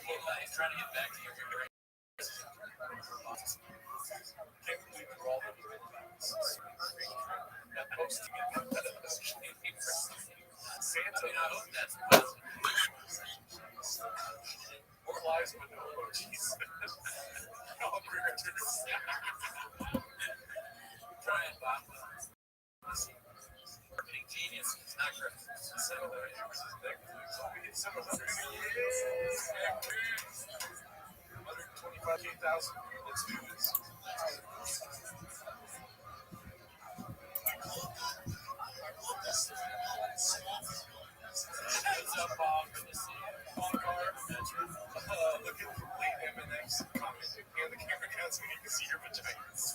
He's trying to get back to your grade. Can't believe we're all posting it. Santa, I hope that's positive. More lives with no emojis. All returns. Try and bop. Marketing genius. It's not correct. 125,000. Let's do this. What's up, Bob? Good to see you. Long car, Metro. Look at late M&M's comment. And the camera counts when you can see your vaginas.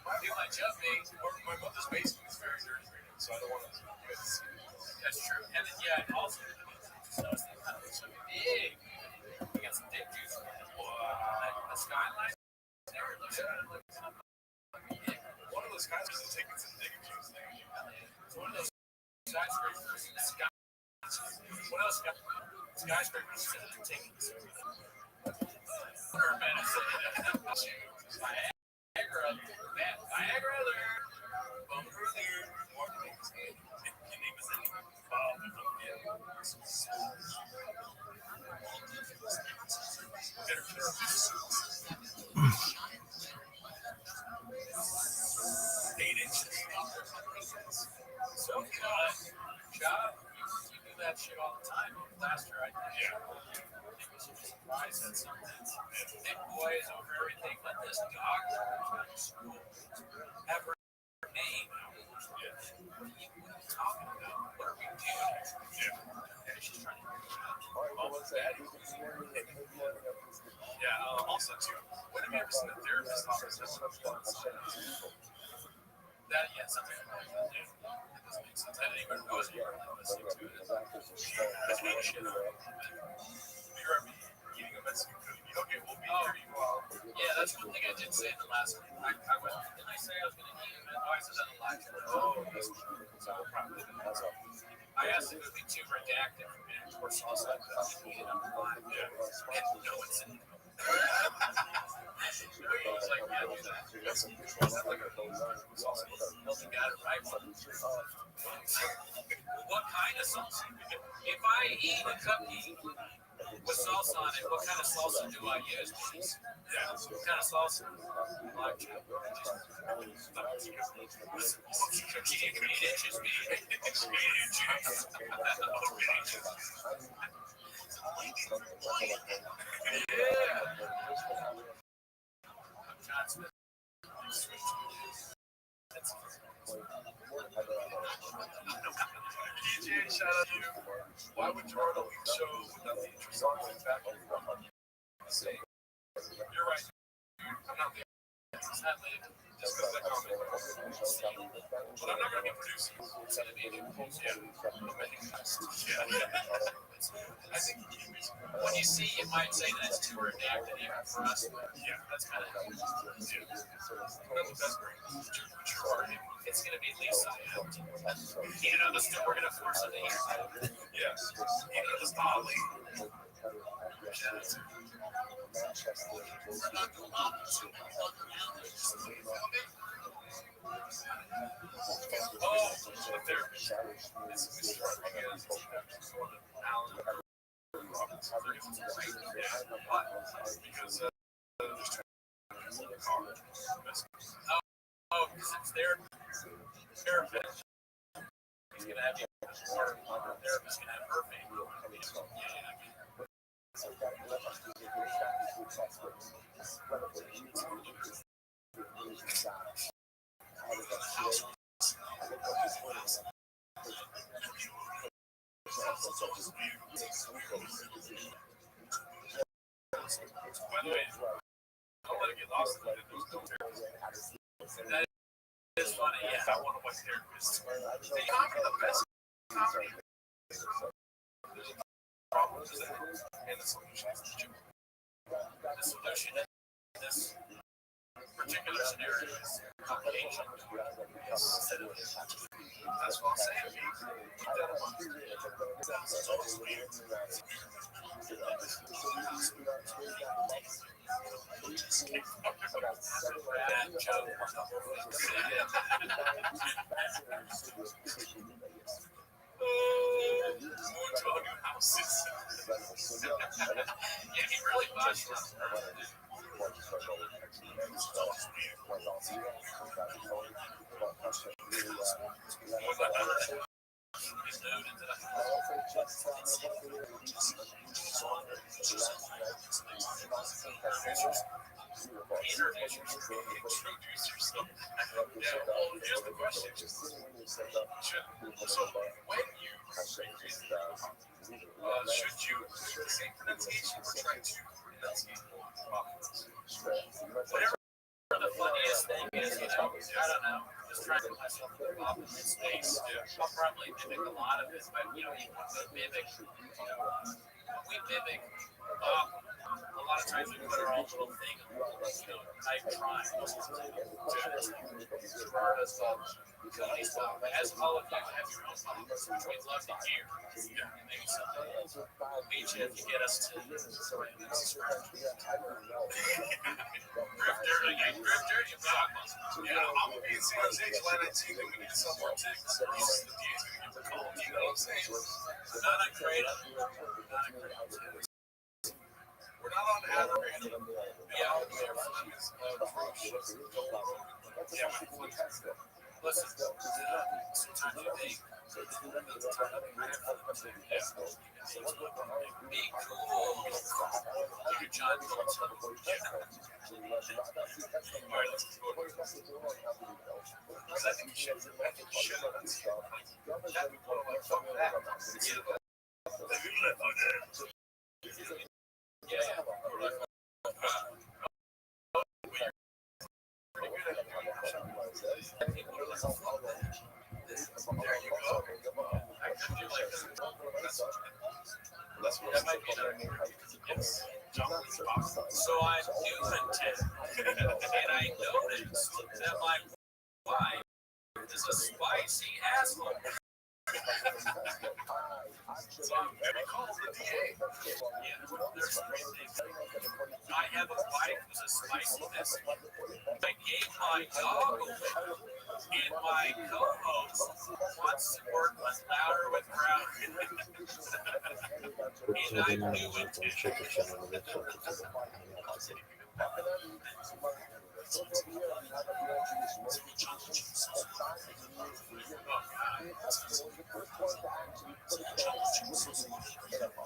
My job being, my mother's basement is very dirty right now, so I don't want to see it. That's true. And then, yeah, also, so it's big. We got some dick juice. The skyline. One of those skyscrapers is taking some dick juice. It's one of those skyscrapers. One of those skyscrapers is taking some. Niagara there. Bumper there. More things. Your name is Bob. Better So good. Job. You do that shit all the time. Last year I did. Yeah. Surprised at something. Big boys over everything. Let this dog have her name. Yeah. What are you talking about? What are we doing? Yeah. She's trying to what's that? Yeah, also too, when have you ever seen a therapist office that yeah, something like that. Yeah. It doesn't make sense. I didn't even know you were listening to it. That's me shit. You're eating a Mexican food. Okay, we'll be here. Yeah, that's one thing I did say in the last one. I went, didn't I say I was going to eat it? Oh, I said that a lot. So probably I asked if it would be too redacted for me to pour sauce on it. I should eat it on the line. Yeah. And no, it's in it. I was like, yeah, do that. That's like a sauce. Hilton got it right. What kind of sauce? If I eat a cupcake with salsa on it, what kind of salsa do I use, please? Yeah. What kind of salsa? Black chili. DJ, shout out to you. Why would Toronto leave the show without the interest on going back on the You're right. I'm not the just because that comment. But I'm not going to be producing. It's going to be a I think when you see, you might say that it's too redacted even for us. Yeah, that's kind of that's great. It's going to be Lisa. You know, we're going to force it here. Yes. You know, this Dolly. Oh, the therapist. This is Alan. Because because it's their therapist. He's going to have you more therapist going to have her family. By the way, I'll let it get lost in it. That is funny. Yeah, I want to watch therapists. They offer the best comedy. There's a problem with that, and the solution is the solution is this. particular scenario is Caucasian. Instead of that's what I'm saying. It's always weird. Bad joke. Moved to a new house. Yeah, he really was. Introduce yourself. Yeah, well, here's the question. So, when you should you do the same pronunciation or try to pronunciate whatever the funniest thing is, I don't know. Just trying to put myself in the space. I'll probably mimic a lot of this, but we mimic, we mimic. A lot of times we put our own little thing, type triangles. Gerardo's Cody's talk. As all of you have your own topics, which we'd love to hear. Maybe something each of you get us to Grifter, yeah, I'm gonna be in San Jose July 19th, and we need to sell more tickets. The DA's gonna give the call. You know what I'm saying? Not a great. We're not on Adderall. Yeah, I'll be there for listen, sometimes you think, be cool. Look at John Colton. All right, let's go. Because I think you should. There you go. I could do like this. That might be another yes. So I'm new in 10, and I noticed that my wife is a spicy asshole. So maybe call the DA. Yeah, there's three things. I have a wife who's a spicy message. I gave my dog away, and my co-host wants to work with louder with crowd. And I knew it.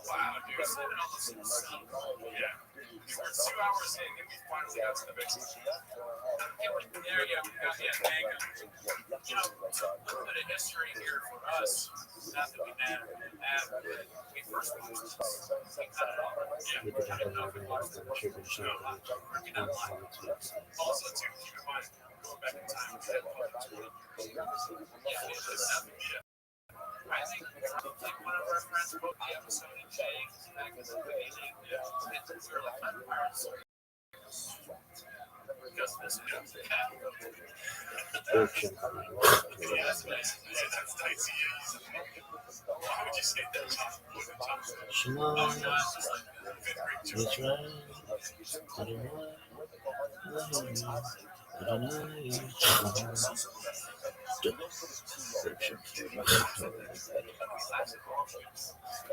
Wow, dude, sitting on the sun. Yeah. We were 2 hours in and we finally got to the base. There you go. Yeah, hang on. You know, a little bit of history here for us. Not that we matter. We first watched this. We cut it off. Yeah. I didn't know if we watched it. Working on live. Also, too, keep in mind, going back in time, we had I think one of our friends wrote the episode in James back in the day. We were like vampires. Because this is that's nice. That's nice. Why would you say that?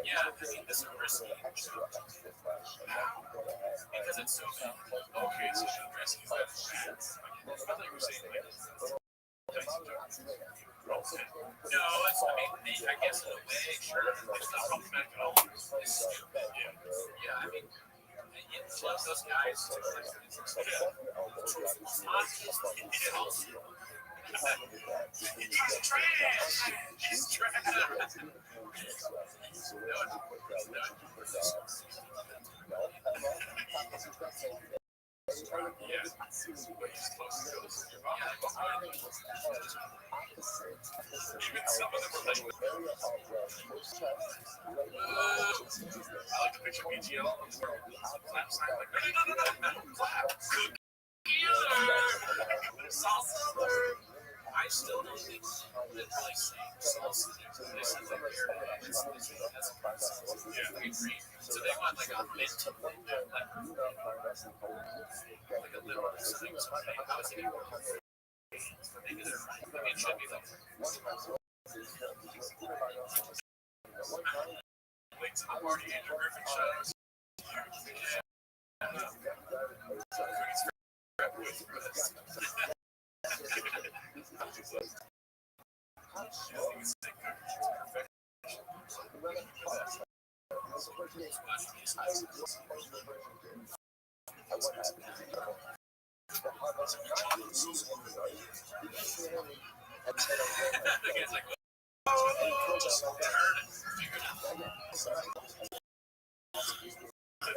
Yeah, I mean, this is risky. Because it's so bad. Okay, so it's risky. I thought you were saying like no, it's, I guess in a way, sure. It's not problematic at all. It's stupid. Yeah, I mean, you love those guys. He's trash. He's trash. Yeah. Even some of them were like, I like the picture BGL. Clap sign, like, no, clap. Good. salsa alert. I still don't think that really saying salsa. They said like it's has a concept. Yeah, I agree. So they want like a mint thing, like a little something. So I was thinking maybe they're right. I mean, it should be like late to the party, Andrew Griffin shows.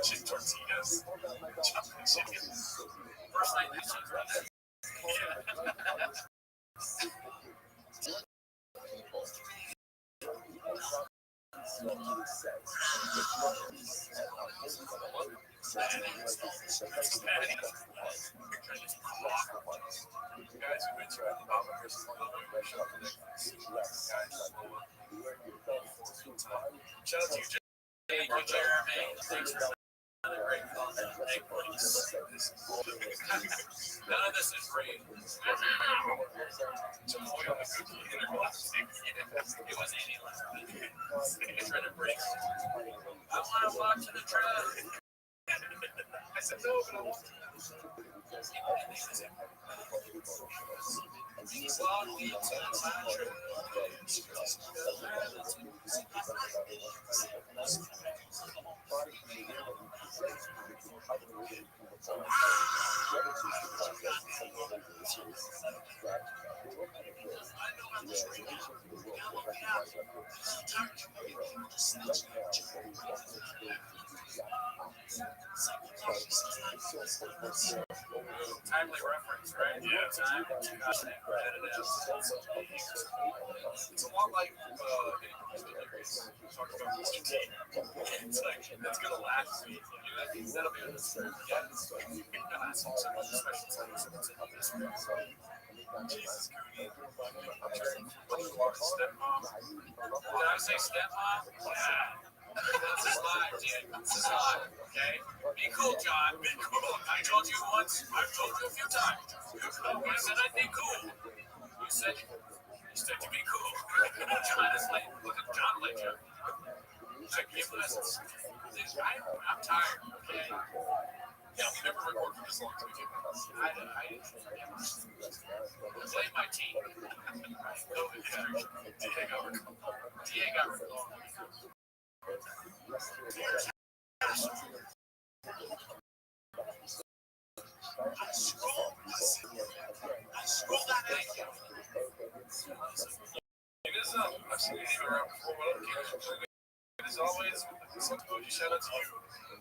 Chicken tortillas, chocolate chicken. First night they should run that. Guys who went to Obama versus shout out to you, Thank you, Jeremy. Thanks for another great call. None of this is great. It was any less. You're trying to break. I want to walk to the truck. I said, no, but I want to. Slowly to the mantra. Timely reference, right? Yeah. It's a lot like talk about Mr. T. It's like that's gonna last. That'll be Jesus stepmom. Did I say stepmom? Yeah. That's his live, dude. That's his live. Okay? Be cool, John. Be cool. I told you once. I've told you a few times. I said I'd be cool. You said to be cool. John is late. Look at John late. I give lessons. I'm tired. Okay? Yeah, we never record for this long. I played my team. Diego. Scroll that thing. I've seen it around before. As always, shout out to you.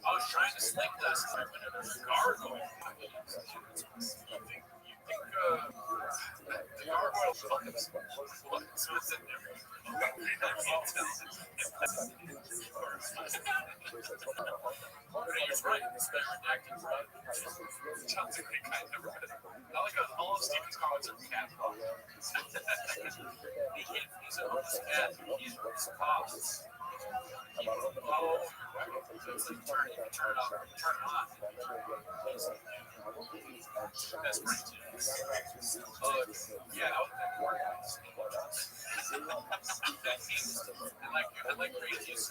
I was trying to slink last time, but there's a gargoyle. You think the gargoyle fucking what's in there? I can't tell. He's right. This guy redacted right. John's a great guy. Never read it. I like all of Stephen's comments are cat. He's a homeless cat. He's a pops. Turn it on. That's right. Yeah, I like crazy. It's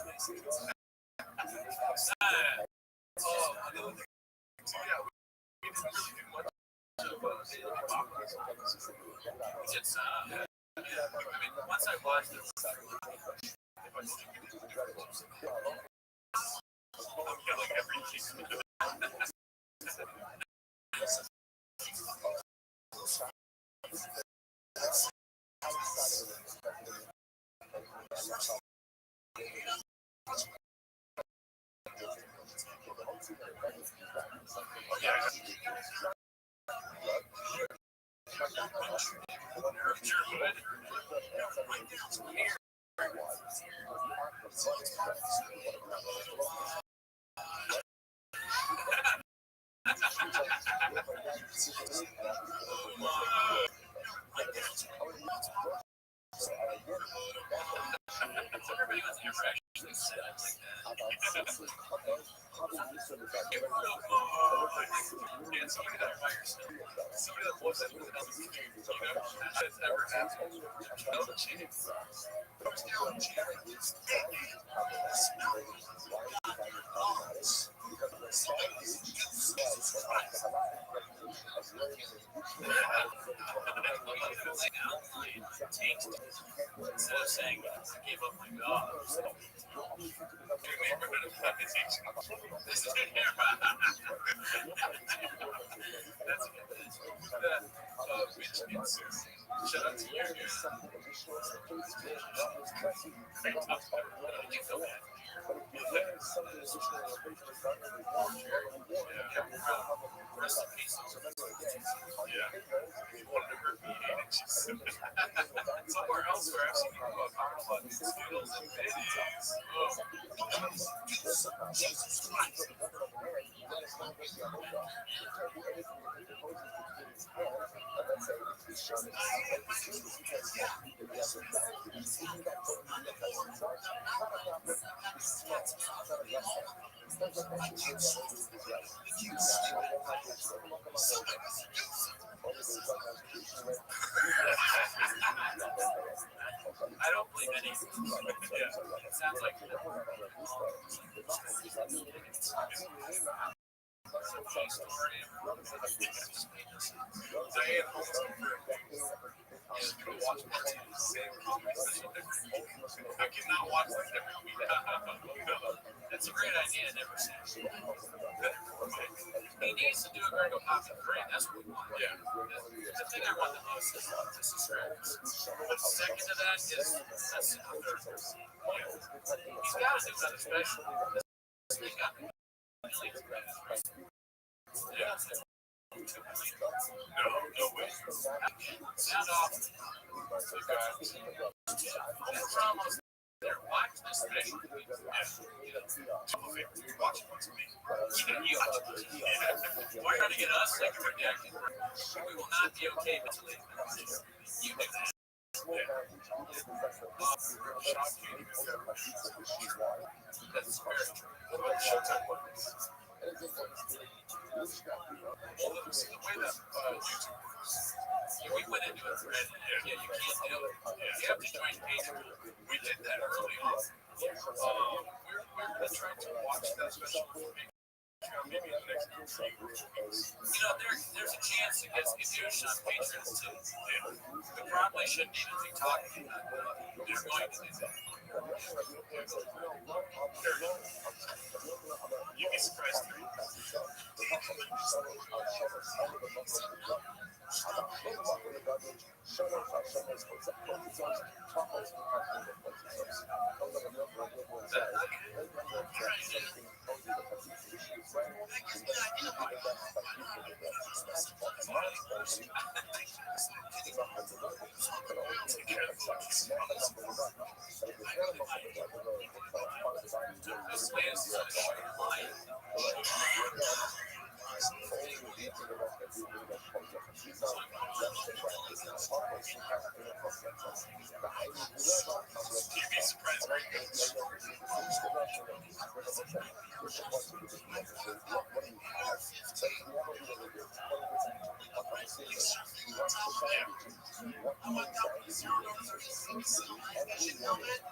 once I watched it, I'm killing everything. Everybody was never actually said it like that. And somebody that by yourself, somebody that wasn't with another kid, that's ever happened. Another chance. Instead of saying I gave up my God, shout out to you. Rest in peace. Yeah. You wanted to hurt me, somewhere else where I've seen people talking about noodles and pennies. Jesus Christ. I don't believe any. Yeah. It sounds like I cannot watch this every week. That's a great idea. Never seen it. He needs to do a Gregor Poppin parade. That's what we want. Yeah. The thing I want the most is subscribers. But second to that is that's the third person. He's got to do that, especially. He's got to do that. Yeah. No way. Sound off. That's almost there. Watch this thing. Watch it to me. We're trying to get us like rejected. We will not be okay mentally. You do that. That's very true. What about Showtime ones? Well, see the way that YouTube works. We went into it thread. Yeah, you can't do it. You have to join Patreon. We did that early on. We're trying to watch that special movie. Maybe the next there's a chance to get news on Patreon too. We probably shouldn't even be talking about that. They're going to do that. You'd be surprised.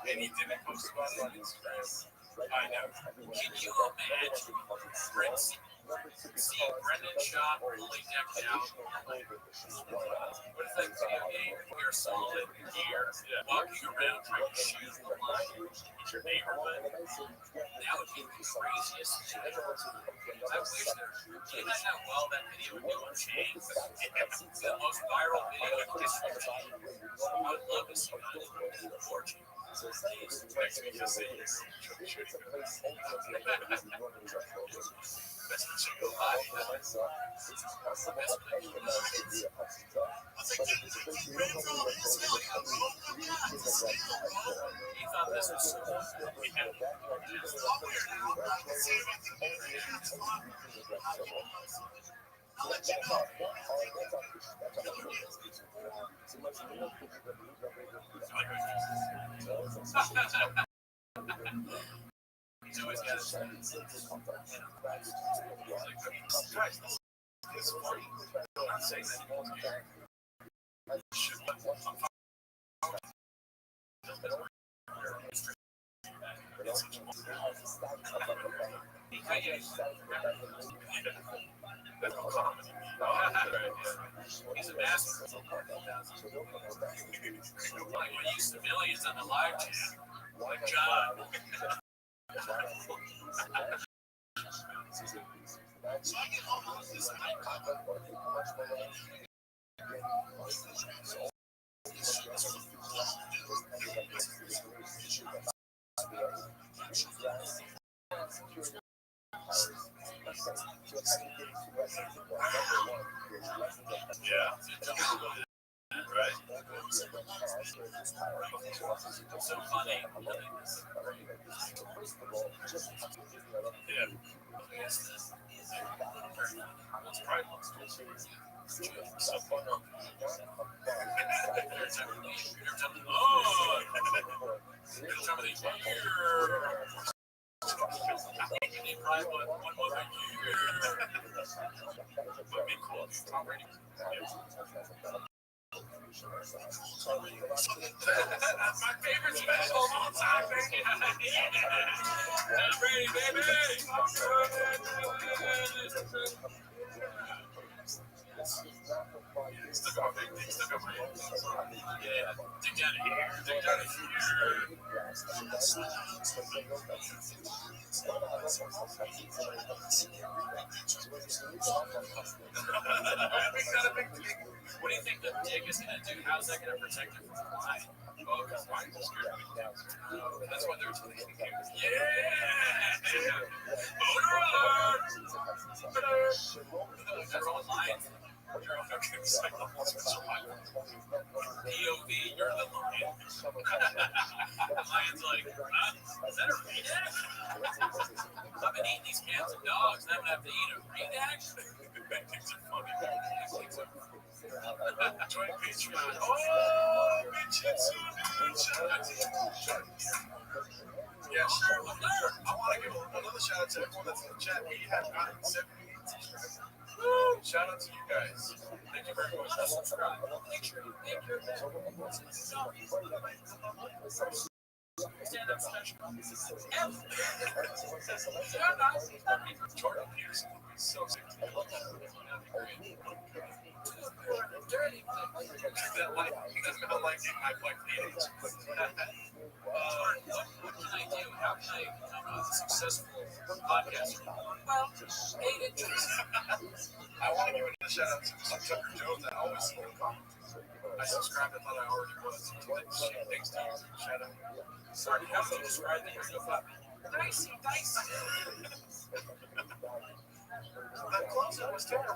And he didn't post about it on Instagram. I know. Can you imagine Prince? See Brendan Shaw really decked out with that video game, you're solid gear, walking around trying to shoot the line in your neighborhood. That would be the craziest thing. I wish that, do you know how well that video would go on chain? The most viral video in history. I would love to see that in Fortune. Next week, you'll see this. Best picture go live. He thought this was so cool. He's always got his guys, it's funny. I'm not saying that he won't care. He's a master. We use civilians on the live chat, like John. So I get home on this yeah. Right. So funny. Yeah. So fun. Probably one more year. Would be cool. Tom Brady. That's my favorite special of all time, baby. Tom Brady, baby. Still got big things, still got my yeah. Dig down here, dig down here. What do you think the dig is going to do? How's that going to protect it from flying? Oh, because flying is scared of it. That's why they're telling you. Yeah! Motor alert! That's all lions. You're a fucking psycho. POV, you're the lion. The lion's like, is that a redax? I've been eating these cans of dogs, and I'm going to have to eat a redax? Things are funny. Join Patreon. Oh, mention soon. Yeah, sure. I want to give another shout out to everyone that's in the chat. We have gotten 78 subscribers. Shout out to you guys. Thank you very much. Subscribe. Make sure you make your stand up special. Jordan Peterson is so sick. Dirty. That like teenage. What can I do? How can I become a successful podcaster? Well, 8 inches. I want to give a shout out to Tucker Jones. I always see him comment. I subscribed. I thought I already was. Thanks to you. Shout out. Sorry, how would you describe the Ring of Fire? Dicey. That close, that was terrible.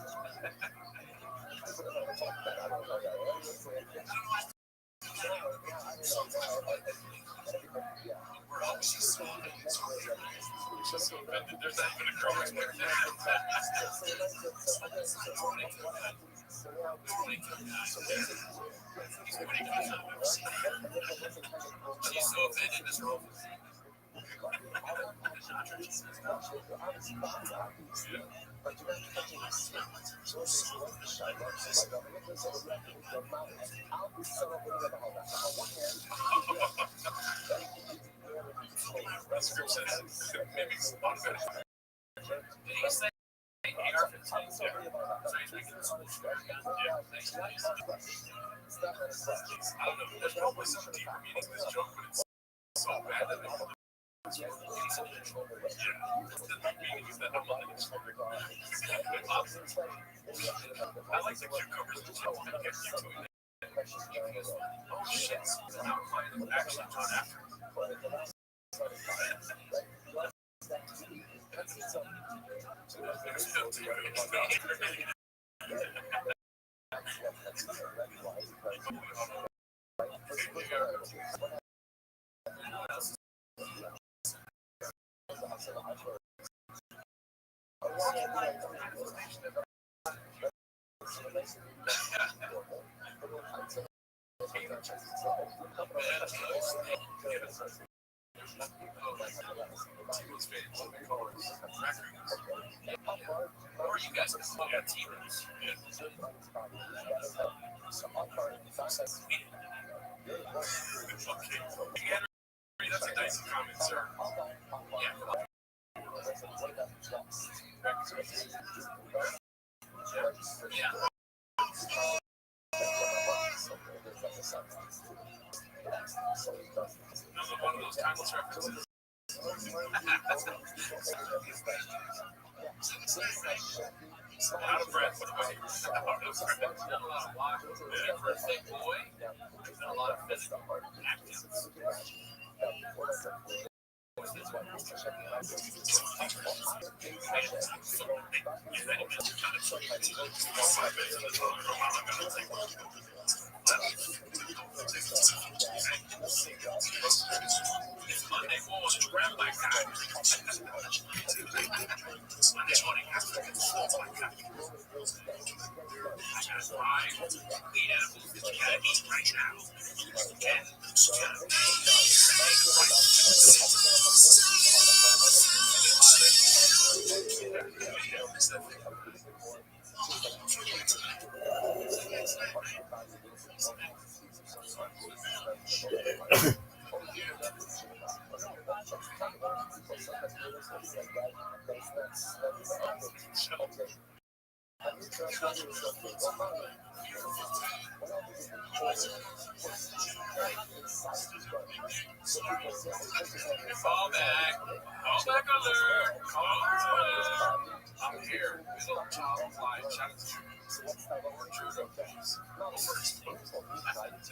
We're obviously so just so offended. There's not even a girl right there. She's so offended, Miss Rose. Maybe it's not better. Did he say AR-15? Yeah. I don't know. There's probably some deeper meaning to this joke, but it's so bad that they call it. Yeah. The meaning is that I'm not an expert. I like the cucumbers and chips that get you to it. Oh shit. I'm playing actually John after. Or you guys can look at teams. Okay. That's a nice comment, sir. Yeah. Another one of those timeless references. Out of breath, by the way. Out of breath. Done a lot of walking. For a big boy, done a lot of physical activity. It's Monday morning, grab my guy. Monday morning, after I gotta drive, clean animals that you gotta eat right now. And fall back alert. I'm here. Middle top fly challenge.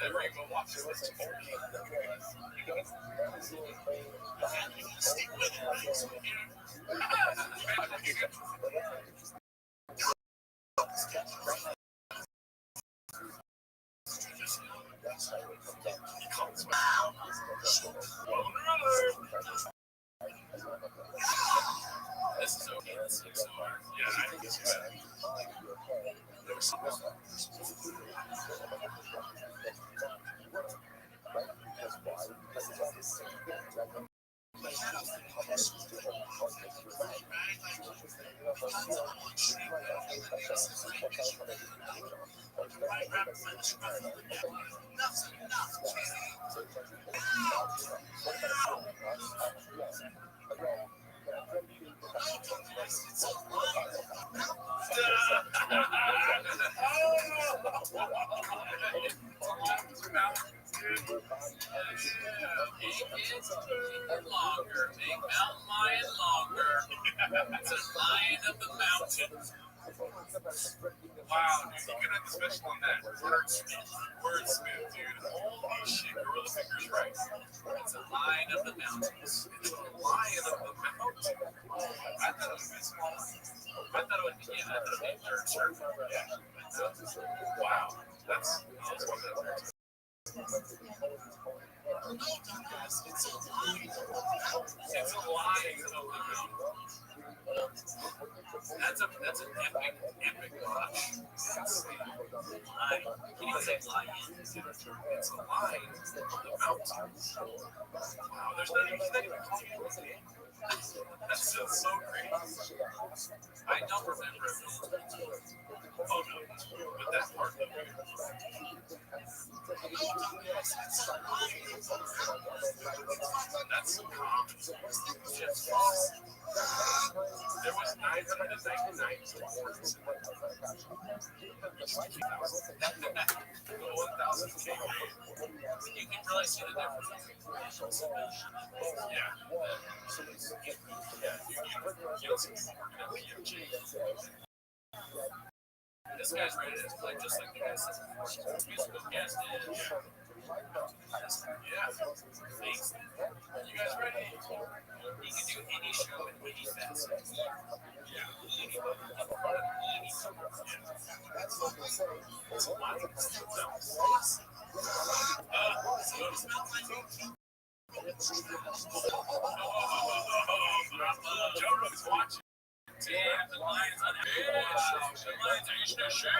Never even watch this. This is okay. Yeah, I think it's better. Make mountain lion longer. It's a lion of the mountain. Wow, dude, you can have the special on that. Wordsmith, dude. Holy shit, Gorilla Fingers right. It's a lion of the mountains. It's a lion of the mountains. I thought it would be small. I thought it would be, third surfer. Yeah. Wow. That's one of the It's a lion of the mountain. That's an epic rush. Lion. Can you say lion? It's a lion of the mountain. Wow, there's not even That's so great. I don't remember it. Oh no, but that part. That's so common. There was 999 awards. 1,000 K. You can really see the difference. Yeah. This guy's ready to play just like the guy says before. Musical guest is. Yeah. Thanks. You guys ready? You can do any show in any facet. Yeah. Joe Rogan's watching. Damn, the Lions on the Lions are eating their shit.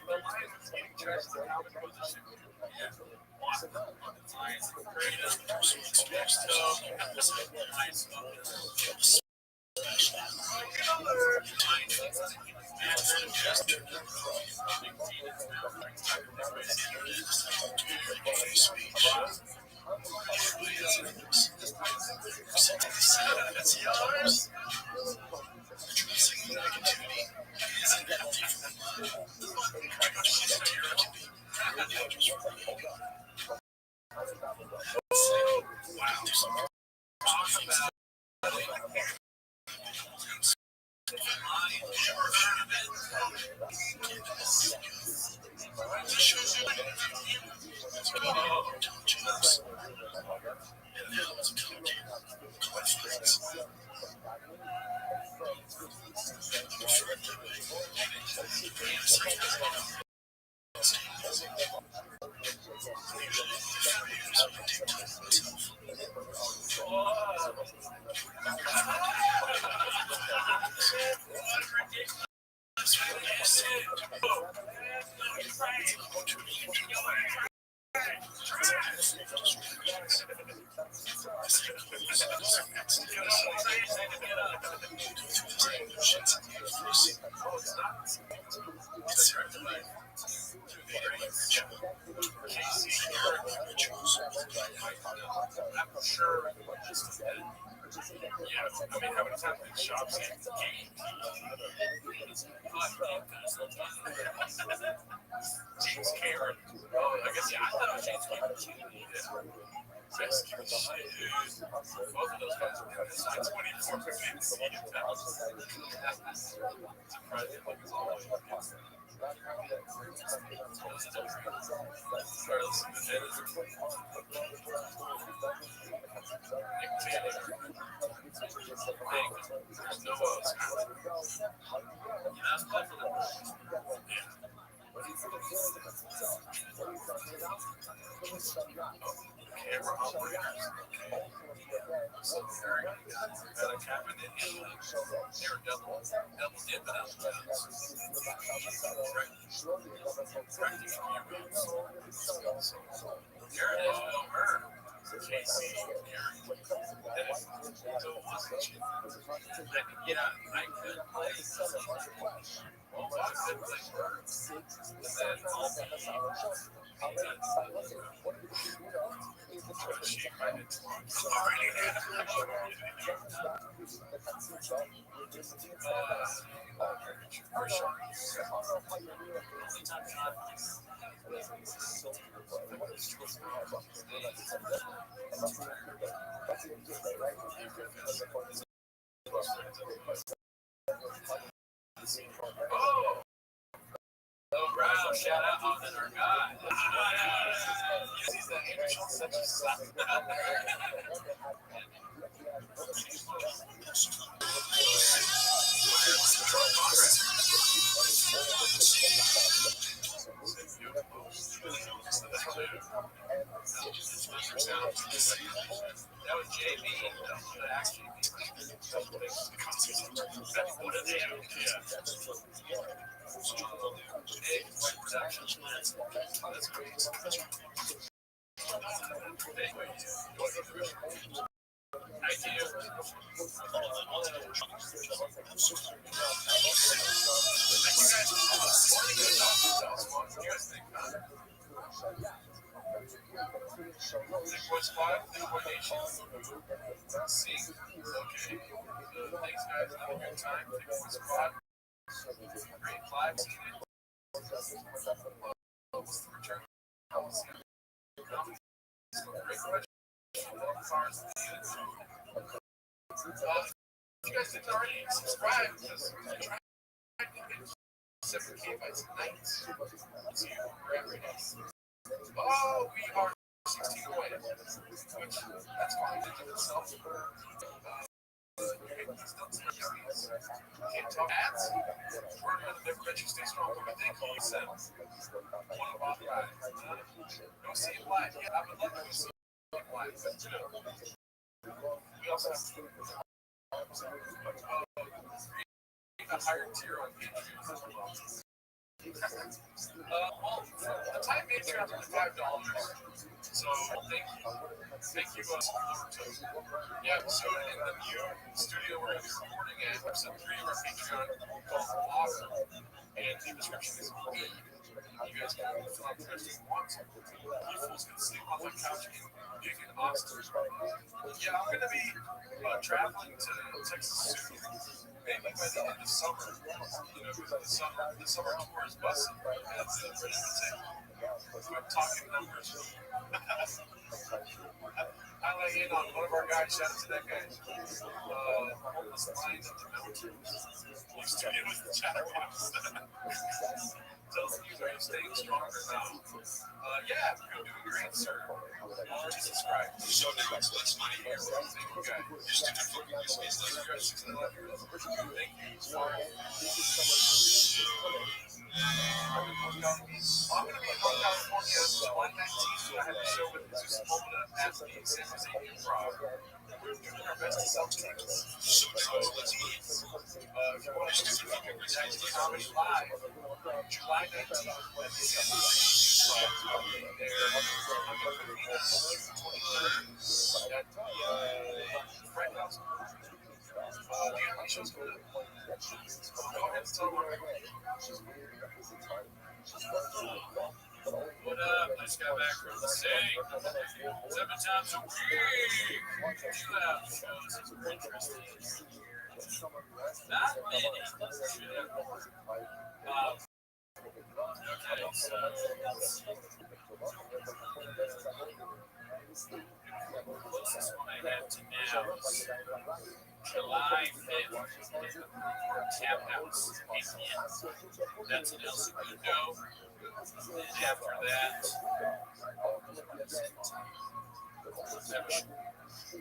The Lions are eating trash. Yeah. Well, the time being got $5. So thank you, yeah. So in the new studio we're going to be recording at, episode 3 of our Patreon called Awesome, and the description is good. You guys can fill out the rest if you want to. You fools can sleep on my couch and gig in Austin. Yeah, I'm going to be traveling to Texas soon. Maybe by the end of summer, because the summer tour is busting. That's the I'm talking numbers. I lay in on one of our guys. Shout out to that guy. Homeless Lions at the mountain. Used to it with the chatterbox. Tells you are you staying stronger now. Yeah, you're doing great, sir. Jesus Christ. So less money here. Thank you, guys. Just to fucking use me. You guys 6 and 11 years old. Thank you. I'm going to be in California July 19th. I have a show with Zeus Pomona at the San Jose Improv. We're doing our best to sell tickets. So let's move. If you want to do comedy live, July 19th at the San Jose Improv, I'll be there. I'm going to be at the 23rd at the Fright House. Do you have any shows coming up? Go ahead and tell them. What up? I just got back from the state. 7 times a week. 2 have shows that are interesting. Not many. Okay, so closest one I have to now is July 5th at the Tap House, 8 p.m. That's in El Segundo. And after that, I have a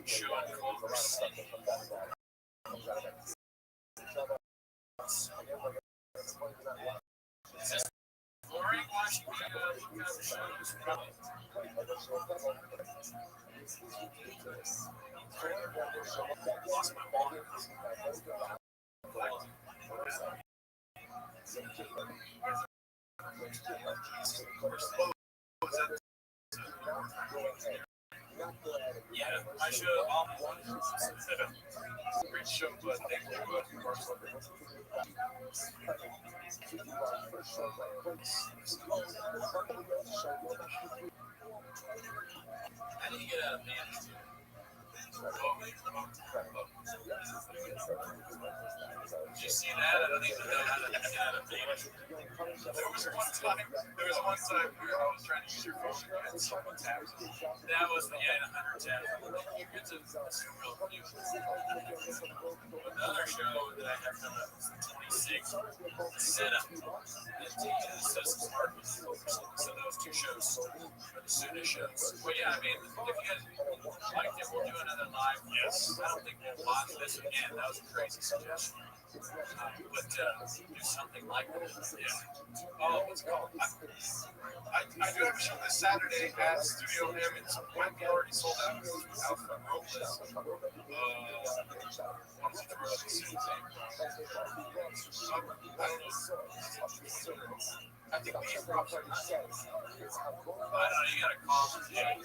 show in Culver City. Is this boring watching me have shows? Probably. Lost my wallet. Yeah, I should have all great show, but thank you. How do you get out of pants? Did you see that? I don't even know how to get out of pants. There was one time where I was trying to use your phone and someone tapped me. That was the 100 tab. You get to assume real few. Another show that I have coming up is the 26th setup at the Citizens Park. So those 2 shows are the soonest shows. But yeah, I mean, if you guys liked it, we'll do another live. Yes. I don't think we'll watch this again. That was a crazy suggestion. But do something like that. Yeah. Oh, what's it called? I do have a show this Saturday at Studio M. It might be already sold out. It's out from Rothschild. Why don't you throw up the same thing? I don't know. I think the improv are not. I don't know, you gotta call them. Yeah.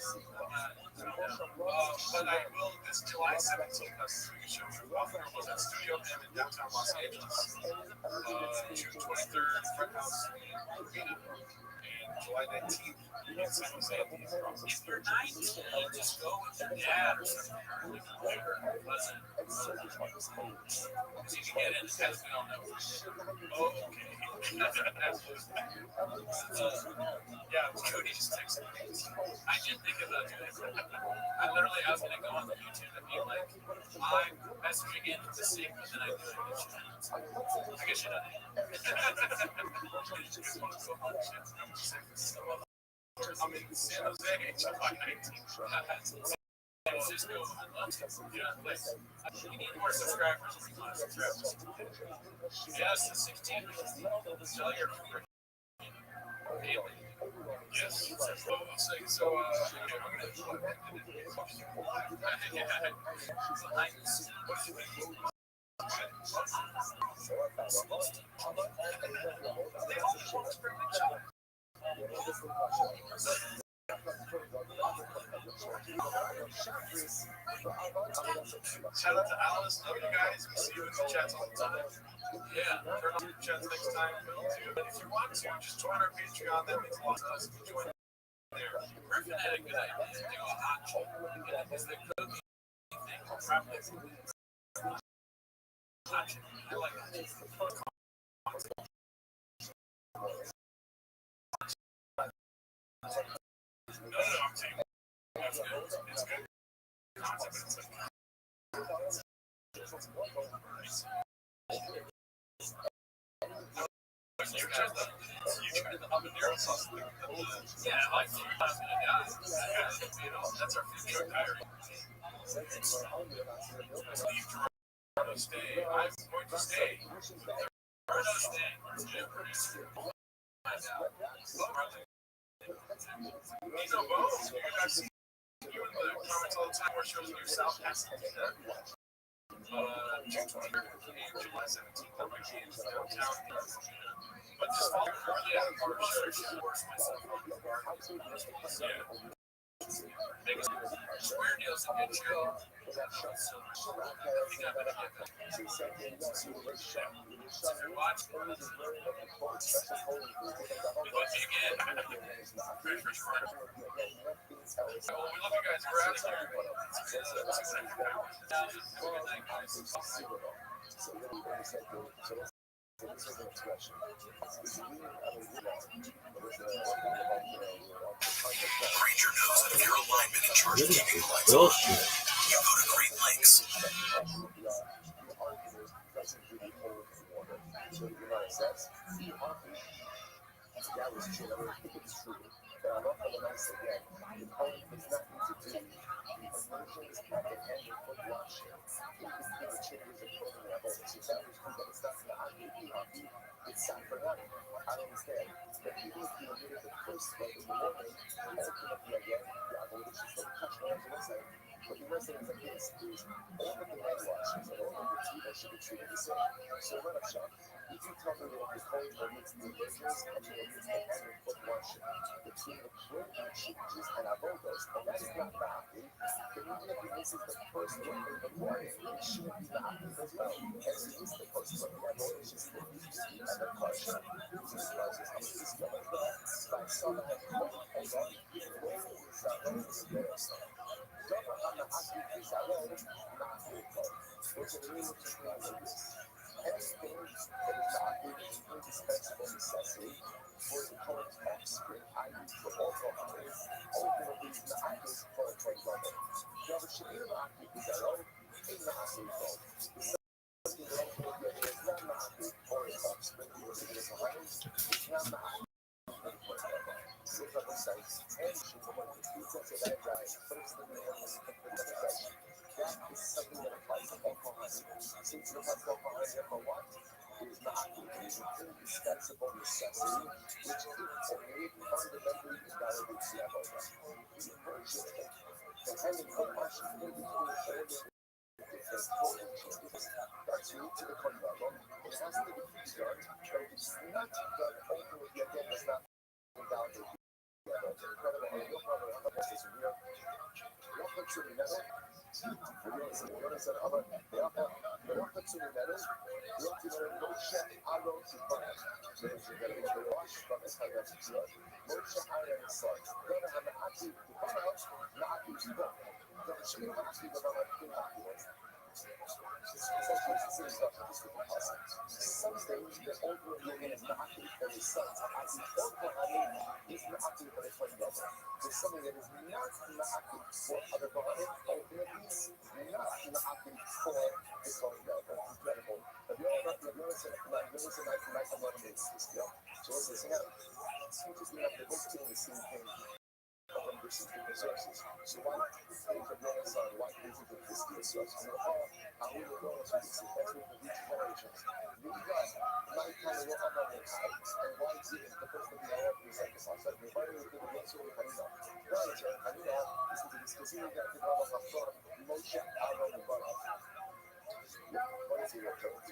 But I will, this July 17th, I'm doing a show with Rothschild was at Studio M in downtown Los Angeles. June 23rd, Fright House Arena. And July 19th, in San Jose at the Improv. If you're 19, just go with your dad or something. Pleasant. Because you can get in, as we all know. Oh, okay. Yeah, Cody just texted me. I did think about doing it. I was going to go on the YouTube and be like, I'm messaging in to see, but then I do it. I guess you're not. I'm in San Jose, July 19th. San Francisco, you need more subscribers. Yes, the 16th. Tell your daily. Yes. So, I'm going to plug that in. Shout out to Alice. Love you guys. We see you in the chats all the time. Yeah, turn on the chats next time. And if you want to, just join our Patreon. That makes a lot of us. If you join there. Griffin had a good idea to do a hot chicken. It's the cookie thing. Probably hot chicken. I like that. No, I'm saying it's good. It's good. Concept. You tried the habanero sauce. Yeah, I like it. You know, that's our food truck diary. Steve Gerardo stay. I'm going to stay. Gerardo stay. He's on both. I've seen you in the comments all the time where shows in your South Pasadena. June 23rd and July 17th. That might be downtown. But just follow our show. Yeah. Biggest square deals and good show. If you're watching, we love you guys. We're out of here. Have a good night, guys. Ranger knows that if you're a lineman in charge of keeping the lights on, you go to great lengths.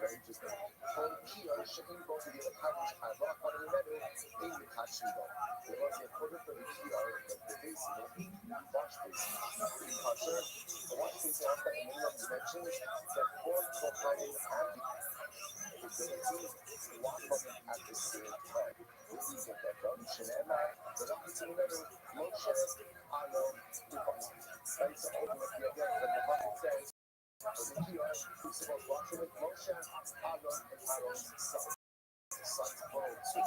very interesting. Here, shipping go to the package and rock on the level in the catching go. There was a quarter for the here, the base, watch this. Because the one thing after in England mentions that both providing and the ability to walk at the same time. This is a background. Shenema, the rockets in the middle, Moshe, Aaron, Dubai. That is the ultimate again when the prophet says, the here, who's supposed to watch with Moshe, Aaron, and Aaron's son. Son's world too.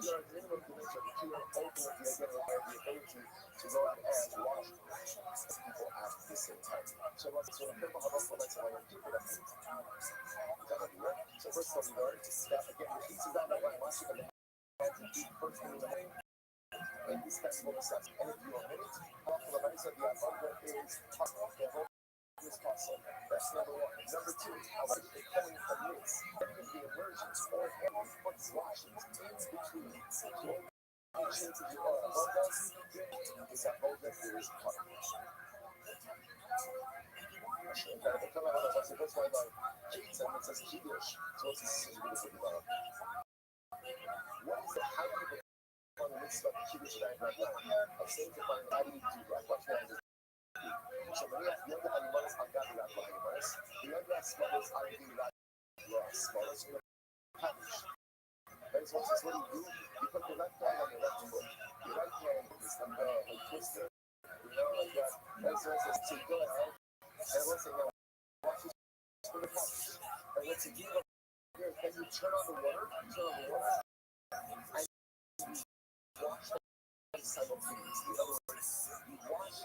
Here, the minimum dimension of the here, ultimately again, will have the ability to go out and watch people at the same time. So remember how much that's why people that so first of all, we learned that again, the pieces down that right, watching the first thing in the morning, indispensable necessity. And if you omit it, after the night of the abundant is possible. The whole is possible. That's number one. Number two, how much the coin omits any of the emergence or any foot washings in between. Changes you are above us, is that both of you is possible. The color of us, it goes by Keats and it says Kiddush. So it's a beautiful development. What is the how do you on the midst of the Kiddush right now? I'm saying to find how do you do that? What's that? So when you have the animals, I've got the animals. The other smallest are the smallest in the package. That is what you do. You put the left hand on your left foot. Your right hand is on the twister. You know, like that. That's what it says. So you go ahead. And once again, watch this for the package. And once you do it, then you turn on the water. And you wash the simultaneously. In other words, you wash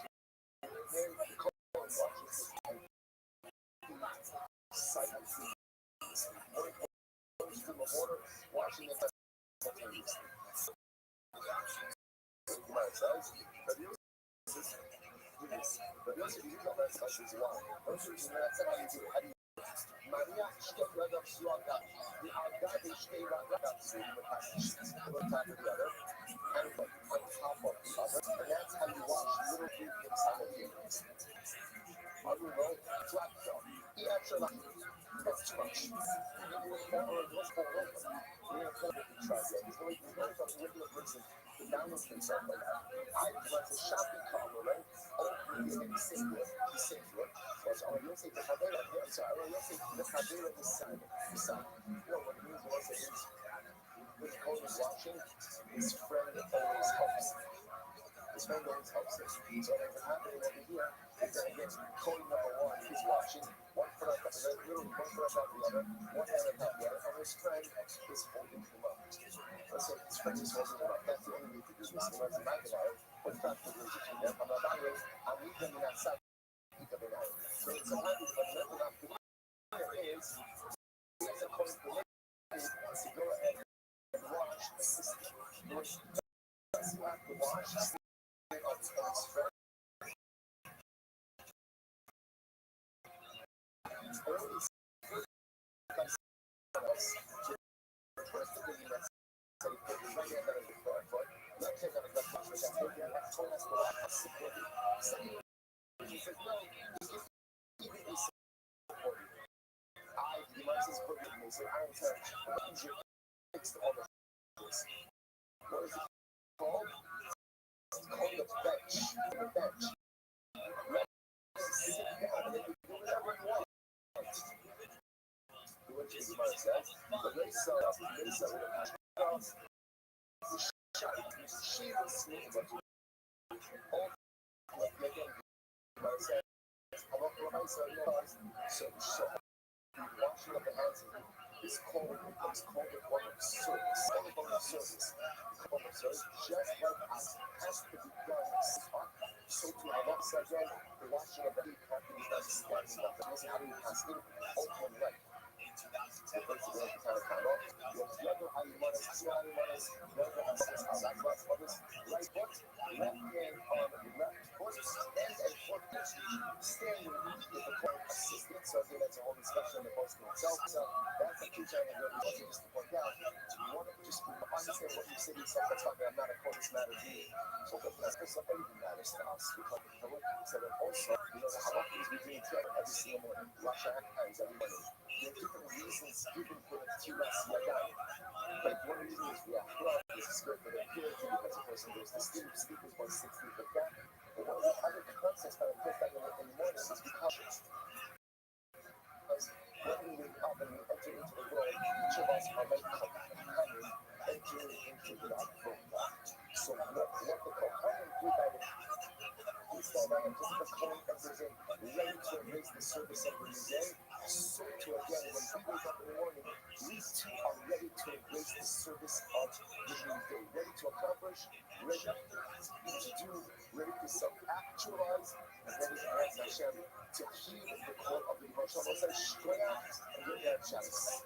and the cold water washes simultaneously. One goes to the water, washing it simultaneously. But the also use of that such as one. Those are that's how you do it. How do you do it? Maria steht right up to our God. The Agave stay right up to the passage. One top of the other. And on top of the other. And that's how you wash little feet inside of you. I don't know. Flat film. He actually that's too much. Or it was all over. We're going to play with the try yet. He's going to go from regular person to balance himself like that. I was a shopping collar, right? The same look. But you'll say the Cabela, so you'll say the Cabela is silent. You know what it means was it is when Cole is watching, his friend always helps. His friend always helps him. So what's happening over here is that again, Cole number one, he's watching, one foot up, literally one foot up the other, one hand up the other, and his friend is holding him up. Let's say his friend is holding him up. That's the only way to do this. He runs a back about it. What's that for the between them? I'm not that way. I'm leaving them outside. So it's a habit of level up. Here is as opposed to to go ahead and watch the system. Which does you have to watch the state of his friend. Early becomes us. First of the let's say put the right hand on the foot, left hand on the left foot, that's what you're left toe has to watch supported. Second, he says, no, even if supported. The devices put in me, so I don't touch. Fixed all the this. What is it called? It's called the bench. The bench. Sit down and then you do whatever you want. Do what you want, says. But they sell it. She was smooth, but all again, so washing of the hands is called one of service. One of service. Just like as has to be done, so to have upside down, the washing of the feet has to be done standing up. That's how you pass in open leg. The first of all, you kind of count off. You have the other animals, two animals, the other animals, that's others. Right foot, left hand on the left foot, and a foot standing with the core assistant. So I think that's a whole discussion in the posting itself. So that's a key challenge that we want just to point out. You want to just understand what you say to yourself. That's why I'm not a coach, it's not a me. So that's because anything matters to us. Because so that also, you know, how often we do it every single morning. Wash our hands every morning. There are different reasons given for the Tiras Yagan. Like one reason is we are proud this is good for the purity because a person goes to sleep, sleep is 1/16th of that. But one of the other concepts that I put that in the morning is because when we wake up and we enter into the world, each of us are like Kohanim entering into that world. So what the Kohanim do by the is that just the Kohen enters in, ready to embrace the service of the new day. So to again, when we wake up in the morning, we too are ready to embrace the service of the new day, ready to accomplish, ready to do, ready to self-actualize, and ready to ask Hashem to heed the call of the Rothschild. I say, straight out and get that chance.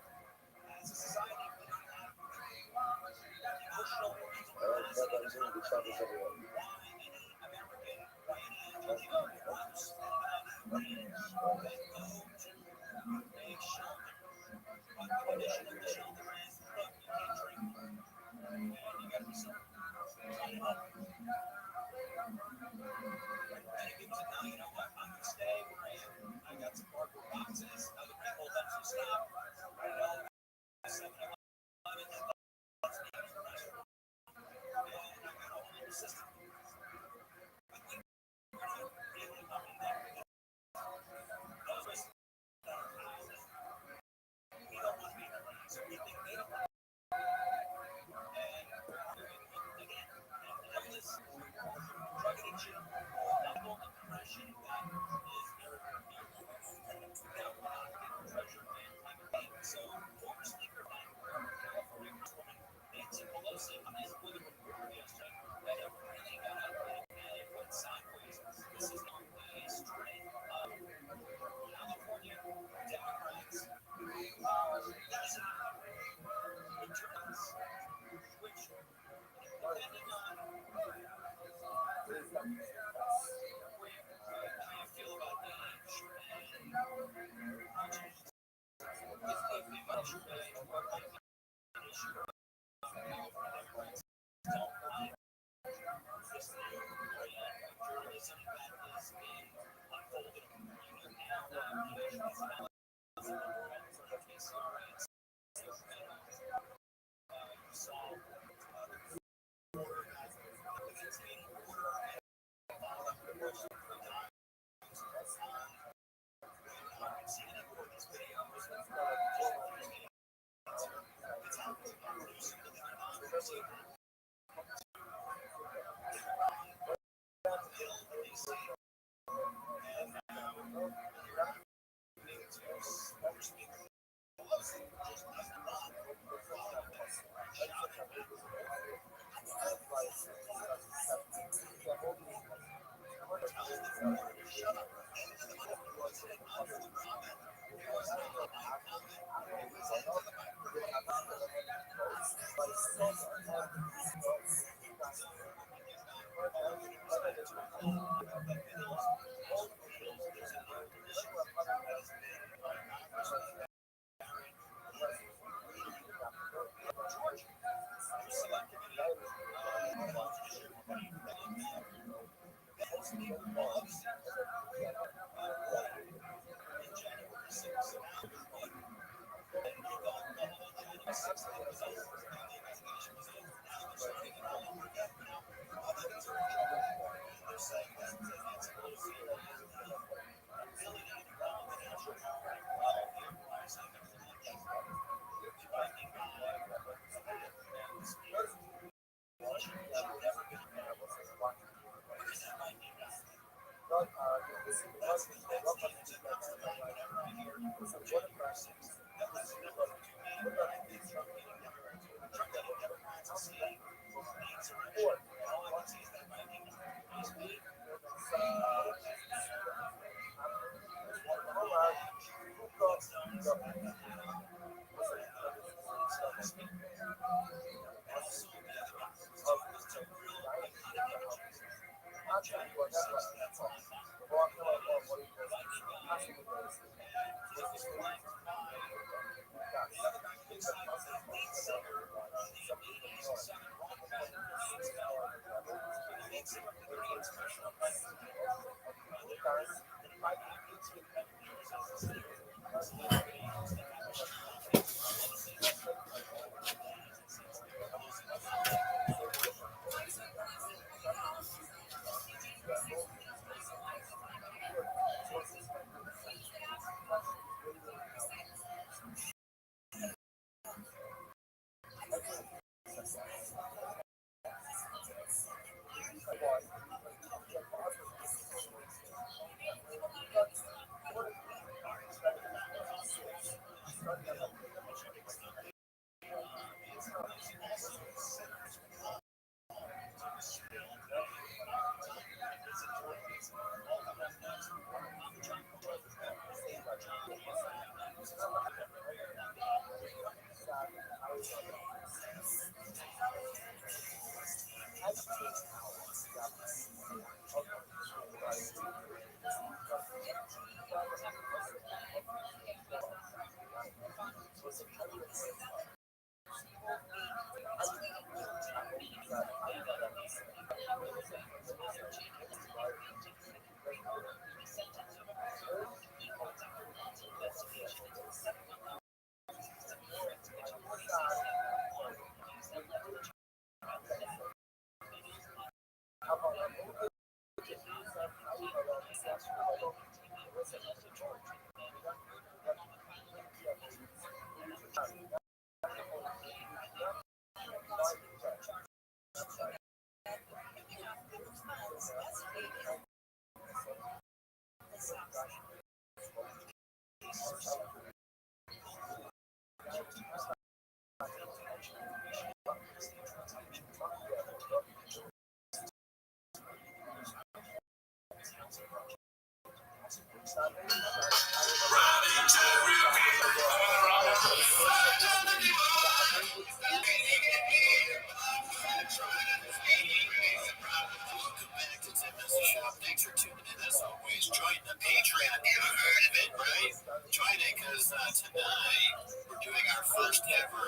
Thanks for tuning in as always. Join the Patreon. You heard of it, right? Join it because tonight we're doing our first ever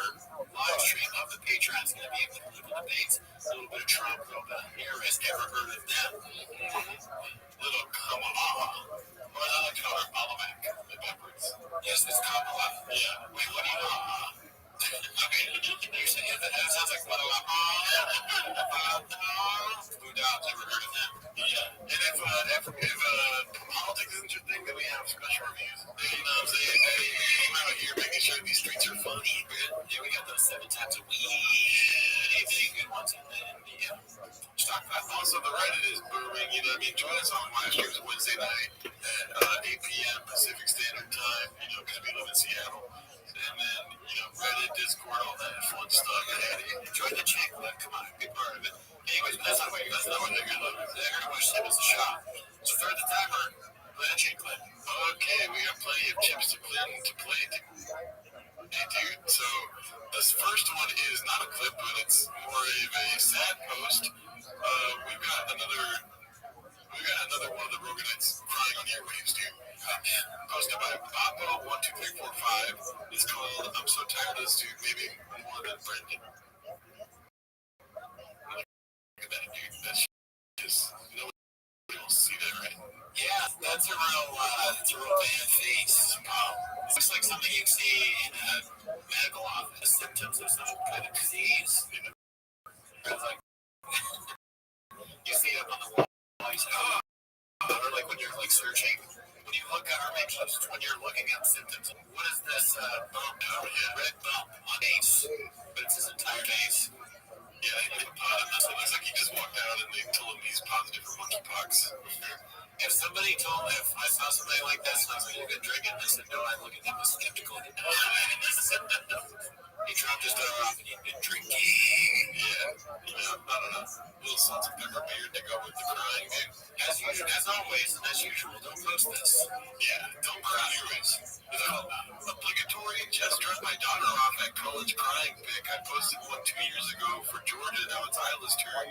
live stream of the Patreon. It's going to be a political debates, a little bit of Trump, a little bit of Harris. Ever heard of them? Little Kamala. Or Kamala back. Backwards. Yes, it's Kamala. Yeah. Wait, what do you know? Okay, you say that sounds like what Blue Dots, ever heard of them? Yeah. And if politics isn't your thing, then we have special reviews. You know what I'm saying? Hey, we're out here making sure these streets are funny. Yeah, we got those 7 types of weed. Anything good ones in there. Yeah. Also, the Reddit is booming. You know what I mean? Join us on live streams Wednesday night at 8 p.m. Pacific Standard Time. You know, because we live in Seattle. And then, you know, Reddit, Discord, all that fun stuff. And enjoy the chick clip. Come on, be part of it. Anyways, that's not what you guys know what they're going to love. They're going to wish them as a shot. So start the timer. Play the chick clip. Okay, we got plenty of chips to play. Hey, dude. So this first one is not a clip, but it's more of a sad post. We've got another one of the Roganites crying on airwaves, dude. Posted by Babo12345. It's called "I'm so tired of this dude." Maybe more than Brendan. Look at that, dude. That shit is nobody will see that, right? Yeah, that's a real bad face. Looks like something you see in a medical office. Symptoms of some kind of disease. It's like you see it up on the wall. You say, "Oh," or like when you're like searching. When you look at our makeshift, when you're looking at symptoms, what is this bump? Red bump on Ace, but it's his entire face. Yeah, it looks like he just walked out and they told him he's positive for monkeypox. If I saw somebody like this and I was like, "You been drinking?" I said, "No," I look at him as skeptical. He dropped his daughter off and he'd been drinking. Yeah, I don't know. A little salt and pepper beer to go with the crying, dude. As always, and as usual, don't post this. Yeah, don't cry. Anyways, obligatory just dropped my daughter off at college crying pic. I posted one 2 years ago for Georgia. Now it's Isla's turn.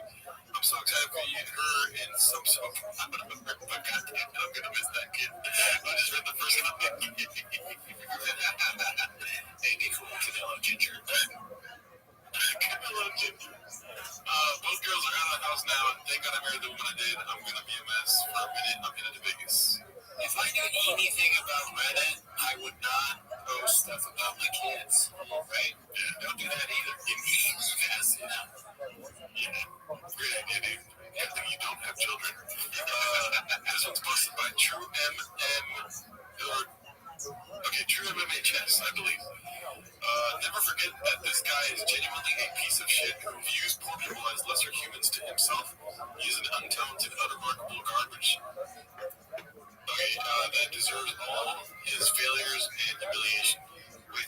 I'm so excited for you, her, and some soap. I'm gonna miss that kid. I just read the first comment. Hey, be cool, Canelo Ginger. Canelo Ginger. Both girls are out of the house now, and thank God I married the woman I did. I'm gonna be a mess for a minute. I'm headed to Vegas. If I knew anything about Reddit, I would not post stuff about my kids. Right? Yeah, don't do that either. You need guys, you know. Yeah, great idea, dude. Good thing you don't have children. This one's posted by True MMHS, I believe. Never forget that this guy is genuinely a piece of shit who views poor people as lesser humans to himself. He's an untalented, unremarkable garbage. Okay, that deserves all his failures and humiliation. Wait,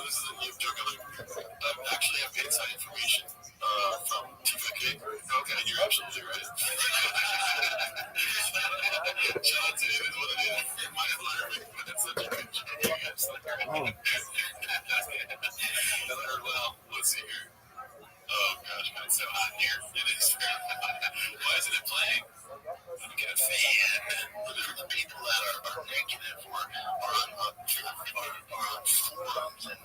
this is a new joke. I actually have inside information from TVK. Okay, you're absolutely right. Shout out to him, is what it is. My alarm, but it's such a good joke. Well, let's see here. Oh gosh, man, it's so hot in here. It is. Why isn't it playing? I'm get a fan. The people that are negative or on forums and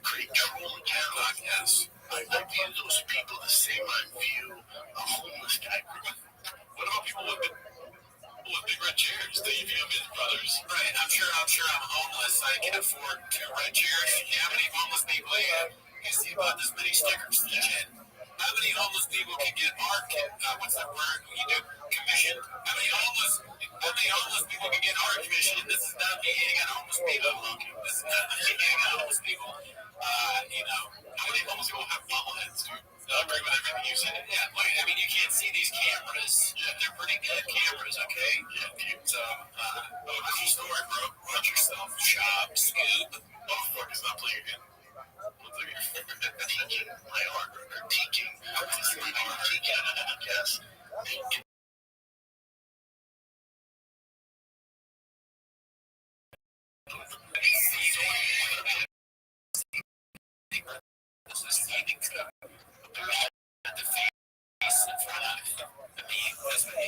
create troll accounts. Yes. I view those people the same I view a homeless guy. What about people with big red chairs? They view them as brothers. Right. I'm sure I'm homeless. I can afford 2 red chairs. How many homeless people you see about this many stickers? Legit. How many homeless people can get art? What's that word when you do commission? How many homeless people can get art commission? This is not me hating on homeless people. This is not me hating on homeless people. How many homeless people have bobbleheads, dude? I agree with everything you said. Yeah, I mean, you can't see these cameras. Yeah, they're pretty good cameras, okay? Yeah, dude. So, what's your story, bro? Watch yourself. Shop, scoop. Oh, fuck, it's not playing again. Teaching my art, or teaching. Yes.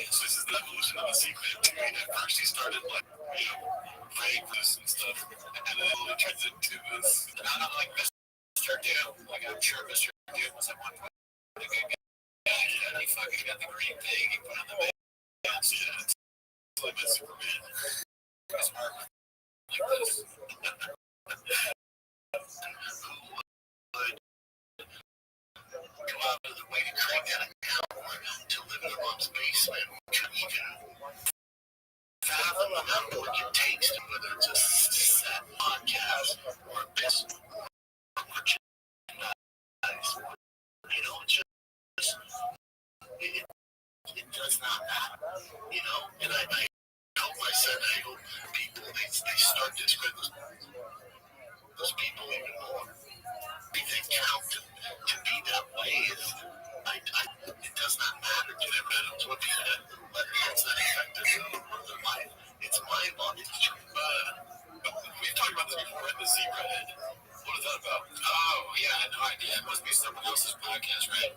This is the evolution of the secret. At first, he started praying for this and stuff, and then it turns into this. And I'm like Mr. Doom. Like, I'm sure Mr. Doom was at one point a good guy. Yeah, he fucking got the green thing. He put on the bed. Yeah, it's like a Superman. It's Mark. Like this. Go out of the way to create that account to live in a mom's basement, to even fathom what it takes, whether it's a set podcast or a business or merchandise. It does not matter, And I hope people they start to spread those people even more. They count to be that way. It does not matter to them. What that's not effective in their life. It's my body. We've talked about this before. The zebra head. What is that about? Oh yeah, I had no idea. It must be someone else's podcast, right?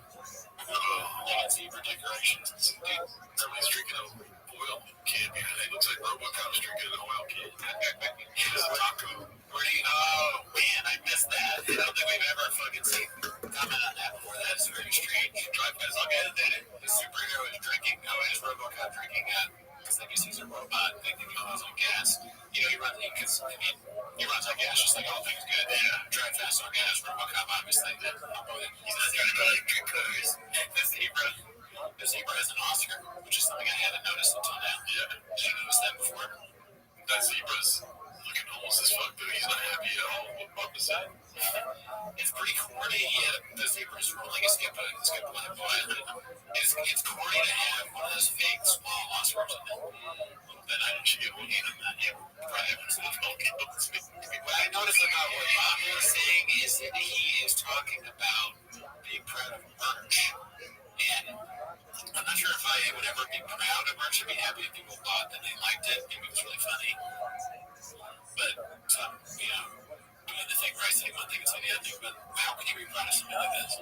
Yeah, zebra decorations. Dude, somebody's drinking a oil can. It looks like RoboCop's drinking an oil can. Here's a taco. Oh man, I missed that. I don't think we've ever fucking seen comment on that before. That is very strange. Drive guys, I'll get it. The superhero is drinking. Oh, it is RoboCop drinking. Because I guess he's a robot. Thinking he goes on gas. He runs on gas just like all things good. Yeah, drive fast on gas. RoboCop obviously did. He's not driving electric cars. The zebra has an Oscar, which is something I hadn't noticed until now. Yeah, did you notice that before? That zebra's looking almost as fuck, dude. He's not happy at all. What was that? It's pretty corny. Yeah, the zebra's rolling a skip on a violin. It's corny to have one of those fake small Oscars in it. Then I should get one on that. Yeah, right. What I noticed about what Bobby was saying is that he is talking about being proud of merch. And I'm not sure if I would ever be proud of merch. I'd be happy if people thought that they liked it. Maybe it was really funny. But, doing the thing right, saying one thing and saying the other thing, but how can you be proud of something like this?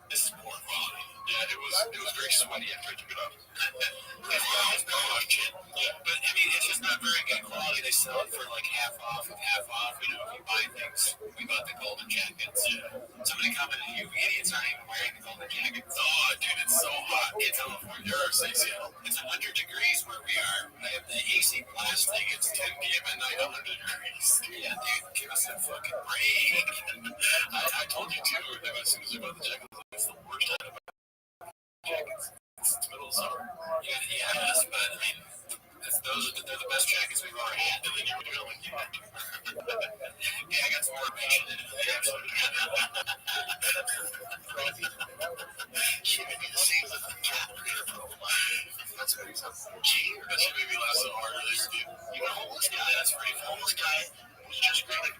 This is poor quality. Yeah, it was very sweaty after I took it off. It's no shit. Yeah, but I mean, it's just not very good quality. They sell it for like half off. If you buy things. We bought the golden jackets. Yeah. Somebody commented, you idiots aren't even wearing the golden jackets. Oh, dude, it's so hot. It's It's 100 degrees where we are. I have the AC blasting. It's 10 p.m. at night, 100 degrees. Yeah, dude, give us a fucking break. I told you too, as soon as I bought the jackets, it's the worst time to buy jackets. It's middle of summer. Yes, but I mean, they're the best jackets we've ever had. And then you were doing like, I got some more information in it. Absolutely. She made me the same as the cat. That's what he's up for. That should maybe laugh so hard. You know, homeless guy. That's pretty. Homeless guy was just great. Like,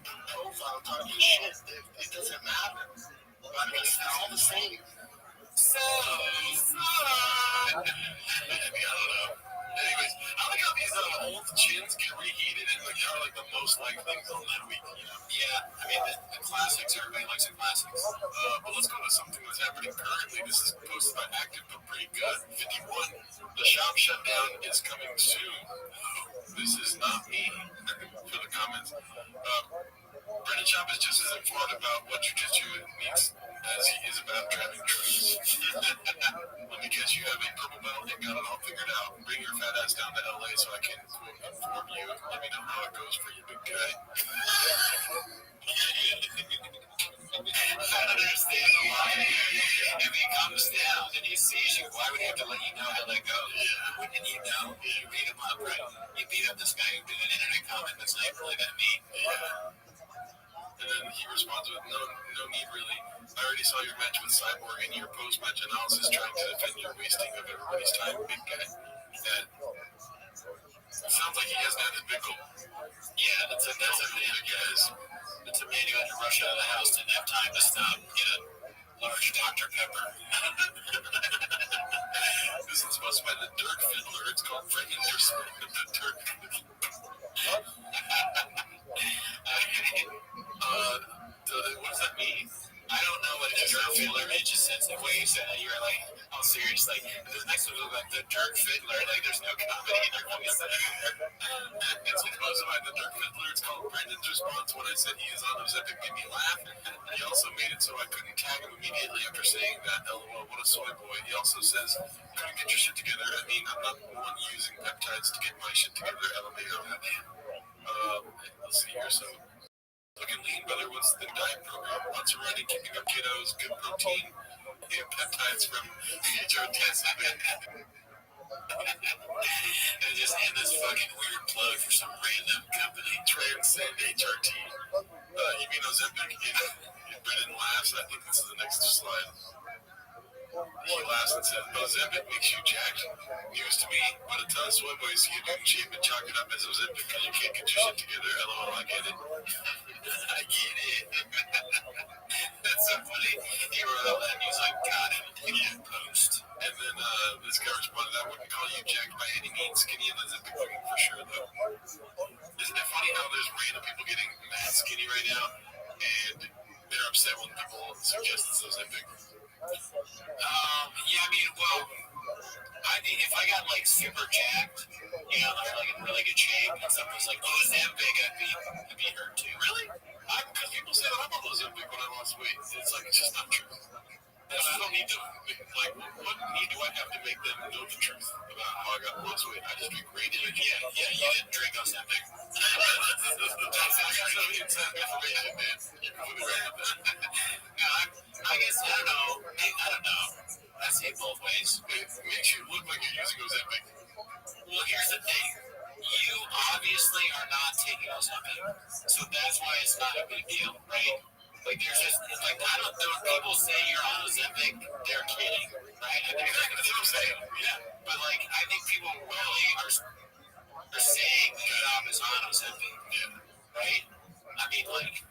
insane. So fun. Maybe, I don't know. Anyways, I like how these old chins get reheated and like are like the most liked things on that week. You know? Yeah, I mean the classics. Everybody likes the classics. But let's go to something that's happening currently. This is posted by Active, but pretty good. 51. The shop shutdown is coming soon. This is not me for the comments. Brendan Schaub is just as informed about what jiu-jitsu means as he is about driving trucks. Let me guess, you have a purple belt and got it all figured out. Bring your fat ass down to LA so I can quote inform you. Let me know how it goes for you, big guy. I don't understand why. If he comes down and he sees you, why would he have to let you know how that goes? Wouldn't you know? You beat him up, right? You beat up this guy who did an internet comment that's not really that mean. And then he responds with, no need really. I already saw your match with Cyborg and your post-match analysis trying to defend your wasting of everybody's time, big guy. That sounds like he has an added pickle. Yeah, that's a man, guys. That's a man who had to rush out of the house, didn't have time to stop, get a large Dr. Pepper. This is sponsored by the Dirk Fiddler. It's called Frank Anderson. The Dirk. What does that mean? I don't know what a Dirk Fiddler means. It just says the way you said it, you're like, all serious. Like, the next one was like the Dirk Fiddler. Like, there's no comedy in their voice. It's sponsored by the Dirk Fiddler. It's called Brendan's response when I said he is on Ozempic made me laugh. He also made it so I couldn't tag him immediately after saying that. LOL, what a soy boy. He also says, couldn't get your shit together. I mean, I'm not the one using peptides to get my shit together. LMAO. Let's see here. So, looking lean, brother. What's the diet program? Lots of running, keeping up kiddos, good protein, and peptides from HRTS. And just end this fucking weird plug for some random company. Transcend HRT. You mean Ozempic? Yeah. Brendan laughs. I think this is the next slide. He laughs and says, Ozempic makes you jacked. News to me, but a ton of soy boys see you in shape and chalk it up as Ozempic because you can't get your shit together. LOL, I get it. I get it. That's so funny. He wrote all that and he's like, got him. Yeah, post. And then this guy responded, I wouldn't call you jacked by any means. Skinny and Ozempic for sure, though. Isn't it funny how there's random people getting mad skinny right now and they're upset when people suggest it's Ozempic? Yeah, I mean, well, I think if I got like super jacked, you know, like in really good shape, and someone's like, "Oh, Ozempic," I'd be hurt too. Really? Because people say that I'm on Ozempic when I lost weight. It's like it's just not true. I don't need to, like, what need do I have to make them know the truth about how I got lost weight? I just drink radiant. Yeah, you didn't drink Ozempic. That's actually inside information, man. You're completely right with that. No, I guess, I don't know. I see it both ways. It makes you look like you're using Ozempic. Well, here's the thing. You obviously are not taking Ozempic. So that's why it's not a big deal, right? Like, there's just, like, I don't know, people say you're on Ozempic, they're kidding, right? I think that's what I'm saying, yeah. But, like, I think people really are saying the job is on Ozempic, yeah. Right? I mean, like,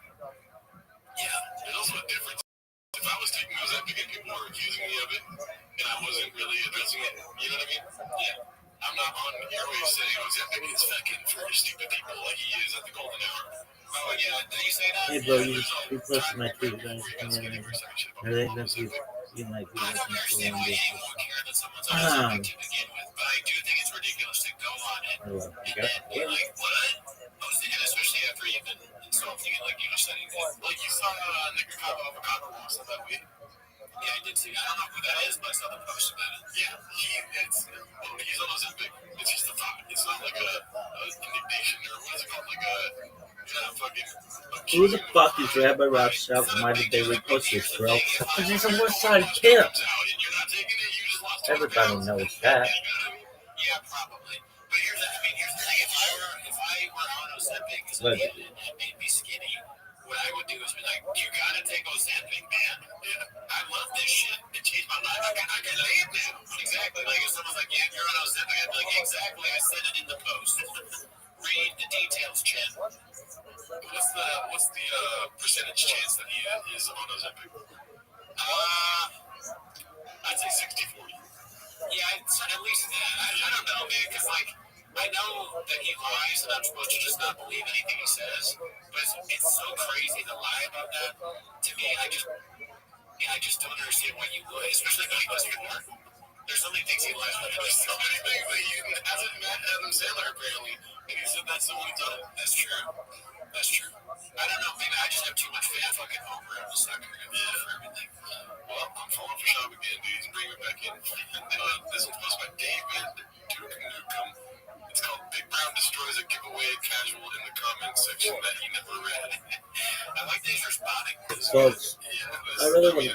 yeah. There's also a difference. If I was taking Ozempic and people were accusing me of it, and I wasn't really addressing it, you know what I mean? Yeah. I'm not on airwaves saying Ozempic is fucking for stupid people like he is at the golden hour. Oh, yeah, did you say that? Hey, bro, you posted my tweet, guys. I think that you might be looking for one this. But I do think it's ridiculous to go on it and then be like, what? And especially after you've been insulting it like you just said you did. Like you saw Nick Avocado lost that week. Yeah, I did see. I don't know who that is, but I saw the post about it. Yeah, he's on Ozempic. It's just a thought. It's not like a indignation or what is it called? Like a fucking. Who the fuck is Rabbi Rothschild? Why did they repost this, bro? Because he's a West Side kid. Everybody knows that. Yeah, probably. But here's the thing. If I were on Ozempic and made me skinny, what I would do is be like, you gotta take Ozempic, man. Yeah, I love this shit. It changed my life. I can live now. Exactly. Like if someone's like, yeah, you're on Ozempic, I'd be like, exactly. I said it in the post. Read the details, Chen. What's the percentage chance that he is on Ozempic? I'd say 60-40. Yeah, it's at least that. I don't know, man, because, like, I know that he lies and I'm supposed to just not believe anything he says, but it's so crazy to lie about that. To me, I just don't understand why you would, especially when he goes to work. There's so many things he lies about. There's so many things that he hasn't met Adam Sandler, apparently. And he said that so many times. That's true. That's true. I don't know. Maybe I just have too much faith fucking over him. It's not going to go for everything. Well, I'm falling for Sean again, dude. Bring it back in. This one's posted by David Duke Newcomb. It's called Big Brown Destroys a Giveaway Casual in the comments section that he never read. I like that he's responding. Folks, I really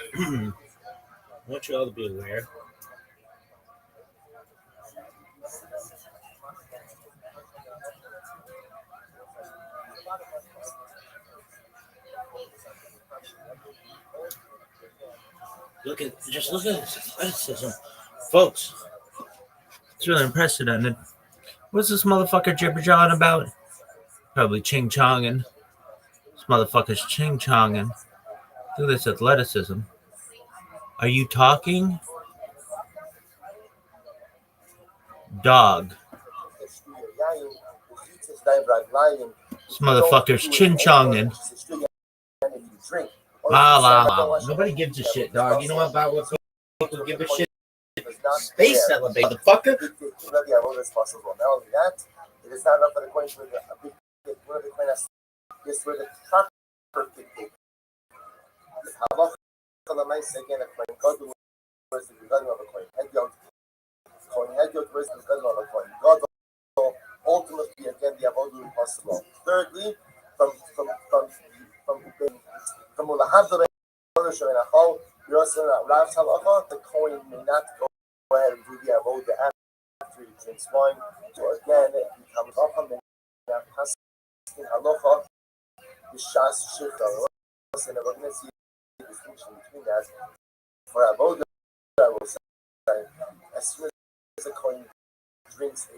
want you all to be aware. Look at this athleticism. Folks, it's really unprecedented. What's this motherfucker jibber-jawing about? Probably ching-chonging. This motherfucker's ching-chonging. Look at this athleticism. Are you talking? Dog. This motherfucker's chin-chonging. La la la. Nobody gives a shit, dog. You know about what people give a shit? Space elevator, motherfucker. It is not enough for the coin to a big dick. One of the coin has is where the proper big dick. Halach kalamais again a coin. God was the beginning of a coin. Hedyot was the beginning of a coin. God ultimately again the avodah impossible. Thirdly, from Ulahavdor Shemeinachol, you're also Rav's halacha. The coin may not go ahead and do the avodah after he drinks wine. So again, it becomes often that passing halacha, the shas shifta. And we're going to see the distinction between that. For avodah, I will say, as soon as a kohen drinks a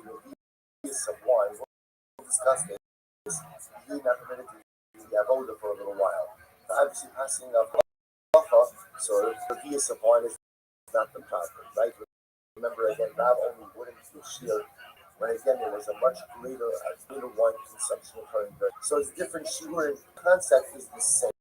piece of wine, we'll discuss this. You're not permitted to do the avodah for a little while. So obviously, passing halacha, so the piece of wine is not the proper, right? Remember again, Rab only wouldn't do shear when again there was a much greater wine consumption occurring there. So it's different shear concept is the same.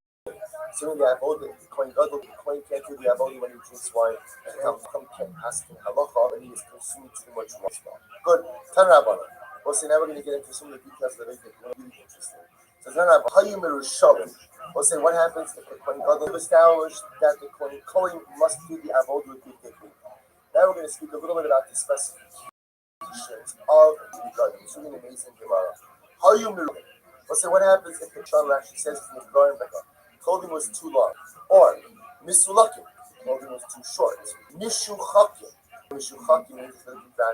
So in the avodah, the kohen can't do the avodah when he drinks wine. Can't ask him halacha when he is consuming too much wine. Good. Tanrabana. Well, so now we're going to get into some of the details that are really interesting. So Tanrabana, Hayim Yerushalayim. We'll say what happens if the kohen gadol established that the kohen must do the avodah with the technique. Now we're going to speak a little bit about the specifications of the garden. It's really amazing Gemara. How you move? We'll say what happens if the Shalom actually says in the garden clothing was too long, or misulakim, clothing was too short. Mishuchakim means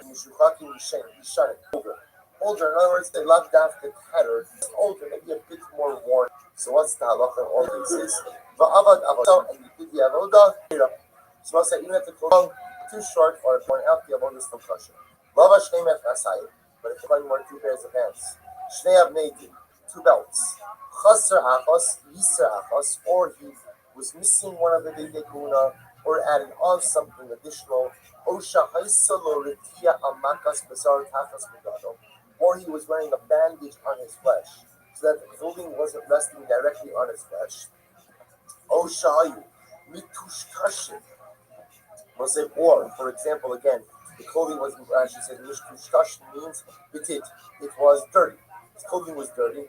mishuchakim yishanim, older. Older, in other words, they love after tattered. Older, maybe a bit more worn. So what's the halacha in all cases? Va'avad avodah, and you did the avodah. So I'll say even if the clothing too short or torn out, the avodah is still kosher. Lava shnei mefasayim, but if you're more 2 pairs of pants, shnei abneidim, 2 belts, chaser achos, yiser achos, or he was missing one of the bigdei kuna, or adding on something additional, osha haisa lo retia amakas basar tachas megado, or he was wearing a bandage on his flesh, so that the clothing wasn't resting directly on his flesh. Osha hayu mitushkashin. We'll say, or, for example, again, the clothing was, she said, mishkushkash means it was dirty. His clothing was dirty.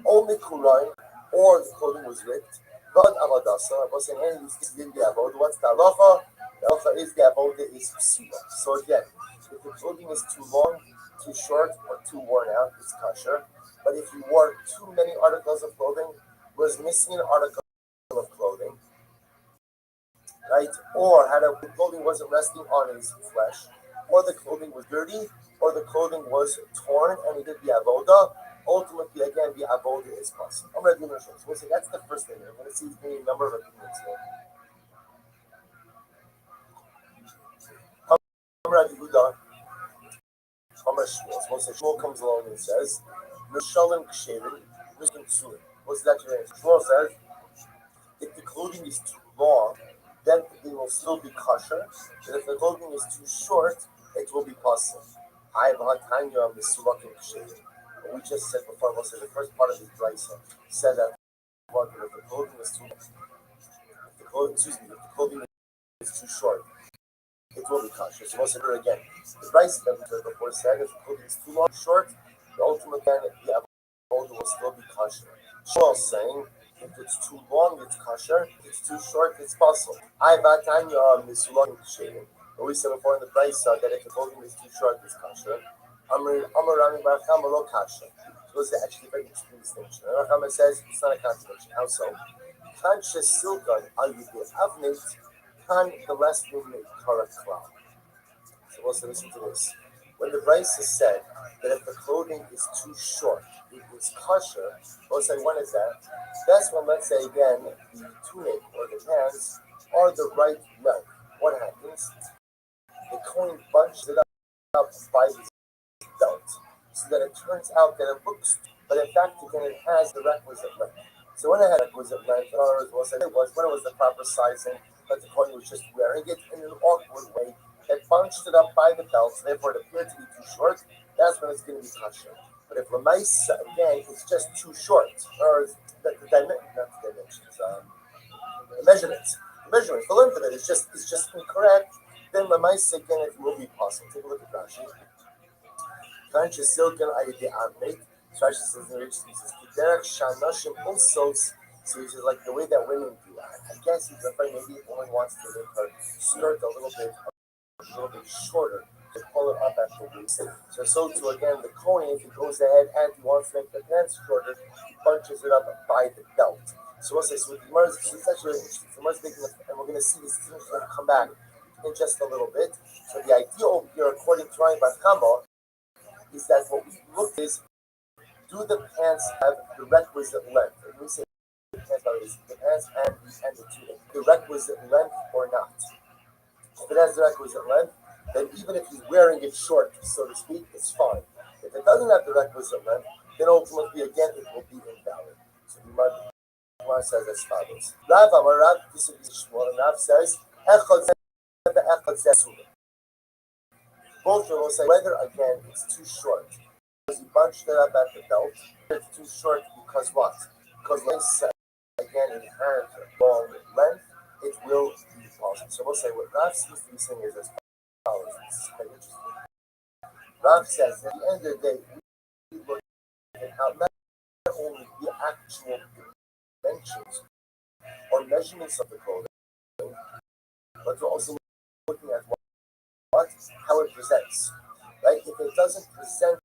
Only kurain, or the clothing was ripped. But avadasa, we'll say, and he's in the avodah. What's the halacha? The halacha is the avodah is psula. So again, if the clothing is too long, too short, or too worn out, it's kosher. But if you wore too many articles of clothing, was missing an article of clothing, right? Or the clothing wasn't resting on his flesh, or the clothing was dirty, or the clothing was torn, and he did the avodah. Ultimately, again, the avodah is possible. I'm going to do this. So we'll say that's the first thing. I'm going to see a number of opinions here. We'll say Shmuel comes along and says, "Mishalim ksherim, miskin tzulim." What's that? Shmuel says, if the clothing is too long, then they will still be kosher. But if the clothing is too short, it will be possible. I have we just said before, was the first part of the brisa said that if the clothing is too, if the clothing, excuse me, if the clothing is too short, it will be kosher. So once again, the brisa that we said before said if the clothing is too long, short, the ultimate again, the avodah will still be kosher. Shmuel saying if it's too long, it's kosher. If it's too short, it's possible. I vatanya misulon ksherim. But we said before in the brisa that if the clothing is too short, it's kosher. Amarami Barachama lo kasha. So it's actually a very interesting distinction. Barachama says it's not a contradiction. How so? Conscious silkan al yudei avnit kan the last movement karak cloud. So also listen to this. When the Brisa said that if the clothing is too short, it is kosher, we'll say when is that? That's when, let's say again, the tunic or the pants are the right length. What happens? The coin bunches it up by the belt, so that it turns out that it looks, but in fact again it has the requisite length. So when it had requisite length, in other words, we'll say it was when it was the proper sizing, but the coin was just wearing it in an awkward way that bunched it up by the belt, so therefore it appeared to be too short. That's when it's going to be kosher. But if Lamais again it's just too short, or not the dimensions, the length of it is just incorrect, then Lamais again it will be possible. Take a look at Rashi. Conscious silken ayde amrit. So Rashi says in Rich, he says, "Kiderach shanashim ulsos." So he says, like the way that women do. I guess he's afraid maybe if a woman wants to make her skirt a little bit shorter, to pull it up at the waist. So too again, the coin, if he goes ahead and he wants to make the pants shorter, he bunches it up by the belt. So we'll say, so the Gemara, so it's actually really interesting. The Gemara's making, and we're going to see this thing is going to come back in just a little bit. So the idea over here, according to Rabbi is that what we look is, do the pants have the requisite length? And we say the pants and the tunic, the requisite length or not? If it has the requisite length, then even if he's wearing it short, so to speak, it's fine. If it doesn't have the requisite length, then ultimately again it will be invalid. So the Gemara says as follows. Rav disagrees with Shmuel, and Rav says, both will say whether again it's too short because he bunched it up at the belt. It's too short because what? Because let's again inherent long length, it will be possible. So we'll say what Rav seems to be saying is as follows. This is quite interesting. Rav says at the end of the day, we look at how not only the actual dimensions or measurements of the clothing, but we're also looking at how it presents. Right? If it doesn't present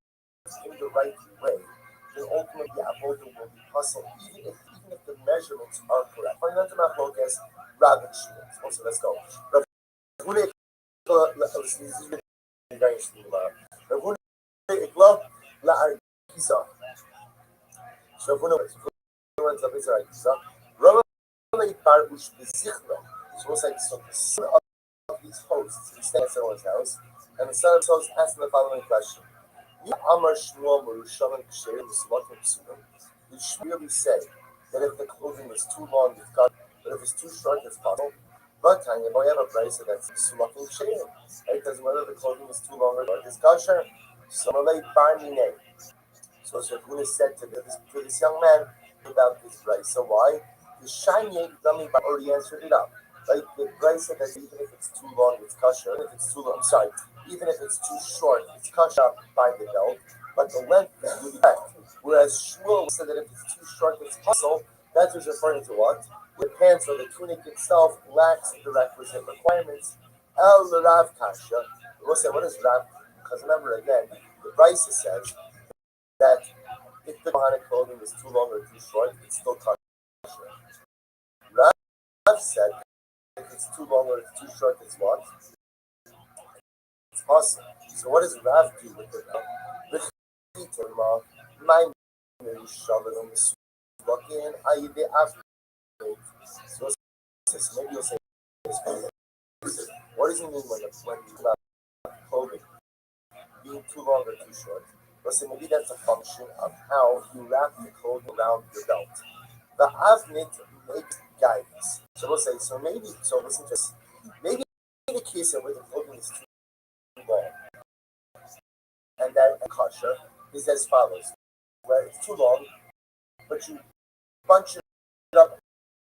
in the right way, then ultimately the avodah will be possible, even if the measurements are correct. For example, Machlokas, Rabbi Shmuel. Also, let's go. This is very interesting. So it's like so the son of these hosts, he stays at someone's house, and the son of the host asks him the following question. Did Shmuel really say that if the clothing is too long, it's got, but if it's too short, it's possible? But Tanya, we have a price that's smoking shame. It doesn't matter if the clothing is too long or short, it's kosher. So Shmuel said to this young man about this price. So why? The shiny dummy already answered it up. Like the price said that even if it's too long, it's kosher. If it's too long, I'm sorry. Even if it's too short, it's kosher by the belt, but the length is really back. Whereas Shmuel said that if it's too short, it's possible. That was referring to what? The pants or the tunic itself lacks the requisite requirements. El Rav Kasha. We'll say, what is Rav? Because remember again, the Brisa says that if the Kohanic clothing is too long or too short, it's still kosher. Rav said if it's too long or it's too short, it's what? It's possible. So what does Rav do with it now? So maybe you'll say, what does he mean when you talk about clothing being too long or too short? Listen, maybe that's a function of how you wrap the clothing around your belt. The avnit makes guidance. So we'll say, so listen to this. Maybe the case of where the clothing is too long and that kosher is as follows, where it's too long, but you bunch it up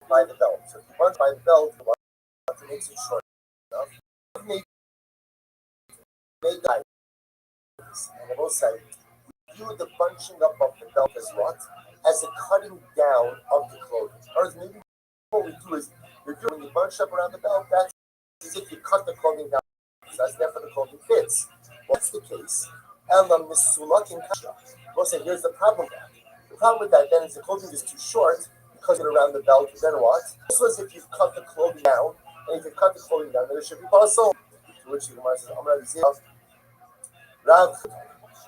by the belt. So if you bunch by the belt, you want to make it short enough. Make guidance. And I will say, view the bunching up of the belt as what? As a cutting down of the clothing. Or maybe what we do is, when you bunch up around the belt, that's as if you cut the clothing down. So that's therefore the clothing fits. What's the case? We'll say, here's the problem with that. The problem with that then is the clothing is too short, because it's around the belt, then what? This was if you've cut the clothing down, and if you cut the clothing down, then it should be possible. To which the Gemara says,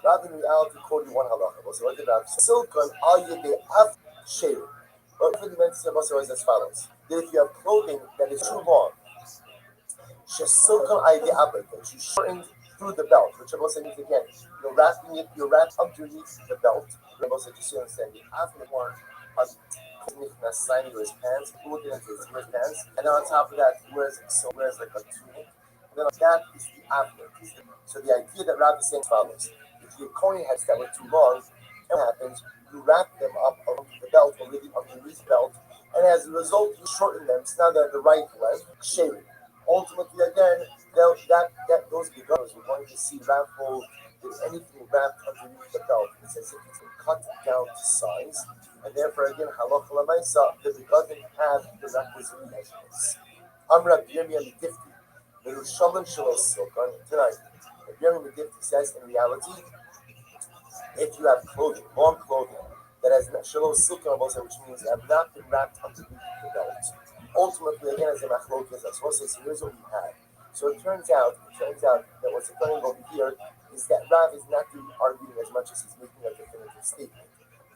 Rabbi reality quoted one halacha. So what did Rabbi Silkon al yedei av sheir? What really meant to say was as follows: that if you have clothing that is too long, shesilkon al yedei av, that you shortened through the belt, which Rabbi said means again, you're wrapped underneath the belt. Rabbi said, just so you understand, the av worn on signing to his pants, pulled it into his pants, and then on top of that, he wears like a tunic. And then that is the after. So the idea that Rabbi is saying follows: if your Kohen heads that were too long, what happens? You wrap them up around the belt, or maybe underneath the belt, and as a result, you shorten them. So now they're the right length, shaving. Ultimately, again, those beginners we're going to see raffle with anything wrapped underneath the belt. It's as if it's been cut down to size, and therefore, again, halacha l'maisa, the beginning have the requisite measurements. Amra b'yirmiyah l'difti. Tonight, the Rabbi says in reality, if you have clothing, long clothing, that has shalom silken, which means have not been wrapped underneath the belt, ultimately, again, as a machlokes, I suppose so here's what we have. So it turns out that what's occurring over here is that Rav is not really arguing as much as he's making a definitive statement.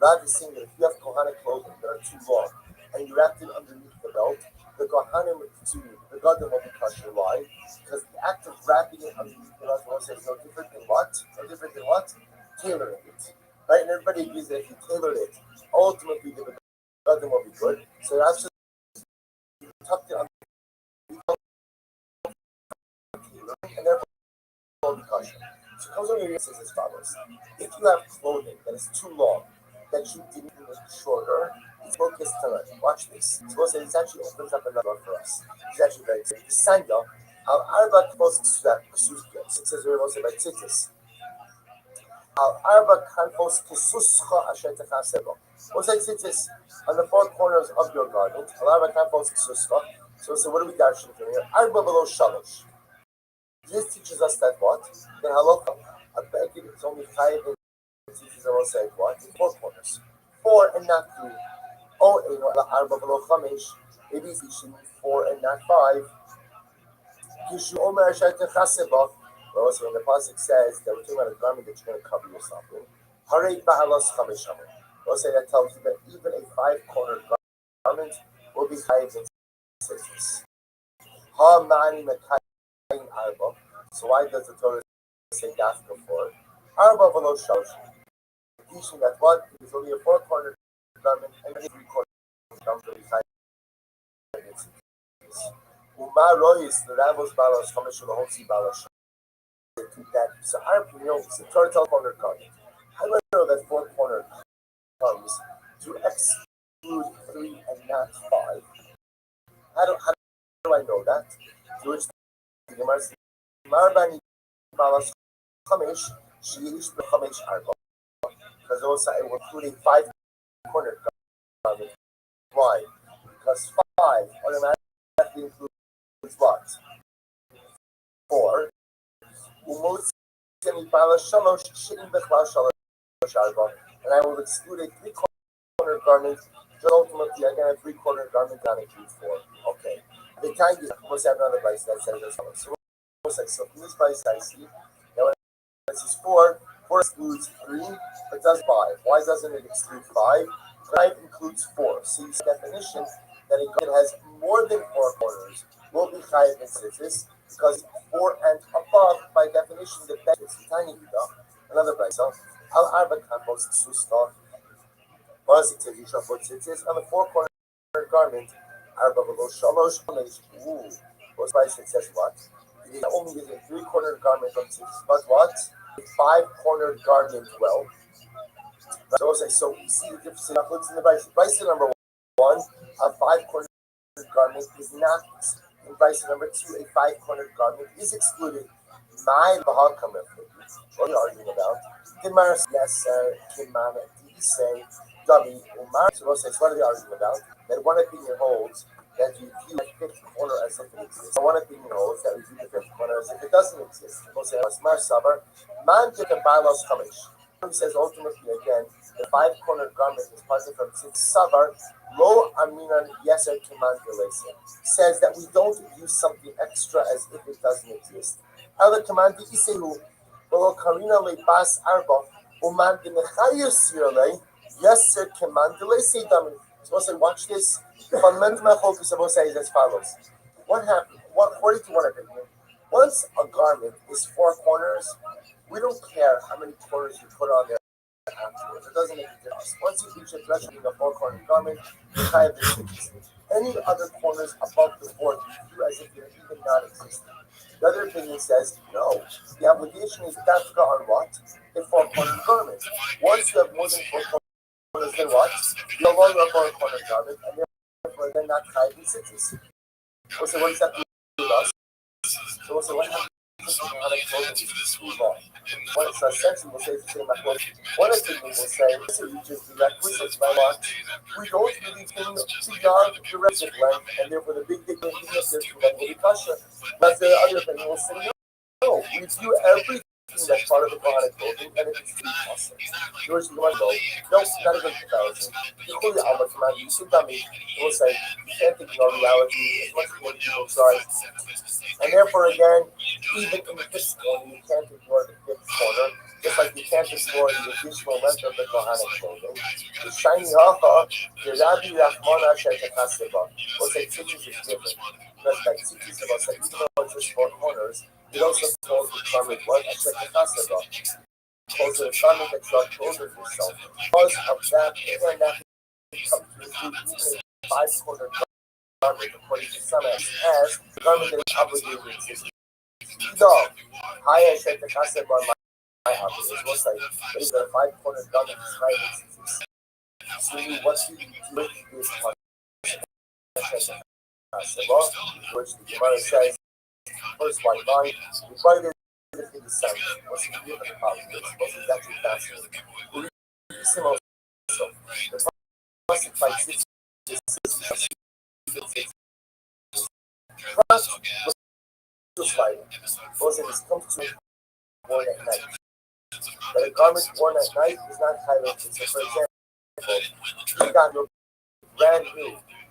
Rav is saying that if you have kohanic clothing that are too long and you wrap it underneath the belt, the Kohanim the Gadim will be kosher. Why? Because the act of wrapping it underneath the belt says no different than what? Tailoring it. Right? And everybody agrees that if you tailor it, ultimately the Gadim will be good. So that's just tucked it underneath and therefore will be kosher. So comes over here and says as follows: if you have clothing that is too long, that you didn't make shorter, focus tonight. Watch this. Suppose that it actually opens up another one for us. It's actually very exciting. The Sanya, Al Arba Kfos Ksuda, it says very well said by Tzitzis. Al Arba Kfos Ksuscha Asher Techasebo. What's like Tzitzis? On the four corners of your garment, Al Arba Kfos Ksuscha. So what do we darshan from here? Arba below Shalosh. This teaches us that what? Then halacha. A beggar is only 5 and teaches us say what? Four corners. 4 and not 3. Oh, arba below chamesh. Maybe it should be 4 and not 5. Kishu omer shayte chaseba. Well, so when the pasuk says that we're talking about a garment that you're going to cover yourself in, harei ba'alas chamesh amar. Well, say that tells you that even a 5-cornered garment will be high in 6. Ha ma'ani mekayim arba. So why does the Torah say that before? Arba below shalosh. Teaching that what? It is only a 4-cornered garment and a 3-cornered garment will be high in 6. Uma rois the Ramos balas chamesh shalohosi balas. That so Arab knows the Torah tells 4-cornered garment. How do I know that 4-cornered comes to exclude 3 and not 5? How do I know that? To which the Gemara says, Marbani balas chamesh sheyish bechamesh arba. Because also it will include a 5-cornered garment. Why? Because 5 automatically includes what? 4. And I will exclude a 3-cornered garment, just ultimately again a 3-cornered garment that includes 4. Okay. The time is almost have another place that says as follows. So from this place I see that when it says 4 excludes 3, but does 5. Why doesn't it exclude 5? 5 includes 4. So you see the definition that a garment has more than 4 corners will be chayav in tzitzis, because 4 and above, by definition, the best is tiny enough. Another place, al arba kafos ksusta, was it says you shall put tzitzis on the 4-cornered garment. Arba below Shalosh. Ooh. What's price? It says what? It only is a 3-cornered garment from tzitzis, but what? A 5-cornered garment. Well, so you see the difference in the price. Price number 1, a 5-cornered garment is not. In price number 2, a 5-cornered garment is excluded. My bahal kameh. What are you arguing about? Kimar yes, Kimar. Did he say dummy? Umar. So what are they arguing about? That one opinion holds that you view the fifth corner as if it exists. One opinion holds that we view the fifth corner as if it doesn't exist. We'll say Asmar Sabar. Man did the balos kamish. He says ultimately again, the 5-cornered garment is parted from six sabar. Lo aminan yeser kiman delese says that we don't use something extra as if it doesn't exist. Ela kiman di isehu velo karina le bas arba uman de mechayos sirle yeser kiman delese dami. So say, watch this. The fundamental focus of say is as follows. What happened? According to one opinion, once a garment is 4 corners, we don't care how many corners you put on there afterwards. It doesn't make a difference. Once you reach a threshold of a 4-corner garment, you kind of exist. Any other corners above the 4th, you do as if they're even not existing. The other opinion says, no, the obligation is dafka on what? A 4-corner garment. Once you have more than 4 corners, then what? You no longer have a 4-corner garment, and therefore they're not tied in cities. So what does that mean to us? So what happens? One section will say the same approach. One opinion will say this reaches the requisite by law. We don't really think beyond the requisite length, and therefore the big thing is this will be kasha. But the other opinion will say no. We view everything that's part of the Quranic clothing, and it's too possible. Yours is one go. No, not a good comparison. Equally, Allah command you sit down. It will say you can't ignore reality as much as people try. And therefore, again, even in the 5th corner, you can't ignore the 5th corner, just like you can't ignore the additional length of the Kohanic clothing. The shiny hacha, the Rabbi Rachmana Shetakaseba, will say tzitzis is different. Because like tzitzis of us, even though it's just 4 corners, it also calls the garment what? Shetakaseba. Calls it a garment that you are clothing yourself. Because of that, again, that comes to include even a 5-corner garment, according to some as the garment that is obligated to exist. No, I said the concept on my house. It was like it is a 5-cornered garment described. So what you do is which the Gemara says first white line, divided in the sun. What's the meaning of the problem? It's actually fascinating. So the plastic fight six was it is comfortable worn at night. But a garment worn at night is not highlighted. So, for example, you got your brand new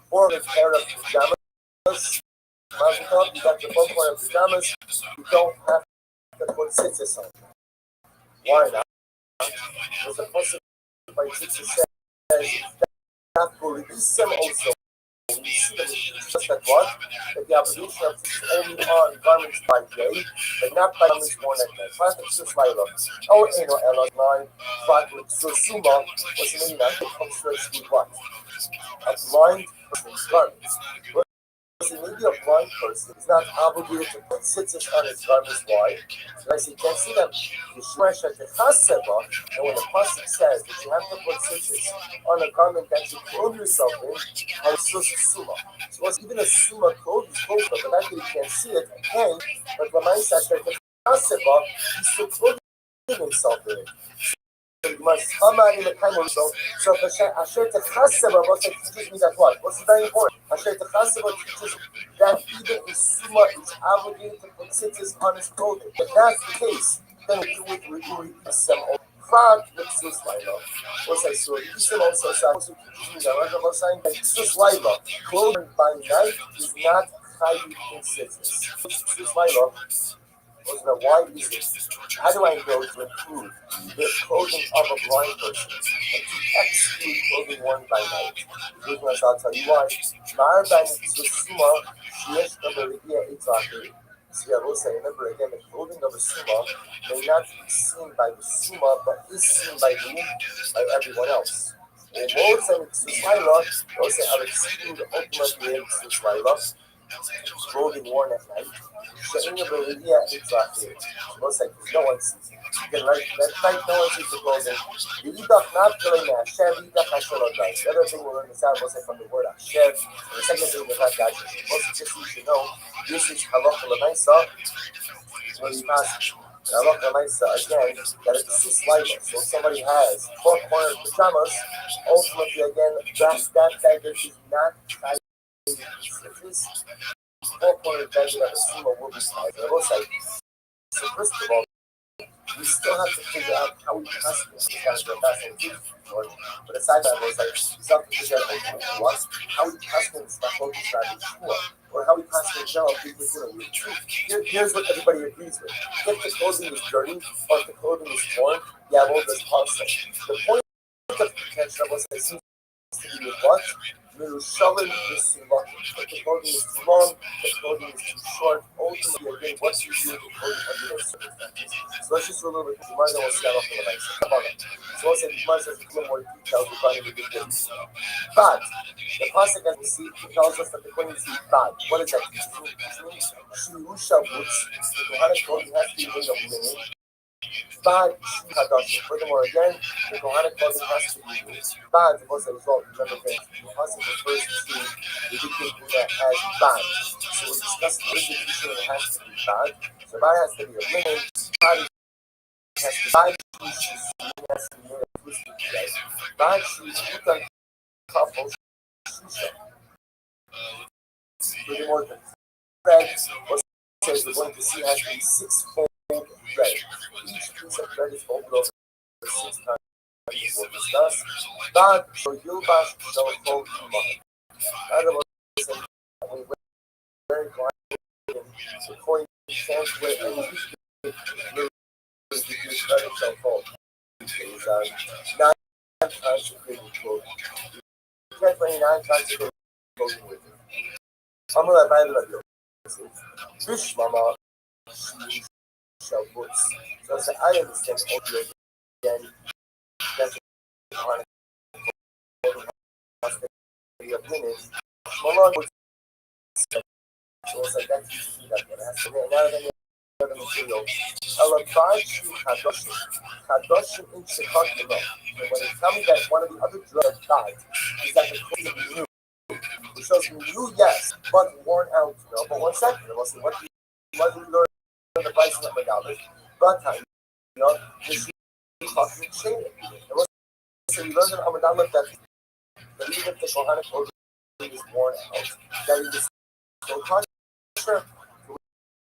4 pair of pajamas. You got your 4 pair of pajamas. You don't have to put tzitzis on. Why not? Because the person by tzitzis says that for some also. Just that what? That the obligation of only on garments by day, but not by garments worn at night. Plastic Susmaila. Oh, no, Ella 9. But Susuma was the meaning that it comes to exclude what? A blind person's garments. Maybe a blind person is not obligated to put tzitzis on his garments. Why? Because you can't see them. You smash at the chaseba, and when the pasuk says that you have to put tzitzis on a garment that you clothe yourself in, and it's just a suma. So it's even a suma clothes, but the fact that you can't see it, okay, but the man says that the chaseba, he's still clothing himself in it. You must come out in the kind of so Asher Techaseba teaches me that what? What's very important? Asher Techaseba teaches that even a Suma is obligated to put tzitzis on his clothing. If that's the case, then we do some Prague with Sus Laila. What's I saw? Isam also teaches me that Rajama saying that Sus Laila, clothing by night is not highly in tzitzis. Sus Laila. Why is it? How do I know to include the clothing of a blind person and to exclude clothing worn by night? Because I'll tell you why. Ma'arban Susuma, Shiesh Namaridia Itzaki. See, I will say, remember again, the clothing of a Suma may not be seen by the Suma, but is seen by whom? By everyone else. وموز Susmaila, also Alex ultimately Susmaila, clothing worn at night. Showing Bolivia exactly. Most like no one sees it. Again, right? That night no one sees the clothing. The Idach not killing that. Shev Idach Hashalot dies. The other thing we're learning this out was from the word Shev. The second thing we have that most just you should know, this is Halacha Lamaisa. When you pass Halacha Lamaisa again, that it's Susmaila. So if somebody has four-cornered pajamas, ultimately again, that beggar is not tied to stitches. Four-cornered beggar that a sumo will be tied. I will say, so first of all, we still have to figure out how we pass this kind of fashion. But aside from that, was like, we still have to figure out once how we pass this stuff over to or how we pass the general people doing it. Here's what everybody agrees with. If the clothing is dirty or if the clothing is torn, yeah, well, there's possible. The point of the contention was that it seems to be with what? Merushalim is long. If the clothing is too long, the clothing is too short. Ultimately, again, what you do with the clothing under those circumstances. So let's just do a little bit. You might know what's going on for the next one. So let's say you might have a little more details regarding the difference. But the pasuk, as we see, tells us that the clothing is bad. What is that? Shirusha boots. The Kohanim clothing has to be made of linen. Bad Hadash. Furthermore, again, the Kohanic clothing has to be used. Bad was a result. Remember that the Pasuk refers to the people that has bad. So we discussed the institution that has to be bad. So bad has to be a linen. Bad has to be bad shoes. Has to be made of twisted thread. Bad shoes. You can couple shusha. Furthermore, the thread was says we're going to see has to be 6-fold. Thread. Each piece of thread is folded over 6 times. We'll discuss. But so Yilbash shall fold to mine. Other words, we very quiet the coin can't wear any the thread shall fold. Is 9 times to create a clothing. You can't wear 9 times to create clothing with it. I'm going to buy the Bishmama shall books. So as I understand audio again, that's the of minutes. Malon would so it's like that's usually that one has to be now than the other material. Alabash Kadoshim in Chicago. When it comes that one of the other drugs died, is that the clothing new. It shows new, yes, but worn out. No, but 1 second. What do we learn the price of $1? But time, this is talking shame. So we learned in Ramadan that even if the Kohanic clothing is worn out, that it is so kosher,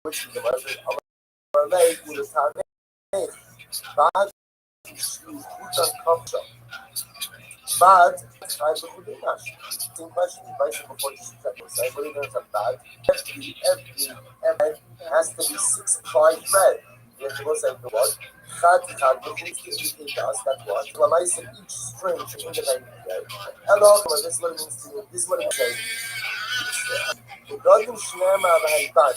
which is the measure of our leg with a time. Bad shoes, utan kamsha. Bad, I believe not. Same question, advice before you shoot I believe there's a bad. Every has to be 6 ply thread. You have to go say the what? Chad, the things to indicate to us that what? Lamaisa each string should indicate thread. Hello, this is what it means to you. This is what it says. The Godin Shnema Bahaibat,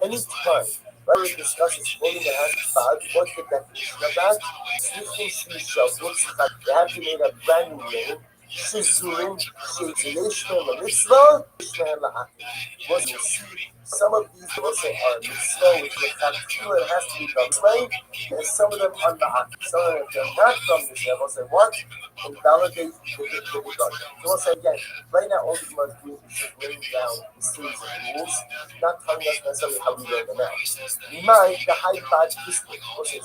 any time where we discuss this clothing that has bad, what's the definition of that? Switching shoes they have to make a brand new name. Shizurim, Shizilishma, Mitzvah, Ishmael, what you see. Some of these also are mitzvah, which is it has to be done this way, and some of them are not. Some of them, if they're not done this way, we'll say what? Invalidate the God. So we'll say again, right now, all we must do is just laying down the series of rules, not telling us necessarily how we learn them out. The high bad history. We'll say,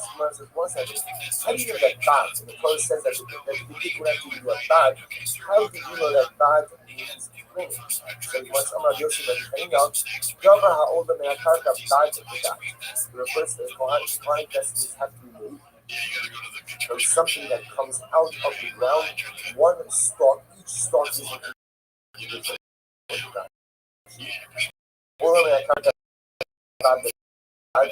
one second. How do you know that bad? And the Torah says that the people actually do a bad. How do you know that bad means clean? So once I'm not Yosef and hang out, Gava ha'olda me'akarka bad to that. It refers to the Kohanim destinies have to be moved. There's something that comes out of the ground, one stalk, each stalk is an individual. Olda me'akarka bad to that.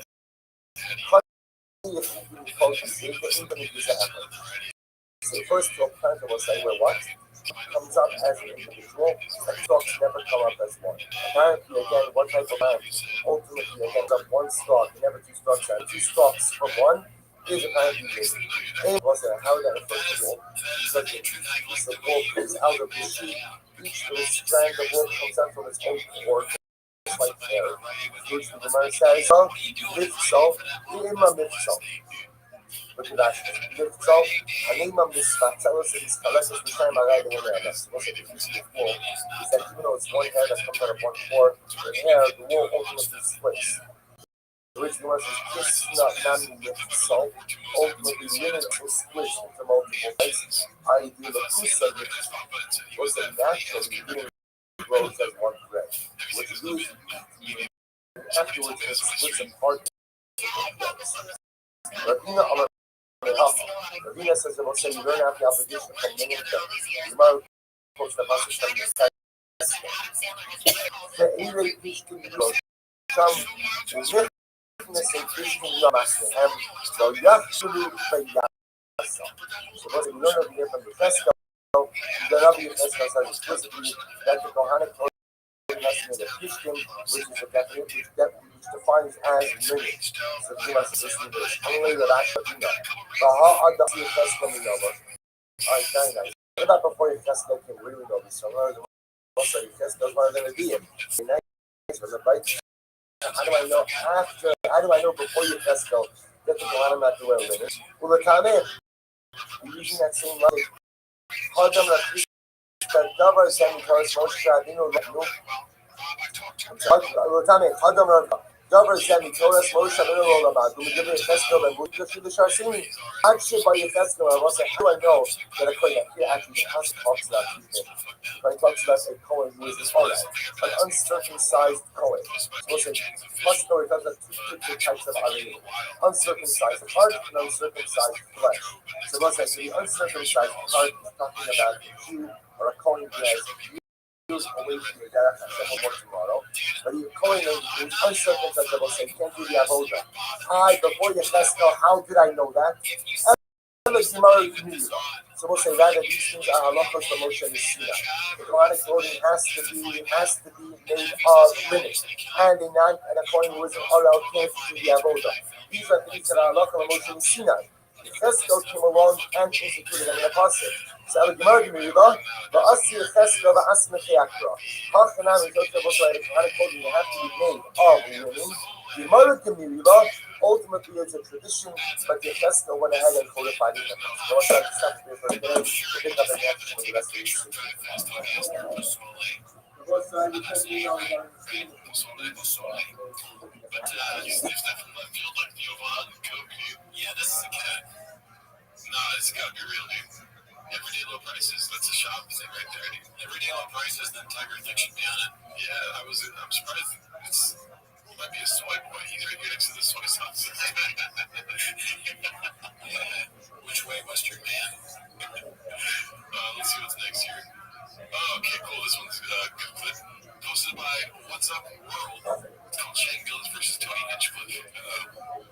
So first 12 times I will say where what comes up as an individual, and stalks never come up as one. Apparently, again, one type of man ultimately again up one stalk, never 2 stalks out. 2 stalks from one is apparently missing. And was how that first of all, because the wool comes out of the sheep, each little strand of wool comes out from its own core, just like hair. Which the Gemara says, so, mitzvah, imam mitzvah. Look at that. Mitzvah, anima mitzvah, tell us in this collective time, I write the one there. That's what's the difference in the wool. Is that even though it's one hair that comes out of one core, the hair, the wool ultimately splits. The original one says, this is not nami mitzvah. Ultimately, linen is split into multiple places. I do the kusa, which was a naturally linen grows as one thread, which is usually afterwards it splits apart. Ravina says that we'll say you don't have the obligation from linen to Gemara quotes the passage from the text. The Eirei Pishkin Yod, some witness a Pishkin Yamasnehem, so Yachshulu Bayasa. So what we learn over here from the Fesco, the Rabbi Fesco says explicitly that the Kohanic estimate of Pishkin, which is a definition which defines as linen. So you must listen to this. Only the Rashadina. Baha Adasi Fesco Minova. Alright, very nice. What about before your Fesco came really know this? So also your Fesco is one of the Nevi'im. How do I know after? How do I know before your Fesco that the Kohanim have to wear linen? Well, the Tameh, you're using that same logic. Hadam Rakish, that Davar Sami Karas Moshe Adino Lenu. Tameh, Hadam Rakish. Davar Sami Karas Moshe Adino Lama. Do we give it a Fesco and we just do the Sharsini? Actually, by your Fesco, I was like, how do I know that a Kohen actually has to talk to that people? When he talks about a Kohen who is an uncircumcised Kohen. So we'll say, first story talks about two different types of Alim. Uncircumcised heart and uncircumcised flesh. So we'll say, the uncircumcised heart is talking about a Jew or a Kohen who has years away from your derech and several more tomorrow. But the Kohen is uncircumcised, we'll say, can't do the Avodah. Before you test how did I know that? So we'll say that these things are halachos for Moshe and Sinai. The Quranic clothing has to be made of linen, and a Kohen who isn't allowed can't do the avodah. These are things that are halachos for Moshe and Sinai. The Chesko came along and instituted them in a pasuk. So the Gemara Gemara, the Asi Chesko, the Asi Mechiakra. Hachanam is also the Quranic clothing that have to be made of linen. The Gemara Gemara. Ultimately, it's a tradition, but the Chesko went ahead and codified it. So what's that stuff here for today? We'll pick up in action with the rest of these. Yeah, this is a cat. No, it's gotta be real, dude. Everyday low prices. That's a shop thing right there. Everyday low prices, then Tiger Addiction be on it. Yeah, I'm surprised. It might be a soy boy. He's right here next to the soy sauce. Which way, Western man? Let's see what's next here. Oh, okay, cool. This one's good clip. Posted by What's Up World. It's called Shane Gillis versus Tony Hinchcliffe.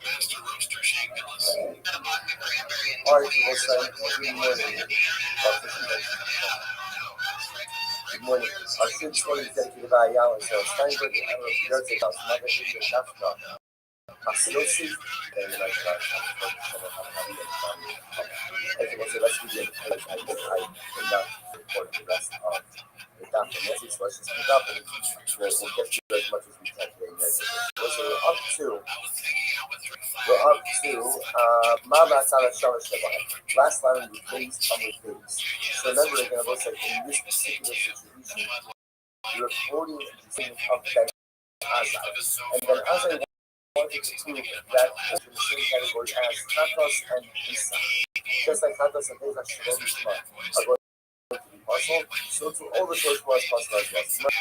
Master Roaster Shane Gillis. All right, people say good morning. Good morning. Our student story is dedicated by Yahweh. So Steinberg, I don't know if you heard it, Mother English Africa. Masiosi, and then so let's begin. I did not report the rest of the documentary, so let's just pick up and we'll get through as much as we can today. So we're up to Mama Sala Shara Shabbat. Last line we placed on the face. So remember again, I was like, in this particular situation, we're quoting the thing of Ben Azai. And then Azai wanted to prove that in the same category as Kratos and Isa. Just like Kratos and Isa are going to be possible, so to all the source was possible as well.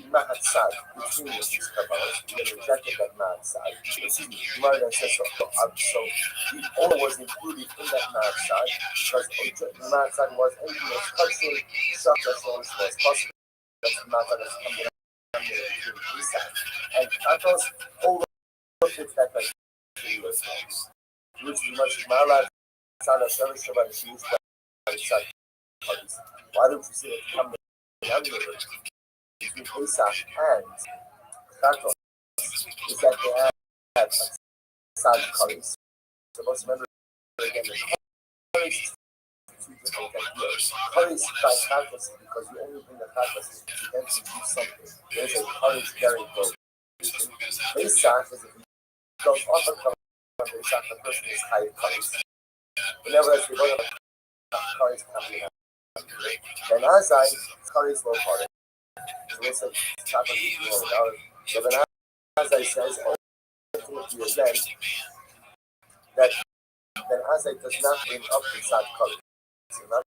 Ma'at Sad, between these Kabbalas, we rejected that Ma'at Sad. Excuse me, Gemara says so. So the all was included in that Ma'at Sad because the Ma'at Sad was anything that's touching, such as was possible. That's the Ma'at Sad that's coming up between Isa. And Kratos, all it's that like which is much Ma'at Sad of Shara Shabbat is used by Sad. Why don't you see it come together between Pesach and Kratos? Is that they have sad colors. So let's remember again, the courage is two different ideas. Courage by faculty because you only bring the faculty to them to do something. There's a courage bearing growth. Pesach is if you don't offer courage, Pesach, the person is high courage. Whenever as we go to courage coming out. Then as I courage low hearted. So it's a chapter so then as I says ultimately again that then as I does not bring up the sad courage. So now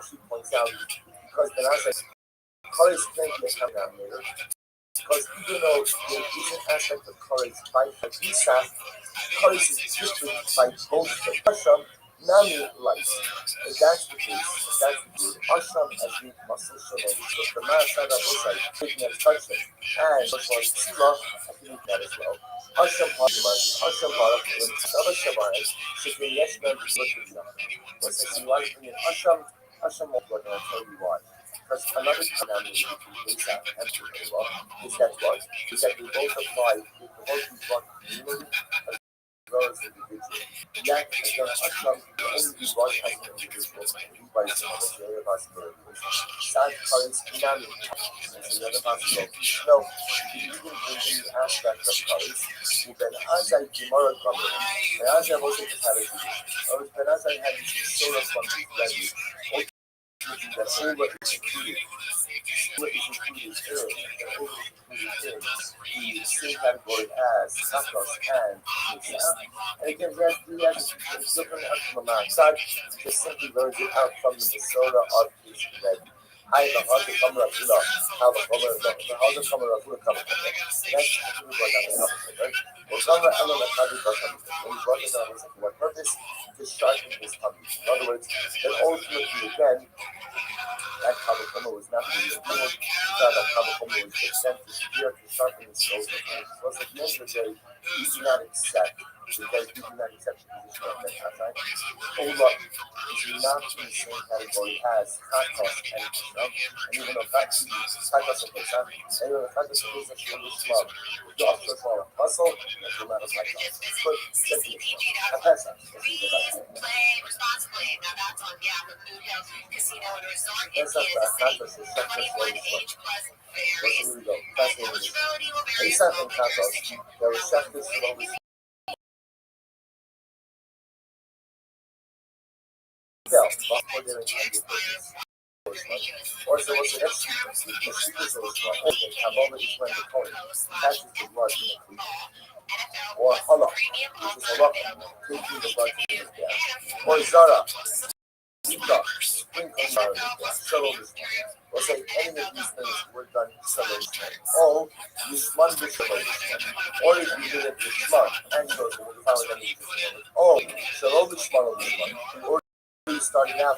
she points out because then as I courage can't be a contaminator. Because even though there is an aspect of courage by Pesach, courage is different by both the Asham, Nami life. If that's the case, Asham as the muscle shalom, so the Ma'asad Abosai, taking a touching, and for Tzila, I think that as well. Asham Hadaman, Asham Hadak, and Saba Shabai, Shifin Yeshman, what's this? You want to bring in Asham will work, and I'll tell you why. Because another contamination between Pesach and Pesach is that what? Is that we both apply, we both brought community as well as individual. Yet, again, Hashem only be brought as an individual, by the majority of us miracles. Sad currents, Inami, as the other possibility. No, you even bring in the aspect of currents, then as I Gemara come in, and as I was in the parity, or as I had this solar from the language, that over is included. Over is included here, and over is included here. The same category as Akos and Mitzvah. And again, we have different from the side, just simply learns it out from the Minnesota of his red. I have a hard to come up with how the hard to come up with a couple of them. That's what we brought down the opposite, right? Well, some of the elements how we brought them. When we brought it down, was for what purpose? To sharpen his tummy. In other words, then ultimately again, that Kabakoma was not really a rule. That Kabakoma was sent to severe to sharpen his shoulder. So at the end of the day, we do not accept, because we do not accept the position of Meshachai. Ola is not in the same category as Kakos and Pesach. And even though Kakos and Pesach, and even though Kakos and Pesach should be small, the officer for a muscle, that's the matter of my class. But simply, a Pesach. That's not Kakos, it's not just what it's like. Here we go. Pesach and Kakos, there was Shechus and always or so what's the next sequence? The sequence of have already planned the coin, catches the blood in the creek. Or halak, which is halak, taking the blood in the gas. Or zara, zika, sprinkling out of the gas. Several this one. Or say any of these things were done several this one. Oh, you smudge the several this one. Or if you did it with smudge, and goes with the power that you did. Oh, several this one of this one. Starting out,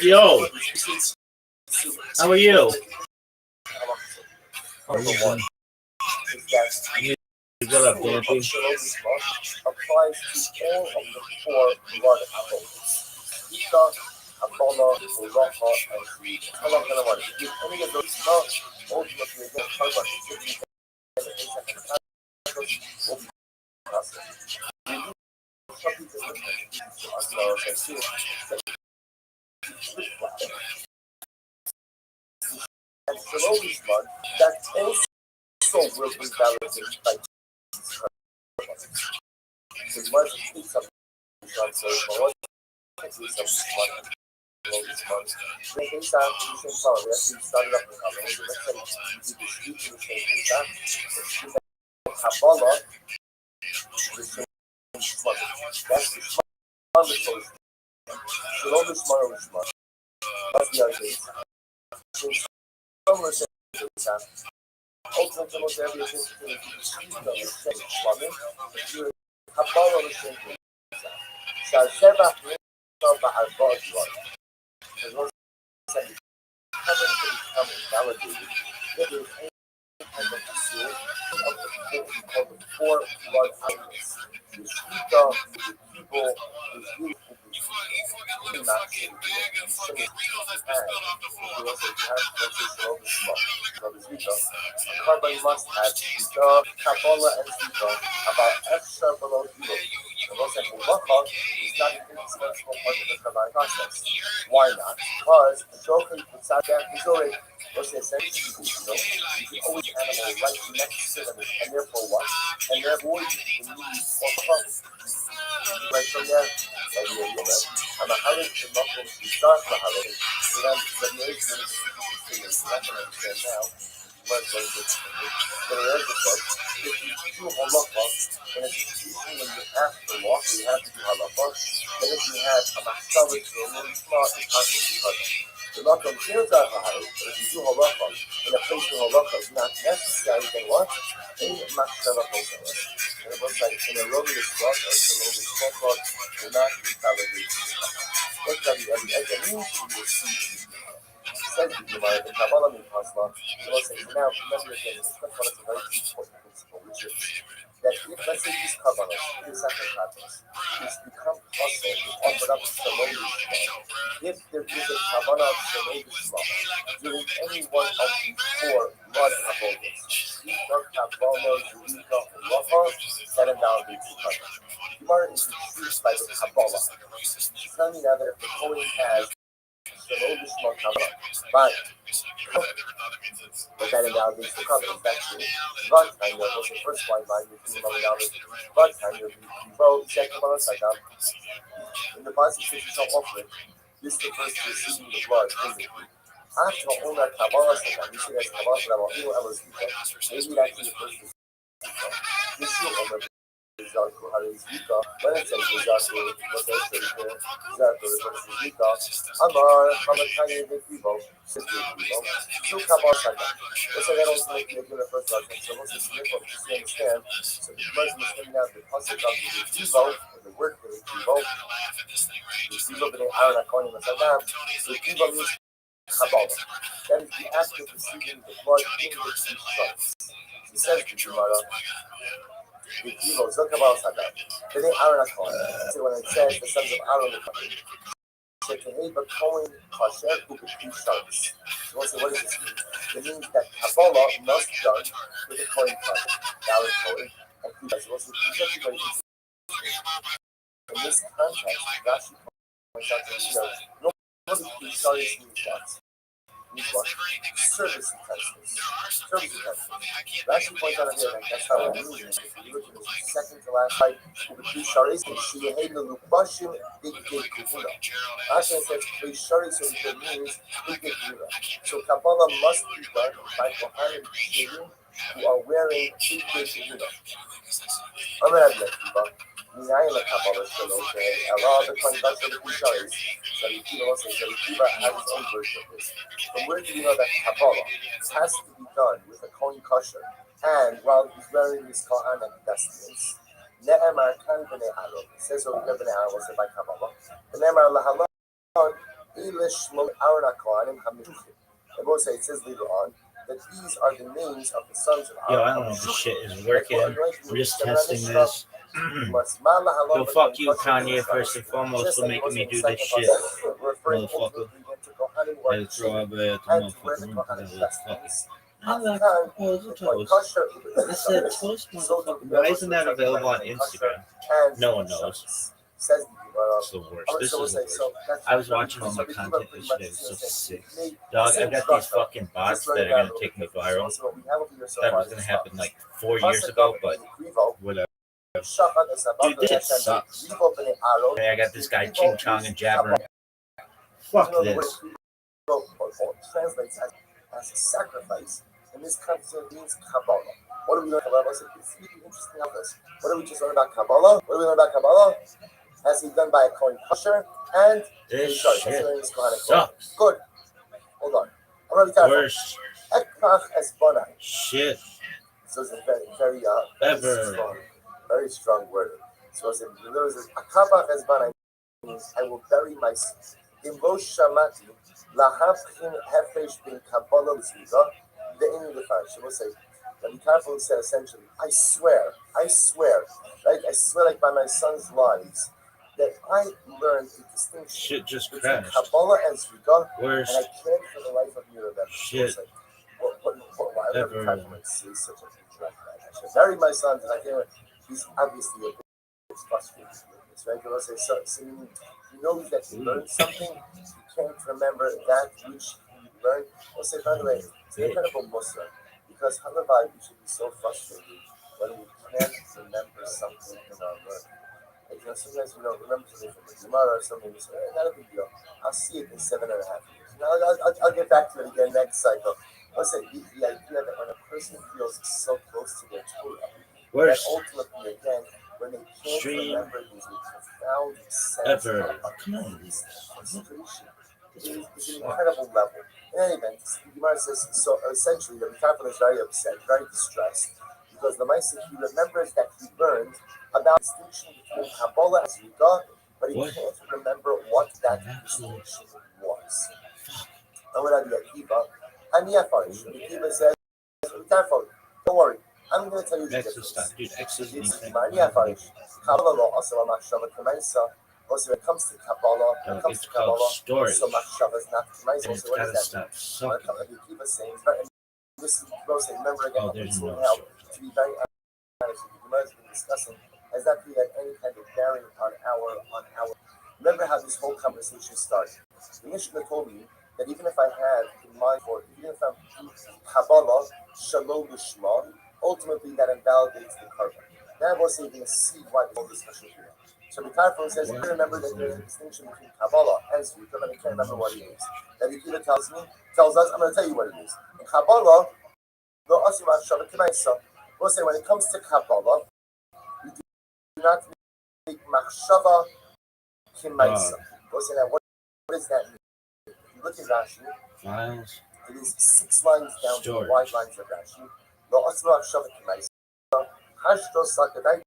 yo, how are you? What up, Dampy? Applies to all of the four blood apples. Ika, Abola, Uraha, and Sweet. I'm not going to want to give any of those not ultimately again carbon will be processed. And Shalom's blood, that also will be validated by Jesus Christ. So you must take some blood, the case out the same power, we actually started up with Kabbalah. So let's say you do the same case out. So Kabbalah, the same smart. That's the smart choice. Shalom is smart or smart. That's the other case. So some will say that ultimately most every is the same smart. You Kabbalah the same case. So Sheba Ba'arbad right. There's no second. Heaven can become invalidated. There is any kind of issue of the people called the four blood elements. The Shita, the people, the youth, the not and a carbon must have Shita, Kabbalah, and Shita about extra below zero. The most halacha is not an indispensable part of the Kabbalah process. Why not? Because the shochet puts out that Missouri, what's the essential? You can always animal right next to them, and therefore what? And therefore the need for profit. Right from there, I'm a hundred to Muslim to start the holiday. So then the marriage ministry is not going to understand now. But there is a book. If you do halacha, and it's usually when you ask for law, you have to do halacha. And if you have a machshava to a really smart and constantly halacha. The makom feels out the holiday, but if you do halacha, in a place where halacha is not necessary, then what? In machshava halacha. And it looks like in a religious book, or it's a religious book, will not be validated. What's that? It means you will see. Says the Gemara, the Kabbalah means Hasla. So let's say, now, remember again, this Kabbalah is a very important principle, which is that if, let's say, this Kabbalah, this Kabbalah, is become possible to offer up Shalom if there is a Kabbalah of Shalom during any one of the four blood Kabbalahs, Shita, Kabbalah, Zurika, Halacha, 7 down the Kabbalah. Gemara is introduced by the Kabbalah. Tell me now that if the Kohen has but that invalidates the covenant. That's true. But I know the first white line is $2 but I know the vote second one second. In the Bible says you shall offer it. This refers to receiving the blood in the food. After all that Kabbalah second, you see that's Kabbalah that will heal Elohim. Maybe that is the first this will over Zarko Harizika, when it says Zarko, what they say here, Zarko refers to Zika, Amar, Hamakaya, the Kibo, Two Kabbalah Saga. Let's say that also make it the first Zarko. So once it's difficult to understand, so the Muslim is coming out the concept of the Kibo, or the word for the Kibo, the Kibo, the Aaron Akonim, and Saddam, the Kibo means Kabbalah. That is the act of receiving the blood in the two stripes. He says to Gemara, the Kivo, Zokabal Saddam. Then Aaron Akonim. So when it says the sons of Aaron Akonim, said to Heba Kohen Kasher who could do sharks. So what does this mean? It means that Kabbalah must be done with the Kohen Kasher, Aaron Kohen, and Kiva. So what's the Kiva? In this context, Rashi points out that nobody can start his new shots. Service enhancements. Rashi points out here that that's how it means. If you look at the second to last slide, the Sharis and Shiyahei Lubashim Big Kuvuna. Rashi says the Sharis so it means Big Kuvuna. So Kabbalah must be done by Kohanim Shivim who are wearing Big Kuvuna. I'm going to have that. Minayin Kabbalah Shalom Allah the 20 bucks of the Sharis. So the Kiva also says the Kiva has its own version of this. From where do you know that Kabbalah has to be done with a Kohen Kasher and while he's wearing his Kohanic vestments? Ne'emar kan b'nei Aaron. It says over here b'nei Aaron was said by Kabbalah. The Ne'emar lahalon ilish shmol Aaron HaKohanim ha'metuchim. And both say it says later on that these are the names of the sons of Aaron. Yo, I don't know if this shit is working. We're just testing this. Yo, fuck you, Kanye, first and foremost, for making me do this shit. Motherfucker. Hey, throw out the motherfucker. I like toast. I said toast, motherfucker. Why isn't that available on Instagram? No one knows. It's the worst. This is the worst. I was watching all my content yesterday. It's so sick. Dog, I got these fucking bots that are going to take me viral. That was going to happen like 4 years ago, but whatever. Dude, this shit sucks. Hey, I got this guy ching chong and jabbering. Fuck this. Translates as a sacrifice. In this context, it means Kabbalah. What do we learn about Kabbalah? It's really interesting about this. What do we just learn about Kabbalah? What do we learn about Kabbalah? Has to be done by a Kohen Kasher and this shit sucks. Good. Hold on. I'm going to be Worst Ekpach Esbonai. shit So it's a very, ever. very strong word. So it's Akabach Esbonai means I will bury my seed. In Rosh Shamati, Lahavchin Hefesh bin Kabbalah Zviga, the end of the fire. She will say, Rabbi Careful said essentially, I swear, right? I swear like by my son's lives that I learned the distinction Shit just between crashed. Kabbalah and Zviga, Worst and I can't for the life of me remember. shit Why would ever. Rabbi Careful say such a huge like that? I should bury my son because I can't. He's obviously a it's frustrating. It's right. You'll say, so you know that you learned something, you can't remember that which you learned. I'll say, by the way, it's an incredible Muslim because Halabai, we should be so frustrated when we can't remember something in our learning. Like, sometimes we don't remember something from the Gemara or something, we say, not a big deal. I'll see it in 7.5 years. I'll get back to it again next cycle. I'll say the idea that when a person feels so close to their Torah, that ultimately, again, when they can't remember these profound sense ever. of frustration, is an incredible level. In any event, the Gemara says, so essentially, the Rabbi is very upset, very distressed, because the Maisa, he remembers that he learned about the distinction between Kabbalah and Zrika, but he can't remember what that distinction was. And with Rabbi Akiva, and Yafarish, Rabbi Akiva says, don't worry, I'm going to tell you the difference. Kabbalah also a machshava k'maisa. Also, when it comes to Kabbalah, so machshava is not k'maisa. Also, what does that mean? Rabbi Akiva is saying, this is saying, remember again, it's so help to be very honest. The Gemara has been discussing has not really had any kind of bearing on our. Remember how this whole conversation started. The Mishnah told me that even if I had in mind for, even if I'm Kabbalah, Shalom Lishma, ultimately that invalidates the carbon. Now I wasn't even see why the whole discussion here. So the Tarfon says, you remember that there is a distinction between Kabbalah and Zrika, but I can't remember what it is. That Yekida tells us, I'm going to tell you what it is. In Kabbalah, we'll say when it comes to Kabbalah, we do not make machshava kimaisa. We'll say that what does that mean? If you look at Rashi, it is 6 lines down to the wide lines of Rashi. Lo asma machshava kimaisa. Hashto sakadai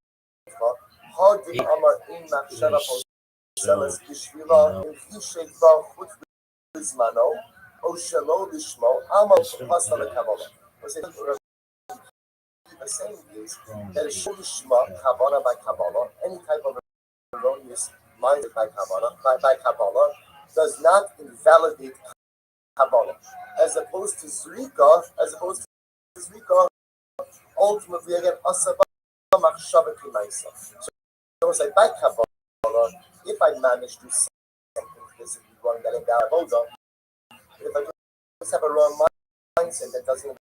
hadim amar in machshava poselas bishvila in hishekva chut bizmano o shelo lishmo amal pasala Kabbalah. The saying is that a shulishma Kabbalah by Kabbalah, any type of erroneous minded by Kabbalah, does not invalidate Kabbalah. As opposed to Zrika, ultimately again asaba machshava kimaisa. So it's like by Kabbalah, if I manage to say something physically wrong that invalidates Avodah, if I just have a wrong mindset that doesn't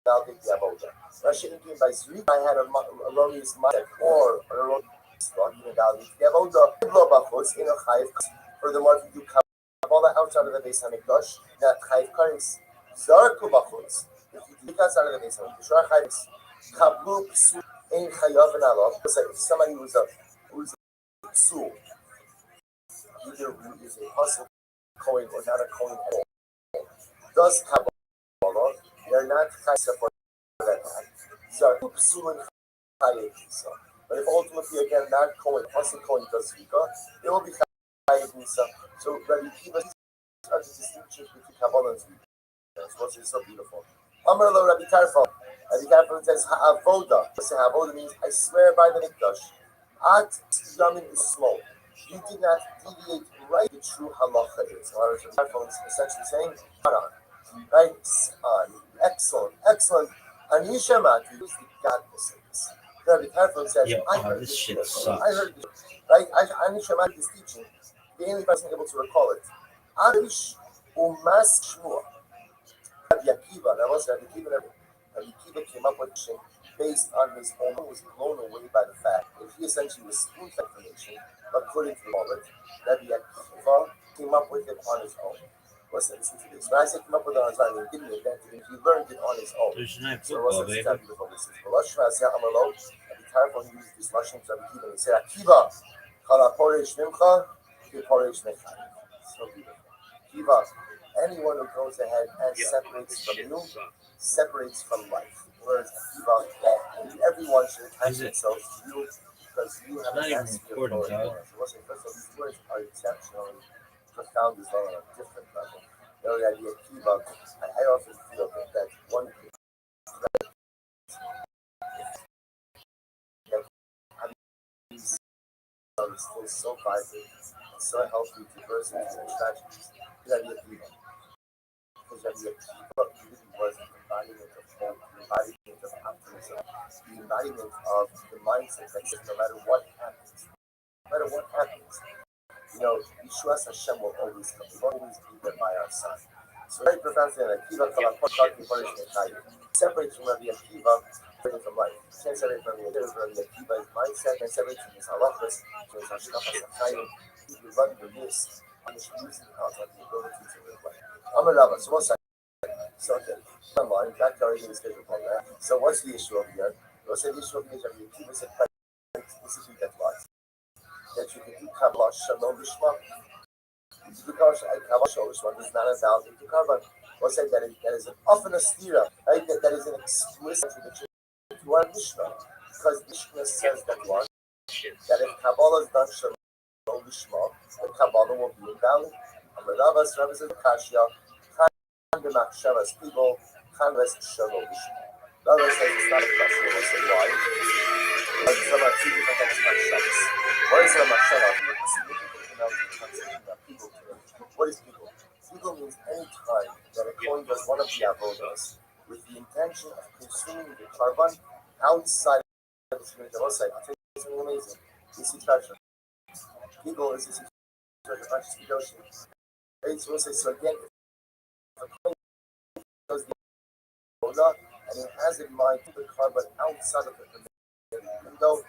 validate the Avodah. Rashi came by Zrika, I had a erroneous mindset or an erroneous thought, you validate the Avodah. Furthermore, if you do Kabbalah outside of the Beis Hamikdash, that Chayiv Karis. Zarku Bachutz, if you do outside of the Beis Hamikdash, Shor Chayiv, Kablu Psul, Ein Chayav and Allah. If somebody who's a Psul, either who is a hustle coin or not a coin at all, does Kabbalah, they're not Chayiv for that. Zarku Psul and Chayiv. But if ultimately again not coin, hustle coin does Zrika, it will be Chayiv Nisa. So Rabbi Akiva starts the distinction between Kabbalah and Zrika. That's what's so beautiful. Amar lo Rabbi Tarfon. Rabbi Tarfon says Ha'avoda. Ha'avoda means I swear by the Mikdash. At Yamin Usmo. You did not deviate right the true halacha is. Rabbi Tarfon is essentially saying, right? Excellent. And Yishamati is the godness of this. Rabbi Tarfon says, I heard this shit. I heard this. Right? I Yishamati is teaching. The only person able to recall it. Arish Umas Shmua. Rabbi Akiva, that was Rabbi Akiva. Rabbi Akiva came up with it based on his own, was blown away by the fact that he essentially was spoon-fed information, but couldn't recall it. Rabbi Akiva came up with it on his own. Listen to this. When I say came up with it on his own, he didn't invent it, he learned it on his own. So what's this beautiful? This is Rabbi Tarfon used this Lashon to Rabbi Akiva and he said, Akiva, Chala Poresh Mimcha, Poresh Mechai. So beautiful. Akiva, anyone who goes ahead and separates from you, separates from life. Whereas Akiva, everyone should attach themselves to you because you have a massive authority. So first of all, these words are exceptionally profound as well on a different level. The idea Akiva, I often feel that one thing that these still so vibrant, so healthy to diversity and tragedies. The idea Akiva. Because Rabbi Akiva really was the embodiment of hope, the embodiment of optimism, the embodiment of the mindset that says no matter what happens, Yeshua's Hashem will always come. He will always be there by our side. So very profound thing, like Akiva separates from Rabbi Akiva from life. You can't separate from Rabbi Akiva's mindset, and separate from his halachas, from his hashkafas achayim. You run your risk on this using the ability to live life. Amar Rava, so one second. So okay, online, back to our regular schedule program. So what's the issue over here? We'll say the issue over here is Rabbi Akiva said, this is what that you can do Kabbalah Shalom Bishma. You do Kabbalah Shalom Bishma is not a valid to Kabbalah. We'll say that is an often a stira, right? That is an explicit contradiction to our Mishnah. Because Mishnah says that what? That if Kabbalah is done Shalom Bishma, the Kabbalah will be invalid. Rabbi says Kashya, Khan the Machshavas people, Khan Ves Shalom Bishma. Rabbi says it's not a question. We'll say why. Because it's about two different types of Machshavas. What is a Machshava? What is people? People means any time that a Kohen does one of the avodas with the intention of consuming the carbon outside of the community. I'll tell you something amazing. This is treasure. People is this treasure, not just Kedoshim. Right? So we'll say, so again, if a Kohen does the avodah and he has in mind the carbon outside of the community, even though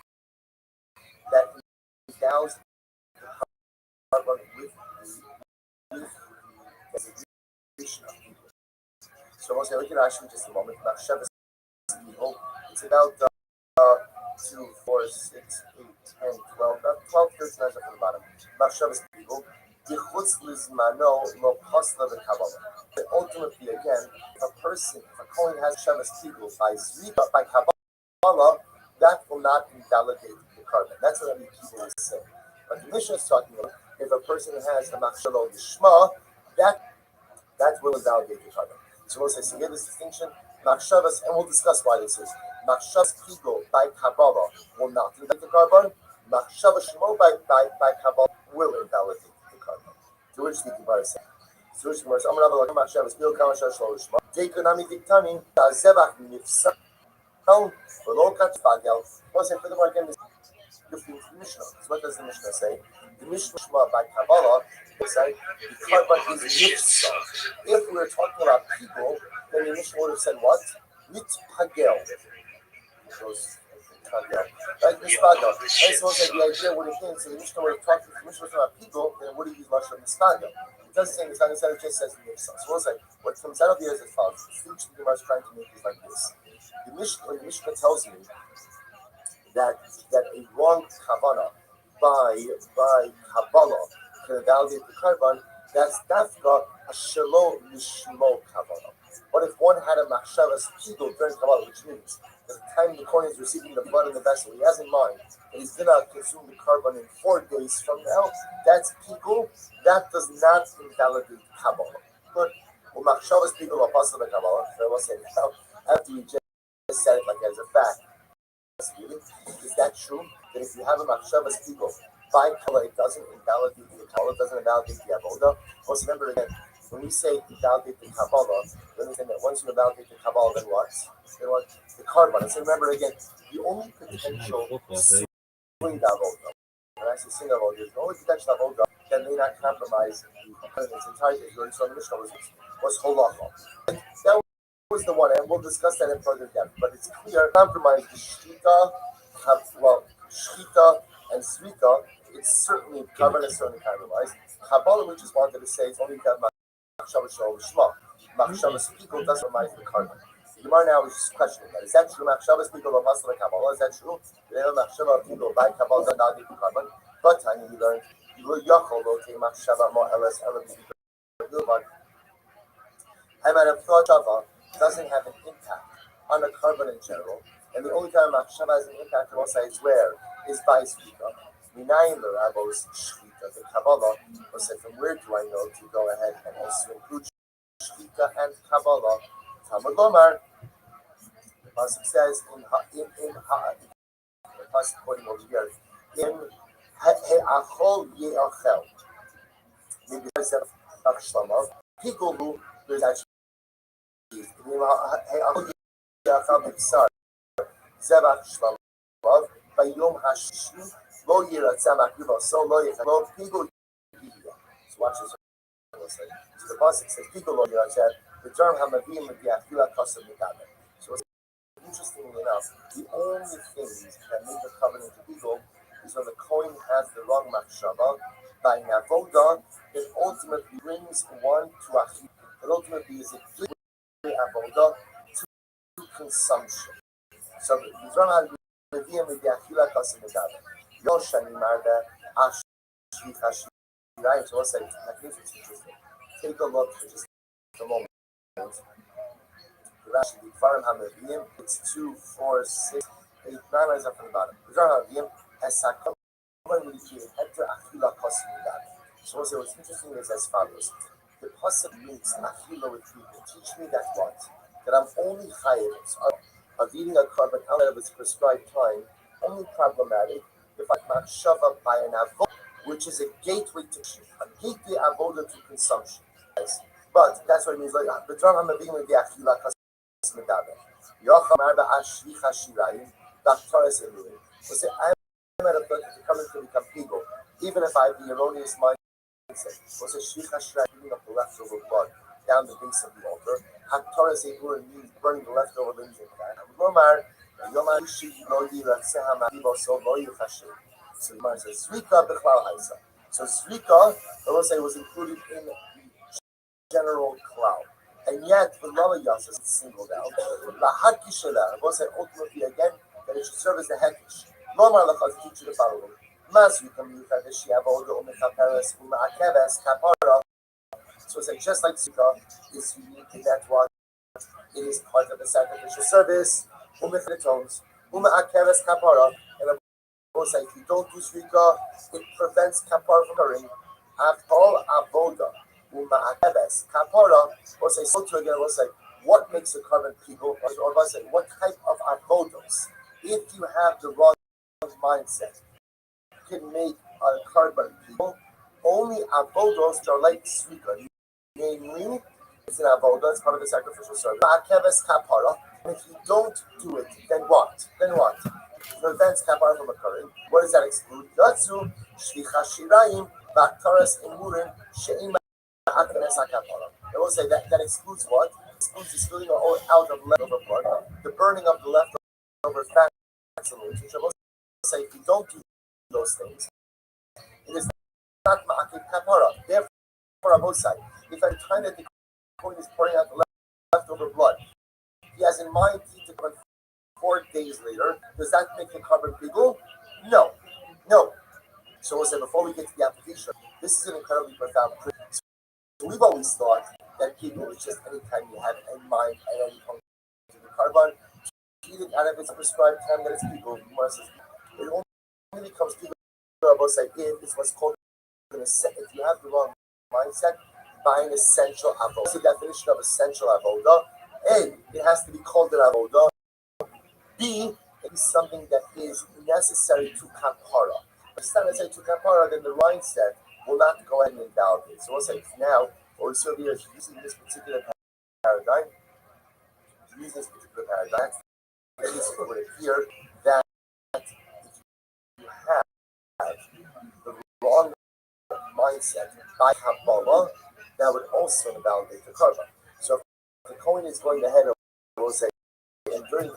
that endows the carbon with the designation of people. So we'll say, look at Rashi in just a moment. Machshavas people. It's about 2, 4, 6, 8, 10, 12, about 12, 13 lines up from the bottom. Machshavas people. Dichutz lizmano lo pasla v'kabbalah. But ultimately, again, if a Kohen has Shavas people by Kabbalah, that will not invalidate the carbon. That's what Rabbi Akiva is saying. But the Mishnah is talking about if a person has the machshalo lishma, that will invalidate the carbon. So we'll say, so here this distinction, machshavas, and we'll discuss why this is. Machshavas pigo by Kabbalah will not invalidate the carbon. Machshavas shmo by Kabbalah will invalidate the carbon. So which the Gemara says. So which the Gemara says, I'm going to have a machshavas pigo kamashar shlo lishma. Dekonami diktani zebach nifsa. We'll say, furthermore, again, this is the Mishnah. So what does the Mishnah say? The Mishnah by Kabbalah, they say, the carbon is nifsa. If we were talking about people, then the Mishnah would have said what? Mitpagel. Right? Mispagel. Right? So we'll say the idea would have been, so the Mishnah would have talked, if the Mishnah was talking about people, then it would have used Lashon Mispagel. It doesn't say Mispagel, it just says nifsa. So we'll say, what comes out of here is as follows. The speech the Gemara is trying to make is like this. The Mishnah tells me that a wrong kavana by Kabbalah can invalidate the carbon, that's dafka a shalom lishmo kavana. What if one had a machshavas pidul during Kabbalah, which means at the time the Kohen is receiving the blood in the vessel, he has in mind that he's going to consume the carbon in 4 days from now, that's pidul, that does not invalidate Kabbalah. Good. Well, machshavas pidul apasal the Kabbalah, so I will say now, after we just said it like as a fact. Is that true? That if you have a machshavas people by Kabbalah, it doesn't invalidate the Kabbalah, doesn't invalidate the avodah. Also, remember again, when we say invalidate the Kabbalah, then we say that once you invalidate the Kabbalah, then what? Then what? The carbon. So remember again, the only potential swing avodah, when I say swing avodah, the only potential avodah that may not compromise the entirety. You already saw the Mishnah was holacha. That was the one, and we'll discuss that in further depth. But it's clear, compromise the shchita, and srika. It's certainly carbon is certainly compromised. Kabbalah, we just wanted to say it's only that machshavas shalom shma. Machshavas people doesn't compromise the carbon. The Gemara now is just questioning that. Is that true? Machshavas people of Masala Kabbalah. Is that true? The machshavas people by Kabbalah does not the carbon. But Tanya, we learned you will yachol lo te machshava mo elas elam b'dibur. Shava doesn't have an impact on the carbon in general, and the only time machshava has an impact on all sides where is by shchita. Minayin the rabbos shchita. The Kabbalah will say, from where do I know to go ahead and also include shchita and Kabbalah? Talmud Lomar. The pasuk says in the pasuk quoting over here in he'achol ye'achel. Maybe there's a Shlomo. People who there's actually Zebach Shlomo Bayom Hashish Lo Yiratzah Makriva So Lo Yechalo Pigo. watch this. So the pasuk says, "People lo yirachet v'dram hamavim v'yachila kasam mikaber." So interestingly enough, the only things that make the covenant illegal is when the Kohen has the wrong machshava by an avodah that ultimately brings one to achil. That ultimately is a gateway avodah to consumption. So v'dram hamavim v'yachila kasam mikaber. Yoshani marda ashvi chashvi. Right, so let's say, it's interesting. Take a look for just a moment. It's 2, 4, 6, 8, 9 lines up from the bottom. So what's interesting is as follows. The pasuk means achila with people. Teach me that what? That I'm only chayav of eating a carbon out of its prescribed time, only problematic if I machshava by an avodah, which is a gateway to avodah to consumption. But that's what it means. Like the drum I'm being with the achila kasmedave. Yochamar ba'ashvi chashirayim daktaris eluim. So say I'm at a place to come into become people, even if I have the erroneous mindset. So say shvi chashirayim, giving up the leftover blood down the base of the altar. Haktaris eluim means burning the leftover limbs and fat. Lomar yomar shi lo yiratzeh ha'mavivo so lo yichashem. So the Gemara says, Zrika b'chlal haisa. So Zrika, I will say, was included in the general cloud. And yet, the Lala Yas is singled out. La Hakishela, I will say ultimately again, that it should serve as the Hakish. Lomar lachaz teach you the following. Mazrika miuchad shiavoda umechaperes umeakeves kapara. So it's like, just like Zrika is unique in that one, it is part of the sacrificial service, umechatones, umeakeves kapara, and say if you don't do Zrika, it prevents kapara from occurring. All avoda uma'akeves kapara. We'll say so to again. We'll say what makes a carbon people, or we'll say what type of avodos. If you have the wrong mindset, you can make a carbon people. Only avodos are like Zrika. Namely, it's an avodah. It's part of the sacrificial service. Ma'akeves kapara. And if you don't do it, then what? Then what? Prevents kapara from occurring. What does that exclude? Yatsu shvicha shirayim baktaras emurim she'im ha'akanes ha'kapara. They will say that excludes what? Excludes the spilling out of leftover blood, the burning of the leftover fats and limbs. Which I will say, if you don't do those things, it is not ma'akiv kapara. Therefore, I will say, if at the time that the Kohen is pouring out the leftover blood, he has in mind to convert 4 days later, does that make the carbon legal? No. So we'll say before we get to the application, this is an incredibly profound principle. So we've always thought that people is just any time you have in mind at any point to the carbon, eat it out of its prescribed time that it's legal. It only becomes legal if it's what's called if you have the wrong mindset, by an essential avodah. What's the definition of essential avodah? A, it has to be called an avodah. B, it is something that is necessary to kapara. If it's not necessary to kapara, then the mindset will not go ahead and invalidate. So we'll say now, or so we are using this particular paradigm, it would appear that if you have the wrong mindset by Kabbalah, that would also invalidate the carbon. So if the Kohen is going ahead and will say, and during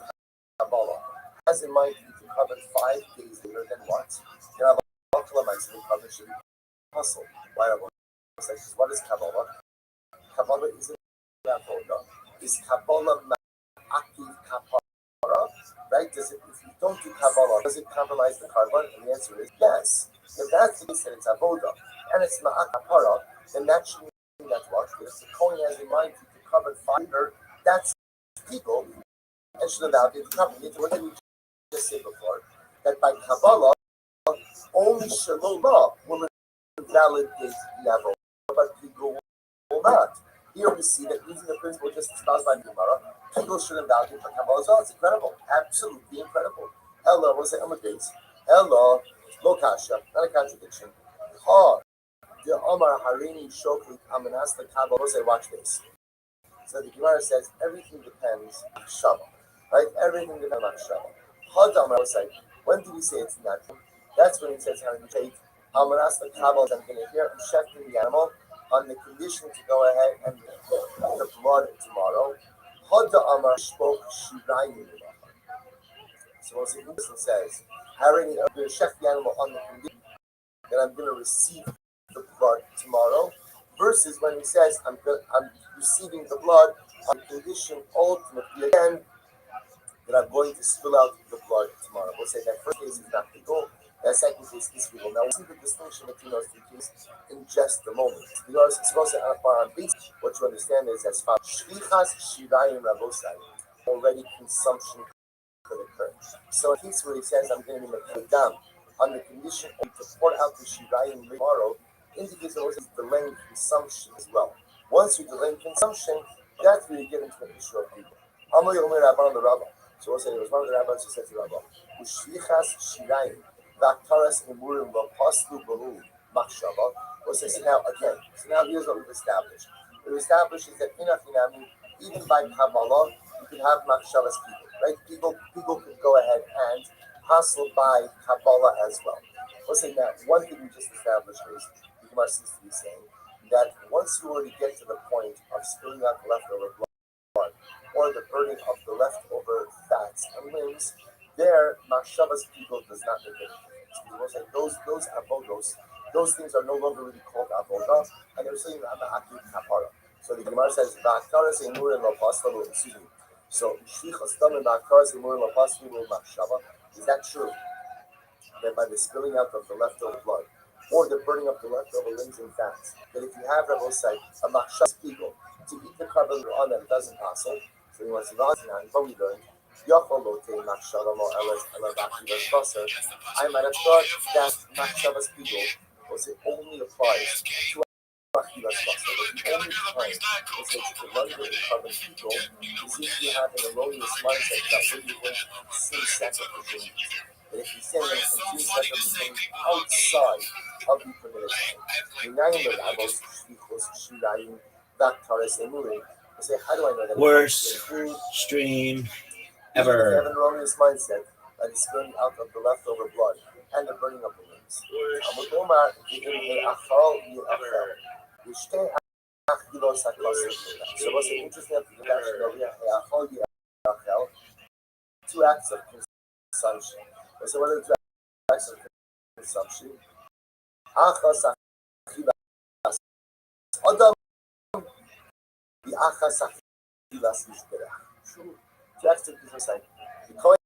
Kabbalah, has in mind to cover 5 days later than what? Then Allah should be hustle. Why not? What is Kabbalah? Kabbalah is an avodah. Is Kabbalah ma'akiv kapara? Right? If you don't do Kabbalah, does it compromise the carbon? And the answer is yes. If that's the case, then it's avodah and it's ma'akiv kapara, then that should mean that what? If the Kohen has in mind to cover 5 later, that's people. And should validate the company. What did we just say before? That by Kabbalah, only Shalom will invalidate the avodah, but people will not. Here we see that using the principle just espoused by Gemara, people should invalidate the Kabbalah as well. It's incredible, absolutely incredible. Hello, we'll say base. Hello, Lokasha, not a contradiction. Ha, the Omar Harini Shokli Amanas the Kabbalah. We'll say, watch this. So the Gemara says everything depends on Shabbat. Right? Everything depends on Shabbat. Hadam, I was like, when do we say it's natural? That's when it says how you take I'm going to ask the Kabbalah, I'm going to hear him shechting the animal on the condition to go ahead and the blood tomorrow. Hoda Amar spoke Shirayim. So once the person says, I'm going to shech the animal on the condition that I'm going to receive the blood tomorrow, versus when he says, I'm receiving the blood on the condition ultimately again that I'm going to spill out the blood tomorrow. We'll say that first case is not legal, that second case is legal. Now, we'll see the distinction between those two cases in just a moment. Because it's supposed to be what you understand is as follows. Shvichas shirayim rabosai. Already consumption could occur. So in case where he says, I'm going to make a dam on the condition to pour out the shirayim tomorrow, indicates that it's delaying consumption as well. Once you delay consumption, that's where you get into the issue of people. Amal Yomer Rabban the Rabbi. So we'll say it was one of the rabbis who said to Rabbi, Ushlichas Shirayim, Vaktaras Emurim, Vapaslu Baru, Machshava. We'll say, so now again, so now here's what we've established. We've established is that Inachinami, even by Kabbalah, you can have Machshavas people, right? People could go ahead and hustle by Kabbalah as well. We'll say now, one thing we just established is, the Gemara seems to be saying, that once you already get to the point of spilling out the leftover blood, or the burning of the leftover fats and limbs, there Machshavas people does not make any difference. Those avodos, those things are no longer really called avodah, and they're saying akid kapara. So the Gemara says va'akaras emurim la'pastalu. Excuse me. So shlichas dam va'akaras emurim la'pastalu machshava. Is that true? That by the spilling out of the leftover blood, or the burning of the leftover limbs and fats, that if you have Rabosai, a Machshavas people to eat the carbon on them doesn't possible. So he wants to know, but we learned, I might have thought that Machshavas people was it only applies to Achilas Basar. But the only time was that you can run with the carbon people is if you have an erroneous mindset that when you went sin sacrificial meat. That if you say that consume sacrificial meat outside of the permitted time. Say, how do I know that? Worst stream ever. If you have an erroneous mindset that is spilling out of the leftover blood and the burning of the limbs. So what's interesting two acts of consumption. So what are the two acts of consumption? The achas achilas mizbeach. Two acts of consumption. The kohen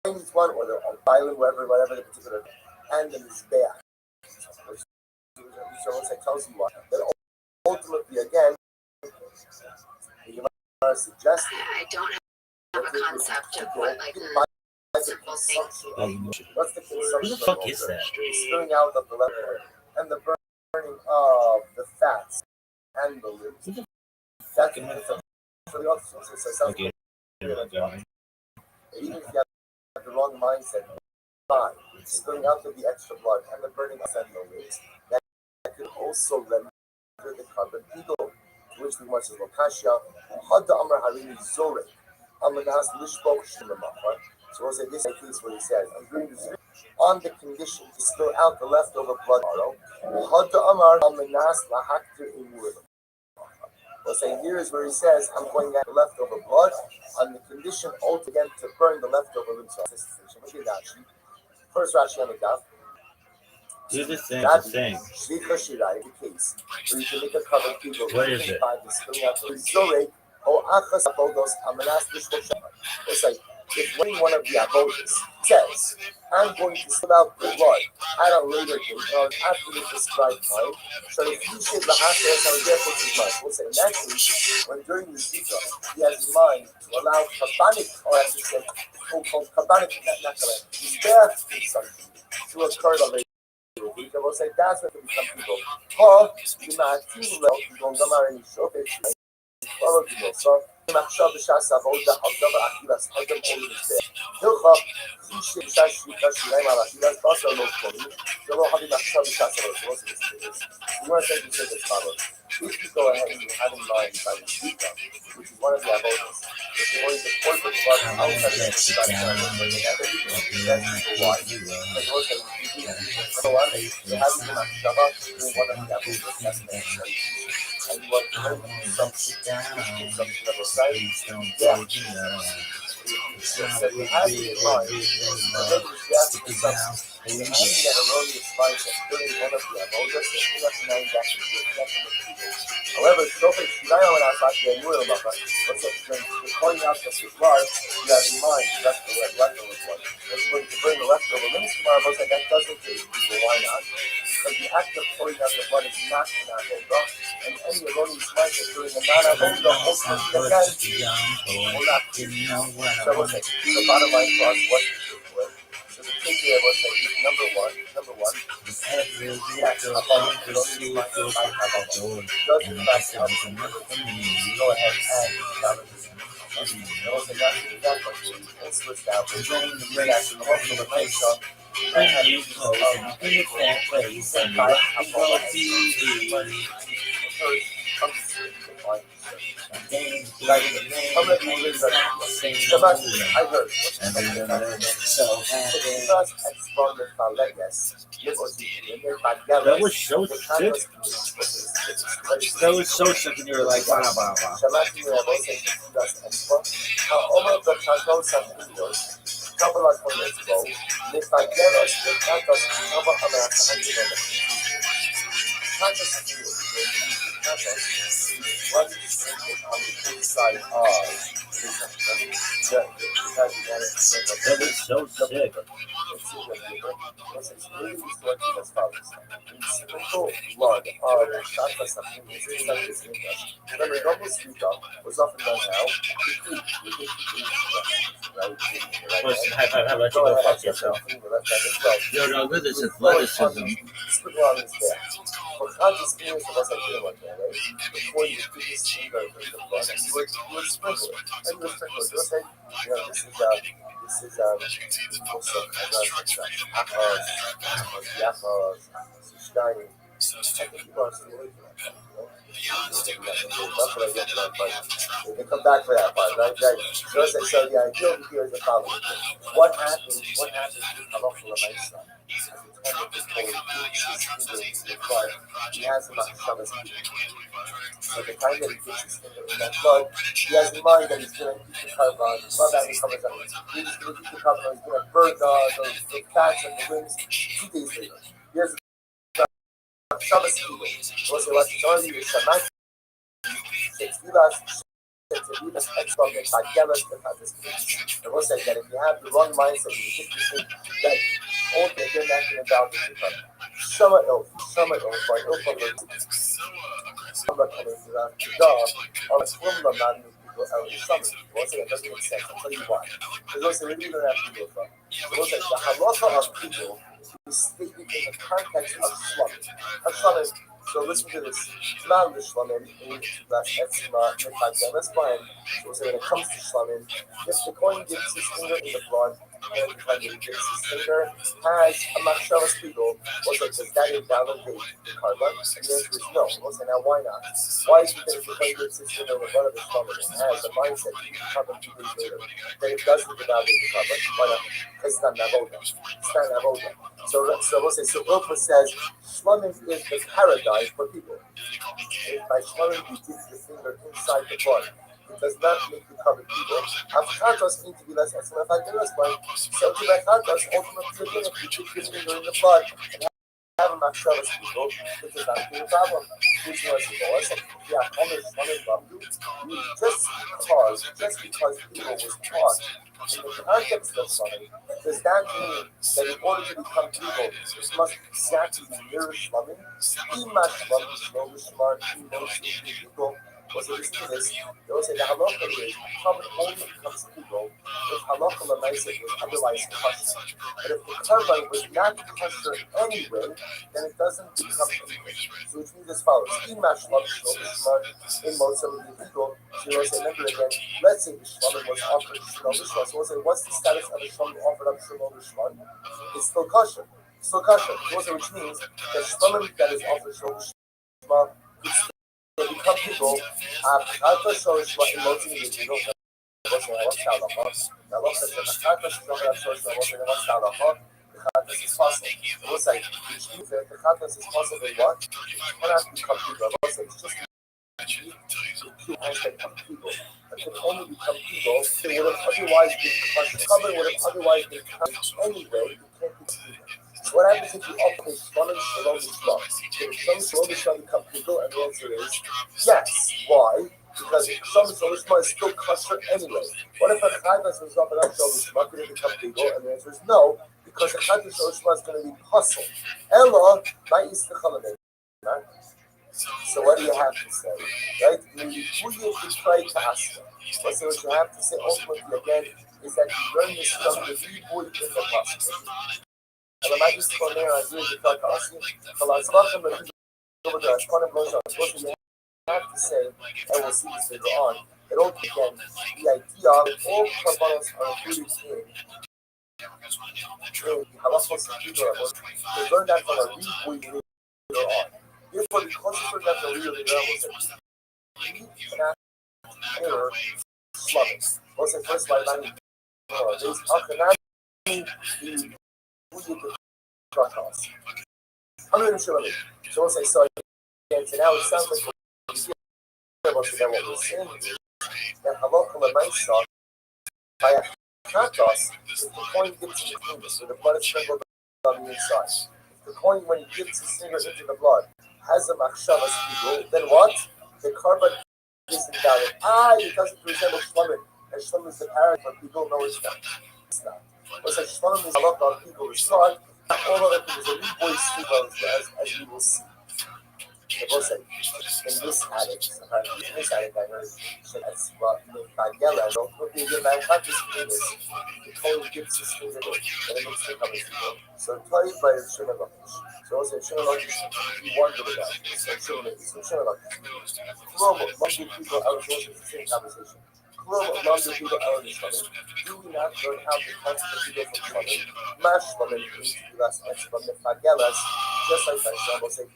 is one, or the island, whatever the particular, and the mizbeach. So once I tells you what, then ultimately again, the Gemara suggested. I don't have a concept of what like a simple thing. What's the consumption? Who the fuck is that? Spilling out of the leftover and the burning of the fats and the limbs. That's for the officers. So Okay. even if you have the wrong mindset, spilling out of the extra blood and the burning of the limbs, that could also render the carbon eagle, to which the Gemara says, Lokashia, Hadda Amar Harini Zorek, Amanas Lishbok Shimamachar. So we'll say this is the case where he says, I'm doing this on the condition to spill out the leftover blood tomorrow. Hadda Amar Amanas Lahaktir Imurim. We'll say here is where he says, I'm going to get the leftover blood on the condition altogether to burn the leftover limbs. Look at Rashi. First Rashi on the Daf. Do the thing. Rabbi, The thing. Shlicha Shirai, the case where you can make a cover people. What is it? By the spilling out the Zorek, or Achas Abodos, Amanas Lishbok Shemar. It's like, if one of the Abodos says, I'm going to spill out the blood at a later date, or after the prescribed time, so if you say the Hashas are there for 2 months, we'll say in that case, when during the Zika, he has in mind to allow Kabbanic, or as we say, called Kabbanic, not Kabbanic, his death consumption to occur at a later. We'll say that's what can be some people. Or you might feel well, you don't come out and show it. Follow people. So, you might show the shots of all the other Akilas, all the old is there. Hilcha, you should say, because you name Akilas, also no for me. You don't have enough show the shots of all the you want to say this follows. If you go ahead and you have in mind by the Shika, which is one of the avodas, if you're going to pour the blood outside of the Shika, that's why. Because also, if you go on, you have in Machshava doing one of the avodas, that's necessary. And you want to bring some consumption of a site, yeah. So you have in mind, whenever you have to do something, and you're having that erroneous mindset during one of the avodas, and you're not denying that to the however, Shofet Shivaya when I thought you knew about that, but when you're pointing out the blood, you have in mind the leftover blood. It's going to bring the leftover limits tomorrow, but that doesn't take people. Why not? Because the act of pouring out the blood is not an avodah, and any erroneous mindset during a non-avodah ultimately again will not be. So what's it? The bottom line for us, what's the takeaway? So the takeaway was that number one, yes, about the erroneous mindset by avodah. Does in fact help you go ahead and challenge this. And also that's exactly also established that also the nation When you close in that place and by rock avodah and roll TV. I heard So that was so sick. That was so sick, and you were like, blah, blah, blah. What is on the inside of That was so sick. Blood of remember, normal sweeper was often done now. Listen, high five, how about you go fuck yourself? Yo, no, look at this athleticism. Sprinkle on his back. For conscious experience of us, I feel like that, right? Before you do this finger in the blood, you would sprinkle it. And you would sprinkle it. You'll say, this is also Steiny. I think you are still away from that, that's what I get from that part. They come back for that part, right? So the idea here is the following. What happens with Halacha L'Maisa? He has about Shabbos. So the time that he puts his finger in that blood, he has in mind that he's going to eat the carbon. Blood that he covers up. He's going to eat the carbon. He's going to burn the fats and the wings 2 days later. Here's Shabbos. Was the last story is Shammai. It's extra I will say that if you have the wrong mindset, you think that all the international about the summer ill for ill for summer coming to that job or a swim the man people early summer. We'll say that doesn't make sense. I'll tell you why. Because also we don't have to go from. We'll say the halacha of people is stated in the context of slumming. So listen to this. Now the shlamim is that etzma nefagel. That's fine. So when it comes to shlamim, if the coin dips his finger in the blood and the coin dips his finger has a machshavas people, also does that invalidate the carbon? And the answer is no. Also now why not? Why is it that if the coin dips his finger in the blood of the shlamim and has a mindset to the carbon 2 days later, then it doesn't invalidate the carbon? Why not? Because it's not navoda. So we'll say so. Ilfa says shlamim is the paradise for people. If by shlamim you dip the finger inside the blood, it does not make you cover people. Avchatos need to be less excellent. So to avchatos, ultimately again, if you dip your finger in the blood and have a machshavas people, it does not be a problem. Which was the boss. Yeah, just because people was taught in the context of shlamim, does that mean that in order to become people, this must exactly mirror shlamim? People was listen to this. They will say the halacha is common only becomes people if halacha l'maisa was otherwise kosher. But if the carbon was not kosher anyway, then it doesn't become anything. So which means as follows: in most of the people, so you will say, remember again. Let's say the shlamim was offered shlomo l'shma. So we'll say, what's the status of a shlamim offered up shlomo l'shma? It's still kosher. Also, which means that shlamim that is offered shlomo l'shma people, Abchata Shorishma emoting the people, was Halacha. The law says that Abchata Shorishma was Halacha. The Chatas is possible. The law says, which means that the Chatas is possible in what? It cannot become people. The law says it's just two aspects of people. It can only become people. They would have otherwise been crushed. Cover would have otherwise been crushed anyway. You can't be people. So what happens if you offer a Shlomo Shalom Yisrael? Can Shlomo Yisrael become people? And the answer is yes. Why? Because Shlomo Yisrael is still kosher anyway. What if a Chatas was offered up Shlomo Yisrael? Could it become people? And the answer is no, because the Chatas Shlomo Yisrael is going to be puzzled. Ella, my Yisrael. So what do you have to say? Right? Who you try to ask them. So what you have to say ultimately again is that you learn this from the reboot in the process. And I might just go there and agree with the thought asking. So let's welcome the people over there. What you have to say, and we'll see this later on. It all again, the idea that all korbanos are included in halachos and people. We learn that from a reboot later on. Therefore, because you learn that from a reboot later on, we cannot error slumming. What's the first line? There's how can I be who you can trust us? I'm going to show you. So we'll say, so again, so now it sounds like what we're saying is that halacha l'maisa by a chatos, if the coin gets in the finger, so the blood is sprinkled on the inside. If the coin, when he dips his finger into the blood, has a machshavas people, then what? The carbon isn't valid. It doesn't resemble shlamim. And shlamim is the parent, but people know it's not. It's not. What's like shlamim is a lot on people. It's not. All of it is a revoice people, as we will see. In this addict, I heard that's what Daniela, I don't put the man practice is the totally gives his finger and it looks like coming people. So tell you by Shimalakish. So also Shimalakish, you wonder about it. So Shimalakish. Global, multiple people out of the same conversation. Global, multiple people out of the stomach. Do we not learn how to constantly go from stomach? Mash from it, less from the Fagelas, just like my son will say,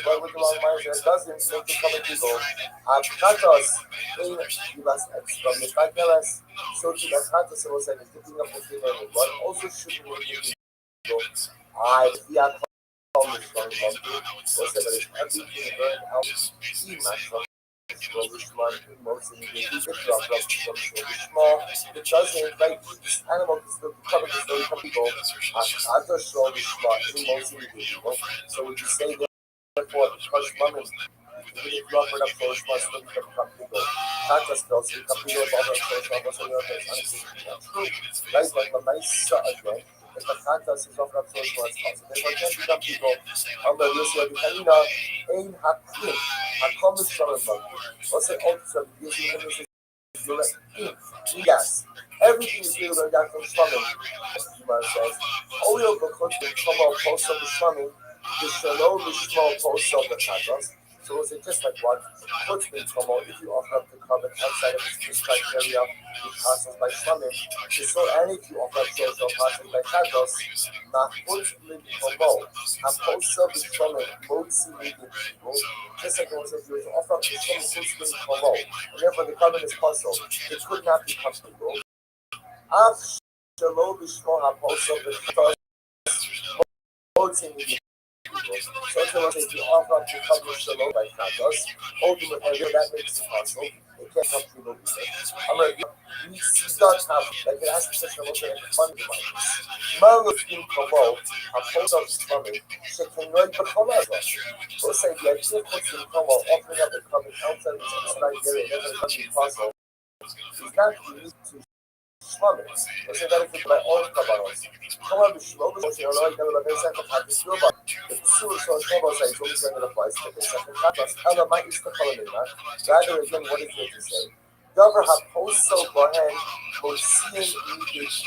but with the long minds, it doesn't make the common people. Chatos in Yivas from the Fagelas, so to the Chatos was like dipping up the finger in the blood, also shouldn't make the people. The alcohol is from the was that it's everything burned out. He mashed from mostly it doesn't like this animal is still covered with very people. Other show the mostly people. So would you say therefore because women if you offered up for response to become people, not just those who come people of other social so you're true. Right? Like the nice again. If the contest is offered up for response possible. If I can't become people, I'm the Yosef Bikanina, Ain Hakim, Hakom is from a month. What's it also using yes. Everything is being learned out from Shlamim. Gemara says, Olio Bakot come out post of the Shlamim, the Shalom the small post of the Chatos. So is it just like what? Put me come out if you offer up the carbon outside of this criteria, which passes by Shlamim. So and if you offer up social passes by Chatos, not put me come out. And post of the Shlamim, mostly leading people. Just like it was if you were to offer up the Shlamim, put me come out. And therefore the carbon is possible. It could not be comfortable. Af Shalom Bishmo HaPost of the Chatos, mostly leading. So if you offer up to cover Shalom by Chatos, ultimately that makes it possible. It can't come through the research. I'm going to start have like it has to be Shalom and fun devices. Malafim Kamo, a post of Shalom, she can learn the Kamo as well. So say the idea of putting Kamo, offering up and coming outside of the Nigeria, never going to be possible. It's not unique to Shlamim. Let's say that if it's my own Kabbalos. Come on, Shlomo, you know, I never let them say that the Silva, the Silva, so Shlomo says, what is going to apply to the second Chatos? Ella might use the color in that. Rather, again, what is it to say? Dover HaPoso Bohen, Mosian English.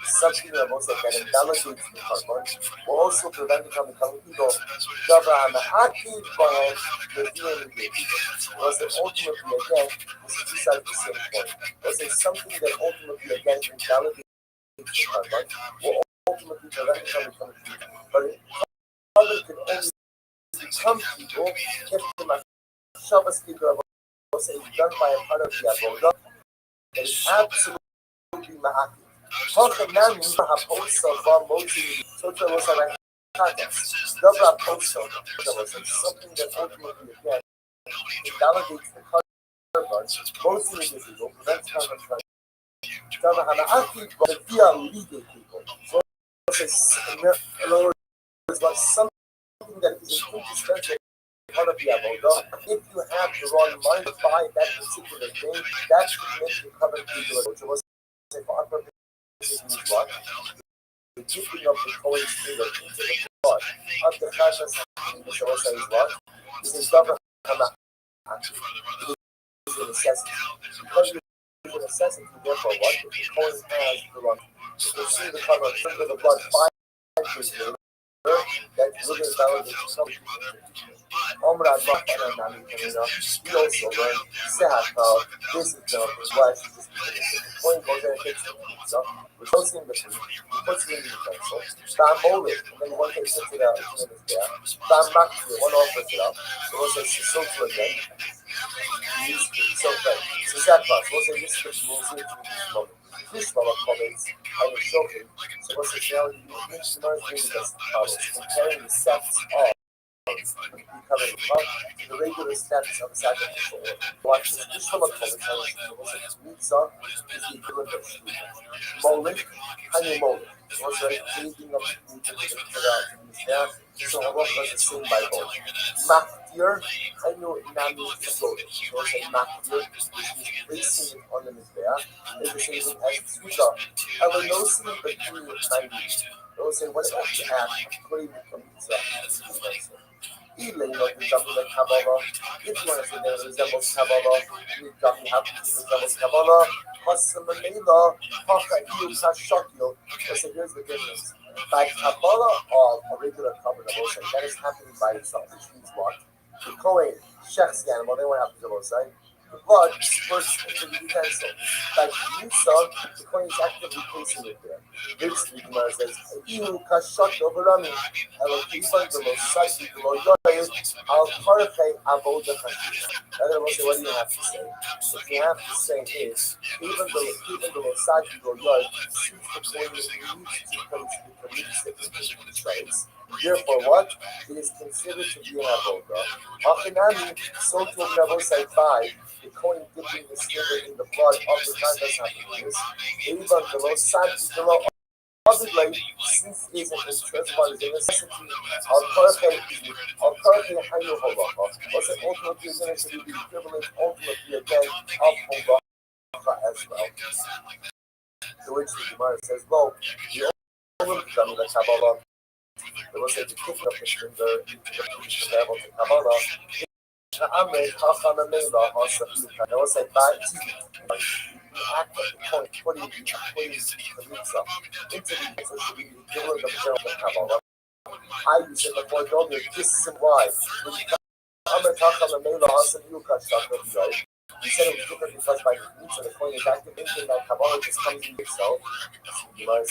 Something that also can invalidate the carbon, will also prevent it from becoming evil. Dover HaMahaki Bohen, Mosian English. Was that ultimately, again, is two sides of the same point. Was it something that ultimately, again, invalidates the carbon, will ultimately prevent it from becoming evil. But it could only become evil if the Shabbos Kiddur is done by a part of the Avodah that is absolutely ma'akid. Hachanami ha'posa ba'mozi sotra was a context. Dabra posa was something that ultimately again invalidates the carbon. Mostly this is what prevents carbon transfer. Dabra hana'akid was via legal people. So in other words, something that is an indispensable part of the avodah. If you have the wrong mind to buy that particular thing, that should make you cover people. So what's the for our purposes means what? The gifting of the Kohen's finger into the blood of the Chashas Mishawasa is what? This is double hana. It is a necessity. Because it is a necessity, therefore what? If the Kohen has the wrong, if you see the cover of the blood 5 years later, that would invalidate some. Omra Bakana Nami Kamina, he also learned Sehaka, this is the flesh, the point goes in and takes the pizza, we're toasting the food, he puts it in the utensil, Bam Molik, and then one takes it to the name is there, Bam Makti, one offers it up, so we'll say Shishotu again, so good, so that class, we'll say this is the most interesting moment. Krishmala comments on the shocking, so we'll say now you mention the most as follows, comparing the sets of becoming the regular steps of sacrificial work. Watch this. This from a comment Mitzvah is the equivalent of Shmita. Molik, Hani Molik. What's right? Anything of Shmita, so Halacha does the same by both. Maktir, Hanu Nami Tzot. What's right? Maktir, which means placing it on the Mizbeach, is the same thing as Tzvita. Elenosim B'Kiri 90. They'll say, what about the act of putting the Mitzvah? Even like resembles like Kabbalah, if you want to say that it resembles Kabbalah, you have to resembles Kabbalah, Hasamanela, Hakayu, Kashakyo. So here's the difference. By Kabbalah of a regular covenant of that is happening by itself, which means what? The Kohen shechs the animal, they won't have to do it. The blood spurts into the utensil. By Musa, the Kohen is actively placing it there. This the Gemara says, "Iu kashakyo v'rami, elokivan v'losaki v'loyoyim, al parfei avoda chashis." In other words, what do you have to say? What you have to say is, even the losaki v'loyoyim suits the Kohen that needs to produce the traits. Therefore, what? It is considered to be an avoda. Achinami, so to Navosai 5, the Kohen dipping his finger in the blood of the time that's happening is, even the losaki below. Obviously, since it is an interest, but it's a necessity, I'll correctly hang your halacha. What's it ultimately going to be the equivalent ultimately again of halacha as well. To which the Gemara says, well, the only done the Kabbalah, there was a depiction of the finger into the level of Kabbalah. There was a bad act of the point, putting the mitzvah into the mitzvah should be the equivalent of general Kabbalah. I use it before don't get this is why. He said it was different because by the mitzvah the point is activating that Kabbalah just comes in itself. I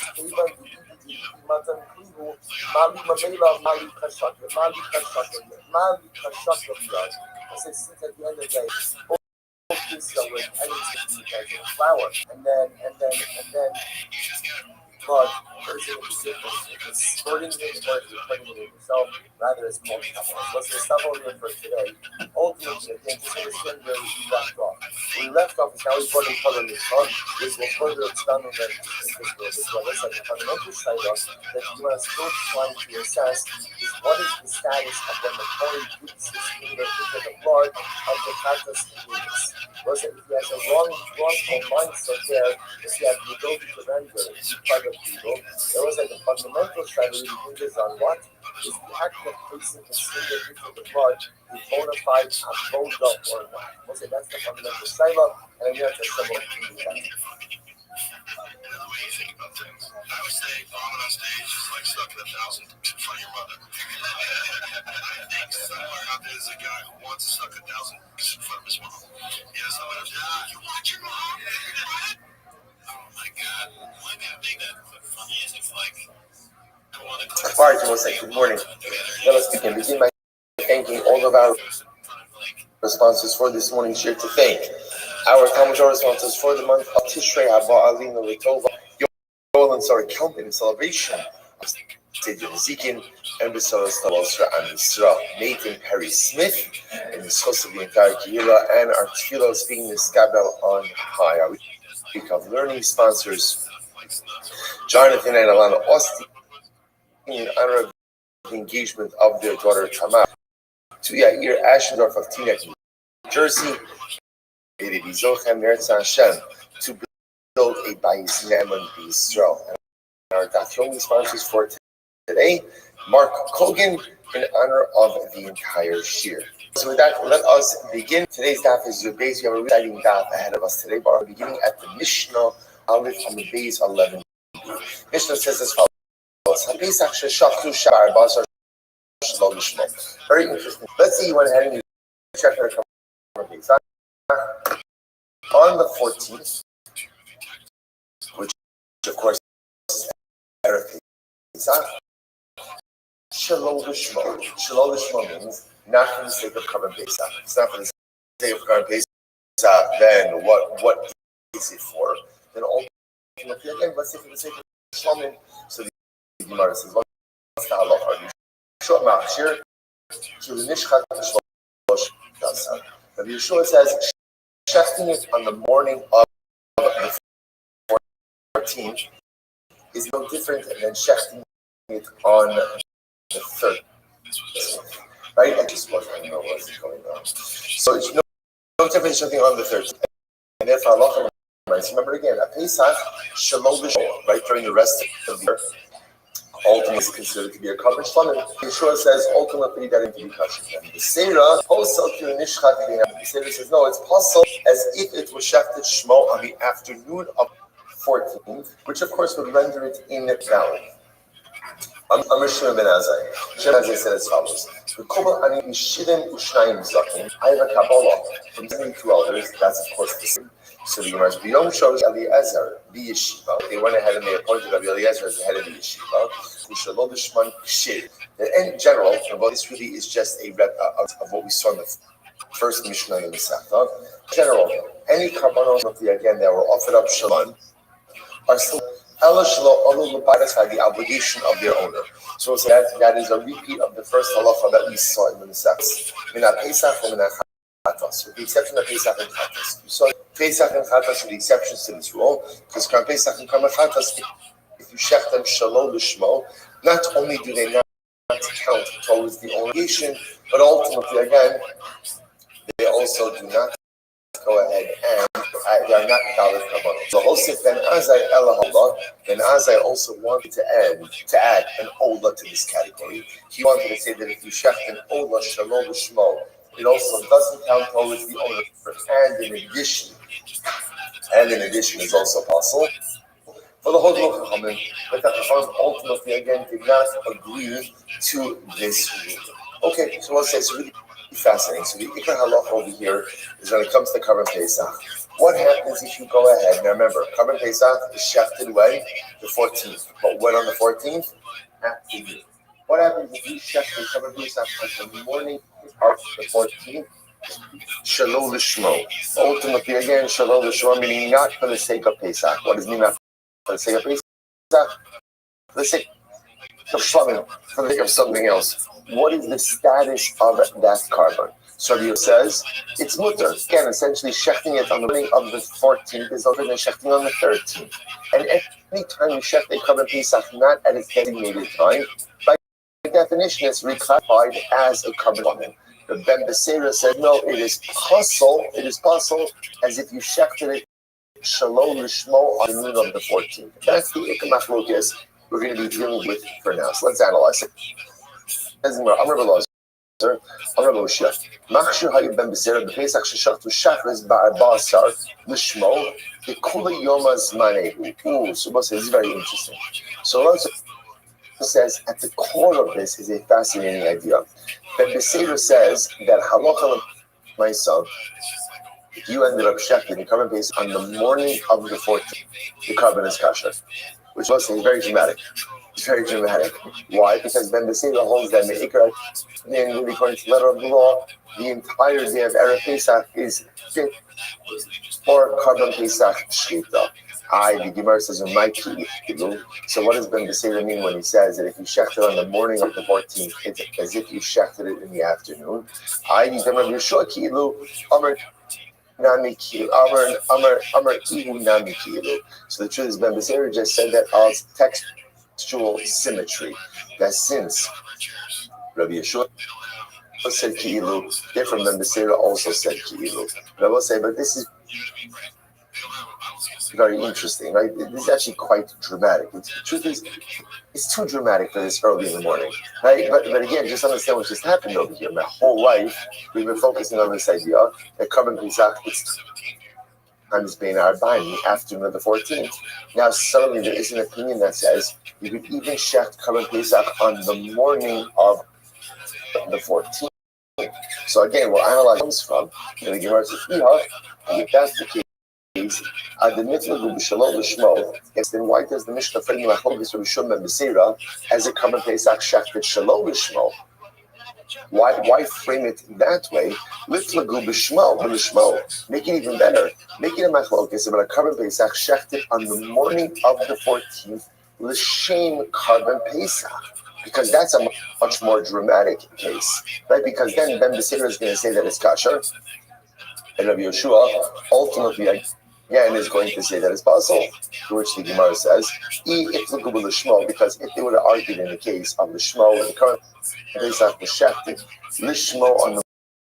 said since at the end of the day, flour, and then but there's a difference. It's squirting it or putting it in yourself, rather it's called Kabbalah. What's the stuff over here for today? Ultimately, again, just understand where we left off. Where we left off is now we're putting color in this part, which will further expand on that in this one. That's like a fundamental side of that you are still trying to assess is what is the status of when the Kohen dips his finger into the blood of the Katas ingredients. If he has a wrong mindset there, if he has the ability to render private people, there was like a fundamental strategy hinges on what? Is the act of placing his finger into the blood the bona fide avoda or not? We'll say that's the fundamental shaila, and you have to assemble it. The way you think about things. I would say bombing on stage is like sucking 1,000 in front of your mother. I think somewhere out there is a guy who wants to suck 1,000 in front of his mom. Yeah, someone else. You want your mom? Oh my God. One thing that funny is it's like I want to All right, so we'll say good morning. Let us begin. Begin by thanking all of our Responses for this morning's share to thank our Talmud Torah responses for the month of Tishrei Haba Alinu L'Tova Yol count in celebration of Seder Zikin and B'Saras Tavosra and Yisrael. Nathan Perry Smith and the Schos of the entire Kehillah and our Tfilos being the Skabel on high. Our week of learning sponsors Jonathan and Alana Austin in honor of the engagement of their daughter Tamar. To Yair Ashendorf of Teaneck, New Jersey, to build a Bayis Ne'eman B'Yisrael. And our Daf sponsors for today, Mark Kogan, in honor of the entire Shir. So with that, let us begin. Today's Daf is your base. We have a really exciting Daf ahead of us today, but we're beginning at the Mishnah, Aleph on the base 11. Mishnah says as follows. Very interesting. Let's say you went ahead and you checked our company on the 14th, which of course is Erev Pesach. Shalom Lishmo. Shalom Lishmo means not for the sake of Karban Pesach. It's not for the sake of Karban Pesach. Then what is it for? Then ultimately again, let's say for the sake of Shalom. So the Gemara says, what's the halacha? Short machshir to the nishchat shlosh dasar. Rabbi Yeshua says shechting it on the morning of the 14th is no different than shechting it on the 3rd. Right? I just don't know what's going on. So it's no different than shechting on the 3rd. And therefore Allah remember again, a Pesach shalom right during the rest of the year. Ultimately is considered to be a covered shlamim. Yeshua says ultimately that it can be kosher. The Seirah also to nishchat. The Seirah says no, it's possible as if it was shechted shmo on the afternoon of 14th, which of course would render it invalid. Amr Shimon ben Azai. Shimon ben Azai said as follows: I have a Kabbalah from 72 elders. That's of course the same. So the Gemara Biyom shows Eliezer the yeshiva. They went ahead and they appointed Rabbi Eliezer as the head of the yeshiva. In general, this really is just a rep of what we saw in the first Mishnah in the Masechta. In general, any karbanos again that were offered up shalom are still the obligation of their owner. So that is a repeat of the first halacha that we saw in the Masechta. With the exception of Pesach and Chatas. So Pesach and Chatas are the exceptions to this rule, because Pesach and Chatas, if you shech them shalom lishmo, not only do they not count towards the obligation, but ultimately again, they also do not go ahead and they are not valid kabbalah. So Hosef ben Azai Elahallah, Ben Azai also wanted to add an ola to this category. He wanted to say that if you shech an ola shalom lishmo, it also doesn't count towards the owner, and in addition is also possible for the whole Chachamim, but the Chachamim ultimately again did not agree to this rule. Okay, so let's say it's really fascinating. So the Ikar Halach over here is when it comes to Karban Pesach. What happens if you go ahead? Now remember, Karban Pesach is shechted when? The 14th. But when on the 14th? After you. What happens if you shech the Karban Pesach on the morning of the 14th? Shalom Lishmo. Ultimately, again, Shalom Lishmo, meaning not for the sake of Pesach. What does it mean not for the sake of Pesach? For the sake of Shlamim, for the sake of something else. What is the status of that carbon? So Rabbi says it's mutter. Again, essentially, shechting it on the morning of the 14th is other than shechting on the 13th. And any time you shech a carbon Pesach, not at its designated time, by definition, it's reclassified as a carbon woman. The Ben Beseira said, no, it is possible as if you shechted it shalom lishmo on the noon of the 14th. That's the ikamachlokas we're going to be dealing with for now. So let's analyze it. As I'm Rabbi Lozer, I'm Rabbi Oshia. Machshir hayib Ben Beseira b'Pesach sheshachtu shachris ba'arba'asar lishmo b'kula yoma zmanehu. Ooh, so this is very interesting. So Lozer says at the core of this is a fascinating idea. Ben Beseira says that halacha myself, if you ended up shechting the carbon base on the morning of the 14th, the carbon is kosher. which was very dramatic. It's very dramatic. Why? Because Ben Basira holds that Me'ikar, then according to the letter of the law, the entire day of Erev Pesach is fit for Karban Pesach Shchita. The Gemara says, so what does Ben Basira mean when he says that if you shecht it on the morning of the 14th, it's as if you shechted it in the afternoon? The Gemara Yeshua Kilu, Amr Nami Kilu, Amr Ihu Nami Kilu. So the truth is, Ben Basira just said that as textual symmetry, that since Rabbi Yeshua said Ki'ilu, different than Basira also said Ki'ilu. But I will say, but this is very interesting, right? This is actually quite dramatic. The truth is, it's too dramatic for this early in the morning, right? But again, just understand what just happened over here. My whole life, we've been focusing on this idea that Karban Pesach, it's times being Arba'im, the afternoon of the 14th. Now, suddenly there is an opinion that says you could even shecht Karban Pesach on the morning of the 14th. So again, where analyze comes from, the Gemara says, if that's the case, the mitzvah will be shalom l'shmo. Yes, then why does the Mishnah frame the machlokes Rabbi Shimon ben Basira as a Karban Pesach shechted shalom l'shmo? Why frame it that way? Litlagu b'shmo, make it even better. Make it a machlokes about a Karban Pesach shechted on the morning of the 14th l'shem Karban Pesach. Because that's a much more dramatic case, right? Because then Ben Basira is going to say that it's kasher, and Rabbi Yeshua ultimately again is going to say that it's possible. To which the Gemara says, because if they would have argued in the case of the Shmo and the current Pesach was shechted, Lishmo on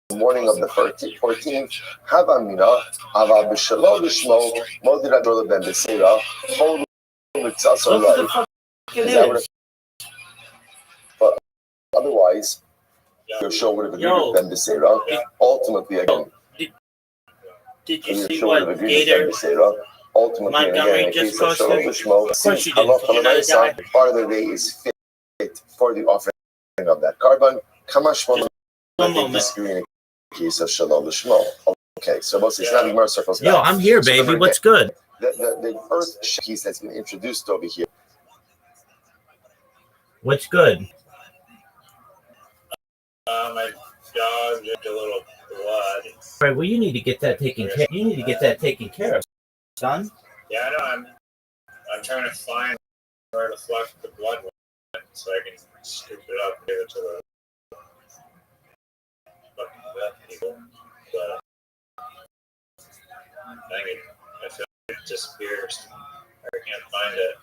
the morning of the 14th, Havamina, Ava B'Shalom Lishmo, Modira Dola Ben Basira, Chol Mitzasor Lai. But otherwise, Yeshua would have agreed with Ben Basira. Ultimately, again, did you see what Gator Montgomery just posted? Of course you didn't. Part of the day is fit for the offering of that carbon. Kamash disagree in the case of Shalom Lishmo. Okay, so most it's not Gemara circles back. Yo, I'm here, baby. What's good? The first piece that's been introduced over here. What's good? My dog did a little blood. All right, well, you need to get that taken care. You need to get that taken care of, son. Yeah, I know. I'm trying to find where to flush the blood went so I can scoop it up and give it to the fucking vet people. But dang it, I feel like it disappears. I can't find it.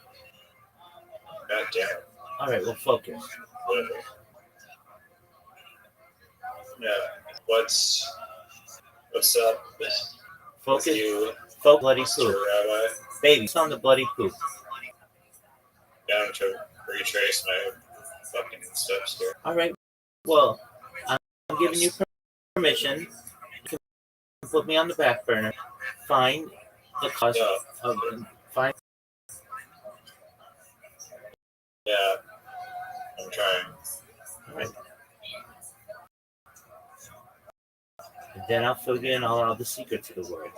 God damn it. All right, well, focus. Whatever. Yeah, what's up with Focus. you, Focus. Bloody Mr. poop, Rabbi? baby. It's on the bloody poop. Down to retrace my fucking steps here. All right. Well, I'm giving you permission. You can put me on the back burner. Find the cause of it. Find. Yeah, I'm trying. All right. And then I'll fill you in all the secrets of the world.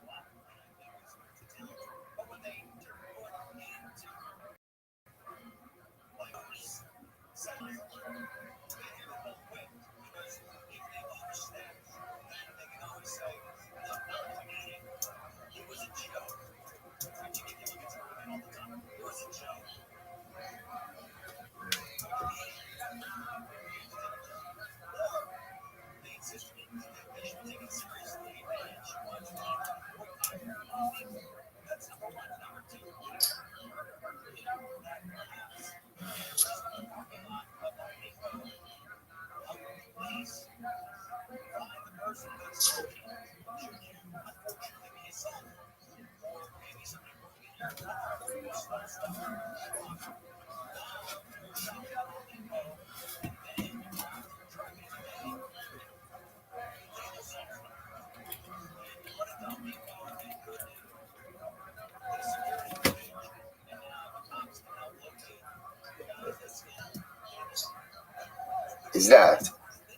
Is that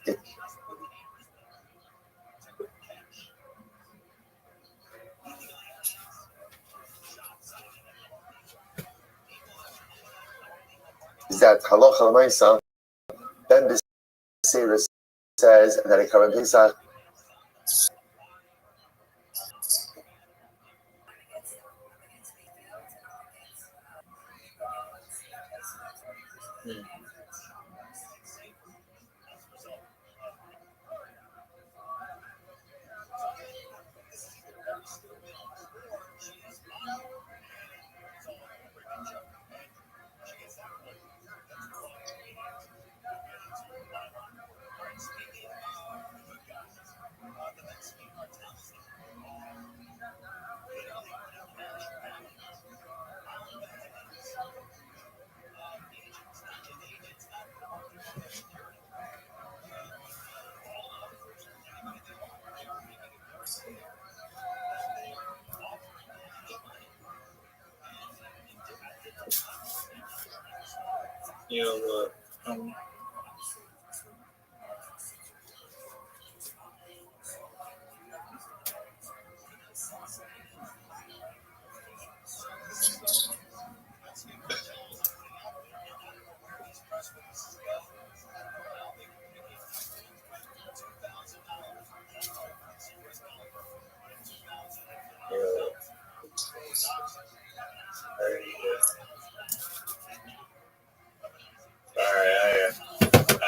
it, that halacha l'maisa, then the series says that a Korban Pesach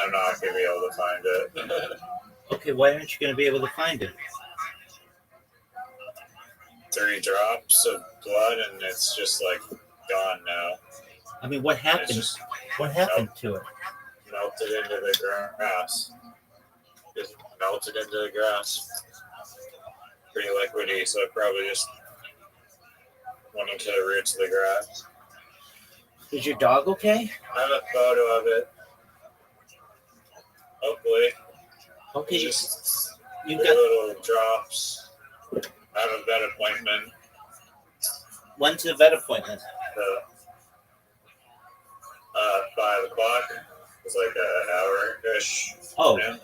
I'm not gonna be able to find it. Okay, why aren't you going to be able to find it? 3 drops of blood, and it's just like gone now. I mean, what It's happened? just What happened to it? melted into the grass. Just melted into the grass. Pretty liquidy, so it probably just went into the roots of the grass. Is your dog okay? I have a photo of it. Hopefully. Okay, Just you 3 got. little drops. I have a vet appointment. When's the vet appointment? 5 o'clock. It's like an hour-ish. Oh, Yeah.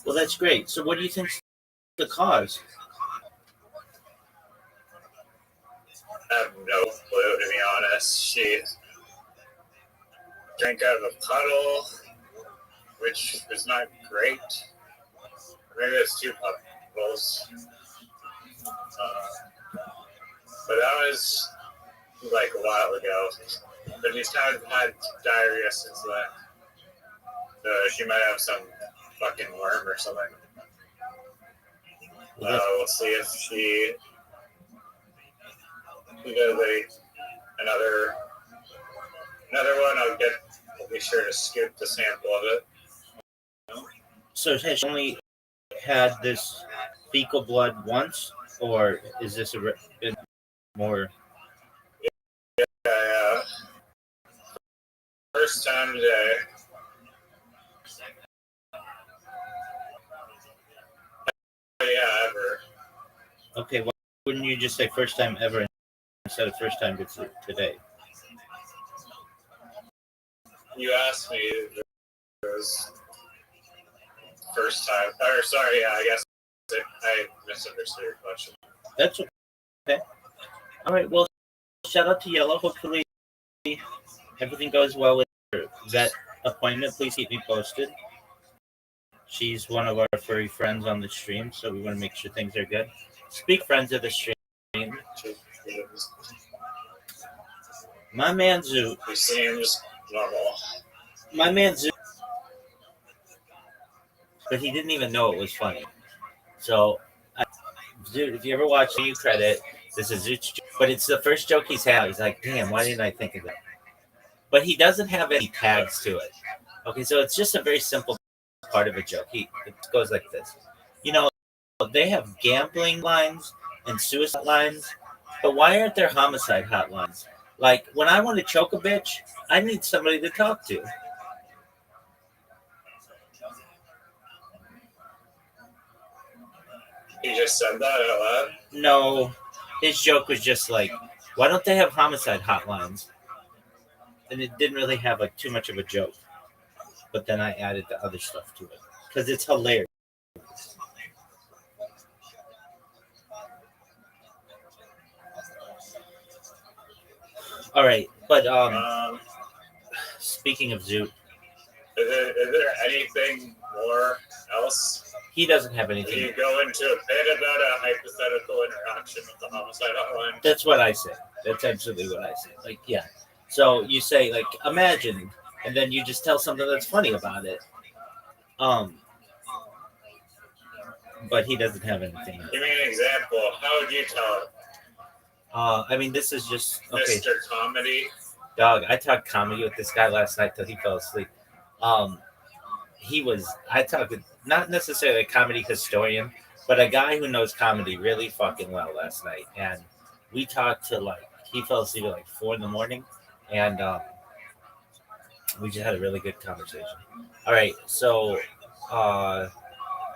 well, that's great. So, what do you think's the cause? I have no clue, to be honest. She drank out of a puddle, which was not great. Maybe it's 2 puddles. But that was like a while ago. But she's kind of had diarrhea since then. So she might have some fucking worm or something. We'll see if she does another one. I'll be sure to scoop the sample of it. So, has she only had this fecal blood once, or is this been more? Yeah. First time today. Yeah, ever. Okay, why wouldn't you just say first time ever instead of first time today? You asked me if it was first time. Or sorry, yeah, I guess I misunderstood your question. That's okay. All right, well, shout out to Yellow. Hopefully, everything goes well with her vet appointment. Please keep me posted. She's one of our furry friends on the stream, so we want to make sure things are good. Speak friends of the stream. My man Zoo. He seems normal. My man Zoo. But he didn't even know it was funny. So, Zoo, if you ever watch You Credit, this is Zoot's joke. But it's the first joke he's had. He's like, damn, why didn't I think of that? But he doesn't have any tags to it. Okay, so it's just a very simple part of a joke. It goes like this. You know, they have gambling lines and suicide lines, but why aren't there homicide hotlines? Like, when I want to choke a bitch, I need somebody to talk to. He just said that out loud? No, his joke was just like, why don't they have homicide hotlines? And it didn't really have like too much of a joke. But then I added the other stuff to it because it's hilarious. All right, but speaking of Zoot, Is there anything more else? he doesn't have Do anything. you go into a bit about a hypothetical interaction with the homicide hotline? That's what I say. That's absolutely what I say. Like, yeah. So you say, like, imagine, and then you just tell something that's funny about it. But he doesn't have anything. Give me an example. How would you tell it? I mean, this is just okay. Mr. Comedy. Dog, I talked comedy with this guy last night till he fell asleep. I talked with not necessarily a comedy historian, but a guy who knows comedy really fucking well last night. And we talked to he fell asleep at 4 a.m. and we just had a really good conversation. All right, so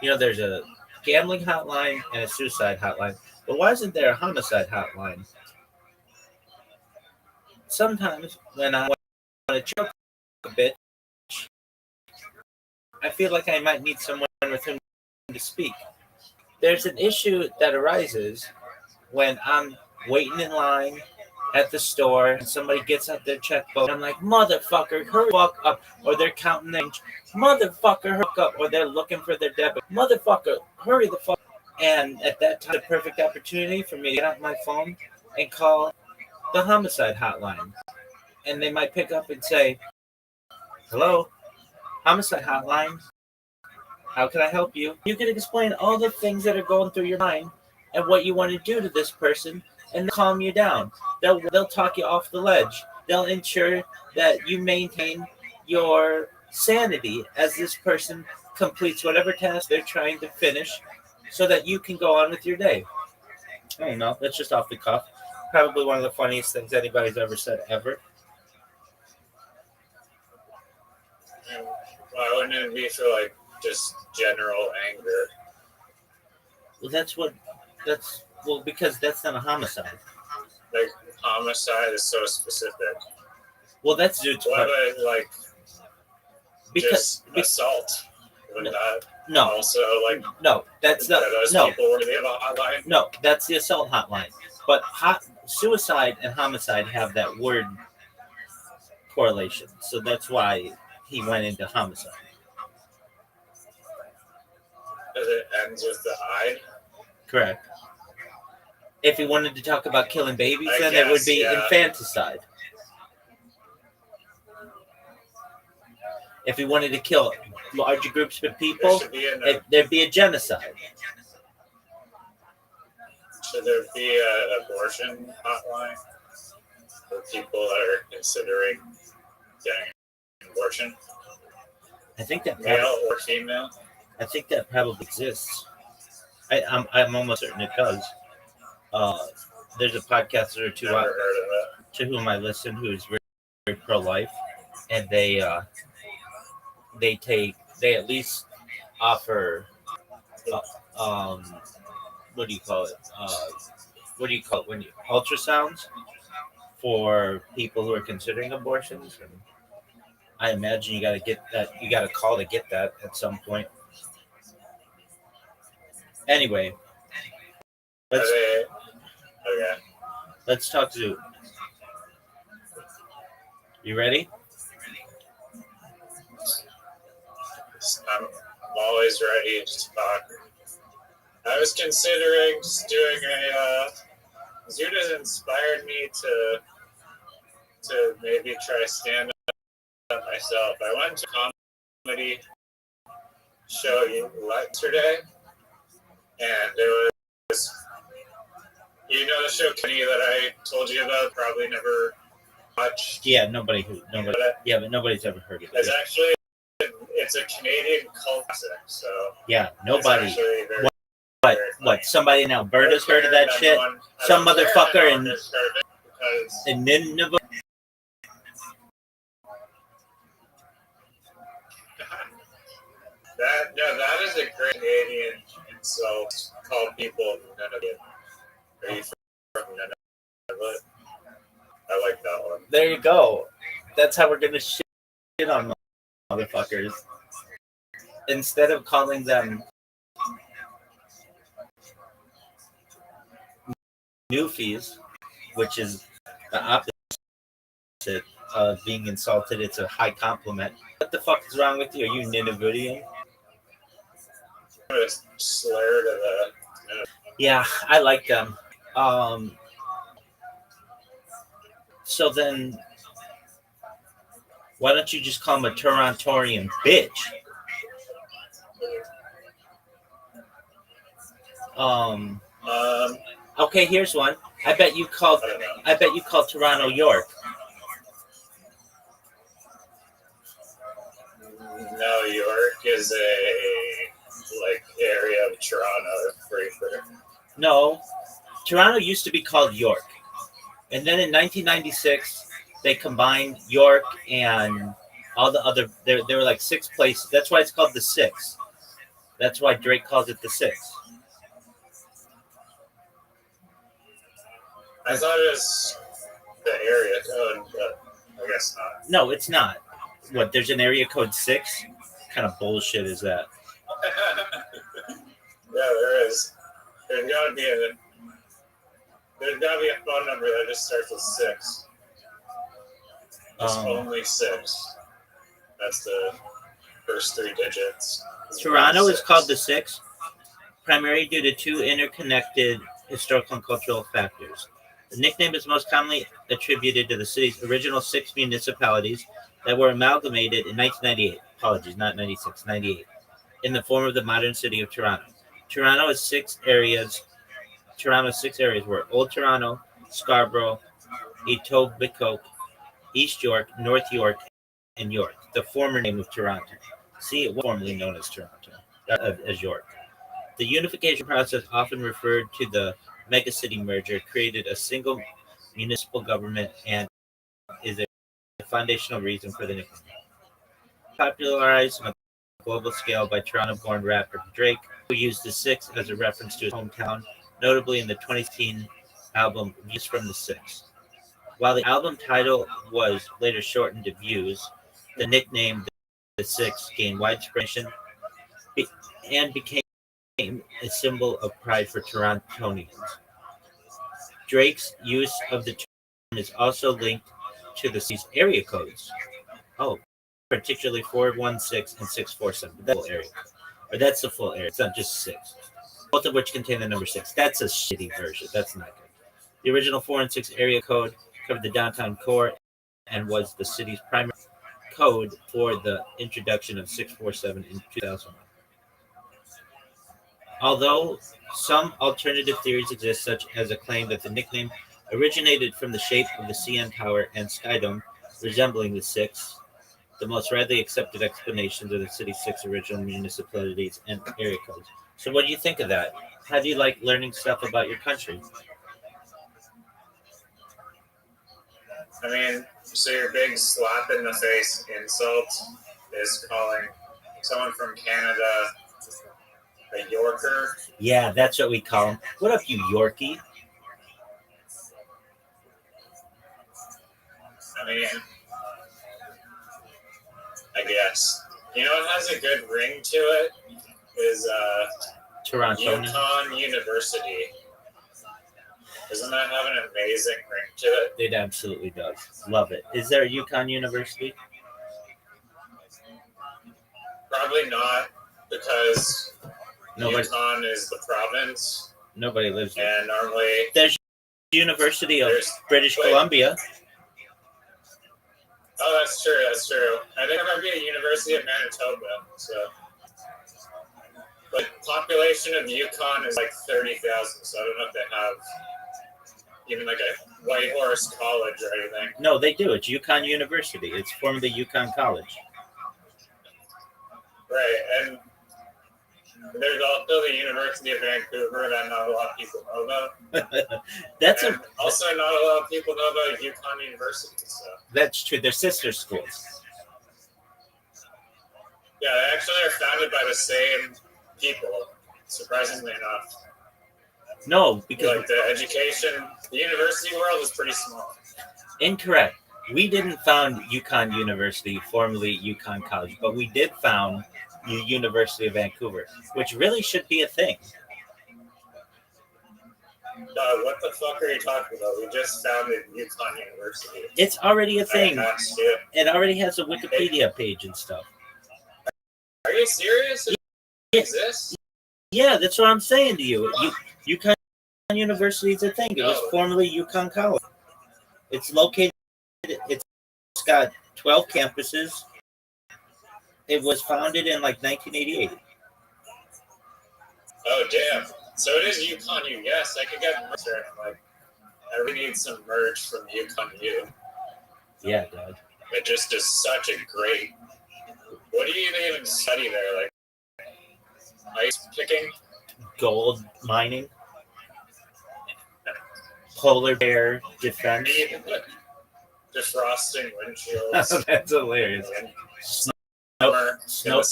there's a gambling hotline and a suicide hotline, but why isn't there a homicide hotline? Sometimes when I want to choke a bitch, I feel like I might need someone with whom to speak. There's an issue that arises when I'm waiting in line at the store and somebody gets out their checkbook. I'm like, motherfucker, hurry the fuck up, or they're counting their motherfucker, hurry up, or they're looking for their debit. Motherfucker, hurry the fuck. And at that time, the perfect opportunity for me to get out my phone and call the homicide hotline. And they might pick up and say, hello, homicide hotline. How can I help you? You can explain all the things that are going through your mind and what you want to do to this person, and they'll calm you down. They'll talk you off the ledge. They'll ensure that you maintain your sanity as this person completes whatever task they're trying to finish so that you can go on with your day. I don't know. That's just off the cuff. Probably one of the funniest things anybody's ever said ever. Why wouldn't it be for just general anger? Well, because that's not a homicide. Like homicide is so specific. Well, that's Zoot's What part. about just assault? Wouldn't that No, also no, that's not. those No, people worthy of a hotline? no, that's the assault hotline. But suicide and homicide have that word correlation, so that's why he went into homicide. Because it ends with the I. Correct. If he wanted to talk about killing babies, I then it would guess, be yeah. infanticide. If he wanted to kill larger groups of people, there'd be a genocide. Should there be an abortion hotline for people that are considering getting an abortion? I think that Male or female? I think that probably exists. I'm almost certain it does. There's a podcaster or two Never heard of it. to whom I listen who is very, very pro-life, and they at least offer what do you call it? What do you call it when you ultrasounds for people who are considering abortions? And I imagine you got to get that. You got to call to get that at some point. Anyway, let's talk Zoot. You ready? I'm always ready to talk. I was considering just doing Zoot has inspired me to maybe try stand up myself. I went to a comedy show yesterday, and there was, the show Kenny that I told you about, probably never watched. Yeah, but nobody's ever heard of it. It's a Canadian cult classic, so yeah, nobody. What? Somebody in Alberta's heard of that shit? Some motherfucker in Nineveh. That is a great Canadian insult. Call people Nineveh. Are you from Nineveh? I like that one. There you go. That's how we're gonna shit on motherfuckers. Instead of calling them Newfies, which is the opposite being insulted. It's a high compliment. What the fuck is wrong with you? Are you Ninevidian? Slur to the. Yeah, I like them. So then, why don't you just call him a Torontorian bitch? Okay, here's one. I bet you called Toronto York. No, York is a area of Toronto, pretty sure. No, Toronto used to be called York, and then in 1996 they combined York and all the other. There were like 6 places. That's why it's called the Six. That's why Drake calls it the Six. I thought it was the area code, but I guess not. No, it's not. What? There's an area code 6? What kind of bullshit is that? Yeah, there is. There's gotta be a phone number that just starts with 6. It's only 6. That's the first 3 digits. Toronto is called the Six, primarily due to 2 interconnected historical and cultural factors. The nickname is most commonly attributed to the city's original 6 municipalities that were amalgamated in 1998. Apologies, not 96, 98. In the form of the modern city of Toronto. Toronto's 6 areas were Old Toronto, Scarborough, Etobicoke, East York, North York, and York, the former name of Toronto. See, it was formerly known as Toronto, as York. The unification process, often referred to the megacity merger, created a single municipal government and is a foundational reason for the nickname. Popularized on a global scale by Toronto-born rapper Drake, who used the 6 as a reference to his hometown, notably in the 2016 album Views from the Six. While the album title was later shortened to Views, the nickname the Six gained widespread and became a symbol of pride for Torontonians. Drake's use of the term is also linked to the city's area codes. Oh, particularly 416 and 647. That's the full area. Or that's the full area. It's not just 6. Both of which contain the number 6. That's a shitty version. That's not good. The original 4 and 6 area code covered the downtown core and was the city's primary code for the introduction of 647 in 2001. Although some alternative theories exist, such as a claim that the nickname originated from the shape of the CN Tower and Sky Dome resembling the 6, the most widely accepted explanations are the city's 6 original municipalities and area codes. So what do you think of that? How do you like learning stuff about your country? I mean, so your big slap in the face insult is calling someone from Canada a Yorker? Yeah, that's what we call them. What up, you Yorkie? I mean, I guess. You know what has a good ring to it? Is Toronto. Yukon University. Doesn't that have an amazing ring to it? It absolutely does. Love it. Is there a Yukon University? Probably not, because Nobody. Yukon is the province. Nobody lives there. And normally there's University of British Columbia. Oh, that's true. That's true. I think there might be a University of Manitoba. So, but population of Yukon is like 30,000. So I don't know if they have even like a White Horse College or anything. No, they do. It's Yukon University. It's formerly Yukon College. Right, and there's also the University of Vancouver that not a lot of people know about. Also, not a lot of people know about Yukon University. So that's true. They're sister schools. Yeah, they actually are founded by the same people. Surprisingly enough. No, because like the university world is pretty small. Incorrect. We didn't found Yukon University, formerly Yukon College, but we did found the University of Vancouver, which really should be a thing. What the fuck are you talking about? We just founded UConn University. It's already a thing. You. It already has a Wikipedia page and stuff. Are you serious? It exists? Yeah, that's what I'm saying to you. UConn University is a thing. It was formerly UConn College. It's located. It's got 12 campuses. It was founded in like 1988. Oh damn! So it is UConn U. Yes, I could get merch there. Like, I really need some merch from UConn U. Yeah, Doug. It just is such a great. What do you even study there? Like ice picking, Gold mining, polar bear defense. Defrosting windshields. That's hilarious. Summer. Snow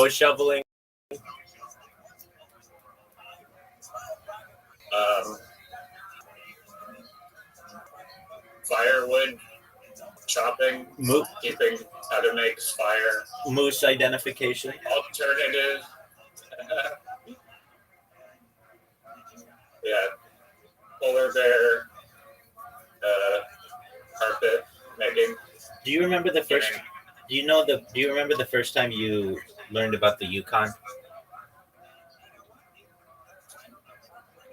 shoveling. Firewood chopping, keeping how to make fire. Moose identification. Alternative. Yeah. Polar bear. Carpet making. Do you remember the first? Do you remember the first time you learned about the Yukon?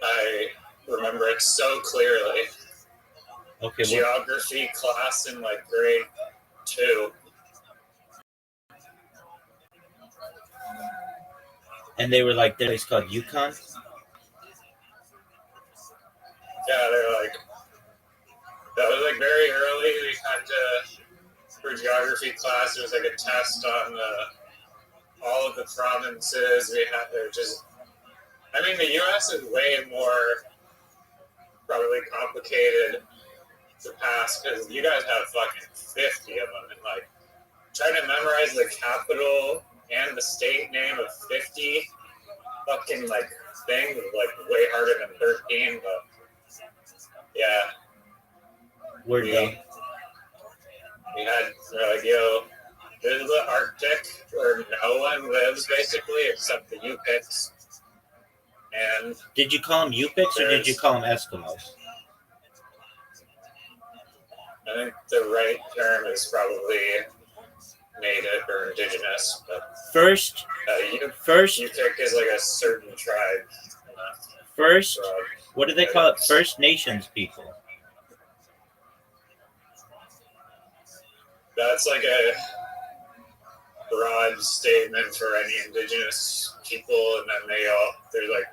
I remember it so clearly. Okay. Geography class in like grade 2. And they were like, "This place called Yukon." Yeah, they're like. That was like very early. We had to. For geography class, it was like a test on all of the provinces. We had to just. I mean, the U.S. is way more probably complicated to pass because you guys have fucking 50 of them, and like trying to memorize the capital and the state name of 50 fucking like things was like way harder than 13. But yeah, We're done. We had like, yo, this is the Arctic where no one lives basically except the Yupiks. And did you call them Yupiks or did you call them Eskimos? I think the right term is probably native or indigenous. But First, Yupik is like a certain tribe. First, what do they call it? First Nations people. That's like a broad statement for any indigenous people, and then there's like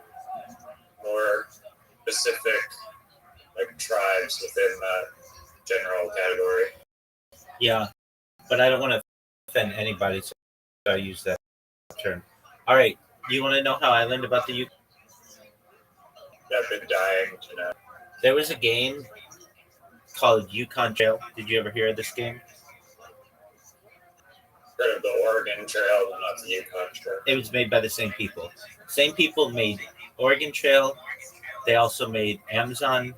more specific like tribes within that general category. Yeah, but I don't want to offend anybody, so I use that term. All right, do you want to know how I learned about the Yukon? I've been dying to know. There was a game called Yukon Trail. Did you ever hear of this game? Heard of the Oregon Trail, but not the Yukon Trail. It was made by the same people. Same people made Oregon Trail. They also made Amazon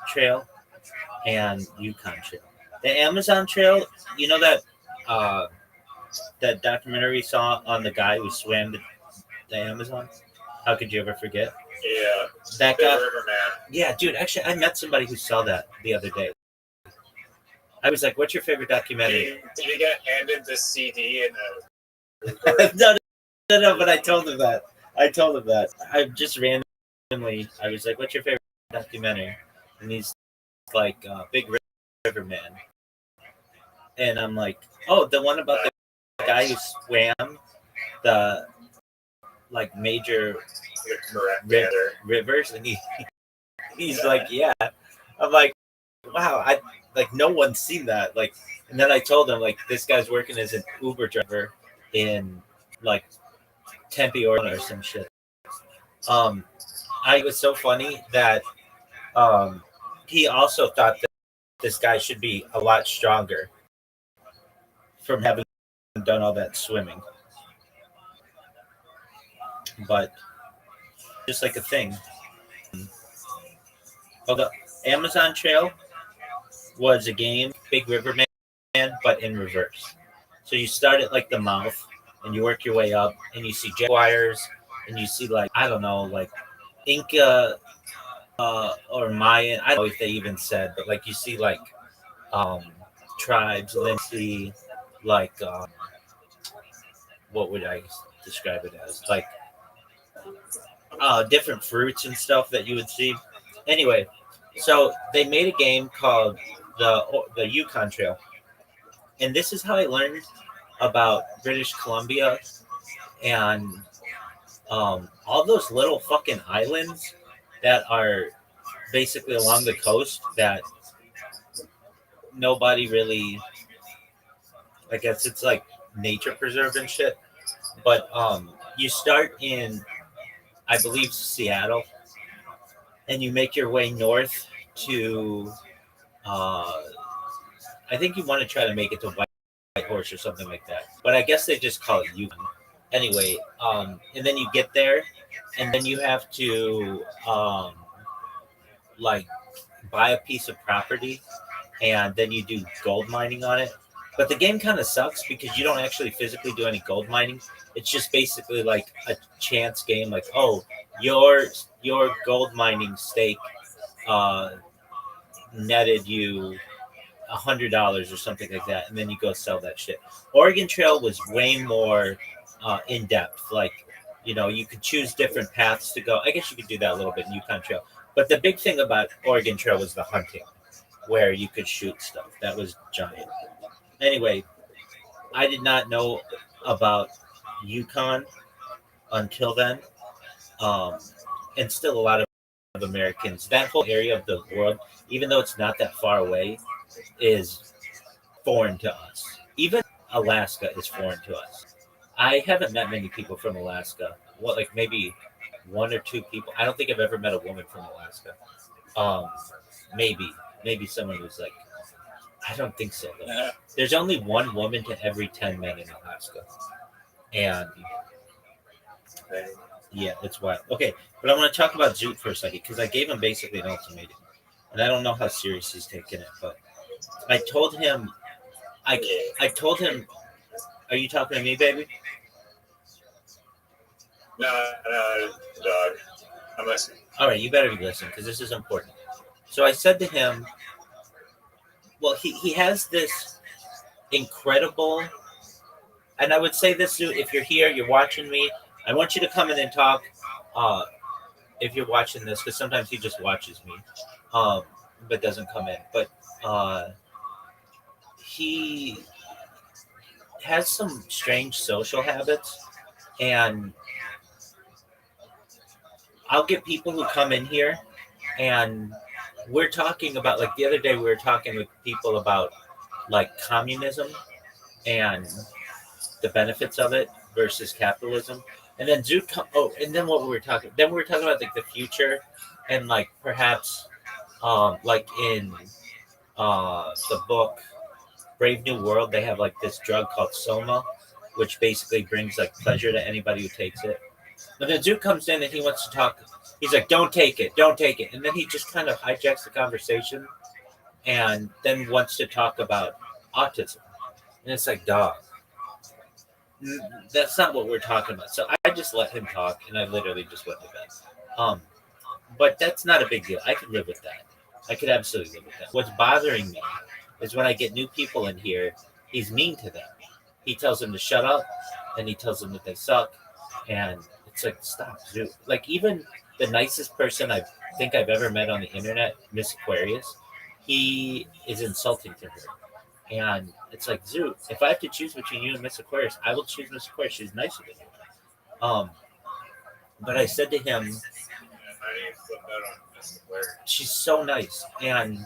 Trail and Yukon Trail. The Amazon Trail, you know that documentary saw on the guy who swam the Amazon? How could you ever forget? Yeah. That guy. Riverman. Yeah, dude. Actually, I met somebody who saw that the other day. I was like, "What's your favorite documentary?" Did he get handed the CD and No, but I told him that. I just randomly, I was like, "What's your favorite documentary?" And he's like, "Big River Man." And I'm like, "Oh, the one about the guy who swam the like major rivers," and he's like, "Yeah." I'm like, "Wow, I like no one's seen that." Like, and then I told him like this guy's working as an Uber driver in like Tempe or some shit. I was so funny that he also thought that this guy should be a lot stronger from having done all that swimming. But just like a thing. Well, the Amazon Trail was a game, Big River Man, but in reverse. So you start at like the mouth and you work your way up and you see jaguars and you see like, I don't know, like Inca or Mayan. I don't know if they even said, but like you see like um tribes, and then see like what would I describe it as? Like different fruits and stuff that you would see. Anyway, so they made a game called the Yukon Trail, and this is how I learned about British Columbia and all those little fucking islands that are basically along the coast that nobody really. I guess it's like nature preserve and shit. But you start in, I believe, Seattle, and you make your way north to. Uh, I think you want to try to make it to White Horse or something like that. But I guess they just call it Yukon. Anyway, and then you get there, and then you have to like buy a piece of property, and then you do gold mining on it. But the game kind of sucks because you don't actually physically do any gold mining. It's just basically like a chance game. Like, oh, your gold mining stake uh, netted you $100 or something like that, and then you go sell that shit. Oregon Trail was way more in depth. Like, you could choose different paths to go. I guess you could do that a little bit in Yukon Trail. But the big thing about Oregon Trail was the hunting, where you could shoot stuff. That was giant. Anyway, I did not know about Yukon until then, um, and still a lot of Americans. That whole area of the world, even though it's not that far away, is foreign to us. Even Alaska is foreign to us. I haven't met many people from Alaska. What, like maybe one or two people? I don't think I've ever met a woman from Alaska. Um, maybe someone who's like, I don't think so. Though. There's only one woman to every 10 men in Alaska, and yeah, it's wild. Okay, but I want to talk about Zoot for a second because I gave him basically an ultimatum, and I don't know how serious he's taking it, but I told him, I told him, are you talking to me, baby? No, dog. I'm listening. All right, you better be listening because this is important. So I said to him, well, he has this incredible, and I would say this, Zoot, if you're here, you're watching me, I want you to come in and talk. Uh, if you're watching this, because sometimes he just watches me, but doesn't come in. But he has some strange social habits, and I'll get people who come in here, and we're talking about, like the other day, we were talking with people about like communism and the benefits of it versus capitalism. And then and then what we were talking, then we were talking about like the future, and like perhaps, like in the book Brave New World, they have like this drug called Soma, which basically brings like pleasure to anybody who takes it. But then Zoot comes in and he wants to talk. He's like, "Don't take it, don't take it," and then he just kind of hijacks the conversation, and then wants to talk about autism. And it's like, dog, that's not what we're talking about. So I just let him talk, and I literally just went to bed. But that's not a big deal. I could live with that. I could absolutely live with that. What's bothering me is when I get new people in here, he's mean to them. He tells them to shut up, and he tells them that they suck, and it's like, stop, dude. Like, even the nicest person I think I've ever met on the internet, Miss Aquarius, he is insulting to her. And it's like, Zoot, if I have to choose between you and Miss Aquarius, I will choose Miss Aquarius. She's nicer than you. But I said to him, she's so nice. And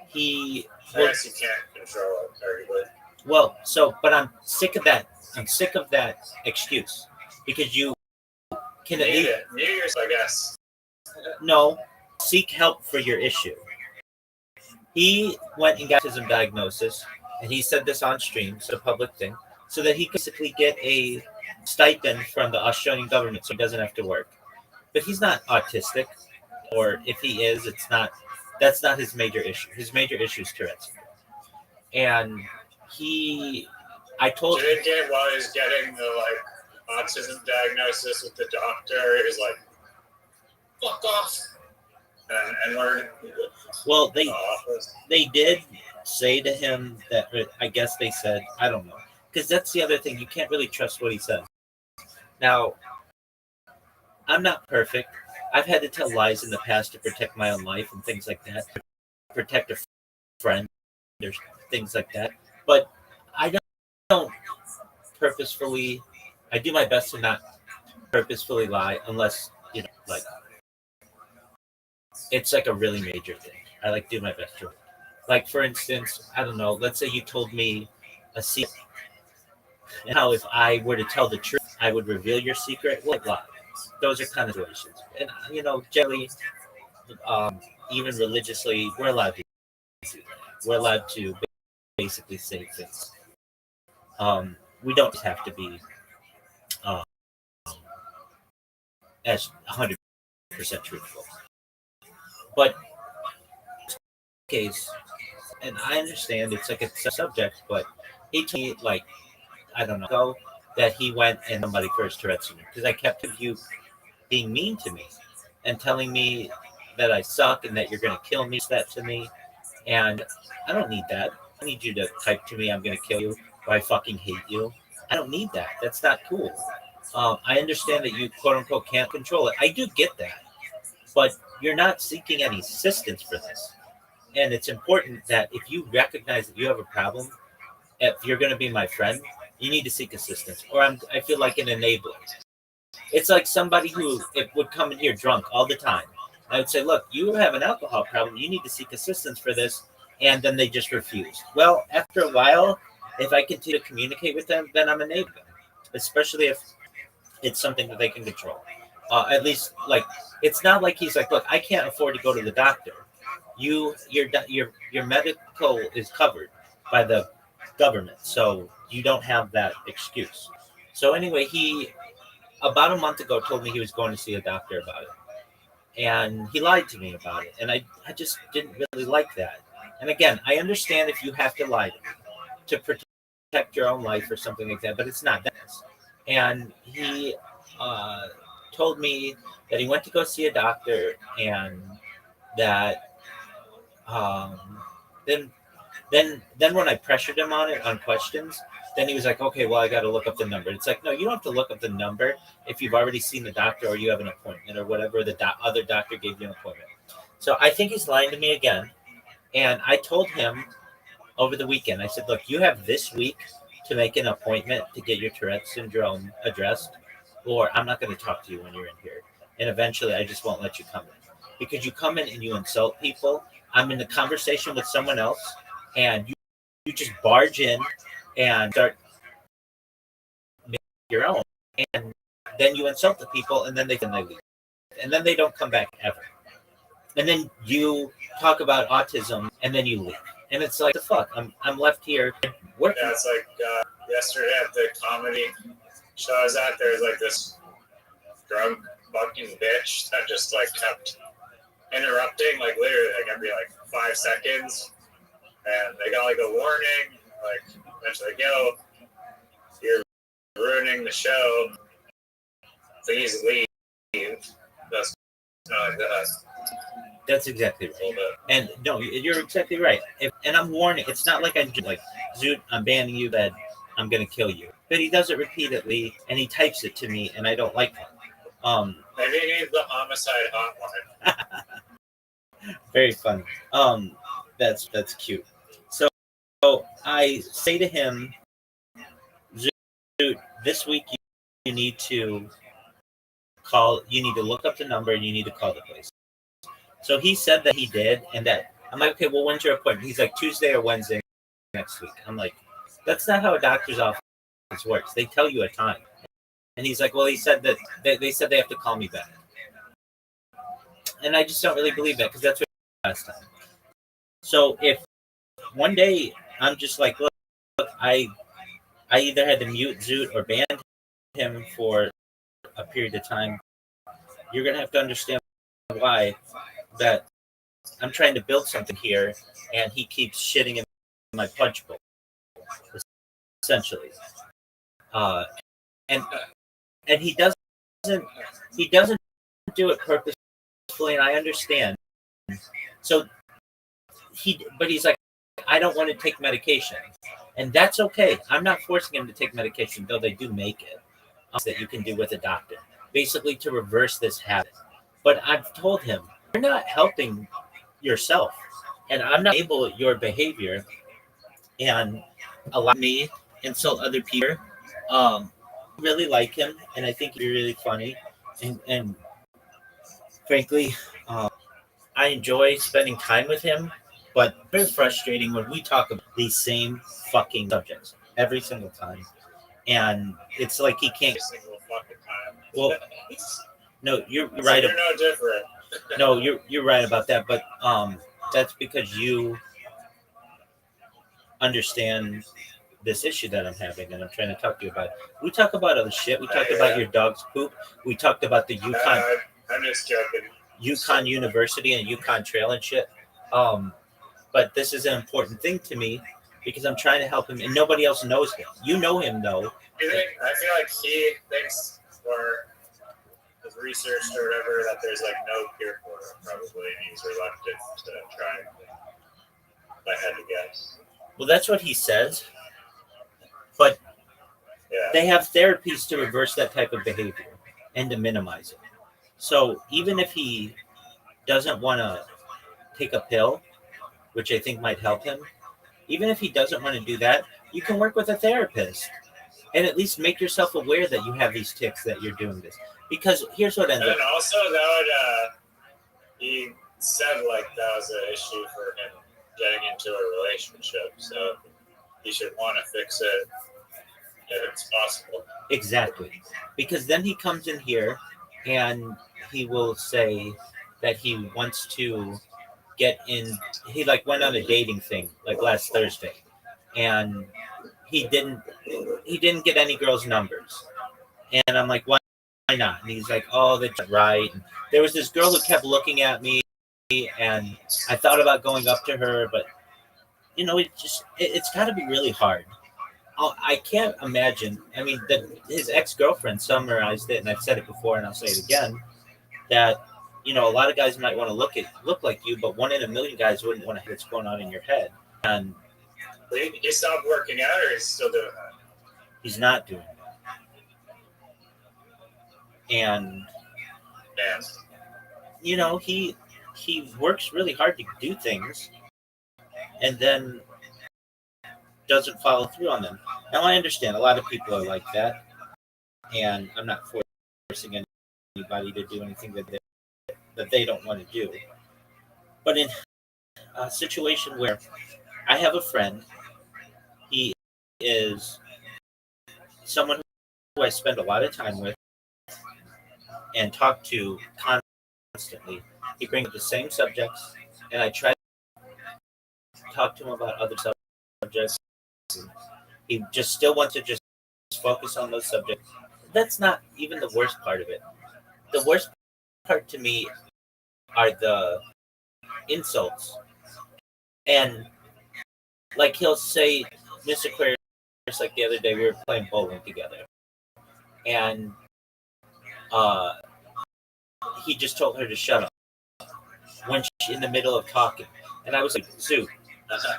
he. I guess you can't control everybody. Well, but I'm sick of that. I'm sick of that excuse. Because you can at least. New Year's, I guess. No, seek help for your issue. He went and got his diagnosis, and he said this on stream, so a public thing, so that he could basically get a stipend from the Australian government so he doesn't have to work. But he's not autistic, or if he is, that's not his major issue. His major issue is Tourette's. And I told him. While he's getting the autism diagnosis with the doctor, he was like, fuck off. N-word. Well, they did say to him that, I guess they said, I don't know, because that's the other thing. You can't really trust what he says. Now, I'm not perfect. I've had to tell lies in the past to protect my own life and things like that, protect a friend or things like that. But I don't purposefully. I do my best to not purposefully lie unless like it's like a really major thing. I like do my best to. Like for instance, I don't know. Let's say you told me a secret. Now, if I were to tell the truth, I would reveal your secret. Like lie. Those are kind of situations. And generally, even religiously, we're allowed to do that. We're allowed to basically say things. We don't have to be um, as 100% truthful. But in this case, and I understand it's like a subject, but he told me like I don't know that he went and somebody for his Tourette's syndrome because I kept you being mean to me and telling me that I suck and that you're gonna kill me. That to me, and I don't need that. I need you to type to me, "I'm gonna kill you," or "I fucking hate you." I don't need that. That's not cool. I understand that you quote unquote can't control it. I do get that, but you're not seeking any assistance for this. And it's important that if you recognize that you have a problem, if you're going to be my friend, you need to seek assistance. Or I feel like an enabler. It's like somebody who would come in here drunk all the time. I would say, look, you have an alcohol problem. You need to seek assistance for this. And then they just refuse. Well, after a while, if I continue to communicate with them, then I'm enabling them, especially if it's something that they can control. At least, like, it's not like he's like, look, I can't afford to go to the doctor. Your medical is covered by the government, so you don't have that excuse. So anyway, he about a month ago told me he was going to see a doctor about it, and he lied to me about it, and I just didn't really like that. And again, I understand if you have to lie to protect your own life or something like that, but it's not that. And he told me that he went to go see a doctor, and that um, then then when I pressured him on questions, then he was like, okay, well, I got to look up the number. It's like, no, you don't have to look up the number if you've already seen the doctor or you have an appointment or whatever. The other doctor gave you an appointment. So I think he's lying to me again. And I told him over the weekend, I said, look, you have this week to make an appointment to get your Tourette's syndrome addressed, or I'm not going to talk to you when you're in here. And eventually I just won't let you come in. Because you come in and you insult people. I'm in a conversation with someone else, and you just barge in and start making your own. And then you insult the people, and then they leave. And then they don't come back ever. And then you talk about autism, and then you leave. And it's like, the fuck, I'm left here working. Yeah, it's like yesterday at the comedy show I was at, there was like this drunk fucking bitch that just like kept interrupting, like literally like every like 5 seconds. And they got like a warning, like eventually like, yo, you're ruining the show. Please leave. That's not like that. That's exactly right. And no, you're exactly right. And I'm warning, it's not like I'm like, Zoot, I'm banning you, that I'm going to kill you. But he does it repeatedly, and he types it to me, and I don't like it. Maybe he needs the homicide hotline. Very funny. That's cute. So I say to him, Zoot, this week you need to look up the number, and you need to call the place. So he said that he did, and that I'm like, okay, well, when's your appointment? He's like, Tuesday or Wednesday next week. I'm like, that's not how a doctor's office works. They tell you a time. And he's like, well, he said that they said they have to call me back. And I just don't really believe that, because that's what last time. So if one day I'm just like, look, I either had to mute Zoot or ban him for a period of time, you're going to have to understand why that I'm trying to build something here, and he keeps shitting in my punch bowl, essentially. And he doesn't do it purposefully, and I understand. so he's like, I don't want to take medication. And that's okay. I'm not forcing him to take medication, though they do make it that you can do with a doctor, basically to reverse this habit. But I've told him, you're not helping yourself, and I'm not able at your behavior and allow me insult other people. Really like him, and I think he's really funny, and frankly, I enjoy spending time with him. But very frustrating when we talk about these same fucking subjects every single time, and it's like he can't. Every single fucking time. Well, no, you're So right. you're no different. No, you're right about that, but that's because you understand this issue that I'm having, and I'm trying to talk to you about. We talk about other shit. We talked about your dog's poop. We talked about the Yukon. I'm just joking. Yukon University and Yukon Trail and shit. But this is an important thing to me because I'm trying to help him, and nobody else knows him. You know him, though. I feel like he thinks, or has researched or whatever, that there's like no cure for it, probably, and he's reluctant to try. If I had to guess. Well, that's what he says. But Yeah. they have therapies to reverse that type of behavior and to minimize it. So even if he doesn't want to take a pill, which I think might help him, even if he doesn't want to do that, you can work with a therapist and at least make yourself aware that you have these tics, that you're doing this. Because here's what ends up. And also, that would, he said like that was an issue for him getting into a relationship. So he should want to fix it if it's possible. Exactly. Because then he comes in here and he will say that he wants to get in. He like went on a dating thing like last Thursday, and he didn't get any girls' numbers. And I'm like, why not? And he's like, oh, that's right. And there was this girl who kept looking at me, and I thought about going up to her, but it's got to be really hard. I can't imagine. I mean, his ex-girlfriend summarized it, and I've said it before, and I'll say it again, that a lot of guys might want to look like you, but 1 in a million guys wouldn't want to hear what's going on in your head. And he stopped working out, or he's still doing that? He's not doing that. And he works really hard to do things, and then doesn't follow through on them. Now I understand a lot of people are like that, and I'm not forcing anybody to do anything that they don't want to do. But in a situation where I have a friend, he is someone who I spend a lot of time with and talk to constantly. He brings up the same subjects, and I try to talk to him about other subjects. He just still wants to just focus on those subjects. That's not even the worst part of it. The worst part to me are the insults. And like he'll say, Miss Aquarius, like the other day we were playing bowling together. And he just told her to shut up when she's in the middle of talking. And I was like, Zoo.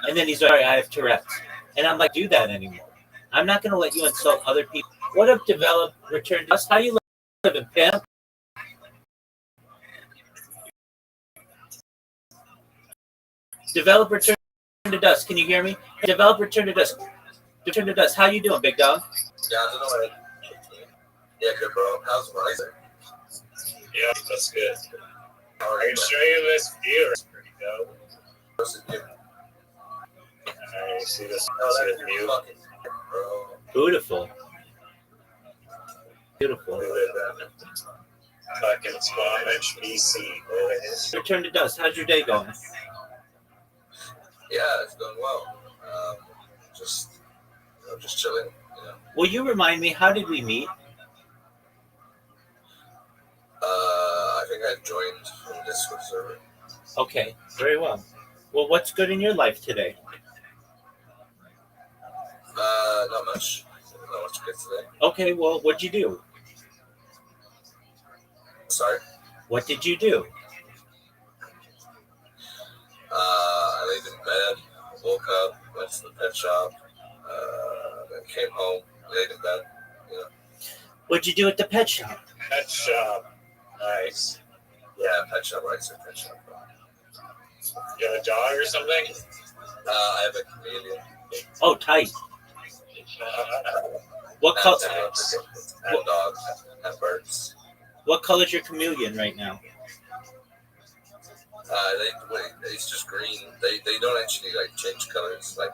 And then he's like, sorry, I have Tourette's. And I'm like, do that anymore. I'm not going to let you insult other people. What up, develop, return to us? How you living, pimp? Develop, return to dust. Can you hear me? Hey, develop, return to dust. Return to dust. How you doing, big dog? Yeah, I don't know. Yeah, good, bro. How's Verizon? Yeah, that's good. I can show you this view. It's pretty dope. I see this view. Bro. Beautiful. Beautiful. We live in fucking Squamish, BC. Return to dust. How's your day going? Yeah, it's going well. Just chilling. Will you remind me, how did we meet? I think I joined from the Discord server. Okay, very well. Well, what's good in your life today? Not much. Not much good today. Okay, well, what'd you do? Sorry? What did you do? woke up, went to the pet shop, then came home, laid in bed. What'd you do at the pet shop? Pet shop. Nice. Yeah, pet shop, right? So pet shop. You have a dog or something? I have a chameleon. Oh, tight. What color? And dogs and birds. What color's your chameleon right now? It's just green. They don't actually like change colors like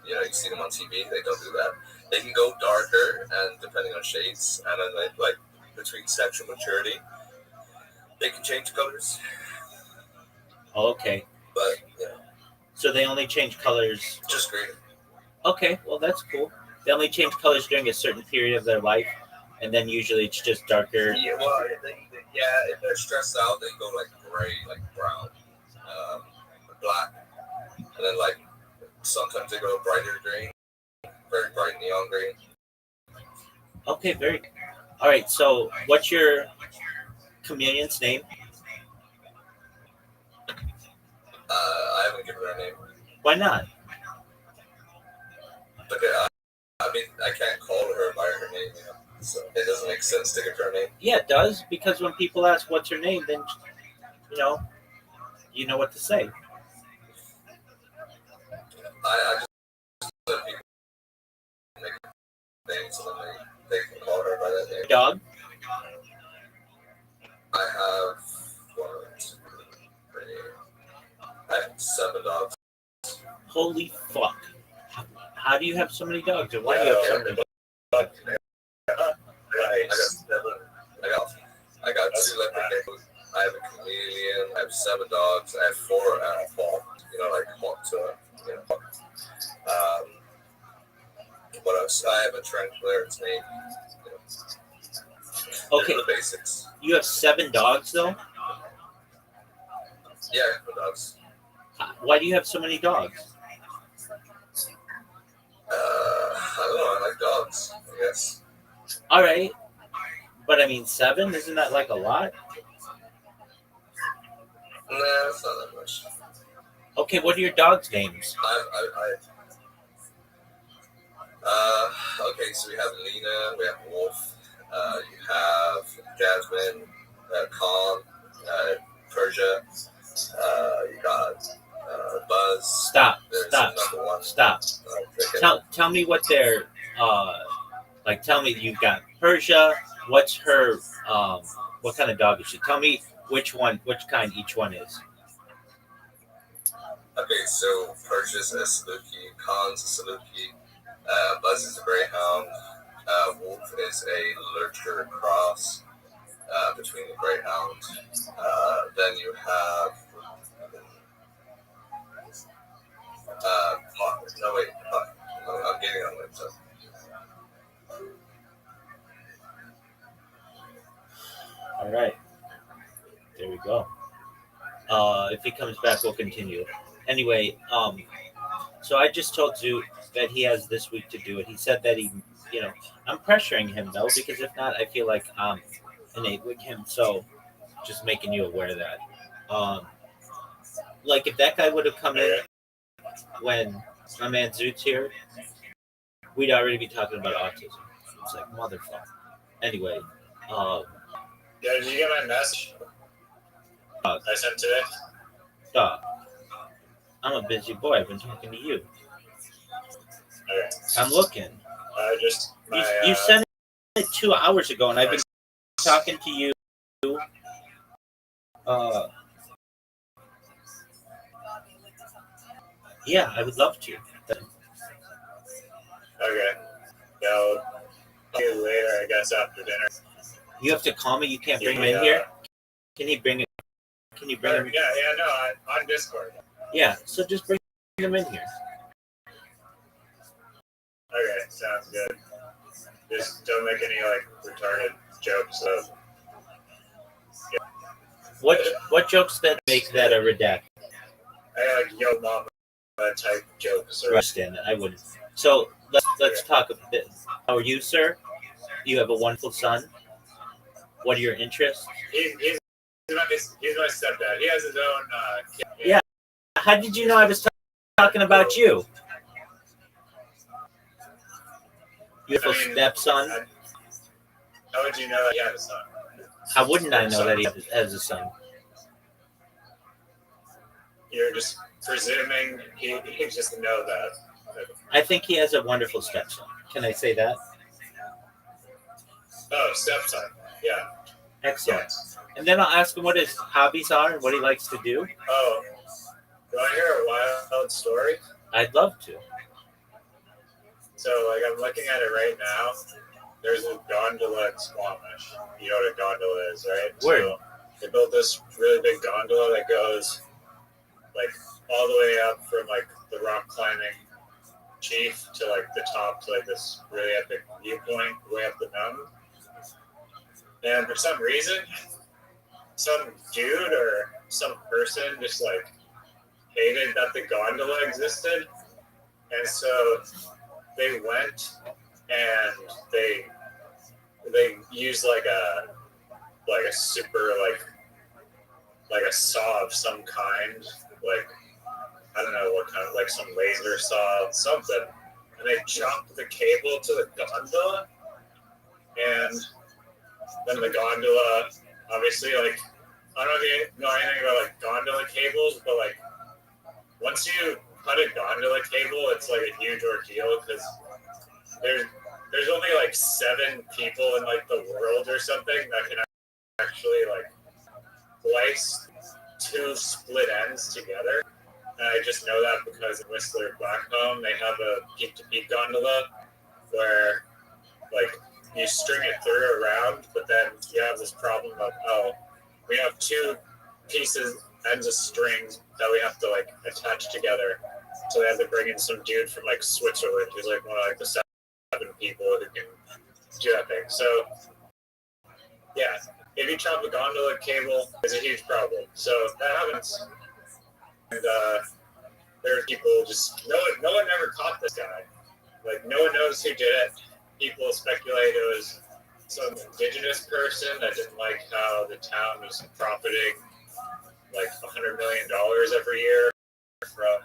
you see them on TV. They don't do that. They can go darker and depending on shades, and then like between sexual maturity, they can change colors. Oh, okay. But so they only change colors. Just green. Okay, well that's cool. They only change colors during a certain period of their life, and then usually it's just darker. Yeah, well, if they're stressed out, they go like gray, like brown, black, and then like sometimes they go brighter green, very bright neon green. Okay, very. All right. So, what's your chameleon's name? I haven't given her a name. Why not? But I can't call her by her name, so it doesn't make sense to give her a name. Yeah, it does, because when people ask what's her name, then you know what to say. I just let people make names so then they can call her by that name. Dog? I have 7 dogs. Holy fuck. How do you have so many dogs? Or why do you have so many dogs? I got 2 leopard geckos. I have a chameleon. I have 7 dogs. I have 4 hawk. What else? I have a tarantula. Its name. Okay. The basics. You have 7 dogs, though? Yeah, the dogs. Why do you have so many dogs? I don't know. I like dogs, I guess. All right. But I mean, 7? Isn't that like a lot? Nah, it's not that much. Okay, what are your dogs' names? Okay, so we have Lena, we have Wolf, you have Jasmine, Khan, Persia, you got Buzz. Stop. Okay. Tell me what they're tell me you've got Persia. What's her what kind of dog is she? Tell me which kind each one is. Okay, so Persia's a Saluki, Khan's a Saluki, Buzz is a Greyhound, Wolf is a Lurcher cross between the Greyhound. Then you have I'm getting on the website. All right, there we go. If he comes back, we'll continue. Anyway, so I just told Zoot that he has this week to do it. He said that I'm pressuring him though, because if not, I feel like I'm enabling him. So, just making you aware of that. Like if that guy would have come in when my man Zoot's here, we'd already be talking about autism. It's like motherfucker. Anyway, Yeah, did you get my message? I sent today. Stop. I'm a busy boy. I've been talking to you. Okay. I'm looking. You sent it 2 hours ago, and I've been talking to you. Yeah, I would love to. Okay. Yeah, I'll see you later, I guess, after dinner. You have to call me. You can't bring him in here. Can you bring him? No, on Discord. Yeah, so just bring him in here. Okay, sounds good. Just don't make any retarded jokes. What jokes that make that a redact? I yo mama type jokes. Understand? I wouldn't. So let's talk a bit. How are you, sir? You have a wonderful son. What are your interests? He's my stepdad. He has his own. Yeah. How did you know I was talking about you. Beautiful I mean, stepson. How would you know that he had a son? How wouldn't I know that he has a son? You're just presuming he just know that. I think he has a wonderful stepson. Can I say that? Oh, stepson. Yeah. Excellent. Yeah. And then I'll ask him what his hobbies are and what he likes to do. Oh, do I hear a wild story? I'd love to. So, like, I'm looking at it right now. There's a gondola in Squamish. You know what a gondola is, right? Word. So they built this really big gondola that goes, like, all the way up from, like, the rock climbing chief to, like, the top to, like, this really epic viewpoint way up the mountain. And for some reason, some dude or some person just, like, hated that the gondola existed. And so they went and they used like a super like a saw of some kind, like I don't know what kind of, like some laser saw, something, and they chopped the cable to the gondola, and then the gondola, obviously, like I don't know if you know anything about like gondola cables, but like once you cut a gondola cable, it's like a huge ordeal because there's only like 7 people in like the world or something that can actually like place 2 split ends together. And I just know that because in Whistler Blackcomb, they have a peak-to-peak gondola where like you string it through around, but then you have this problem of, oh, we have 2 ends of strings that we have to like attach together. So they have to bring in some dude from like Switzerland who's like one of like the 7 people who can do that thing. So yeah, if you chop a gondola cable, it's a huge problem. So that happens. And there are people just no one ever caught this guy. Like no one knows who did it. People speculate it was some indigenous person that didn't like how the town was profiting like $100 million every year from,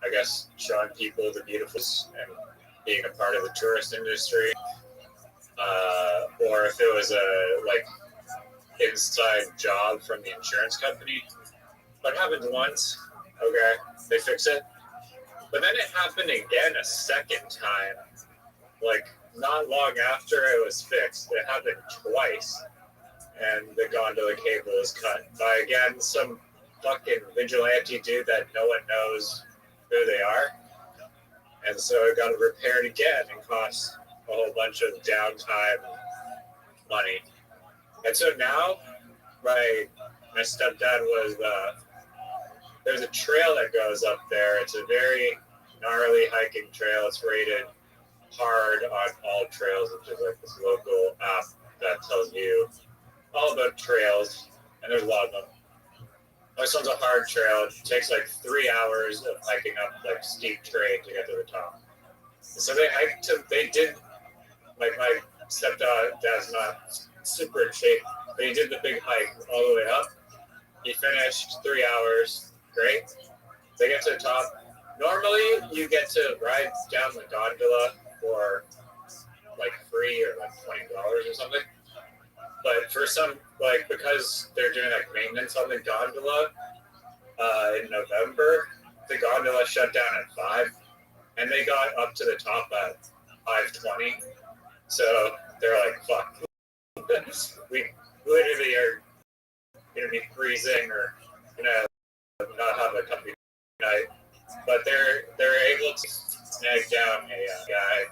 I guess, showing people the beautiful and being a part of the tourist industry, or if it was a like inside job from the insurance company. But it happened once, okay, they fix it. But then it happened again a second time, like not long after it was fixed. It happened twice, and the gondola cable was cut by again some fucking vigilante dude that no one knows who they are. And so it got repaired again and cost a whole bunch of downtime money. And so now my stepdad was there's a trail that goes up there. It's a very gnarly hiking trail. It's rated hard on all trails, which is like this local app that tells you all about trails, and there's a lot of them. This one's a hard trail. It takes like 3 hours of hiking up like steep terrain to get to the top. So they did, like my stepdad's not super in shape, but he did the big hike all the way up. He finished 3 hours, great. They get to the top. Normally you get to ride down the gondola for like free or like $20 or something. But for some, like, because they're doing like maintenance on the gondola in November, the gondola shut down at 5, and they got up to the top at 5:20. So they're like, "Fuck, we literally are gonna be freezing or gonna not have a company night." But they're able to snag down a guy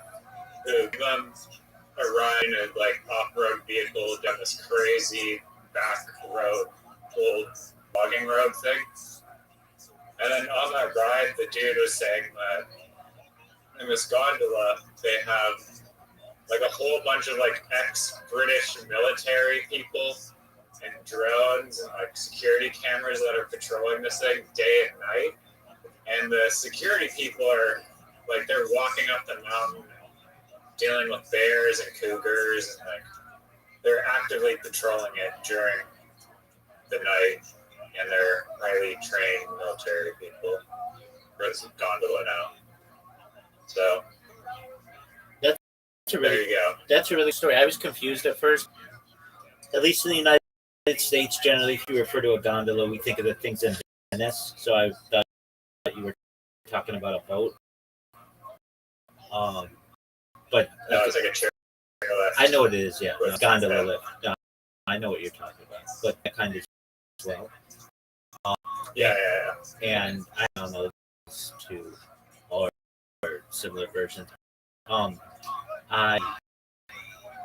who gave them a ride in a like off-road vehicle down this crazy back road, old logging road thing. And then on that ride, the dude was saying that in this gondola, they have like a whole bunch of like ex-British military people and drones and like security cameras that are patrolling this thing day and night. And the security people are like, they're walking up the mountain dealing with bears and cougars, and like they're actively patrolling it during the night, and they're highly trained military people. for this gondola now. So that's a there really you go. that's a really story. I was confused at first. At least in the United States, generally, if you refer to a gondola, we think of the things in Venice. So I thought you were talking about a boat. But No, it's like a chair lift. I know what it is. Yeah, With- gondola yeah. lift. I know what you're talking about, but that kind of as well. Yeah. And I don't know those two or similar versions. I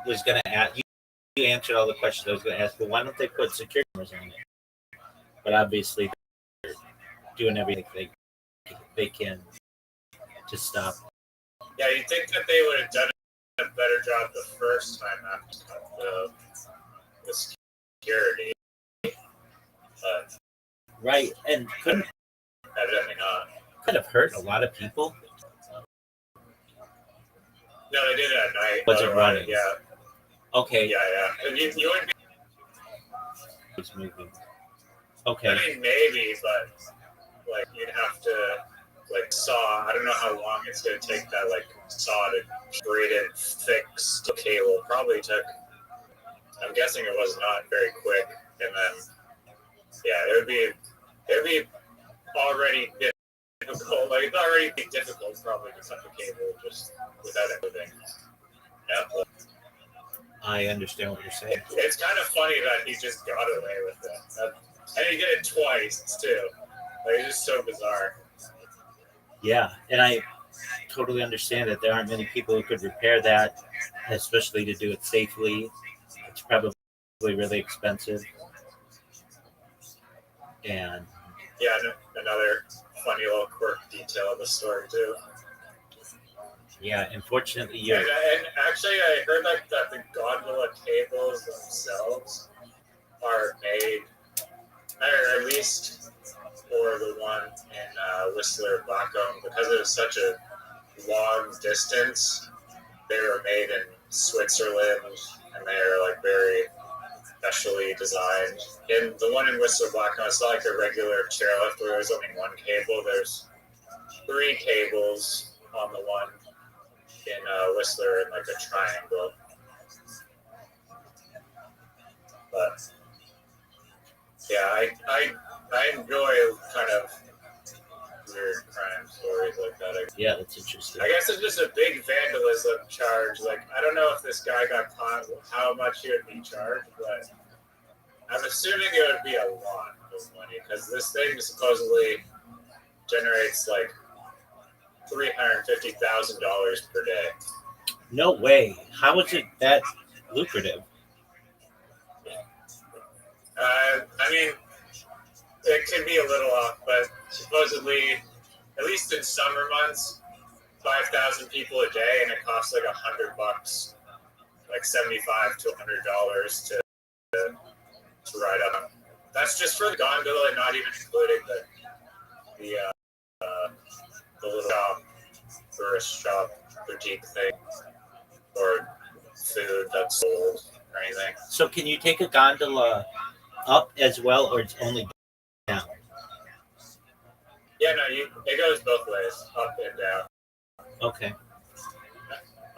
was gonna ask you answered all the questions I was gonna ask, but why don't they put security cameras on it? But obviously they're doing everything they can to stop. Yeah, you'd think that they would have done a better job the first time after the security, but Right, and couldn't evidently not. have hurt a lot of people. No, they did it at night. Was it otherwise, running? Yeah. Okay. Yeah. And you wouldn't be. It's moving. I Okay. mean, maybe, but like you'd have to like saw. I don't know how long it's gonna take that like saw to braided fix the cable. Probably took. I'm guessing it was not very quick, and then yeah, it would be already difficult. Like it's already difficult probably to cut the cable just without everything. Yeah. But I understand what you're saying. it's kind of funny that he just got away with it. And he did it twice too. Like it's just so bizarre. Yeah, and I totally understand that there aren't many people who could repair that, especially to do it safely. It's probably really expensive. And Yeah, another funny little quirk detail of the story too. yeah, unfortunately, And actually, I heard that the gondola tables themselves are made, or at least for the one in Whistler Blackcomb, because it was such a long distance. They were made in Switzerland, and they are like very specially designed. In the one in Whistler Blackcomb, it's not like a regular chairlift where there's only one cable. There's 3 cables on the one in Whistler in like a triangle. But yeah, I enjoy kind of weird crime stories like that. yeah, that's interesting. I guess it's just a big vandalism charge. Like I don't know if this guy got caught, how much he would be charged, but I'm assuming it would be a lot of money because this thing supposedly generates like $350,000 per day. No way. How is it that lucrative? I mean, it could be a little off, but supposedly, at least in summer months, 5,000 people a day, and it costs like $100, like $75 to $100 to ride up. That's just for the gondola, not even including the little shop, tourist shop, boutique thing, or food that's sold or anything. So can you take a gondola up as well, or it's only down? Yeah, no, it goes both ways, up and down. Okay.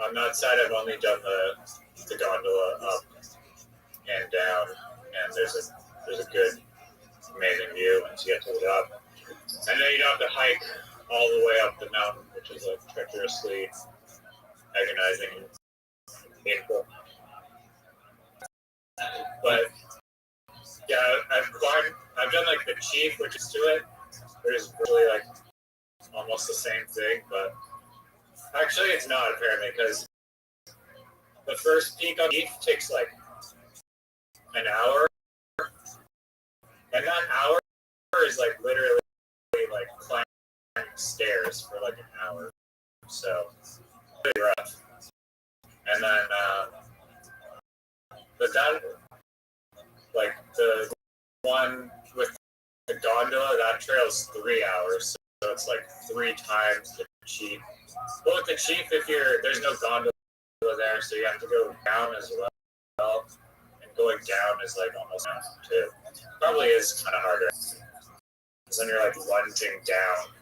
On that side, I've only done the gondola up and down, and there's a good, amazing view once you get to the top. And then you don't have to hike all the way up the mountain, which is like treacherously agonizing and painful. But yeah, I've done like the chief, which is to it. It is really like almost the same thing, but actually it's not apparently because the first peak on chief takes like an hour, and that hour is like literally like climbing stairs for like an hour, so really rough. And then but that like the one with the gondola, that trail's 3 hours, so it's like 3 times the cheap. But with the cheap, there's no gondola there, so you have to go down as well. And going down is like almost down too. Probably is kind of harder. Because then you're like lunging down.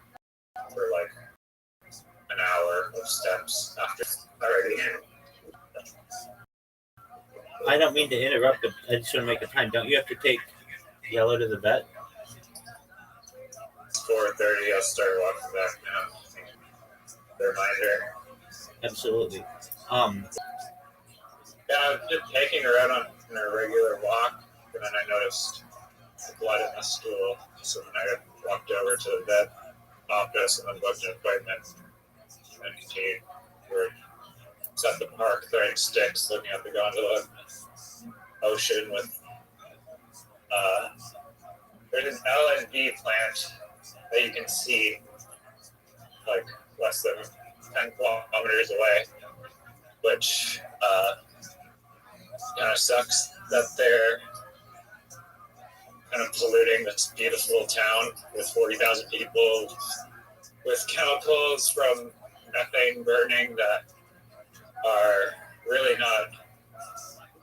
an hour of steps after already. I don't mean to interrupt, but I just want to make a time. Don't you have to take Yellow to the vet? 4:30. I'll start walking back now. The reminder. Absolutely. Yeah, I've been taking her out on a regular walk, and then I noticed the blood in the stool. So then I walked over to the vet office and then booked an appointment. And he were at the park throwing sticks, looking at the gondola ocean with there's an LND plant that you can see like less than 10 kilometers away, which kind of sucks that they're kind of polluting this beautiful town with 40,000 people with chemicals from methane burning that are really not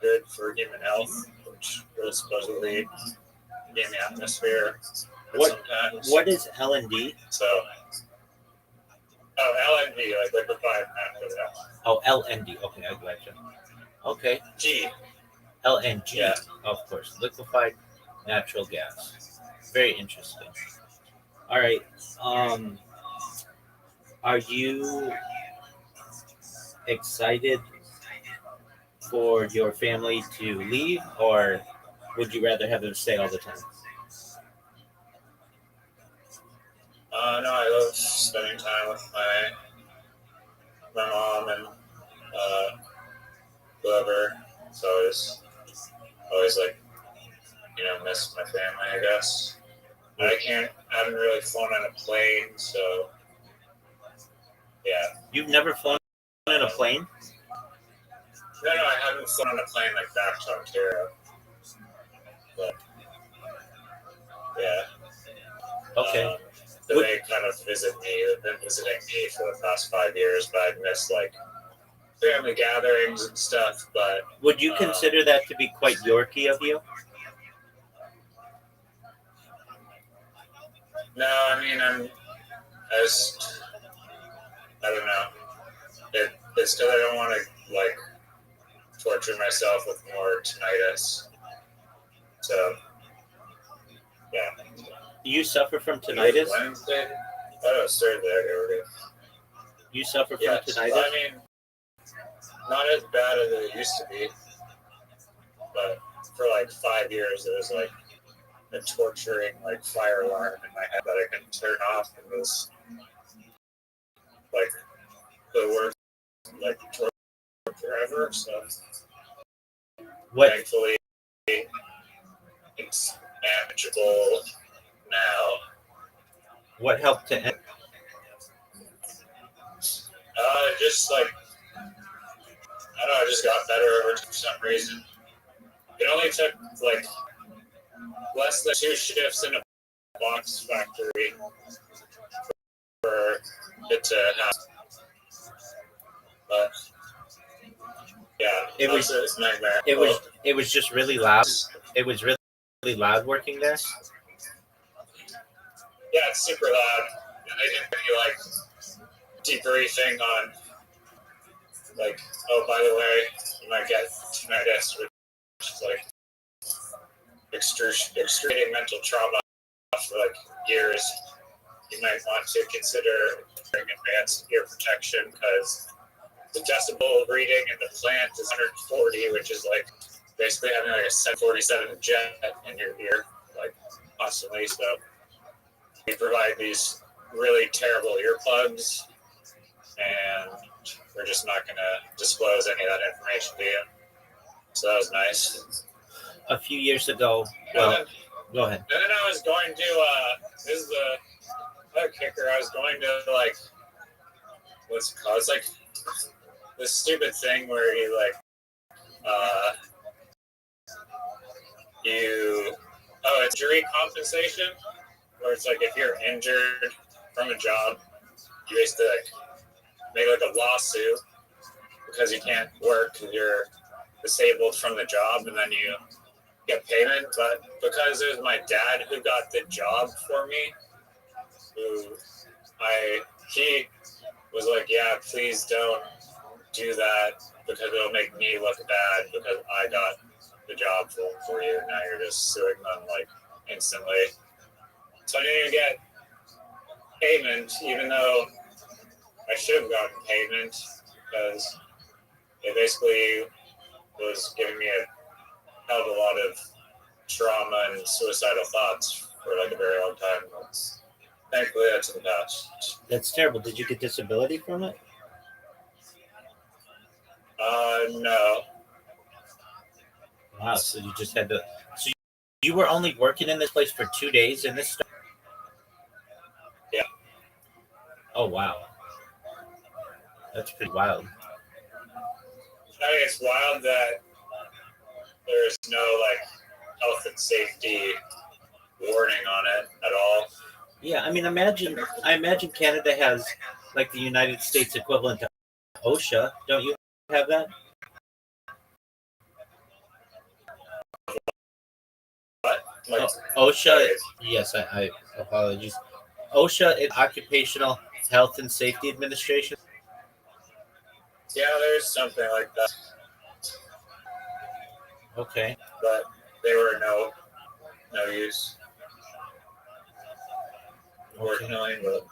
good for human health, which will supposedly be in the atmosphere sometimes. What is L&D? So, LND, like liquefied natural gas. Oh, LND. Okay, I gotcha. Okay. G. LNG. Yeah. Of course. Liquefied natural gas. Very interesting. All right. Are you excited for your family to leave, or would you rather have them stay all the time? No, I love spending time with my mom and whoever. So always like, miss my family, I guess. I haven't really flown on a plane, so yeah. You've never flown in a plane? No, I haven't flown on a plane like back to Ontario. But yeah. Okay. They kind of visit me. They've been visiting me for the past 5 years, but I've missed like family gatherings and stuff. But would you consider that to be quite Yorkie of you? No, I mean I don't know. It's because I don't want to like torture myself with more tinnitus. So yeah. You suffer from tinnitus? Wednesday? Oh, it's Thursday. Okay. You suffer from tinnitus? I mean, not as bad as it used to be, but for like 5 years, there was like a torturing like fire alarm in my head that I couldn't turn off. It was like the worst, like torture forever. So thankfully, it's manageable now. What helped to end? Just like I don't know, I just got better over for some reason. It only took like less than 2 shifts in a box factory for it to happen. But yeah, it was a nightmare. It was just really loud. It was really loud working there. Yeah, it's super loud. And they didn't be like debriefing on like, oh, by the way, you might get tinnitus, which is like extruding mental trauma for like years. You might want to consider advanced ear protection because the decibel reading in the plant is 140, which is like basically having like a 747 jet in your ear, like constantly. So we provide these really terrible earplugs, and we're just not going to disclose any of that information to you. So that was nice. A few years ago, go ahead. And then I was going to, this is the other kicker, I was going to like, what's it called? It's like this stupid thing where you like, it's injury compensation, where it's like if you're injured from a job, you basically like make like a lawsuit because you can't work because you're disabled from the job, and then you get payment. But because it was my dad who got the job for me, he was like, yeah, please don't do that because it'll make me look bad because I got the job for you. Now you're just suing them like instantly. So I didn't even get payment, even though I should have gotten payment because it basically was giving me a hell of a lot of trauma and suicidal thoughts for like a very long time. Thankfully, that's in the past. That's terrible. Did you get disability from it? No. Wow. So you just had to. So you were only working in this place for 2 days in this store? Yeah. Oh wow. That's pretty wild. I mean, it's wild that there's no like health and safety warning on it at all. Yeah, I mean, I imagine Canada has like the United States equivalent to OSHA. Don't you have that? Like, OSHA. Yes, I apologies. OSHA is Occupational Health and Safety Administration. yeah, there's something like that, Okay. but they were no use. Unfortunately, but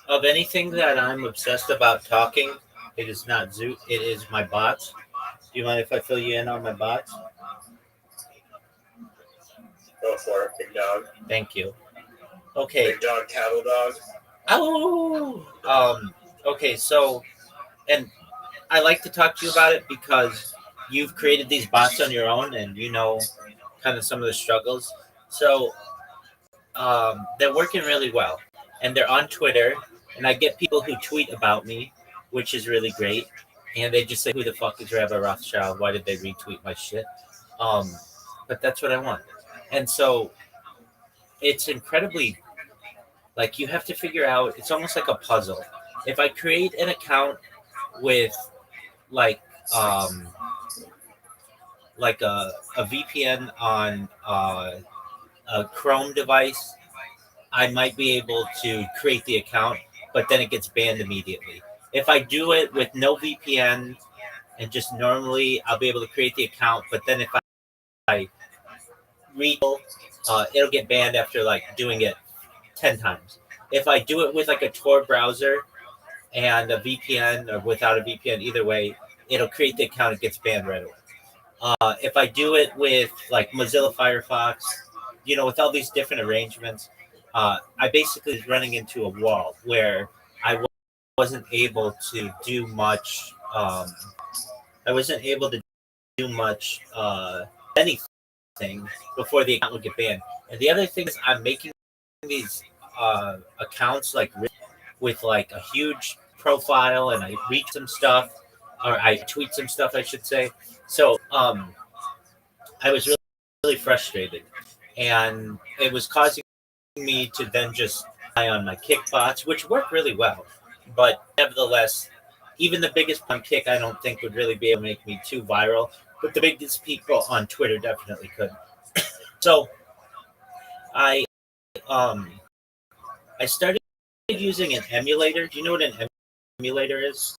Of anything that I'm obsessed about talking, it is not Zoo. It is my bots. Do you mind if I fill you in on my bots? go for it, big dog. Thank you. Okay. Big dog, cattle dog. Oh. Okay. So, and I like to talk to you about it because you've created these bots on your own, and you know, kind of some of the struggles. So, they're working really well, and they're on Twitter, and I get people who tweet about me, which is really great, and they just say, "Who the fuck is Rabbi Rothschild? Why did they retweet my shit?" But that's what I want, and so it's incredibly like you have to figure out. It's almost like a puzzle. If I create an account with like um, like a VPN on a Chrome device, I might be able to create the account, but then it gets banned immediately. If I do it with no VPN and just normally, I'll be able to create the account, but then if I read, it'll get banned after like doing it 10 times. If I do it with like a Tor browser and a VPN or without a VPN, either way, it'll create the account, it gets banned right away. If I do it with like Mozilla Firefox, with all these different arrangements, I basically was running into a wall where I wasn't able to do much. I wasn't able to do much anything before the account would get banned. And the other thing is, I'm making these accounts like with like a huge profile, and I read some stuff, or I tweet some stuff, I should say. So I was really frustrated, and it was causing me to then just rely on my kick bots, which work really well. But nevertheless, even the biggest on kick, I don't think would really be able to make me too viral. But the biggest people on Twitter definitely could. So I I started using an emulator. Do you know what an emulator is?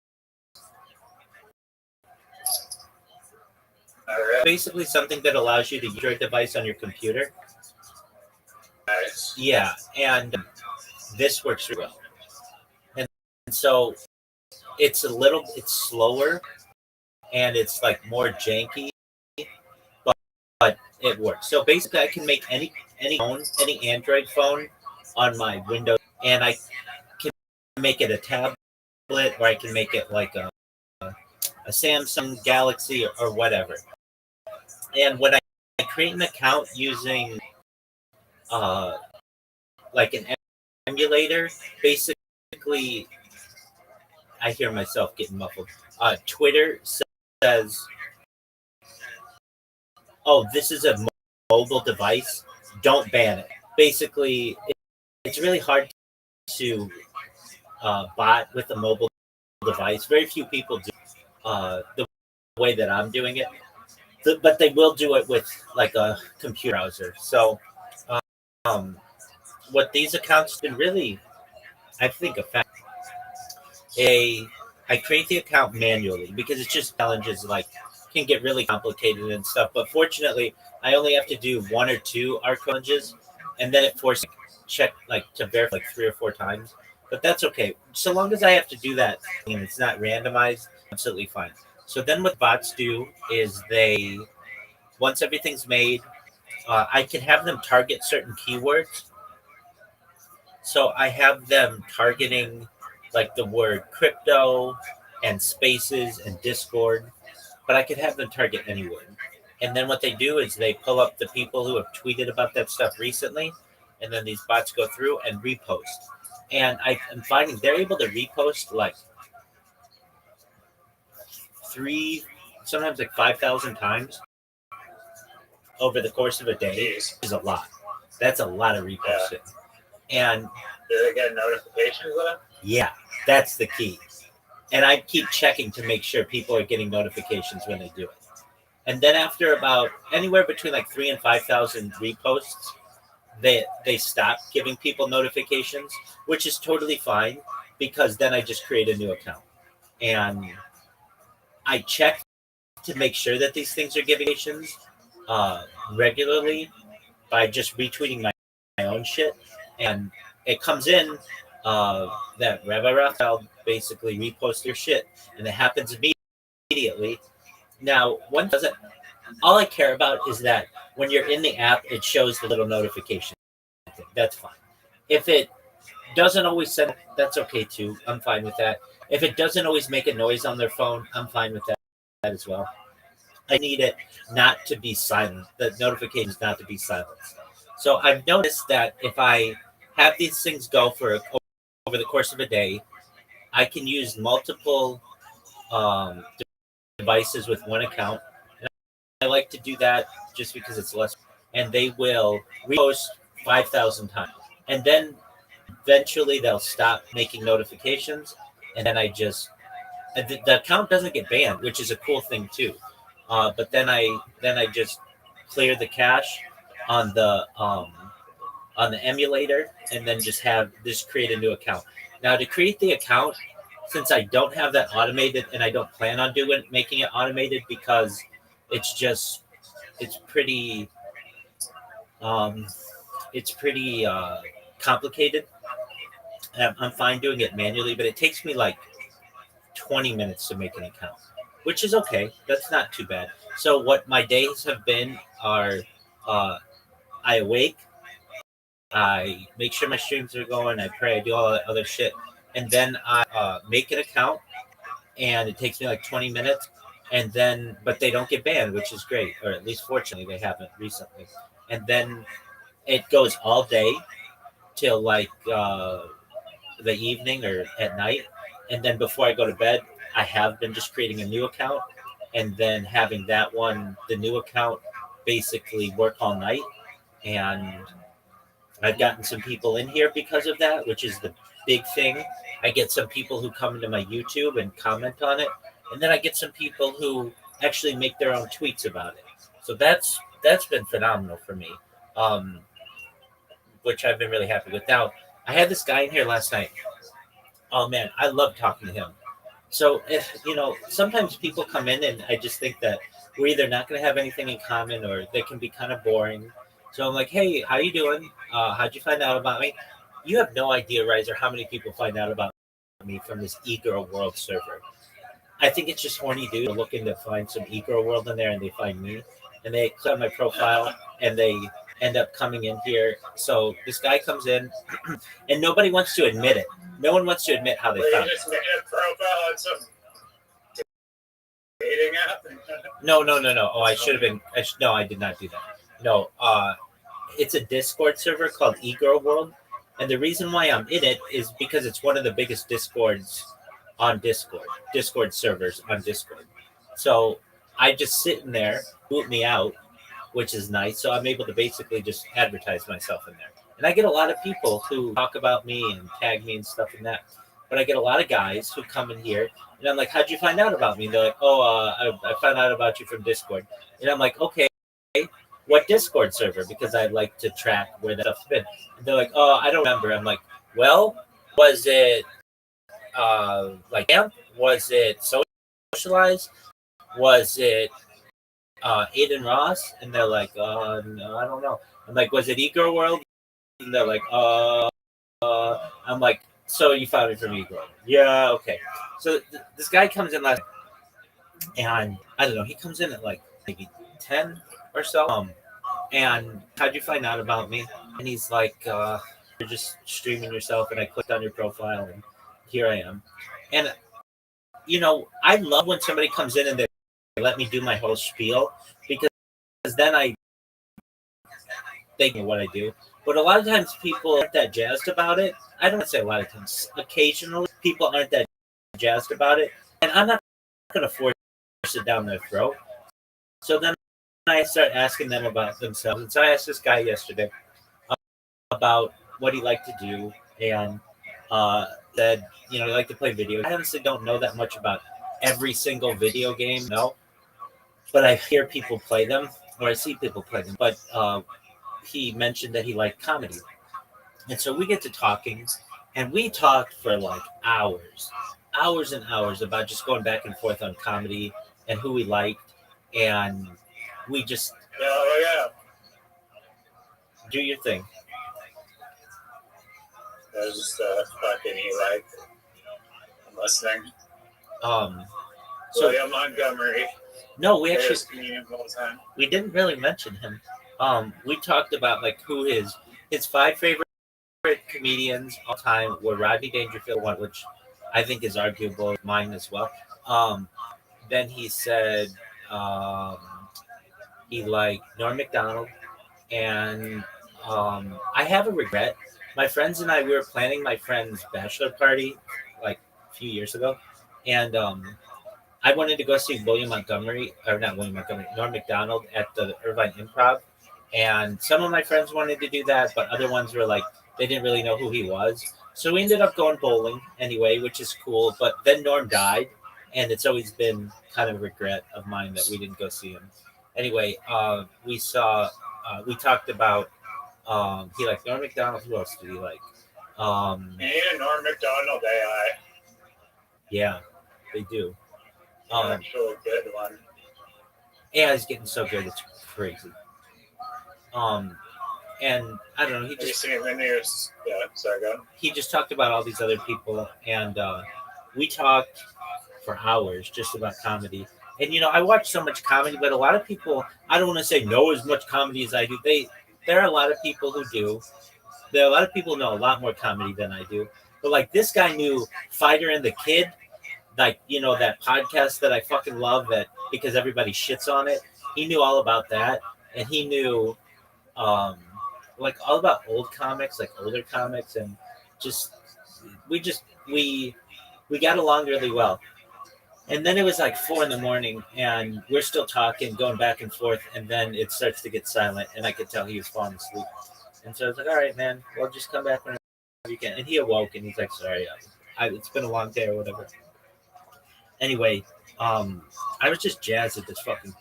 Basically something that allows you to use your device on your computer. Nice. Yeah, and this works really well. And so it's slower, and it's like more janky, but it works. So basically I can make any phone, any Android phone on my Windows, and I can make it a tablet, or I can make it like a Samsung Galaxy or whatever. And when I create an account using like an emulator, basically, I hear myself getting muffled. Twitter says, "Oh, this is a mobile device. Don't ban it." Basically, it's really hard to bot with a mobile device. Very few people do the way that I'm doing it, but they will do it with like a computer browser. So what these accounts did really, I think, affect I create the account manually because it's just challenges like can get really complicated and stuff. But fortunately, I only have to do one or two art challenges, and then it forces check like to verify like 3 or 4 times. But that's okay, so long as I have to do that and it's not randomized. Absolutely fine. So then, what bots do is they once everything's made, I can have them target certain keywords. So I have them targeting like the word crypto and spaces and Discord, but I could have them target any word. And then what they do is they pull up the people who have tweeted about that stuff recently, and then these bots go through and repost. And I'm finding they're able to repost like three, sometimes like 5,000 times over the course of a day. Jeez. Is a lot. That's a lot of reposting. And Do they get notifications of that? yeah, that's the key. And I keep checking to make sure people are getting notifications when they do it. And then after about anywhere between like 3,000 and 5,000 reposts, they stop giving people notifications, which is totally fine because then I just create a new account. And I check to make sure that these things are giving notifications regularly by just retweeting my own shit. And it comes in that Rabbi Rothschild basically reposts your shit, and it happens immediately. Now, one doesn't. All I care about is that when you're in the app, it shows the little notification. That's fine. If it doesn't always send, that's okay too. I'm fine with that. If it doesn't always make a noise on their phone, I'm fine with that as well. I need it not to be silent. The notifications not to be silenced. So I've noticed that if I have these things go for over the course of a day, I can use multiple devices with one account. And I like to do that just because it's less. And they will repost 5,000 times, and then eventually they'll stop making notifications, and then I just the account doesn't get banned, which is a cool thing too. But then I just clear the cache on the emulator, and then just create a new account. Now to create the account, since I don't have that automated, and I don't plan on making it automated because it's pretty complicated. I'm fine doing it manually, but it takes me like 20 minutes to make an account, which is okay. That's not too bad. So what my days have been are I awake, I make sure my streams are going, I pray, I do all that other shit, and then I make an account, and it takes me like 20 minutes, and then but they don't get banned, which is great, or at least fortunately they haven't recently. And then it goes all day till like the evening or at night, and then before I go to bed, I have been just creating a new account, and then having the new account, basically work all night. And I've gotten some people in here because of that, which is the big thing. I get some people who come into my YouTube and comment on it, and then I get some people who actually make their own tweets about it. So that's been phenomenal for me, which I've been really happy with. Now, I had this guy in here last night. Oh man, I love talking to him. So if sometimes people come in and I just think that we're either not going to have anything in common or they can be kind of boring. So I'm like, hey, how you doing? How'd you find out about me? You have no idea, Riser, how many people find out about me from this e-girl world server. I think it's just horny dudes looking to find some e-girl world in there, and they find me, and they click on my profile, and they end up coming in here. So this guy comes in, and nobody wants to admit it. No one wants to admit how they found You it. just made a profile on some dating app? No. Oh, I should have been. No, I did not do that. No, it's a Discord server called eGirl World, and the reason why I'm in it is because it's one of the biggest Discord servers on Discord. So I just sit in there, boot me out, which is nice. So I'm able to basically just advertise myself in there, and I get a lot of people who talk about me and tag me and stuff in that. But I get a lot of guys who come in here, and I'm like, "How'd you find out about me?" And they're like, "Oh, I found out about you from Discord." And I'm like, "Okay, what Discord server because I like to track where that stuff's been. And they're like, oh, I don't remember. I'm like, well, was it like camp? Was it socialized? Was it Aiden Ross? And they're like, no, I don't know. I'm like, was it Ego World? And they're like, I'm like, so you found it from Ego? Yeah, okay. So this guy comes in last, and I don't know, he comes in at like maybe 10 or so. And how'd you find out about me? And he's like, you're just streaming yourself, and I clicked on your profile, and here I am. And I love when somebody comes in and they let me do my whole spiel because then they know what I do. But a lot of times people aren't that jazzed about it. I don't want to say a lot of times. Occasionally, people aren't that jazzed about it, and I'm not going to force it down their throat. So then I start asking them about themselves. And so I asked this guy yesterday about what he liked to do, and said, he liked to play video. I honestly don't know that much about every single video game, no, but I hear people play them, or I see people play them. But he mentioned that he liked comedy. And so we get to talking, and we talked for like hours and hours about just going back and forth on comedy and who we liked. And we just do your thing. There's fucking Eli. I'm listening. So William Montgomery. No, we didn't really mention him. We talked about like who his 5 favorite comedians all time were. Rodney Dangerfield, one which I think is arguable, mine as well. Then he said he liked Norm Macdonald, and I have a regret. My friends and I, we were planning my friend's bachelor party like a few years ago, and I wanted to go see Norm Macdonald at the Irvine Improv, and some of my friends wanted to do that, but other ones were like they didn't really know who he was. So we ended up going bowling anyway, which is cool. But then Norm died, and it's always been kind of a regret of mine that we didn't go see him. Anyway, we talked about he liked Norm Macdonald. Who else did he like? You need a Norm Macdonald AI. Yeah, they do. Actually good one. AI is getting so good, it's crazy. And I don't know. Have you seen the news? Yeah, sorry, go. He just talked about all these other people, and we talked for hours just about comedy. And I watch so much comedy, but a lot of people, I don't want to say know as much comedy as I do. There are a lot of people who do. There are a lot of people who know a lot more comedy than I do. But like this guy knew Fighter and the Kid, like that podcast that I fucking love that because everybody shits on it. He knew all about that, and he knew like all about old comics, like older comics, and we got along really well. And then it was like 4 a.m, and we're still talking, going back and forth, and then it starts to get silent, and I could tell he was falling asleep. And so I was like, all right, man, well, just come back whenever you can. And he awoke, and he's like, sorry, it's been a long day or whatever. Anyway, I was just jazzed at this fucking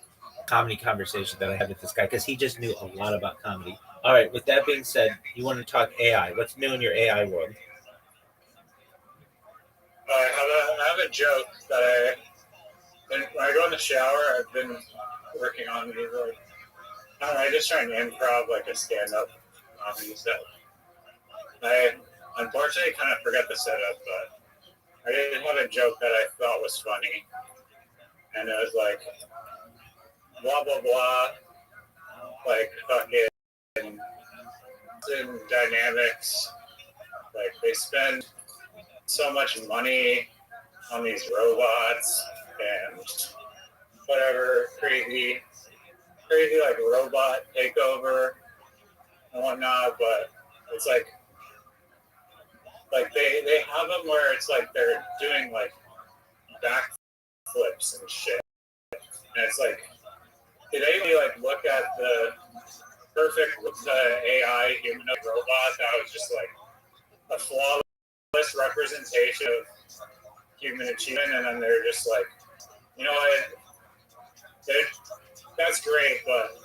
comedy conversation that I had with this guy because he just knew a lot about comedy. All right, with that being said, you want to talk AI. What's new in your AI world? I have a joke that when I go in the shower, I've been working on. I just try and improv like a stand-up comedy set. I unfortunately kind of forgot the setup, but I did have a joke that I thought was funny, and it was like blah blah blah, like fucking dynamics, like they spend so much money on these robots and whatever crazy like robot takeover and whatnot, but it's like they have them where it's like they're doing like backflips and shit, and it's like did anybody like look at the perfect AI humanoid robot that was just like a flawless representation of human achievement, and then they're just like, you know what, that's great, but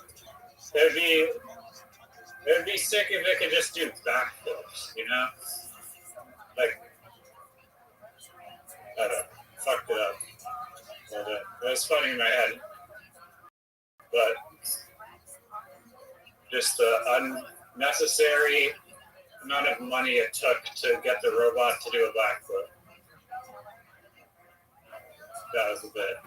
It'd be sick if it could just do backflips, you know? Like, I don't know, fucked it up. But, it was funny in my head. But just the unnecessary amount of money it took to get the robot to do a backflip. That was a bit.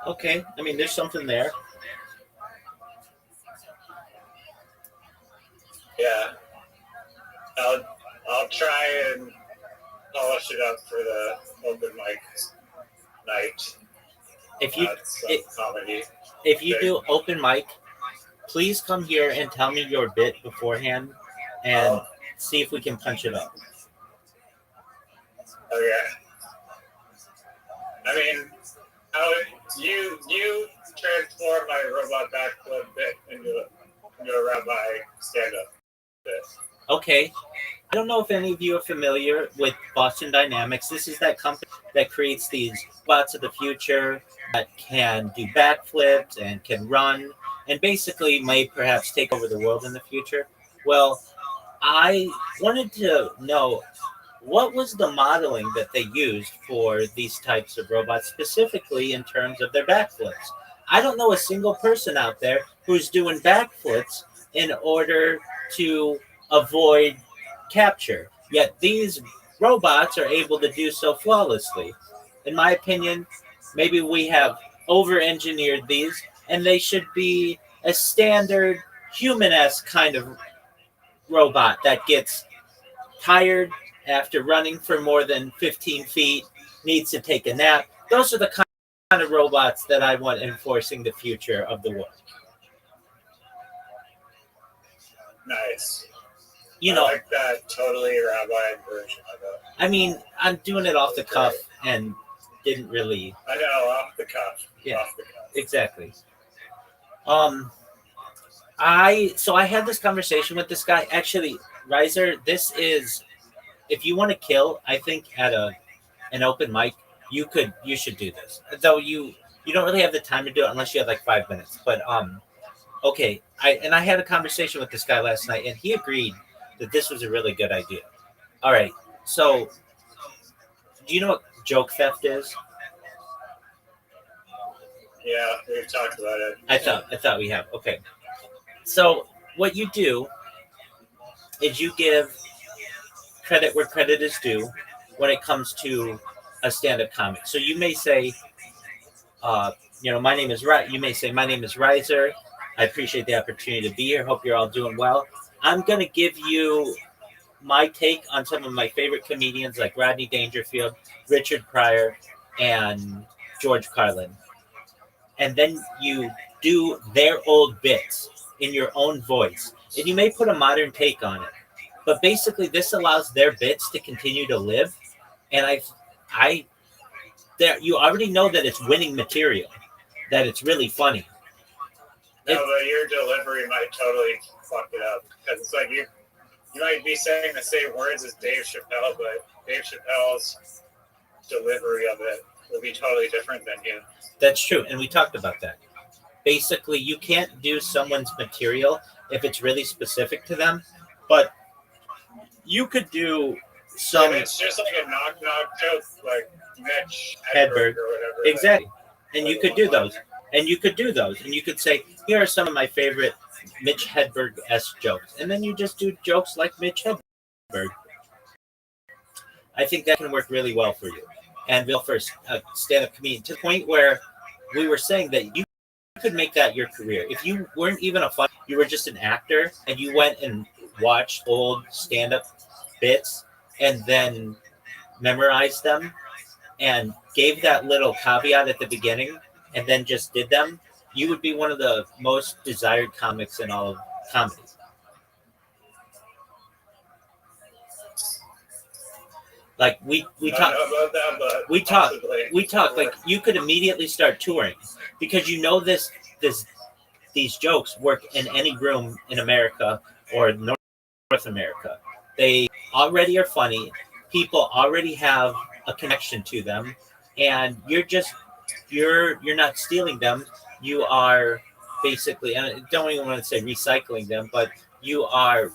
Okay, I mean, there's something there. Yeah, I'll try and polish it up for the open mic night. If you comedy. If you do open mic, please come here and tell me your bit beforehand, and see if we can punch it up. Okay. I mean, how you transform my robot backflip bit into a Rabbi stand-up bit. Okay. I don't know if any of you are familiar with Boston Dynamics. This is that company that creates these bots of the future that can do backflips and can run and basically may perhaps take over the world in the future. Well, I wanted to know, what was the modeling that they used for these types of robots, specifically in terms of their backflips? I don't know a single person out there who's doing backflips in order to avoid capture. Yet these robots are able to do so flawlessly. In my opinion, maybe we have over-engineered these, and they should be a standard human-esque kind of robot that gets tired after running for more than 15 feet, needs to take a nap. Those are the kind of robots that I want enforcing the future of the world. Nice. You know, I like that totally Rabbi version of it. I mean, I'm doing it off the cuff and didn't really. I know, off the cuff. Yeah, off the cuff. Exactly. I had this conversation with this guy. Actually, Riser, this is, if you want to kill, I think at an open mic, you should do this. Though you don't really have the time to do it unless you have like 5 minutes. But okay, I had a conversation with this guy last night, and he agreed that this was a really good idea. All right, so do you know what joke theft is? Yeah, we've talked about it. I thought we have. Okay, so what you do is you give credit where credit is due when it comes to a stand-up comic. So you may say, my name is You may say, my name is Riser. I appreciate the opportunity to be here. Hope you're all doing well. I'm going to give you my take on some of my favorite comedians like Rodney Dangerfield, Richard Pryor, and George Carlin. And then you do their old bits in your own voice. And you may put a modern take on it. But basically, this allows their bits to continue to live. And you already know that it's winning material, that it's really funny. No, but your delivery might totally fuck it up. Because it's like you might be saying the same words as Dave Chappelle, but Dave Chappelle's delivery of it will be totally different than you. That's true, and we talked about that. Basically, you can't do someone's material if it's really specific to them, but you could do some... If it's just like a knock-knock joke, like Mitch Hedberg or whatever. Exactly. And you could do those. And you could say, here are some of my favorite Mitch Hedberg-esque jokes. And then you just do jokes like Mitch Hedberg. I think that can work really well for you. And Bill, for a stand-up comedian, to the point where we were saying that you could make that your career. If you weren't even you were just an actor, and you went and watched old stand-up bits and then memorized them and gave that little caveat at the beginning and then just did them, you would be one of the most desired comics in all of comedy. Like we talk about that, but we talk like you could immediately start touring because these jokes work in any room in America or North America. They already are funny. People already have a connection to them, and you're not stealing them. you are basically, and I don't even want to say recycling them, but you are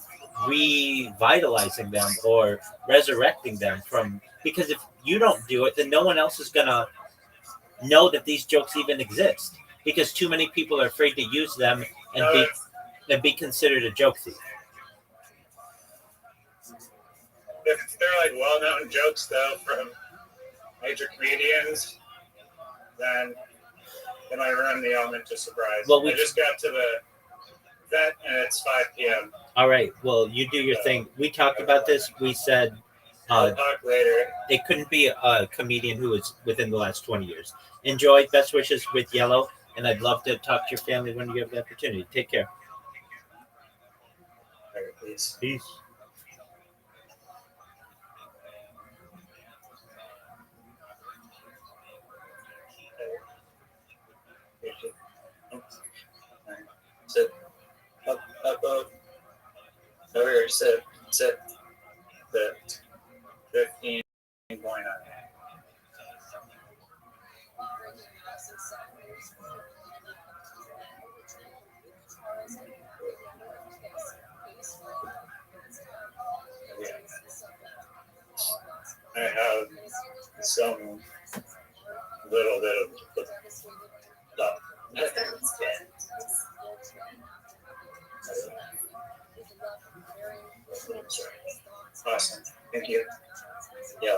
revitalizing them or resurrecting them from, because if you don't do it, then no one else is gonna know that these jokes even exist because too many people are afraid to use them and No, be considered a joke thief. if they're like well-known jokes though from major comedians, then they might ruin the element of surprise. Well, I just got to the vet and it's 5 p.m. All right. Well, you do your thing. We talked about this. We said I'll talk later. it couldn't be a comedian who was within the last 20 years. Enjoy. Best wishes with Yellow. And I'd love to talk to your family when you have the opportunity. Take care. All right, please. Peace. Sit. Up. Over here. Sit. The 15 going on. I have some little bit of stuff. Awesome. Thank you. Yeah.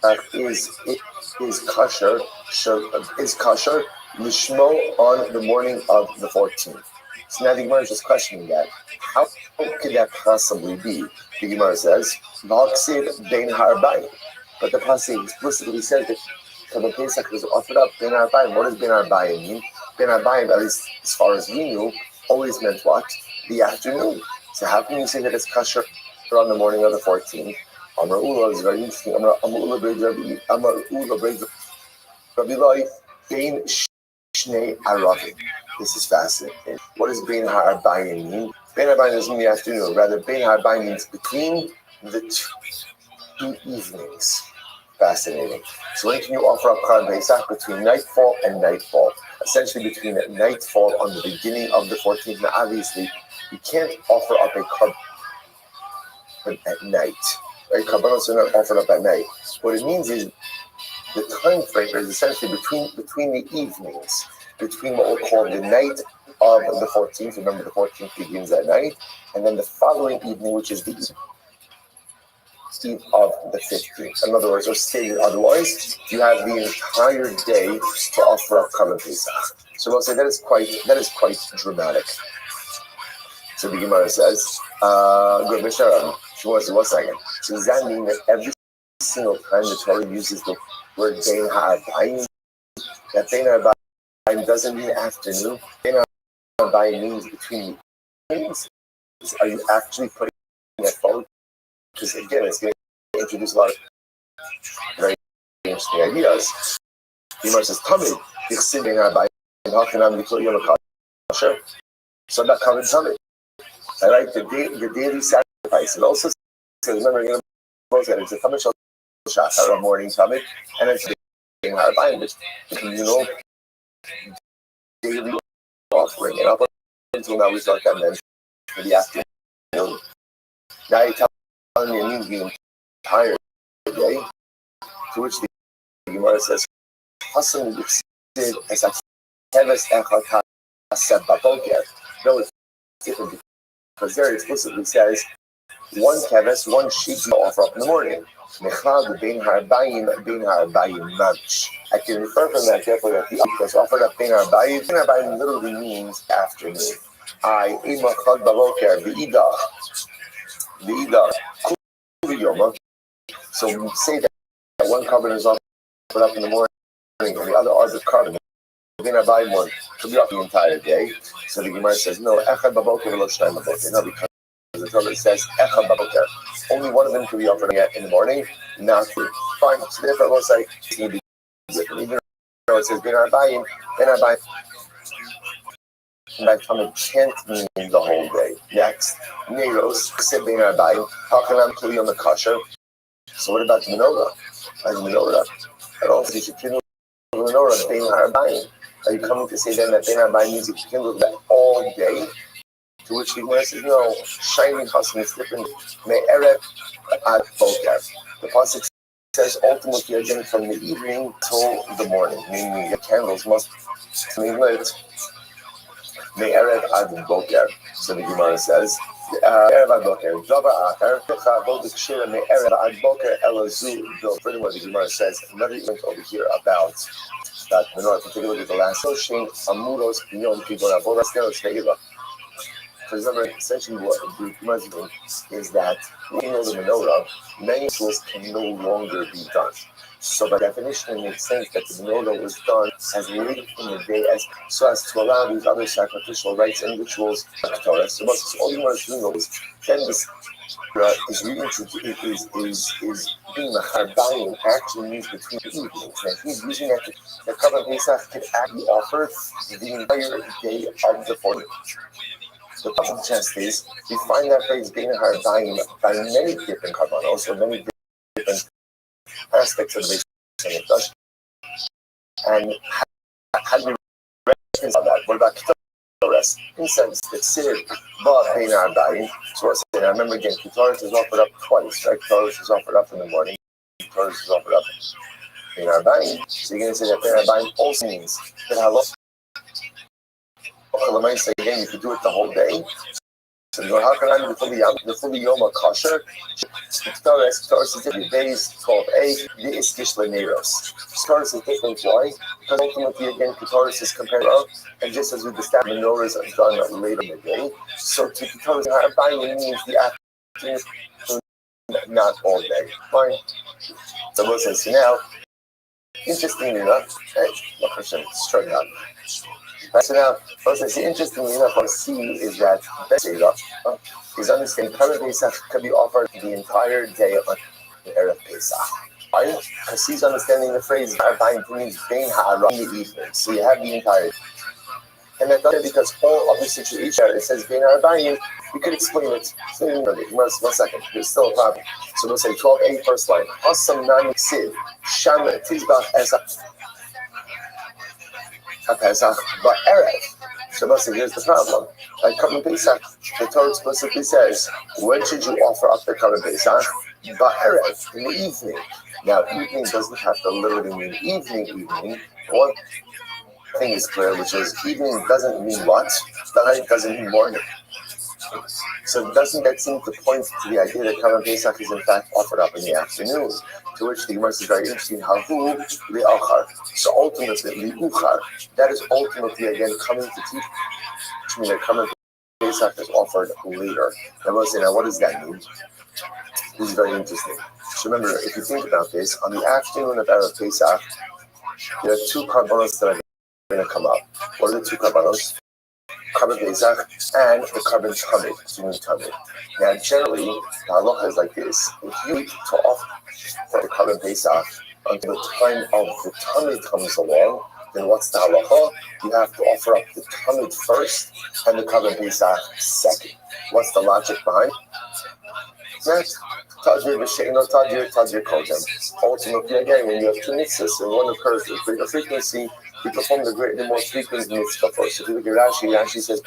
is kosher lishmo on the morning of the 14th. So now the Gemara is just questioning that. How could that possibly be? The Gemara says, "V'haksiv bein ha'arbayim," but the pasuk explicitly said that Korban Pesach was offered up bein ha'arbayim. What does bein ha'arbayim mean? Bein ha'arbayim, at least as far as we knew, always meant what? The afternoon. So how can you say that it's kosher on the morning of the 14th? Amar Ula is very interesting. Amar Ula brings Rabbi bein shnei aravim. This is fascinating. What does bein ha'arbayim mean? Bein ha'arbayim doesn't mean the afternoon. Rather, bein ha'arbayim means between the two evenings. Fascinating. So when can you offer up Korban Pesach? Between nightfall and nightfall. Essentially between nightfall on the beginning of the 14th. Now obviously, you can't offer up a korban at night. Right? Korbanos are not offered up at night. What it means is the time frame is essentially between the evenings, between what we'll call the night of the 14th. Remember, the 14th begins at night, and then the following evening, which is the eve of the 15th. In other words, or stated otherwise, you have the entire day to offer up Korban Pesach. So we'll say that is quite dramatic. So the Gemara says, good, Mishnah, she wants to 1 second. So does that mean that every single time the Torah uses the word bein ha'arbayim, that bein ha'arbayim doesn't mean afternoon? Bein ha'arbayim means between the evenings? Are you actually putting that forward? Because again, it's going to introduce a lot of very interesting ideas. The Gemara says, Tamid, yichsin bein ha'arbayim, ha'chanam yikol yom ha'kasher. So I'm not coming Tamid. I like the daily sacrifice. It also says, remember, it's a Tamid Shal Shachar, a morning Tamid, and it's bein ha'arbayim, which, daily offering. And up until now, we thought that meant for the afternoon. Now you're telling me it means the entire day, to which the Gemara says, Hasan Yixid as a Teves Echad HaSeb Baboker. No, it's different because there it explicitly says, one keves, one sheep you offer up in the morning. Mechad bein ha'arbayim mamish. I can refer from that therefore that the was offered up bein ha'arbayim. Bein ha'arbayim literally means afternoon. I imachad baboker v'idach kuviyoma. So we say that one carbon is offered up in the morning and the other are the carbon. Bein ha'arbayim one could be up the entire day. So the Gemara says no. Echad baboker v'lo shnayim baboker. No, because the Torah says Echad baboker. Only one of them could be offered in the morning, not two. Fine. So therefore, we'll say even though it says bein ha'arbayim, Tamid can't mean the whole day. Next, Neros said bein ha'arbayim, ha'chanam yikol yom ha'kasher. So what about the menorah? The menorah. And also, you should kindle the menorah bein ha'arbayim. Are you coming to say then that bein ha'arbayim means you can kindle that all day? To which the Gemara says, no, shining chasm is different. Me'erev ad boker. The pasuk says ultimately again from the evening till the morning, meaning the candles must be lit. Me'erev ad boker. So the Gemara says, Erev ad boker. Davar achar. Chavod k'shira me'erev ad boker elazu. Furthermore, the Gemara says another event over here about that menorah. If you take a look at the last Shin Amuros Pinyon Kibon Avodas Neros Ne'ilah. Because remember, essentially what the Gemara is doing is that the menorah, many rituals can no longer be done. So by definition, it makes sense that the menorah was done as late in the day so as to allow these other sacrificial rites and rituals to Torah. So all the Gemara is doing is then this is being the ha'arbayim actually means between the evenings. And he's using that the Korban Pesach can actually offer the entire day of the 40th. The problem test is we find that phrase bein ha'arbayim by many different karbanos, or many different aspects of the basic. And how do we reconcile that? What about Ketoras? Incense, it's Sir, but bein ha'arbayim. So I remember again, Ketoras is offered up twice, right? Ketoras is offered up in the morning, Ketoras is offered up bein ha'arbayim. So you're going to say that bein ha'arbayim also means that halach. Again, you could do it the whole day. how can I the fully yoma kosher? Taurus is the base 12a, the iskish leneros. Taurus is different. Why? Because ultimately, again, Taurus is compared to, and just as we established, menorahs are done later in the day. So to Taurus, buying means the afternoon, not all day. Fine. So we'll say, now, interestingly enough, hey, my question straight up. So now, interestingly enough, what I see is that Beseda is understanding current Pesach could be offered the entire day on the Erev Pesach. Why? Because he's understanding the phrase Arba'im means Bein Ha'ara in the evening. So you have the entire day. And that's because all of the situations, it says Bein Ha'arba'im, you could explain it. One second, there's still a problem. So we'll say 12a first line. Asam Nani Sid, Sham Tizbach Ezach. Pesach, but Erev. So here's the problem. Like Korban Pesach, the Torah explicitly says, when should you offer up the Korban Pesach? But Erev, in the evening. Now, evening doesn't have to literally mean evening. One thing is clear, which is evening doesn't mean what? Night doesn't mean morning. So doesn't that seem to point to the idea that Korban Pesach is in fact offered up in the afternoon? To which the Gemara is very interesting. Hahu li'achar. So ultimately, li'uchar. That is ultimately again coming to teach me that Korban Pesach is offered later. Now, what does that mean? This is very interesting. So remember, if you think about this, on the afternoon of Erev Pesach, there are two karbanos that are going to come up. What are the two karbanos? Korban Pesach and the Korban Tamid. Now, generally, the halacha is like this: if you need to offer the Korban Pesach until the time of the Tamid comes along, then what's the halacha? You have to offer up the Tamid first and the Korban Pesach second. What's the logic behind that? Tajir v'she'ino tajir kodem. Ultimately, again, when you have two mitzvahs and one occurs with greater frequency, you perform the most frequent mitzvah first. If you look at Rashi says,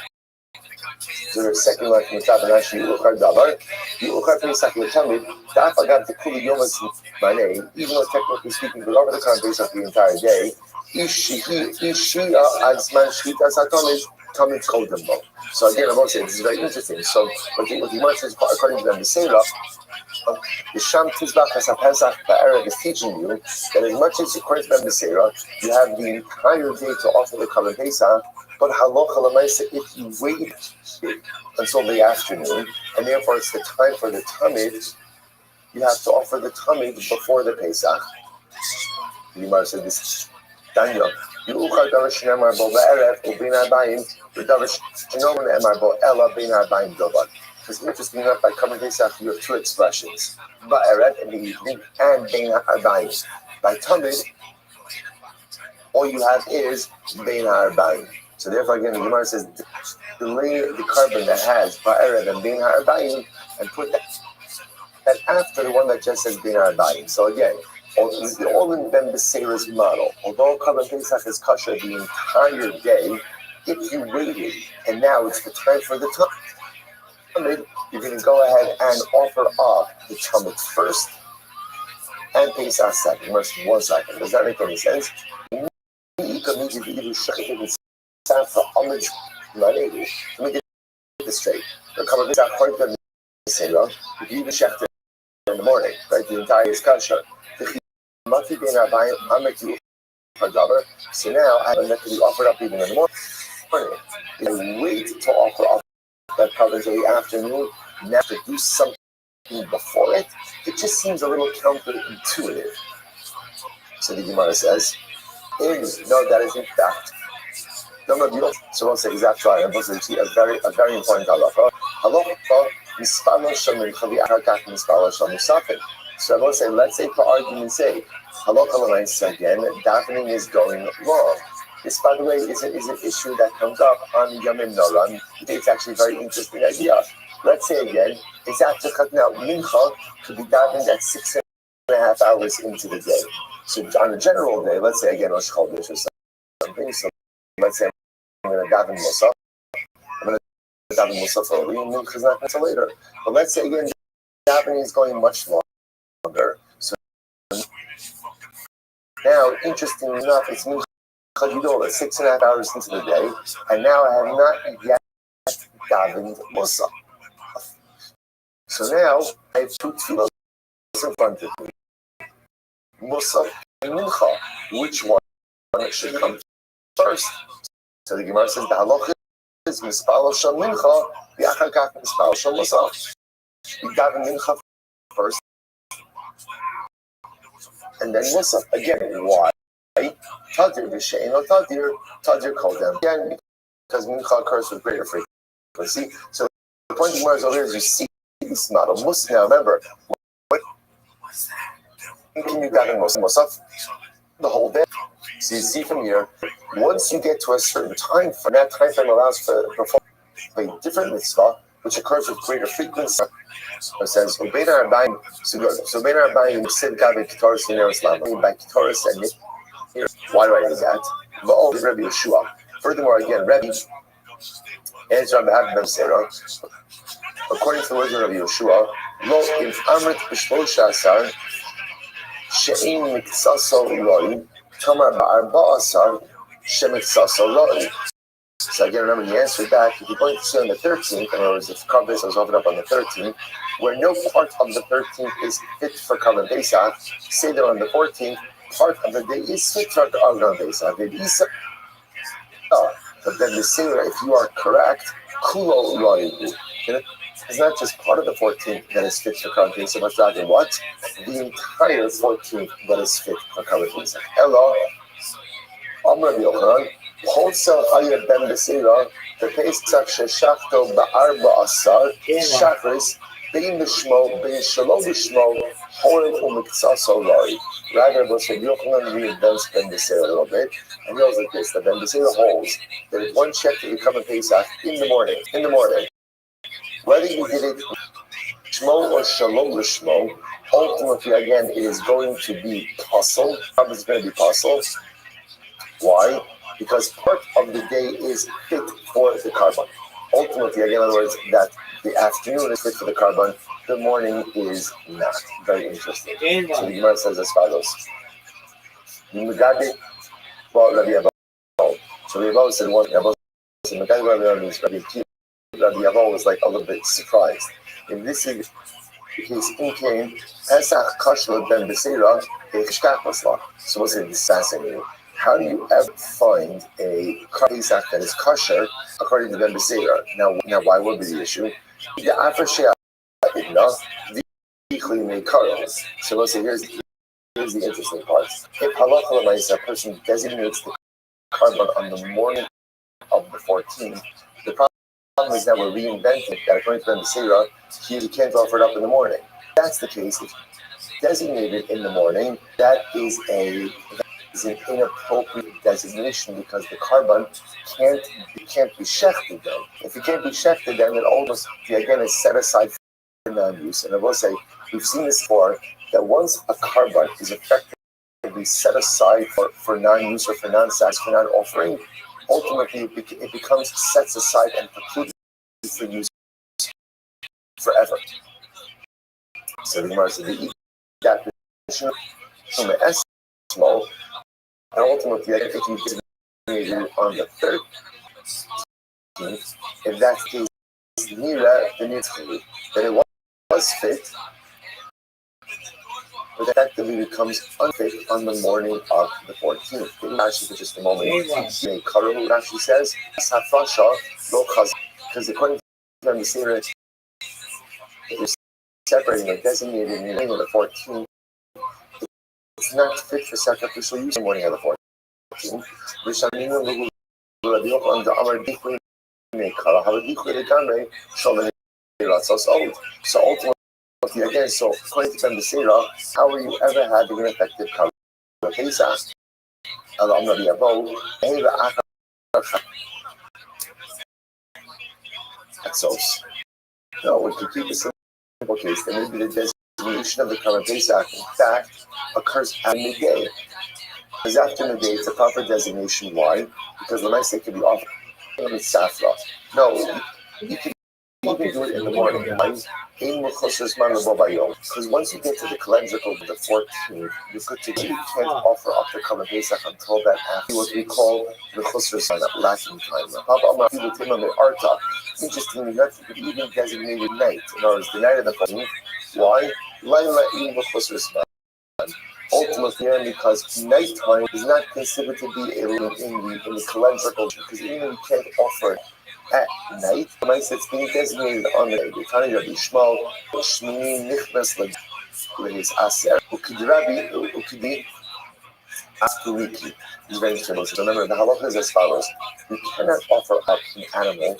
the second line from the top, and Rashi, Yuchar Davar, Yuchar Pesach Yotamid, Daf Agav the Kuli Yomas Manei, even though technically speaking, the longer the Korban Pesach the entire day, Ishia Azman Shita Satomid, Tamid Kodembo. So again, I will say, this is very interesting. So, what the Gemara says, according to them, the Selah, the Sham Tizbach HaSapesach Ba'erev is teaching you that as much as according to them, the Selah, you have the entire day to offer the Korban Pesach, but halacha l'maisa, if you wait until the afternoon, and therefore it's the time for the Tamid, you have to offer the Tamid before the Pesach. The Gemara said this, Daniel, Yuchar Darash Nemar Bo Ba'erev Ubin Arbaim, Darash Shenoman Emar Bo Ella Bin Arbaim Dobat. It's interesting enough, by Korban Pesach, you have two expressions, Ba'erev in the evening and Bin Arbaim. By Tamid, all you have is Bin Arbaim. So therefore, again, the Gemara says, delay the carbon that has Ba'erev and Bin Ha'arbayim and put that after the one that just says Bin Ha'arbayim. So again, all in Ben Beseira's model. Although Korban Pesach is kosher the entire day, if you waited and now it's the time for the Tamid, you're going to go ahead and offer up the Tamid first and Pesach second. One second. Does that make any sense? For homage, let me get this straight. The Korban Pesach according to the Selah, if you shechter in the morning, right? The entire is kosher. So now I have to be offered up even in the morning. If I wait to offer up that Korban in the afternoon, now to do something before it, it just seems a little counterintuitive. So the Gemara says, no, that is in fact. So we'll say exactly right. And we'll say a very important halacha. Halacha mispalo shamim chavi achakach mispalo shamim safin. So I will say, let's say for argument's sake, halacha l'maisa again, davening is going wrong. This, by the way, is an issue that comes up on Yamim Noran. It's actually a very interesting idea. Let's say again, it's after now mincha could be davened at 6.5 hours into the day. So on a general day, let's say again Rosh Chodesh or something. So let's say I'm going to daven Musaf. I'm going to daven Musaf early, and Mincha's not until later. But let's say again, davening is going much longer. So now, interestingly enough, it's Mincha Gidol at 6.5 hours into the day, and now I have not yet davened Musaf. So now I have two tefillos in front of me. Musaf and Mincha. Which one should come first? So the Gemara says the halacha is Mispal Shal Mincha, Yachar Kach Mispal Shal Musaf. You daven Mincha first, and then Musaf. Again, why? Tadir V'She'en Tadir Kodem. Again, because Mincha occurs with greater frequency. So the point of the Gemara is over here is you see this model. Musaf. Now remember, what can you daven Musaf? The whole day. So you see from here, once you get to a certain time frame, that time frame allows for performing a different mitzvah, which occurs with greater frequency. It says, so Beina Rabbi Sid Gabi Ketoris in Islam. By Ketoris and why do I do that? Oh, Rabbi Yeshua. Furthermore, again, Rabbi and Rabbi Abba Sarah, according to the words of Rabbi Yeshua, Lo if Amrit B'Shlosh Asar She'in Miksaso Loi Tamar Ba'arba Asar Shemiksaso Loi. So again, remember he answered back. If you're going to say on the 13th, in other words, if Karban Pesach was offered up on the 13th, where no part of the 13th is fit for Karban Pesach, say that on the 14th, part of the day is fit for Karban Pesach. But then the Seder, if you are correct, Kulo Loibu. It's not just part of the 14th that is fit for Karban Pesach, but rather what? The entire 14th that is fit for Karban Pesach. Hello, I'm Rabbi Yochanan. Wholesale Hayat Ben Besira, the Pesach Sheshachto Ba'arba Asar, Shachris, Bein B'Shmo, Bein Shalom B'Shmo, Horel Umiksaso Loi. Rather, Rabbi Yochanan reinvents Ben Besira a little bit, and he goes like this: the Ben Besira holds there is one check that you come and Pesach in the morning. Whether you did it Shmo or Shalom B'Shmo, ultimately, again, it is going to be puzzle. It's going to be puzzle. Why? Because part of the day is fit for the Karban. Ultimately, again, in other words, that the afternoon is fit for the Karban, the morning is not. Very interesting. So the Gemara says as follows. Rabbi So Rabbi said one, Rabbi said, Rabbi means Rabbi Akiva. Rabbi Yavo was like a little bit surprised. And this is his incline, Pesach Kashla Ben Besira, so what's it fascinating? How do you ever find a Pesach that is kosher according to Ben Besira? Now, why would be the issue? So let's say here's the interesting part. If halacha a person designates the Karban on the morning of the 14th, the problem is that we're reinventing that according to Ben Besira, he can't offer it up in the morning. If that's the case. If designated in the morning, that is an inappropriate designation because the Karban can't be shechted then. If it can't be shechted, then it almost again is set aside for non-use. And I will say we've seen this before that once a Karban is effectively set aside for non-use or for non-sacrifice, for non-offering, ultimately it becomes set aside and precluded for use forever. So the Gemara said that definition from the Esmo. And ultimately, if you designated on the 13th, if that's the case, then it was fit, but effectively becomes unfit on the morning of the 14th. Actually, for just a moment, Karu actually says, because according to the Mesira, if you're separating or designated in the morning of the 14th, it's not fit for sacrificial use in the morning of the 14th. So ultimately, again, so according to Ben Besira, how are you ever having an effective Karban Pesach? No, we could keep a simple case, then maybe the designation of the Karban Pesach, in fact, occurs at midday. Because after midday, it's a proper designation. Why? Because the Lamaisa can be offered in Safra. No, you can even do it in the morning, right? Because once you get to the calendrical, the 14th, you can't offer up the Korban Pesach until that after what we call the Chusr sign, lacking time. Interestingly enough, you could even designate a night. In other words, the night of the 14th. Why? Ultimately, because nighttime is not considered to be in the calendrical, because even though you can't offer it at night, it's being designated on the day. The Tani Rabbi Shmuel, Shmini Nichnas Le'is Aser, Ukidi Askuriki. It's very interesting. So remember, the halacha is as follows: you cannot offer up an animal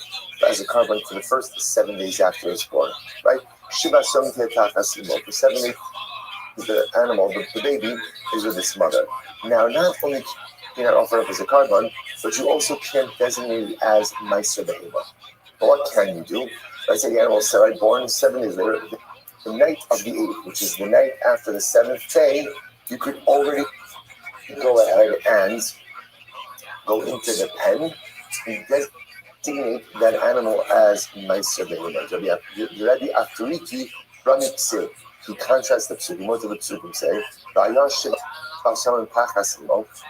as a korban for the first 7 days after it's born, right? Shiva Som Te'atach for 7 days. The animal, the baby, is with its mother. Now, not only can you not offer it up as a korban, but you also can't designate it as meiser behema. But what can you do? Let's say the animal is born 7 days later, the night of the 8th, which is the night after the 7th day, you could already go ahead and go into the pen and designate that animal as meiser behema. Rabbi Afturiki, Ramipsir. He contrasts the psukim. What do the psukim say? The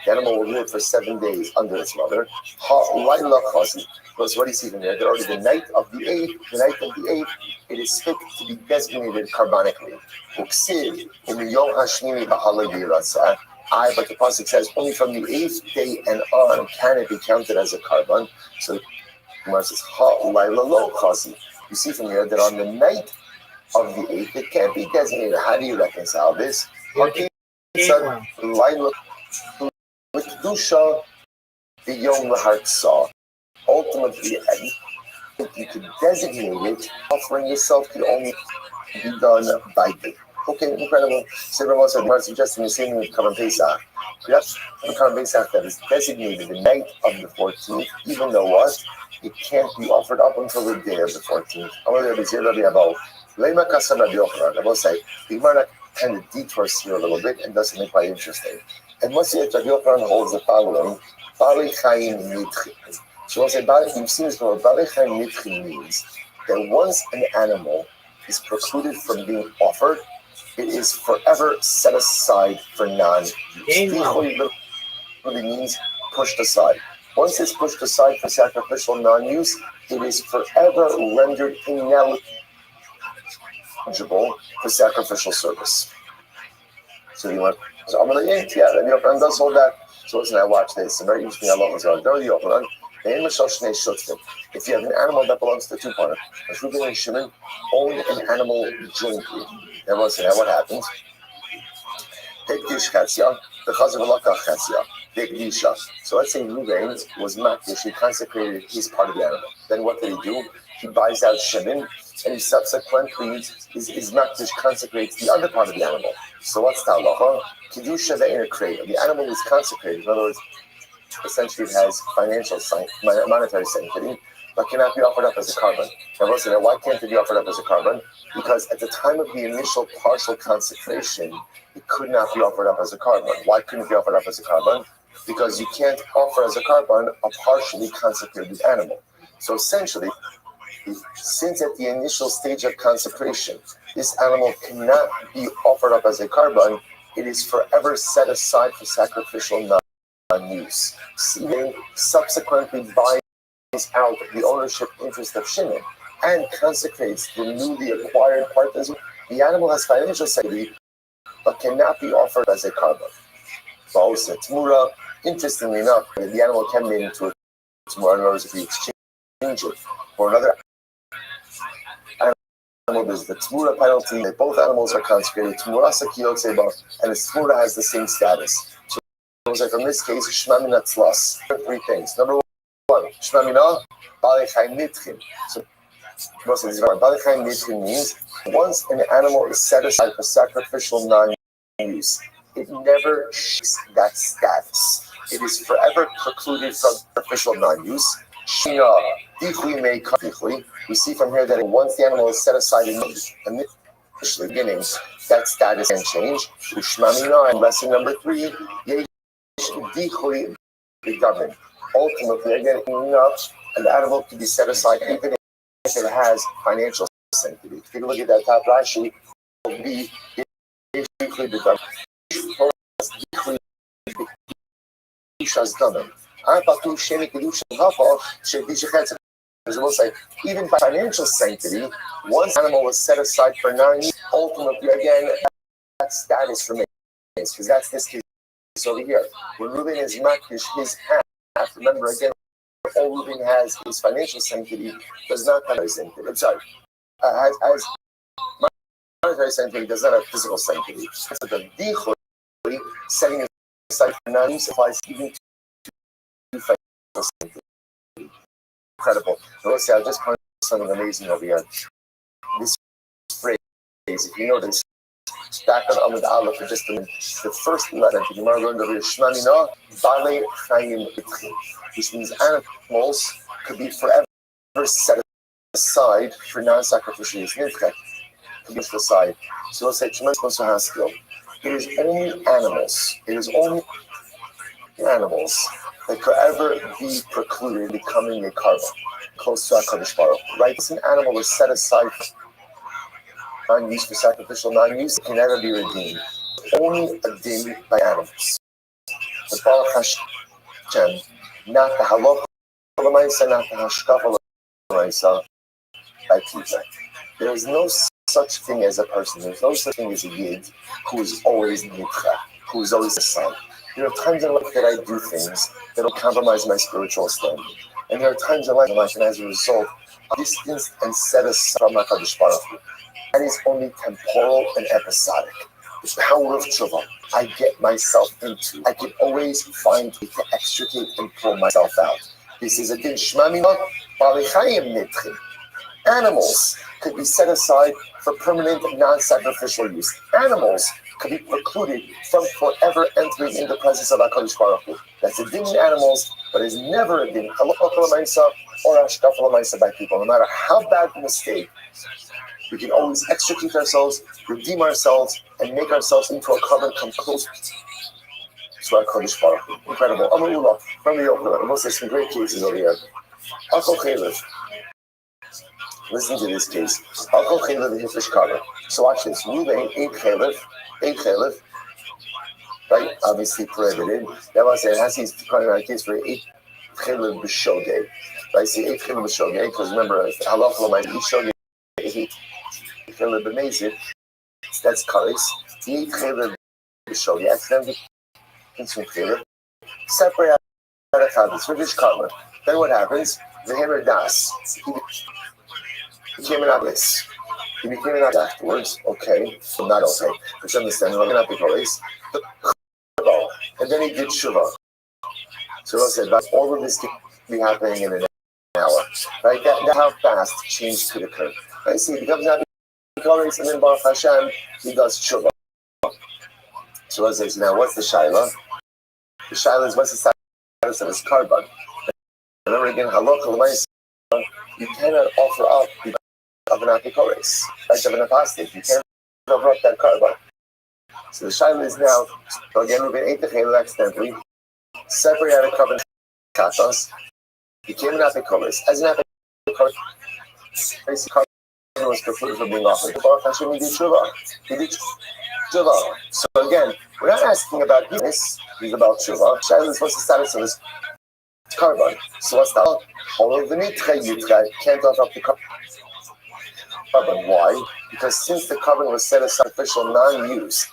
animal will live for 7 days under its mother. Because what do you see from there? That already the night of the 8th, it is fit to be designated carbonically. But the pasuk says only from the 8th day and on can it be counted as a carbon. So Gemara says, you see from here that on the night of the 8th, it can't be designated. How do you reconcile this? Ultimately, you could designate it. Offering yourself could only be done by day. Okay, incredible. So everyone said, suggesting the same with Korban Pesach. We have a Korban Pesach that is designated the night of the 14th, even though what? It can't be offered up until the day of the 14th. I want to say Rabbi about Lema Kasam Rabbi Yochanan. I will say the Gemara kind of detours here a little bit and doesn't make quite interesting. And once Rabbi Yochanan holds the following: Bali Chaim Nidchi. So we'll say you've seen this before. Bali Chaim Nidchi means that once an animal is precluded from being offered, it is forever set aside for non-use. Really means pushed aside. Once it's pushed aside for sacrificial non-use, it is forever rendered ineligible for sacrificial service. So you want? So I'm going to eat. Yeah, the Yochanan does hold that. So listen, I watch this. It's very interesting. I love this. If you have an animal that belongs to two partners, Reuben and Shimon own an animal jointly. Everyone say, what happens? So let's say Reuben was makdish, he consecrated his part of the animal. Then what did he do? He buys out Shimon, and he subsequently is makdish consecrates the other part of the animal. So what's the halacha? Kedusha ve'er kreya. The animal is consecrated. In other words, essentially it has monetary sanctity, but cannot be offered up as a korban. Now, why can't it be offered up as a korban? Because at the time of the initial partial consecration, it could not be offered up as a korban. Why couldn't it be offered up as a korban? Because you can't offer as a korban a partially consecrated animal. So essentially, since at the initial stage of consecration, this animal cannot be offered up as a korban, it is forever set aside for sacrificial non-use. Stephen subsequently buys out the ownership interest of Shimon and consecrates the newly acquired part as well. The animal has financial sanctity, but cannot be offered as a korban. Also, Tmura, interestingly enough, the animal can be into a Tmura. In other words, if you exchange it for another animal, there's the Tmura penalty. Both animals are consecrated. Tmura Sakiyotseba, and the Tmura has the same status. So like in this case, Shmamina Tzlas. Three things. Number one, Shmamina, Balechai Nitchim. So Balechai Nitchim means once an animal is set aside for sacrificial non-use, it never shifts that status. It is forever precluded from sacrificial non-use. Shina, Dichui Mei Kadichui. We see from here that once the animal is set aside in the beginning, that status can change. Ushmamina, and lesson number 3, Dichui Begamin. Ultimately, again, enough, an animal to be set aside even if it has financial sanctity. Take a look at that top Rashi. Be included the as we'll say, even by financial sanctity, once animal was set aside for 9 years, ultimately, again, that status remains. Because that's this case over here. When Reuben is makdish his half, remember again, all Reuben has is financial sanctity, does not have sanctity. I'm sorry, has monetary sanctity, does not have physical sanctity. So the dichoi, setting aside for 9 years, applies even to financial sanctity. Incredible. So let's say I just find something amazing over here. This phrase, if you notice, back on Amud Aleph for just a minute, the first letter, the Gemara learned over here, Shmanina, Bale Chayim Itchi, which means animals could be forever set aside for non-sacrificial use. Could be set aside. So let's say, it is only animals that could ever be precluded becoming a carbon close to HaKadosh Baruch Hu. Right? It's an animal is set aside for non-use, for sacrificial non-use, can never be redeemed. Only redeemed by animals. The Baruch Hashem, not the halach l'maisa, not the hashkafa l'maisa, by people. There is no such thing as a person. There's no such thing as a yid who is always nidcha, who is always a son. There are times in life that I do things that will compromise my spiritual standing. And there are times in life, and as a result, distance and set aside from HaKadosh Baruch Hu. That is only temporal and episodic. The power of tshuva I get myself into, I can always find a way to extricate and pull myself out. This is a din shmamina b'alichayim nitchim. Animals could be set aside for permanent non-sacrificial use. Animals could be precluded from forever entering in the presence of HaKadosh Baruch Hu. That's a din in animals, but is never a din halacha l'maisa or hashkafa l'maisa by people. No matter how bad the mistake, we can always extricate ourselves, redeem ourselves, and make ourselves into a covenant, come close to HaKadosh Baruch Hu. Incredible. Amarullah, from the Yochel, and we'll say some great cases over here. Akol Chelev. Listen to this case. Akol Chelev the Hifish Kaver. So watch this. Ruvain, eight Chelev, right? Obviously prohibited. That was it. Has he's calling out a case for 8 Chelev b'shogeg. Right? See, 8 Chelev b'shogeg, because remember, halacha l'maisa b'shogeg, 8 Chelev b'mezid, that's kares. 8 Chelev b'shogeg, accidentally consume Chelev, separate out of Chadis, Rivish Karma. Then what happens? The hammer das. He became an ablis. He became an ablis afterwards. Okay, so not okay. Which understand, we're not because. And then he did Shuvah. So I said, all of this can be happening in an hour. Right? That's how fast change could occur. Right? See, he becomes not because, and then Baruch Hashem, he does Shuvah. So I says, now what's the Shaila? The Shaila is what's the status of his carbon? Remember again, halacha l'maisa, you cannot offer up the of an apikores, right? Of an apostate. You can't offer up that carbon. So the Shaila is now, so again, we've been 8 Chelev accidentally, separate out of carbon katos, became an apikores. As an apikores, basically, carbon was precluded from being offered. Baruch Hashem, he did tshuva. So again, we're not asking about this, it's about tshuva. Shaila is what's the status of this carbon. So what's that? All of the nitcha yitcha can't offer up the carbon. Why? Because since the carbon was set aside official non-use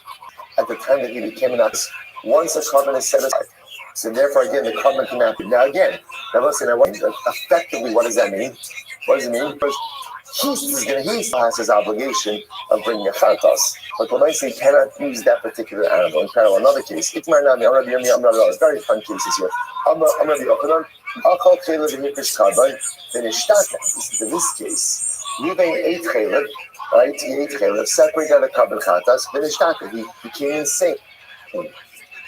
at the time that he became an axe, once a carbon is set aside, so therefore again the carbon cannot be. Now listen, effectively what does that mean? What does it mean? Because he still has his obligation of bringing a chartas, but Lamaisi cannot use that particular animal. In parallel, another case, very fun cases here. This case, Ruvain 8 Chelev, right? He 8 Chelev, separated out of carbon chatas, he became insane.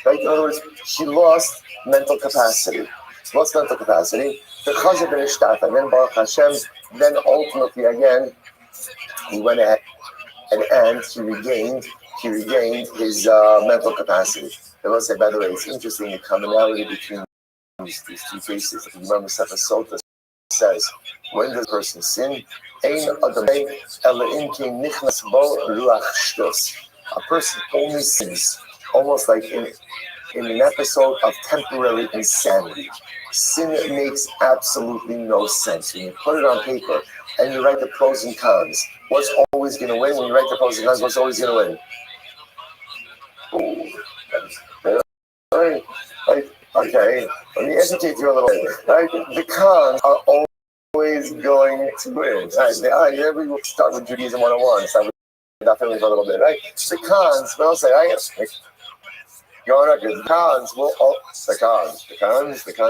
Right? In other words, he lost mental capacity. The chazir b'nishtata, and then Baruch Hashem, then ultimately again, he went ahead and he regained his mental capacity. I will say, by the way, it's interesting the commonality between these two cases. If you remember Sefer Sota, says, when does a person sin? A person only sins, almost like in an episode of temporary insanity. Sin makes absolutely no sense. When you put it on paper and you write the pros and cons, what's always going to win? When you write the pros and cons, what's always going to win? Right. Okay, let me educate you a little bit. Right? The cons are always going to win. Right? We start with Judaism 101. Start with definitely for a little bit. Right? The cons, but I'll say, the cons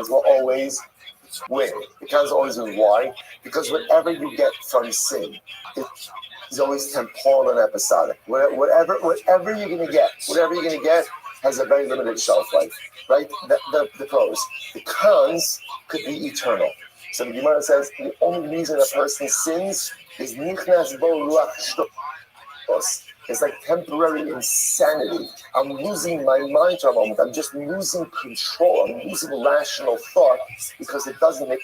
will always win. The cons always win. Why? Because whatever you get from sin is always temporal and episodic. Whatever you're going to get has a very limited shelf life. Right? The pros. The cons could be eternal. So the Gemara says the only reason a person sins is nichnas bo ruach shtos. It's like temporary insanity. I'm losing my mind for a moment. I'm just losing control. I'm losing rational thought because it doesn't make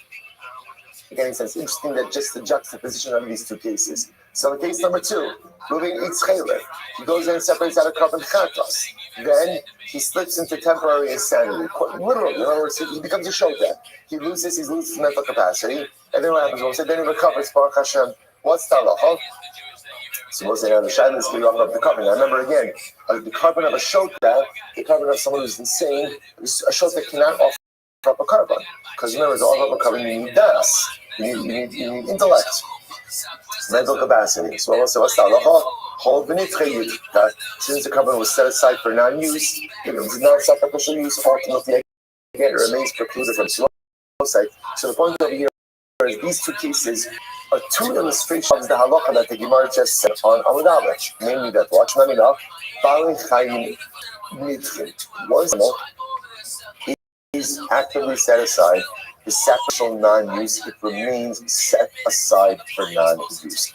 any sense. Interesting that just the juxtaposition of these two cases. So in case number 2, Reuven eats chalef. He goes in and separates out a carbon chatos. Then he slips into temporary insanity. Literally, in other words, he becomes a shota. He loses mental capacity. And then what happens? Then he recovers. Baruch Hashem. What's the halacha? So we'll say, the shayla is clear off the carbon. Now remember again, the carbon of a shota, the carbon of someone who's insane, a shota cannot offer up a carbon. Because remember, to offer up a carbon, you need das. You need intellect, mental capacity. So we'll say, what's the halacha? Since the carbon was set aside for non-use, it was not sacrificial use, ultimately, again, it remains precluded from slow side. So the point over here is these two cases are two illustrations of the halacha that the Gemara just said on Amud Aleph, namely that watch Mamina, Bali Chayim Nidchim. One is actively set aside. The sacrificial non-use, it remains set aside for non-use.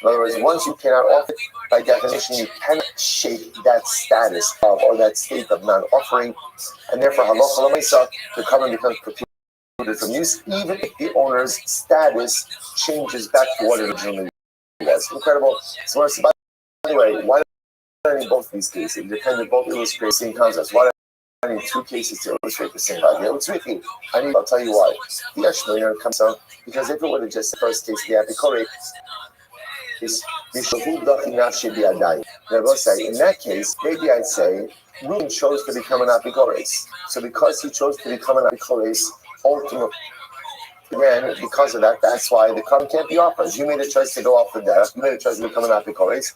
In other words, once you cannot offer it, by definition, you cannot shake that status of or that state of non-offering, and therefore, halacha l'maisa, the carbon becomes precluded from use, even if the owner's status changes back to what it originally was. Incredible. So, by the way, why do I need both these cases? They kind of both illustrate the same concepts. Why do I need two cases to illustrate the same idea? It's tricky. I'll tell you why. The Ashmir comes out because if it would have just the first case, the Apikore is in that case, maybe I'd say Reuben chose to become an Apikores. So because he chose to become an Apikores, ultimately, again, because of that, that's why the carbon can't be offered. You made a choice to go off the derech. You made a choice to become an Apikores.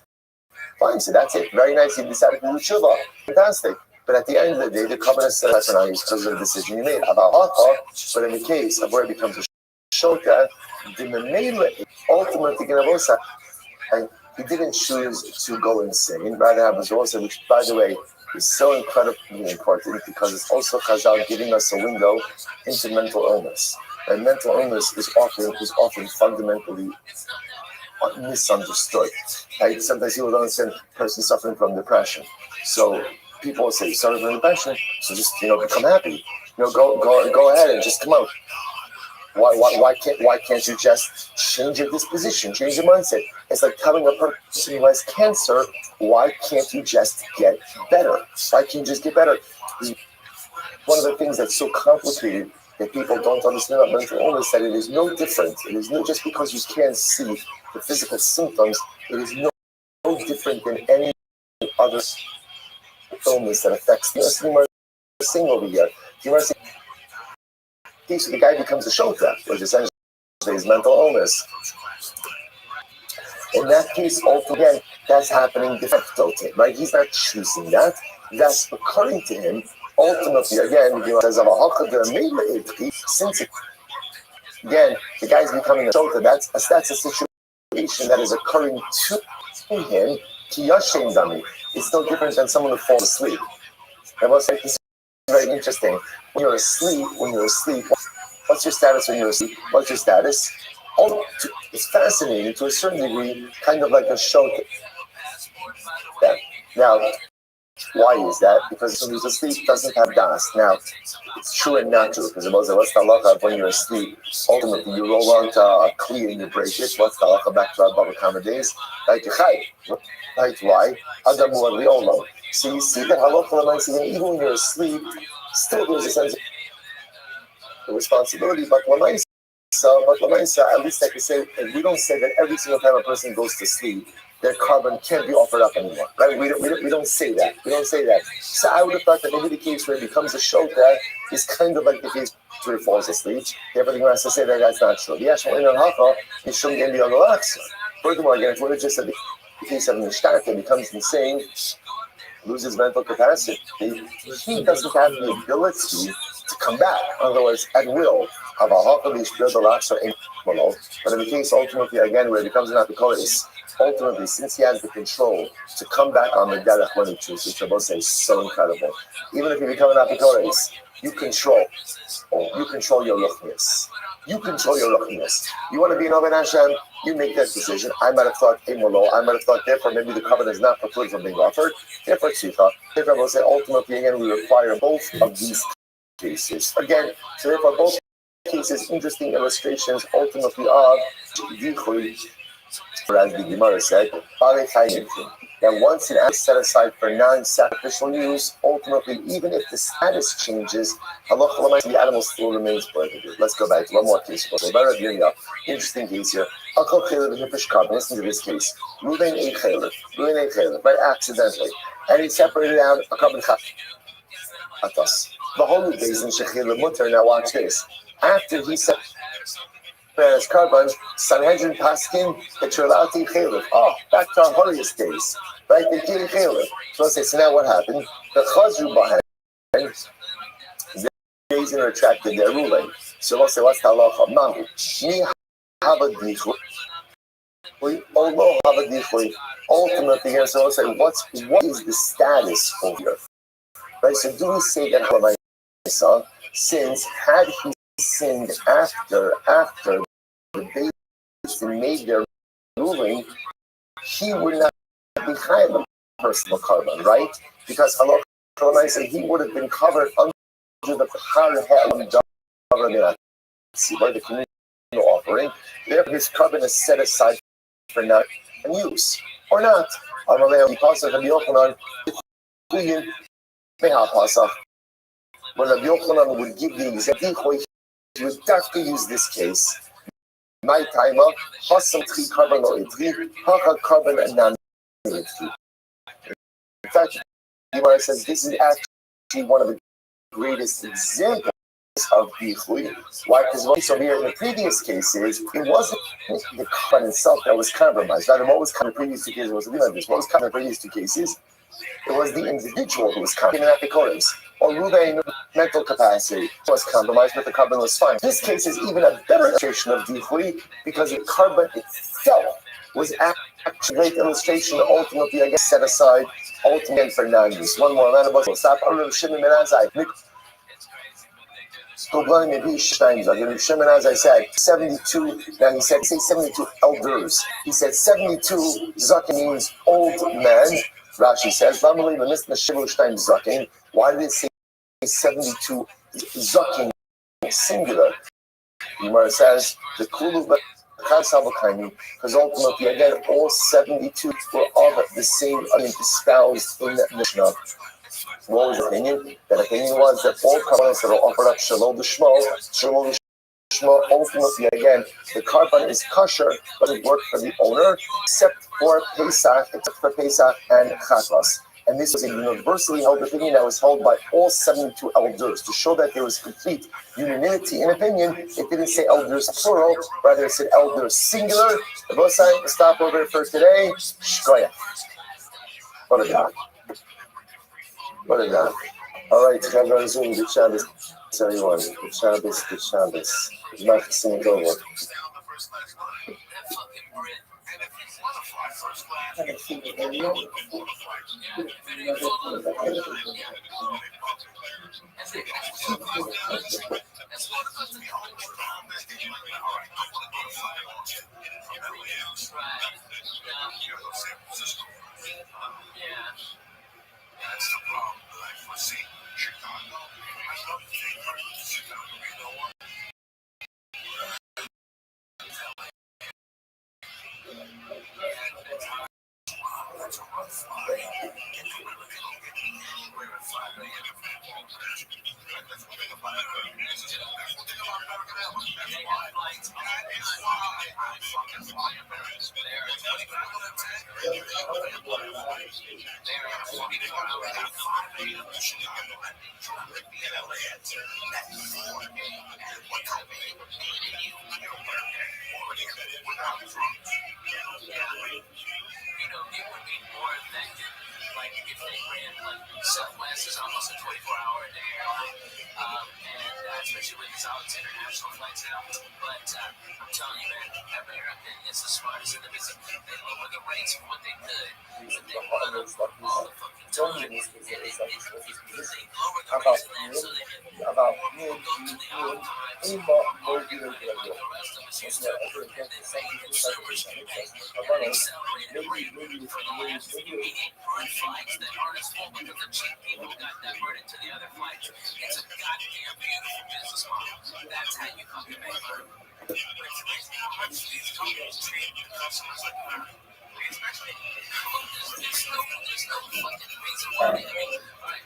Fine, so that's it. Very nice. You decided to do tshuva. Fantastic. But at the end of the day, the covenant is set aside for non-use because of the decision you made about halacha. But in the case of where it becomes a shota, the memela ultimately and he didn't choose to go insane. Rather have his also, which by the way is so incredibly important because it's also Chazal giving us a window into mental illness. And mental illness is often fundamentally misunderstood. Right? Sometimes people don't understand a person suffering from depression. So people will say, sorry for depression, so just become happy. Go ahead and just come out. Why can't you just change your disposition, change your mindset? It's like telling a person who has cancer, why can't you just get better? Why can't you just get better? One of the things that's so complicated that people don't understand about mental illness that it is no different. It is not just because you can't see the physical symptoms. It is no different than any other illness that affects the sing over here. So the guy becomes a shota, which essentially is mental illness. In that case, again, that's happening de facto to him, right? He's not choosing that. That's occurring to him. Ultimately, again, since again, the guy's becoming a shota, that's a situation that is occurring to him. It's no different than someone who falls asleep. I must say, this is very interesting. When you're asleep, what's your status when you're asleep? What's your status? It's fascinating to a certain degree, kind of like a show. Now, Why is that? Because someone who's asleep doesn't have das. Now, it's true and not true, because what's the halacha when you're asleep? Ultimately, you roll onto a kli and you break it. What's the halacha back to our Baba Kama days? Like you chai. Right? Why? Adamu aliolo. So you see that halacha, even when you're asleep, still there's a sense of responsibility, but at least I can say, and we don't say that every single time a person goes to sleep, their carbon can't be offered up anymore, right? We don't say that. We don't say that. So I would have thought that maybe the case where it becomes a shota is kind of like the case where he falls asleep. Therefore, the has to say that that's not true. The actual in al is showing in the other. Furthermore, again, if we're just at the case of Nishtaka, it becomes insane, loses mental capacity. He doesn't have the ability to come back. In other words, at will, have a hakavish build-a-lax or below. But in the case ultimately, again, where it becomes an apikoris, ultimately, since he has the control to come back on the derech when he chooses, which I both say is so incredible. Even if you become an apikoris, you control your ruchnius. You control your ruchnius. You want to be an Oven Hashem, you make that decision. I might have thought Imolo, I might have thought therefore maybe the covenant is not precluded from being offered. Therefore tzika. Therefore I will say ultimately again we require both of these cases. Again, so therefore both cases, interesting illustrations ultimately of Dichui, as the Gemara said, that once an act is set aside for non-sacrificial use, ultimately, even if the status changes, the animal still remains prohibited. Let's go back to one more case. Interesting case here. Listen to this case. Ruben ate chaylev, right, accidentally. And he separated out a carbon chatas. The whole days in shechil mutter. Now watch this. After he said as carbon, Sanhedrin Paskin, that you're allowed to eat chaylev. Oh, back to our holiest days. Right? They eat chaylev. So now what happened? The chazru bahen, they retracted their ruling. So we'll say, what's the halacha? Mahu. Mi hava dichui. Although hava dichui. Ultimately, here, so we'll say, what is the status of here? Right? So do we say that Halamayisa, since had he sinned after the base made their ruling, he would not be chayav personal carbon, right? Because Allah said he would have been covered under the by the communal offering. Therefore, his carbon is set aside for not and use or not. When Rabbi Yochanan would give the example, he would have to use this case. My timer, Hasam 3 carbon or 3, Haka carbon and non 3. In fact, Gemara says this is actually one of the greatest examples of Bichui. Why? Because what we saw here in the previous cases, it wasn't the carbon itself that was compromised. Rather, what was kind of previous two cases was like this. What was kind of previous two cases? It was the individual who was compromised, or Ruben mental capacity was compromised, but the carbon was fine. This case is even a better illustration of Dichui because the carbon itself was actually a great illustration, ultimately, I guess, set aside, ultimately for non-use. One more, stop. Shimon, as I said, 72. Now he said, say 72 elders. He said 72 zaken means old men. Rashi says, why did it say 72 zaken singular? Gemara says the kulu because ultimately again all 72 were of the same espoused in that Mishnah. What was the opinion? That opinion was that all carbonates that are offered up shalom l'shmo, ultimately again the carbon is kosher, but it worked for the owner except for Pesach and Chatas. And this was a universally held opinion that was held by all 72 elders to show that there was complete unanimity in opinion. It didn't say elders plural, rather it said elders singular. The both sides stop over for today. Shkoya. What a God. What a God. All right, Chavra Zoom, good Shabbos, everyone. Good Shabbos, good Shabbos. Good sing it over. It would be more effective, like if they ran like Southwest is almost a 24-hour a day airline, and especially with these all these international flights now. But I'm telling you, man, American is the smartest in the business. They lower the rates for what they could, but they run them all the fucking time. And they lower the rates to them so they can go to the outliers market like the rest of us used to, and then make consumers pay at an accelerated rate for the last immediate good flights that aren't as full because the cheap people got diverted to the other flights. It's a goddamn beautiful business model. That's how you fucking make money. It's amazing how much these companies treat customers like that. There's no fucking reason why they, right,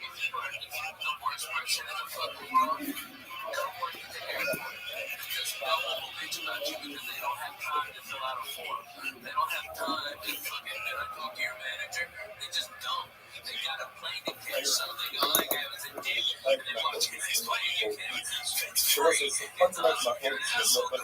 if you're the worst person in the fucking world, don't work at the airport. Because no one will bitch about you because they don't have time to fill out a form. They don't have time to fucking talk to your manager. They just don't. They got a plane to catch, so they go like Evans and Dick, and they watch the next plane you can. It's free. It's all free.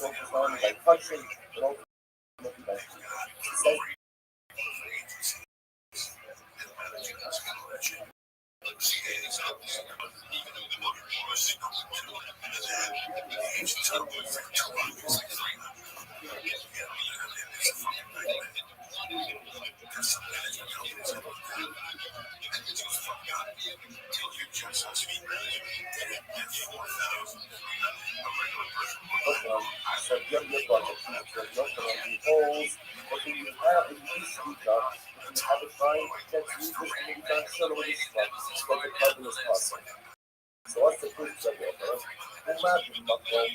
Again, like punching, you know, so what's the proof of it? Imagine my phone.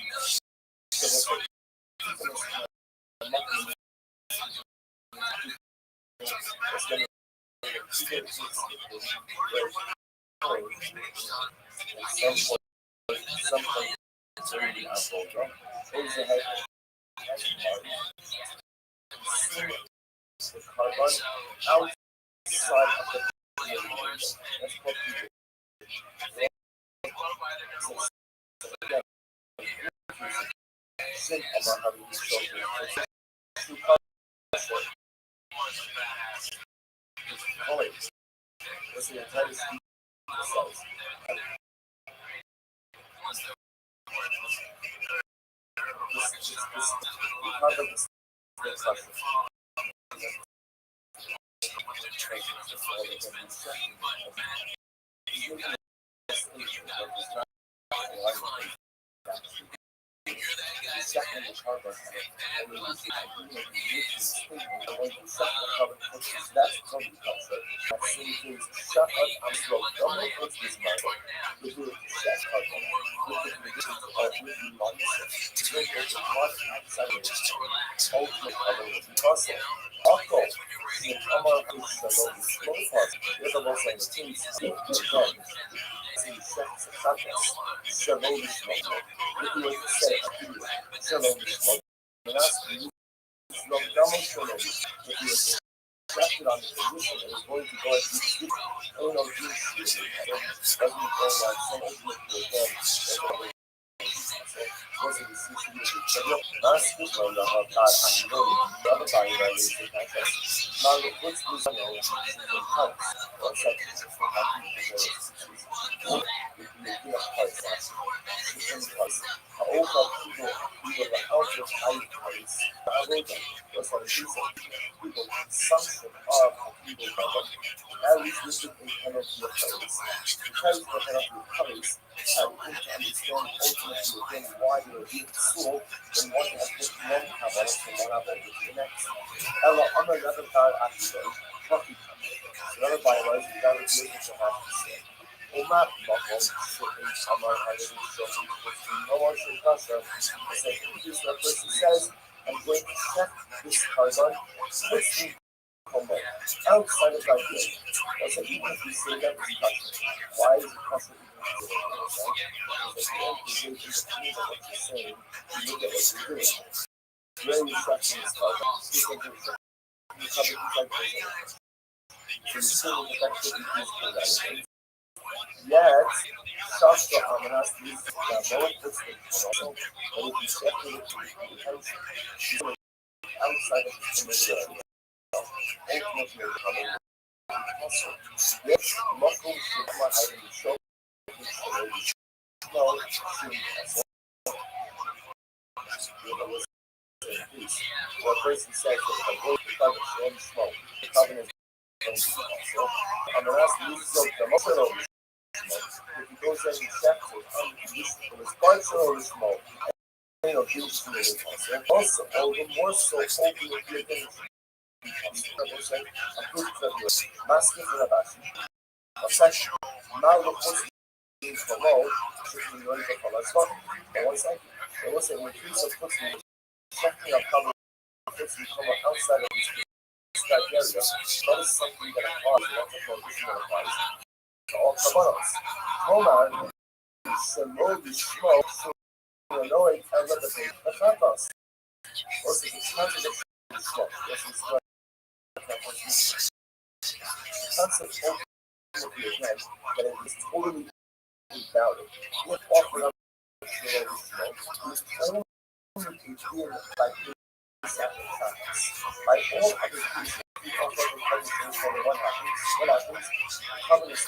ultimately again why they were being sold when one has this one cabinet and one have over to the next. Ella on another car actually, hockey another biology that was leading to have to say. Uma Mokon, in summer, I didn't show me no one should touch her. I said, this person says, I'm going to check this carbon, which we come outside of that game. I said, even if you say that it's touching, why is it touching? Because the end of what you're saying, you look at what you're doing. Where are you checking this carbon? You can do it. You cover the type of so you still effectively use polarity. Yet, Shastra Amanas uses the more distant also, but if you separate it from the intention, outside of the familiarity, ultimately becoming impossible. Yet, Mokko should not have been shown which the lady small shouldn't have peace. What person says that if I go to the covenant, she only small. The covenant is also. Amanas uses up the muscle of if he goes in and checks it, unconditional responsible small. You know, gives to me also, the more so, open with the attention. Masking for a bastion. A section. Now, the first is for low, should be ready for the last one. One second. There was an increase of football, checking up cover football come outside of this area. That is something that applies not to conditional applies to all commands. Command slowly smoke to annoy and let the thing affect us. Also, it's contradiction to smoke. Yes, it's what concept ultimately again that it is totally invalid. What offered up to smoke is only being by this practice. By all other people who offer the punishment for what happens, communist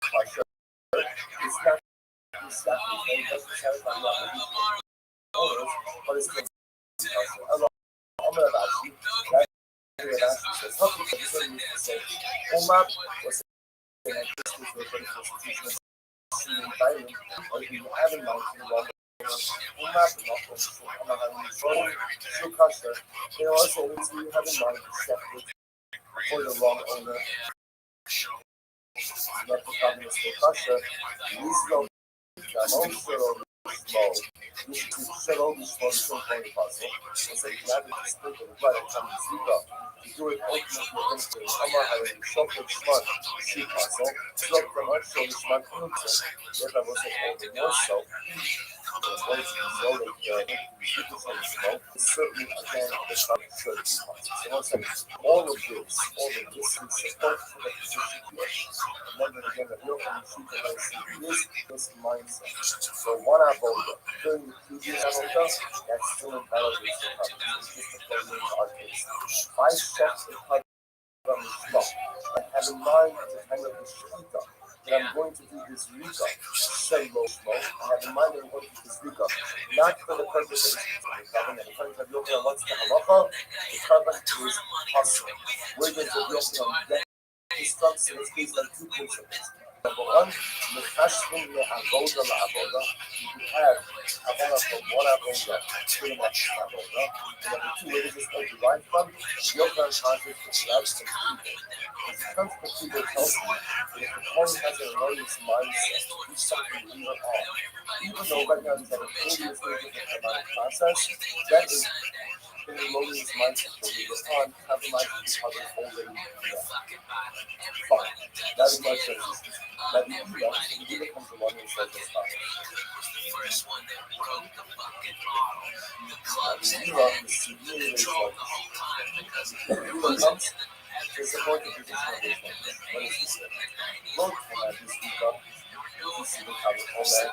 pressure is not exactly and doesn't satisfy the obligation owners, but it's the Omerabashi, that says, how can you say, Omar was saying that this was the constitutional environment, or you have in mind in the long Omar, they also need to have in mind separate for the wrong owner. Not the communist culture, these laws are also small. This is several small component puzzle. And so you have to split the right and come to speak up. To do it ultimately against the Omar having chocolate smart sheet puzzle, so the much so the smart innocent, yet I was all the more so. Once you know that smoke, it's certainly again the common should be puzzle. So once again, all of this is support for the position here. And then again, the real thing is this mindset. So one Avoda, during the previous Avoda, that's still invalidates the covenant. It's just a closing in our case. If I set the covenant on the smoke, I have in mind at the time of the Shkita, that I'm going to do this Rika, say low smoke, I have in mind that I'm going to do this Rika, not for the purpose of the covenant. And according to the Yochanan, once the halacha, the covenant is possible. Where does the Yochanan get instruction is based on two principles. Number one, Mechashvin le'avoda la'avoda. You have avoda from one avoda to the next avoda. Number two, where does this all derive from? Yochanan conflict with loves and people. If it comes from people tells you that if the opponent has an erroneous mindset to do something leave it on, even though right now he's at a totally different process, that is an erroneous mindset to leave it on, compromising each other already. Fine. That is my choice. That you do that, and you become the one who says it's fine. You love the severely like comes to support the position of this one. What is this? Lord, can I just speak up? You see the cover all that.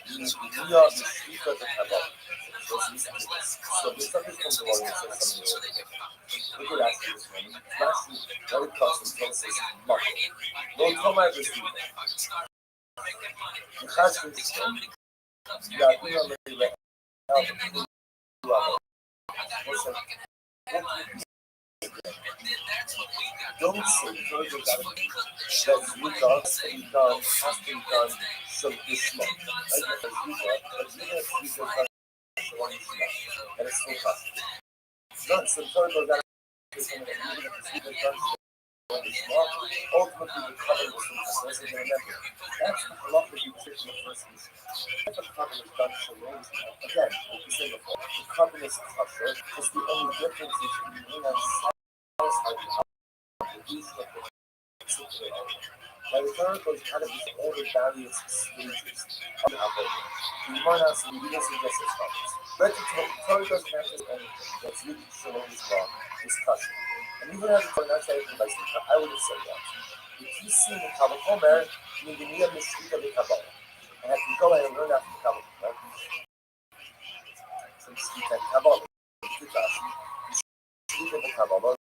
You are the speaker to have up. So this stuff is from the one who says something. We could ask you this one. Last week, very custom process market. Don't come out this week. The cash is yeah, we are maybe like don't say further that you done, has been done, some Ishma. And it's still possible. Not some total that even if the sleep is done, ultimately the covenant is remember. That's the philosophy of the first piece. If the covenant is done so long, again, like you said before, the covenant is kosher. It's the only difference is you may not satisfy the reason of the particular element. Now the Torah goes kind of these all the various stages of avodah. You might ask me, you suggest as follows. But the Torah doesn't have to say anything. That's really shalom is wrong, is kosher. And even as a Torah not saying by Sita, I would have said that. If you see the Kabbalah Homer, you can hear the Shita the Kabbalah. And I can go ahead and learn that from Kabbalah. From Shita and Kabbalah. Shita the Kabbalah.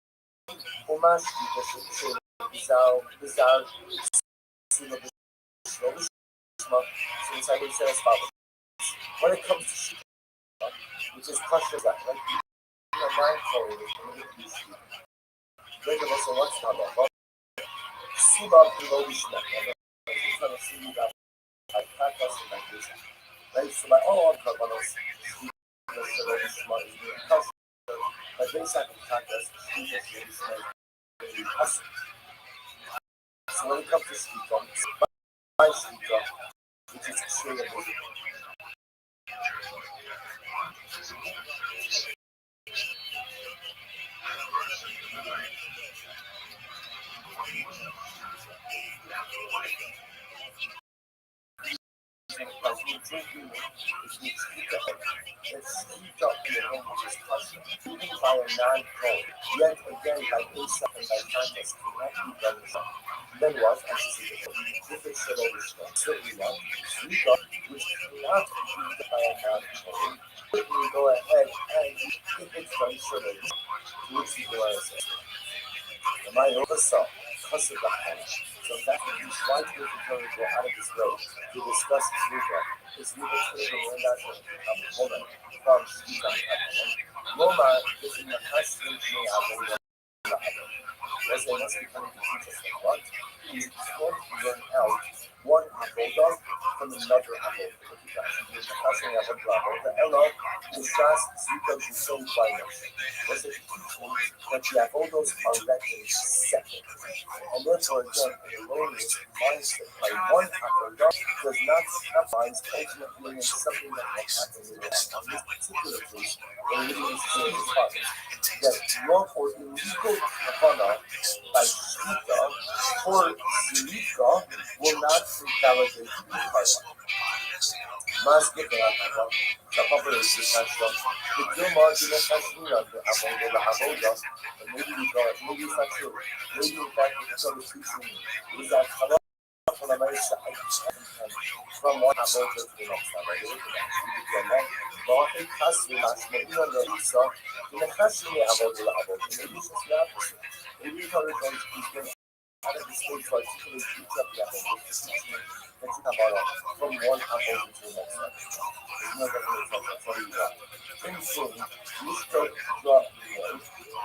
Homer Shita Shita Bizarre, when it comes to Shita, which is kosher, like mindful, regular, so what's Kabbalah? Suba below Shita. Right, so my own Kabbalah, but they said so when it comes to Shita, my Shita, which is extremely by a non-code, yet again by Pesach and by context cannot be done wrong. Then what? If it's still overstrong, certainly not. Which cannot be done by a non-code, certainly go ahead and if it's done so which is the answer. Am I oversaw? Because of the hand. So that would be why the Torah go out of this way to discuss this Luca. This Luca Torah learned out from Woman from Shita. Roma is in the first thing they have. Was they must be coming to teach us what? He's taught to learn out one avodah from another avodah. The passing avodah, the Elo, the Shas, Zika, Juso, Binus. Was it that the avodos are reckoned separate? And therefore, again, an erroneous mindset by one avodah does not capitalize ultimately in something that will happen in this particular case, when it is saying that wrong or illegal kavana by Shita or Zerika will not invalidate the karma. Maske Be'atava, the popular discussion, the Dilma didn't actually know the Avodah, and maybe it's not true. Maybe in fact it's sort of teaching is that Allah from one avodah to the next one. But it has to be much more even though it's so in the question the avodah. Maybe it's just not. Maybe it's already going to be out of the stage for particularly each of the avodah. From one avodah to the next one. There's no definition for you. In full, you start drop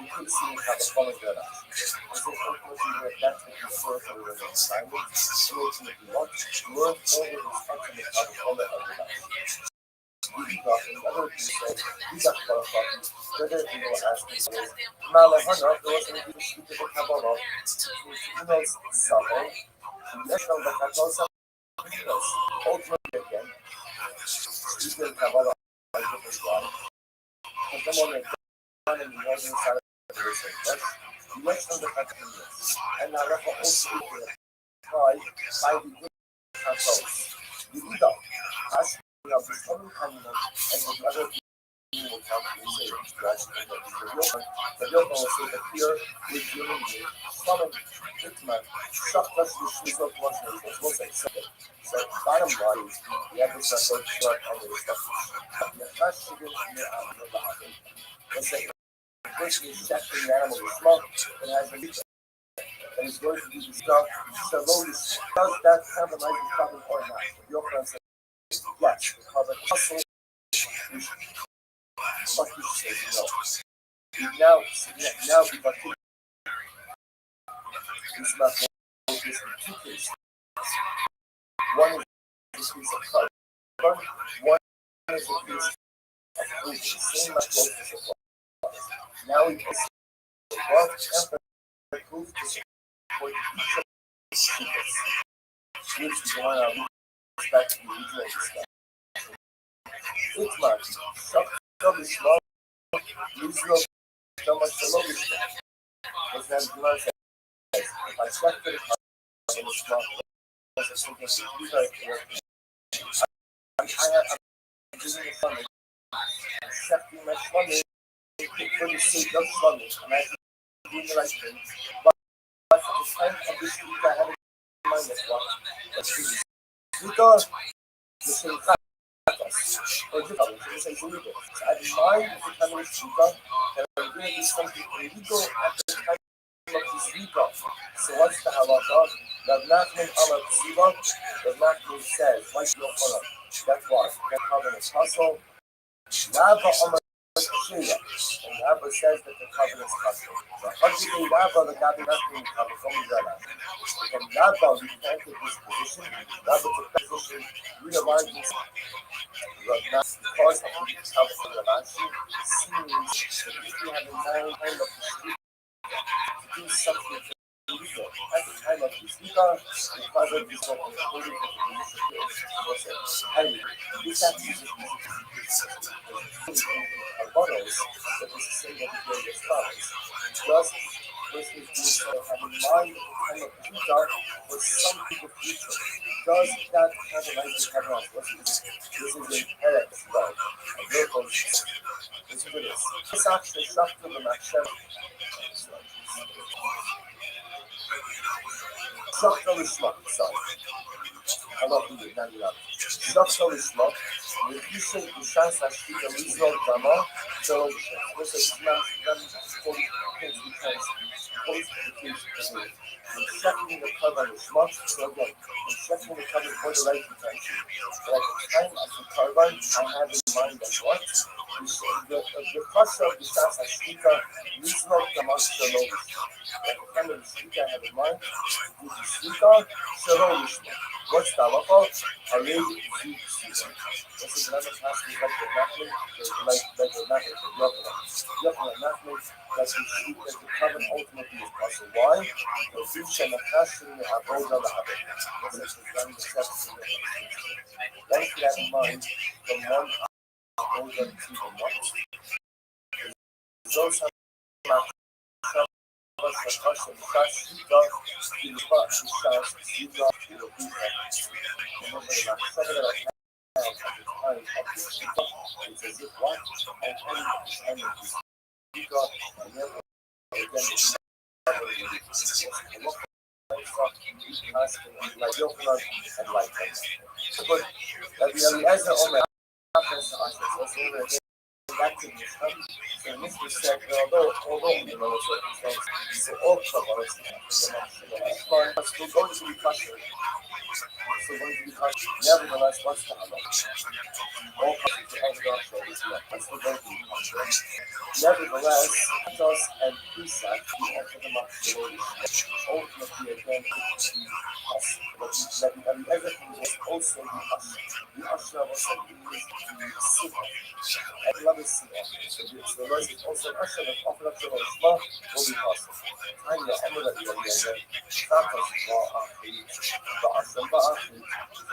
you could see how the following good us. This is ultimately that's what you serve for the assignment. So ultimately what learn all the instruction of the other life. We got another piece we got qualified. Whether you know as Malahana, there was an issue to the Kabbalah. Who knows Sabo? Let's know that that's also ultimately again. You can Kabbalah by different one. But the moment and the northern side of the person, let's know the fact of this. And now let's also try by the controls. You either as we have this common covenant and the other people will come and say the Yoga will say that here we're dealing with common Hitman, Shaktas, which is not one of those, we'll say second. So bottom line is we have this short and the stuff. The first thing is that basically shacking the animal is small and has a leak. And it's going to do the stuff. So does that compromise the carbon or not? Your friend says, yes, the carbon hustle is but you say no. Now because it's not two cases. One is piece of cover. One is a piece of wood, same as close as a block. Now we can see the block and proof to support each of the secrets. Which is one of the respect to the original discussion. It marks subtle small, usual, so much the lowest. Was that blood says, if I check the small, I'm using it from accepting my money for the sake of money, and I doing the right thing. But at the time of this week, I have in mind that one. But because the same factors, or different, the same illegal. So I mind the feminist Vika, and I'm doing this something illegal at the time of this Vika. So what's the halakha? That Nachman Amar Ksiva, that Nachman says, like your honor. That's why. That covenant is hustle. Rabbi Amar Ksiva. And Rabbi says that the covenant is hustle. So how do you Rabbi the Gabi Nachman covenant from Israel? From Rabbi, we can't take this position. Rabbi took that position, realizing that not because of the covenant of the Rashi, seems that if you have a nine kind of to do something illegal at the time of this Vika, because of this holding of the position highly. This happens in bottles that is the same as the various products. Just versus being sort of having mind at the time of Vika for some people's future. Does that have a right to cover us? This is an Eretz God. And therefore, this is what it is. This actually shafted the Machshav. Shaftal Ishmak, sorry. I love you, not love. Shaftal Ishmak, reducing the chance that she can resolve Dama, so this is not for things because both the case is checking the cover is much so again, checking the cover for the right intention. But at the time of the carbon, I have in mind that what? The first of the chance I speak of reasonable Dama Shalom. At the time of the speaker, I have in mind, the speaker Shalom. What's the halacha? I read the speaker. This is another passage like the Nachman, like the Nachman from Yochanan Nachman, that the covenant ultimately is possible. Why? The future and the past and the abode of the habit. This is the grand exception. Don't keep that in mind from one abode of the two from one. Those have the question of the past, you got the past, you got the remember the some of the at the time of the it's as if what and any you got and then again like Yochanan and like that. But the Ezra Omer happens also back to this and Mr. said although you know so all troubles are still going to be questioned. So going to be questioned. Nevertheless, what's the halakha? All questions are Rothschild is not. That's the going to be questioned. Nevertheless, ethos and precept we offer them up to ultimately again to be possible. But everything was also the usher. The usher was also the siva. And love is siva. So the Lord is also an usher that offered up to the Shema will be possible. And the Amr that we are again, Shakas Ba'achi, Ba'asam Ba'achi,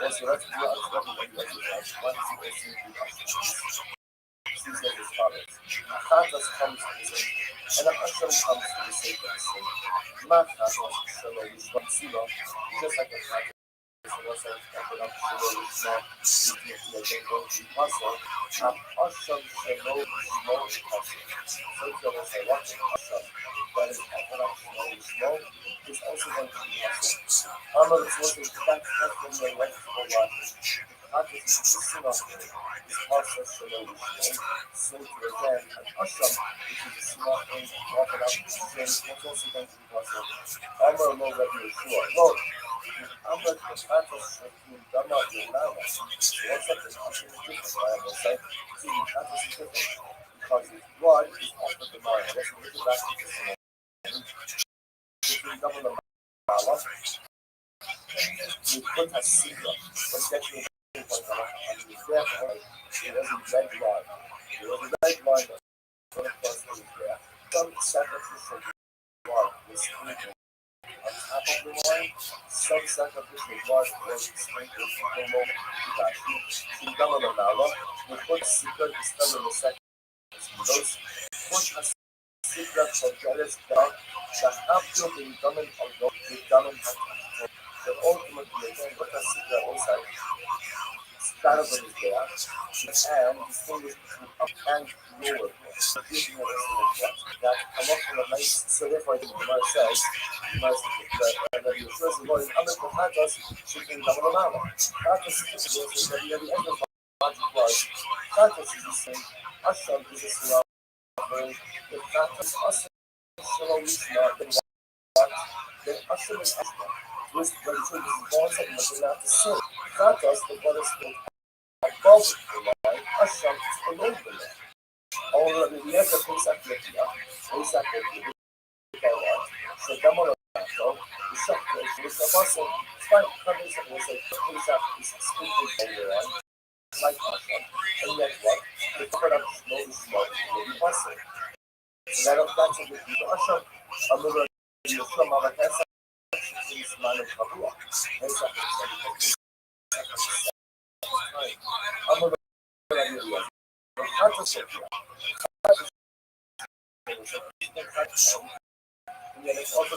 also that's the usher that we are again. What is the usher to be usher? He said as follows. Chatas comes to the same. And an usher comes to the same of the same. Not Chatas, Shalom, Yishma, Siva, just like a Chatas. So what's that? Economic Shalom, Yishma, Yishma, Yishma, Asham, Shalom, Yishma, Yishma. So if you say what is Asham, that is economic Shalom, Yishma, is also going to be Asham. Amar is what is back from the right to the right. Chatas is the sin of it. It's Asham, Shalom, Yishma. So to again, an Asham, which is a small thing, walking up the same, what's also going to be possible. Amar no Rabbi Yeshua. No. I'm not the status of the Dhamma Yonama. So what's up with Asham is different, I will say. See, the status is different. Because his blood is after the mind. Let's look at that to the same. Between double the Mala, we put a secret. What's that? It was a red line. It was a red line that was there. Some sacrificial blood was sprinkled on top of the line. Some sacrificial blood was sprinkled below the Sindamanala, the foot secret is done in the second. Those foot has secret for jealous God that after being done of God, the done had to but ultimately again what a secret also started is there and distinguished between up and lower. That come up from a nice so therefore the Gemara says and the first of all in other Kohatas speaking Damanama. That is the end of logic was Tatas is the same. Asham is the same. The Tatas Asham Shalom is not the one. Then Asham is Asham. Which when the truth is born something that we have to sin. Tatas the blood is above the line. Asham is below the line. Ahora vivía que pensar que so Damon the shock is the muscle, five countries of was a police is speaking over on, like Asham, and yet what? The product no smoke will be muscle. That of that's a good Asham, I'm going to do from our cancer, is man of Kabua. I'm going to do and yet it's also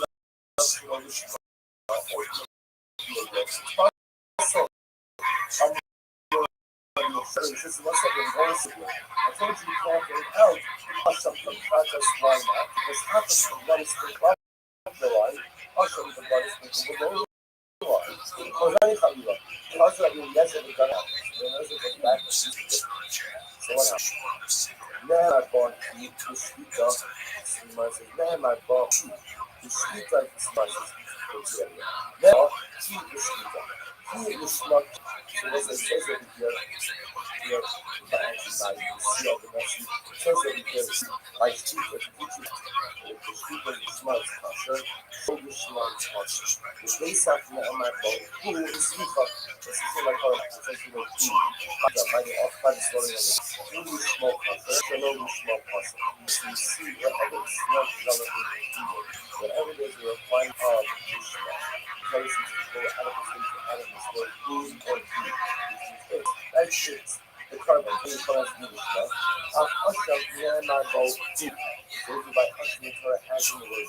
this is what's up in Rothschild. I told you can't get out of something practice line now because half of the blood is above the line, also the blood is below the line. Because I have you because I mean yes it got out. So what happens? Now I bought you to speak up. Now I bought you to speak like this much as now he is speaker. He is not so as I says over here the anti-side see all the message says over here I speak as teacher the speaker is smart culture so the smart culture the place after my phone who is speaker this is like our professional team by the off-time story who is small culture hello small culture you see whatever is not developing whatever it is you're applying on is small places to go out of the city out of this world food or heat that shit the carbon is going to be the smell Asham near my boat deep so by Asham to her hands in the way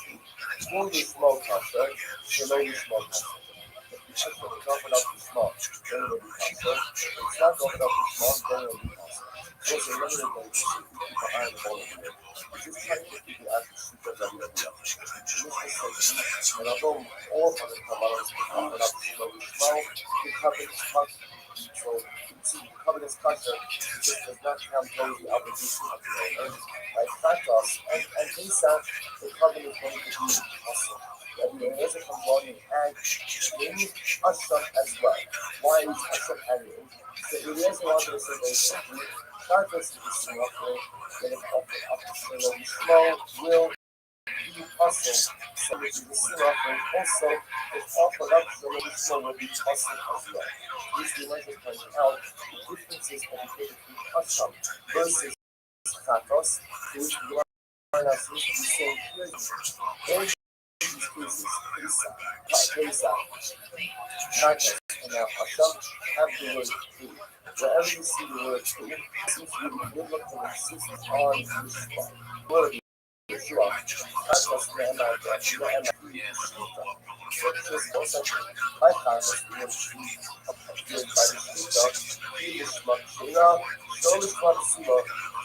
food is small culture hello small culture because when it's not enough to small then it will be culture it's not going enough to small then it will be culture there's a limited way to see people aren't going to it it's just trying to get people out of super WWF and although all of the Kabbalahs are not small the covenant culture so see the covenant culture just does not count towards the obligation of the owner like Kratos and Lisa the covenant is going to be awesome that the Eliezer comes along and names Asham as well. Why is Asham added? So Eliezer wanted to say very simply, Kratos is the sin offering, that is offered up to small will be awesome. So the sin offering also is offered up so that the small will be awesome as well. This is the pointing out the differences that we get between Asham versus Kratos, which we are not supposed to be saying here. These cases, Pesach, Kratos, and now Asham have the word food. Wherever you see the word food, it seems to be biblical insistence on Yeshua. Word Yeshua. Kratos, Nehemiah, but just also, by Kratos, the word food appeared by the Shita, he is Shmachshira, so is Shmachshira,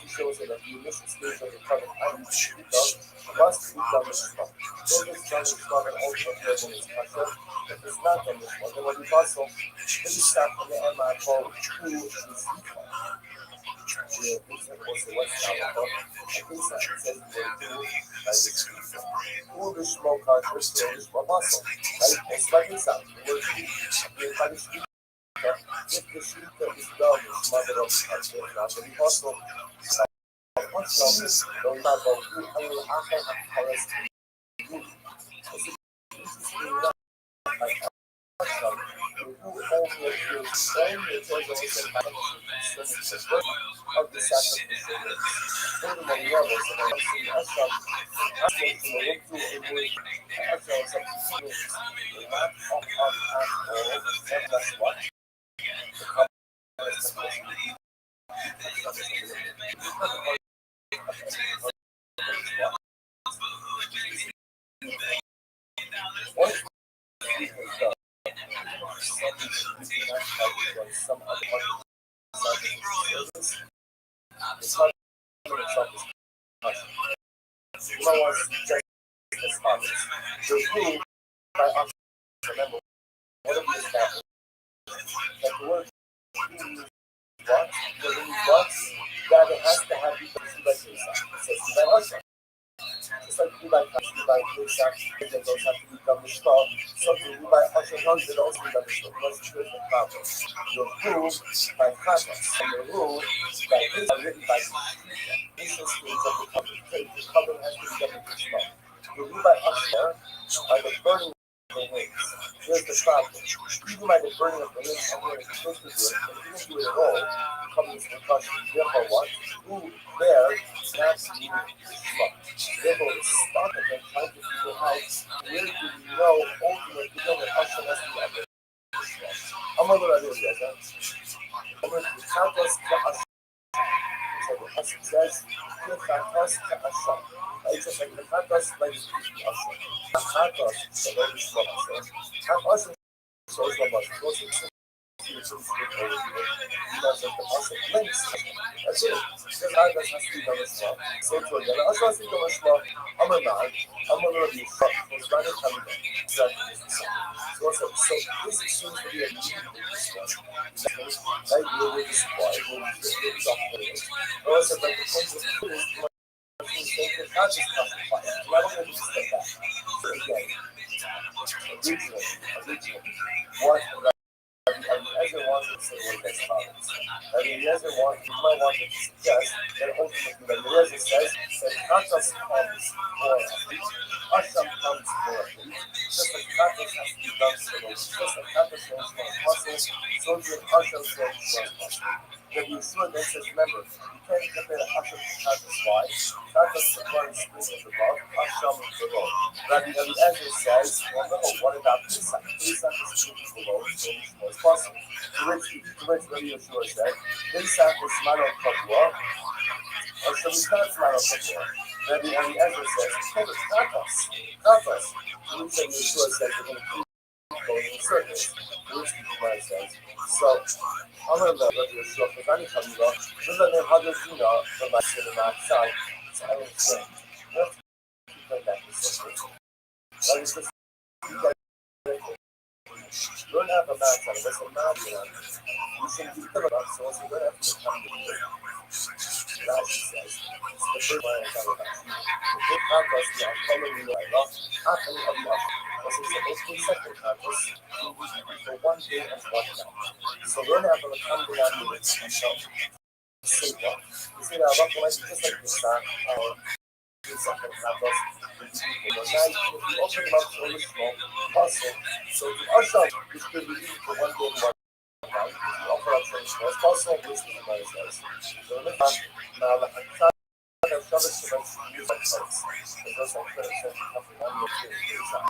he shows that the initial stage of the covenant, and Shita, must be done this one. If it's done this one, and also appears in this concept, if it's not done this one, then what we also, this is not from the MI called who is equal. Yeah, this is also what's now, but I think that says the word who, like it's equal. Who is smoke contrast to this one muscle, right? It's like this out, the word who, appears by the speaker. If the speaker is done, it's mother of the country, not the apostle. of the sacrificial list. Furthermore, the others and I see Asham asking to look through a way Asham substitutes the map of all, and that's what the common what some other the rule by us, remember, what of these that the word what, that it has to have people to like Pesach. It says to by us. Just like you by Pesach, it goes have to be done with Shema. Something you by Usher Hunt, it also be done with Shema. That's the different problem. The rule by Chagas and the rule by Pesach are written by Pesach schools of the covenant. The covenant has to be done with Shema. The rule by Usher are the burning of the wings. Here's the problem. Even by the burning of the wings, I'm going to supposed to do it, but if you don't do it at all, the covenant is going to cost you. Therefore, what? Who there snaps you Shema. Therefore, it's stuck and then trying to figure out where do we know ultimately that Hashem has to be. I'm going to do this, I'm going to count us to Hashem. So the Hashem says, count us to Hashem. It's just like the count us like the Hashem. Count us, so that is what I said. Count us, so it's what I said. Because of the Hashem links. That's it. Because I just have to be done as well. So to again, I just have to be done as well. I'm a man. I'm a Rabbi. It's right in coming down. Exactly. So this seems to be a new thing. Like we're with the supply, we're with the doctors. But also like the point of the food is not just classify. So I don't want to step back. So again, originally, what Eliezer wants to say what that's about. Eliezer wants, you might want to suggest that ultimately that Eliezer says that Chatas comes for a fleet, Hashem comes for a fleet, just like Chatas has to be done for those, just like Chatas goes for apostles, so did Hashem goes for apostles. That Yeshua then says, remember, you can't compare Hashem to Chatas. Why? Chatas is the current spirit of the above, Hashem is below. Rabbi Eliezer says, well, no, what about Pesach? Pesach is speaking below, so it's possible. To which Rabbi Yeshua said, Pesach is Mano Kavua, or so it's not Mano Kavua. Rabbi Eliezer says, hey, it's Chatas. Chatas. To which Rabbi Yeshua says, we're going to keep going in circles. To which Rabbi says, so, I'm going to let Rabbi Yeshua, because I'm coming up, we're going to have this, from my cinema outside. So I would say, we have to keep going back to circles. That is just, you don't have a match on it, that's a match on it. You shouldn't be killing us, so you're going to have to come to the Rashi says, it's the first one I got about. The big contest, yeah, I'm telling you right now, half of the love, was supposed to be second contest, for 1 day and 1 night. So we're going to have to come to that meeting, and so, see what? You see that, what when I just like this, second contest, if you open them up to only small, possible, so the usher is going to be for 1 day and 1 night. If you offer up for small, it's possible, this is the money says. So in the past, now, the Shabbos to use like place. It goes like this, and nothing on your face is and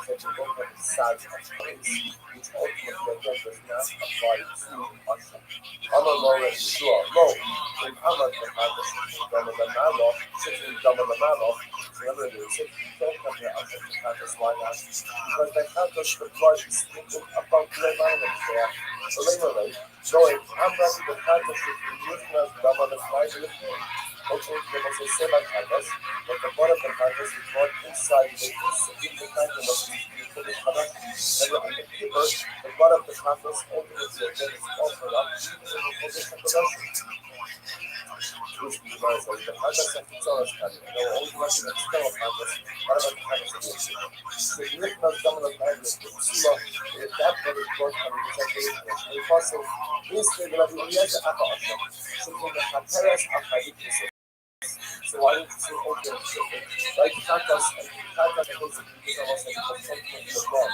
that you don't have the size of place, which ultimately again does not apply to Hashem. Amar lo Yeshua, lo, in Amar the Chagas, Dama the Malo, sitting Dama the Malo, remember there's a don't come here after the Chagas, why not? Because the Chagas, the blood is about the environment there. So literally, going, I'm ready to Chagas, if you use me as Dama the Chagas, okay, there was a seven Chagas, but the bottom of the Chagas is not inside the Chagas of the Chagas, and on the paper, the bottom of the Chagas ultimately again is offered up in the position production. Which reminds us the Chagas and Tzoras Chagas, and they were only working at Stella Chagas, what about the Chagas of the Yeshua? So you look at some of the Chagas, the Yeshua, if that one is brought from the Chagas, and the Apostle, this thing will be Eliezer Aka Hashem, so from the Chaperes Aka, so why don't you say open like Chagas and Chagas and those who are also something in the wrong.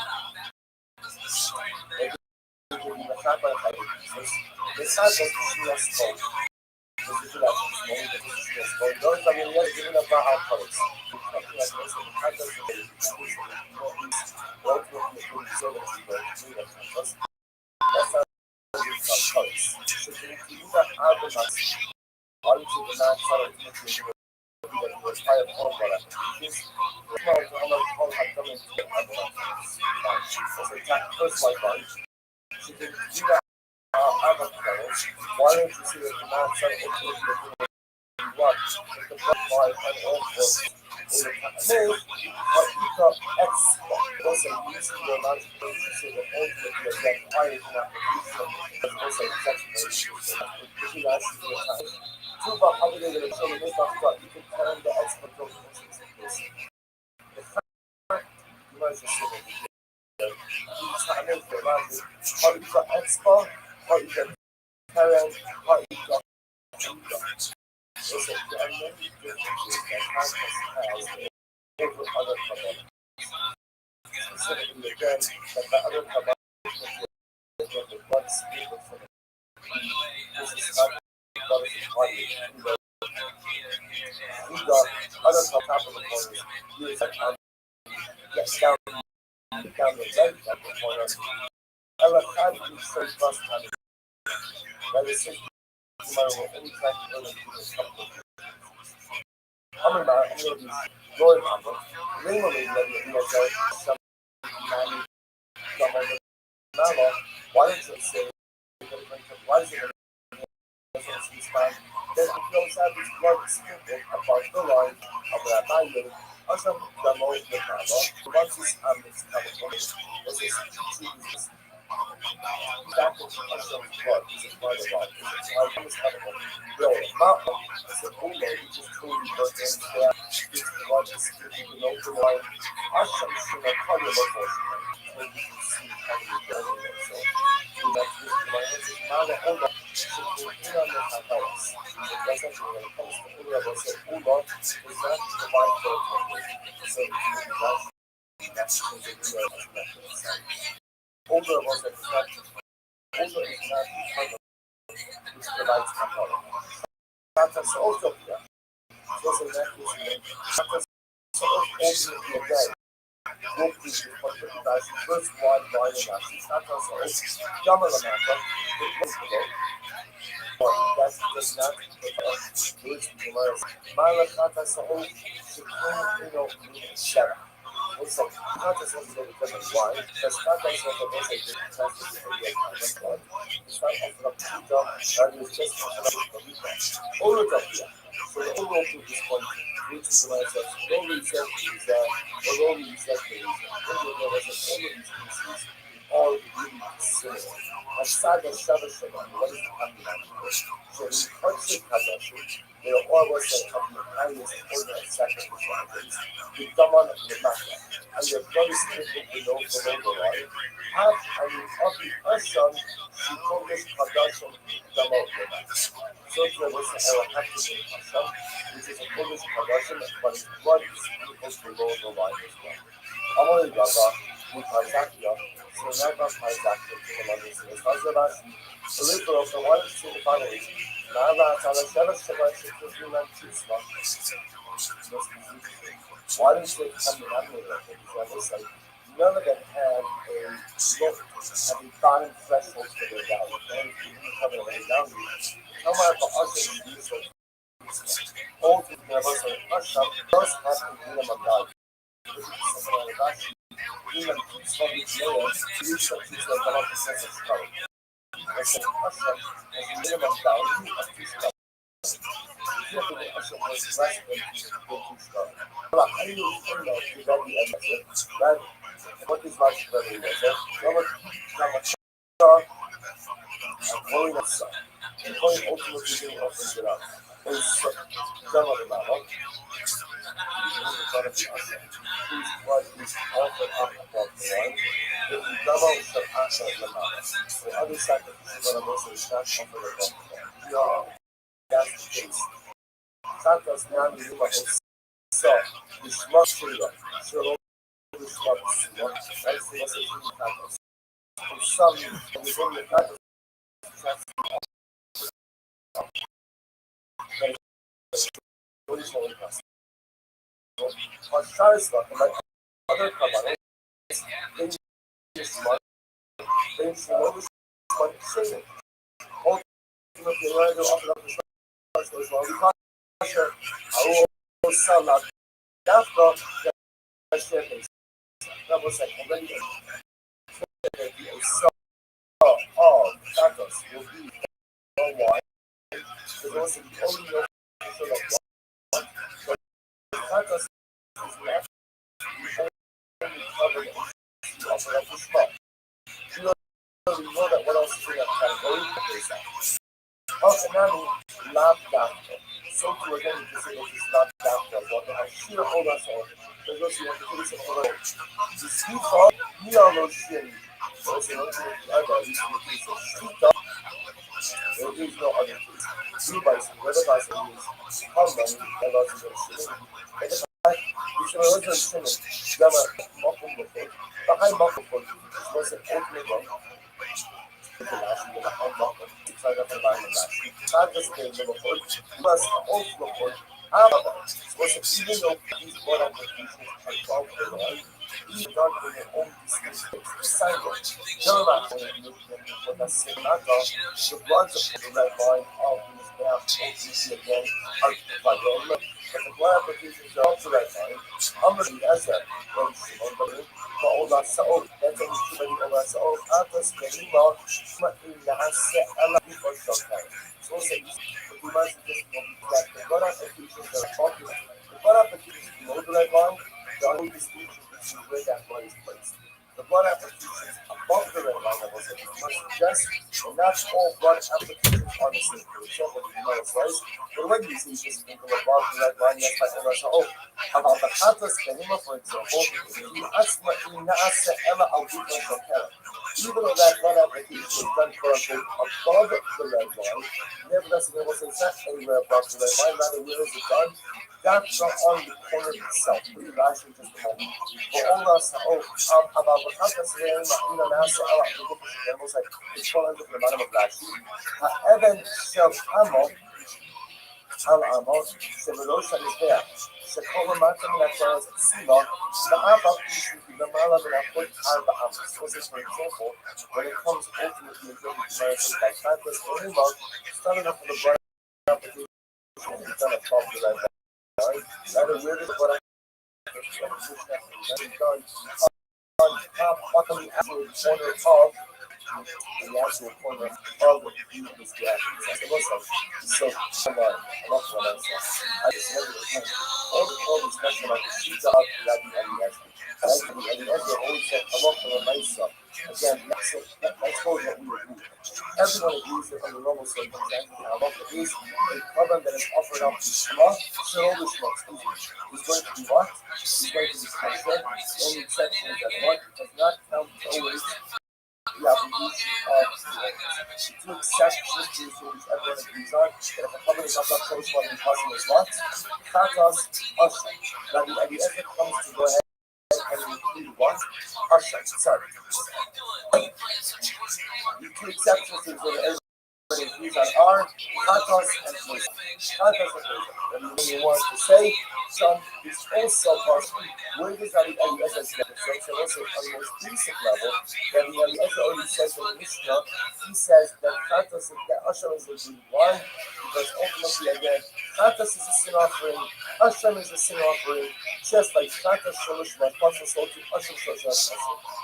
some within the practice originally Rothschild like other Kabbalist, they use money, they use money saving. Ultimately, when I go up and up the structure as well, we can't I will sell out after that share base. That was like already a sell all factors will be worldwide. There's also the only sort of but factors is left only covered the upper of the spot. You know that what else is in that category is that. Personally, lab doctor. So to again, you can say that it's lab doctor, but I should hold us on. There's also the application of the street dog, we are no shitty. So it's not the other, it's the case of street dog. There is no other case. You by whether by some use, how many allows you to shitty. And the fact, you should also shitty. Gamma, muffin with it. But I muffin for you. It was an ultimate one. Mas outro foi você even though these board applications are called for life, you don't do your own assignment. You're not going to make them for the same matter. The bloods of the red line, all these maps, OTC again, are by them. But the board applications are up to red line. I'm going to be as that. فأوضع لكن يكتب أوضع أعطس كلمة إنها سألة بالشرطة. So say the demands that the God applications that are popular. The God applications below the red line, the only distinction is where that line is placed. The blood applications above the red line levels that must suggest and not all blood applications are the same. For example, the United States, but when you see just think of above the red line, yes, like about the Hatas Kanima, for example, even though that blood application is done correctly above the red line, nevertheless, it was not anywhere above the red line, rather, where is it done? That's not on the corner itself. We actually just a moment. For all us, about what happens here, almost like it's falling to the bottom of that sheet. Evan Shelf Ammo, Al-Ammo, Severosa is there. Sekova Martin Lacharas Sima, the Abba issue, the Malavan put Alba Amos. For example, when it comes ultimately to American by Santos Anymore, starting up with the blood application and done a top of that. Rather weird is what I have done on the actual corner of the actual corner of the previous so come on, I'm not what I said. I just never all the discussion about the sheet dog, Rabbi, and the and Ezra always said, I want for the nice stuff. Again, that's what we would do. Everyone agrees that under normal circumstances, I want for this, a problem that is offered up to Shema, should always is going to be what? Is going to be special. The only exception is that what does not count always the application of the two exceptions to which everyone agrees on, that if a company is not corresponding causing is what? Katas Usher. Now the idea comes to go ahead and include what? Usher. Sorry. The two exceptions to which everyone agrees on are Katas and Mesa. Katas and Mesa. And when you want to say, son is also possible. Where does the IES get it? So also on the most basic level, that the IES already says in the Mishnah, he says that Katas and Hashem is agreed. Why? Because ultimately, again, Katas is a sin offering, Hashem is a sin offering, just like Katas Sholosh, my possible soul to Hashem Sholosh.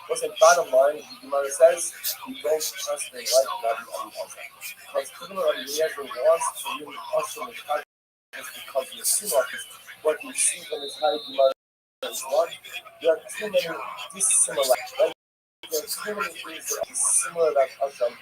What's the bottom line? The Gemara says, we don't trust in life, not in Hashem. Because even though the IES wants to really Hashem is because of the sin office, what we see from his high Gemara is one, there are too many dissimilar, right? There are too many things that are similar about Hashem.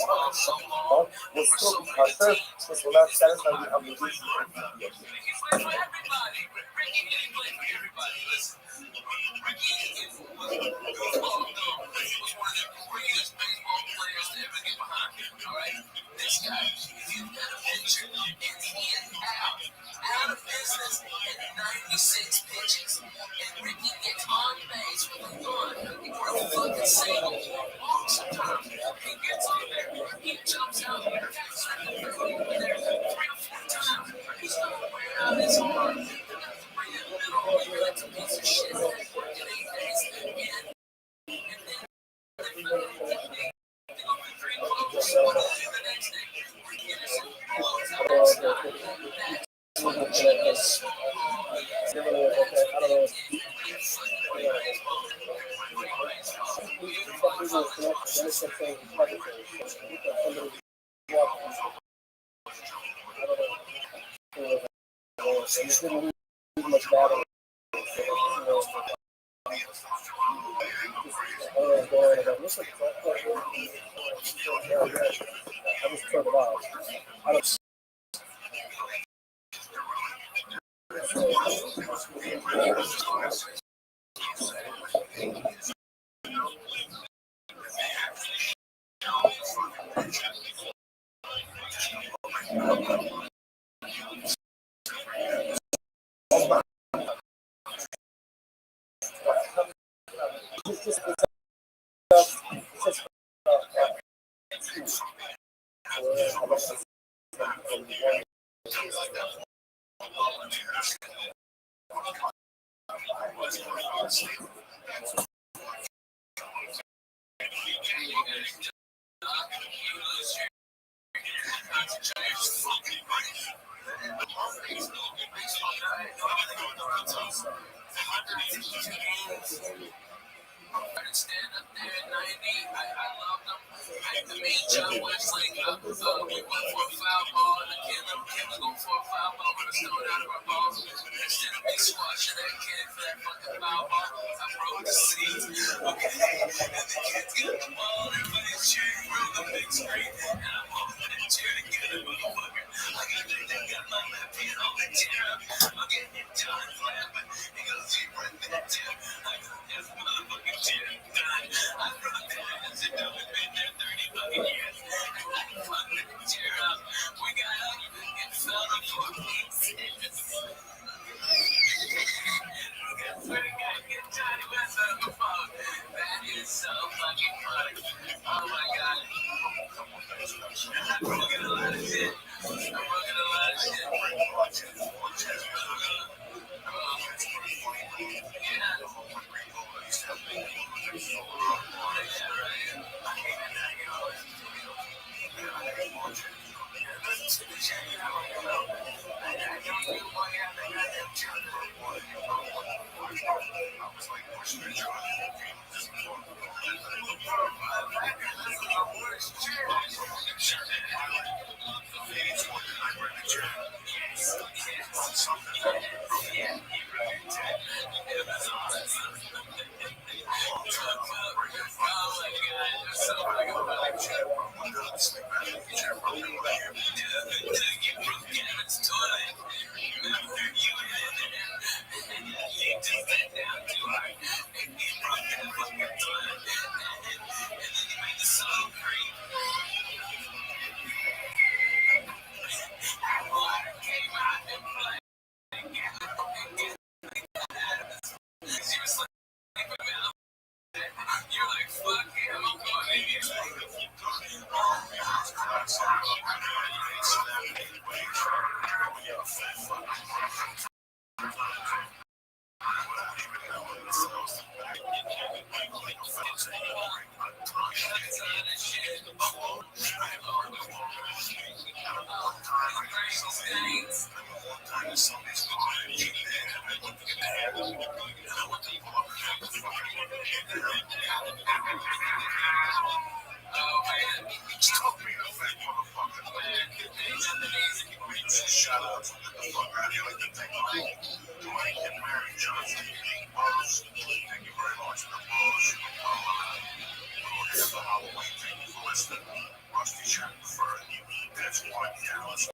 was still our third was will not satisfy the obligation. This guy, you got a picture, and he is out of business in 96 pitches. And Ricky gets on base with a run for a fucking single. Walks a time. He gets on there, he jumps out, attacks Ricky over there 3 or 4 times. He's gonna wear out his arm. They're gonna have to bring in the middle reliever that's a piece of shit that worked in 8 days. And then they fucking I just turned it off. I don't. Stand up there at 90. I love them. To me, John Wesley, we went for a foul ball, and again, we go for a foul ball with a stone out of our balls. Instead of me squashing that kid for that fucking foul ball, I broke the seat. Okay, and the kids got the ball, everybody's cheering from the big screen, and I'm holding that chair to get it, motherfucker. I got my left hand on the chair. I'm getting it done, laughing. He goes, you bring that chair. I go, yes, motherfucking chair. I brought that as if I've been there 30 fucking years. I fucked the chair up. We got up and fell the fucking seat. That is so fucking funny. Oh my god. I'm broken a lot of shit. That's one Dallas.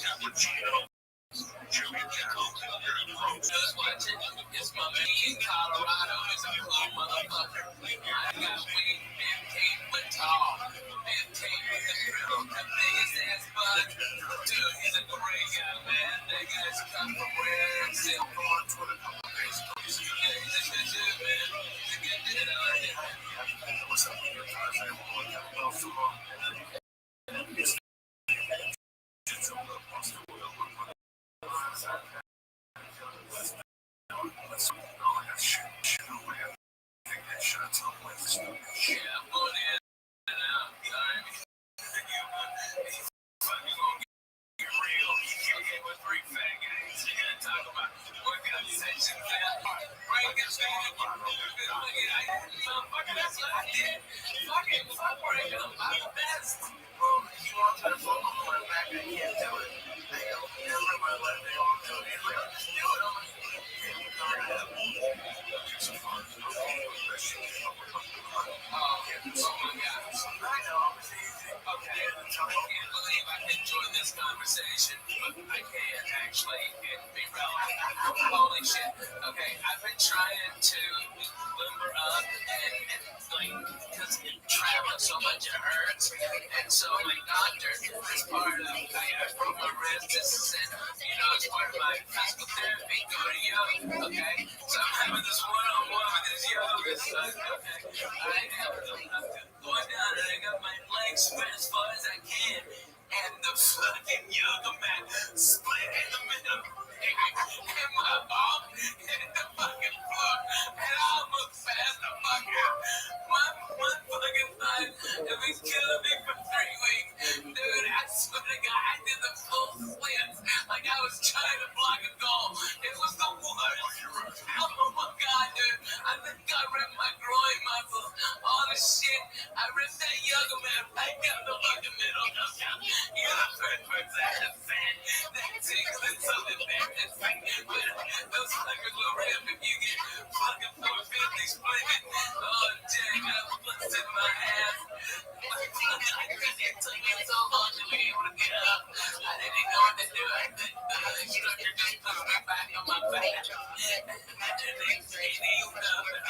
Cappuccino. Just watching. It's my man in Colorado. It's a cool motherfucker. I got weed, 15 foot tall, 15 with the grill, the biggest ass bud. Dude, he's a great guy, man. That guy's come from where it's still going for a couple of days. He's a good dude, man. He's a good dude. What's up with your guys? I want to know some more. Conversation, but I can't actually be relevant. Holy shit. Okay, I've been trying to limber up and like, because traveling so much it hurts. And so my doctor, as part of, I broke my wrist, this is it, as part of my physical therapy, go to yoga, okay? So I'm having this one-on-one with this yoga son, okay? I'm going down and I got my legs spread as far as I can. And the fucking yoga mat split in the middle. And my arm hit the fucking floor. And I almost passed the fuck out. My fucking thigh has been killing me for 3 weeks. Dude, I swear to God, I did the full splits. Like I was trying to block a goal. It was the worst. Oh my God, dude. I think I ripped my groin muscle. All the shit. I ripped that yoga mat right down the fucking middle. You know, first I had fat. That tickling something bad. But those fuckers will rip if you get fucking 450 split. Oh, Jack, I busted my ass. It took me so long to be able to get up. I didn't know what to do. The instructor just put me back on my back. And they say, oh my God.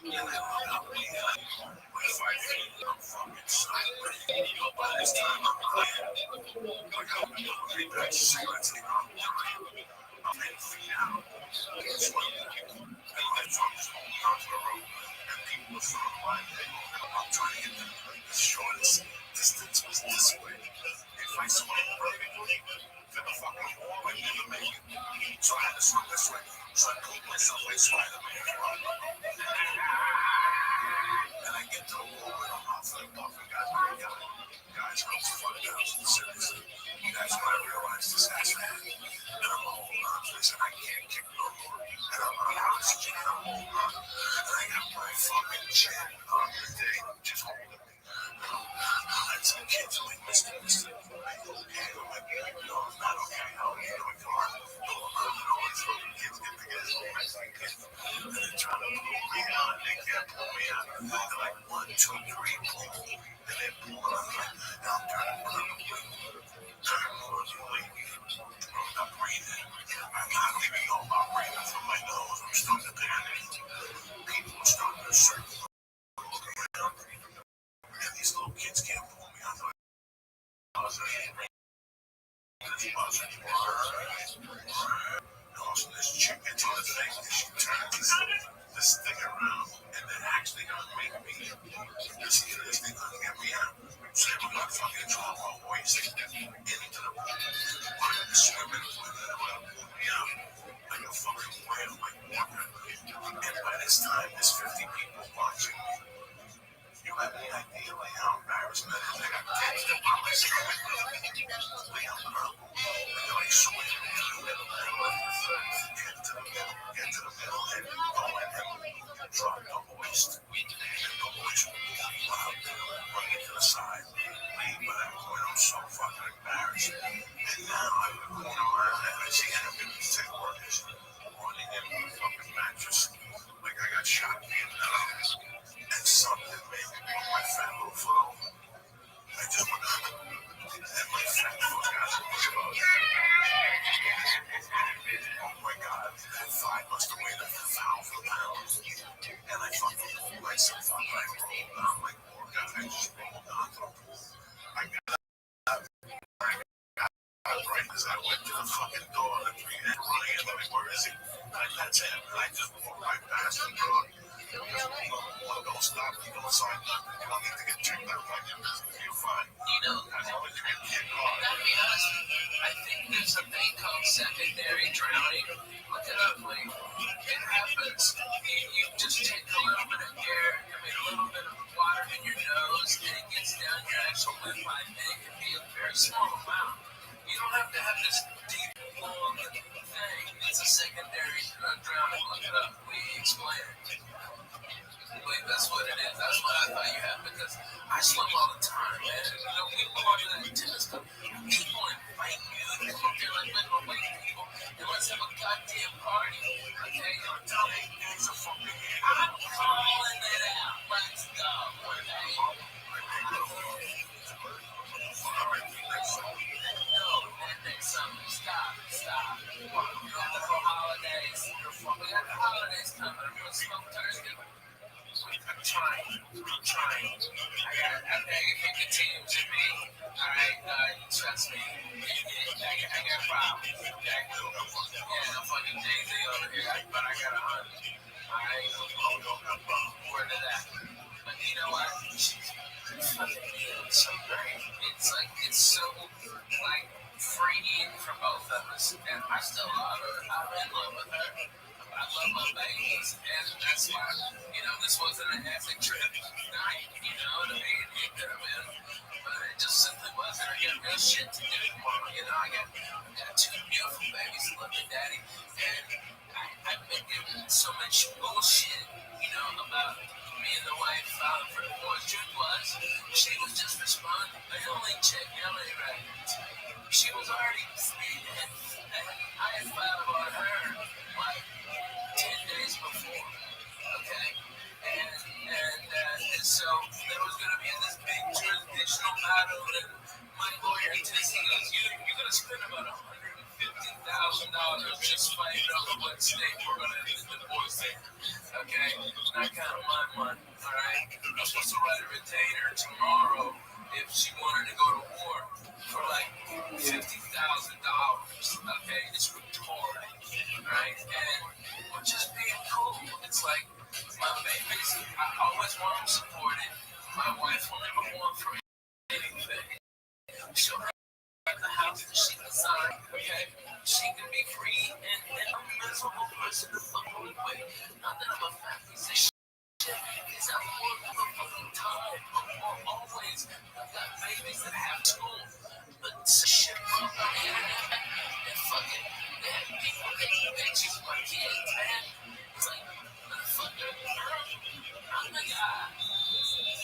I'm trying to get the shortest distance was this way. If I swim perfectly, then the fucking wall would never make it. So I had to swim this way. So I pulled myself like Spider-Man. And I get to the wall and I'm off and puffing. Guys, I was fucking out. Seriously. That's when I realized this ass man. And I'm holding on to this and I can't kick no more. And I'm on oxygen and I'm holding on. And I got my fucking chin on the day just holding me. And some kids are like, Mr. Are you okay? I'm like, no, I'm not okay. How are you doing? Come on. No, I'm not. No, it's for the kids get together. And they're trying to pull me out. They can't pull me out. They're like, 1, 2, 3, pull. And they pull on me. And I'm trying to pull them away. I'm not breathing. I'm not leaving all my breathing from my nose. I'm starting to panic. People are starting to circle around. And these little kids can't pull me out. So this chick gets on the thing and she turns this thing around and then actually gonna make me this thing gonna get me out. So I'm not fucking drop my voice into the pool. I'm swimming with it. I'm gonna pull me out like a fucking whale, like water. And by this time, there's 50 people watching me. You have any idea like how embarrassing that is? I got kids that want my stomach. Lay on the ground. They're like swimming into the middle. Get to the middle and go and drop the hoist. And the hoist will pull me out. Bring it to the side. Leave by that point. I'm so fucking embarrassed. And now I'm going around and I see ambulance tech workers running in my fucking mattress. Like I got shot in the nose. And something made me put my fat little foot over. I just went up. And my fat foot got exposed. Oh my God, that thigh must have weighed 1,000 pounds. And I fucking pulled myself up. I rolled on my poor God. I just rolled onto the pool. I got right as I went to the fucking door. The three head running. I'm like, where is he? That's him. And I just walked right past him. Don't stop. You don't sign nothing. You don't need to get checked out like you're fine. As long as you get kicked off. Gotta be honest, I think there's a thing called secondary drowning. Look it up, like, it happens. You just take a little bit of air, I mean, a little bit of water in your nose, and it gets down your actual windpipe, and it can be a very small amount. You don't have to have this deep, long thing. It's a secondary drowning. Look it up. We explain it. Wait, that's what it is. That's what I thought you had because I swim all the time, man. You know, we go to that tennis club. People invite you to come up there like little white people and let's have a goddamn party. Okay, I'm telling you, it's a fucking. I'm calling it out. Let's go. Okay. No, that next summer. Stop. You got the holidays. We got the holidays coming. I'm gonna smoke Thursday. I'm trying. I beg if you continue to be. Alright, trust me. I got problems. Okay? Yeah, I'm fucking Jay-Z over here, but I got 100. Alright? Word of that. But you know what? She's so great. It's so, like, freeing for both of us. And I still love her. I'm in love with her. I love my babies, and that's why, this wasn't an epic trip night, you know what I mean? It could have been, but it just simply wasn't. I got real shit to do tomorrow, I got 2 beautiful babies that love their daddy, and I've been getting so much bullshit, about me and the wife filing for divorce. Truth was, she was just responding, bailing check LA records. She was already speeding, and I had filed on her, like, 10 days before, okay? And so there was going to be this big jurisdictional battle, and my lawyer, Tizzy, goes, you're going to spend about $150,000 just fighting over what state we're going to have the divorce in. Okay, not counting my money. All right, I'm supposed to write a retainer tomorrow if she wanted to go to war for like $50,000. Okay, it's retarded. Right, and we're just being cool. It's like my babies. I always want them supported. My wife will never want for anything. She'll have the house that she designed. Okay, she can be free, and I'm a miserable person to fuck with. Not that I'm a fat piece of shit. It's a work of a fucking time. I'm always I've got babies that have school, but shit from the internet and fucking people making bitches my kids, man. It's like, motherfucker, I'm the guy.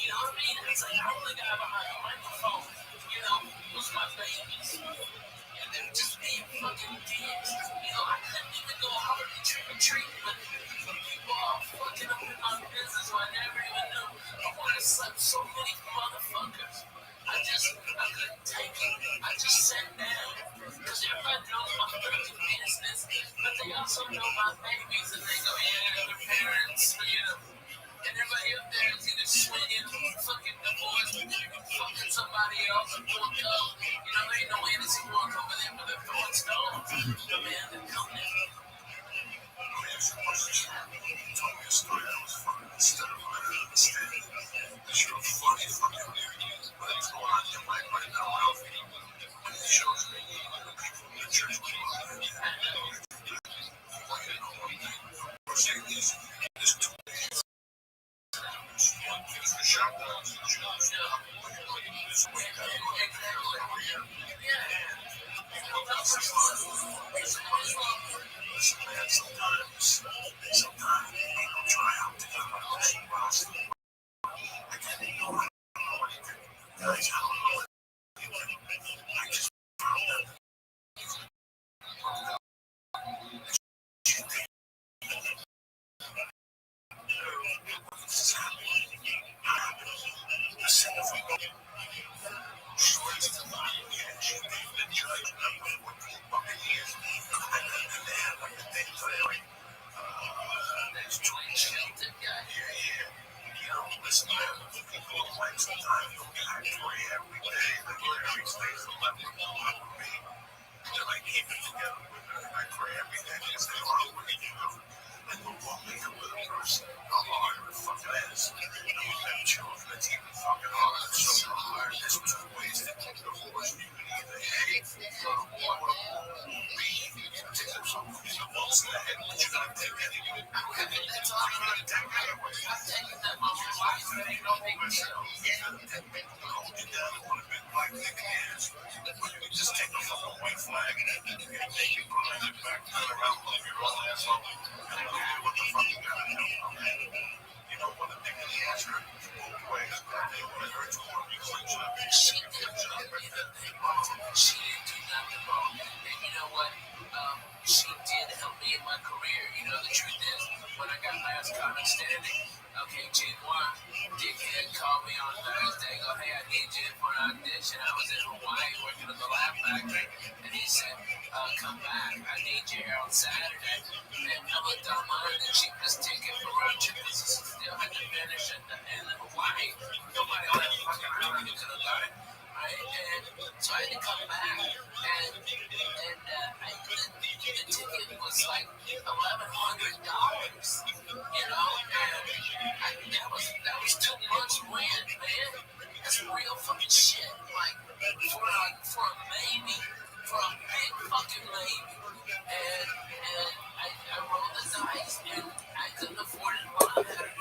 You know what I mean? It's like I'm the guy behind the microphone. You know, those are my babies. And they're just being fucking dicks. You know, I couldn't even go hard and trick or treat, but people are fucking up in my business who I never even knew. I want to slap so many motherfuckers. I couldn't take it. I just sat down. Because everybody knows my fucking business, but they also know my babies, and they go, yeah, their parents, you know. And everybody up there is either swinging, fucking divorced, fucking somebody else, or doing coke. You know, there ain't no fantasy world over there where they're throwing stones. Man, they're coming in. You told me a story that was funny instead of understanding that you're a funny fucking idiot. What is going on in your life right now, Ralph? It shows me the people in the church with you. I'm saying there's two ways. One is the shop down to the church. This way, listen, man, sometimes people try out to get my own roster. I can't know anything. Guys, I don't know anything. I just found out that this is happening. The center for shortest of mine, she's been judged for 14 fucking years. And they have like the thing today, there's two shelter guy. Yeah. You know, listen, man, people look like sometimes I pray every day, like every day's 11 o'clock with me. Till I keep it together with her. I pray every day because they are with you know. And we're walking with a person, how hard it fucking is. And we have children, it's even fucking hard. It's so hard. There's two ways to take the horse. You can either A, go to war with a bull, B, take up some balls in the head, but you're not taking anything. Okay, that's all I'm gonna take anyway. I'm taking that mother's life, so it ain't no big deal. Yeah, that make me hold you down. It would have been like the hands. But you can just take the fucking white flag and then you can take it, put it back, turn around, leave your own asshole. What the fuck you gotta do, okay? You know what, a thing in the answer both ways. They want to hurt you or be clean up. She didn't do nothing wrong. And you know what? She did help me in my career. You know, the truth is, when I got last comic standing, okay, January, dickhead called me on Thursday, go, hey, I need you for an audition. I was in Hawaii working at the Laugh Factory, and he said, come back, I need you here on Saturday. And I looked online, the cheapest ticket for road trip is still had to finish in Hawaii. Nobody on that fucking island could have done it. Right? And so I had to come back, and the ticket was like $1,100, you know, and that was 2 months rent, man. That's real fucking shit. Like for a maybe, for a big fucking maybe, and I rolled the dice, and I couldn't afford it. Mom had a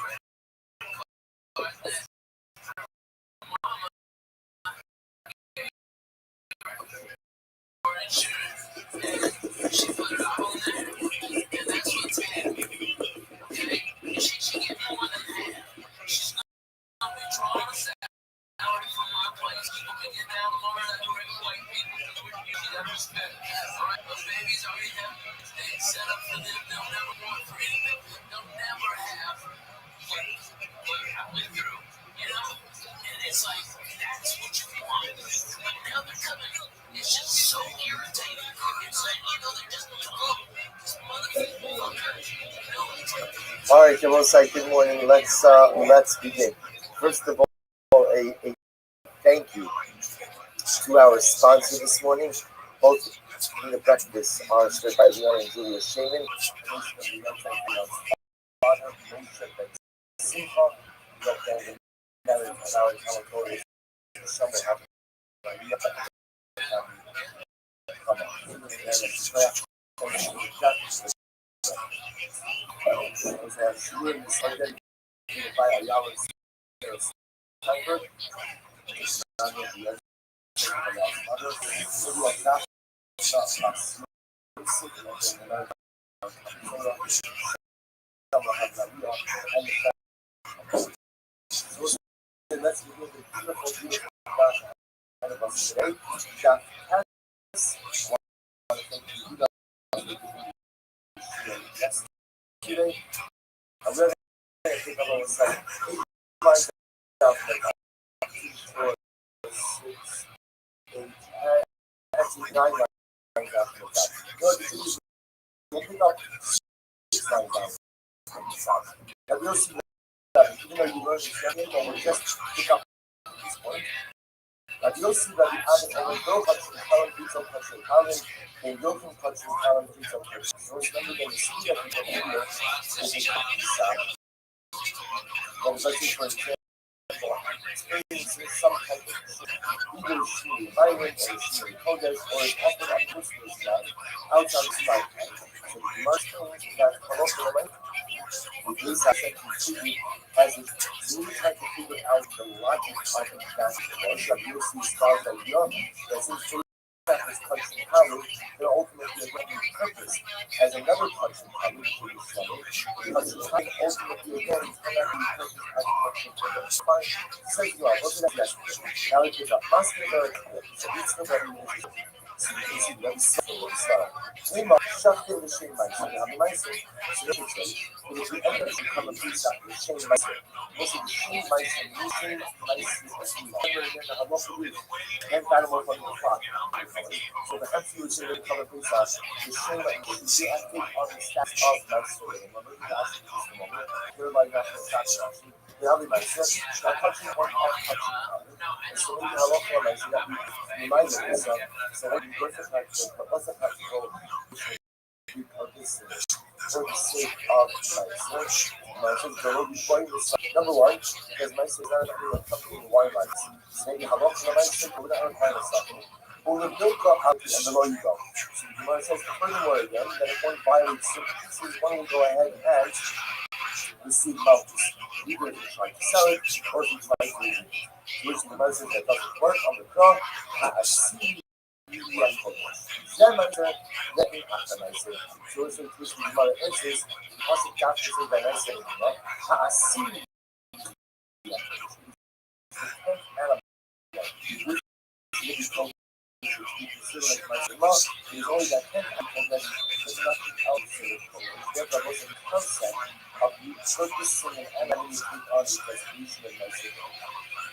right, Yamosai, good morning. Let's begin. First of all, a thank you to our sponsor this morning. Both in the breakfast are served by Leon and Julia Shaman. Let's begin the beautiful of us today. Yesterday, I'm going to think about it's like 8 months actually 9 months after the fact. We'll pick up 6 months after the fact. And we'll see that even though you learn this young we'll just pick up this point. Now you'll see that the added and no touch the current detail touch the current and no can touch the current detail touch. So remember that the speed of the computer is a piece out. But let's say for example, experiencing some type of either machinery environment or machinery project or an effort on personal side outside of spy time. So the most things that come up with it, with this action continue as it really trying to figure out the logic of the basketball. So you'll see stars like young that seems this punching power, they're ultimately again purpose as another punching power to the struggle. Because it's not ultimately again cannot be purpose as a punching power. Fine, say you are, look at that yesterday. Now it is a muscular, so it's the very so you can see very simple start. We must shut in the shame mindset. Now, the mindset, so let me tell you, it is the evidence to come and please out the shame mindset. Most of the shame mindset, the shame mindset, remember again, I love to read. And kind of work on the clock. So the empty is really coming from us. The shame that you see, I think, on the stats of my story. Remember, you asked me this moment. Everybody got the stats option. The other mindset, that touching one off touching. And so maybe how often I see that we remind myself. So when you go to practice, but what's the practical repurpose for the sake of myself? Myself, there will be quite the number one, because myself is not a company wine lights. So maybe how often I myself over that kind of stuff. Or the milk up out and below you go. So you might say furthermore again, that if one violates certain pieces, one will go ahead and receive bounties. Either if you're trying to sell it or if you're trying to use it. Which the message that doesn't work on the draw, I see media focus. Then let me optimize it. So it's inclusive of other instances, once it captures it, then I say, I see media focus. Which we consider like myself, it is only that 10 people that does not outside of focus. Therefore, was a concept of you purposing and analyzing on the resolution of myself.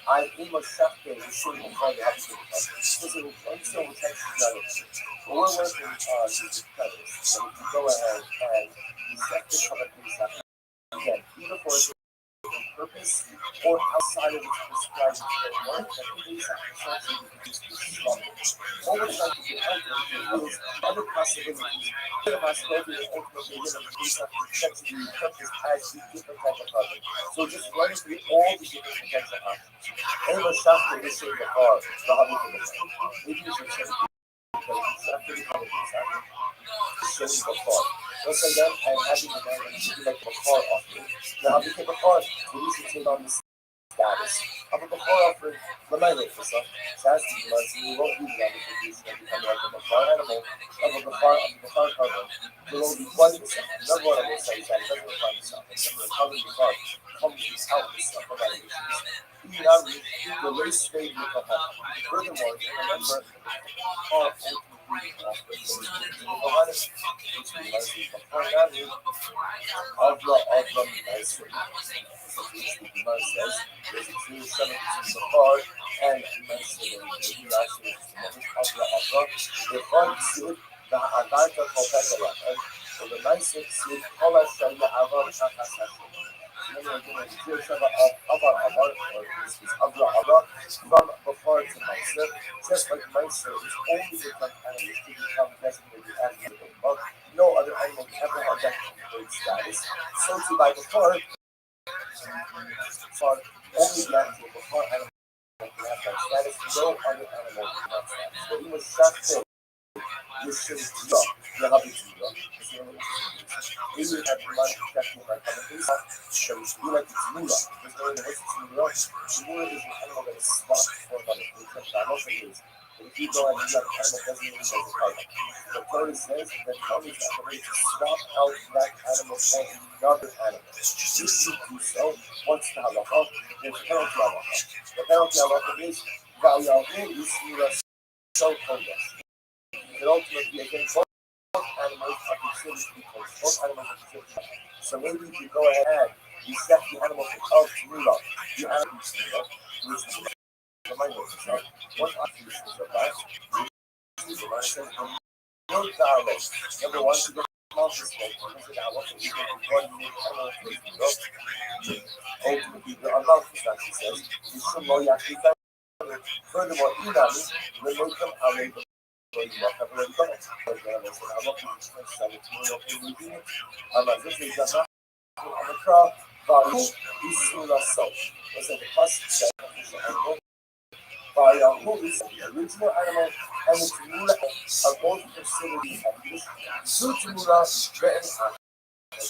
I aim a shot game to show you how the opposite comes. Because it will also text the other. But we're working on these credits. So we can go ahead and set the cover things up. Again, either for purpose or outside of its prescribed framework, that these actually produce this struggle. What we're trying to do ultimately is other possibilities. The possibility is ultimately going to produce a potentially purpose as the different type of project. So just running through all the different potential options. And the shop that is in the car, the hobby for the maybe it's a check. Because it's not really coming to the showing the car. Once again, I'm having the man to like the car offering. Now, if you take a car, we need to take on the status of a car offering. The money for some. So as you know, you won't use that if you become like a car animal, of a car cover. There will be one percent. Number one, I will say is that it doesn't find itself. Remember, covering the car comes out with stuff about it. The race stayed with the home. Furthermore, remember, car ובמעשה ציוד כל אשר יעבור תחת השם. From before to Meiser, just like Meiser is only different animals to become designated animals of the book. No other animal ever had that complete status. So too by before, only the actual before animal can have that status. No other animal can have that status. But he was shot يشتري ذهب الجيرة إذا كان ما تحكي ما كان ليس يقول لك تمورة مثلا نفس تمورة تمورة is an animal that is spot for money. If you go and you have an animal doesn't mean there's a fight. The Torah says that God is not ready to swap out that animal for another animal. If you do so, what's the halacha? There's a penalty halacha. The penalty halacha is Valyahu Yismira so Kodesh. And ultimately, again, both animals are considered to be kosher. Both animals are considered to be kosher. So maybe if you go ahead, you set the animal for Tmula, the animal Tmula, which is the minor itself. What attributes of that? The Gemara says, no dialogue. Number one, to get conscious of the dialogue, and you get one unique animal for Tmula. Ultimately, the amount of that, he says, is Shumlo Yachita. Furthermore, Inami, when they come out of I've already done it. I'm not going to explain I'm a little bit on the crowd, value is similar self. Was it the first animal? Who is the original animal and the Timura are both considered animals. Two Timura, written animals.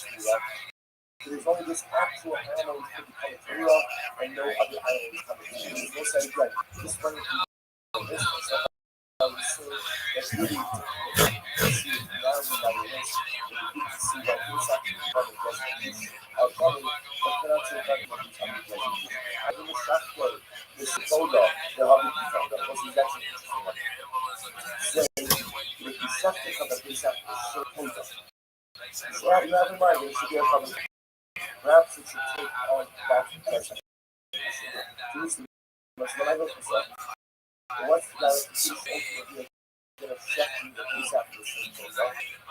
There is only this actual animal who can become a Timura and no other animal can become a Timura. There's no say again. This one is this one. That's really see now by the list. You can see that this actually comes from our family, but cannot say that it comes from the I think the shot play, this photo, the hobby found that was exactly say if you shot the cover, this actually so photo. So you have in mind, there should be a cover. Perhaps it should take on that impression. When I go for some. What's the ultimately going to affect you the piece after the same thing?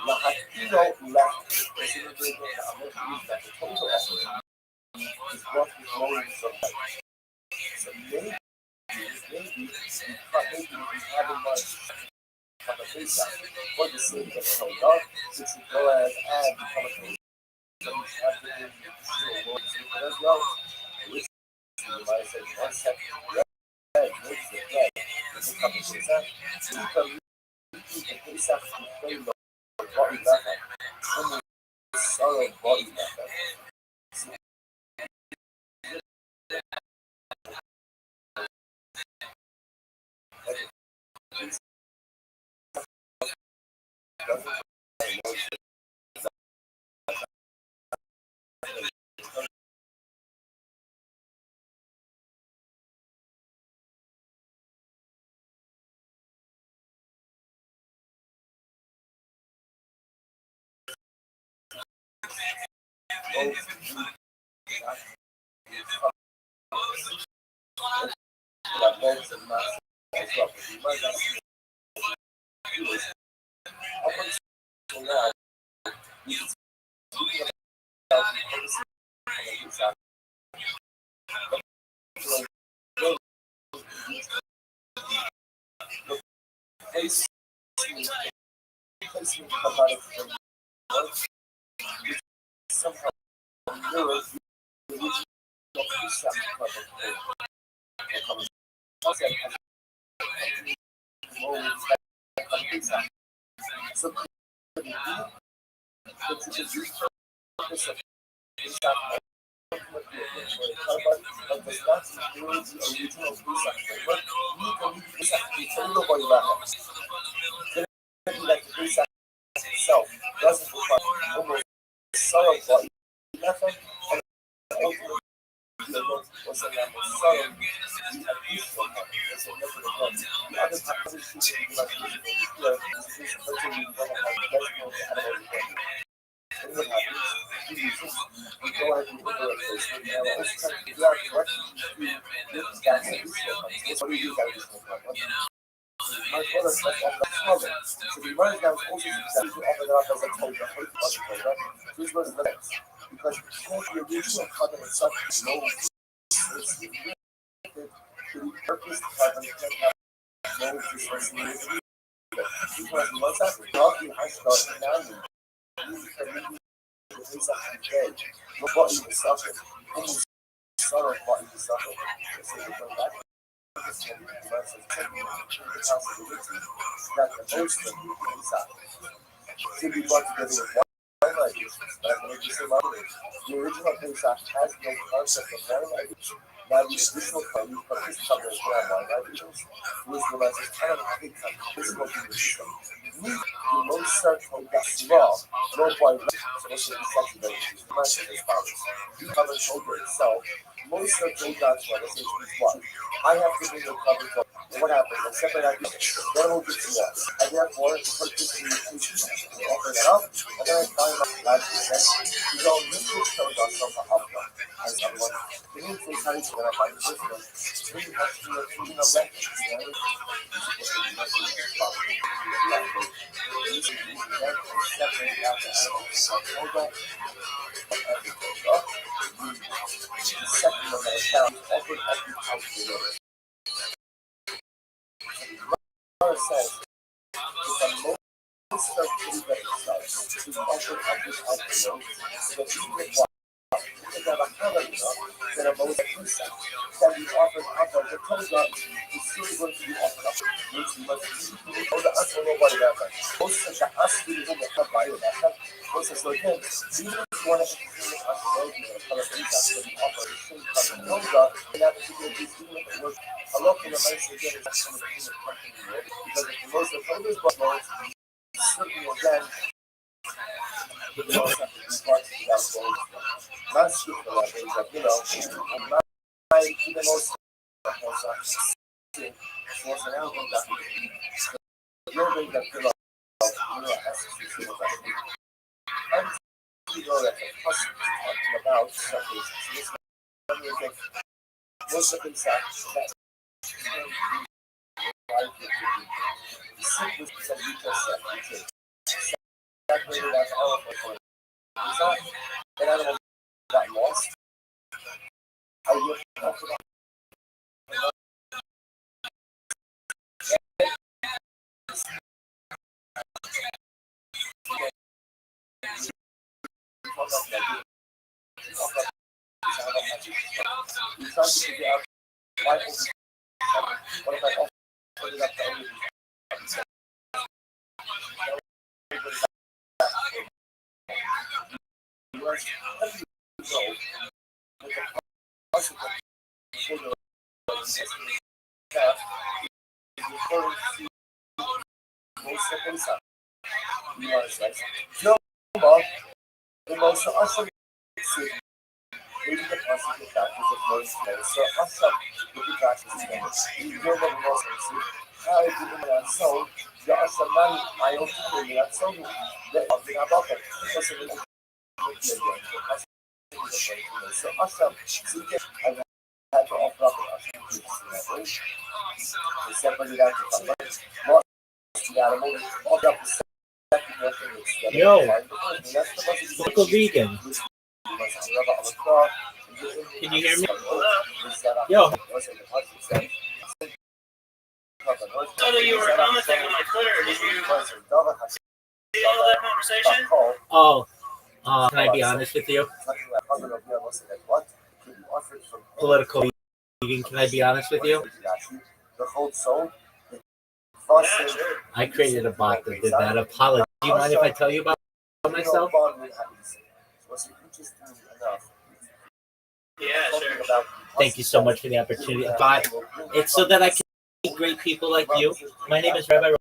Lahatino left. This is a big one. I'm going to use that. The total effort is brought with lowering somebody. So maybe you have in mind from the face out. For the sake of the dog, you should go ahead and become a face. So you have to do the world as well. Which you might have said 1 second. Makes it dead. It's a couple of that. You can repeat the case after you play the body back and the sorrow body back. Somehow so but does not include the original Pesach framework. You can use Pesach to tell nobody about it. Like the Pesach itself doesn't require almost sorrow for nothing, and ultimately was a level of sorrow. You have peaceful happy. There's a level of love. The other proposition is like this is virtually one of our personal animals. And what happens? You go out and go to a place where you have also trying to figure out what you do with that additional money. What do you do with that additional money? So the Americans also offered up as a toga, which was the next. Because the original covenant itself is no, it's the purpose of covenant no difference in it. Because once that talking has started now, what you suffer, sorrow what you suffer. So you come back. That the most of you inside. To be brought together with one language, that makes you so lovely. The original Pesach has no concept of one language. Now the additional language, but this covers one languages, was the language kind of a big time. This is what we do. The most central law, no point, supposed to be secondary, is the language as follows. You cover over itself. Most of those God's law is what? I have to bring a cover to what happens? I separate out then we'll get to that. And therefore, put this in the offer that up, and then I find out that you don't need to show us from the outcome. As someone, the new thing how you can find this one. We have to be a record. Separate out the animals. The second one that I found offered every house to live. Mara says, if the most certainty that it starts to offer every house to live, that you require to have a calendar that a most Pesach can be offered up as a Torah is still going to be offered up. Which you must know the answer nobody else. Most of the us we will have by you. Most of the again, even if you want to continue us to know the color Pesach to be offered the same kind of Torah, and that particular piece, even if it was a local amount again, is actually the thing that because if the most of the Torah's but most, certainly again, the most have to be parts of that gold. Not super levels, but you know, even most was an album that building that fill up, and you know that the person talking about something most of them that simply some details that separated as elephant an animal got lost. Are you comfortable? No, the most awesome maybe the positive factors of most men. So awesome with the factors you know the most how I did that so there are some money I also do that so that about that because of the so awesome so you can have to offer up separate out Yo, local vegan. Can you hear me? Yo. So you were commenting on my Twitter. Did you see all that conversation? Oh, can I be honest with you? Political vegan, can I be honest with you? I created a bot that did that. Apology. Do you mind if I tell you about myself? Yeah, sure. Thank you so much for the opportunity. But it's so that I can meet great people like you. My name is Rabbi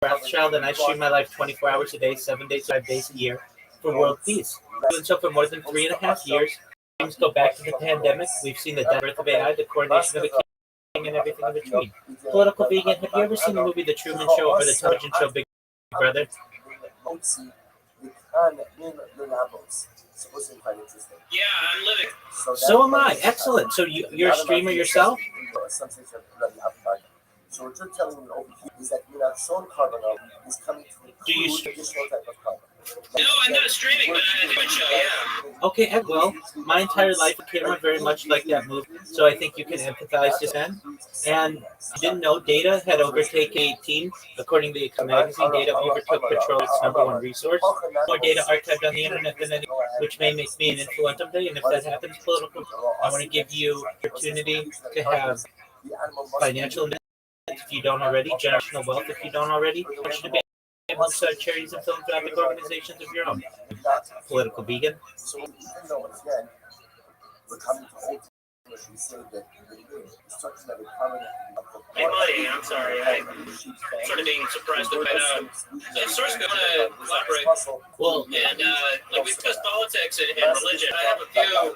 Rothschild, and I stream my life 24 hours a day, 7 days, 5 days a year for world peace. I've been so for more than 3.5 years. Things go back to the pandemic. We've seen the birth of AI, the coronation of a king, and everything in between. Political vegan. Have you ever seen the movie The Truman Show or the television show Big Brother? Yeah, I'm living. So am I. Excellent. So you're a streamer yourself? So what you're telling me over here is that you're not showing carbon out is coming to include additional type of carbon. No, I'm not streaming, but I do a show, yeah. Okay, well, my entire life with camera very much like that movie, so I think you can empathize to then. And you didn't know data had overtaken 18. According to the magazine, data overtook petroleum's number one resource. More data archived on the internet than any, which may make me an influential day. And if that happens, political, I want to give you opportunity to have financial independence if you don't already, generational wealth if you don't already, and to be able to start charities and philanthropic organizations of your own. Political vegan. So even though again we're coming to old we say that the structure of the permanent Hey, buddy, I'm sorry. I'm sort of being surprised with that. Source going to collaborate. Well, And like we discussed politics and religion. I have a few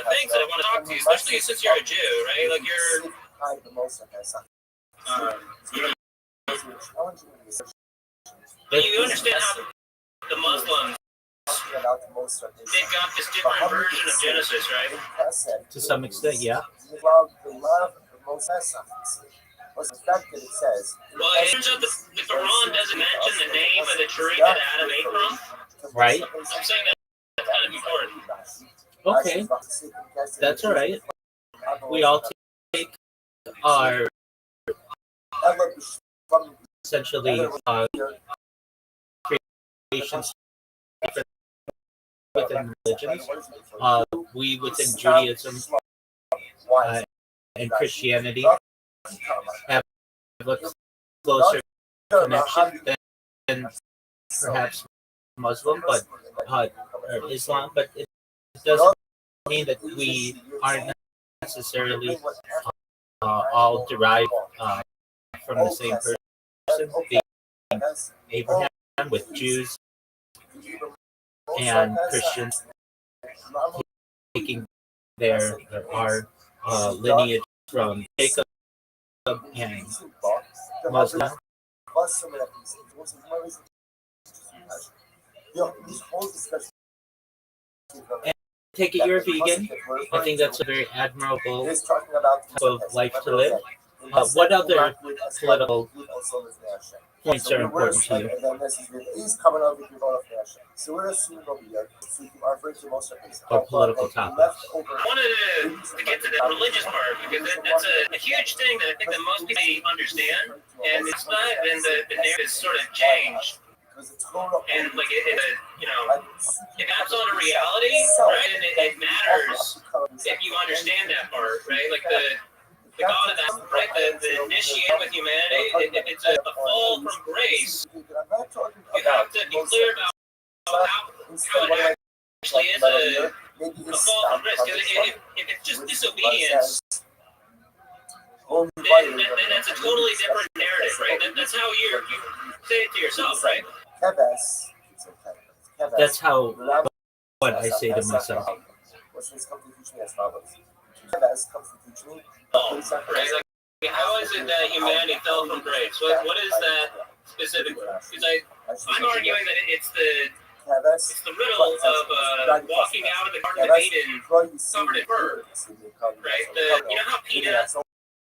things that I want to talk to you, especially since you're a Jew, right? Like you're. You understand how the Muslims they've got this different version of Genesis, right? to some extent, yeah. Well, it turns out the Quran doesn't mention the name of the tree that Adam ate from. Right. I'm saying that's kind of important. Okay, that's all right. We all take our essentially creations within religions. We within Judaism and Christianity have a closer connection than perhaps Muslim, but or Islam. But it doesn't mean that we aren't necessarily all derived from the same person, being Abraham with Jews and Christians taking our lineage from Jacob and Muslim. And take it you're a vegan. I think that's a very admirable type of life to live. What other political points are important to you? Or political topics? I wanted to get to the religious part because that's a huge thing that I think that most people understand, and it's not, and the narrative is sort of changed. And like it maps on a reality, right? And it matters if you understand that part, right? Like the God of that, right? The initiate with humanity. If it's a fall from grace, you have to be clear about how it actually is a fall from grace. Because if it's just disobedience, then that's a totally different narrative, right? That's how you say it to yourself, right? That's how what I say to myself. Right? Like, how is it that humanity fell from grace? What is that specifically? Because I'm arguing that it's the riddle of walking out of the Garden of Eden covered in fur, right? You know how PETA,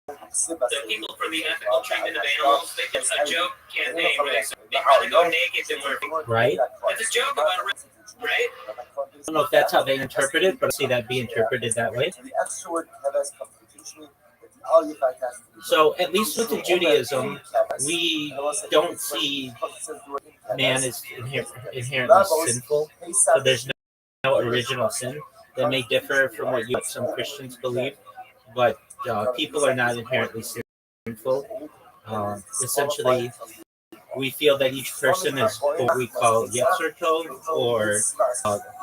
the people for the ethical treatment of animals, they did a joke campaign, right? So they rather go naked than wear. Right? It's a joke about a right? I don't know if that's how they interpret it, but I see that be interpreted that way. So at least within Judaism, we don't see man as inherently sinful. So there's no original sin. That may differ from what some Christians believe, but people are not inherently sinful. Essentially, we feel that each person is what we call Yetzer Tov, or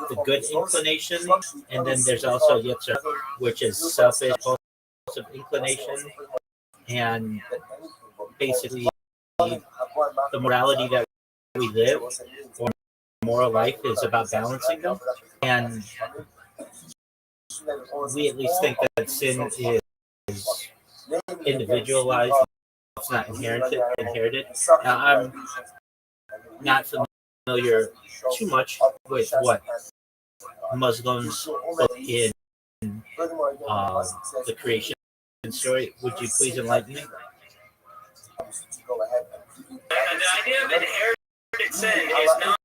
the good inclination, and then there's also Yetzer, which is selfish, impulsive inclination, and basically the morality that we live, or moral life, is about balancing them. And we at least think that sin is individualized. It's not inherited. Now, I'm not familiar too much with what Muslims put in the creation story. Would you please enlighten me? Go ahead. The idea of inherited sin is not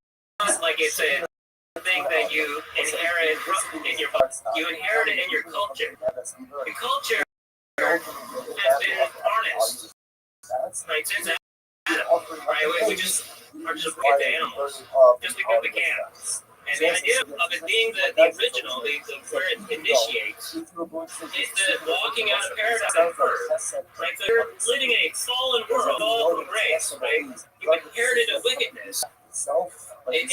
like it's a thing that you inherit in your you inherit it in your culture. Your culture has been harnessed, right? Since Adam, right? We just are just looking at animals just because we can. And the idea of it being the original, where it initiates, is the walking out of paradise at birth, right? So you're living in a fallen world, all from grace, right? You inherited a wickedness. It's like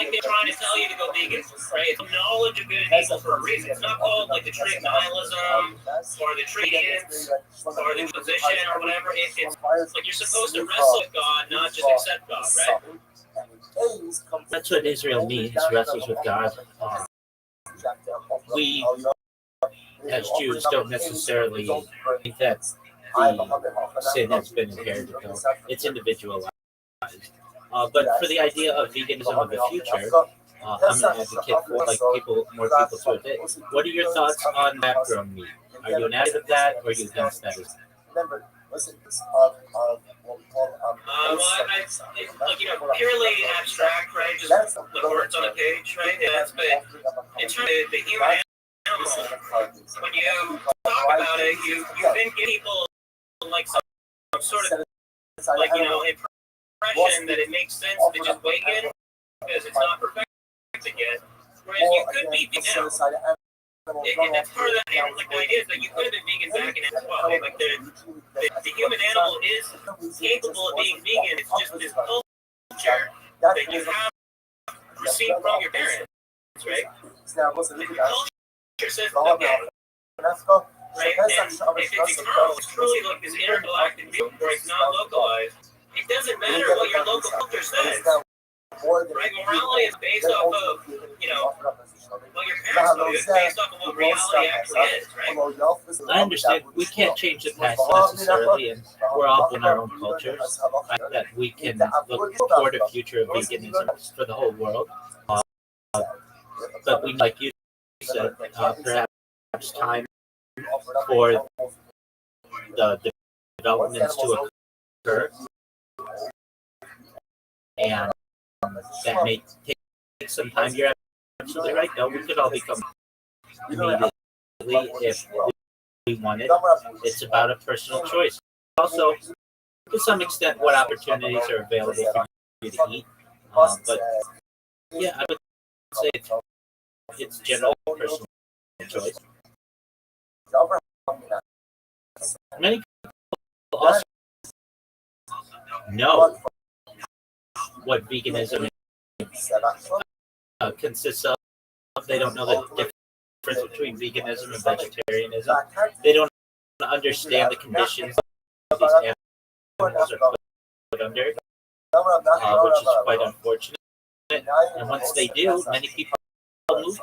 they're trying to tell you to go vegan, right? It's knowledge of good and evil for a reason. It's not called like the tree of nihilism or the treatise or the position or whatever. It's like you're supposed to wrestle with God, not just accept God, right? That's what Israel means, wrestles with God. We, as Jews, don't necessarily think that the sin has been inherited, though. It's individualized. But for the idea of veganism of the future, I'm an advocate for like more people to admit. What are your thoughts on lab-grown meat? Are you an advocate of that, or are you against that? Purely abstract, right? Just the words on a page, right? Yes, but in terms of the human animal, when you talk about it, you've been giving people like some sort of impression that it makes sense to just weigh in because it's not perfected yet. Whereas you could be vegan now. And that's part of that, like the idea is that you could have been vegan back in well, like the human animal is capable of being vegan. It's just this culture that you have received from your parents, right? The culture says okay, right? And if it's eternal, it's truly like this intergalactic view where it's not localized. It doesn't matter what your local culture says, right? Morality is based off of what your parents do. It's based off of what reality actually is, right? I understand. We can't change the past necessarily, and we're all in our own cultures. That we can look toward a future of veganism for the whole world. But we, like you said, perhaps time for the developments to occur, and that may take some time. You're absolutely right, though. We could all become immediately if we wanted. It's about a personal choice. Also, to some extent, what opportunities are available for you to eat. But yeah, I would say it's generally personal choice. Many people also know what veganism consists of. They don't know the difference between veganism and vegetarianism. They don't understand the conditions these animals are put under, which is quite unfortunate. And once they do, many people move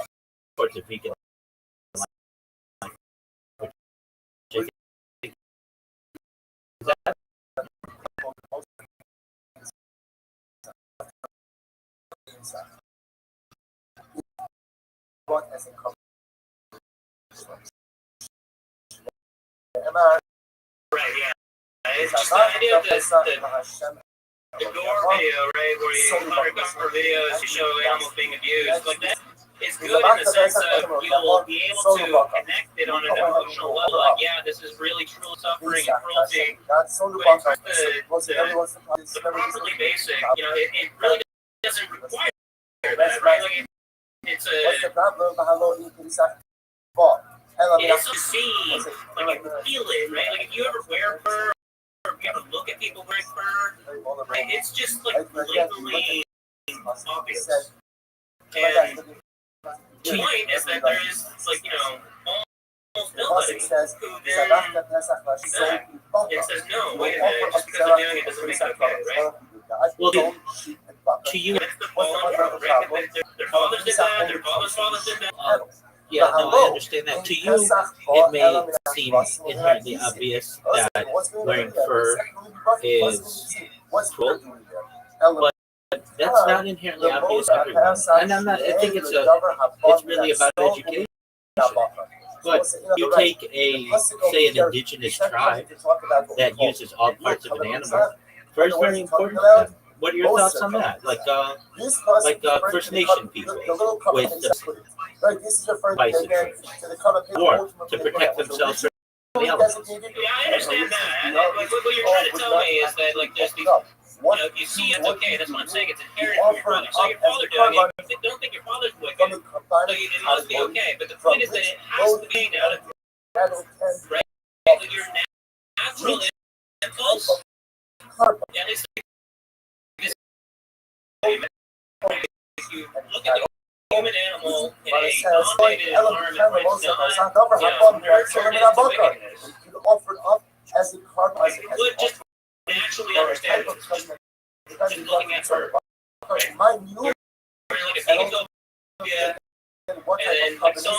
towards a vegan life. Right, yeah. It's just the idea of the gore video, right, where you undercover videos to show animals being abused, like that is good in the sense of you'll be able to connect it on an emotional level, like, yeah, this is really true suffering and cruelty, but the properly basic, it really doesn't require that, right? Like, it's a see, like, you feel it, right? Like, if you ever wear fur, or if you ever look at people wearing fur, like, it's just, like, blatantly obvious. And the point is that there is, like, almost nobody who then comes back and says, no, wait a minute, just because I'm doing it doesn't make it okay, right? Well, to you, That's the fallen world, right? Their fathers did that, their fathers' fathers did that. yeah, no, I understand that. To you, it may seem inherently obvious that wearing fur is cruel, but that's not inherently obvious to everyone. And I think it's really about education. But you take say an indigenous tribe that uses all parts of an animal. Fur is very important to them. What are your thoughts on that? Like First Nation people with the bison furs, or to protect themselves from the elements. Yeah, I understand that. Like what you're trying to tell me is that like there's these, you see it's okay. That's what I'm saying. It's inherent from your father. So your father doing it, you don't think your father's wicked, so it must be okay. But the point is that it has to be out of right. Like your natural impulse. Yeah, at least if you look at the human animal in a non-native environment where it's not, nurtured into wickedness, you would just naturally understand it. Just looking at her, right? You're like a big utopia, and then like some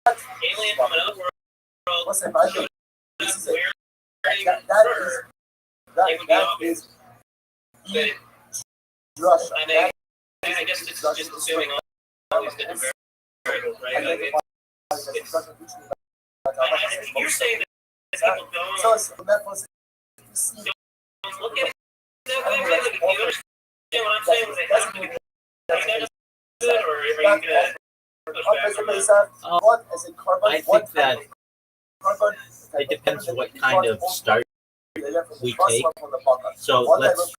alien from another world showed up wearing fur, it would be obvious. But I guess it's just assuming all these different variables, right? Like you're saying that people don't look at it that way, right? Like, you understand what I'm saying? They have to be good, or are you gonna push back on that? I think that it depends on what kind of start we take. So let's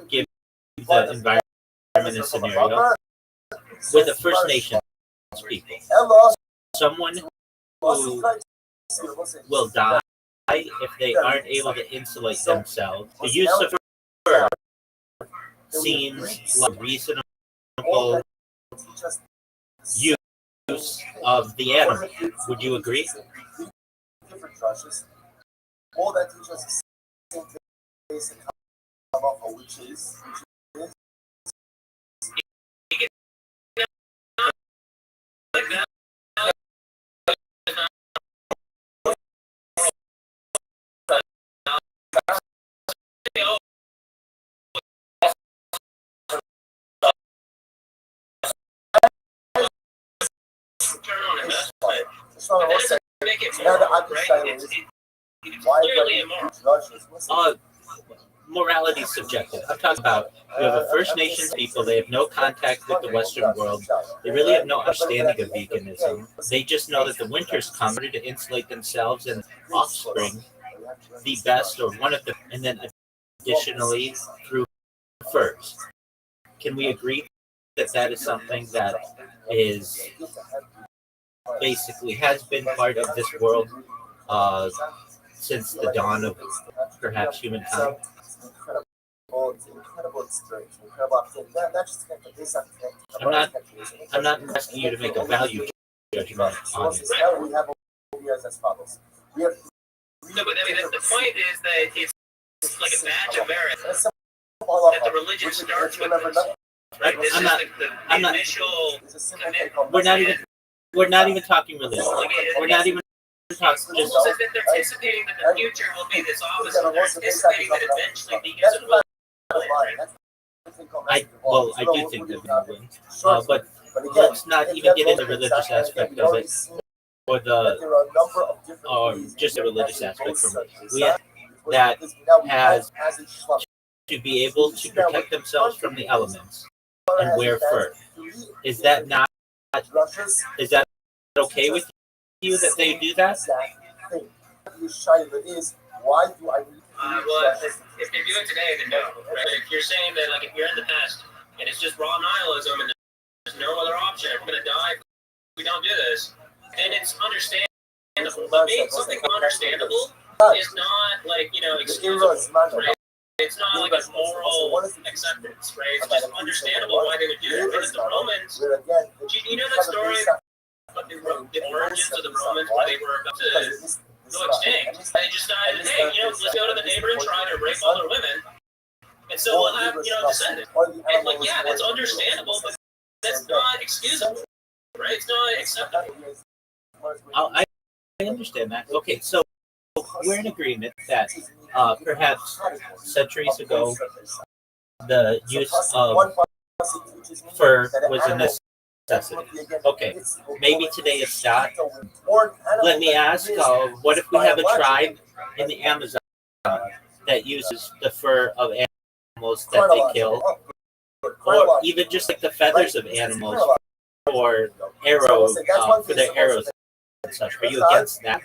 give the environment a scenario with the First Nations people. Someone who will die if they aren't able to insulate themselves. The use of fur seems like reasonable use of the animal. Would you agree? Make it moral, right? It's clearly immoral. Morality is subjective. I'm talking about you have a First Nations people. They have no contact with the Western world. They really have no understanding of veganism. They just know that the winters come to insulate themselves and offspring, the best or one of them, and then additionally through furs. Can we agree that that is something that is basically has been part of this world since the dawn of perhaps humankind? I'm not asking you to make a value judgment on it. No, but I mean, the point is that it's like a badge of merit that the religion starts with this, right? This is the initial commitment. We're not even talking religion. We're not even talking just. It's almost as if they're anticipating that the future will be this opposite. They're anticipating that eventually veganism will win, right? I do think that we will win. But let's not even get into the religious aspect of it, or just the religious aspect from it. We have that has to be able to protect themselves from the elements and wear fur. Is that not? Is that okay with you that they do that? Well, if they do it today, then no. Right? If you're saying that, like, if you're in the past and it's just raw nihilism and there's no other option, we're gonna die if we don't do this, then it's understandable. But being something understandable is not like excusable, right? It's not like a moral acceptance, right? It's just understandable why they would do it. Because the Romans, you know that story about the origins of the Romans where they were about to go extinct? They just decided, hey, let's go to the neighboring tribe and rape all their women, and so we'll have descendants. And like, yeah, that's understandable, but that's not excusable, right? It's not acceptable. I understand that. Okay, so we're in agreement that perhaps centuries ago, the use of fur was a necessity. Okay, maybe today it's not. Let me ask, what if we have a tribe in the Amazon that uses the fur of animals that they kill, or even just like the feathers of animals for for their arrows and such? Are you against that?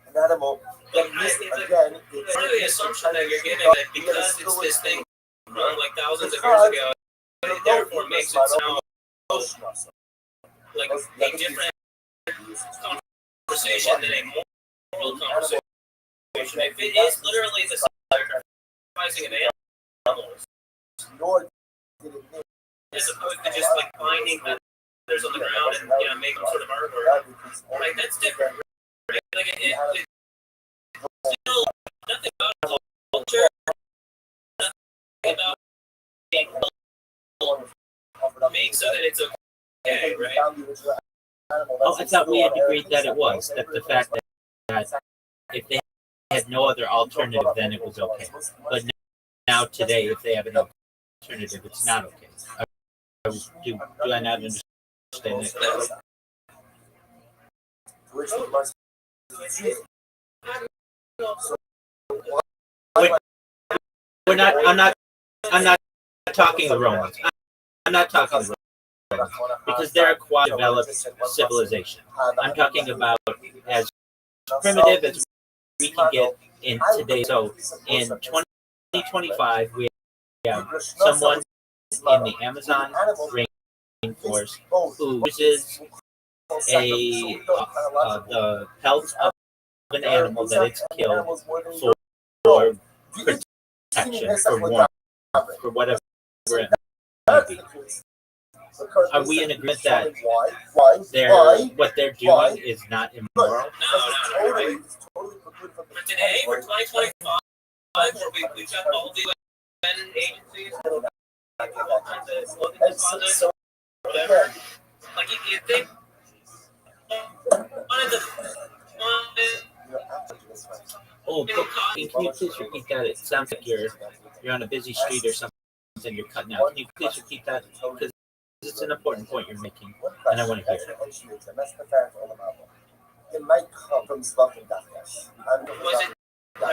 An animal again, it's part of the assumption that you're giving that because it's this thing from like thousands of years ago, it therefore makes it sound like a different conversation than a moral conversation. If it is literally the sacrificing of animals, as opposed to just like finding feathers on the ground and making sort of artwork, like that's different. Right? Like it's still nothing about culture, nothing about make so that it's okay, right? Oh, I thought we had agreed that it was. That the fact that if they had no other alternative, then it was okay. But now today, if they have an alternative, it's not okay. Do I not understand that? We're not. I'm not talking the Romans. I'm not talking the Romans because they're a quite-developed civilization. I'm talking about as primitive as we can get in today. So in 2025, we have someone in the Amazon rainforest who uses the pelt of an animal that it's killed for protection, for warmth, for whatever it might be. Are we in agreement that what they're doing is not immoral? No, right? For today, for 2025, where we've got all the UN agencies, all kinds of deposits, whatever. Like you think one of the Oh, can you please repeat that? It sounds like you're on a busy street or something and you're cutting out. Can you please repeat that? Because it's an important point you're making, and I want to hear it. Are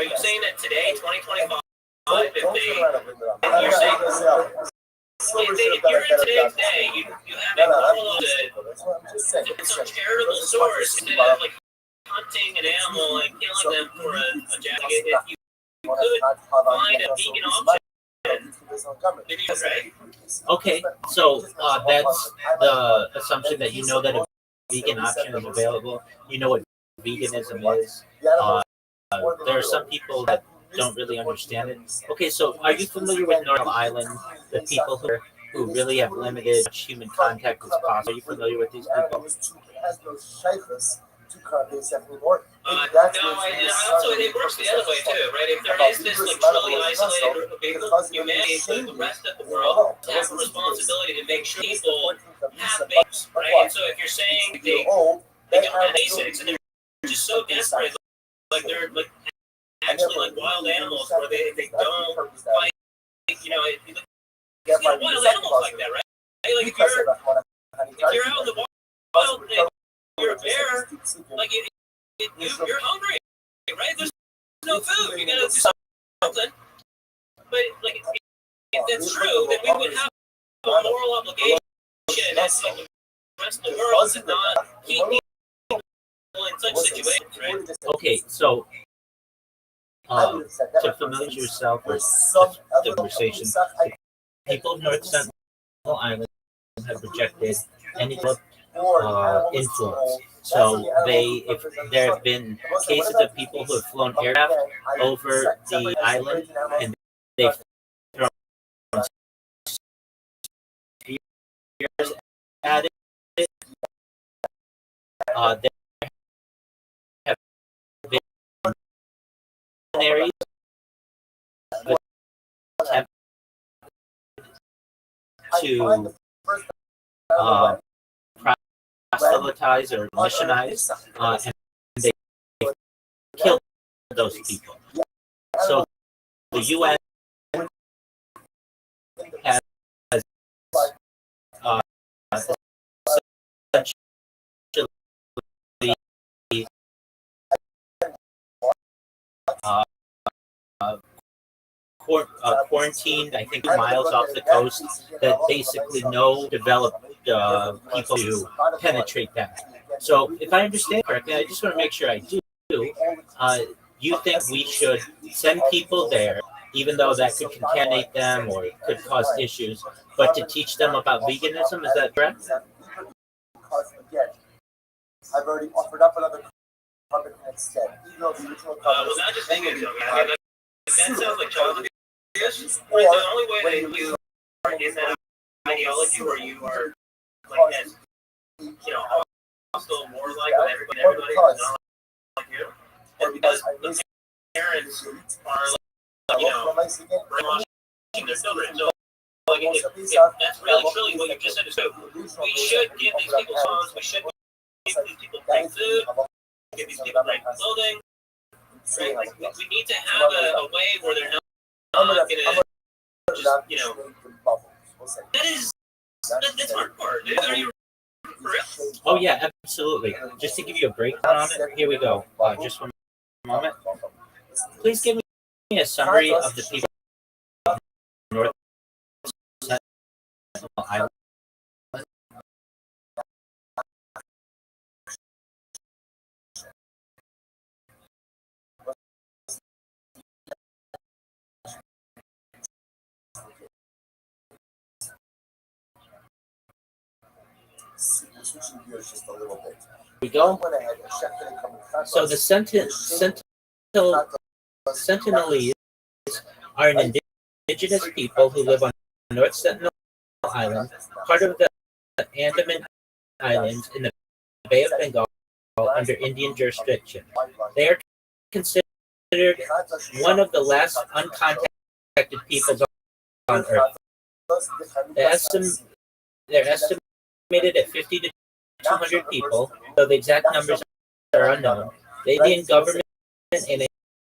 you saying that today, 2025, if you're saying if you're in today, you have a moral to some charitable source instead of like hunting an animal and killing them for a jacket. If you could find a vegan option, maybe you're right. Okay, so that's the assumption that you know that a vegan option is available. You know what veganism is. There are some people that don't really understand it. Okay, so are you familiar with Northern Island? The people who really have limited human contact as possible. Are you familiar with these people? No, also it works the other way too, right? If there is this like truly isolated group of people, humanity, the rest of the world has a responsibility to make sure people have basics, right? And so if you're saying they don't have basics and they're just so desperate, like they're like actually like wild animals where they don't fight, wild animals like that, right? Like if you're out in the wild and you're a bear, like you're hungry, right? There's no food. You gotta do something. But like, if that's true, then we would have a moral obligation as like, the rest of the world to not keep people in such situations, right? Okay, so to familiarize yourself with the conversation, people of North Sentinel Island have rejected any influence. So if there have been cases of people who have flown aircraft over the island and they've thrown spears at it, there have been areas that attempt to proselytize or missionize, and they killed those people. So the UN quarantined, I think, 2 miles off the coast that basically no developed people to penetrate that. So if I understand correctly, I just want to make sure I do. You think we should send people there, even though that could contaminate them or could cause issues, but to teach them about veganism? Is that correct? Because again, I've already offered up another comment instead. Even though the original well, not just veganism. I mean, that sounds like child abuse. Or the only way that you are in that ideology where you are like as hostile, warlike with everybody who's not like you, or because the parents are brainwashing their children. So like that's really truly what you just said. So we should give these people phones. We should give these people great food. Give these people great clothing. Right? Like we need to have a way where they're not gonna just that's hardcore. Are you for real? Oh yeah, absolutely. Just to give you a breakdown on it, here we go. Just one moment. Please give me a summary of the people of North Sentinel Island. Switching gears just a little bit. We go. So the Sentinelese are an indigenous people who live on North Sentinel Island, part of the Andaman Islands in the Bay of Bengal under Indian jurisdiction. They are considered one of the last uncontacted peoples on Earth. They're estimated at 50 to 200 people, though the exact numbers are unknown. The Indian government and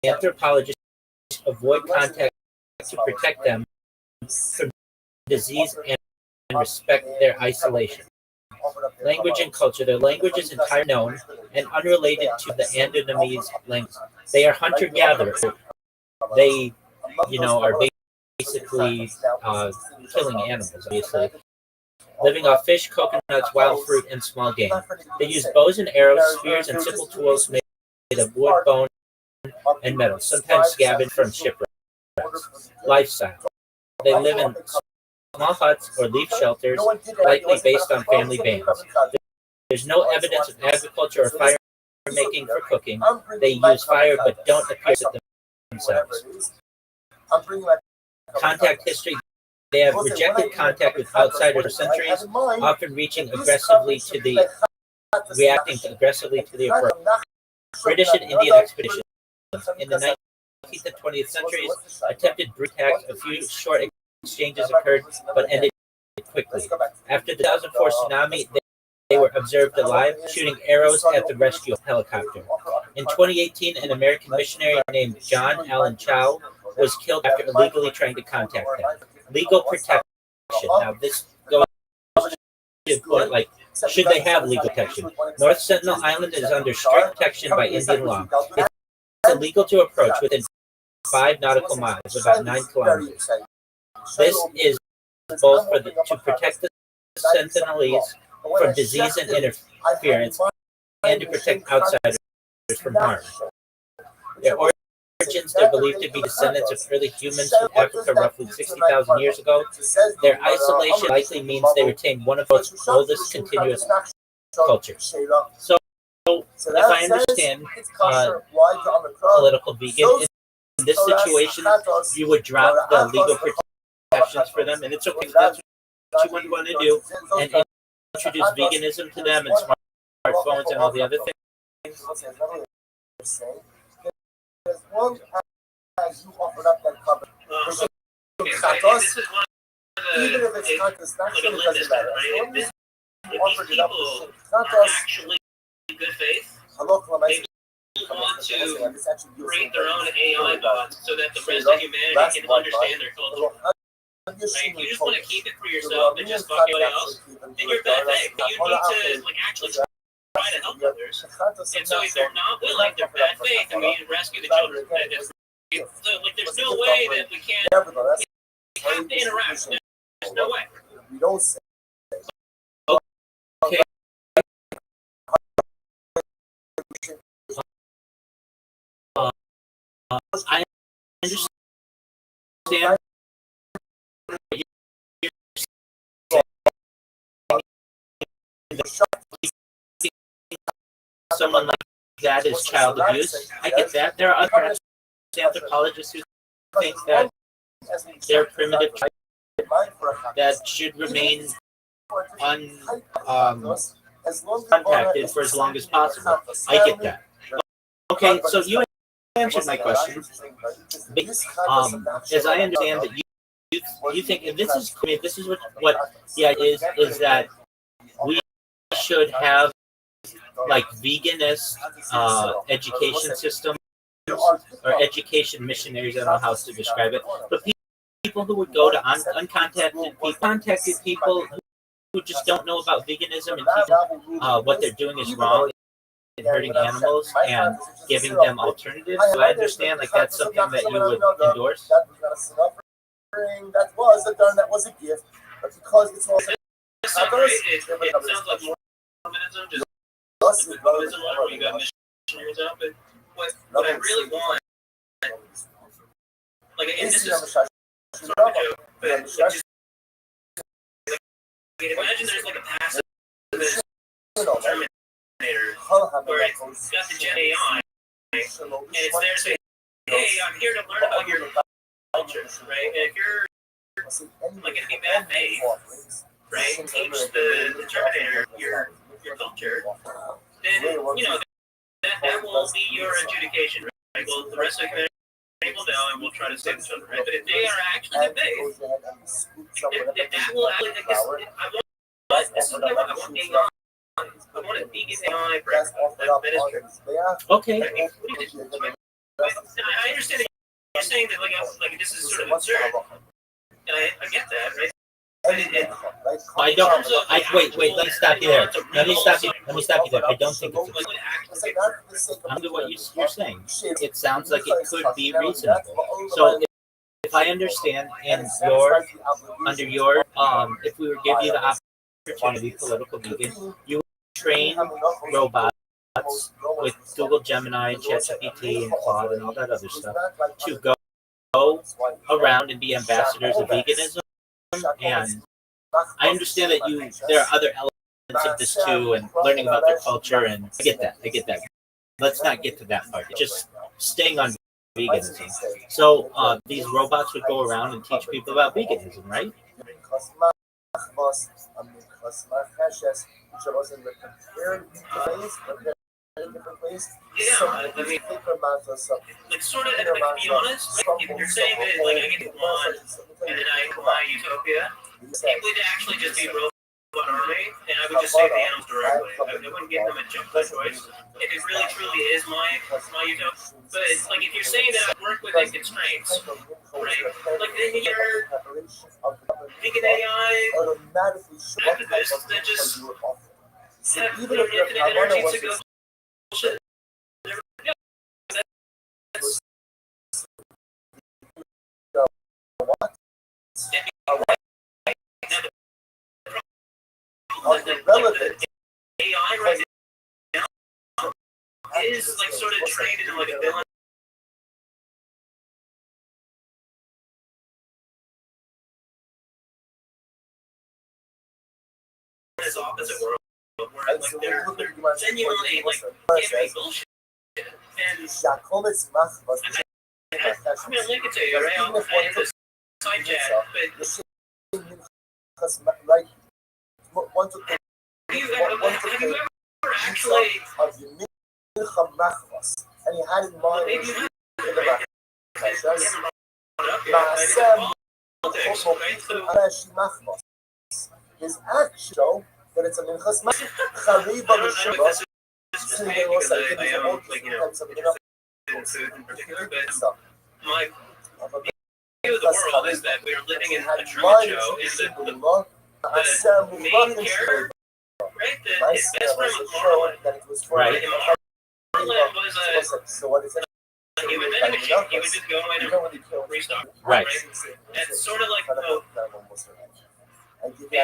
anthropologists avoid contact to protect them from disease and respect their isolation. Language and culture. Their language is entirely known and unrelated to the Andamanese language. They are hunter-gatherers. They, are basically killing animals, obviously, living off fish, coconuts, wild fruit, and small game. They use bows and arrows, spears, and simple tools made of wood, bone, and metal, sometimes scavenged from shipwrecks. Lifestyle. They live in small huts or leaf shelters, likely based on family bands. There's no evidence of agriculture or fire making for cooking. They use fire but don't appear to themselves. Contact history. They have rejected contact with outsiders for centuries, often reacting aggressively to the approach. British and Indian expeditions. In the 19th and 20th centuries, attempted brute attacks. A few short exchanges occurred, but ended quickly. After the 2004 tsunami, they were observed alive, shooting arrows at the rescue helicopter. In 2018, an American missionary named John Allen Chow was killed after illegally trying to contact them. Legal protection. Now, this goes to the point, like, should they have legal protection? North Sentinel Island is under strict protection by Indian law. It's illegal to approach within 5 nautical miles, about 9 kilometers. This is both to protect the Sentinelese from disease and interference, and to protect outsiders from harm. Their origins, they're believed to be descendants of early humans from Africa roughly 60,000 years ago. Their isolation likely means they retain one of those oldest continuous cultures. So, if I understand political vegan, in this situation, you would drop the legal protections for them, and it's okay if that's what you would want to do, and introduce veganism to them and smartphones and all the other things. As long as you offered up that cover, even if it's not this, not sure it doesn't matter. If these people are actually in good faith, they want to create their own AI bots so that the rest of humanity can understand their culture. Right? If you just want to keep it for yourself and just fuck everybody else, then you're a bad thing. You need to actually try to help others. And so if they're not willing, they're bad faith, and we need to rescue the children. like, there's no way that we can't. Nevertheless, We have to interact. There's no way. we don't say Okay. I understand. Someone like that is child abuse. I get that. There are other anthropologists who think that they're primitive that should remain uncontacted for as long as possible. I get that. Okay, so you answered my question. As I understand that you think, and this is what the idea is that we should have like veganist education systems or education missionaries. I don't know how else to describe it, but people who would go to contacted people who just don't know about veganism and teaching what they're doing is wrong and hurting animals and giving them alternatives. So I understand like that's something that you would endorse. That was a gift, but because it's also It sounds like Mormonism, just like Buddhism, where you got missionaries out. But what I really want, like, and this is sort of a joke, but just, imagine there's like a passive Terminator where it's got the Gen AI, and it's there saying, hey, I'm here to learn about your culture, right? And if you're like in bad faith, right, teach the Terminator your culture, then, you know, that will be your adjudication, right? Well, the rest of the community will know and we'll try to save each other, right? But if they are actually in faith, if that will actually, like, this is what I want. I want AI. I want a vegan AI breakfast. That is true. Okay. I understand that you're saying that like this is sort of absurd, and I get that, right? I don't. Wait. Let me stop you there. Let me stop you there. I don't think it's under what you're saying. It sounds like it could be reasonable. So if I understand, in your under your if we were give you the opportunity, political vegan, you would train robots with Google Gemini, ChatGPT, and Claude, and all that other stuff to go around and be ambassadors of veganism. And I understand that there are other elements of this too, and learning about their culture, and I get that. Let's not get to that part. Just staying on veganism. So these robots would go around and teach people about veganism, right? Yeah, I mean, like, sort of, like, to be honest, like, if you're saying that, like, I get one, and then I fly Utopia, it would actually just be robot army, and I would just save the animals directly. I wouldn't give them a choice. If it really truly is my Utopia. But, like, if you're saying that I work within constraints, right, like, then you're vegan AI activists that just have infinite energy to go bullshit. The AI right now is like sort of trained in like a villain. This opposite world where like they're genuinely like giving bullshit. And I'm gonna link it to you right on the side chat, but have you ever actually and he had in mind maybe you his action show that it's a minchas machmas. I am like, you know, in food in particular, but my view of the world is that we are living in a Truman Show, and the main character, right, his best friend was Marlon. Right. And Marlon was a he would vending machine. He would just go in and restock. Right. It's sort of like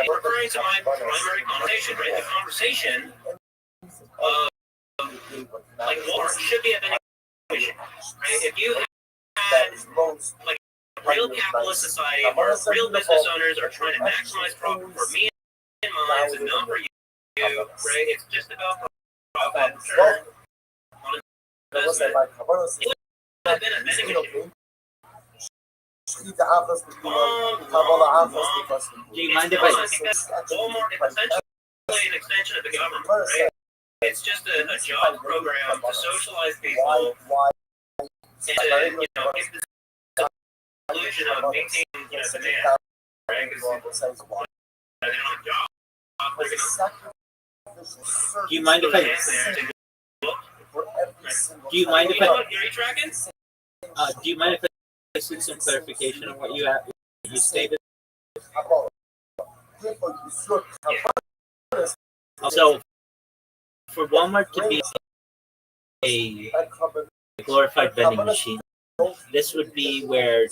referring to my primary conversation, right? The conversation of like Walmart should be a vending machine, right? If you had like a real capitalist society where real business owners are trying to maximize profit for me and mine and not for you, right? It's just about profit return on investment. It would have been a vending machine. Do you mind if I? Walmart is essentially an extension of the government, right? It's just a job program to socialize people and to, give the illusion of maintaining, demand, right? Because they don't have jobs. Do you mind if I? Do you mind if I? Are you tracking? Do you mind if I seek some clarification on what you stated? So, for Walmart to be a glorified vending machine, this would be where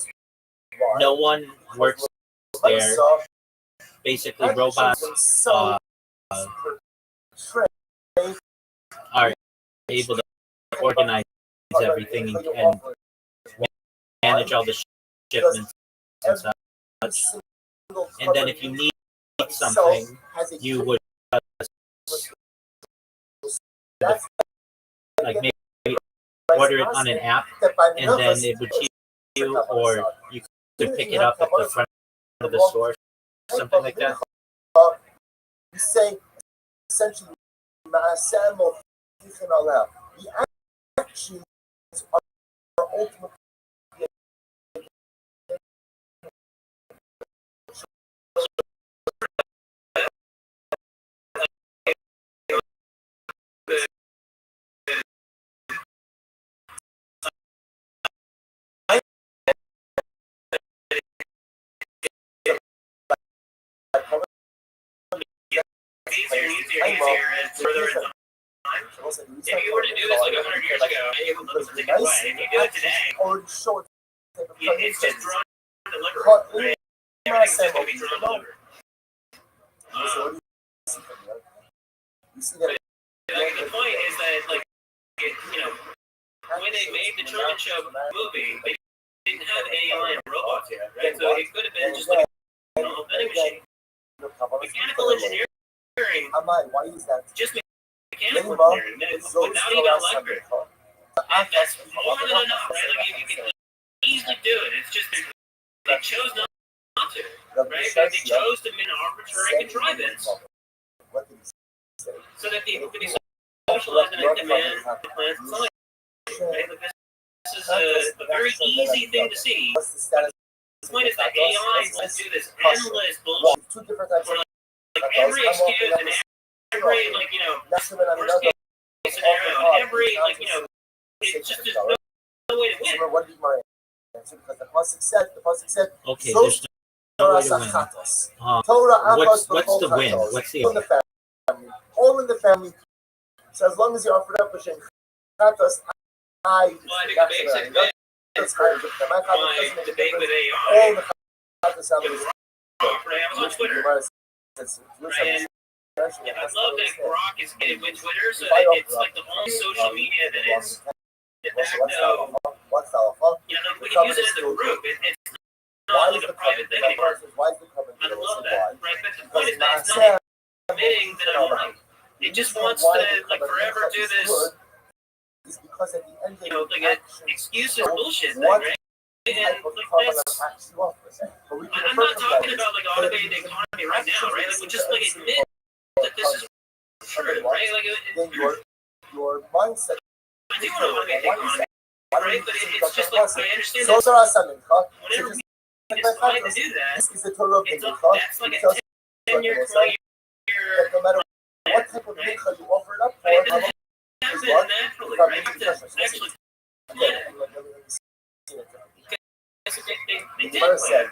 no one works there. Basically, robots are able to organize everything and manage all the shipments and such. And then if you need something, you would like maybe order it on an app, and then it would ship you, or you could pick it up at the front of the store, something like that. You say essentially, the actions are ultimately easier and further in time. If you were to do this like 100 years ago, it would look a particular way. If you do it today, it's just drawn and delivered, right? Everything's just going to be drawn and delivered. The point is that, when they made the Truman Show movie, they didn't have AI and robots yet, right? So it could have been just like a normal vending machine. Mechanical engineering, just mechanical engineering, without even electric. And that's more than enough, right? Like you can easily do it. It's just they chose not to, right? They chose to make arbitrary contrivance so that people could be socialized and demand the plans and science, right? Like this is a very easy thing to see. The point is that AI will do this endless bullshit for like every excuse and every worst case scenario and every it's just there's no way to win. Because the pasuk said, okay, there's no way to win. What's the win? What's the all in the family. So as long as you offer up a shem chatos, I think the basic win is my debate with AI. Right, I was on Twitter. Right, and I love that Grok is getting with Twitter, so that it's like the only social media that is de facto. We can use it as a group. It's not like a private thing anymore. I love that. Right, but the point is that it's not admitting that I'm right. It just wants to forever do this. Excuses bullshit thing, right? And that's, I'm not talking about automating the economy right now, right? We just admit that this is true, right? Your mindset. I do want to automate the economy, right? But it's just I understand that whenever we decide to do that, that's like a 10-year, 20-year. No matter what type of mincha you offer it up for, it doesn't happen naturally, right? You have to actually plan it. They did plan.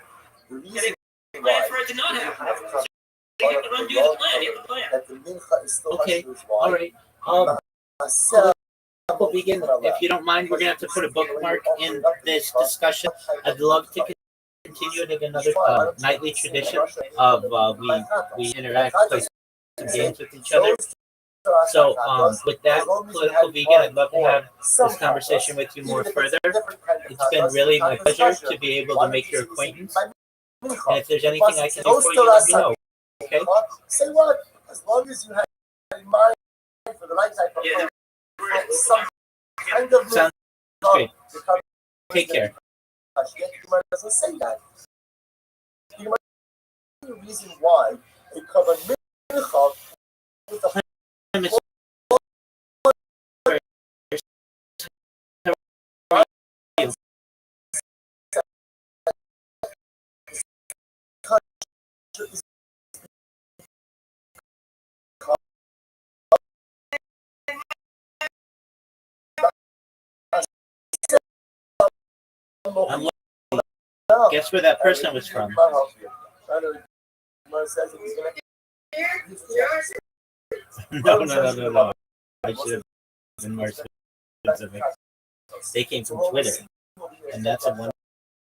The reason plan for it to not happen. So you have to undo the plan. You have to plan. that the mincha is still okay, all right. Vegan, if you don't mind, we're gonna have to put a bookmark in this discussion. I'd love to continue it in another nightly tradition of we interact, play some games with each other. So with that, political vegan, I'd love to have this conversation with you more further. It's been really my pleasure to be able to make your acquaintance. And if there's anything I can do for you, let me know. Okay? Say what? As long as you have in mind for the right type of some kind of sounds great. Take care. Doesn't say that. The reason why they cover mincha with the Guess where that person was from? No. I should have been more specific. They came from Twitter, and that's a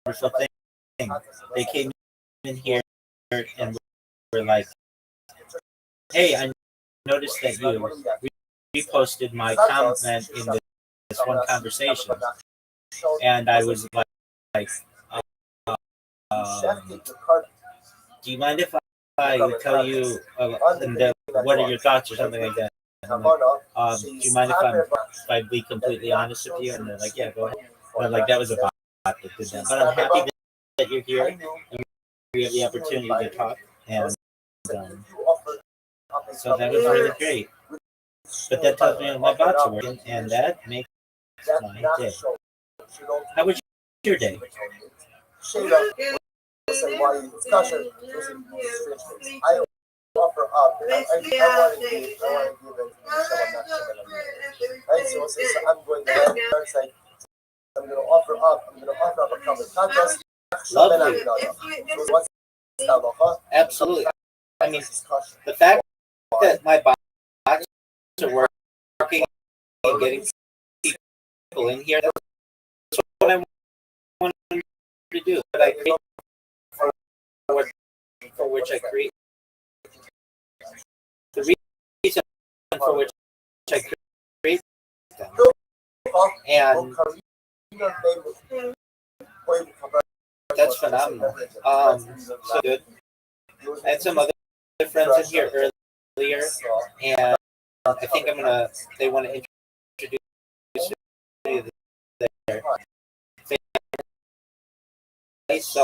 wonderful thing. They came in here and were like, "Hey, I noticed that you reposted my comment in this one conversation," and I was like do you mind if I tell you what are your thoughts or something like that? Do you mind if I be completely honest with you? And they're like, yeah, go ahead. But like that was a bot that did that. But I'm happy that you're here and we have the opportunity to talk. And so that was really great. But that tells me my bots are working, and that makes my day. How was your day? Say why discussion I offer up. I want to give it right. So I'm going to say I'm going to offer up a common contest. Lovely. Absolutely. I mean, the fact that my bots are working and getting people in here, that's what I want to do. But I create for which I create the reason for which I create them. And that's phenomenal. So good. I had some other friends in here earlier, and I think they want to introduce you to their family. So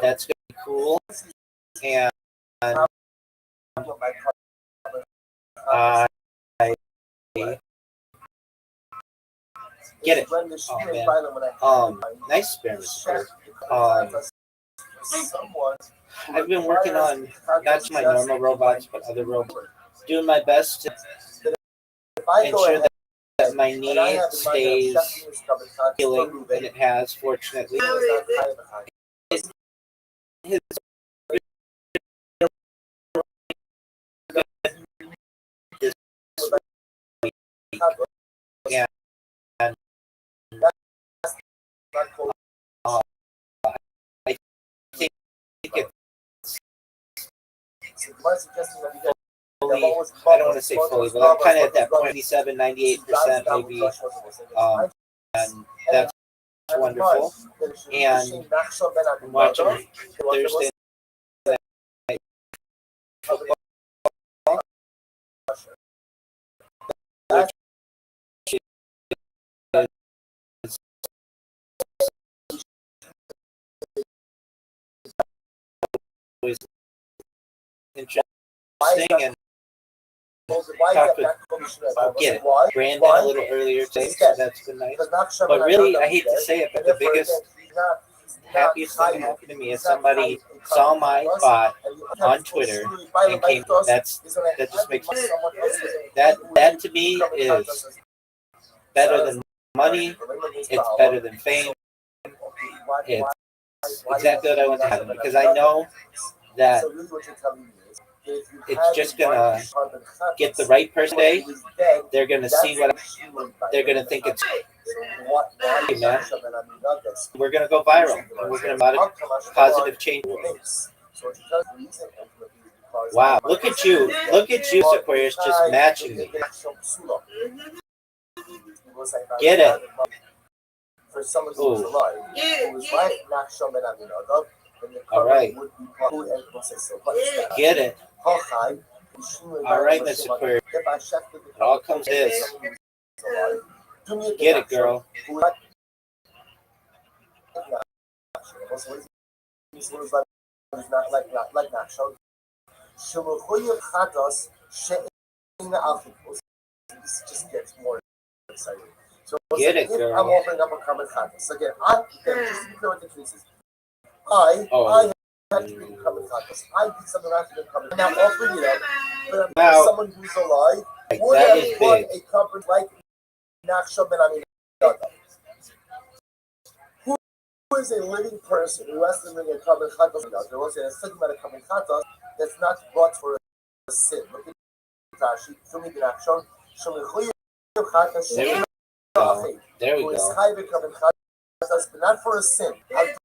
that's gonna be cool, and I get it. Oh man, nice experience. I've been working on not just my normal robots, but other robots. Doing my best to ensure that my knee stays healing, and it has, fortunately. His this week, and I think it's fully, I don't want to say fully, but I'm kind of at that point, 97-98% maybe, and that's wonderful. And I'm watching Thursday night football, which is interesting, and talked with Brandon a little earlier today, so that's been nice. But really, I hate to say it, but the biggest, happiest thing that happened to me is somebody saw my bot on Twitter and came. That just makes that to me is better than money. It's better than fame. It's exactly what I want to happen, because I know that it's just gonna get the right person today. They're gonna see what they're gonna think it's. Hey, man, we're gonna go viral. And we're gonna make a positive change. Wow, look at you, Aquarius, just matching me. Get it? For someone who was alive, who was right, Nachshon ben Aminadab, then the All right. would be Get it? All right, Miss Aquarius. It all comes this. Get it, girl. Like Nachshon. This just gets more exciting. So Get it, if girl. I'm offering up a carbon chatas, again, just to be clear what the case is. I have to be carbon chatas. I did something after the carbon. I'm not offering it up, but I'm Wow. someone who's alive would That have is bought big. a carbon like Nachshon ben Aminadab. Who is a living person who has to bring a carbon chatas? There was a second amount of carbon chatas that's not brought for a sin. Look at Rashi. Show me the Nachshon. Show me chatas. There we go. But not for a sin. That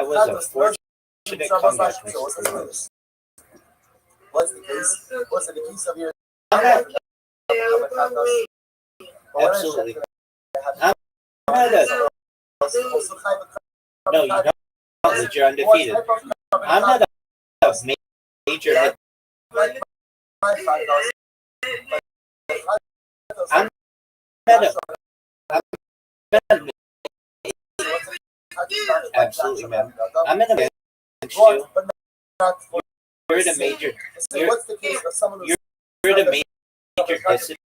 was a fortunate comeback, Mr. Aquarius. What's the case? What's the case of your? Absolutely. No, you don't. That you're undefeated. I'm not a major hit. I'm absolutely, man. I'm in a match you. You're at a major. You're at a major disadvantage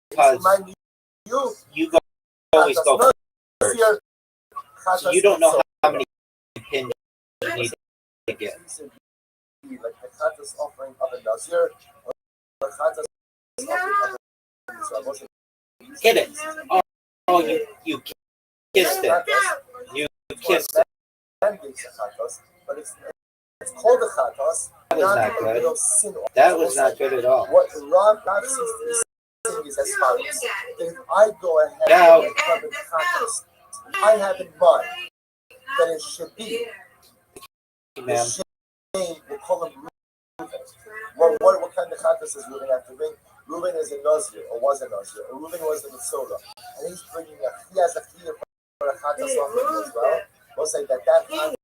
because you always go first. So you don't know how many pins you need to get. Like the chatas offering of a nazir, or the chatas offering of a Hit it. Oh, you kissed it. You kissed it. But it's called a chatas. That was not good. That was not good at all. What Rav seems to be saying is as follows: if I go ahead Now, and cover the chatas, I have in mind that it should be ma'am. we'll call him Reuben. What kind of chatas does Reuben have to bring? Reuben is a nazir, or was a nazir. Or Reuben was a mitzvah, and he has a chiyuv for a chatas offering as well. We'll say that chatas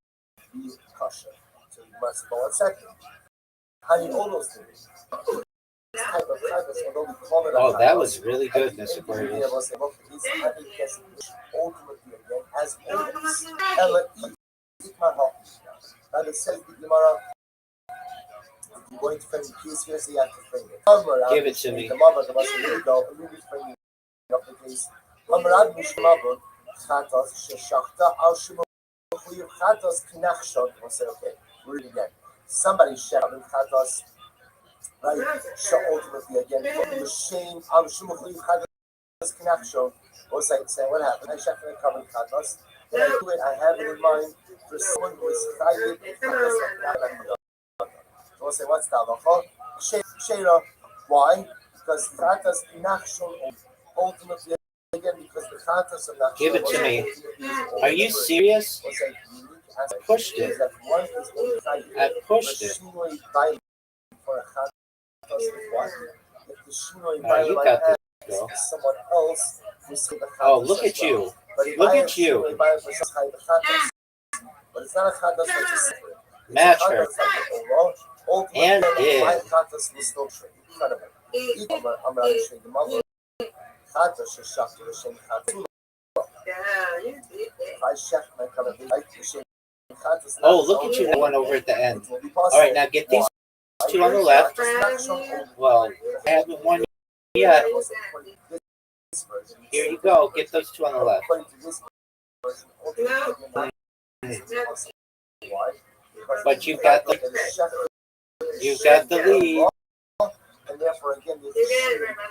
be kosher. So you must go on second. How do you all those things? This type of chatas, although we call it a Oh, that was really good, Mr. Aquarius. Ultimately, again, as always, and it says the Gemara, you're going to frame the piece here, so you have to frame it. Give it to me. The mother, the mother, here you go, and we'll be framing up the case. Amrad Mishmabot, Chatos, Sheshachta, Al Shimo, Chatos, Kinachshot. We'll say, okay, read it again. Somebody shouted Chatos, right? So ultimately, again, the shame, Al Shimo, Chatos, Kinachshot. We'll say, what happened? I shouted a couple of Chatos. When I do it, I have it in mind for someone who is excited. So we'll say, what's the halacha? Sheira. Why? Because chatas nachshon ultimately, again, because the chatas of nachshon. Give it to me. Are you serious? I pushed it. I pushed it. You got this, girl. Someone else. Oh, look at you. Look at you. But it's not a chatas that's a secret. Match her. And did. My chatas was still incredible. I'm not ashamed of my chatas is shocked to the same chatas. I chef my kind of like the same chatas. Oh, look at you, the one over at the end. All right, now get these two on the left. Well, I haven't won yet. Here you go. Get those two on the left. But you've got the lead. and therefore again there's a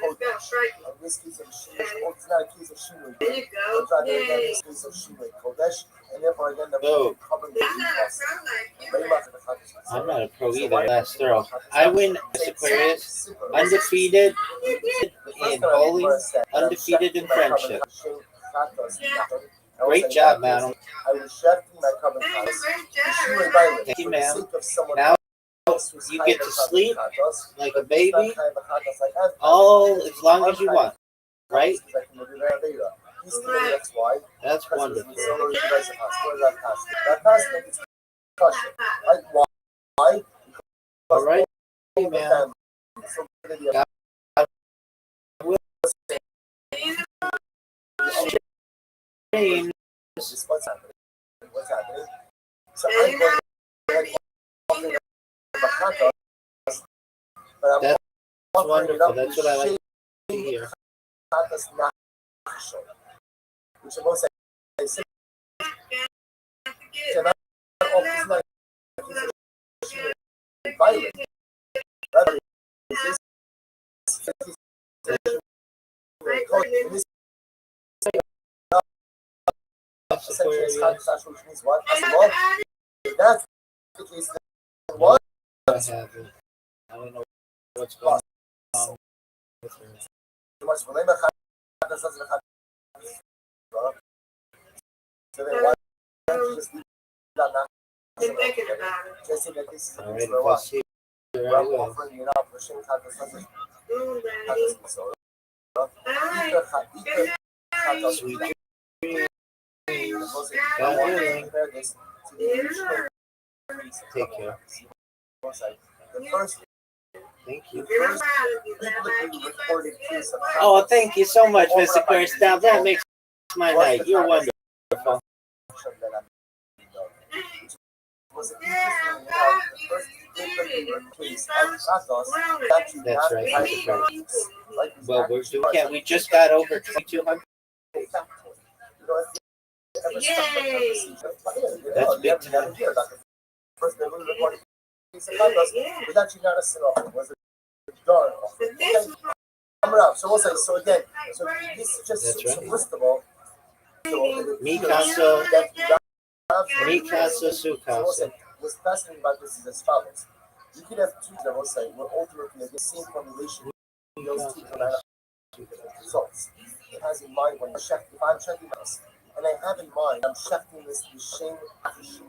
Kodesh. In this case of Shinui, it's not a case of Shinui, but rather again this case of Shinui Kodesh, and therefore again the covering would be possible. I'm not a pro either. Last throw. I win Aquarius. Undefeated in bowling. Undefeated in friendship. Great job, madam. I was shafting my common class. Thank you, ma'am. Now you get to sleep like a baby all as long as you want, right? That's wonderful. Why? All right, ma'am. God will change. What's happening? So I'm going to That's wonderful. That's what I like to hear. Which most say violent. Which means what? That's the case. What? I don't know what's going on with her. So then why don't you just leave that now? Just say that this is All right, if I see her, I will. offering it up for Shem Chatas. Sweet dreams. God willing. Take care. The first Thank you. people that we recorded case of Oh, thank you so much, Mr. Kirsten. That makes my night. You're wonderful. was it interesting how the first paper case of That's right, Mr. Kirsten. Well, we just got over 2,200. That's big time. First, they recorded case of was actually not a sit-off. It was a darn off. So we'll say, so again, so this is just, That's so right. first of all, Mikasa Sukasa. What's fascinating about this is as follows. You could have two that will say, we're ultimately the same formulation, those two can have different results. It has in mind when if I'm checking this, and I have in mind, I'm checking this the same issue.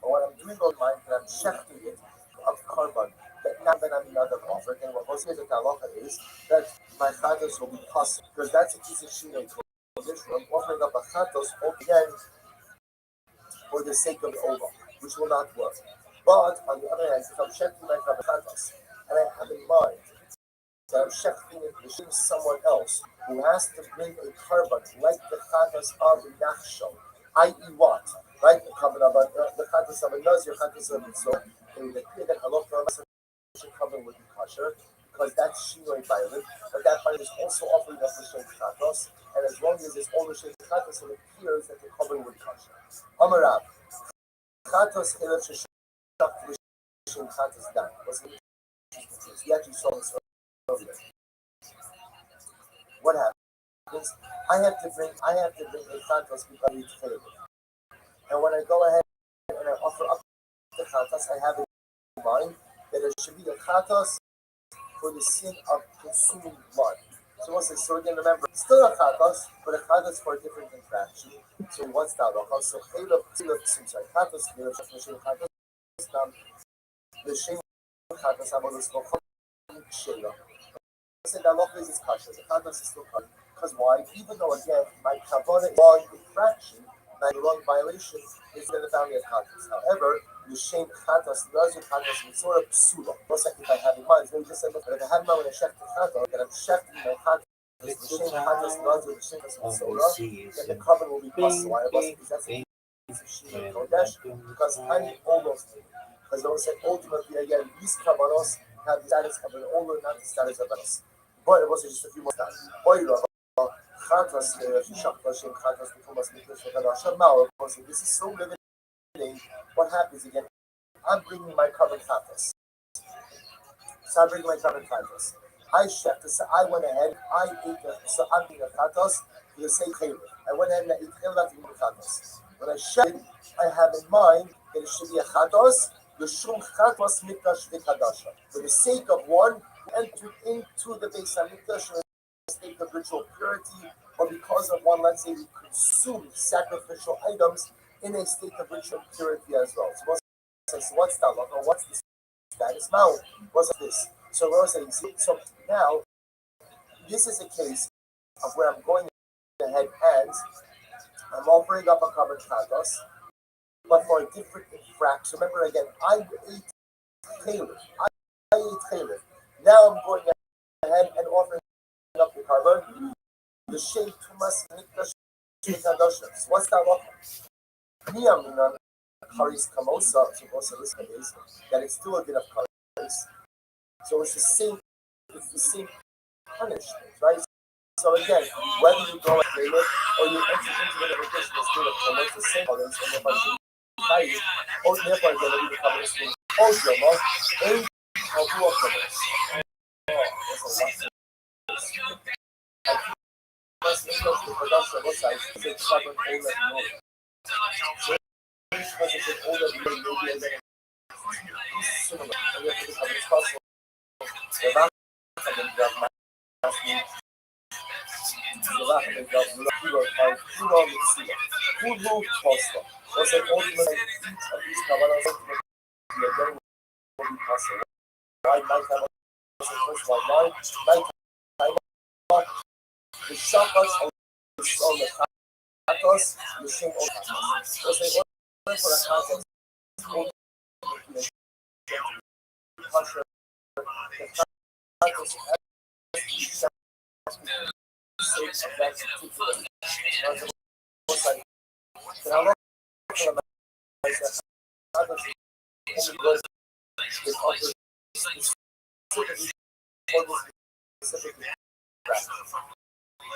Or what I'm doing on mind, and I'm checking it of carbon. That now that I'm another offer, and what goes here to halacha is that my chatos will be possible. Because that's a piece of shinei kodesh. I'm offering up a chatos again for the sake of Ova, which will not work. But on the other hand, if I'm checking my chatos, and I have in mind that I'm checking it with someone else who has to bring a carbon like the chatos of Nachshon, i.e. what? Right? The chatos of a nazir, chatos of a mitzvah. It would appear that halacha carbon would be kosher because that's shinoi violent, but that violent is also offering us the shem chatos, and as long as it's all the shem chatos, it appears that the carbon would be kosher. Amarav, chatos elef sheshach shem chatos dan. We actually saw this earlier. What happens? I have to bring a chatos because it's favored. And when I go ahead and I offer up the chatos, I have in mind that there should be a chatos for the sin of consuming blood. So what's this? So again, remember, still a chatos, but a chatos for a different infraction. So what's that? So chatos, the shame chatos have all this shayla. I said that law is kosher. The chatos is still kosher. Because why? Even though again, my kavanah wrong infraction, my wrong violation is in the family of chatos. However, the shame chatos, nazir chatos, it's sort of psula. Most likely if I have in mind, so we just said, look, if I have in mind when I check the chatos, that I'm checking my chatos, the shame chatos, nazir, the shame chatos, then the covenant will be possible. Why? Because that's a piece of shame kodesh, because I need all those things. Because those said ultimately again, these kavanos have the status of an older, not the status of us. But it wasn't just a few more times. This is so limiting. What happens again? I'm bringing my covenant chatos. So I'm bringing my covenant chatos. I checked. So I went ahead. I ate the so I'm eating a chatos for the same chaylev. I went ahead and I ate chaylev to eat the chatos. When I checked, I have in mind that it should be a chatos. The shum chatos mikdash v'kadasha. For the sake of one who entered into the Beis Hamikdash in a state of ritual purity, or because of one, let's say, who consumed sacrificial items in a state of ritual purity as well. So what's that? Or what's the status now? What's this? So we're saying, so now this is a case of where I'm going ahead and I'm offering up a covered chatos, but for a different infraction. Remember again, I ate chaylev. I ate chaylev. Now I'm going ahead and offering up the carbon. The shem tumas mikdash v'kadasha. What's that offer? Miyaminan karis kamosa. So also this is that it's still a bit of karis. So it's the same punishment, right? So again, whether you go and claim it or you enter into the additional state of kamosa, the same colors, and therefore you fight, or therefore you're going to become a state of Yoma, and Kavu of Kamosa. That's a lot. Must make up the production of what size, it's carbon all that you know. So because it's an older maybe and then it's similar, and you have to become responsible. The last of them got my last name. The last of them got Kilo by Kilo Mitzia. Who moved Costa? Was an ultimate each of these Kavanas ultimately again will be possible. Right, night time was the first one. Night time. The Shabbos on the Chatos, the same old Chatos. Was an order for a Chatos.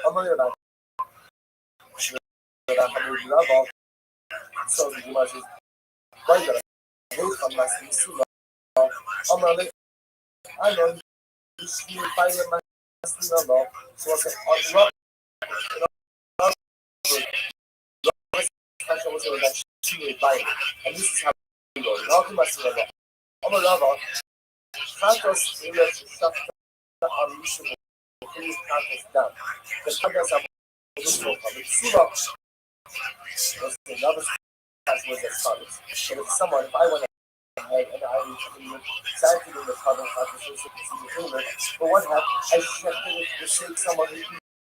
I'm worried about so the Gemara says, "Why that? I hate Hamas. I'm like, I know you see me fighting my law. So I said, I'm and this is how we go. Now to my son, I'm a lover. Santos is to shut down unreasonable. Please count us down. The Santos are unreasonable. Was the lover's was as follows. And if someone, if I went ahead and I exactly in the cover conversation to the human, but what happened? I shifted it to say someone who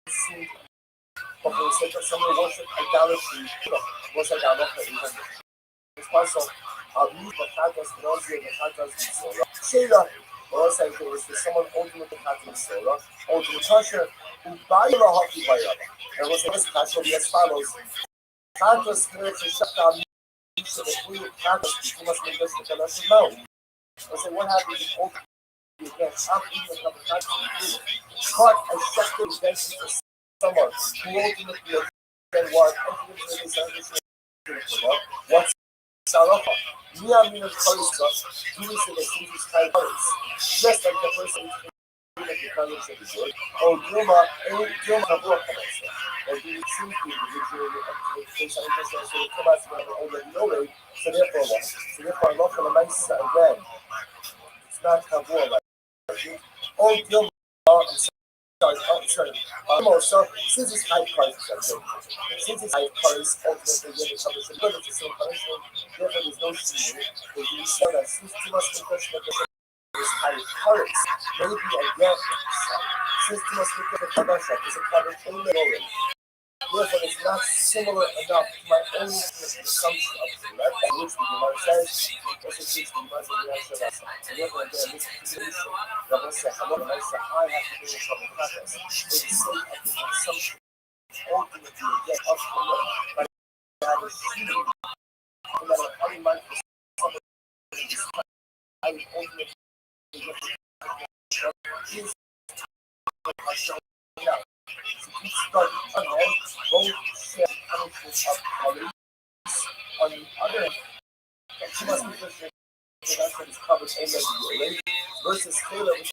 seemed for the sake of someone worship idolatry, was idolatry even. It's also use the Chatos, nausea, the Chatos, and Sora. Sheila, or else I think it was for someone ultimately Chatos, Sora, ultimate Tasha, who by the hockey by and was in this class will be as follows. Chatos spirits and shut down so the free Chatos, you must make this with the now. I said, what happens if ultimately you can't stop eating a couple Chatos? Caught and shut the invention for someone who ultimately then was what's Salafa? We are mean of Kalisa, doing so that seems high colors. Just like the person who is the colors of the joy, or Yuma, and Yuma Kabua Kalisa, or do you seem to individually take some interest in the Kabas already know it, so therefore what? So therefore, I love for the nice again. It's not Kabua like or Yuma. Sorry. So since it's high price, since it's high price, ultimately the coverage is good, it's the same punishment. Therefore, there's no shame. If you say that since too much confession of the is high price, maybe again, since too much confession of the is a coverage only already. Therefore, it's not similar enough to my own assumption of the left, which the Gemara says, also teach the Gemara the answer that's and therefore, again, this situation, Rabbi said, I have to bring this up in practice. For the sake of the assumption, ultimately, get up for it, but I have a feeling that I'm having my somebody I would ultimately get is myself now. We start ahead, both share punishment of colleagues. On the other hand, she must be Christian, that's what is covered already versus Taylor, which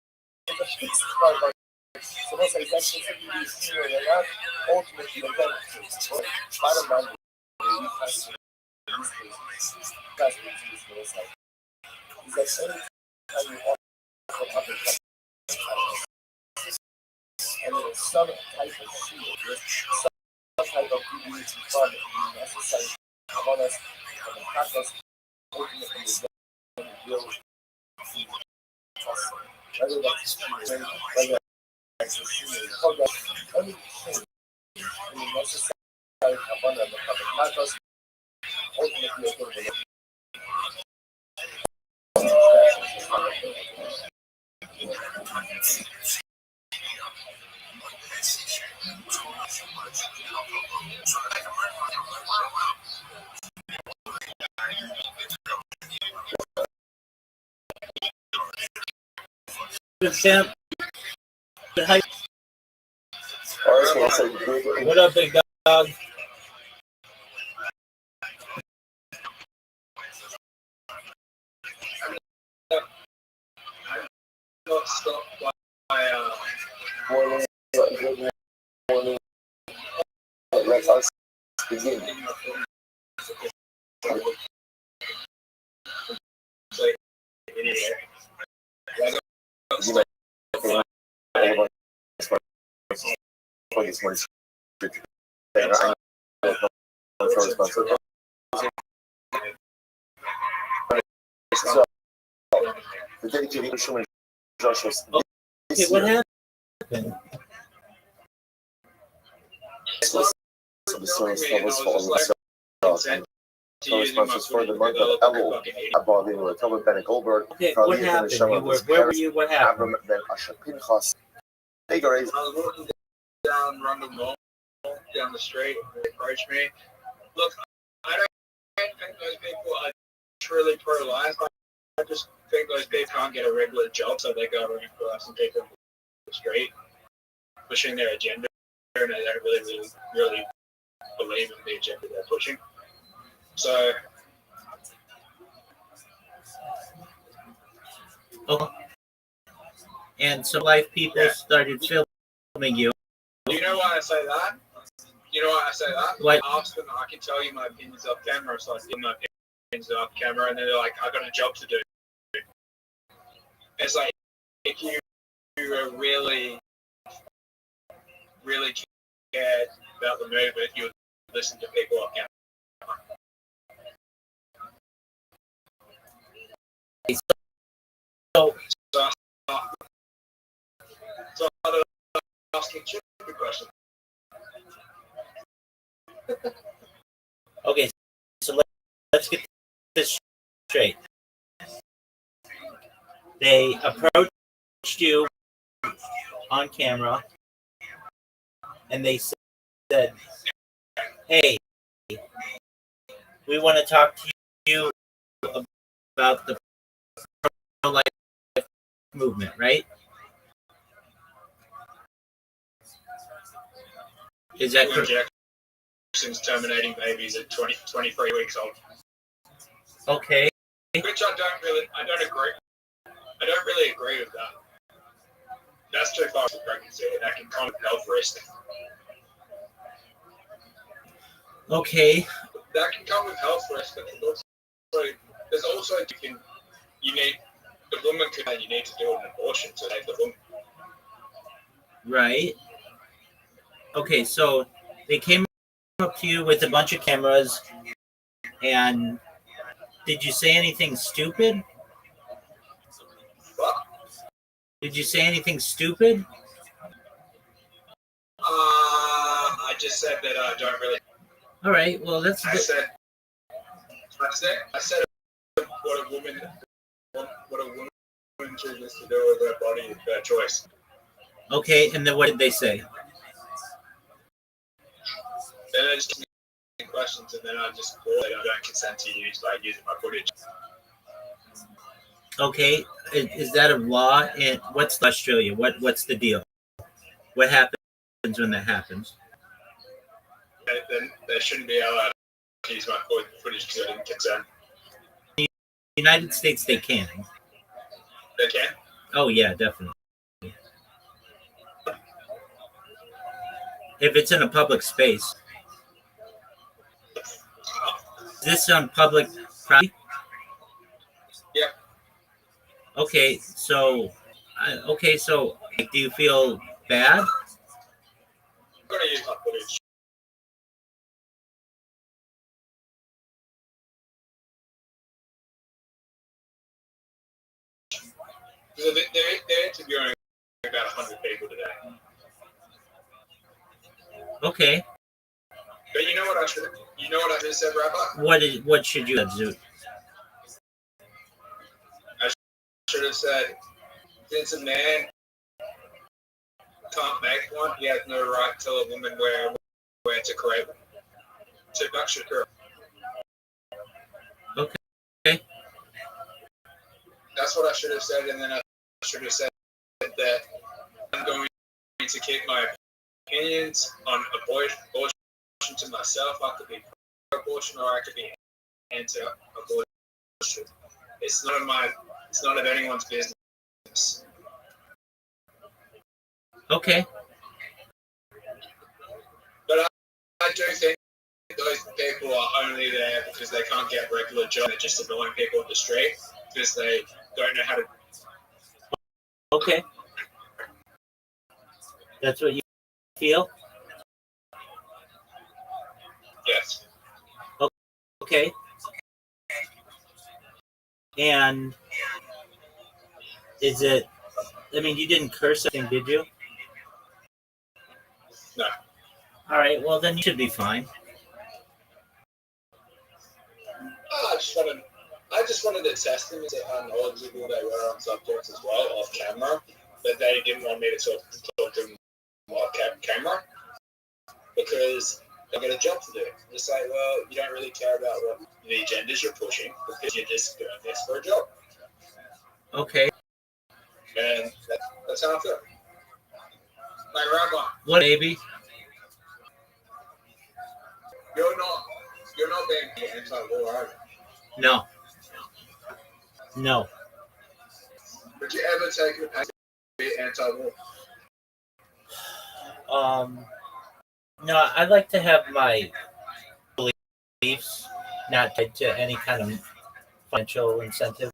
So what's exactly these two and that ultimately the benefits. But bottom line, we pass these cases. Guys, it's like is that anytime you offer up a and there's some type of shield, some type of PPE fund necessary upon us and attack us ultimately is going to deal with whether that's whether that's anything necessary upon us to attack us ultimately is going to Champ, what up, big dog? Not stopped by good morning. Let us begin. The dedicated Schumann Joshua. Okay, what happened? The service levels for all responses for the month of Elul, about in the Talmud Ben Goldberg. Okay, what happened? Where were you? What happened? Ben Asher Pinchas. Hey guys. I was walking down Rundle Mall, down the street, and they approached me. Look, I don't think those people are truly pro-life. I just think those people can't get a regular job, so they go around for some people on the street, pushing their agenda, and they don't really believe in the agenda they're pushing. So, Okay. And so life people started filming you. you know why I say that? You know why I say that? What? I asked them, I can tell you my opinions off camera, so I give my opinions off camera, and they're like, I got a job to do. It's like, if you are really cared about the movement, you would listen to people off camera. So So I'm asking you a question. okay, so let's get this straight. They approached you on camera and they said, hey, we want to talk to you about the pro-life movement, right? Is that correct? Injections terminating babies at 23 weeks old. Okay. Which I don't really agree with that. That's too far for pregnancy, and that can come with health risk. Okay. That can come with health risk, but there's also you need the woman you need to do an abortion to save the woman. Right. Okay, so they came up to you with a bunch of cameras, and did you say anything stupid? What? Did you say anything stupid? I just said that I don't really. All right. Well, that's. I said what a woman chooses to do with her body is their choice. Okay, and then what did they say? Then I just asked questions, and then I just called it. I don't consent to use using my footage. Okay, is that a law? And what's Australia? What's the deal? What happens when that happens? Then they shouldn't be allowed to use my footage because I didn't consent. In the United States, they can. They can? Oh yeah, definitely. if it's in a public space. Is this on public property? Yep. Okay, so like, do you feel bad? I'm gonna use my footage. They're interviewing about 100 people today. Okay. But you know what I should have said, Rabbi? What should you have, Zoot? I should have said, since a man can't make one, he has no right to tell a woman where to create one. So that should occur. Okay. That's what I should have said, and then I should have said that I'm going to keep my opinions on abortion to myself. I could be pro-abortion or I could be anti-abortion. It's none of anyone's business. Okay. But I do think those people are only there because they can't get regular jobs. They're just annoying people on the street because they don't know how to. Okay. That's what you feel? Yes. Okay. And is it, I mean, you didn't curse anything, did you? No. All right, well, then you should be fine. I just wanted to test them and see how knowledgeable they were on subjects as well off camera, but they didn't want me to talk to them off camera because they got a job to do. Just say, well, you don't really care about what the agendas you're pushing because you're just doing this for a job. Okay. And that's how I feel. Like, Rabbi. What, baby? You're not being anti-war, are you? No. No. Would you ever take an act to be anti-war? No, I'd like to have my beliefs not tied to any kind of financial incentive.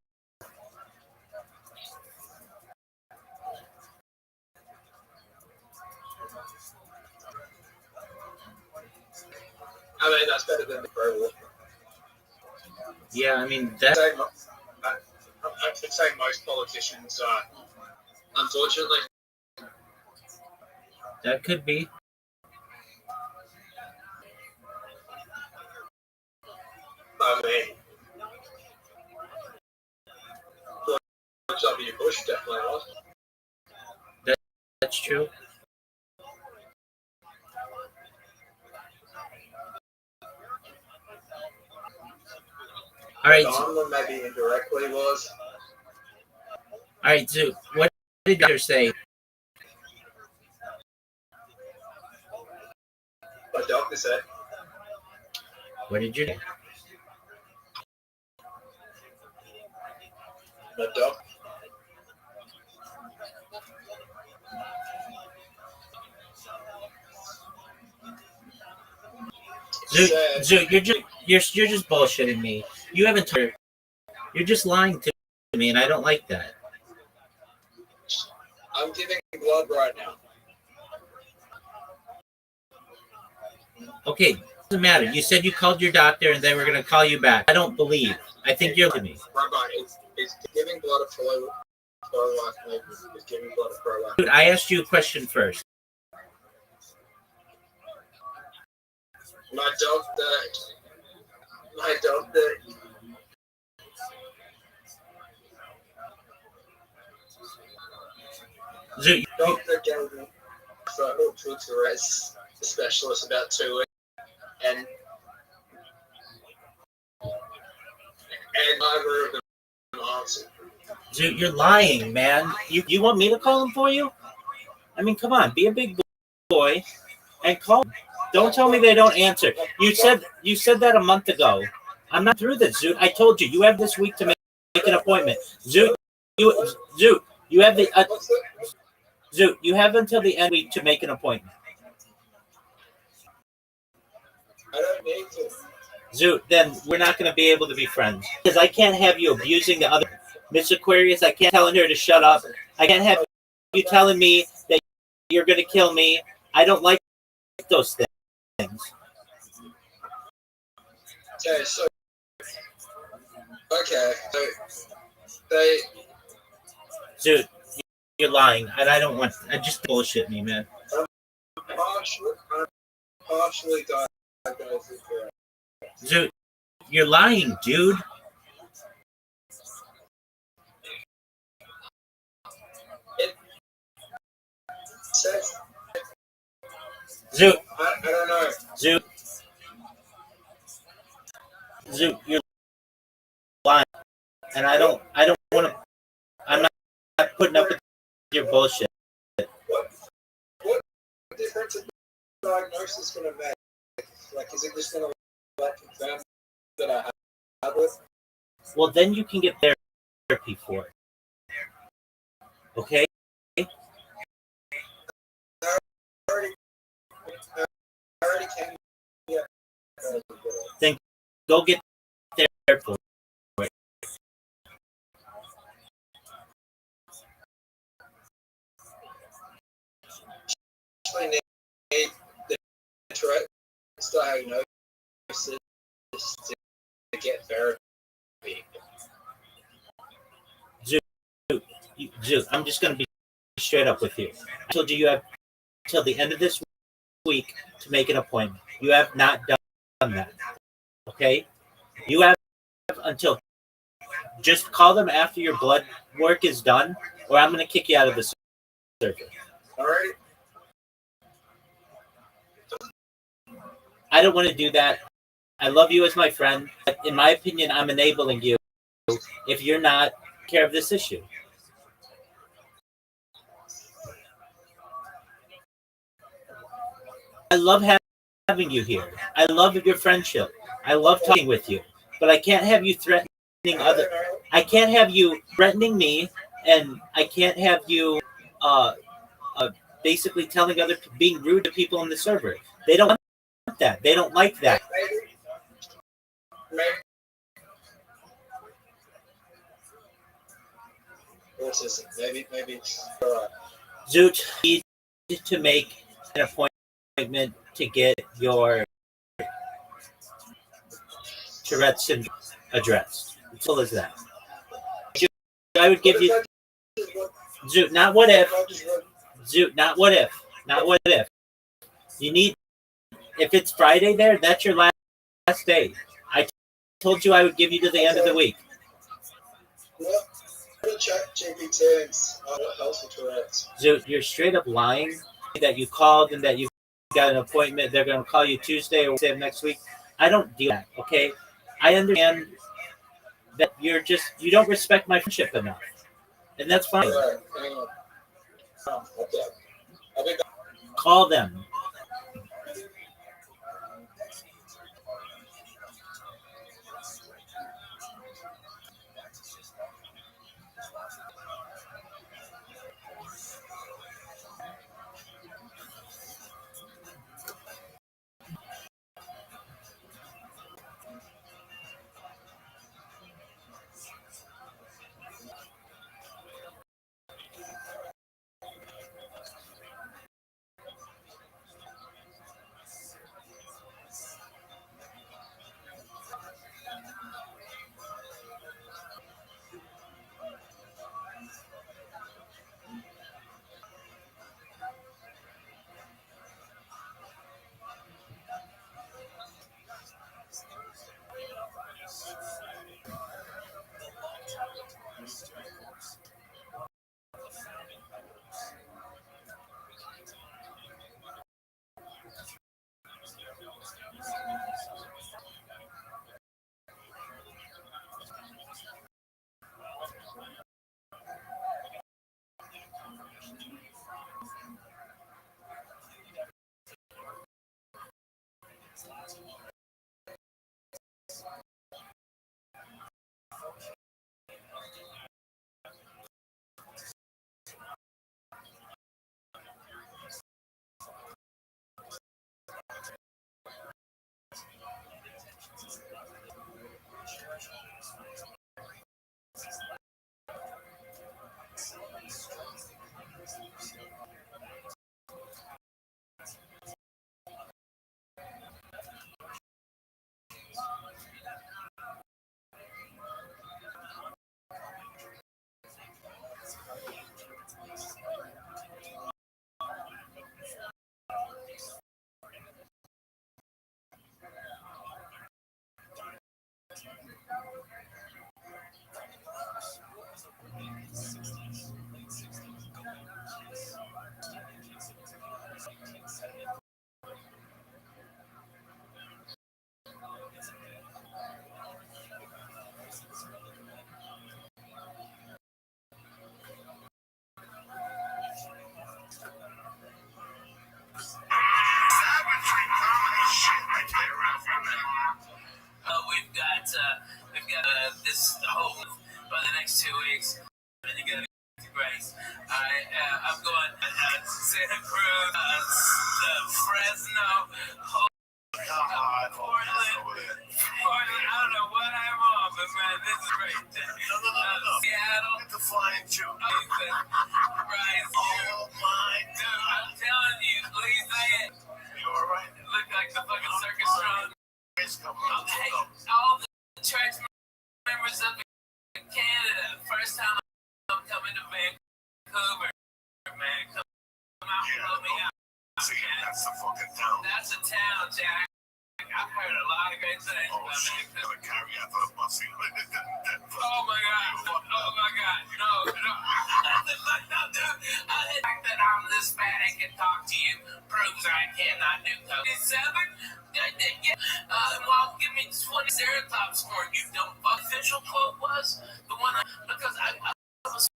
I mean, that's better than the pro-war. Yeah, I mean, that. I could say most politicians are, unfortunately. That could be. I mean, George W. Bush definitely was. That's true. All right. Donald maybe indirectly was. All right, so what did you say? What doctor said. What did you say? The doctor. Zoot, you're just bullshitting me. You haven't told. You're just lying to me, and I don't like that. I'm giving blood right now. Okay, doesn't matter. You said you called your doctor, and they were going to call you back. I don't believe. I think you're lying to me. Rabbi, it's giving blood a pro-life movement. It's giving blood a pro-life. Dude, I asked you a question first. My doctor. Zoot, Doctor gave me to Tourette's specialist about 2 weeks, and neither of them answered. Zoot, you're lying, man. You want me to call him for you? I mean, come on, be a big boy and call them. Don't tell me they don't answer. You said that a month ago. I'm not through this, Zoot. I told you. You have this week to make an appointment. Zoot, you have the Zoot. You have until the end of the week to make an appointment. I don't need to. Zoot, then we're not going to be able to be friends. Because I can't have you abusing the other. Miss Aquarius, I can't telling her to shut up. I can't have you telling me that you're going to kill me. I don't like those things. Okay, so they Zoot, you're lying, and I don't want. I just bullshit me, man. partially diagnosed with Tourette. Zoot, you're lying, dude. It says Zoot, I don't know. Zoot, you're lying, and I don't want to. I'm not putting up with your bullshit. What difference is diagnosis going to make? Like, is it just going to like confirm that I have it? Well, then you can get therapy for it. Okay? I already came. Yeah. Then go get therapy for it. Actually need the Tourette's diagnosis to get therapy. Zoot, I'm just going to be straight up with you. I told you have till the end of this week to make an appointment. You have not done that. Okay? You have until just call them after your blood work is done, or I'm going to kick you out of the surgery. All right. I don't want to do that. I love you as my friend. But in my opinion, I'm enabling you if you're not care of this issue. I love having you here. I love your friendship. I love talking with you. But I can't have you threatening other. I can't have you threatening me, and I can't have you basically telling being rude to people in the server. They don't want that. They don't like that. Maybe. Zoot, you need to make an appointment to get your Tourette's syndrome addressed. As simple as that. I would give you Zoot, not what if. Zoot, not what if. Not what if. You need, if it's Friday there, that's your last day. I told you I would give you to the end of the week. Zoot, you're straight up lying that you called and that you got an appointment. They're going to call you Tuesday or Wednesday of next week. I don't do that, okay? I understand that you don't respect my friendship enough. And that's fine. Call them. next 2 weeks. And you gotta get to Grace. I'm going to Santa Cruz, Fresno, Portland. I don't know what I'm on, but man, this is great. Seattle. Get the flying Jew. Right. Oh my Dude, I'm telling you, please say it. You alright? Look like the fucking circus drum. It's coming up. Hey, all the church members up in Canada, first time I'm coming to Vancouver, man. Come out and help me out. See, that's the fucking town. That's a town, Jack. I've heard a lot of great things Oh about shit, Vancouver. gonna carry out the bus. Oh my god. Oh my god. No. No, dude. The fact that I'm this fat and can talk to you proves I cannot do COVID. Well, give me 20 Ceratops for it, you dumb fuck. Official quote was the one because I was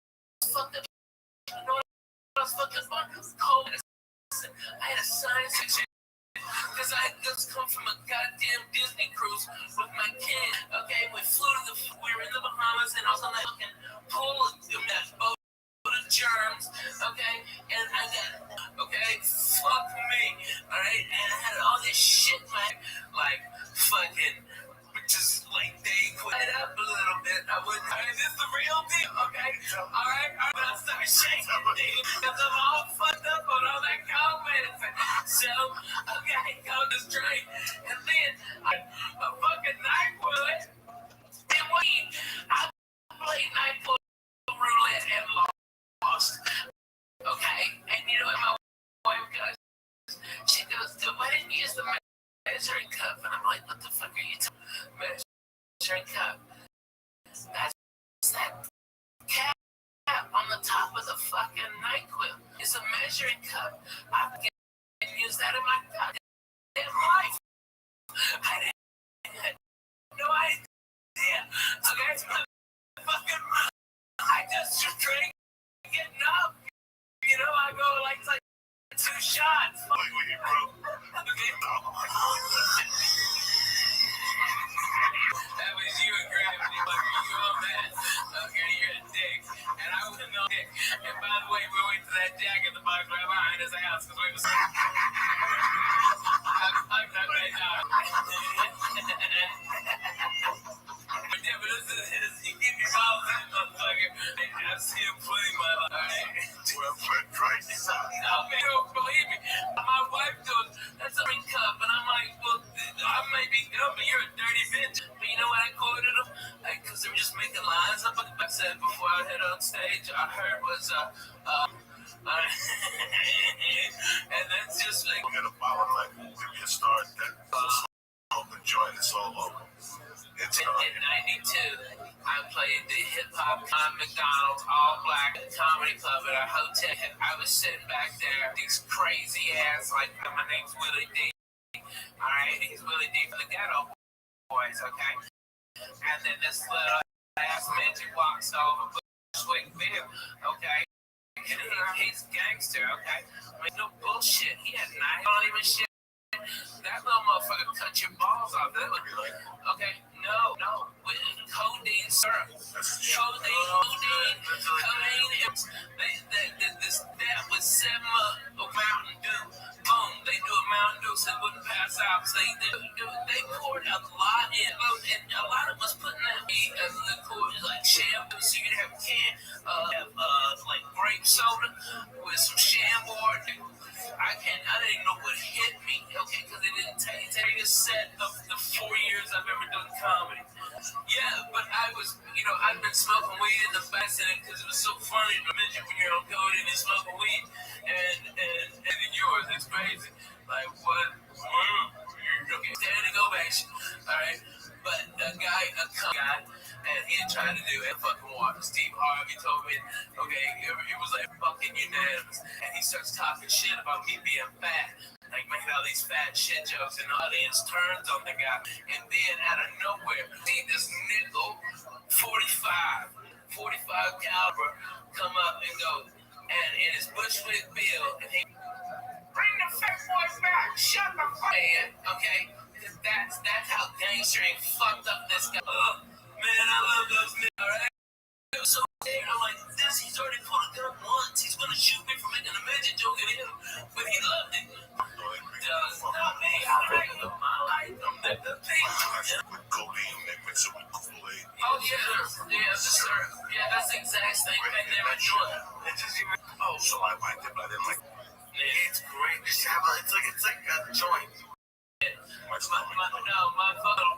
fucking, you know what I was fucking cold. I had a sinus infection. Because I had just come from a goddamn Disney cruise with my kid. Okay, we were in the Bahamas and I was on that fucking pool in that boat of germs. Okay, and I got, fuck me. Alright, and I had all this shit, man. Like, fucking, just like they quit it up a little bit. I wouldn't, this is the real deal, okay? Alright, but I started shaking, dude, because I'm all fucked up on all that COVID. So, go this drink, and then a fucking NyQuil, and I played NyQuil roulette and lost. Okay, and you know what my wife goes? She goes, why didn't you use the measuring cup? And I'm like, what the fuck are you talking about? Measuring cup. That's that cap on the top of the fucking NyQuil. It's a measuring cup. I can use that in my goddamn life. I had no idea. Okay, fucking, I just drink, getting up. You know, I go like 2 shots. Like when you broke. That was you and Gravity, but you a man. Okay, you're a dick. And I was no dick. And by the way, we went to that jack in the box right behind his house because we was. I'm not right now. But yeah, but listen to this. You get your balls in, motherfucker. I see him playing my life. Alright? Well, Fred Christ is out. No, man, don't believe me. My wife goes, that's a ring cup. And I'm like, well, I may be dumb, but you're a dirty bitch. But you know what I quoted them? Because they were just making lines up. I said before I head on stage, I heard was, and that's just like. We're gonna follow like, give me a start, then open joint, it's all over. It's in 92, I played the hip-hop McDonald's all-black comedy club at a hotel. I was sitting back there, these crazy-ass, like, my name's Willie D. Alright, he's Willie D for the Ghetto Boys, okay? And then this little ass midget walks over, Bushwick Bill, okay? And he's gangster, okay? I mean, no bullshit. He had 9 on him and shit. That little motherfucker cut your balls off. That would be like, okay, no, with codeine syrup. Codeine. That was 7 of Mountain Dew. Boom, they do a Mountain Dew so it wouldn't pass out. So they poured a lot in, and a lot of us putting that liquor like shampoo, so you'd have like grape soda with some Chambord. I didn't know what hit me, okay, because it didn't take a set of the 4 years I've ever done comedy. Yeah, but I was, I've been smoking weed in the back because it was so funny to mention when you're on codeine and smoking weed, and yours, it's crazy. Like, what? Okay, standing ovation, alright? But a guy, and he had tried to do it fucking water. Steve Harvey told me, okay, it was like fucking unanimous. And he starts talking shit about me being fat. Like making all these fat shit jokes, and the audience turns on the guy. And then out of nowhere, see this nickel 45 caliber come up and go, and it is Bushwick Bill, and he bring the fat boys back, shut the fuck up, okay? That's how gangstering fucked up this guy. Man, I love those niggas, alright? was so scared. I'm like, this, he's already pulled a gun once. He's gonna shoot me for making a midget joke at him. But he loved it. Not me. I'm making my life. I'm the thing. With codeine, they mix it with Kool-Aid. Oh, yeah. Yeah, sir. Yeah, that's the exact same thing they were doing. It just even, oh, So I liked it, but I didn't like it. yeah, it's great. It's like a joint. My fucking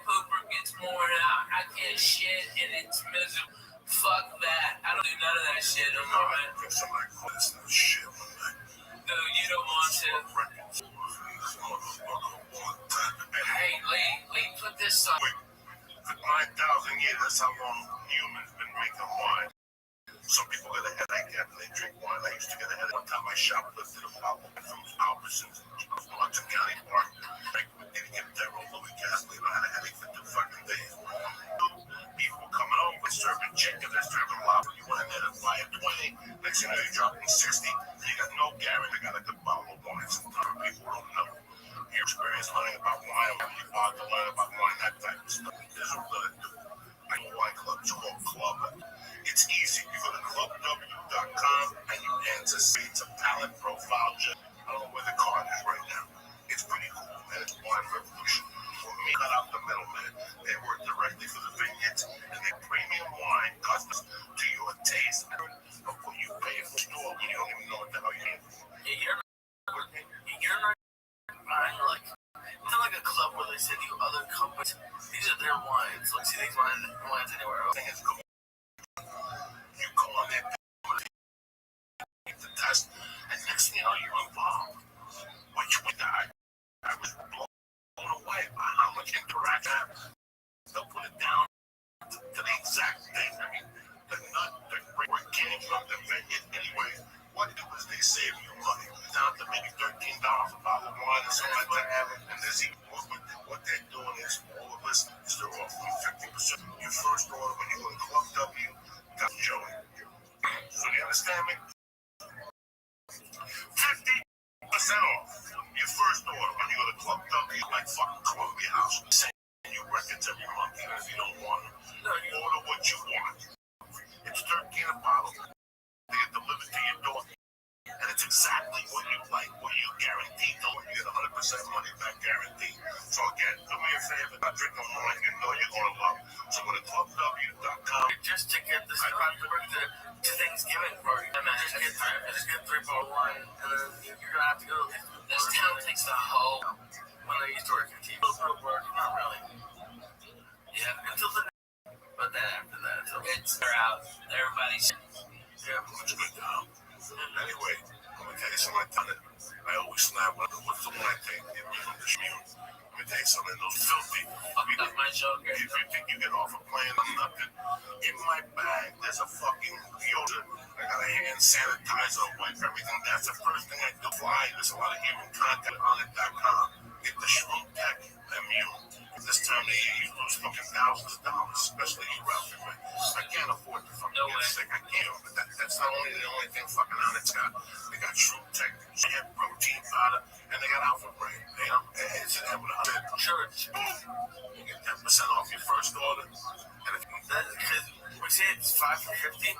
pooper gets worn out. I can't shit and it's miserable. Fuck that. I don't do none of that shit no more, man. If somebody calls this shit one night. No, you don't want to. Hey, Lee, put this on. For 9,000 years, that's how long humans been making wine. Some people get a headache after they drink wine. I used to get a headache. One time I shoplifted a bottle from Albertsons, Hudson County Park. I didn't get there on Louis gasoline. I had a headache for 2 fucking days. People coming over, serving chicken, they're serving lobster. You went in there to buy a 20. Next thing you know, you're dropping 60. And you got no guarantee. They got a good bottle of wine. Sometimes people don't know. Your experience learning about wine, when you bought to learn about wine, that type of stuff. There's a lot to do. I know wine club. It's called Club. It's easy. You go to clubw.com and you enter Seeds of Talent Profile. I don't know where the card is right now. It's pretty cool, man. It's Wine Revolution. For me, cut out the middleman. They work directly for the vineyards and they premium wine customers to your taste of what you pay for store when you don't even know what the hell you're in. You're not buying like, it's not like a club where they send you other companies. These are their wines. Like, see these wines anywhere else. Thing is cool. You go on there, the test, and next thing you know, you're involved. Which would die. I was blown away by how much interaction. They'll put it down to the exact thing. I mean, the nut, the where it came from, the vineyard anyway. What they do is they save you money. Down to maybe $13 a bottle of wine or something like that. And there's even more. What they're doing is all of this is they're offering 50%. Your first order when you go to Club W, got Joey. So you understand me? 50% off your first order when you go to Club W, like fucking Columbia House. Send you records every month, even if you don't want them. You order what you want. It's $13 a bottle. They get delivered to your door. And it's exactly what you like, what you guarantee. Don't you get 100% money back guarantee. So again, do me a favor, not drinking wine you know you're going to love. So go to clubw.com. Just to get this to Thanksgiving party. Just get 3 bottle wine, and then you're gonna have to go. This town takes the whole. When they used to work in TV, not really. Yeah, until the. But then after that, they're out. Everybody's. Yeah, it's good now. Anyway, I'm gonna tell you something. I always snap what's the one thing from the schmute. Let me tell you something. Those filthy. Fucked up my joker. If you think you get off a plane or nothing, in my bag there's a fucking deodorant. I got a hand sanitizer, wipe everything. That's the first thing I do. Fly. There's a lot of human content on it.com. Get the Shroom Tech Immune. This time of year, you lose fucking thousands of dollars, especially you, Ralphie, man. I can't afford to fucking get sick. I can't. But that's not only the only thing fucking on it's got. They got Shroom Tech, they got protein powder, and they got Alpha Brain. You know, it's an with 100 church. You get 10% off your first order. And if we say it's 5 for 50.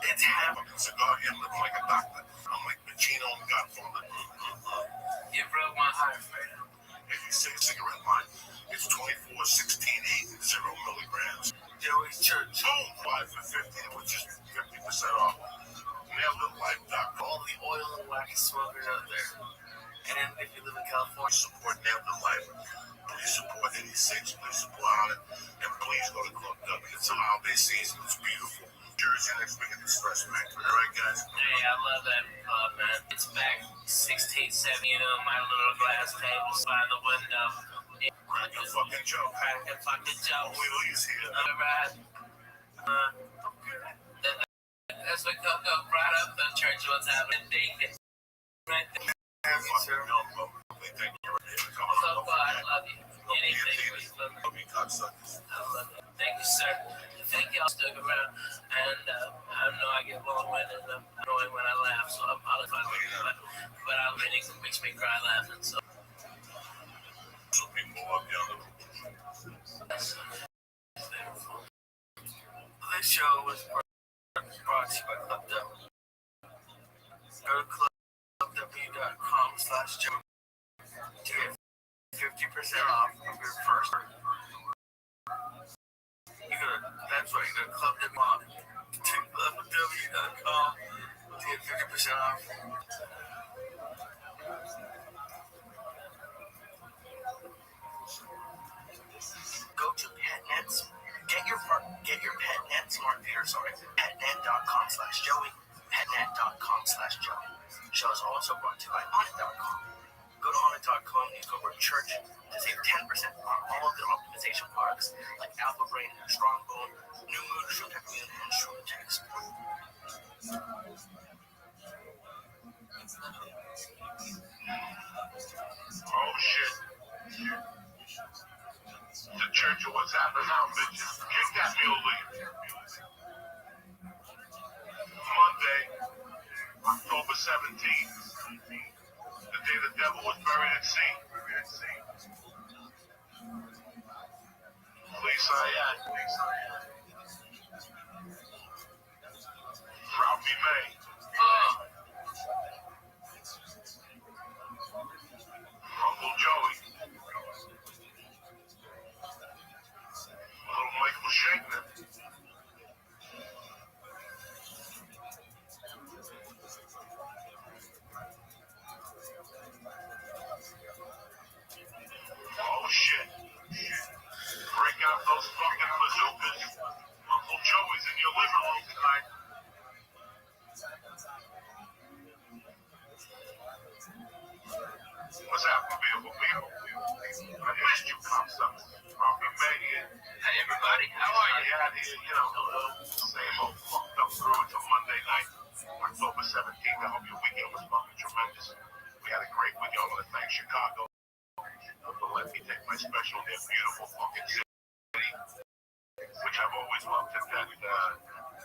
It's half. Fucking cigar, you're looking like a doctor. I'm like Pacino and Godfather. You broke my heart, man. If you say cigarette line, it's 24, 16, 8, 0 milligrams. Joey's Church. Boom! 5 for 50, which is 50% off. NailItLife.com. All the oil and wax smokers out there. And then if you live in California, support Nail the Life. Please support 86. Please support on it. And please go to Club W. It's a holiday season. It's beautiful. Jersey next week at Express Bank. All right, guys? Hey, I love that club, man. It's back 1670, my little glass table by the window. Crack a fucking joke. Crack a fucking joke. Only Lee's here. All right. That's what Coco brought up the church was having Deacon. Right there. Thank you. Coco, I love you. Anything we love you. I love you. Thank you, sir. Thank y'all stuck around. And I know I get long-winded and annoying when I laugh, so I apologize. But I really it makes me cry laughing. So. Some people love you on the They This show was brought to you by Club W. Go to clubw.com/Joe to get 50% off of your first order. That's right, you go to clubw.com to get 50% off. Go to PetNets. Get your PetNet smart meter, petnet.com/Joey. Petnet.com/Joey. Show is also brought to you by Onnit.com. Go to Onnit.com and use code CHURCH to save 10% on all of the optimization products like Alpha Brain, Strongbone, New Mood, Shroom Technique, and Shroom Text. Oh shit. The church of what's happening now, bitches. Kick that mule in. Monday, October 17th. The day the devil was buried at sea. Please say that. Rabbi May. Uncle Joey. Little Michael Shankman. Oh shit. Break out those fucking bazookas. Uncle Joey's in your living room tonight. What's happening, beautiful people? I missed you, cocksuckers. Rabbi May here. Hey everybody, how are you? Out here, same old fucked up through until Monday night, October 17th. I hope your weekend was fucking tremendous. We had a great weekend. I want to thank Chicago for letting me take my special, their beautiful fucking city, which I've always loved to death.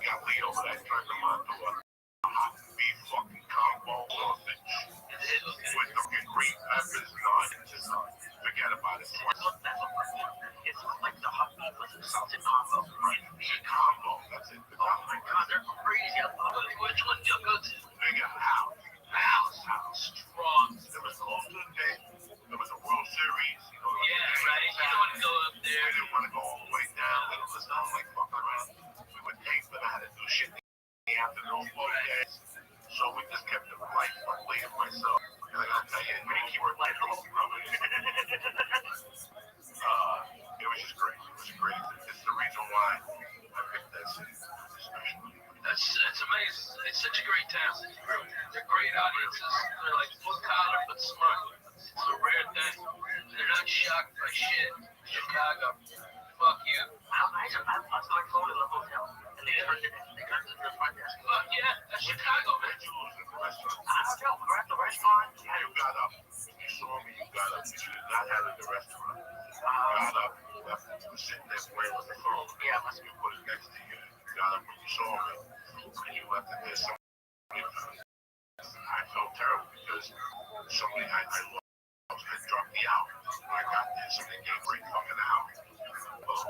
Got Lee over that turned them on to a hot beef fucking combo sausage with the green peppers and onions. Forget about it. It's like the hot beef with the salted combo. Right, Chicago, that's it. Oh my god, they're crazy. I love it. Which one do you go to? They got House. Strong. There was also a day, there was a World Series. Yeah, right. You don't want to go up We there. didn't want to go all the way down. It was not like fucking around. We would take, but I had to do shit in the afternoon both days. So we just kept it light for Lee and myself. And I gotta tell you, Mickey were like, it was just great. It was great. It's the reason why I picked that city, especially. That's amazing. It's such a great town. They're great audiences. They're like blue collar but smart. It's a rare thing. They're not shocked by shit. Chicago. Fuck you. I lost my phone in the hotel. And they turned it to the front desk. Fuck yeah. That's Chicago, man. You lose at the restaurant. I don't know. We're at the restaurant. You got up. You saw me. You got up. You should have not had it at the restaurant. You got up. You were sitting there playing with the phone. Yeah, must be. You put it next to you. You got up when you saw me. And you left it there. I felt terrible because somebody I loved had dropped me out. When I got there, somebody gave great fucking out. Well,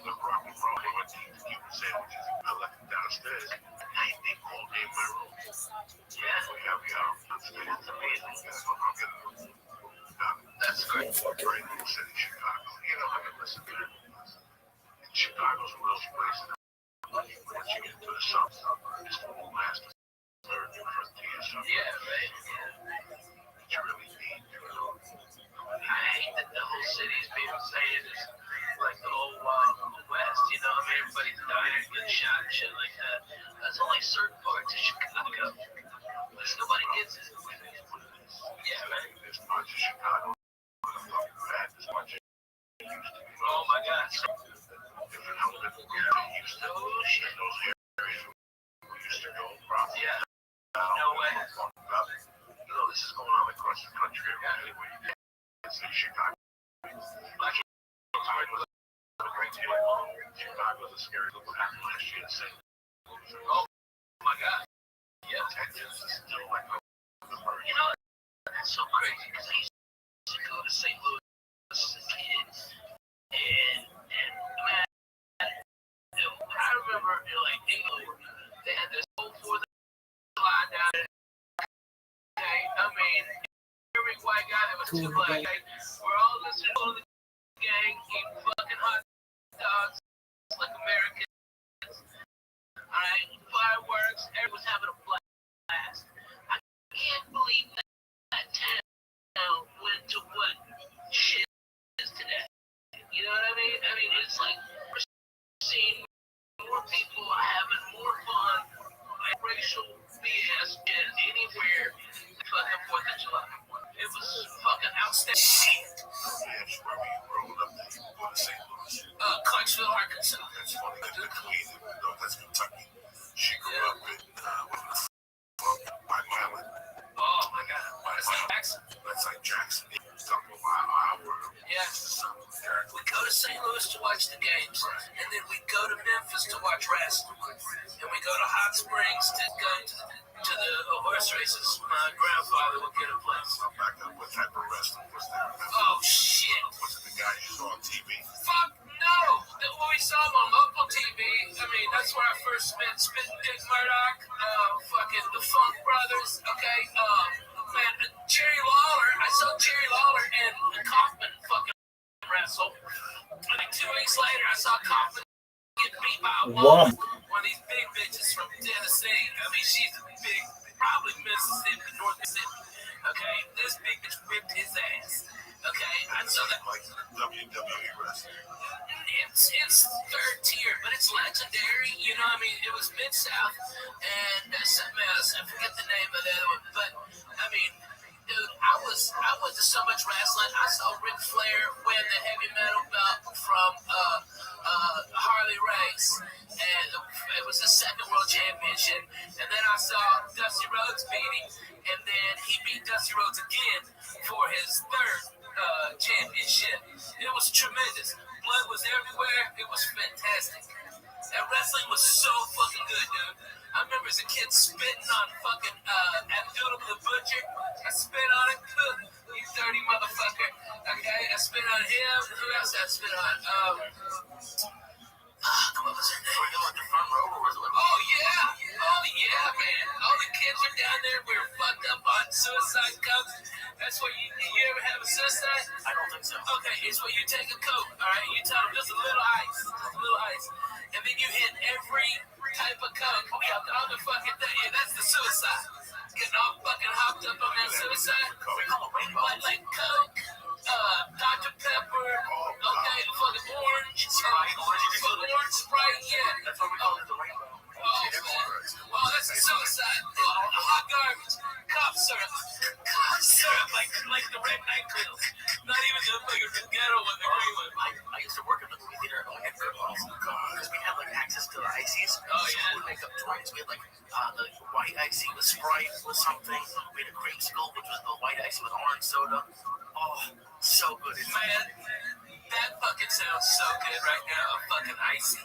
the rock and roll. They went to eat Cuban sandwiches. I left them downstairs. At night, they called me in my room. Yeah, so we have upstairs. That's amazing. I'm getting that's great. Great little city, Chicago. I mean, listen, man. Chicago's one of those places. Once you get to the south, it's the whole last third new frontier. Yeah, right. You really need, I hate that the whole city's being saying is like the old Wild West, I mean, everybody's dying and getting shot and shit like that. That's only certain parts of Chicago. Because nobody gets it. Yeah, right. There's parts of Chicago that are fucking bad as much as it used to be. Oh my god. Different elements of it used to. Oh shit. Those areas we used to go probably. Yeah. No way. This is going on across the country. Anyway, it's in Chicago. Chicago's a great deal. Chicago's a scary little town last year. Oh my god. Yeah. Texas is still like a That's so crazy because I used to go to St. Louis as a kid. And man, I remember whatever, like England, they had this whole 4th of July down there. Okay, I mean, every white guy that was too black, okay, we're all listening to the gang, eating fucking hot dogs like Americans. Alright, fireworks, everyone's having a blast. I can't believe that town went to what shit is today. You know what I mean? I mean, it's like we're seeing more people having more fun, like racial BS than anywhere than fucking 4th of July. It was fucking outstanding. Where were you growing up? Did you go to St. Louis? Clarksville, Arkansas. That's funny. The queen, no, that's Kentucky. She grew up in Long Island. Oh my God. That's like Jackson. That's like Jackson. Talking about our Yeah. We go to St. Louis to watch the games, and then we go to Memphis to watch wrestling, and we go to Hot Springs to go to the horse races. My grandfather would get a place. I'm back up. What type of wrestling was there? Oh shit! Was it the guy you saw on TV? Fuck no! When we saw him on local TV, I mean that's where I first met Spittin' Dick Murdoch, fucking the Funk Brothers. Okay, man, Jerry Lawler. I saw Jerry Lawler and Kaufman fucking wrestle. And then 2 weeks later, I saw Kaufman get beat by a woman. One of these big bitches from Tennessee. I mean, she's a big, probably Mississippi, North Mississippi. Okay, this big bitch whipped his ass. Okay, I saw that. Like WWE wrestling. It's third tier, but it's legendary. You know, I mean, it was Mid-South and something else. I forget the name of the other one, but I mean, dude, I went to so much wrestling. I saw Ric Flair win the heavy metal belt from Harley Race, and it was his second world championship. And then I saw Dusty Rhodes beat him, and then he beat Dusty Rhodes again for his third championship. It was tremendous. Blood was everywhere. It was fantastic. And wrestling was so fucking good, dude. I remember as a kid spitting on fucking Abdullah the Butcher. I spit on it. You dirty motherfucker. Okay, I spit on him. Who else I spit on? Come on, what's her name? Were you on the front row or was it? Oh yeah, man. All the kids are down there. We're fucked up on suicide cups. That's what you ever have a suicide? I don't think so. Okay, it's where you take a Coke, all right? You tell them just a little ice, and then you hit every type of Coke on the fucking thing. Yeah, that's the suicide. Getting all fucking hopped up on that suicide. Like Coke, Dr. Pepper, okay, fucking orange, fucking orange Sprite, yeah. That's what we call it, the rainbow. Oh, man. Oh, that's a suicide. Hot garbage. Cough syrup, like the red NyQuil. Not even the ghetto one, the green one. I used to work in the movie theater at Fairbox because we had like access to the ices. Oh yeah. We would make up drinks. We had like the white icy with Sprite with something. We had a creamsicle, which was the white icy with orange soda. Oh, so good. Man, that fucking sounds so good right now. A fucking icy.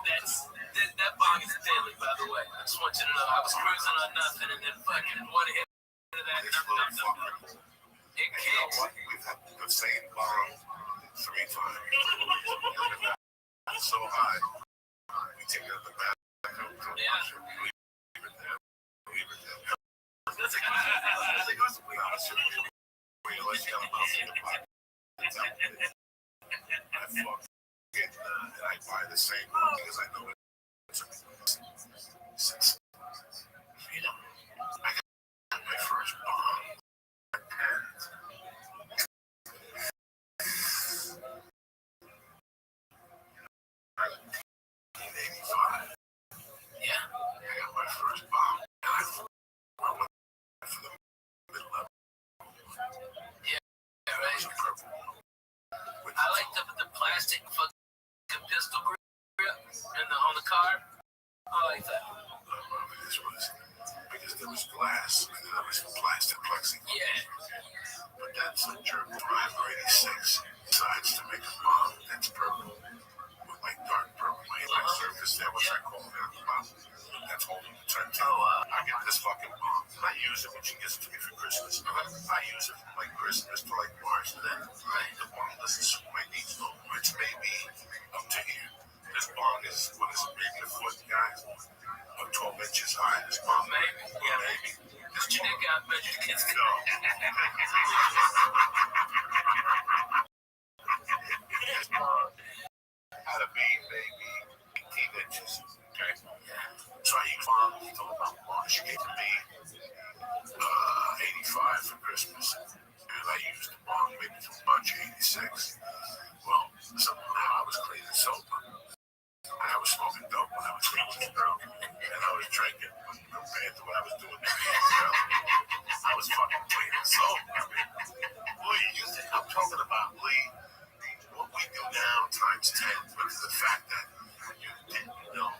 That bong is deadly, by the way. I just want you to know. I was cruising on nothing and then fucking one hit into that. It kicks. We've had the same bong 3 times. It's so high. We take it at the back. Yeah. Leave it there. That's a good way. Unless you have a mouth in the pot. I fuck. And I buy the same one because I know since I got my first bomb and 1985. Yeah. I got my first bomb. And I went for the middle level. Yeah, right. I like the plastic fucking pistol grip on the car. I like that. This was because there was glass and there was plastic plexi. Yeah. But that's a German driver 86 decides to make a bomb that's purple with like dark purple like surface there, which I call it bomb. That's holding the turntable. I get this fucking bomb and I use it when she gives it to me for Christmas. I use it from like Christmas to like March, and then the bomb doesn't suit my needs no more. It's maybe up to here. This bomb bong is, what is it, maybe a foot, guys? Or 12 inches high. This bong, Maybe. Yeah, maybe. Just your dick out, measure the kids. No. This bong had to be maybe 18 inches. Okay? So I use bong until about March. She gave me 85 for Christmas. And I used the bong maybe till March 86. Well, somehow I was clean and sober. I was smoking dope when I was drinking drunk, and I was drinking compared to what I was doing. I was fucking clean and sober. Lee, I'm talking about Lee. What we do now times 10, but the fact that you didn't know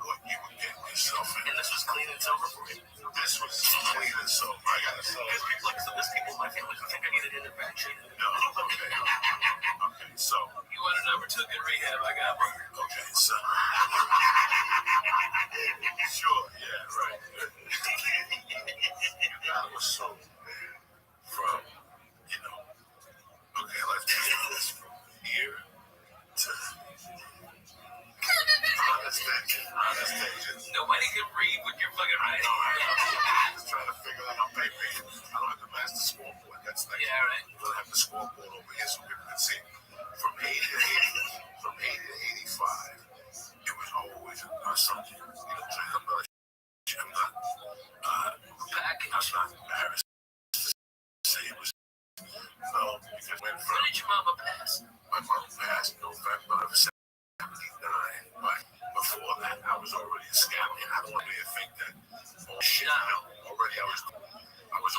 what you were getting yourself in. And this was clean and sober for me. This was clean and sober. I gotta say. There's people in my family who think I needed intervention. No, okay. Okay, so. You want a number 2 good rehab? I got one. Okay, so. Sure, yeah, right. You gotta assume, man, from, okay, let's do this from here to. Honest. Nobody can read what you're fucking writing. I'm just trying to figure out how big it is. I don't have the master scoreboard. That's next. Yeah, right. We'll have the scoreboard over here so people can see. From 80 to 85, it was always something. You know what I'm saying? I'm not embarrassed to say it was. No, because when did your mama pass? My mom passed November of 79, but before that, I was already a scallion. I don't want you to think that. Oh shit! No, already I was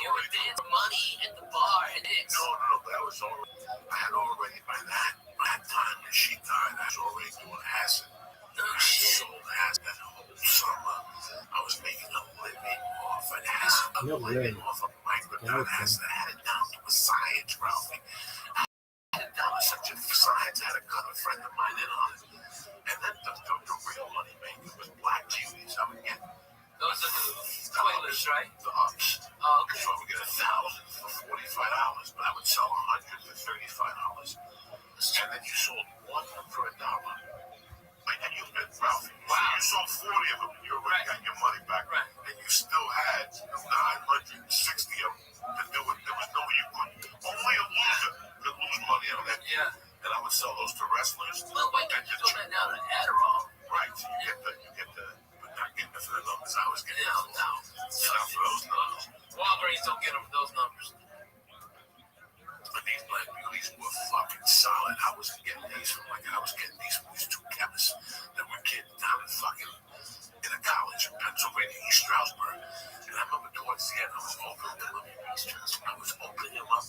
You were dancing money at the bar and it's. No, but I was already. I had already by that time when she died, I was already doing acid. Oh shit! Sold acid that whole summer. I was making a living off an acid. No way. Off of microdot acid. I had it down to a science, Ralphie. I had it down to such a science. I had a cut a friend of mine in on it. And then the real money maker was black cuties. I would get those are the toilets, right? The ups. Oh, okay. So I would get 1,000 for $45, but I would sell 100 for $35. And then you sold one for $1. And you met Ralphie. Wow. You sold 40 of them and you already got your money back. Right. And you still had 960 of them to do it. There was no you couldn't. Only a loser could lose money on that. Yeah. And I would sell those to wrestlers. Well, wait, you throw that down an Adderall. Right. So you get the, but not getting it for the numbers I was getting. No. Not for those numbers. Walgreens don't get them for those numbers. But these black beauties were fucking solid. I was getting these from these two chemists that were kids down in a college in Pennsylvania, East Stroudsburg. And I remember towards the end, I was opening them up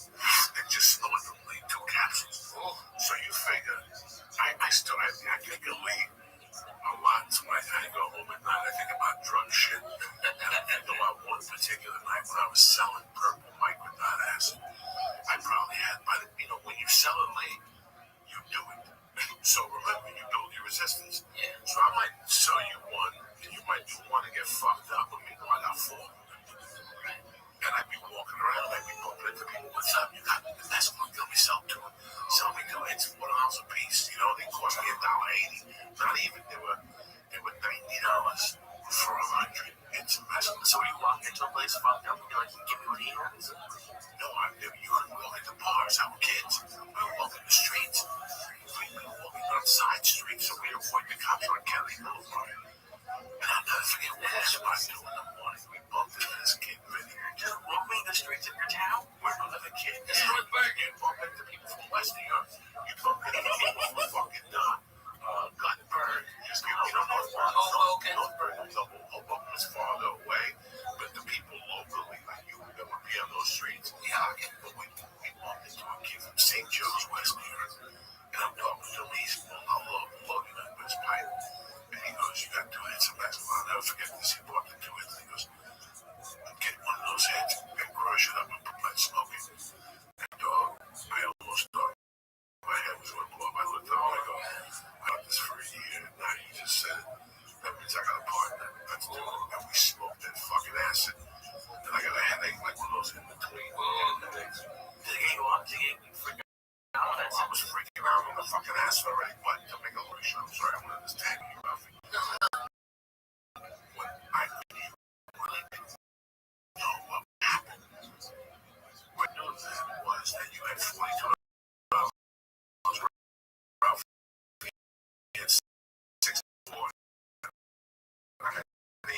and just snorting them like 2 capsules. So you figure, I think of Lee a lot. So I go home at night, I think about drug shit. And I think about one particular night when I was selling purple microdot acid. I probably had, when you sell it late, you do it. So remember, you build your resistance. Yeah. So I might sell you one, and you might do one and get fucked up. I got 4. And I'd be walking around, I'd be bumping into people. What's up? You got the best one? Let me sell 2. Sell me 2. It's $4 a piece. They cost me $1.80. Not even. They were $90 for 100. It's a mess. So you walk into a place fucked up and you're like, give me what he has? No, you couldn't walk into bars. Our kids. We were walking the streets. We were walking on side streets, so we avoid the cops on Kelly Boulevard. And I'll never forget what I was doing in the morning. We bumped into this kid, Vinny. Just roaming the streets of your town? We're another kid. This is Northburg. You bump into people from West New York. You bump into people from fucking Guttenberg. Northburg. Oh, okay. Northburg was farther away. But the people locally, like you, that would be on those streets. Yeah, but we bumped into a kid from St. Joe's, West New York. And I'm talking to him. He's loading up his pipe. And he goes, you got 2 hits of basketball. I'll never forget this. He bought the 2 hits. And he goes, get one of those hits and crush it up and put smoking. And dog, I almost thought my head was going to blow up. I looked up and I go, I had this for a year. Now you just said it. That means I got a partner. That's doing it. And we smoked that fucking acid. And I got a headache like one of those in between headaches. Did you freak out? I was freaking out on the fucking acid already. But to make a long shot. I'm sorry, I'm gonna understand you, Ralphie. When I really know what happened, what knew that was that you had $42. Ralphie had 64. I had 8.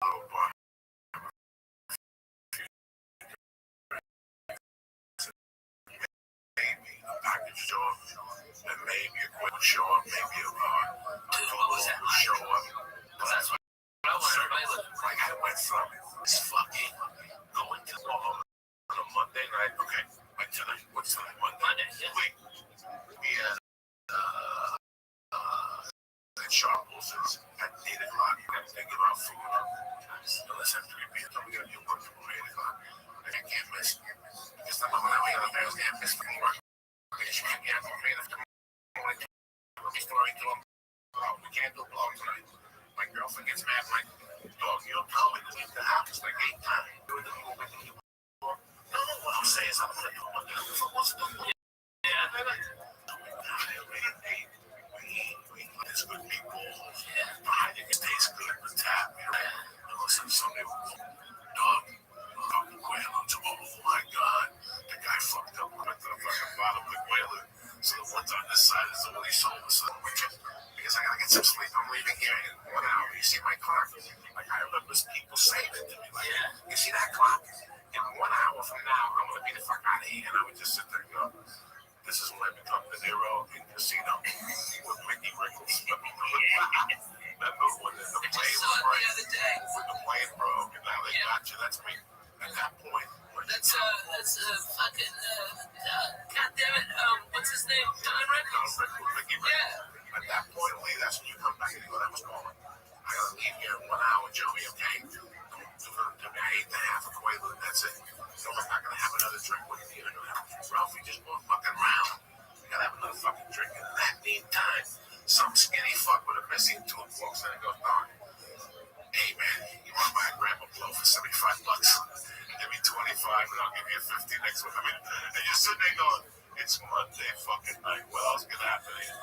Oh, boy. Maybe a package show up, and maybe a quick show up, maybe a phone will show up. But that's what I wanted. Like I went from this fucking going to on a Monday night. Okay, like tonight. What's tonight? Monday. Wait, we had at Sharp Wilson's at 8 o'clock. They give out food. Unless I'm 3 p.m. We gotta do work from 8 o'clock. I can't miss. Because I'm not going to be able to miss the work. We can't do vlogs tonight. My girlfriend gets mad. Like, dog, you don't tell me to leave the house like 8 times. No, what I'm saying is I'm going to do what the fuck to do. Yeah, it's good people. Yeah, it tastes good with tap. You know, some dog. Oh my God, the guy fucked up with the fucking bottle of Whaler. So the ones on this side is the one he sold us. Because I gotta get some sleep. I'm leaving here in 1 hour. You see my clock? Like I remember people saying it to me. Like, you see that clock? In 1 hour from now, I'm gonna be the fuck out of here. And I would just sit there and go, this is when I become the Nero in Casino with Mickey Rickles. Remember when the plane was right? When the plane broke and now they got you. That's me. At that point, that's fucking goddammit, what's his name? Don Rickles. Yeah. At that point, Lee, that's when you come back and you go, that was calling. I gotta leave here in 1 hour, Joey, okay? I ate the half a Quaalude, that's it. So I'm not gonna have another drink with you. Ralphie just won't fucking round. We gotta have another fucking drink. And in that meantime, some skinny fuck with a missing tooth walks in and goes, Don, hey man, you want to buy a grandma blow for $75? Give me 25 and I'll give you 50 next one. I mean, and you're sitting there going, it's Monday fucking night. What else can happen here?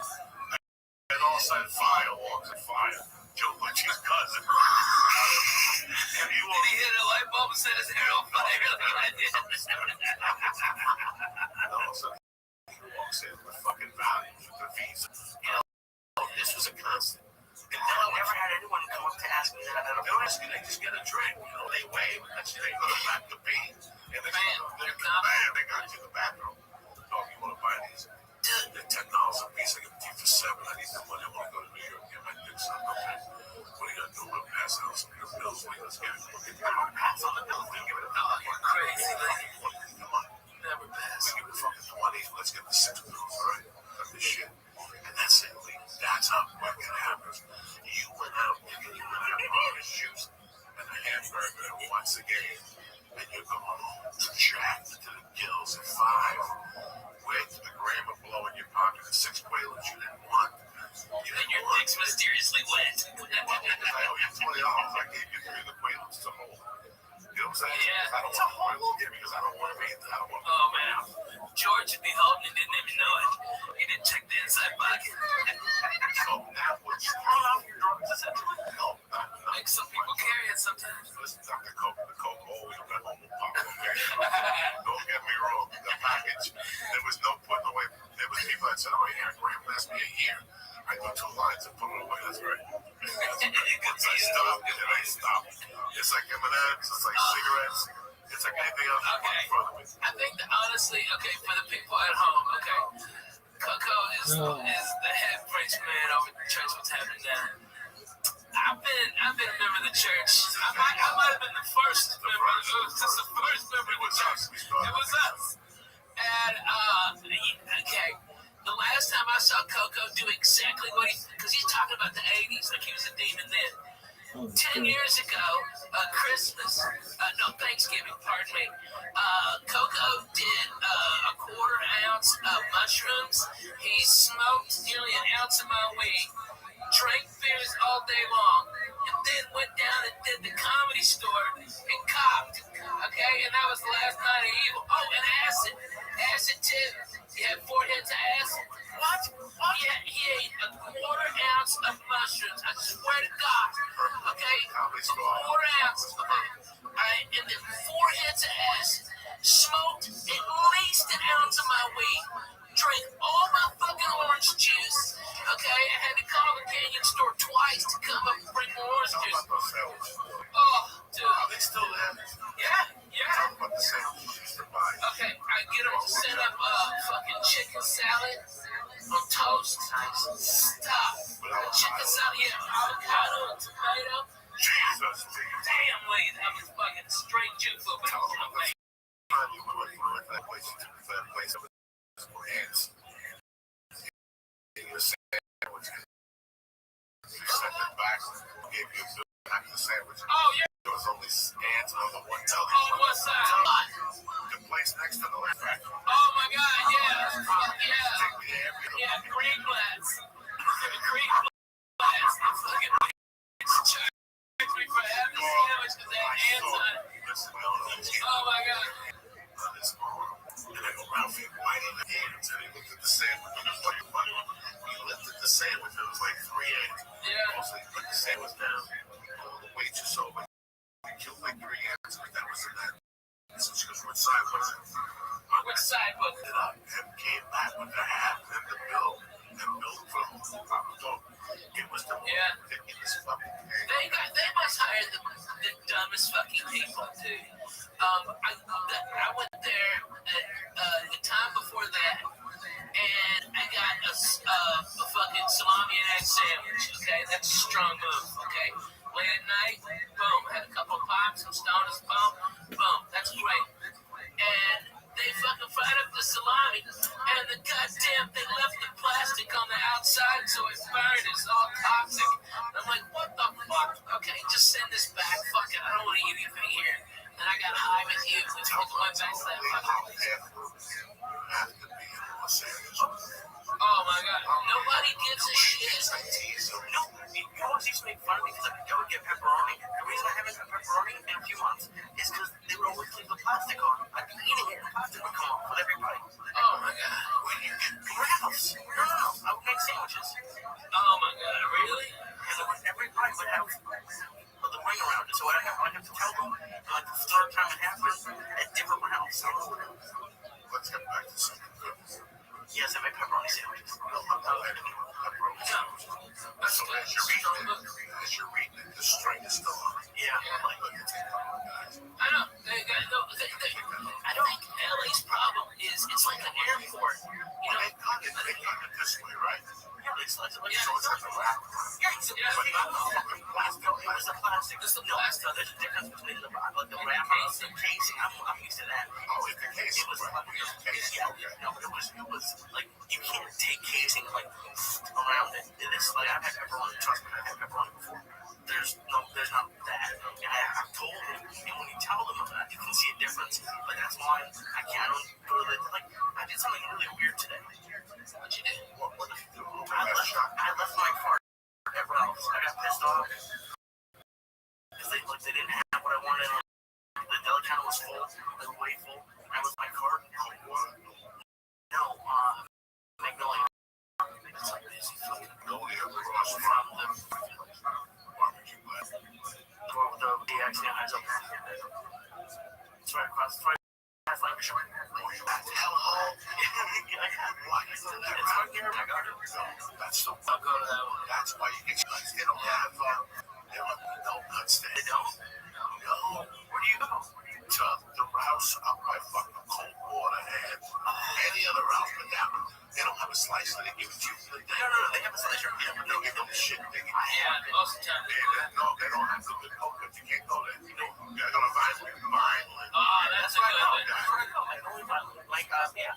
And all of a sudden, fire walks in fire. Joe Butch's cousin. And he hit a light bulb and set his hair on fire. And all of a sudden, he walks in with fucking values with the visa. You know, this was a constant. And now I never had anyone come up to ask me that. I don't ask you, they just get a drink. You know, they wave, and that's they go back to beans. And they got you in the bathroom. Oh, you want to buy these? Dude, they're $10 a piece. I give them for $7. I need the money. I want to go to New York and get my dick sucked. Okay. What are you going to do? We'll pass out some of your bills. Let's get it. We'll pass on the bills. We'll give it $1. You're crazy, lady. Come on. Never pass. We give it fucking 20. Let's get the 6 bills, all right? Cut this shit. And that's it, Lee. That's how fucking happens. You went out and you went out orange juice and a hamburger once again. And you go home jacked to the gills at 5 with the gram of blow in your pocket and 6 Quaaludes you didn't want. And your dick's mysteriously wet. I owe you $20. I gave you 3 of the Quaaludes to hold. You know what I'm saying? Yeah. I don't want to hold it because I don't want to be. I don't want to. Oh, man. George would be holding it, didn't even know it. He didn't check the inside pocket. So that was your drugs, essentially? No, not. Like some people carry it sometimes. Listen, Dr. Coke, the Coke always got home with pop. Don't get me wrong. The package, there was no putting away. There was people that said, oh, yeah, Graham, last me a year. I do 2 lines and put it away. That's right. Once I stopped, and I stopped. It's like M&M's, it's like cigarettes. It's like anything else in front of me. I think that honestly, okay, for the people at home, okay, Coco is the head preacher man over the church. What's happening now? I've been a member of the church. I might have been the first member. It was just the first member of the church. It was us. And okay. The last time I saw Coco do exactly what because he's talking about the 80s, like he was a demon then. 10 years ago, Thanksgiving, pardon me, Coco did a quarter ounce of mushrooms. He smoked nearly an ounce of my weed, drank beers all day long, and then went down and did the Comedy Store and copped Okay, and that was the last night of evil. Oh, and acid. Acid too. He had 4 hits of acid. What? He ate a quarter ounce of mushrooms. I swear to God. Okay? A quarter ounce. Okay. And then 4 hits of acid. Smoked at least an ounce of my weed. Drank all my fucking orange juice. Okay? I had to call the Canyon store twice to come up and bring more orange juice. Oh, dude. Are they still there? Yeah. Talk about the sandwich you used to buy. Okay, I get them to set up fucking chicken salad on toast. Stop. Chicken salad, yeah, avocado and tomato. Jesus. Damn, Lee, that was fucking straight Jew food. But You went to that place, you took me to that place over there for ants. And your sandwich. You sent it back, gave you a bill back to the sandwich. oh, yeah. There was only ants on the one telly. On what side? The place next to the left factory. Oh, my God, yeah. Take me to every other Yeah, Greenblatt's. Greenblatt's. Fucking charged me for having a sandwich because they had ants on it. Listen, I don't know. Oh, my God. And I go, Ralphie, why did the ants? And he looked at the sandwich. And it was like funny. He lifted the sandwich. It was like 3 ants. Yeah. Also, he put the sandwich down. The waitress over. He killed like 3 ants. But that was in that. So she goes, what side was it? Which side was it? And came back with the hat and the bill. The bill from it was the ridiculous fucking thing. They must hire the dumbest fucking people, dude. I went there the time before that, and I got a fucking salami and egg sandwich. Okay, that's a strong move. Okay, late at night, boom, had a couple of pops, some stoners, boom, that's great. And they fucking fried up the salami, and the goddamn thing left the plastic on the outside, so it burned. It's all toxic. And I'm like, what the fuck? Okay, just send this back. Fuck it, I don't want to eat anything here. And I got high with you. We went back to that fucking. Oh my God, nobody gives a shit. No, you always used to make fun of me because I would get pepperoni. The reason I haven't had pepperoni in a few months is because they would always leave the plastic on. I'd be eating it and the plastic would come off with every bite. Oh my God. When you get wraps. No. I would make sandwiches. Oh my God, really? And every bite would have the ring around it, so I'd have to tell them like the third time it happened at different rounds. Let's get back to something good. Yes, I make pepperoni sandwiches. Pepperoni sandwiches. So as you're reading it, the string is still on. Yeah. Like, look at it. I know. I think LA's problem is it's like an airport. You know, They cut it this way, right? Yeah, it's like So it's like a wrap. It's the plastic. It's the plastic. There's a difference between the wrapper and the casing. I'm used to that. Oh, it's the case. It was no, but it was like you can't take casing like around it. It's like I've had pepperoni. Trust me, I've had pepperoni before. There's not that. I've told them, and when you tell them that, you can see a difference. But that's why I can't go to like I did something really weird today. What you did? What did you do? I left my car at Ralph's. I got pissed off because they didn't have what I wanted. The deli counter was full. It was way full. I was my car. No, Magnolia. It's like busy fucking Magnolia across from the barbecue place. the accident has up. It's right across. It's right past Language. Hello. It's right there. That's the fuck out of that one. That's why you get nuts. They don't have no nuts there. They don't? No. Where do you go? To the house up by fucking cold water and any other house but that one. They don't have a slice that they give it to you. No, they have a slicer. Yeah, but they get no shit. They get most of the time. they don't have the good coke, but you can't go there. You know, you're gonna find mine. Oh, that's a good one. Like, yeah.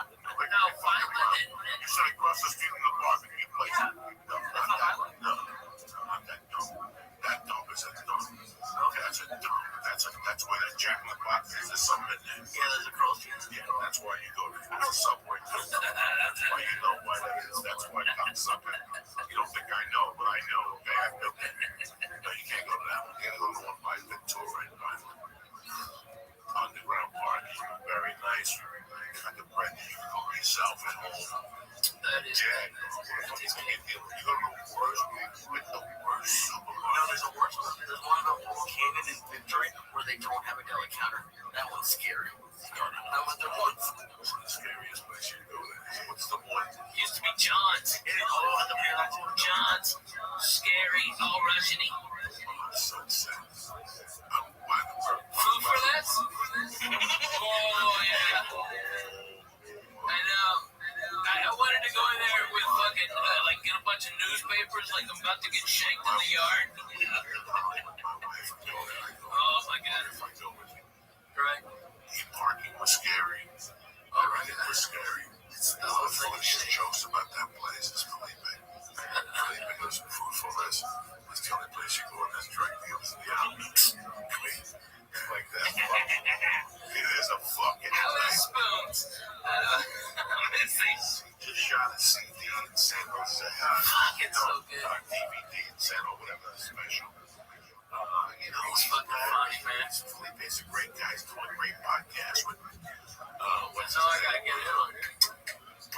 But now, finally, you said across the street from the barbecue place. No, not that dump. That dump is a dump. Okay, that's a dump. That's where that Jack in the Box is. There's something in there. Yeah, there's a cross street. Yeah, that's why you go to the subway. That's why you know why that is. That's why cops something. You don't think I know, but I know. Okay, I know. No, you can't go to that one. You gotta go to the one by Ventura and Vineland. That is bad. It's gonna get you go to the worst with the worst Super Bowl. No, there's a worse one. There's one about Paul Cannon and Victory where they don't have a deli counter. That one's scary. That was the one. What's the scariest place you go there? What's the one? Used to be John's. John's. Scary, all Russian-y. Sunset. Why the fuck? Food for less? Oh, yeah. I know. I wanted to go in there with fucking, like, get a bunch of newspapers, like I'm about to get shanked in the yard. Oh, my God. Right? Parking was scary. Everything was scary. All the funniest jokes about that place is Felipe. Felipe goes to Food for Less. It's the only place you go and there's drug dealers in the outlets. Clean. Like that. It is a fucking How many place. spoons? I'm missing. Just shot a CD in San Jose. Fuck, it's so good. DVD in San Jose, whatever the special. He's fucking funny, man. Felipe's a great guy. He's doing a great podcast with So I gotta get it on.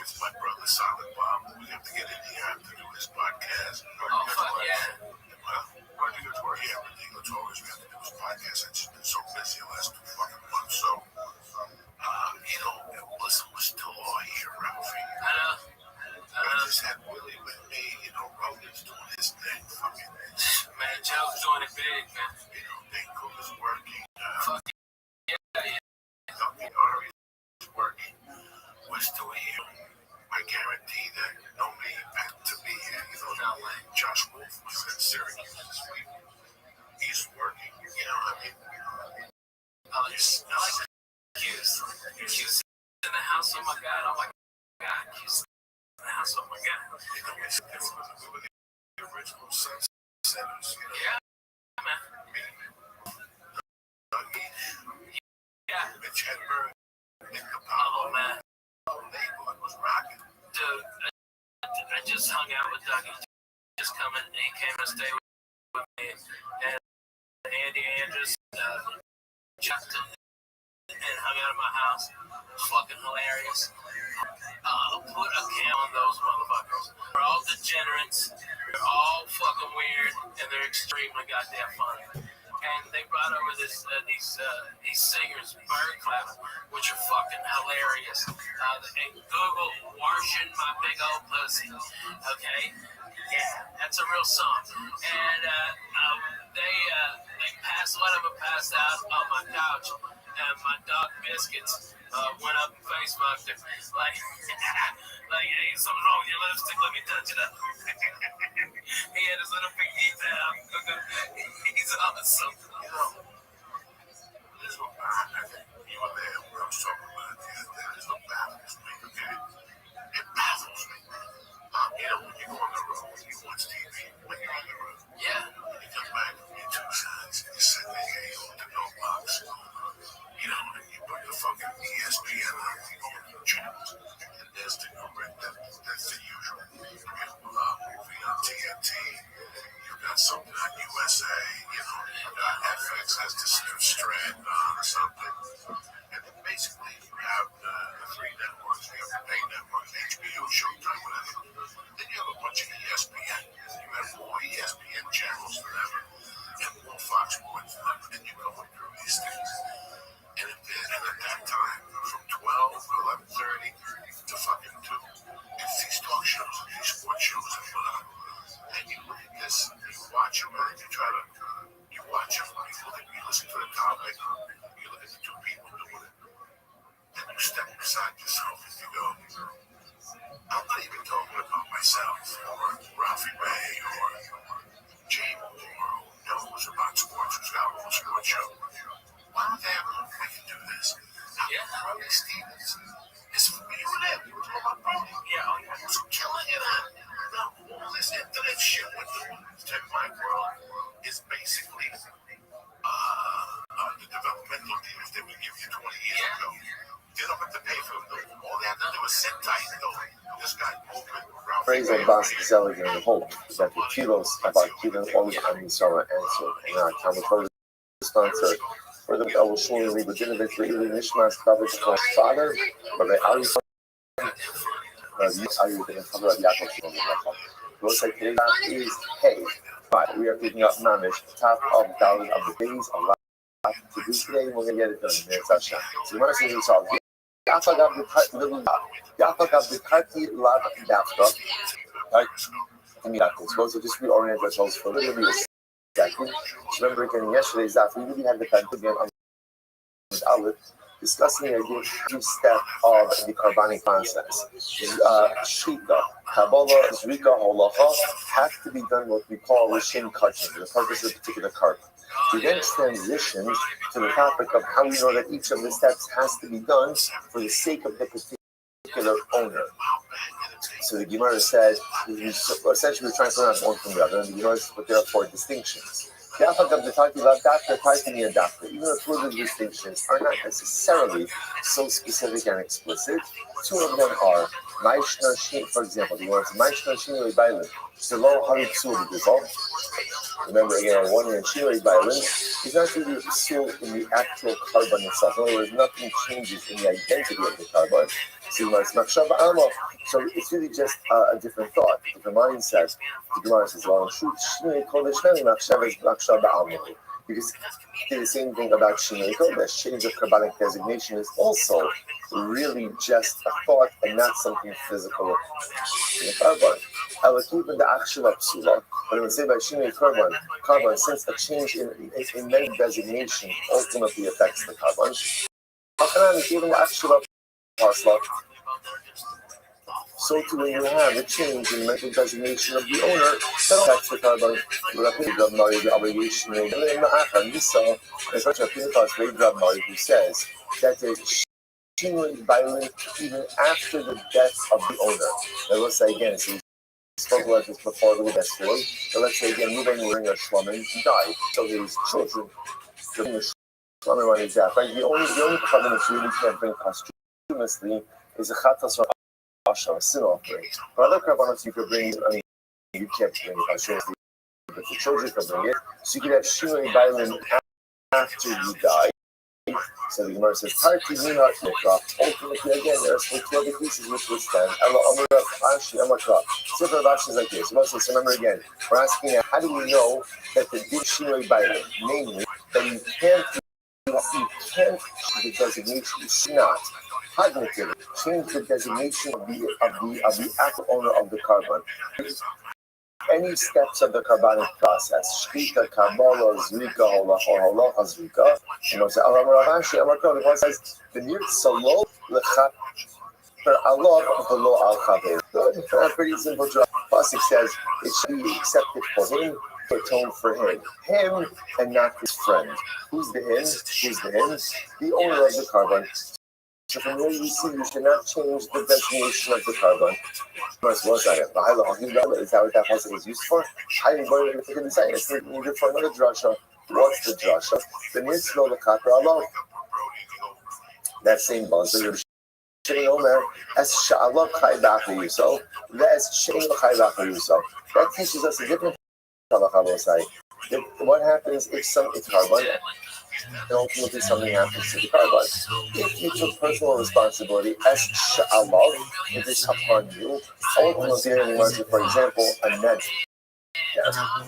with my brother Silent Bob. We have to get in here to do this podcast. Oh, fuck yeah. Well, regulatory. Yeah, regulatory. We have to do this podcast. I've just been so busy the last 2 fucking months. So, listen, we're still all here, Ralphie. I know. I just had Willie with me. Rogan's doing his thing. Fucking, Man, Joe's doing it big, man. Dane Cook is working. Fuck yeah. Dr. Ari is working. We're still here. I guarantee that nobody had to be here. No way. Josh Wolf was in Syracuse this week. He's working. I mean, I like the Q's. Q's in the house, oh my God, Q's in the house, oh my God. we were the original Sunsetters. Yeah, man. Dougie, Yeah. Mitch Hedberg, Nick Oh, Capallo, man. Neighborhood was rocking. Dude, I just hung out with Dougie. Just coming, he came to stay with me. And Andy Andrews, Justin, and hung out at my house. Fucking hilarious. Put a cam on those motherfuckers. They're all degenerates. They're all fucking weird, and they're extremely goddamn funny. And they brought over these singers, bird clapping, which are fucking hilarious. And Google "Washing My Big Old Pussy." Okay, yeah, that's a real song. And they passed one of them passed out on my couch, and my dog Biscuits went up and Facebooked it like, hey, something's wrong with your lipstick. Let me touch it up. He had his little pinky down. He's awesome. There's no baffles. You were there when I was talking about it the other day. There's no baffles me, okay? It baffles me. When you go on the road, when you watch TV, when you're on the road, Yeah. you come back from your 2 sides, and you sit there, you hold the no box, and you put the fucking ESPN on, you go to the channels, and there's the new red, that's the usual. Movie on TNT, you got something on USA, you got FX has the Strand on or something, and then basically you have the 3 networks, you have the pay networks, HBO, Showtime, whatever. Then you have a bunch of ESPN. You have more ESPN channels than ever, and more Fox Sports than ever. And you're going through these things. And at that time, from 12 to 11:30 to fucking 2, it's these talk shows, these sports shows, and whatever. And you look at this, you watch them, and you watch them, you listen to the topic, you look at the 2 people doing it, and you step beside yourself and you go, I'm not even talking about myself or Ralphie Ray or Jay Moore who knows about sports, who's got a little sports show. Why the hell we can do this? Robbie Stevens is familiar with it. You were talking about Brody. Yeah, he was killing it on. Now, all this internet shit with the Tech Mike World is basically the developmental deals they would give you 20 years ago. They don't have to pay for them. All they have to do is sit tight and go. This guy open. Praise of Boston Celtics and hope that the kilos about giving always unsure answer and our common sponsor. Further, I will show you the benefits for even Nishma's coverage for father, but they always Looks like today's daf is hey. Right, we are picking up Mamish, top of Daled of the days. A lot to do today. We're going to get it done. So you want to see this all. Yafag of the Karki Lav Dafka. So just reorient ourselves for literally a second. Remember again, yesterday's daf, we really had the time again on Aleph, discussing the idea of each step of the carbonic process. Shita, Kabbalah, Zrika, Holacha have to be done what we call Rishim Kachin, the purpose of a particular carbon. We then transition to the topic of how we know that each of the steps has to be done for the sake of the particular owner. So the Gemara says, essentially we're trying to learn one from the other, and the Gemara says, but there are four distinctions. Even the two of the distinctions are not necessarily so specific and explicit. Two of them are Maishna Shin, for example, the words Maishna Shin Bailen, Selo Haritsu B'Dizol. Remember again, one in Shin Bailen is not really a psul in the actual carbon itself. In other words, nothing changes in the identity of the carbon. So it's really just a different thought, a different mindset. The Gemara says, well, you can say the same thing about Shinei Kodesh. Change of carbonic designation is also really just a thought and not something physical in the carbon. I would keep in the actual psula, but I would say by Shinei carbon, since a change in mental designation ultimately affects the carbon, even the actual pasla. So too, when you have a change in mental designation of the owner, that affects the carbon. The obligation of Misa, especially Pinchas Rabbi, who says that there's continuing violence even after the death of the owner. Now let's say again, so we spoke about this before a little bit yesterday, but let's say again, Ruben wearing a shlomen, he died. So his children, the shlomen on his death, right? The only carbon that really can't bring posthumously is a chatas or a sin offering. For other carbonates you could bring, you can't bring posthumously, but the children can bring it. So you could have shinui bailin after you die. So the Gemara says, ultimately again, there are two other pieces which would stand. So Rashi is like this. So remember again, we're asking how do we know that the din shinui bailin, namely that you can't the designation, you should not cognitively change the designation of the actual owner of the carbon. Any steps of the carbonic process, Shkita, Kabbalah, Zrika, Holacha, Zrika, the one says, the near Salo, Lechat, per Allah, Velo al Chaver. Good, pretty simple job. Pasuk says, it should be accepted for him, to atone for him and not his friend. Who's the him? The owner of the carbon. So from there you see you should not change the designation of the carbon. First, one second. Is that what that pasuk is used for? I didn't go to the site. It's needed for another drasha. What's the drasha? The mitzvah the katra Allah. That same buzz. That teaches us a different halacha. What happens if carbon and ultimately something happens to the carbon? If you took personal responsibility as sha'alav, if it's upon you, ultimately, for example, a net.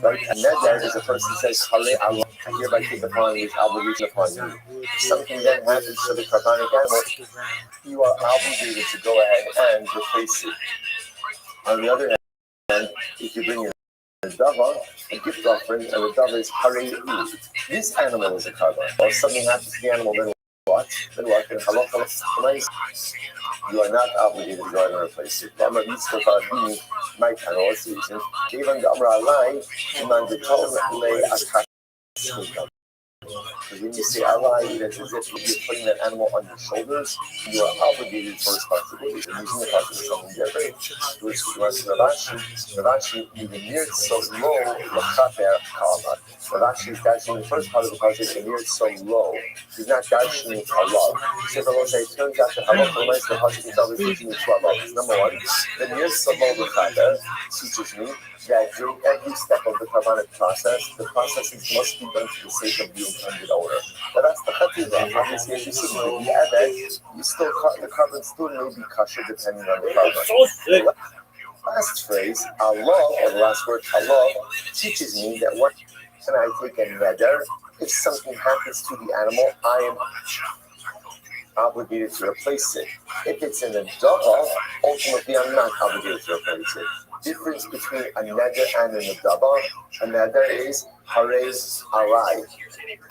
Right? A net is a person who says, I hereby take upon you, obligation upon you. If something then happens to the carbonic animal, you are obligated to go ahead and replace it. On the other hand, if you bring your dava, a gift offering, and the dava is harei. This animal is a carbon. Or if something happens to the animal, then what? And halacha, you are not obligated to go ahead and replace it. My kind of reason. Even the Amra Alai, man the Tov lay a because when you say Allah, that's as if you're putting that animal on your shoulders, you are obligated for responsibility. You're using the part of something different. Which was Ravashi, even near so low, Ravashi is dashing the first part of the project, and near so low. He's not dashing Allah. So if I will say, it turns out that Allah, the project itself is teaching me 12 hours. Number one, the near so low teaches me that during every step of the carbonic process, the processes must be done for the sake of the intended owner. Now that's the chativa. Obviously, as you see, with the evet, the carbon still may be kosher depending on the carbon. Last phrase, Allah, or the last word, Allah, teaches me that when I take a neder, if something happens to the animal, I am obligated to replace it. If it's in a dava, ultimately I'm not obligated to replace it. Difference between a neder and an adaba, a neder is harez alai.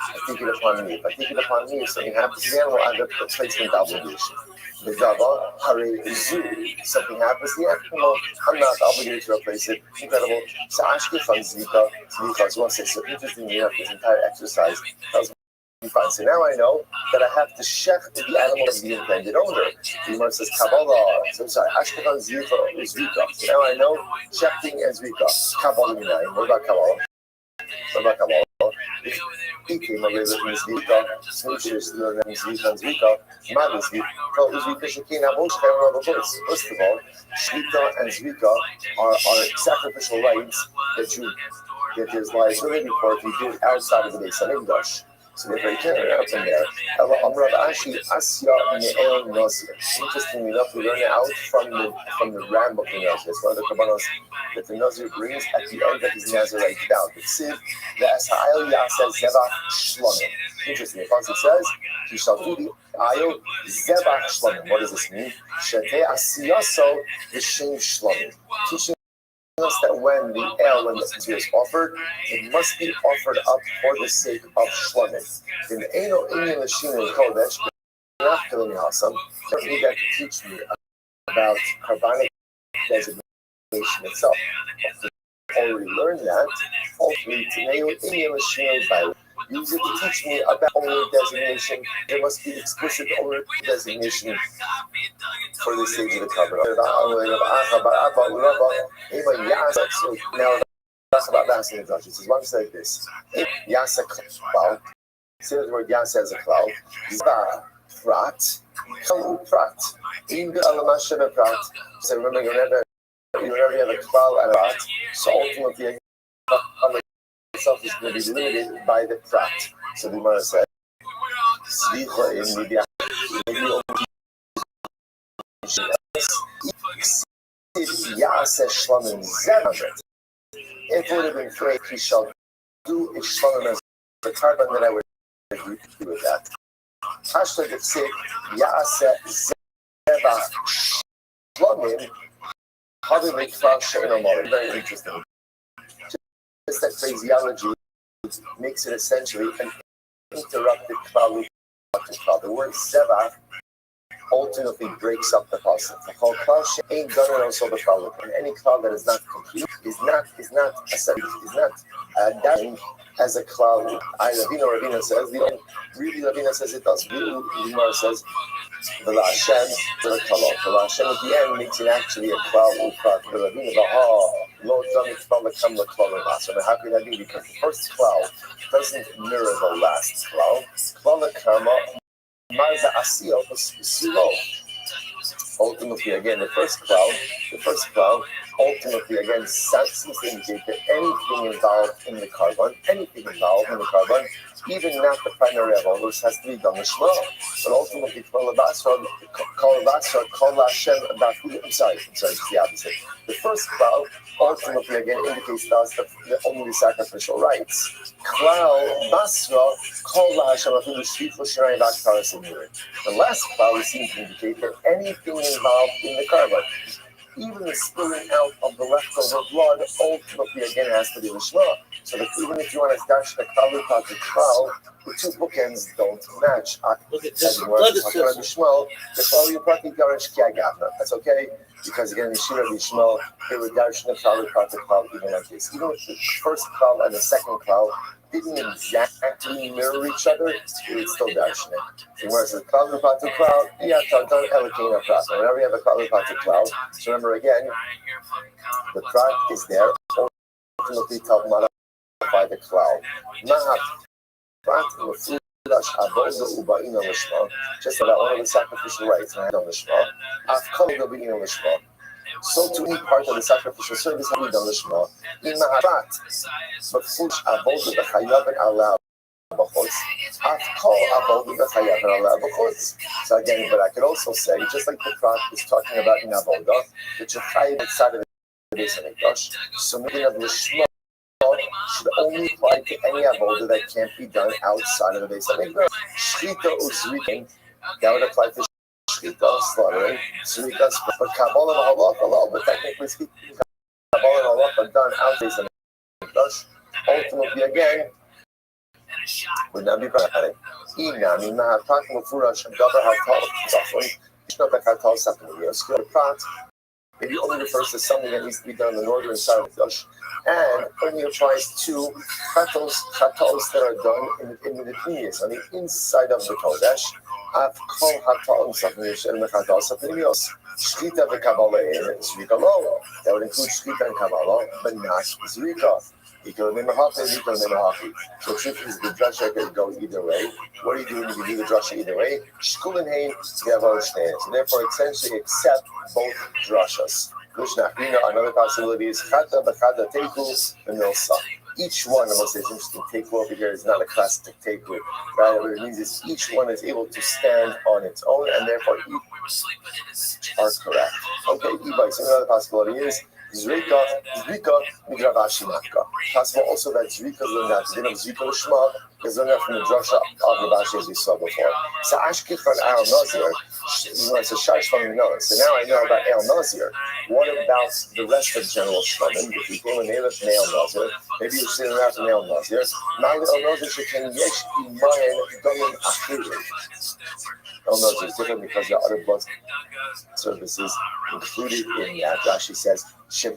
I take it upon me. If I take it upon me, if something happens to the animal, I have a replacement obligation. The dava, harez zu. If something happens to the animal, I'm not obligated to replace it. Incredible. So ashkefan zika, is one say, so interestingly enough, this entire exercise tells me fine. So now I know that I have to shech the animal of the intended owner. The Gemara says Kabbalah. So I'm sorry, Ashkevan Zvika is Zvika. So now I know shechting and Zvika. Kabbalah Minayin. What about Kabbalah? What about Kabbalah? If he came away with Zvika, Smooches learning Zvika and Zvika, Mad is Zvika. Zvika Shekin Abosh Kevin. First of all, Shvika and Zvika are sacrificial rights that there's liability for if you do it outside of the base of English. So they're very clear out from there. Interestingly enough, we learn it out from the Ram of the Nazir. It's one of the Kabbalas that the Nazir brings at the end of his Nazirite vow. The Siv, the Asa'il Yaseh Zebach Shlomim. Interesting. The Pasuk says, he shall do the Ayil Zebach Shlomim. What does this mean? Shetei Asiyaso V'Shem Shlomim. Teaching us that when the ale and the tzir is offered, it must be offered up for the sake of shlomim. In Eino Inyan L'Shin and Kodesh, not killing awesome. Don't need that to teach me about carbonic designation itself. I've already learned that. Hopefully, Eino Inyan L'Shin by use it to teach me about owner designation. There must be explicit owner designation for this stage of the cover. So now that's about that in Dutch. It says one like this. Yasa cloud. Say the word Yasa as a cloud. Zba prat. Kalu prat. In the Alamashana prat. So remember, you have a cloud and a prat. So ultimately, itself is going to be limited by the prat. So the Gemara said, Slicha in the if it would have been great, he shall do a shlomim as the carbon that I would agree with that. Hashtag it said, Ya'aseh zebach shlomim, having very interesting. Just that phraseology makes it essentially an interrupted cloud. The word zebach ultimately breaks up the pasuk. The whole cloud ain't done and also the cloud. And any cloud that is not complete is not dying as a cloud. Ravina says Ravina says it does. Gemara says the Hashem the color. The Hashem at the end makes it actually a cloud. The Ravina Lord done it come the cloud. So how can that be? Because the first cloud doesn't mirror the last cloud. Cloud karma. Ultimately, again, the first cloud, ultimately, again, seems to indicate that anything involved in the carbon, even not the primary level, which has to be done with Shema. But ultimately, I'm sorry, it's the opposite. The first cloud ultimately, again, indicates to us that only the sacrificial rights. Cloud, Basra, the last cloud seems to indicate that anything involved in the carbon, even the spilling out of the leftover blood, ultimately again has to be Lishma. So that even if you want to dash the cloud, the two bookends don't match. Look at this. That's okay, because again, in Shira Bishmal, they were dashing the cloud even like this. Even if the first cloud and the second cloud didn't exactly mirror each other, it would still dash it. Whereas the cloud to cloud, whenever you have a cloud to cloud, so remember again, the prat is there, ultimately to modify the cloud. Just about one of the sacrificial rights and I on the Shema. So to any part of the sacrificial service will be done l'shma. In maharat, b'fush avodah b'chayav and alav b'chutz. Af kol avodah b'chayav and alav b'chutz. So again, but I could also say, just like the Prat is talking about in avodah, that you're chayav outside of the Beis Hamikdash, so meaning of l'shma should only apply to any avodah that can't be done outside of the Beis Hamikdash. Shchita uzrikin, that would apply to shchita, slaughtering, zrikas, but kabbalah halacha, but technically speaking, kabbalah and halacha done outside of the Beis Hamikdash, ultimately again, would not be practiced. Inami mahatak mufurash davar hatal zafon. Mishnah bekatal sapniyos. The prat maybe only refers to something that needs to be done on the northern side of the Mikdash, and only applies to chatals that are done in the pnimius, on the inside of the Kodesh. Av kol hatal sapniyos and mekatal sapniyos. Shchita v'kabbalah and zrika lo. That would include shchita and kabbalah, but not zrika. So the truth is the drasha could go either way. What are you doing if you do the drasha either way? Shkulin hain, you have understand. So therefore, essentially accept both drashas. Another possibility is chata b'chata teiku v'milsa. Each one, the most interesting teiku over here is not a classic teiku. Right? What it means is each one is able to stand on its own, and therefore each are correct. Okay, so another possibility is Zrika, migravashi matka. Possible also that Zrika learned that the din of Zrika l'shma is learned from the drasha of Rabashi as we saw before. So Ashkif from Al Nazir, it's a Shaish from the So now I know about Al Nazir. What about the rest of General Shlomin? If you came in there with Al Nazir, maybe you're sitting around from Al Nazir. Now Al Nazir shekin yesh imayin domim achirim. Al Nazir is different because there are other blood services included in that. Rashi says, there's a chafas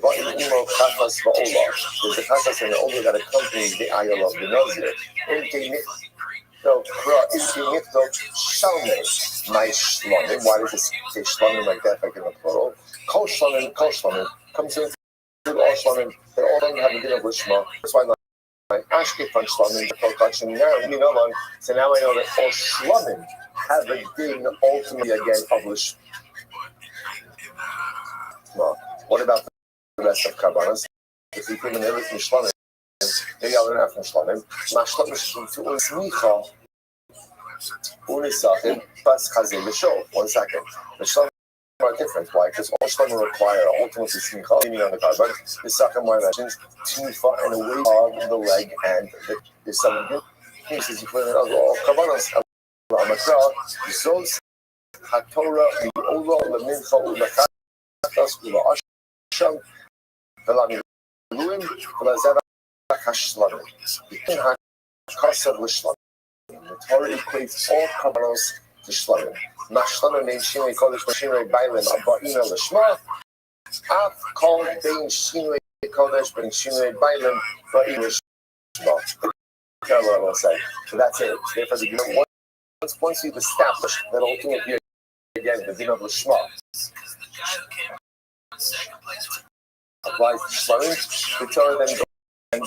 and the older that accompanies the ayah of the Nazir. My shlonim. Why does it say shlonim like that, like in the plural? Kol shlonim comes into all shlonim. They all don't have a din of lishma. That's why my ashke from shlonim, the kolkachim now, so now I know that all shlonim have a din ultimately again of lishma. What about the rest of Kabbalas? If we bring in everything shlonim, maybe I'll learn out from shlonim. Mashlonim shlonim to unismicha, unisachim, pas chazim b'shol. 1 second. The shlonim are different. Why? Because all shlonim require ultimately smicha, leaning on the carbon. The second one mentions tnufa and a weight of the leg and the seven pieces, including all Kabbalas. Amakra, zos haTorah v'ola lemincha u'lachatas u'la'asham. The Torah equates all kabbalos to shlamim. Mashlamim bein shinoi kodesh b'shinoi bailim aba'ina l'shma. Af kol bein shinoi kodesh bein shinoi bailim ba'ina l'shma. So that's it. Therefore, the once you've established that ultimately again the din of l'shma applies to shlamim, the Torah then goes and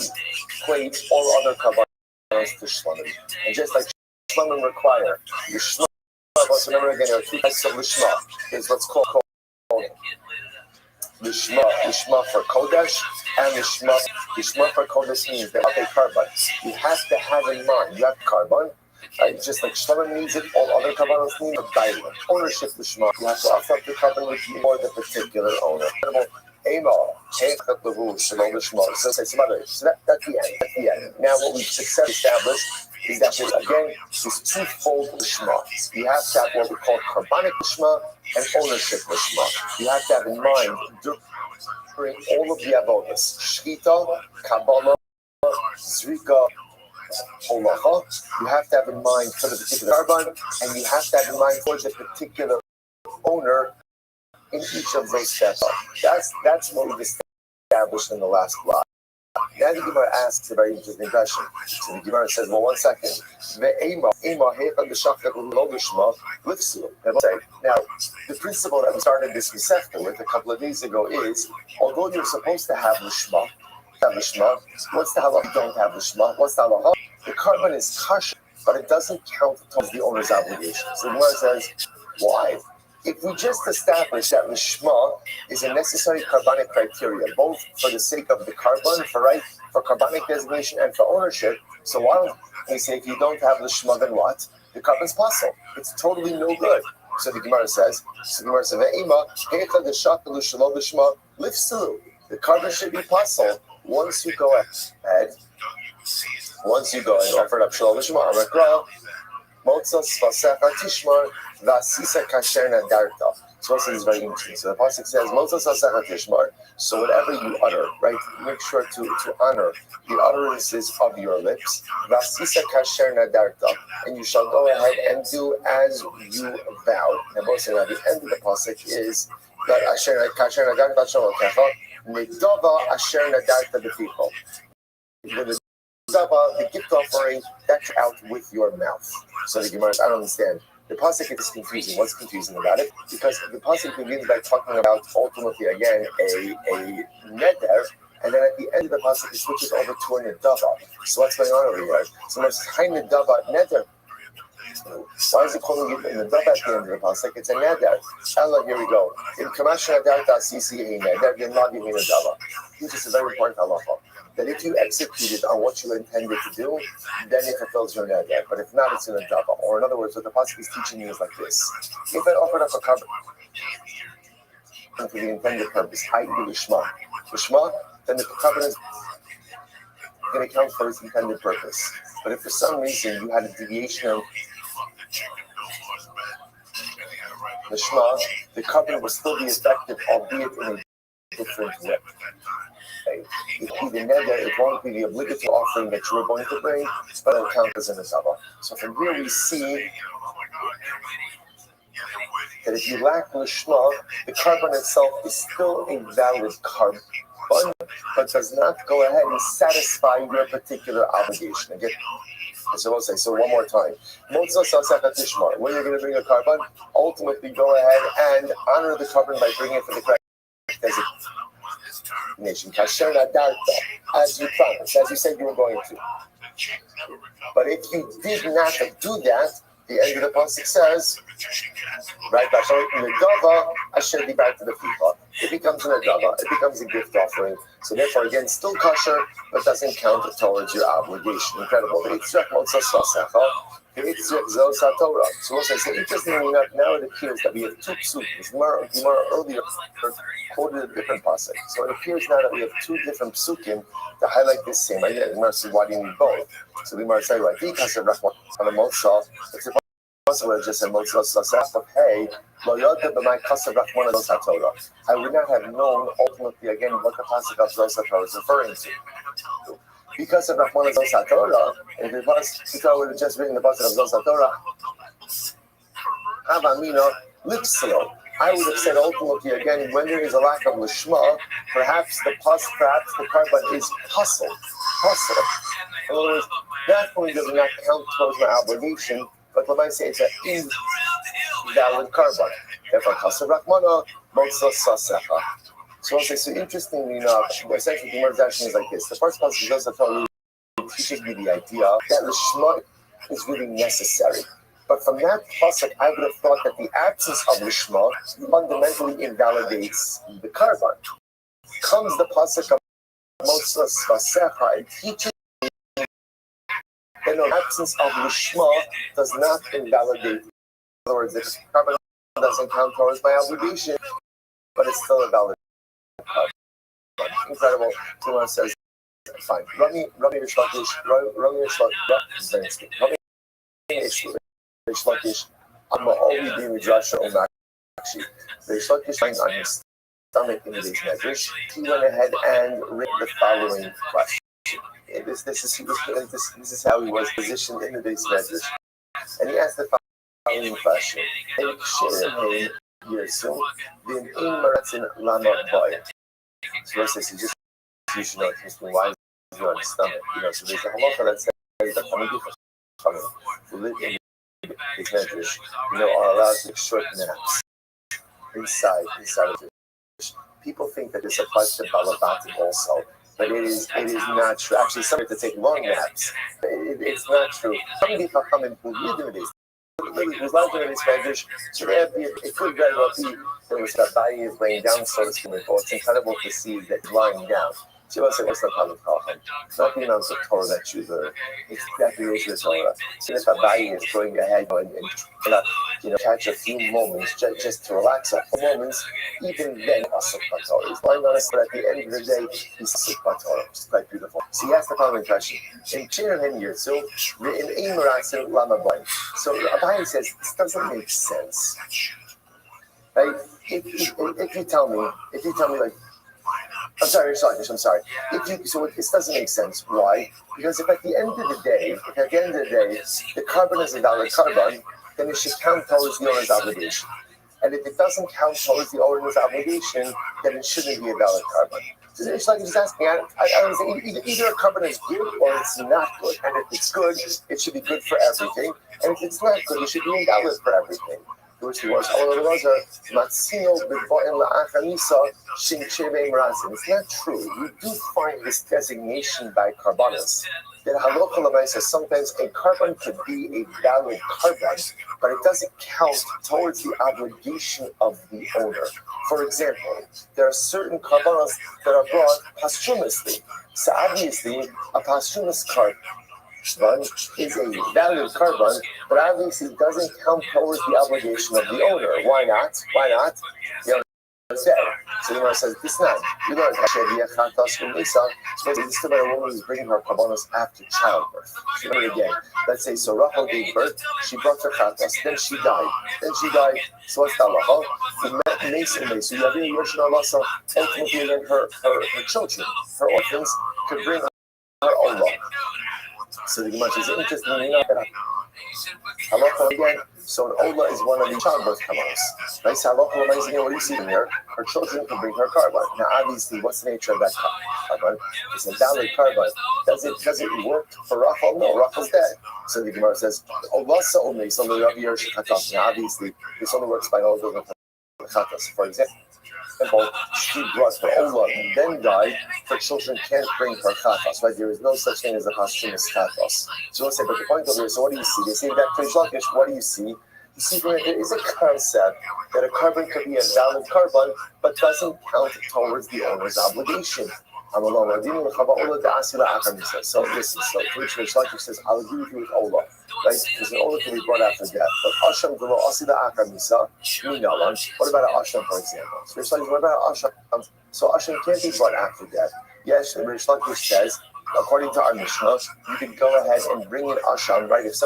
equates all other kabbalas to shlamim. And just like shlamim require, the shma, remember again, there are 3 types of lishma. There's what's called lishma for kodesh, and lishma for kodesh means that okay, carbon. You have to have in mind, you have carbon. Right? Just like shlamim needs it, all other kabbalas need a diamond. Ownership lishma. You have to offer up the carbon with for the particular owner. So that's the end. Now what we've successfully established is that there's again this twofold lishma. You have to have what we call carbonic lishma and ownership lishma. You have to have in mind during all of the avodas, shchita, kabbalah, zrika, holacha, you have to have in mind for the particular carbon, and you have to have in mind for the particular owner in each of those steps. That's what we've established in the last block. Now the Gemara asks a very interesting question. So the Gemara says, well, 1 second. Now, the principle that we started this Masechta with a couple of days ago is, although you're supposed to have Lishma, what's the halacha? You don't have Lishma. What's the halacha? The carbon is kasher, but it doesn't count towards the owner's obligation. So the Gemara says, why? If we just establish that lishma is a necessary carbonic criteria, both for the sake of the carbon, for carbonic designation and for ownership, so why don't we say if you don't have lishma, then what? The carbon's possible. It's totally no good. So the Gemara says, the carbon should be possible once you go ahead, once you go and offer up shalom lishma, amakra, motzos vasecha tishmar, vasisa kasher nadarta. So this is very interesting. So the pasuk says, motzos vasecha tishmar. So whatever you utter, right, make sure to honor the utterances of your lips. Vasisa kasher nadarta, and you shall go ahead and do as you vow. And both say at the end of the pasuk is that asher kasher nadarta shalokecha nedava asher nadarta b'ficha. The gift offering that's out with your mouth. So the Gemara, I don't understand. The pasuk is confusing. What's confusing about it? Because the pasuk begins by talking about ultimately again a neder, and then at the end of the pasuk it switches over to a nedava. So what's going on over here? So much high nedava neder. Why is it calling it a nedava at the end of the pasuk? It's a neder. Allah, here we go. In kamash neder ta'asisi a neder, you're not giving a nedava. This is a very important halacha. That if you executed on what you intended to do, then it fulfills your neder. But if not, it's in a dava. Or in other words, what the pasuk is teaching you is like this: if I offered up a carbon for the intended purpose, i.e., lishma, then the carbon is going to count for its intended purpose. But if for some reason you had a deviation of lishma, the carbon will still be effective, albeit in a different way. It will be the neder, it won't be the obligatory offering that you are going to bring, but it'll count as an asava. So from here we see that if you lack lishma, the carbon itself is still a valid carbon, but does not go ahead and satisfy your particular obligation. Again, so we'll say, so one more time. When you're going to bring a carbon, ultimately go ahead and honor the carbon by bringing it for the correct designation. Kasher nadarta, as you promised, as you said you were going to. But if you did not do that, the end of the pasuk says, right, nedava asher dibarta b'ficha. It becomes a nedava, it becomes a gift offering. So therefore, again, still kosher, but doesn't count towards your obligation. Incredible. So we'll say, interestingly enough, now it appears that we have two psukim. Gemara earlier quoted a different pasuk. So it appears now that we have two different psukim to highlight this same idea. The Gemara says, why do you need both? So the Gemara says, right, because of Rahman on a motzah, it's a pasuk just said motzah of hey, lo yodeh b'may kasav Rahman los haTorah. I would not have known ultimately again what the pasuk of Zos HaTorah is referring to. Because of Rahman Zos HaTorah, if it was, if I would have just written the pasuk of Zos HaTorah, Havamina lipsil, I would have said ultimately again, when there is a lack of lishma, perhaps the carbon is possible. In other words, that point does not count towards my obligation, but let me say it's an invalid carbon. Therefore, kasav Rahmana motzos sasecha. So I'll say, so interestingly enough, essentially the Gemara is actually like this. The first passage does teaches me the idea that lishma is really necessary. But from that pasuk, I would have thought that the absence of lishma fundamentally invalidates the carbon. Comes the pasuk of motzos vasecha and teaches me that the absence of lishma does not invalidate. In other words, the carbon doesn't count towards my obligation, but it's still a valid carbon. Incredible. Someone says, fine. Rabbi I'm always being midrash on that. Actually, Reish Lakish lying on his stomach in these measures. He went ahead and wrote the following question. This is how he was positioned in the base measures, and he asked the following question: So he says, you should know why is on his stomach. So there's a halacha that says that who live in these measures, are allowed to take short naps inside of it. People think that this applies to Balabatim also, but it is not true. Actually, some have to take long naps. It's not true. Some people come in who live in this. really was larger than his measures. So they have it could very well be there was Rabbi is laying down, so to speak. It's incredible to see that lying down. She was saying, what's the problem with not the amount of Torah that you learn. It's definitely the Torah. So if Rabbi is going ahead and catch a few moments just to relax a few moments, even then, Asuk Torah. He's lying on us, but at the end of the day, he's Asuk Torah. It's quite beautiful. So he asked the following question. In Cherem Yirtzu, in Eimaratzim Lama Blind. So Rabbi says, this doesn't make sense. Right? If you tell me like, I'm sorry. So this doesn't make sense. Why? Because if at the end of the day, the carbon is a valid carbon, then it should count towards the owner's obligation. And if it doesn't count towards the owner's obligation, then it shouldn't be a valid carbon. So it's like he's asking, I don't say either a carbon is good or it's not good. And if it's good, it should be good for everything. And if it's not good, it should be invalid for everything. Which was it's not true. You do find this designation by carbonas. That halakha says sometimes a carbon could be a valid carbon, but it doesn't count towards the obligation of the owner. For example, there are certain carbonas that are brought posthumously. So obviously, a posthumous carbon is a valid carbon, but obviously doesn't count towards the obligation of the owner. Why not? The owner said. So the owner says, this not. You know, this about a woman who's bringing her carbonos after childbirth. So remember again, let's say, so Rothschild gave birth, she brought her chatas, then she died. So what's the halacha? The mason, so ultimately her children, her orphans, could bring her Allah. So the Gemara is interesting, that halacha again. So an Ola is one of the childbirth carbonos. Right? So halacha amazing. What do you see in here? Her children can bring her carbon. Now, obviously, what's the nature of that carbon? It's a valid carbon. Does it work for Rachel? No, Rachel's dead. So the Gemara says, Ola only. So the Rabbi Yerusha. Now, obviously, this only works by all the chatas. For example, she brought her Ola and then died, her children can't bring her chatas, right? There is no such thing as a posthumous chatas. So we'll say, but the point over here, so what do you see? They say that Lakish, what do you see? You see from it, there is a concept that a carbon could be a valid carbon, but doesn't count towards the owner's obligation. So listen, so Rish Lakish says, I'll agree with you with Ola, right? Because an Ola can be brought after death. But Asham Golo Asila Akamisa, what about an Asham, for example? So Rish Lakish, what about Asham? So Asham can't be brought after death. Yes, Rish Lakish says, according to our Mishnah, you can go ahead and bring in Asham, right? If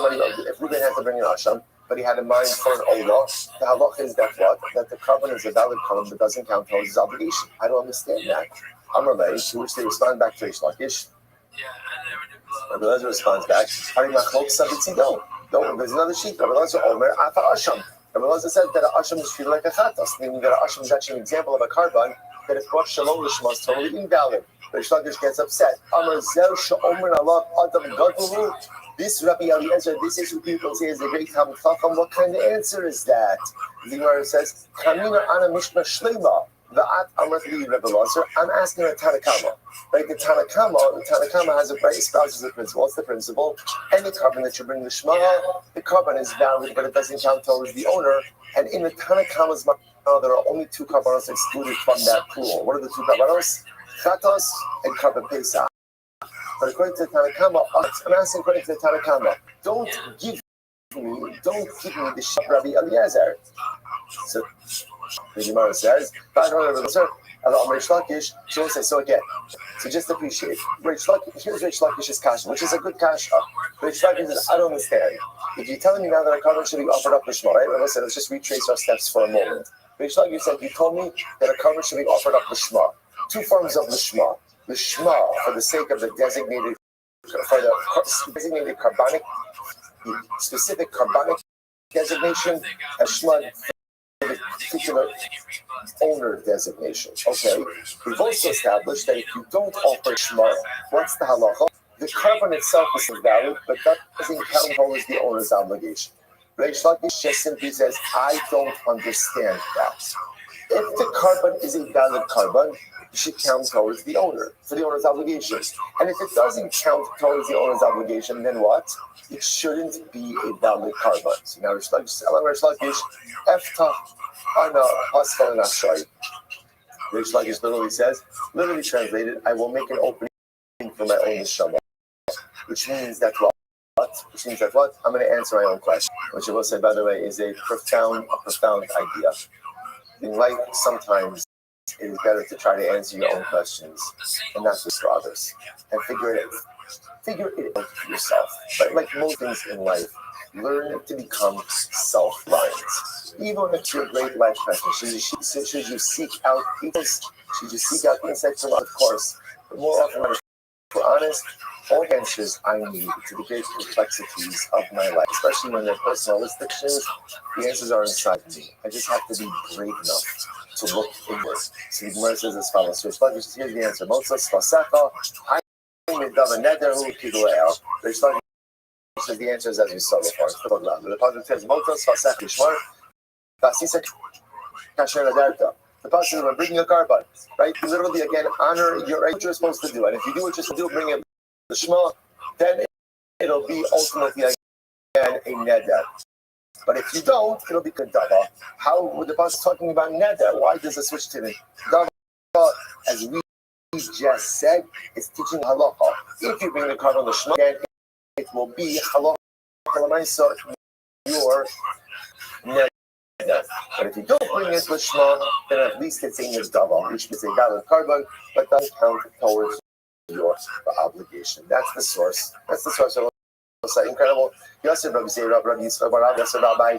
Reuben had to bring in Asham, but he had in mind for an Ola, the halacha is that what? That the carbon is a valid carbon but doesn't count towards his obligation. I don't understand that. Amalei, to which they respond back to Rish Lakish. Rabbi Lezer responds back, no, there's another sheet. Rabbi Lezer Omer, Afa Asham. Rabbi Lezer said that an Asham is treated like a chatas, meaning that an Asham is actually an example of a carbon that if brought Shalom Lishma is totally invalid. Rish Lakish gets upset. Amar Zer Sha'omer Allah Adam Gadolu. This Rabbi Eliezer, this is what people say is a great Talmud Chacham. What kind of answer is that? The Gemara says, Kamina Ana Mishma Shlema. I'm asking a Tanakama. Right? The Tanakama has a bright espouses the principle. What's the principle? Any carbon that you bring the Shema, the carbon is valid, but it doesn't count towards the owner. And in the Tanakama's mind, there are only two carbonos excluded from that pool. What are the two carbonos? Chatos and carbon Pesach. But according to the Tanakama, I'm asking according to the Tanakama, don't give me the Shema Rabbi Eliezer. So the Gemara says, Rish Lakish, so say so again. So just appreciate. Here's Rish Lakish's kasha, which is a good kasha. Rish Lakish says, I don't understand. If you're telling me now that a carbon should be offered up Lishma, right? Let's just retrace our steps for a moment. Rish Lakish said, you told me that a carbon should be offered up Lishma. Two forms of Lishma. Lishma, for the sake of the designated carbonic, specific carbonic designation, and Shma particular owner designation. Okay, we've also established that if you don't offer Shema, what's the halacha? The carbon itself is invalid, but that doesn't count towards the owner's obligation. Rish Lakish just simply says, I don't understand that. If the carbon is a valid carbon, should count towards the owner, for the owner's obligation. And if it doesn't count towards the owner's obligation, then what? It shouldn't be a valid carbon. So now Rish Lakish, Eftach Ana Pascal Nashai. Rish Lakish literally translated, I will make an opening for my own neshama. Which means that what? I'm going to answer my own question, which I will say, by the way, is a profound idea. In life, sometimes it is better to try to answer your own questions and not just for others, and figure it out for yourself. But like most things in life, learn to become self-reliant. Even if you're a great life question, should you seek out insight from others? Of course, but more often, if we're honest, all the answers I need to the great complexities of my life, especially when they're personalistic things, the answers are inside me. I just have to be brave enough to look inward. So the Gemara says as follows. So here's the answer. Moses Vasecha, I says the answer is as we saw before. The Pasuk says Moses Vasecha Yishmar Vasisa Kasher Adarta. The Pasuk says we're bringing a carbon, right? Literally again, honor what you're supposed to do, and if you do what you're supposed to do, bring it the Shema, then it'll be ultimately again a neder. But if you don't, it'll be kadava. How would the Pasuk talking about neder? Why does it switch to the dava? As we just said, it's teaching halacha. If you bring the carbon on the Shema, then it will be halacha your neder. But if you don't bring it to Shema, then at least it's in your dava, which is a valid carbon, but doesn't count towards your obligation. That's the source. So incredible. Yosef, Rabbi, Rabbi,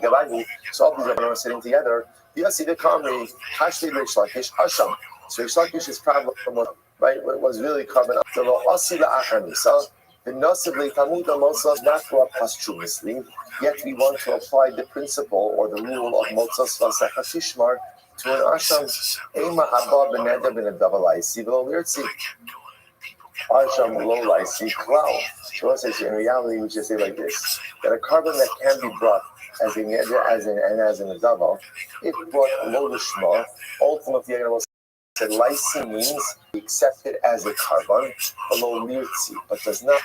Rabbi, so all these Rabbi are sitting together. Yosef, the Kamri, Hashli, Rish Lakish, Hasham. So Rish Lakish's problem was really coming up. The Asila Achanisa, the Nosibli Tamud Mosas, not for posthumously, yet we want to apply the principle or the rule of Mosas Vasecha Tishmar to an Asham, Ema Abba Beneda Benedavalaisi, Velirtzi. Asham low lysi cloud. So in reality, we should say like this: that a carbon that can be brought as an adava, if brought low lishma, ultimately you're going to say lysi means accepted as a carbon below lirtzi, but does not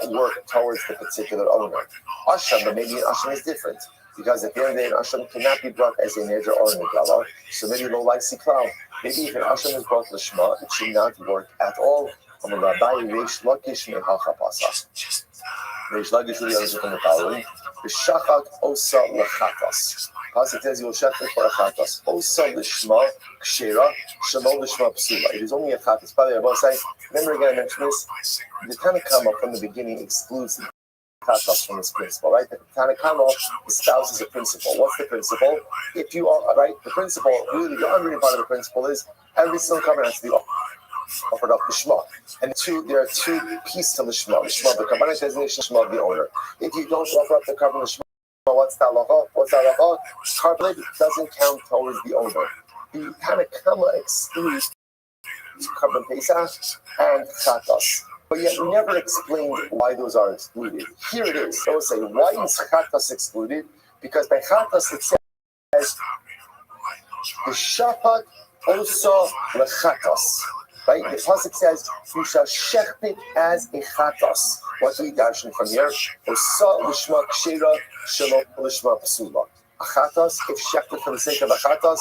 work towards the particular owner. Asham, but maybe an asham is different. Because at the end of the day, an asham cannot be brought as a neder or an adava. So maybe low lysi cloud. Maybe if an asham is brought lishma, it should not work at all. Rabbi Reish Lakish me'halcha pasach. Reish Lakish really understood from the following: B'shachat osa lechatas. Pasuk says you will shachat for a chatas. Osa lishma kshera, shalom lishma psula. It is only a chatas. By the way, I remember again I mentioned this. The Tanakama from the beginning excludes the chatas from this principle, right? The Tanakama espouses a principle. What's the principle? If you are right, the principle really the underlying part of the principle is every single carbon has to be offered up the Shema. And there are two pieces to the Shema. The Shema, the Kabbalah designation, Shema of the owner. If you don't offer up the carbon, the Shema, what's that halacha? Carbon doesn't count towards the owner. The Tanakama excludes carbon Pesach and Chatas. But yet we never explained why those are excluded. Here it is. I will say, why is Chatas excluded? Because by Chatas it says, the Shapat also lechatas. Right? The pasuk says, "You shall shecht it as a chatas." What do we darshan from here? Osa lishma kshera, shalom lishma psula. A chatas, if shechted for the sake of a chatas,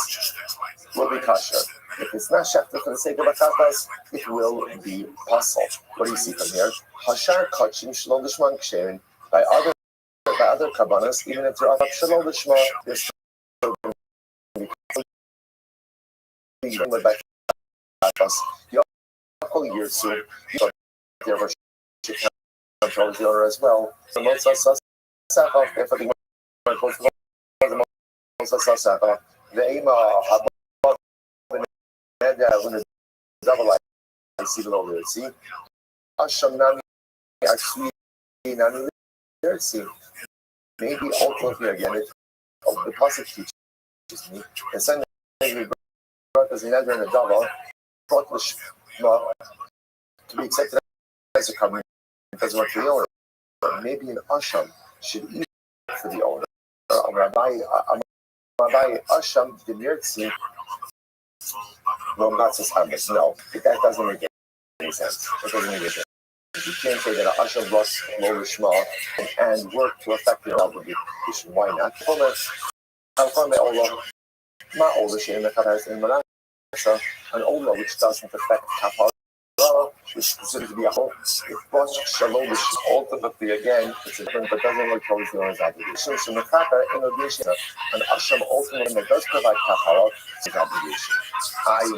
will be kosher. If it's not shechted for the sake of a chatas, it will be pasul. What do you see from here? Hashar kachim shalom lishma ksherin. By other kabbanas, even if they're shalom lishma, they're still by the whole year soon, there were controls the owner as well. The most the aim of double I see below there. See, Asham Nami actually Nami there. See, maybe ultimately again it the pasuk teaches me and Sunday we brought as another and a double. To be accepted as a carbon doesn't work for the owner. But maybe an asham should eat for the owner. Rabbi asham demirtzi Well, not just harmless. No, that doesn't make any sense. It doesn't make any sense. You can't say that an Asham lost Lo Lishma and work to affect your obligation. Why not? An Ola which doesn't affect Kapal, which is considered to be a whole. It was Shalom, which ultimately, again, it's a different, but doesn't work towards the owner's obligation. So, Mekaka, in addition, an Asham ultimately that does provide Kapal, is obligation.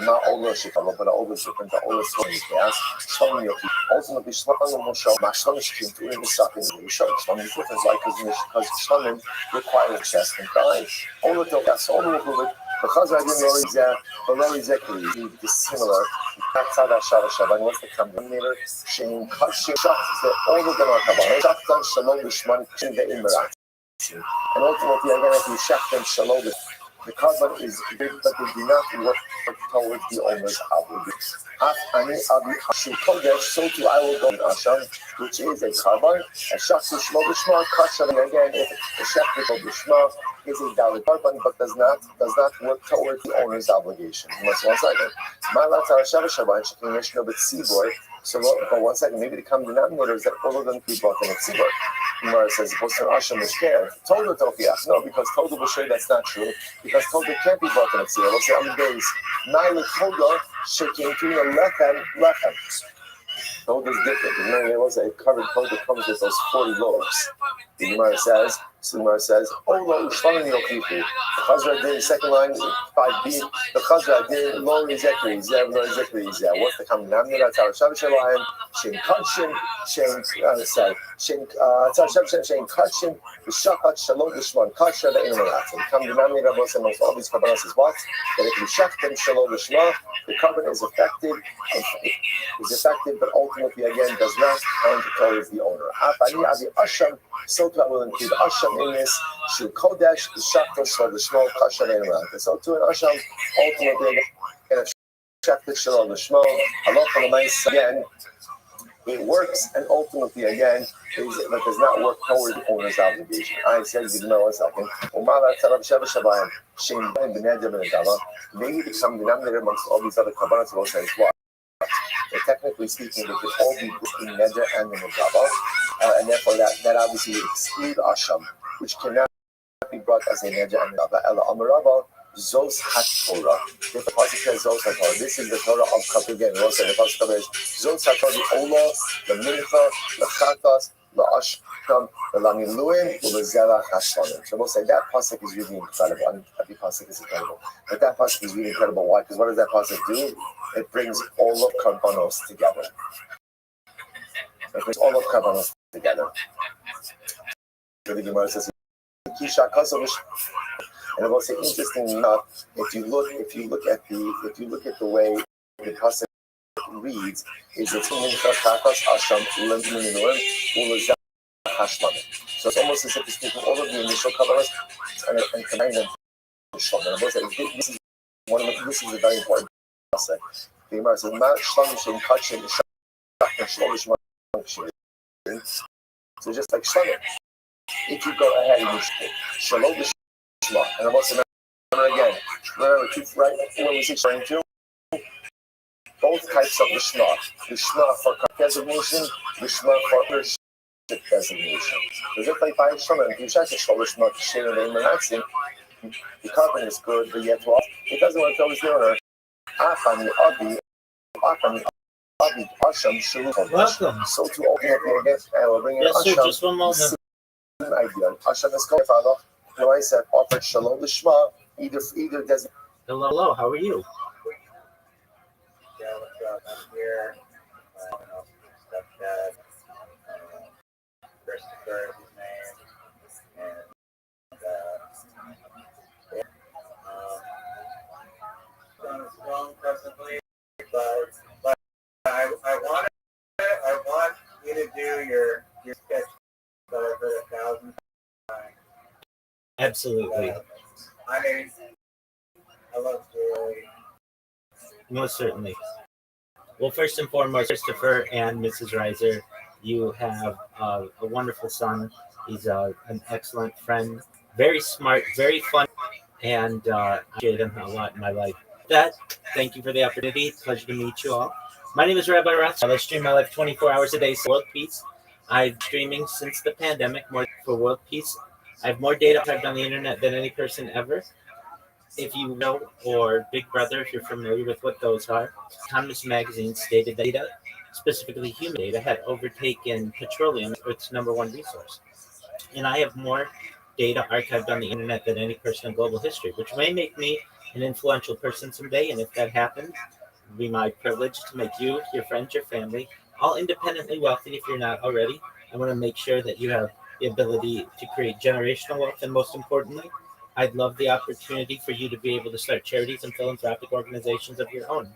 Not Ola Shikala, but Ola Shikala, the Ola Swami Gas, Swami Yoki. Ultimately, Swami Moshe, Mashlam Shkim, to the second, Swami Yoki, like, because Swami requires chest and thighs. Ola Tokas, Ola Wood. Because I didn't know below exactly similar. That's how that Shabbat. What's the combinator? Shane Kashim Shafts, all of them are Kabbalah. Shaftan Shalom Bishman in the Imirat. And ultimately, again, if you Shaftan Shalom, the carbon is big, but they do not work towards the owner's obligation. So too I will go in Asham, which is a carbon. A Shaftan Shalom Bishman, Kashim, again, if the Shaftan Shalom Bishman is a valid carbon, but does not work towards the owner's obligation. One second. So, but 1 second, maybe the common denominator is that all of them be brought in a tzibur. Gemara says, Asham is care. Told Tofiach. No, because Told will show that's not true. Because Told can't be brought in a tzibur. We'll say, I'm days. Naila Told, shaking to the lechem. Told is different. Remember, there was a covered Told that comes with those 40 loaves. The Gemara says, Ola Ushvanim Yokifu. The Chazra did the second line, 5b. The Chazra did Lo Rizekri, Zev Lo Rizekri, Zev. What's the common denominator? Tzar Shabbat Shem Kachim, Shem Kachim, Vishakat Shalom Lishman, Kasha the Inamat. The common denominator of all these carbonates is what? That if you Shachtem Shalom Lishma, the carbon is effective, but ultimately again does not count towards the owner. Afani Adi Asham, so I will include Asham in this. Shu Kodesh, the Shachtem Shalom Lishma, Kasha the Inamat. So to an Asham, ultimately again, Shachtem Shalom Lishma, Allah for the nice again. It works, and ultimately, again, but does not work toward the owner's obligation. I said, you know, 1 second. Maybe the common denominator amongst all these other kabbalas will say, what? Technically speaking, they could all be in Neder and in Megaba, and therefore that obviously would exclude Asham, which cannot be brought as a Neder and Megaba. Ela Amarava. Zos HaTorah. If the pasuk says Zos HaTorah, this is the Torah of Kaf again. We'll say the pasuk is Zos HaTorah, the Ola, the Mincha, the Chatas, the Ashkam, the Lamiluim, the Zerach HaShanim. So we'll say that pasuk is really incredible. I mean, every pasuk is incredible, but that pasuk is really incredible. Why? Because what does that pasuk do? It brings all of Karbanos together. It brings all of Karbanos together. The Gemara says, Kisha Kasovish. And I will say, interestingly enough, if you look at the way the pasuk reads, is it's so it's almost as if it's taking all of the initial kabbalas and combining them to Shalom. And I will say, this is a very important pasuk. The Gemara says, so just like Shalom, if you go ahead and you Shalom. And I'm also remember again, right when we say showing two, both types of the Shema for designation, the Shema for ownership designation. Because if I find Shema and Shema to Shema to share the relaxing, the carbon is good, but yet what? It doesn't want to always the owner. Welcome. So to ultimately again, I will bring in yes, Asham. Sir, just one moment. Idea. Asham is called Father. I said offered Shalom Lishma, either does. Hello, how are you? Yeah, what's up? I'm here. Stepdad, Christopher is his name, and strong presently, but I want you to do your sketch that I've heard 1,000 times. Absolutely. I love Julie. Most certainly. Well, first and foremost, Christopher and Mrs. Reiser, you have a wonderful son. He's an excellent friend, very smart, very fun, and I appreciate him a lot in my life. that, thank you for the opportunity. Pleasure to meet you all. My name is Rabbi Rothschild. I stream my life 24 hours a day for world peace. I've been streaming since the pandemic more for world peace. I have more data archived on the internet than any person ever. If you know, or Big Brother, if you're familiar with what those are, Economist magazine stated that data, specifically human data, had overtaken petroleum as Earth's number one resource. And I have more data archived on the internet than any person in global history, which may make me an influential person someday. And if that happens, it would be my privilege to make you, your friends, your family, all independently wealthy if you're not already. I want to make sure that you have the ability to create generational wealth. And most importantly, I'd love the opportunity for you to be able to start charities and philanthropic organizations of your own.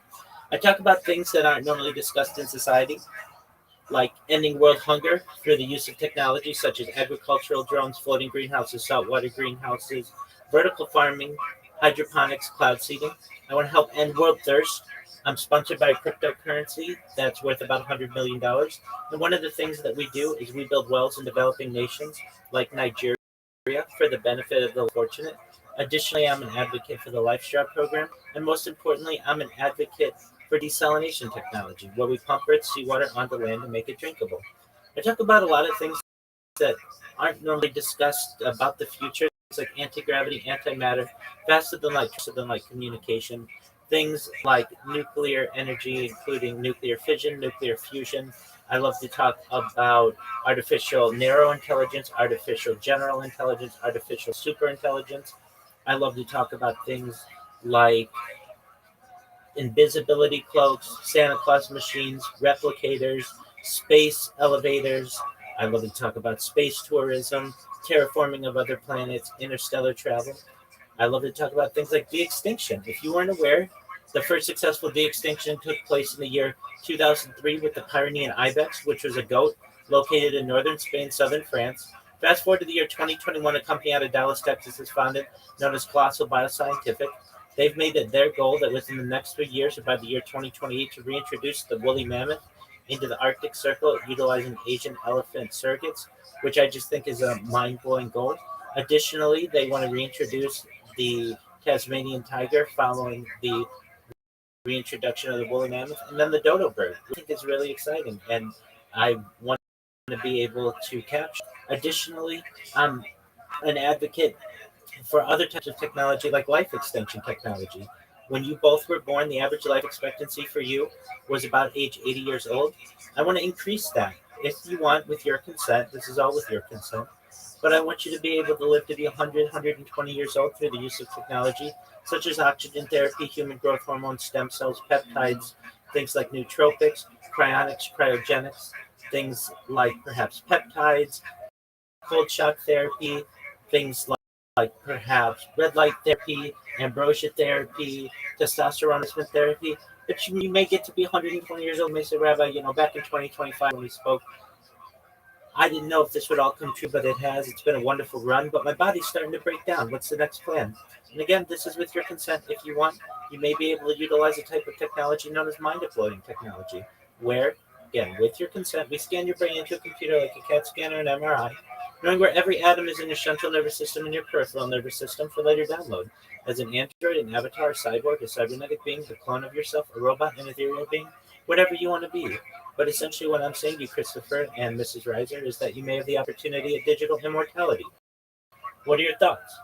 I talk about things that aren't normally discussed in society, like ending world hunger through the use of technology such as agricultural drones, floating greenhouses, saltwater greenhouses, vertical farming, hydroponics, cloud seeding. I want to help end world thirst. I'm sponsored by a cryptocurrency that's worth about $100 million. And one of the things that we do is we build wells in developing nations like Nigeria for the benefit of the fortunate. Additionally, I'm an advocate for the LifeStraw program. And most importantly, I'm an advocate for desalination technology, where we pump rich seawater onto land and make it drinkable. I talk about a lot of things that aren't normally discussed about the future, things like anti-gravity, antimatter, faster than light communication, things like nuclear energy, including nuclear fission, nuclear fusion. I love to talk about artificial narrow intelligence, artificial general intelligence, artificial super intelligence. I love to talk about things like invisibility cloaks, Santa Claus machines, replicators, space elevators. I love to talk about space tourism, terraforming of other planets, interstellar travel. I love to talk about things like de-extinction. If you weren't aware, the first successful de-extinction took place in the year 2003 with the Pyrenean ibex, which was a goat located in northern Spain, southern France. Fast forward to the year 2021, a company out of Dallas, Texas is founded, known as Colossal Bioscientific. They've made it their goal that within the next 3 years, or by the year 2028, to reintroduce the woolly mammoth into the Arctic Circle utilizing Asian elephant surrogates, which I just think is a mind-blowing goal. Additionally, they want to reintroduce the Tasmanian tiger following the reintroduction of the woolly mammoth, and then the dodo bird. I think it's really exciting, and I want to be able to capture. Additionally, I'm an advocate for other types of technology like life extension technology. When you both were born, the average life expectancy for you was about age 80 years old. I want to increase that. If you want, with your consent, this is all with your consent, but I want you to be able to live to be 100, 120 years old through the use of technology, such as oxygen therapy, human growth hormones, stem cells, peptides, things like nootropics, cryonics, cryogenics, things like perhaps peptides, cold shock therapy, things like perhaps red light therapy, ambrosia therapy, testosterone replacement therapy. But you may get to be 120 years old. And may say, Rabbi, back in 2025 when we spoke, I didn't know if this would all come true, but it has. It's been a wonderful run, but my body's starting to break down. What's the next plan? And again, this is with your consent. If you want, you may be able to utilize a type of technology known as mind uploading technology, where, again, with your consent, we scan your brain into a computer like a CAT scanner and MRI, knowing where every atom is in your central nervous system and your peripheral nervous system for later download. As an android, an avatar, a cyborg, a cybernetic being, a clone of yourself, a robot, an ethereal being, whatever you want to be. But essentially what I'm saying to you, Christopher and Mrs. Reiser, is that you may have the opportunity at digital immortality. What are your thoughts?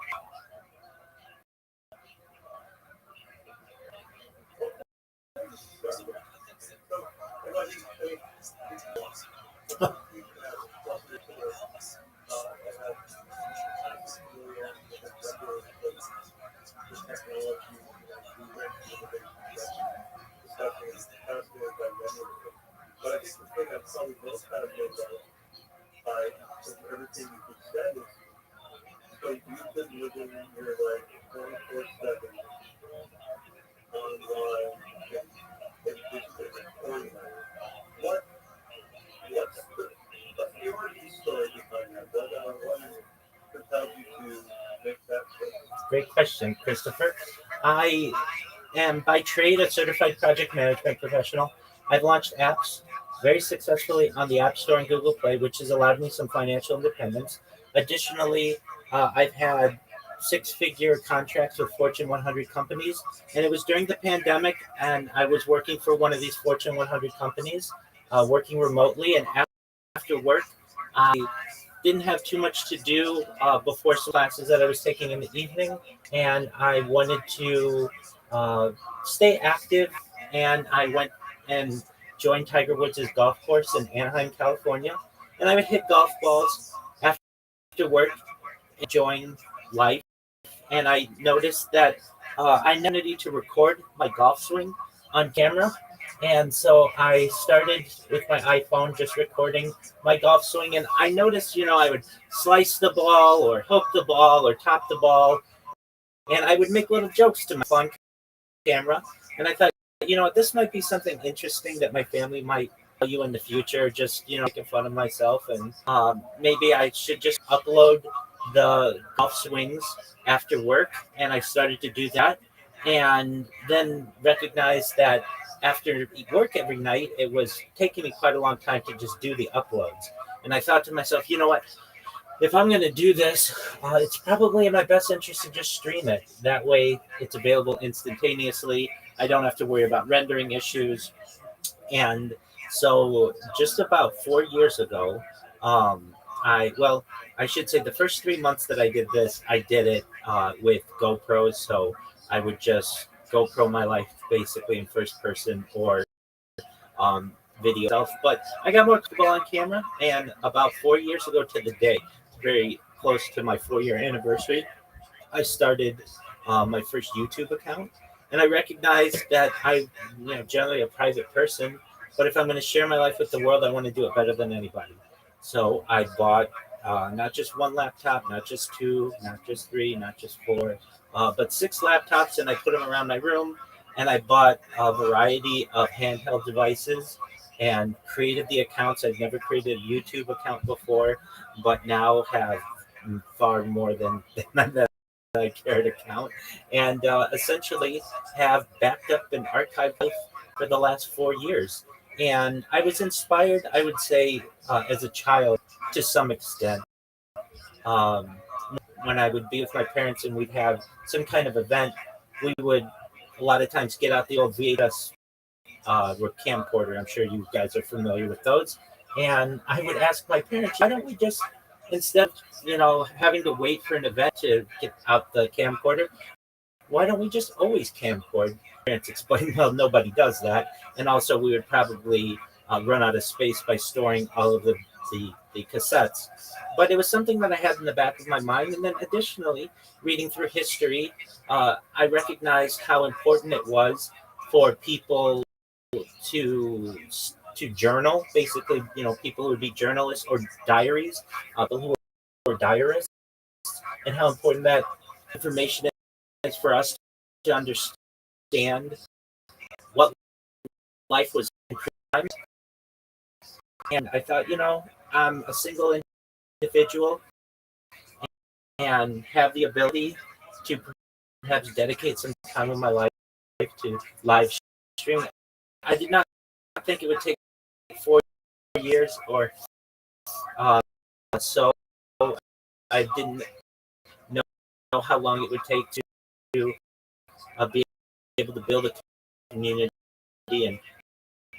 But I think the thing that's probably most fascinating by everything you just said is, so you've been living your like 24/7 online and digital recording. What what's the origin story behind that? What propelled you to make that change? Great question, Christopher. I am by trade a certified project management professional. I've launched apps very successfully on the App Store and Google Play, which has allowed me some financial independence. Additionally, I've had six-figure contracts with Fortune 100 companies. And it was during the pandemic, and I was working for one of these Fortune 100 companies, working remotely. And after work, I didn't have too much to do before some classes that I was taking in the evening, and I wanted to stay active. And I went and joined Tiger Woods' golf course in Anaheim, California. And I would hit golf balls after work, enjoying life. And I noticed that I needed to record my golf swing on camera. And so I started with my iPhone just recording my golf swing. And I noticed, I would slice the ball or hook the ball or top the ball. And I would make little jokes to myself on camera. And I thought, this might be something interesting that my family might value in the future, just, making fun of myself. And maybe I should just upload the golf swings after work. And I started to do that. And then recognized that after work every night, it was taking me quite a long time to just do the uploads. And I thought to myself, you know what? If I'm going to do this, it's probably in my best interest to just stream it. That way, it's available instantaneously. I don't have to worry about rendering issues. And so, just about 4 years ago, I should say the first 3 months that I did this, I did it with GoPros. So I would just GoPro my life basically in first person or video itself. But I got more comfortable on camera, and about 4 years ago to the day, very close to my 4-year anniversary, I started my first YouTube account. And I recognized that generally a private person, but if I'm going to share my life with the world, I want to do it better than anybody. So I bought not just one laptop, not just two, not just three, not just four, but 6 laptops, and I put them around my room. And I bought a variety of handheld devices and created the accounts. I've never created a YouTube account before, but now have far more than that I care to count, and essentially have backed up and archived life for the last 4 years. And I was inspired, I would say, as a child to some extent. Um, when I would be with my parents and we'd have some kind of event, we would a lot of times get out the old VHS camcorder. I'm sure you guys are familiar with those. And I would ask my parents, why don't we just, instead of, having to wait for an event to get out the camcorder, why don't we just always camcord? Parents explained, well, nobody does that. And also we would probably run out of space by storing all of the cassettes. But it was something that I had in the back of my mind. And then additionally, reading through history, I recognized how important it was for people to journal, basically, people who would be journalists or diaries, people who were diarists, and how important that information is for us to understand what life was in times. And I thought, I'm a single individual and have the ability to perhaps dedicate some time of my life to live streaming. I did not think it would take 4 years or so. I didn't know how long it would take to be able to build a community and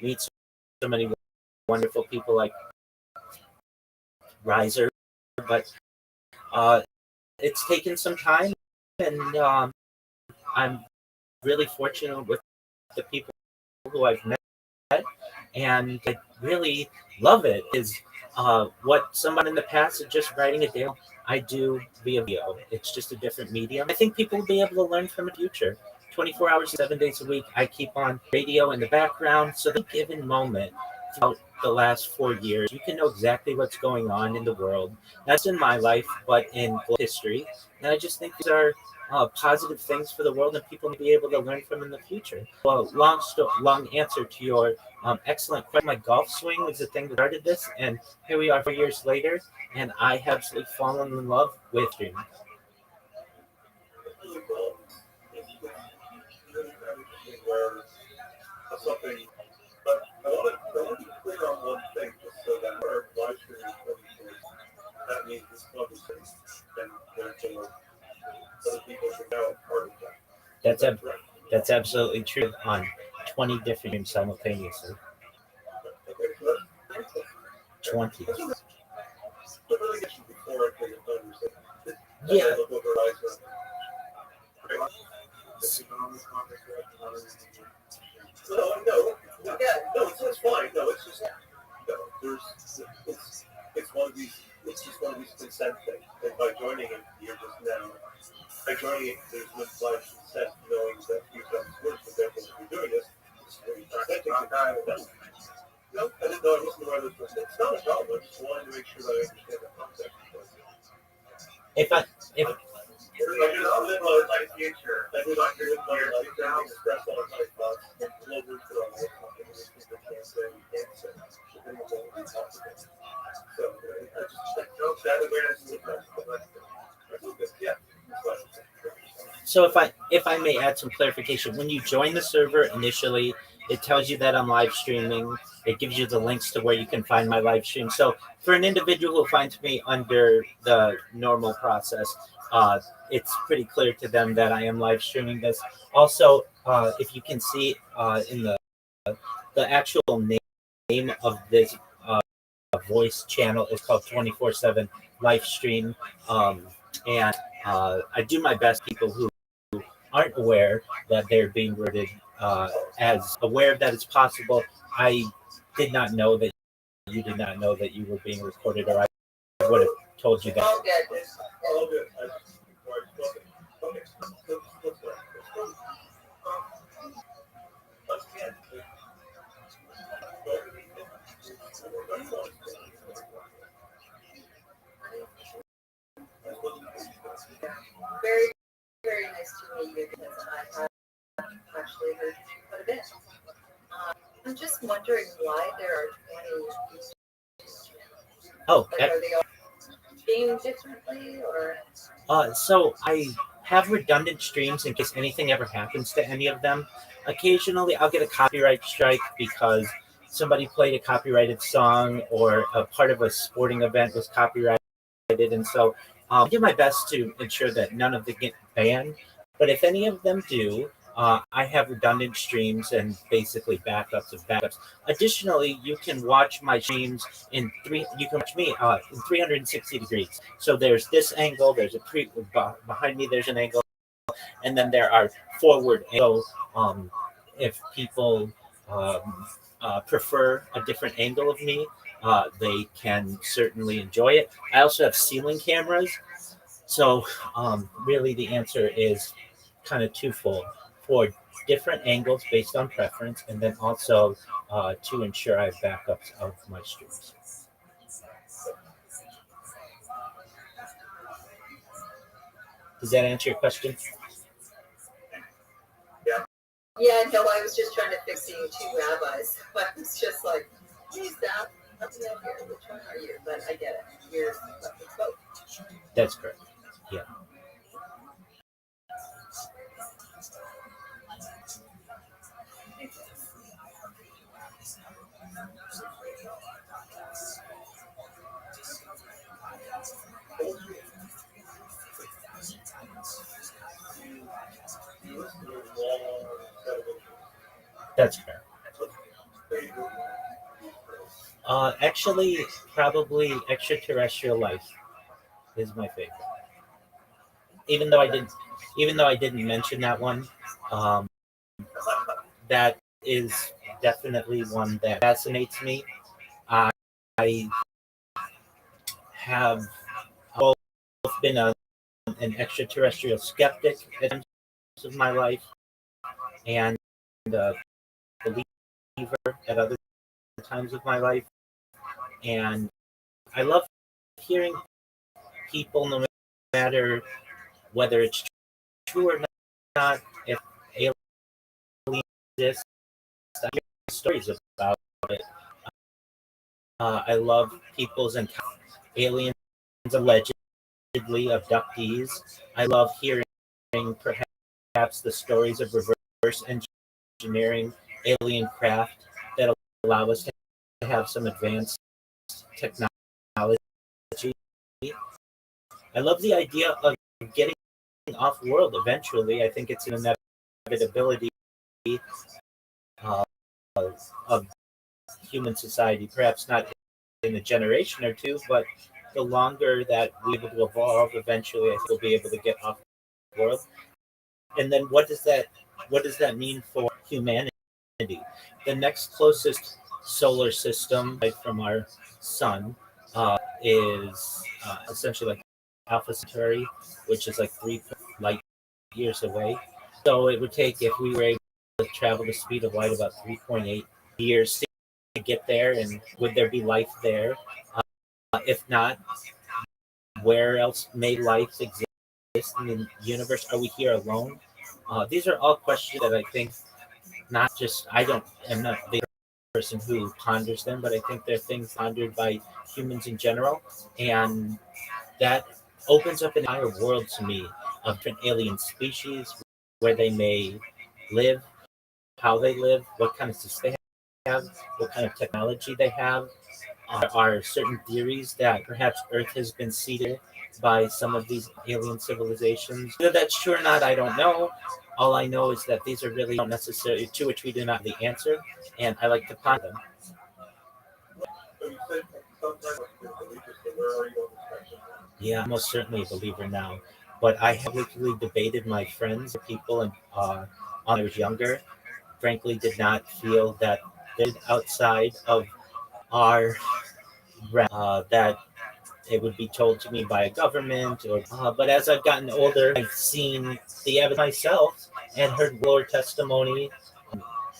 meet so many wonderful people like Riser. But it's taken some time, and I'm really fortunate with the people who I've met, and I really love it. Is what someone in the past is just writing a day. I do via video. It's just a different medium. I think people will be able to learn from the future. 24 hours, 7 days a week, I keep on radio in the background. So the given moment throughout the last 4 years, you can know exactly what's going on in the world. That's in my life, but in history. And I just think these are positive things for the world, and people will be able to learn from in the future. Well, long answer to your excellent question. My golf swing was the thing that started this, and here we are 4 years later, and I have absolutely fallen in love with streaming. Something, but I want to be clear on one thing, just so that our live streaming that means this club is based, and there's a That's absolutely true on 20 different streams simultaneously. 20. Yeah. It's fine. No, it's just it's one of these. It's just one of these consent things. And by joining it, you're just now. By joining it, there's no flash consent, knowing that you've done this work, but therefore if you're doing this, it's very consenting. No, I didn't know I wasn't aware that it's not a problem. I just wanted to make sure that I understand the context. If I live my life future. I do not live my life now. Express all my thoughts. Global for all the can't say, we can't say. So I just don't that awareness is yeah. So if I may add some clarification, when you join the server initially, it tells you that I'm live streaming. It gives you the links to where you can find my live stream. So for an individual who finds me under the normal process, it's pretty clear to them that I am live streaming this. Also, if you can see in the actual name of this voice channel is called 24/7 live stream, and I do my best. People who aren't aware that they're being recorded, as aware that it's possible. I did not know that you did not know that you were being recorded, or I would have told you that. All good. Very, very nice to meet you because I have actually heard you quite a bit. I'm just wondering why there are 20. Oh, like, are they all being differently or? So I have redundant streams in case anything ever happens to any of them. Occasionally, I'll get a copyright strike because somebody played a copyrighted song or a part of a sporting event was copyrighted, and so I do my best to ensure that none of them get banned. But if any of them do, I have redundant streams and basically backups of backups. Additionally, you can watch my streams in three. You can watch me in 360 degrees. So there's this angle. There's behind me. There's an angle, and then there are forward angles. If people prefer a different angle of me, they can certainly enjoy it. I also have ceiling cameras. So really, the answer is kind of twofold: for different angles based on preference, and then also to ensure I have backups of my streams. Does that answer your question? Yeah, no, I was just trying to fix you two rabbis. I was just like, who's that? What's that here? Which one are you? But I get it. You're both. That's correct. Yeah. That's fair. Actually, probably extraterrestrial life is my favorite. Even though I didn't mention that one, that is definitely one that fascinates me. I have both been an extraterrestrial skeptic at times of my life and a believer at other times of my life. And I love hearing people, no matter whether it's true or not, if aliens exist, I hear stories about it. I love people's encounters, aliens allegedly abductees. I love hearing perhaps the stories of reverse engineering alien craft that allow us to have some advanced technology. I love the idea of getting off world eventually. I think it's an inevitability uh, of human society. Perhaps not in a generation or two, but the longer that we're able to evolve, eventually, I think we'll be able to get off the world. And then what does that mean for humanity? The next closest solar system, right, from our sun, is essentially like Alpha Centauri, which is like 3 light years away. So it would take, if we were able to travel the speed of light, about 3.8 years to get there. And would there be life there? If not, where else may life exist in the universe? Are we here alone? These are all questions that I think, not just am not the person who ponders them, but I think they're things pondered by humans in general, and that opens up an entire world to me of different alien species, where they may live, how they live, what kind of systems they have, what kind of technology they have. Are certain theories that perhaps Earth has been seeded by some of these alien civilizations? Whether that's true or not, I don't know. All I know is that these are really not necessarily to which we do not have the answer, and I like to ponder them. Yeah, I'm most certainly a believer now, but I have literally debated my friends, people, and when I was younger, frankly, did not feel that outside of our that it would be told to me by a government, or but as I've gotten older, I've seen the evidence myself and heard Lord testimony.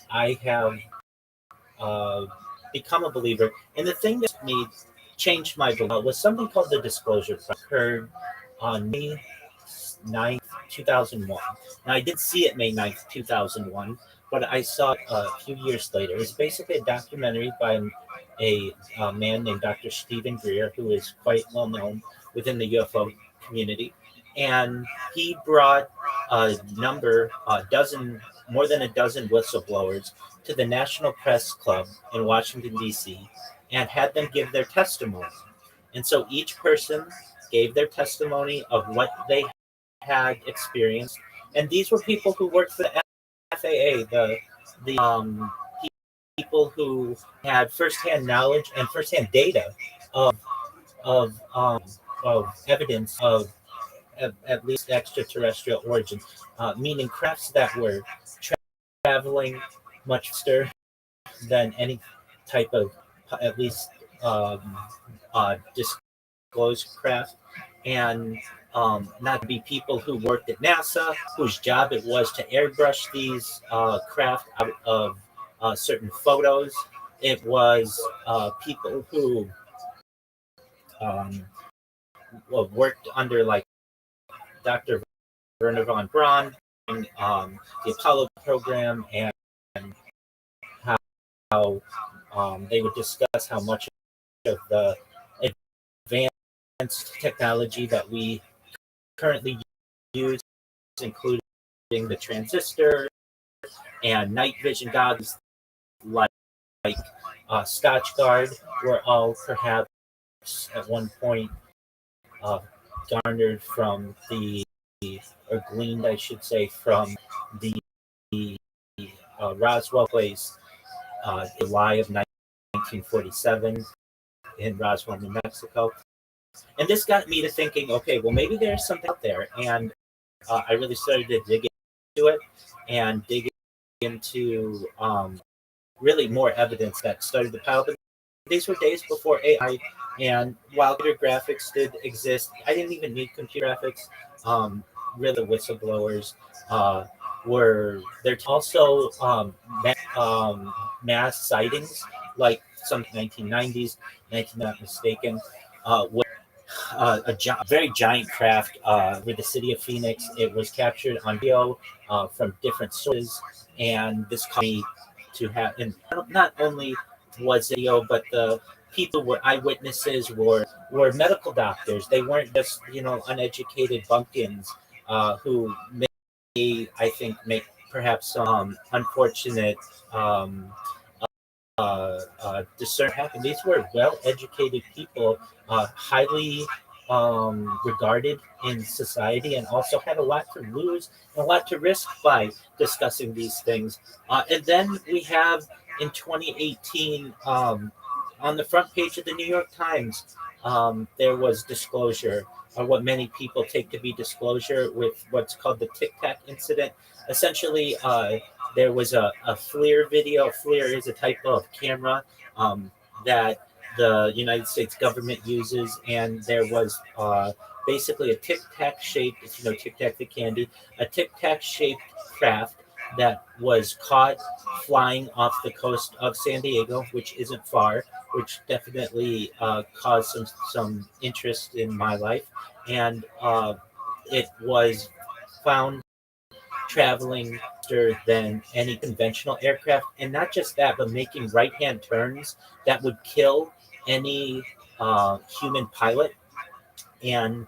I have uh, become a believer, and the thing that made changed my belief was something called the disclosure process. Occurred on May 9th, 2001. Now I did see it May 9th, 2001, but I saw it a few years later. It's basically a documentary by a man named Dr. Stephen Greer, who is quite well known within the UFO community, and he brought more than a dozen whistleblowers to the National Press Club in Washington, D.C., and had them give their testimony. And so each person gave their testimony of what they had experienced. And these were people who worked for the FAA, the people who had firsthand knowledge and firsthand data of of um, of evidence of at least extraterrestrial origin, meaning crafts that were traveling much faster than any type of, at least um, disclosed craft, and not to be people who worked at NASA, whose job it was to airbrush these craft out of certain photos. It was people who um, worked under like Dr. Werner von Braun, the Apollo program, and how they would discuss how much of the advanced technology that we currently use, including the transistor and night vision goggles like Scotch Guard, were all perhaps at one point uh, garnered from or gleaned, I should say, from the Roswell place, July of 1947 in Roswell, New Mexico. And this got me to thinking, okay, well, maybe there's something out there. And I really started to dig into it and dig into really more evidence that started to pile up. These were days before AI, and while computer graphics did exist, I didn't even need computer graphics. Really, whistleblowers were there. Also, mass sightings, like some 1990s, 19 not mistaken, where very giant craft with the city of Phoenix. It was captured on video from different sources, and this caused me to have. And not only was it video, but the people were eyewitnesses, were medical doctors. They weren't just uneducated bumpkins who may, I think, make perhaps some unfortunate discern happen. These were well-educated people, highly regarded in society and also had a lot to lose and a lot to risk by discussing these things. And then we have in 2018, on the front page of the New York Times, there was disclosure, or what many people take to be disclosure, with what's called the Tic Tac incident. Essentially, there was a FLIR video. FLIR is a type of camera that the United States government uses, and there was basically a tic tac shaped, if you know tic tac the candy, a tic tac shaped craft that was caught flying off the coast of San Diego, which isn't far, which definitely caused some interest in my life, and it was found traveling faster than any conventional aircraft, and not just that, but making right hand turns that would kill any human pilot. And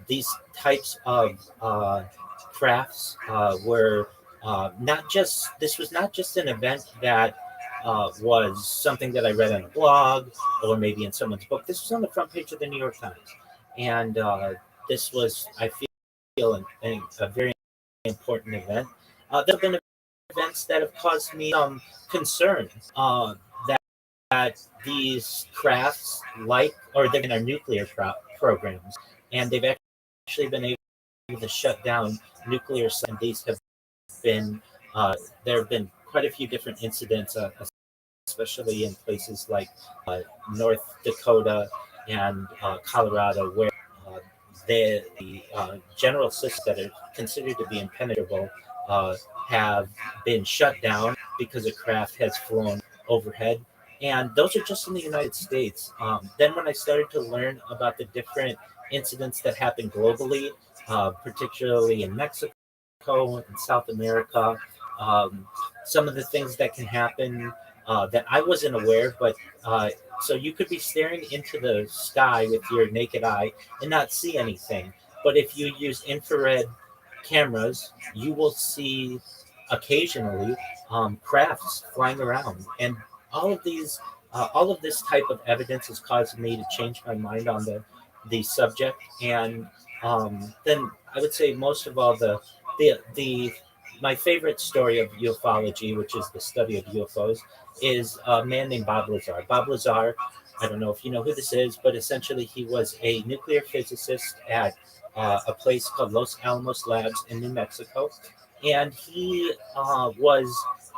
these types of crafts were not just, this was not just an event that was something that I read on a blog or maybe in someone's book. This was on the front page of the New York Times. And this was, I feel, a very important event. There have been events that have caused me some concern that, that these crafts, like, or they're in our nuclear programs, and they've actually been able to shut down nuclear sites. And these have been, there have been quite a few different incidents, especially in places like North Dakota and Colorado, where uh, the general systems that are considered to be impenetrable uh, have been shut down because a craft has flown overhead. And those are just in the United States. Then, when I started to learn about the different incidents that happen globally, particularly in Mexico and South America, um, some of the things that can happen that I wasn't aware of, but so you could be staring into the sky with your naked eye and not see anything. But if you use infrared cameras, you will see occasionally crafts flying around. And all of these, all of this type of evidence has caused me to change my mind on the subject. And then I would say most of all, the my favorite story of ufology, which is the study of UFOs, is a man named Bob Lazar. Bob Lazar, I don't know if you know who this is, but essentially he was a nuclear physicist at a place called Los Alamos Labs in New Mexico. And he was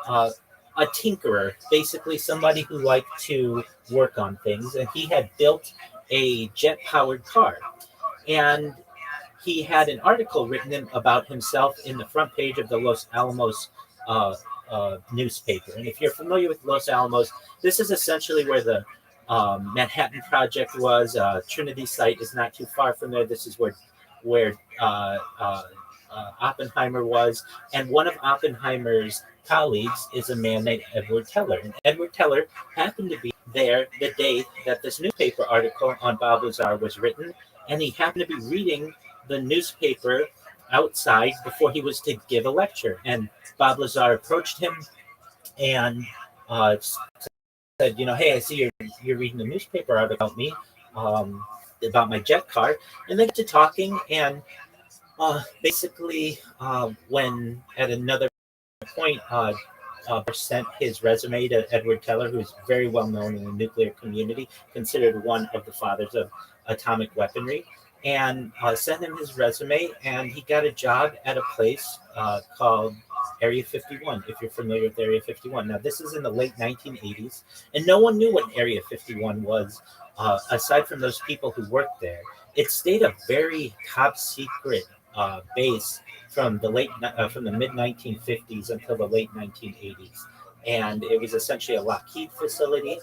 uh, a tinkerer, basically somebody who liked to work on things. And he had built a jet powered car. And he had an article written about himself in the front page of the Los Alamos uh, newspaper. And if you're familiar with Los Alamos, this is essentially where the Manhattan Project was. Trinity site is not too far from there. This is where Oppenheimer was, and one of Oppenheimer's colleagues is a man named Edward Teller. And Edward Teller happened to be there the day that this newspaper article on Bob Lazar was written, and he happened to be reading the newspaper outside before he was to give a lecture. And Bob Lazar approached him and said, "Hey, I see you're reading the newspaper article about me, um, about my jet car." And they get to talking, and basically, when at another point, sent his resume to Edward Teller, who's very well known in the nuclear community, considered one of the fathers of atomic weaponry, and sent him his resume, and he got a job at a place called Area 51, if you're familiar with Area 51. Now, this is in the late 1980s, and no one knew what Area 51 was, aside from those people who worked there. It stayed a very top secret base from the mid 1950s until the late 1980s, and it was essentially a Lockheed facility.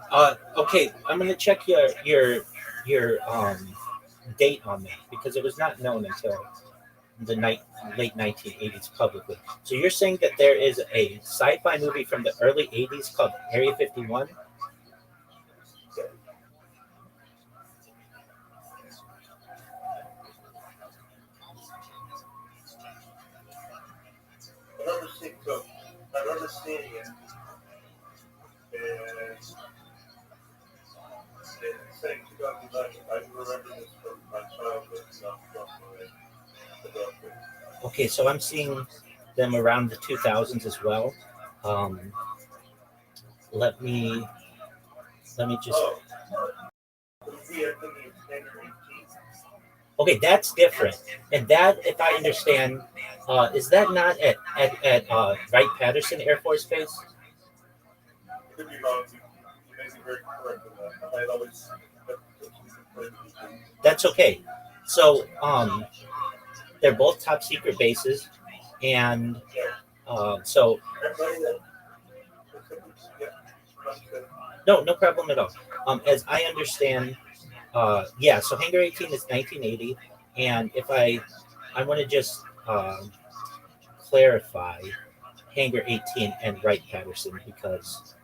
Oh, okay. I'm gonna check your date on that because it was not known until late 1980s publicly. So you're saying that there is a sci-fi movie from the early 80s called Area 51? I don't understand it. And saying 2011, I remember this from my childhood, not from my adulthood. Okay, so I'm seeing them around the 2000s as well. Um, let me just. Oh, we have the Hangar 18. Okay, that's different. And that, if I understand, is that not at Wright-Patterson Air Force Base? Could be wrong. You may be very correct in that. I always. That's okay. So they're both top secret bases, and so no problem at all. As I understand, yeah. So Hangar 18 is 1980, and if I want to just clarify Hangar 18 and Wright-Patterson because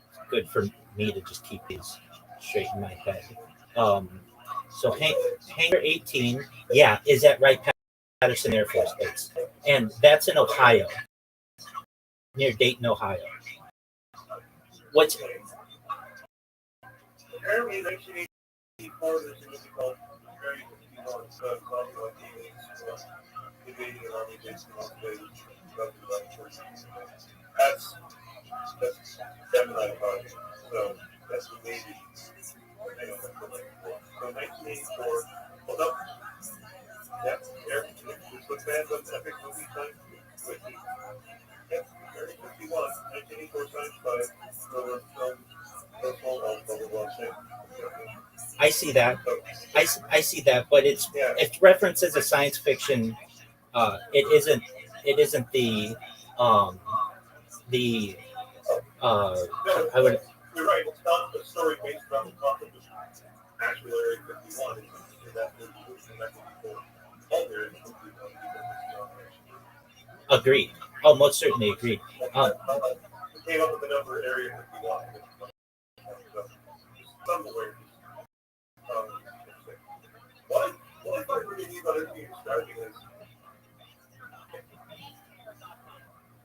it's good for me to just keep these straight in my head. So Hangar 18, yeah, is at Wright-Patterson Air Force Base, and that's in Ohio, near Dayton, Ohio. What's Apparently, 1984, there's going to be called Area 51, so it's talking about invading an army base in Las Vegas. That's definitely not so that's the Navy. So 1984, hold up. Yep, this was fans of epic movie time. Yep, Area 51, 1984 science by Robert from I see that. I see that, but it's referenced as a science fiction. It isn't the I would. You're right. It's not a story based around the concept of actual Area 51. It's that Agreed. Oh, most certainly agreed. Came up with the number Area 51. Somewhere. What I find really neat about everything you're describing is,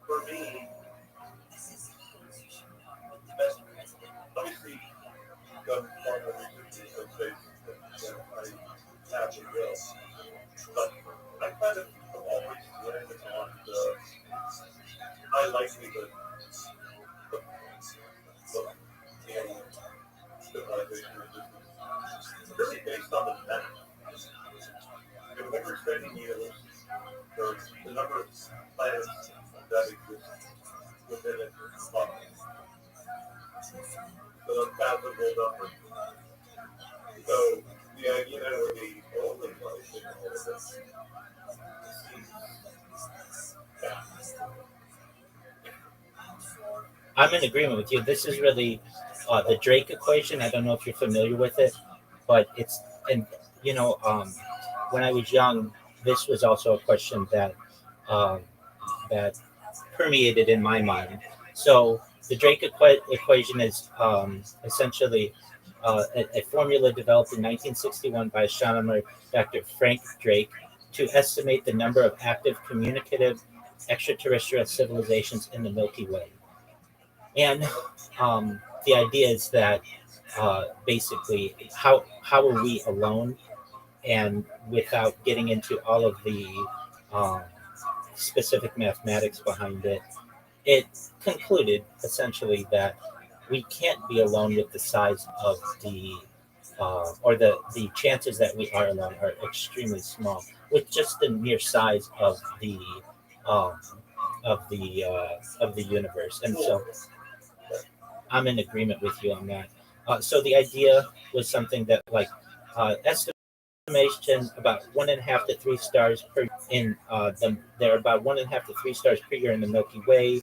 for me, obviously, done far more research in space than I have and will. But I kind of always landed on the high likelihood of alien civilization existence, really based on the math. And when we're studying the universe, the number of planets that exist within it is fine. So that's a number. So the idea that we're the only place in all of this I'm in agreement with you. This is really the Drake equation. I don't know if you're familiar with it, but it's and when I was young, this was also a question that that permeated in my mind. So the Drake equation is essentially a formula developed in 1961 by astronomer Dr. Frank Drake to estimate the number of active communicative extraterrestrial civilizations in the Milky Way. And the idea is that basically, how are we alone? And without getting into all of the specific mathematics behind it, it concluded essentially that we can't be alone with the size of the or the chances that we are alone are extremely small with just the mere size um, of the universe. And so I'm in agreement with you on that. So the idea was something that like estimation about 1.5 to 3 stars per in there are about 1.5 to 3 stars per year in the Milky Way.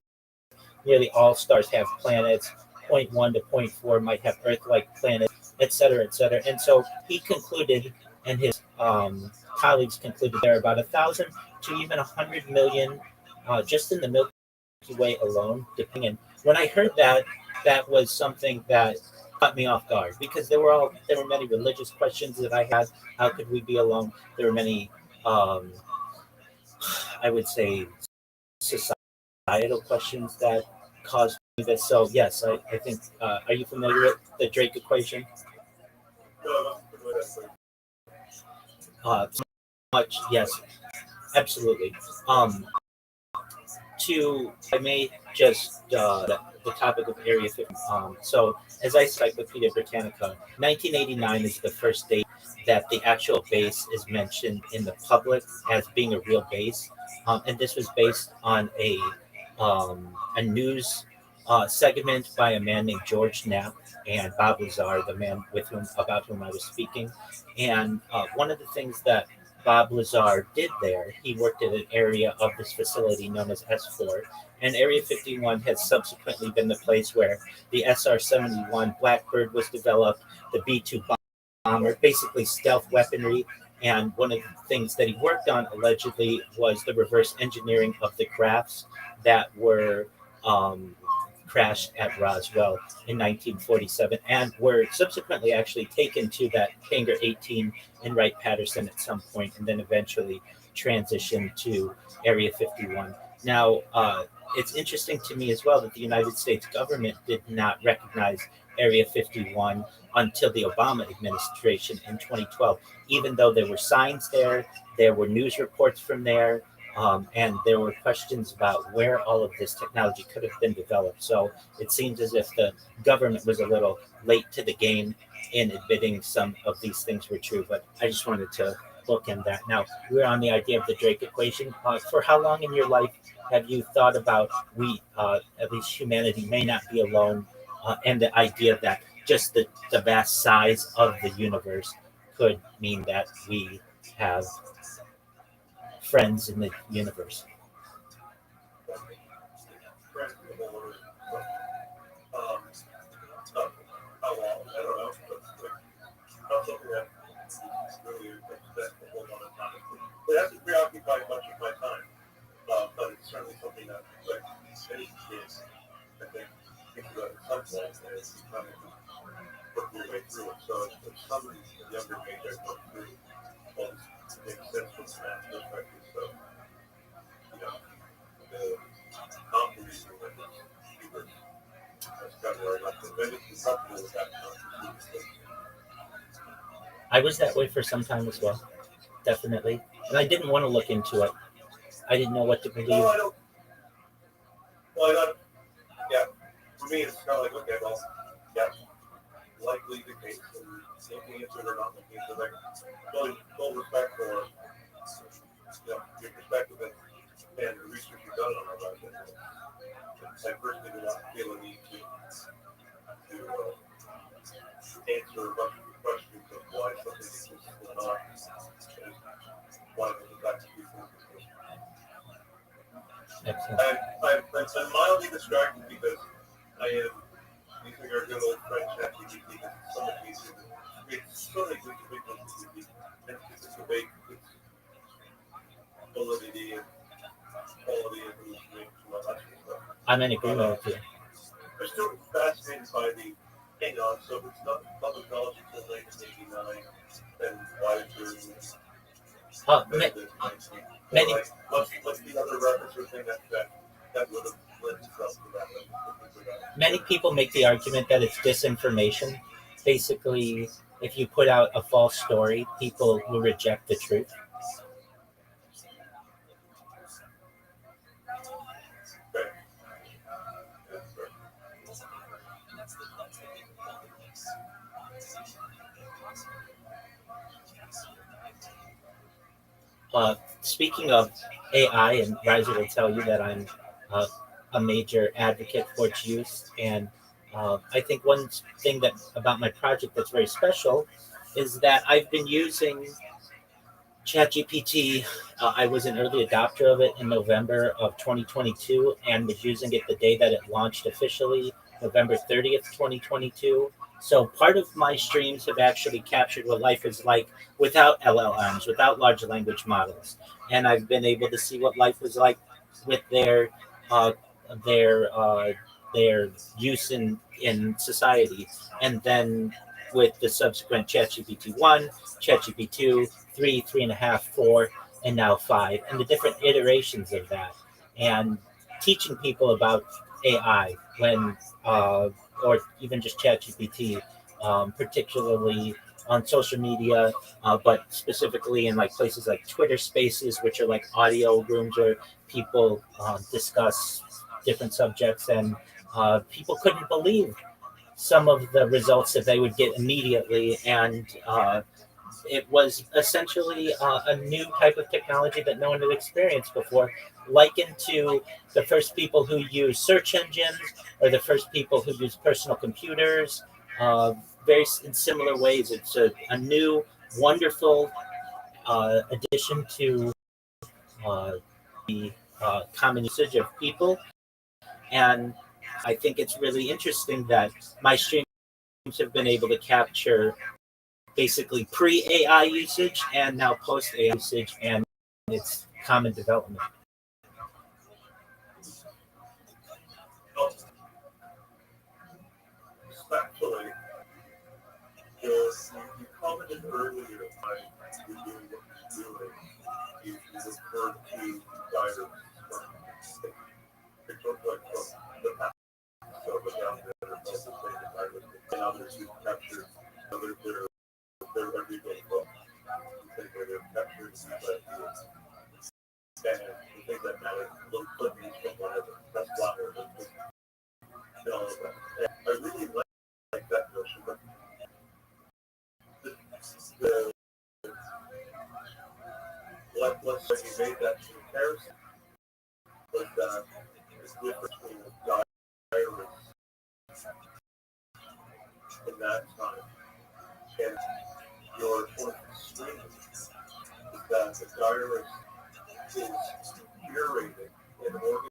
Nearly all stars have planets. 0.1 to 0.4 might have Earth-like planets, et cetera, et cetera. And so he concluded, and his colleagues concluded, there are about 1,000 to even 100 million just in the Milky Way alone. Depending. And when I heard that, that was something that caught me off guard because there were many religious questions that I had. How could we be alone? There were many, I would say, societal questions that caused this. So yes, I think. Are you familiar with the Drake equation? So much, yes, absolutely. I may just the topic of Area 50. So as I Encyclopedia Britannica, 1989 is the first date that the actual base is mentioned in the public as being a real base, and this was based on a news segment by a man named George Knapp and Bob Lazar, the man about whom I was speaking. And one of the things that Bob Lazar did there, he worked at an area of this facility known as S4, and Area 51 has subsequently been the place where the SR-71 Blackbird was developed, the B-2 bomber, basically stealth weaponry. And one of the things that he worked on allegedly was the reverse engineering of the crafts that were crashed at Roswell in 1947 and were subsequently actually taken to that Hangar 18 in Wright-Patterson at some point and then eventually transitioned to Area 51. Now, it's interesting to me as well that the United States government did not recognize Area 51 until the Obama administration in 2012, even though there were signs there were news reports from there, and there were questions about where all of this technology could have been developed. So it seems as if the government was a little late to the game in admitting some of these things were true. But I just wanted to bookend that. Now, we're on the idea of the Drake equation. For how long in your life have you thought about at least humanity, may not be alone, and the idea that just the vast size of the universe could mean that we have friends in the universe? How long? I don't know. Not something that really that's a whole lot of time. It hasn't preoccupied much of my time, but it's certainly something that, like any kids, I think about at some point, and it's kind of work your way through it. So if somebody younger age I go through, well, it makes sense from the math perspective. So, you know, the composition of it, that's kind of where I got to. Maybe it's comfortable with that composition. I was that way for some time as well, definitely. And I didn't want to look into it. I didn't know what to believe. No, I don't. Well, I don't. Yeah. For me, it's kind of like, okay, well, yeah, likely the case. And looking into it or not looking into it, like, full respect for, you know, your perspective and the research you've done on all that. I personally do not feel a need to answer a bunch of questions of why something exists or not, and why there's a fact to be I'm mildly distracted because I am using our good old friend ChatGPT because it's so much easier. It's so many good things and it's just debate its validity and quality of hallucination and all that sort of stuff. I'm in agreement with you. I'm still fascinated by the hang on, so if it's not public knowledge until 1989, then why is there many what's the other reference or thing that would have led itself to that? Many people make the argument that it's disinformation. Basically, if you put out a false story, people will reject the truth. Speaking of AI, and Riser will tell you that I'm a major advocate for its use. And I think one thing that about my project that's very special is that I've been using ChatGPT. I was an early adopter of it in November of 2022 and was using it the day that it launched officially, November 30th, 2022. So part of my streams have actually captured what life is like without LLMs, without large language models. And I've been able to see what life was like with their use in society. And then with the subsequent ChatGPT 1, ChatGPT 2, 3, 3.5, 4, and now 5, and the different iterations of that. And teaching people about AI when, or even just ChatGPT, particularly on social media, but specifically in like places like Twitter Spaces, which are like audio rooms where people discuss different subjects, and people couldn't believe some of the results that they would get immediately, and it was essentially a new type of technology that no one had experienced before, likened to the first people who used search engines or the first people who used personal computers. Very in similar ways, it's a new, wonderful addition to uh, the common usage of people. And I think it's really interesting that my streams have been able to capture basically pre AI usage and now post AI usage and its common development. Respectfully, you commented earlier by you doing what you're doing. You referred to divers from it looked like from the past. So, but down there, most of the divers and others who captured their everyday book. You think where they're captured these ideas. And the thing that matters, those clippings from whatever, that's flower. You know, and I really like that notion, but the let's say he made that comparison, but the difference between the diarist in that time and your stream is that the diarist is curated and organized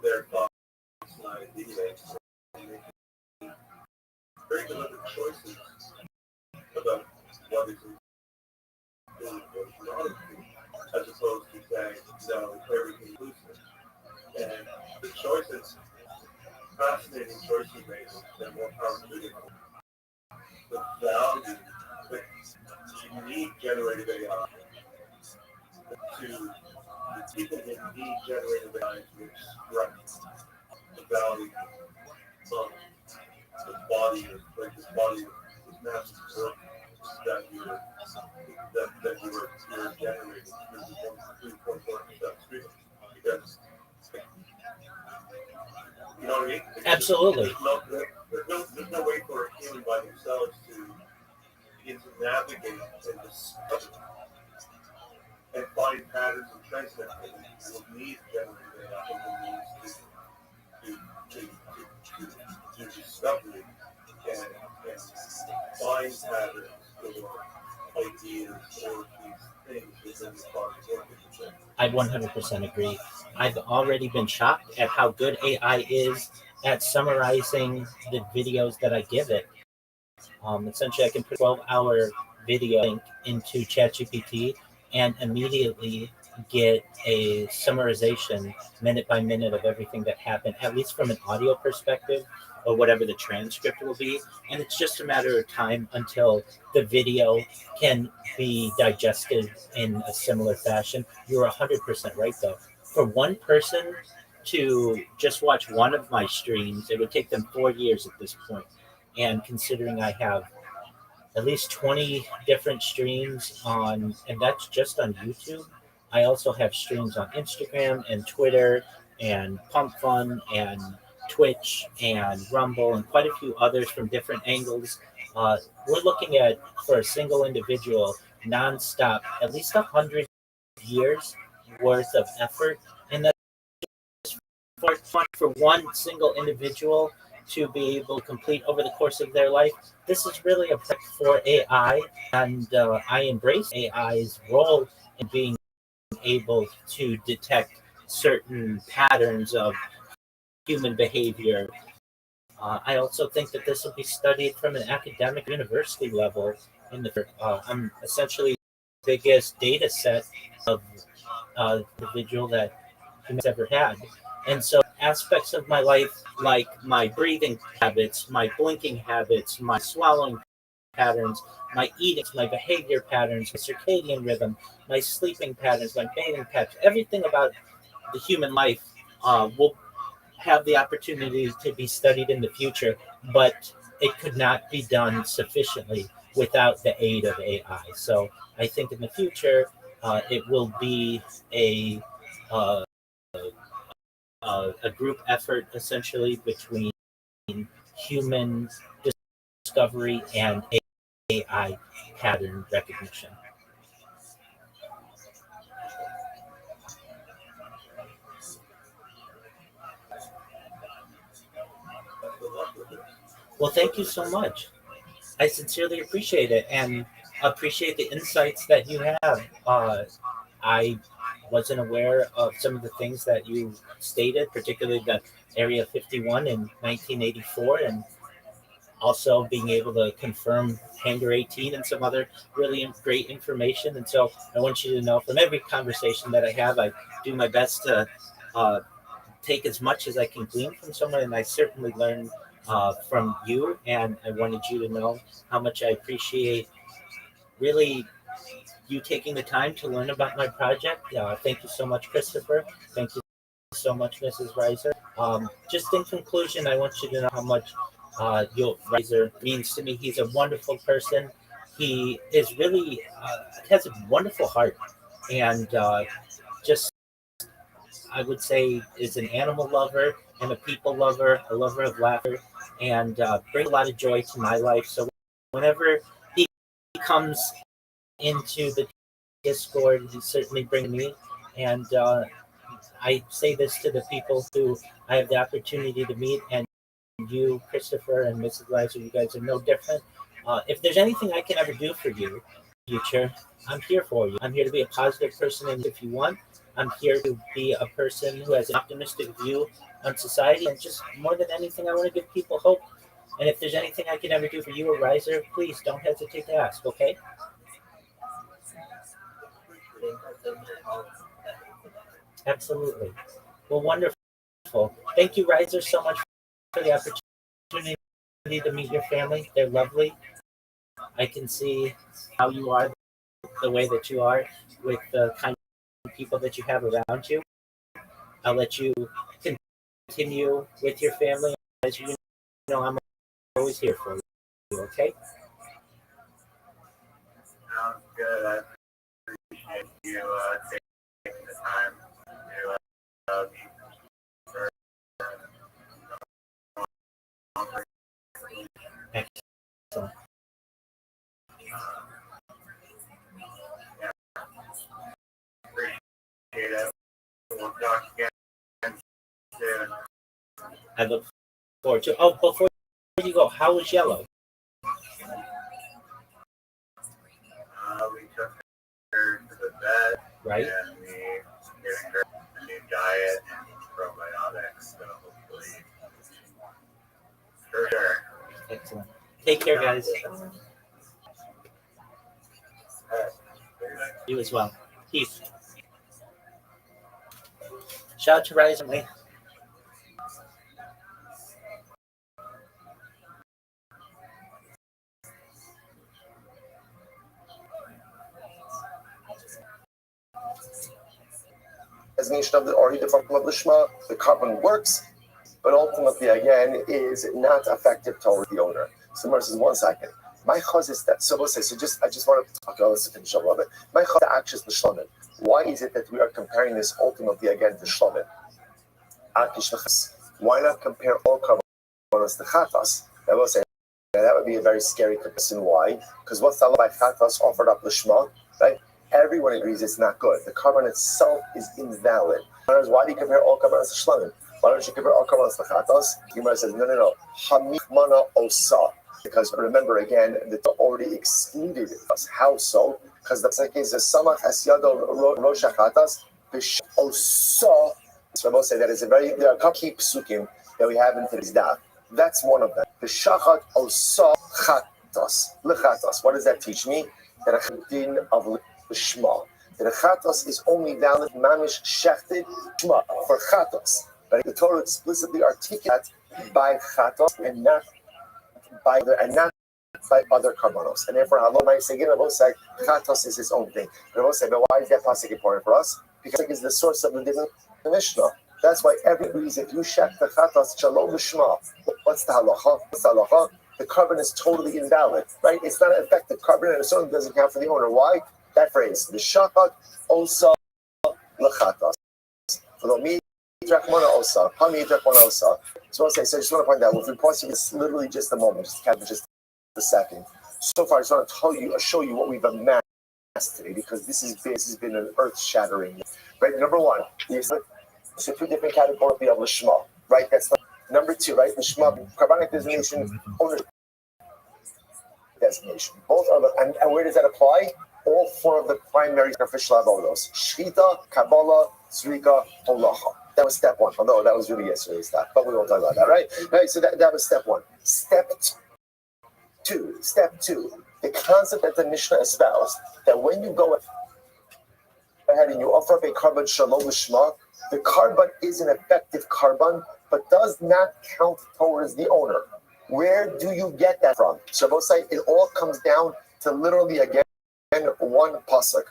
their thoughts and ideas, and making very deliberate choices about what is included, what is not included, as opposed to saying, no, everything inclusive. And the choices, fascinating choices made, and more power to it. The value that you need generative AI to the people that need generative AI to extract the value of the body, like this body, this massive work that you're generating through the 3.4% streaming. Because you know what I mean? Absolutely. There's no way for a human by themselves to begin to navigate and discover and find patterns and trends that they will need generative AI and to discovery and find patterns or ideas or these things within the body work. I 100% agree. I've already been shocked at how good AI is at summarizing the videos that I give it. Essentially, I can put a 12-hour video link into ChatGPT and immediately get a summarization minute by minute of everything that happened, at least from an audio perspective or whatever the transcript will be. And it's just a matter of time until the video can be digested in a similar fashion. You're 100% right, though. For one person to just watch one of my streams, it would take them 4 years at this point. And considering I have at least 20 different streams on, and that's just on YouTube. I also have streams on Instagram and Twitter and Pump Fun and Twitch and Rumble and quite a few others from different angles. We're looking at, for a single individual, nonstop, at least 100 years worth of effort. And that's for one single individual to be able to complete over the course of their life. This is really a project for AI, and I embrace AI's role in being able to detect certain patterns of human behavior. I also think that this will be studied from an academic university level. I'm essentially the biggest data set of individual that humans ever had. And so aspects of my life, like my breathing habits, my blinking habits, my swallowing patterns, my eating, my behavior patterns, my circadian rhythm, my sleeping patterns, my bathing patterns, everything about the human life will have the opportunity to be studied in the future, but it could not be done sufficiently without the aid of AI. So I think in the future, it will be uh, a group effort essentially between human discovery and AI pattern recognition. Well, thank you so much. I sincerely appreciate it and appreciate the insights that you have. I wasn't aware of some of the things that you stated, particularly the Area 51 in 1984, and also being able to confirm Hangar 18 and some other really great information. And so I want you to know from every conversation that I have, I do my best to uh, take as much as I can glean from someone, and I certainly learn from you. And I wanted you to know how much I appreciate really you taking the time to learn about my project. Thank you so much, Christopher. Thank you so much, Mrs. Reiser. Just in conclusion, I want you to know how much your Reiser means to me. He's a wonderful person. He is really has a wonderful heart, and just I would say is an animal lover and a people lover, a lover of laughter, and bring a lot of joy to my life. So whenever he comes into the Discord, he certainly bring me. And I say this to the people who I have the opportunity to meet, and you, Christopher, and Mrs. Reiser, you guys are no different. If there's anything I can ever do for you in the future, I'm here for you. I'm here to be a positive person, and if you want, I'm here to be a person who has an optimistic view on society. And just more than anything, I want to give people hope. And if there's anything I can ever do for you or Reiser, please don't hesitate to ask, okay? Absolutely. Well, wonderful. Thank you, Reiser, so much for the opportunity to meet your family. They're lovely. I can see how you are, the way that you are, with the kind of people that you have around you. I'll let you continue with your family. As you know, I'm always here for you, okay? Sounds good. I appreciate you taking the time to meet for Excellent. yeah, appreciate it. We'll talk again soon. I look forward to. Oh, before you go, how was Yellow? We took her to the vet, Right. and we giving her a new diet and probiotics. So hopefully, for sure. Excellent. Take care, guys. You as well. Peace. Shout out to Rising. Designation of the already defunct of Lishma, the carbon works, but ultimately again is not effective towards the owner. So Mara says, 1 second. My chaz is that, so let's say, I just want to talk, let's finish up a little bit. My chaz actions the shlomin. Why is it that we are comparing this ultimately again to shlomin? Why not compare all carbonos to chatas? I will say that would be a very scary comparison. Why? Because what's the by chatas offered up Lishma, right? Everyone agrees it's not good. The carbon itself is invalid. Why do you compare all carbonos to shlomin? Why don't you compare all carbonos to chatas? Gemara says, no. Hamikmana osa. Because remember again, that already excluded us. How so? Because the second is the samach hasyado rosha chatas osa. So I will say that is a very, there are a couple key psukim that we have in today's daf. That's one of them. The shachat osa chatas lechatas. What does that teach me? That a din of Shema. The chatos is only valid mamish shechted shema for chatos, but the Torah explicitly articulates by chatos and not by other karbanos. And therefore, Halo might say, chatos is his own thing. But why is that pasuk important for us? Because it is the source of the Mishnah. That's why every reason, if you shek the chatos shalom l'shma, what's the halacha? The carbon is totally invalid, right? It's not an effective carbon, and it certainly doesn't count for the owner. Why? That phrase, the shakat osa l'chatos. So I just want to point out, if we pause here, it's literally just a moment, just a second. So far, I just want to show you what we've amassed today, because this has been an earth-shattering. Right, number one, so two different categories of lishma. Right, that's number two. Right, lishma, carbonic designation, ownership designation. Both are, and where does that apply? All four of the primary sacrificial avodos: shchita, kabbalah, zrika, holacha. That was step one, although that was really yesterday's stuff, but we won't talk about that, right? Right, so that was step one. Step two, the concept that the Mishnah espoused, that when you go ahead and you offer up a carbon shalom l'shma, the carbon is an effective carbon, but does not count towards the owner. Where do you get that from? Shabbosai, it all comes down to literally, again, one pasuk.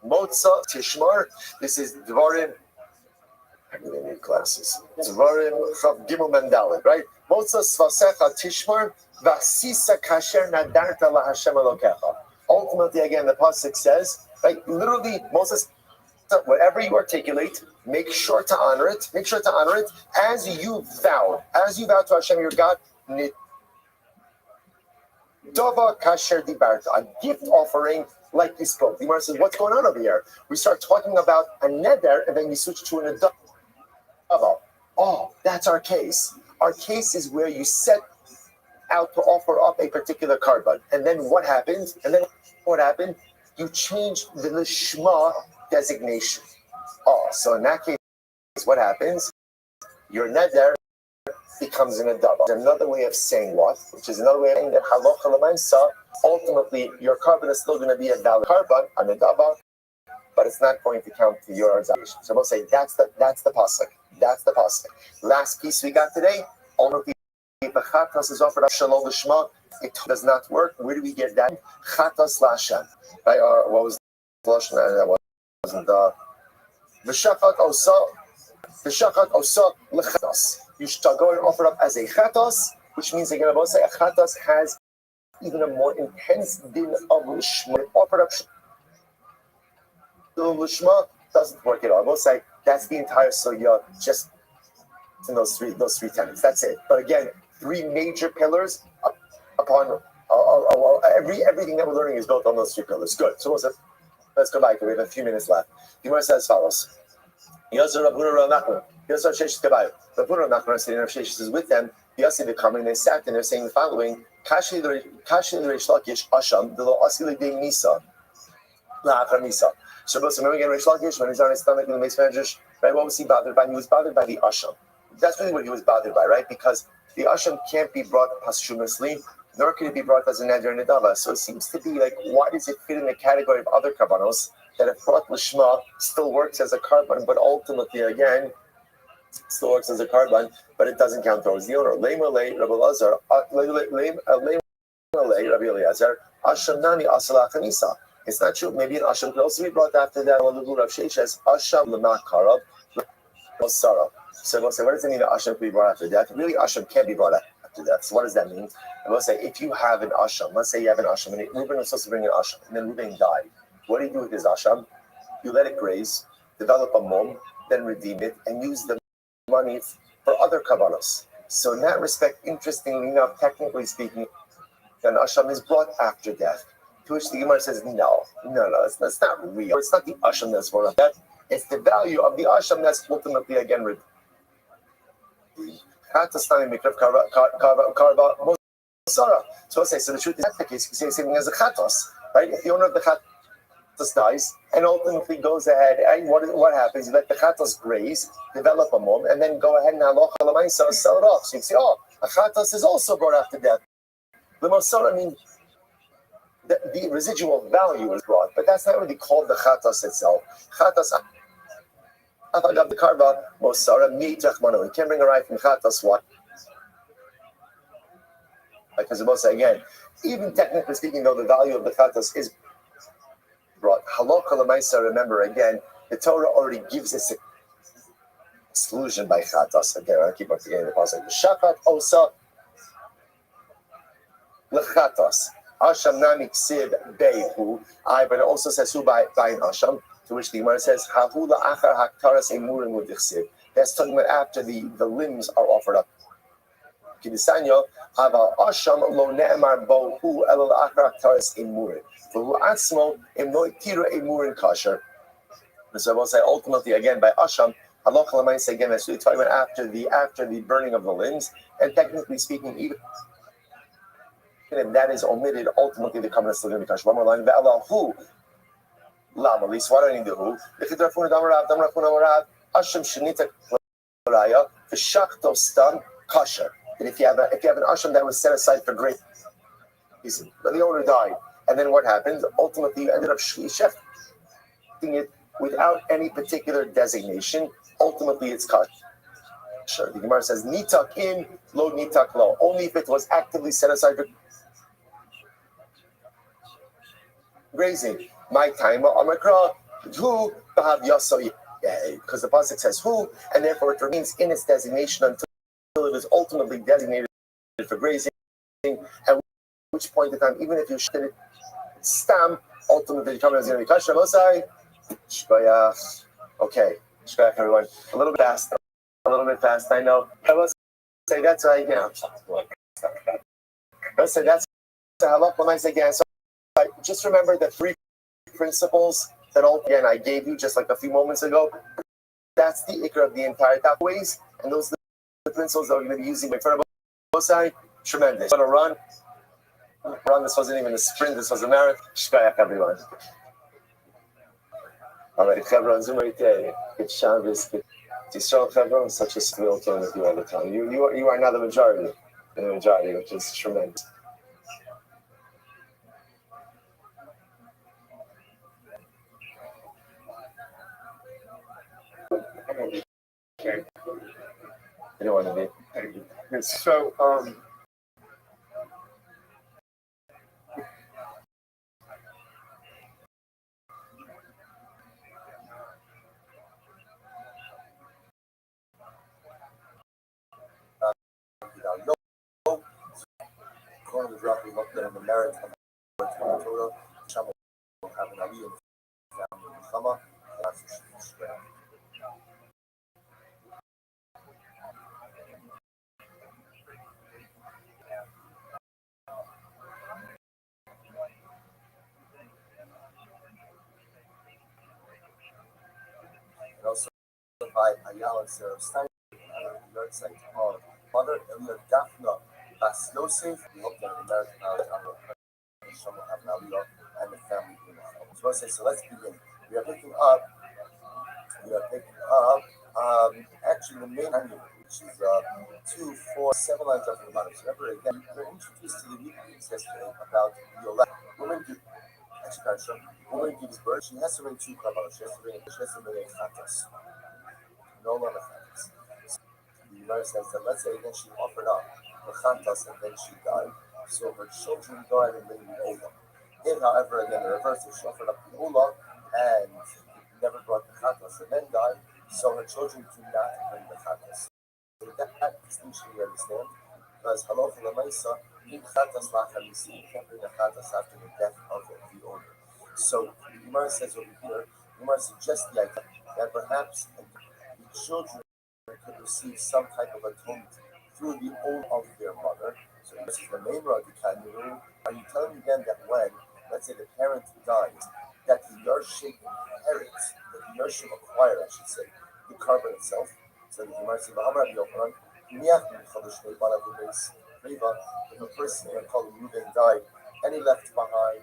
Motza Tishmar, this is Dvarim, I really need glasses. Dvarim Chav Gimel Mendalet, right? Motza Svasecha Tishmar Vasisa Kasher Nadarta LaHashem Elokecha. Ultimately, again, the pasuk says, right? Literally, Moses, whatever you articulate, make sure to honor it. Make sure to honor it as you vowed. As you vowed to Hashem, your God. Dava Kasher Dibarta, a gift offering like you spoke. The Gemara says, what's going on over here? We start talking about a neder, and then we switch to an adava. Oh, that's our case. Our case is where you set out to offer up a particular carbon. And then what happens? You change the lishma designation. Oh, so in that case, what happens? Your neder becomes an adava. Another way of saying what? Which is another way of saying that halacha l'maisa, ultimately, your carbon is still going to be a valid carbon, an adava, but it's not going to count to your obligation. So we'll say that's the pasuk. That's the pasuk. Last piece we got today, only if the chatas is offered up shalom l'shma, it does not work. Where do we get that? Chatas l'Hashem. Right? Or what was the lashon? That wasn't the v'shachat osa l'chatas. You should go and offer it up as a chatas, which means again, I say a chatas has even a more intense din of lishma. Offered up lishma doesn't work at all. I will say that's the entire sugya, just in those three tenets. That's it. But again, three major pillars upon everything that we're learning is built on those three pillars. Good. So let's go back. We have a few minutes left. The Gemara says as follows. Yasser Rabuna Nachman. Yasser Sheish Kabayu. Rabuna Nachman sitting of Sheish is with them. Yasser they come and they sat and they're saying the following: Kashi the Reish Lakish Asham the Lo Asili de Misa La'achar Misa. So remember again, Reish Lakish, when he's on his stomach in the Beis Medrash, right? What was he bothered by? He was bothered by the Asham. That's really what he was bothered by, right? Because the Asham can't be brought posthumously, nor can it be brought as a neder and nedava. So it seems to be like, why does it fit in the category of other karbanos that if brought lishma still works as a carbon, but ultimately again still works as a carbon, but it doesn't count towards the owner. Lema lei Rabbi Elazar, Rabbi Eliezer, Asham nani asala chanisa. It's not true. Maybe an asham could also be brought after that. Rav Sheish says asham l'mak karab l'sara. So we'll say, what does it mean that asham could be brought after death? Really, asham can't be brought after death. So what does that mean? And we'll say, if you have an asham, let's say you have an asham, and Reuben was supposed to bring an asham, and then Reuben died. What do you do with his asham? You let it graze, develop a mum, then redeem it, and use the money for other kavanos. So in that respect, interestingly enough, technically speaking, an asham is brought after death. To which the Gemara says, no, that's not real. It's not the asham that's brought after death. It's the value of the asham that's ultimately again redeemed. So I'll say, so the truth is that's the case. You can say something as a chatos, right? If the owner of the chatos dies and ultimately goes ahead, and what happens? You let the chatos graze, develop a mum, and then go ahead and halacha l'maisa sell it off. So you can say, a chatos is also brought after death. The mosara means the residual value is brought, but that's not really called the chatos itself. Chatos. The karva mosara mitachmano. You can't bring a right from chatas. Why? Because the Moshe again, even technically speaking, though the value of the chatas is brought. Halakha l'maisa, remember again, the Torah already gives us exclusion by chatas. Again, I keep on forgetting the pasuk. Shachat osa lechatas. Asham nami ksiv behu. But it also says who by an asham. To which the Gemara says hahu la'achar haktaras emurim u'dichsiv. That's talking about after the limbs are offered up. Kidisanyo aval asham lo ne'emar bo hu el la'achar haktaras emurim. V'hu atzmo im no tira emurim kasher. So I will say ultimately again by asham. Halacha l'maisa again. That's really talking about after the burning of the limbs, and technically speaking, even if that is omitted, ultimately the covenant is still going to be kasher. One more line. Ve'alahu lam. At least what do I need to do? V'chidrafuna damarav damarav asham shenita raya v'shachto stam kasher. And if you have an asham that was set aside for great reason, but the owner died, and then what happens? Ultimately, you ended up shechting it without any particular designation. Ultimately, it's kasher. The Gemara says, nitak in, lo nitak lo. Only if it was actively set aside for grazing. My time, Amakra, who, Bahav Yaso, because the pasuk says who, and therefore it remains in its designation until it is ultimately designated for grazing, at which point in time, even if you should it, stam, ultimately the covenant is going to be kasher. Mosai, shkoyach. Okay. Everyone, a little bit fast. I know. I will say that's right now. Let's say that's halakha again. So just remember the three principles that I gave you just like a few moments ago. That's the ikra of the entire top ways, and those are the principles that we're going to be using in front of us. Tremendous. Going to run. This wasn't even a sprint. This was a marathon. Shkoyach, everyone. All right, Chevron, Zoom right there. Good Shabbos. Yisrael Chevron, such a thrill to with you all the time. You are now the majority, which is tremendous. Okay. You don't want to be. And so, According to Rabbi, looked at the merit of the Torah, Shama will have an aliyah in the family of Chama, and that's what she spread. And also by Ayala and Sarah Stein, the yard site of Mother Elia Daphna Bas Yosef, we hope that the American Shama will have an aliyah and the family in the house. So let's begin. We are picking up actually the main annual, which is 2, 4, 7 lines up from the bottom. So remember again, we were introduced to the meetings yesterday about Yola. Woman gives birth. She has to bring 2 korbanos. She has to bring a chatas. No longer chatas. The Gemara says that let's say then she offered up the chatas and then she died. So her children died and bring the ola. If, however, again the reverse, if she offered up the ola and never brought the chatas and then died, so her children do not bring the chatas. So that distinction we understand, because halacha l'maisa, in chatas la'chamisi, you can't bring a chatas after the death of the owner. So the Gemara says over here, the Gemara suggests the idea that perhaps the children could receive some type of atonement through the oath of their mother. So this is the main Radikal. Are you telling me then that when, let's say, the parent dies, that the Yarshim inherits, that the Yarshim acquire, I should say, the carbon itself? So the Gemara says, if a person called Reuben died and he left behind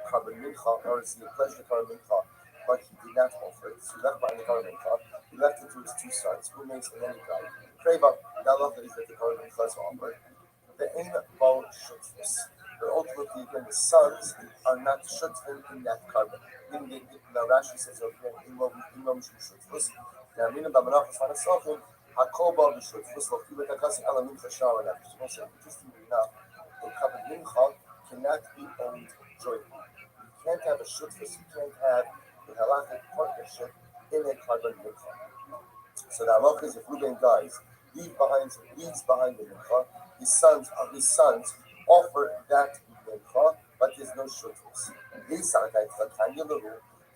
carbon mincha, or it's the pleasure carbon mincha, but he did not offer it. So he left behind the carbon mincha, he left it to his 2 sons, who makes and then he died. Kreva, now love is that the carbon mincha is offered. The aim about shutfus. But ultimately, again, the sons are not shutfin in that carbon. Now Rashi says over here, imam shutfus. Now, meaning that Menachos Vanasofim, Hakoba B'Shutfus, Lochibet Akasi Alamin Chashar, and that. Interestingly enough, in Kabbalah mincha cannot be owned jointly. You can't have a shutfus, you can't have a halachic partnership in a carbon mincha. So the halacha is if Reuben dies, leaves behind the mincha, his sons offer that mincha, but there's no shutfus.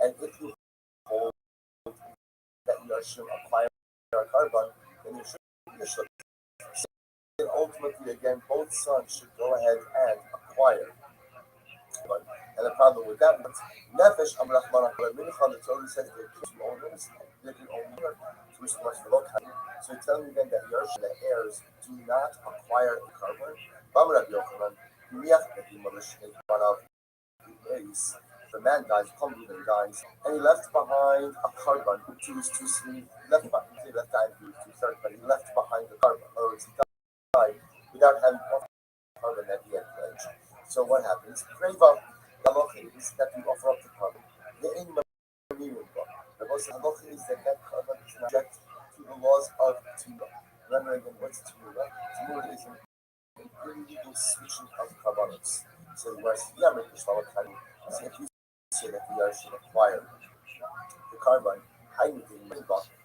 And if you hold that you should acquire a carbon, then you should be a shutfus. And ultimately, again, both sons should go ahead and acquire. And the problem with that is Nefesh Amrachman Mincha, the Torah says they're two owners, they can own more to respond to Lokai. So you're telling me then that Yersh, the heirs, do not acquire a carbon? Bamrab Yochanan, Miach Medimash, the man dies, Reuben dies, and he left behind a carbon to his two sleeves. He left behind two thirds, but he left behind the carbon. In other words, he died without having carbon that he had pledged. So what happens? Kreva, the halacha is that we offer up the carbon. The aim of the most halacha is that carbon is not subject to the laws of Tumah. Remember again, what's Tumah? Tumah is an illegal switching of carbonates. So you are Yamrik Ishmael. So if you say that we are should acquire the carbon,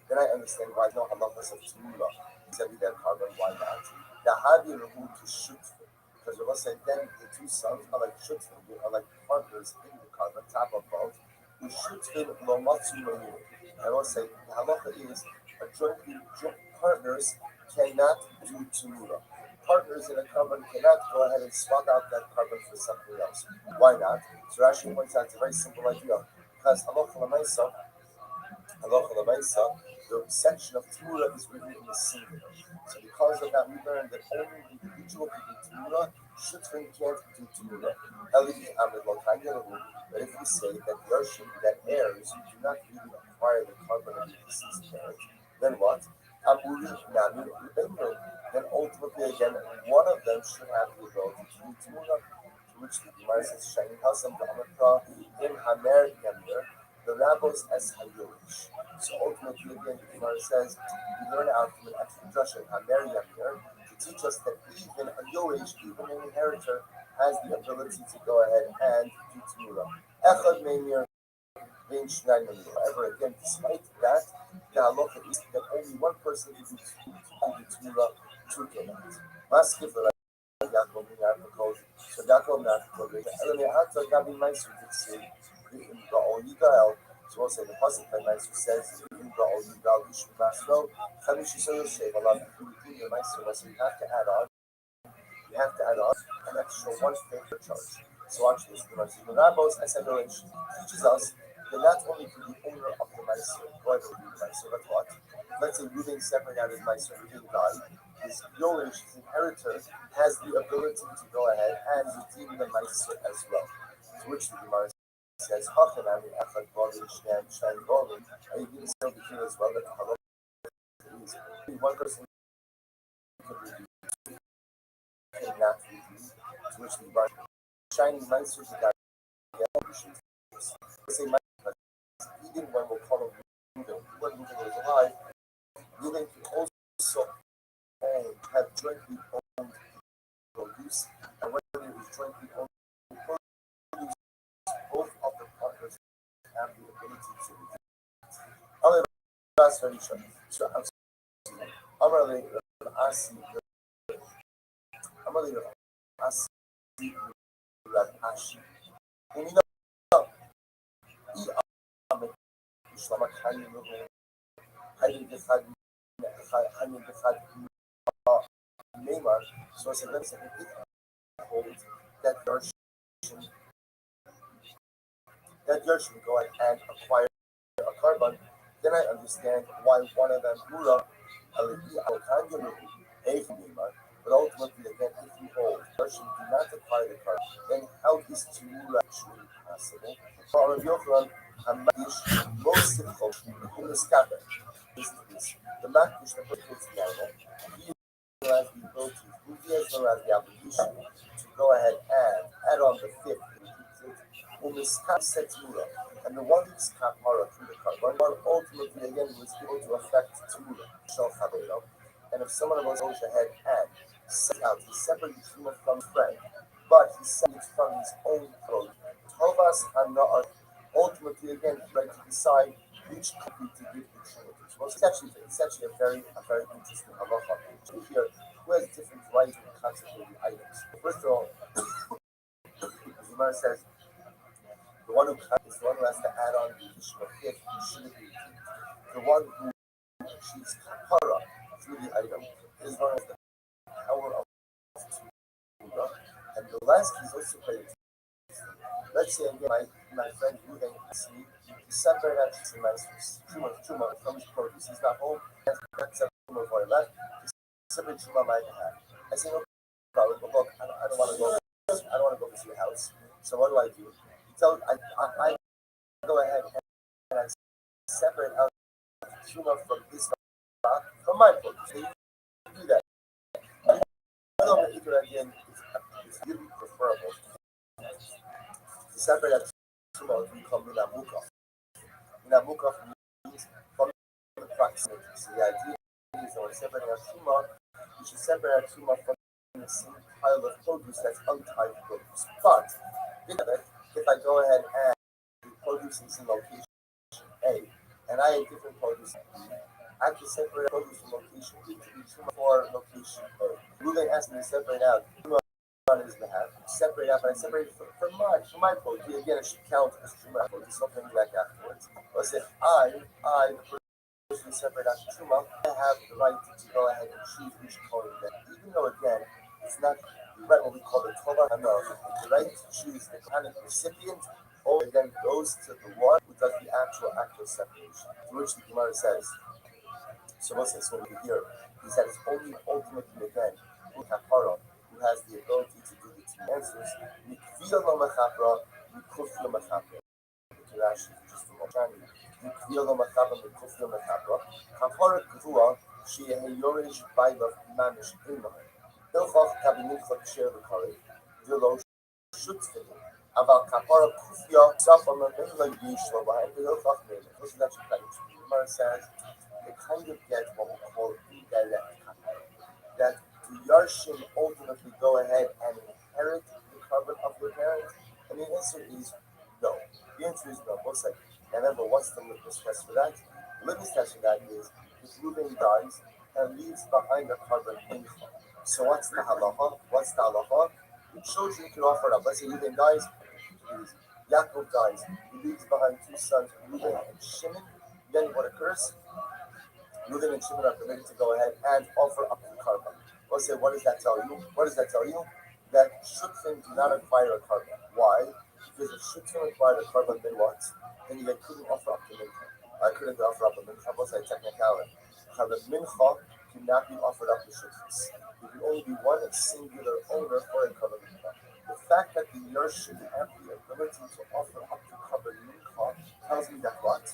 then I understand why no halachas of Tumah is every that carbon, why not? The Hadi removed to shoot. Because we will say then the two sons are like shutfim, are like partners in the carbon top of both. We shutfim lo matzu menu. I will say the halacha is partners cannot do tumura. Partners in a carbon cannot go ahead and swap out that carbon for something else. Why not? So Rashi points out it's a very simple idea. Because halacha l'maisa, the section of Torah is written in the singular. So because of that, we learn that only the individual can do Torah, shutfim can't do Torah. But if we say that Yershim, that heirs, do not really acquire the carbon of the deceased parent, then what? Then ultimately again, one of them should have the ability to do Torah, to which the Gemara says, Shani Hasam Da'amatra, in Hamer Yamir, the rabbis as Hayorish. So ultimately, again, the Gemara says, we learn out from an extra drasha, Hamer Yamir, to teach us that even a Yorish, even an inheritor, has the ability to go ahead and do Tumura. Echad Meimir, Vein Shnai Meimir. However, again, despite that, the halacha is that only one person can do Tumura, two cannot. Maskif the Yaakov Minarkos, so Yaakov Minarkos, Elimelech Gabi Meisu did say, in Baal Yigal, so we'll say the pasuk by Meisu says, in Baal Yigal, Yishu Masro, Chamish Yisrael Shev, Allah, the Meisu, so you have to add on. You have to add on an extra 1/5 charge. So watch this. The Rabbos, I said already, teaches us that not only can the owner of the Meiser go ahead and redeem the Meiser, but what? Let's say Reuben separated out his Meiser, Reuben died. His Yorish, his inheritor, has the ability to go ahead and redeem the Meiser as well. To which the Gemara says, Hachanami Echad Bavin Shnei Shnei Bavin. And you can say over here as well that the halacha is one person can redeem, cannot redeem. To which the Gemara shining Meiser to God. Say even when we'll call him Reuben, when Reuben was alive, Reuben can also have jointly owned produce, and when it was jointly owned produce, both of the partners have the ability to redeem. I'm last very short. So I'm going to ask Ashi. So I said, let's say hold that Yershim go ahead and acquire a carbon, then I understand why one of them Mura, but ultimately again, if you hold Yershim do not acquire the carbon, then how is Tumura actually possible? For Rabbi Yochanan, Hamagish, most difficult, the Makish, the British Yama, he has the ability, he has the obligation to go ahead and add on the fifth, and the one who's kapara through the carbon, one ultimately again was able to affect Tumura, and if someone of us goes ahead and sets out, he separates Tumura from friend, but he said it from his own throat. Tovas and not ultimately again he tried to decide which country to give the tribute to. Well, it's actually a very interesting halacha. Here, who has different rights and consecrated items? First of all, as the Gemara says, the one who is the one who has to add on the additional gift shouldn't be the one who achieves kapara through the item is one of the power of Torah. And the last key is also very interesting. Let's say again, my friend Ruben asked me to separate out Truma from his produce. He's not home, he has to Truma for left, to separate Truma on my behalf. I say, no problem, but look, I don't want to go. I don't want to go to your house. So what do? I go ahead and I separate out Truma from his from my produce. So you do that. Again, it's really preferable to separate out Truma to become Minamukaf. Minamukaf means from the proximity. So the idea is that when separating out Truma, you should separate out Truma from the same pile of produce that's untied produce. But think of it, if I go ahead and the produce is in location A, and I have different produce B, I can separate produce from location B to be Truma for location A. Ruben asked me to separate out Truma on his behalf. Separate out, but I separated from my produce. Again, it should count as Truma produce, something like afterwards. But if I, the person who separate out Truma, I have the right to go ahead and choose which color that. Even though, again, it's not the right what we call the Torah Hanor, the right to choose the kind of recipient, or again goes to the one who does the actual separation. To which the Gemara says, so what's this over here? He said it's only ultimately again who has the ability to do the two answers. Mikvia lo mechapra, mikufia mechapra. To Rashi, just a moment. Mikvia lo mechapra, mikufia mechapra. Kapara kavua, she a yorish baila mamish ilmahay. Ilchach kabinincha ksher v'karei. V'lo shutzvim. Aval kapara kufia safam meila yishlo behind the ilchach meila. This is actually kind of true. The Gemara says they kind of get what we call indirect kapara. That the Yarshim ultimately go ahead and inherit the carbon of their parents? And the answer is no. The answer is no. Both sides. And remember, what's the litmus test for that? The litmus test for that is if Reuben dies and leaves behind a carbon mincha. So what's the halacha? The children can offer it up. Let's say Reuben dies, Yaakov dies. He leaves behind two sons, Reuben and Shimon. Then what occurs? Reuben and Shimon are permitted to go ahead and offer up the carbon. We'll say, what does that tell you? That shutfim do not acquire a carbon. Why? Because if shutfim acquired a carbon, then what? Then they couldn't offer up the mincha. I couldn't offer up a mincha. What's that technicality? Carbon mincha cannot be offered up to shutfis. There can only be one singular owner for a carbon mincha. The fact that the Yarshim have the ability to offer up the carbon mincha tells me that what?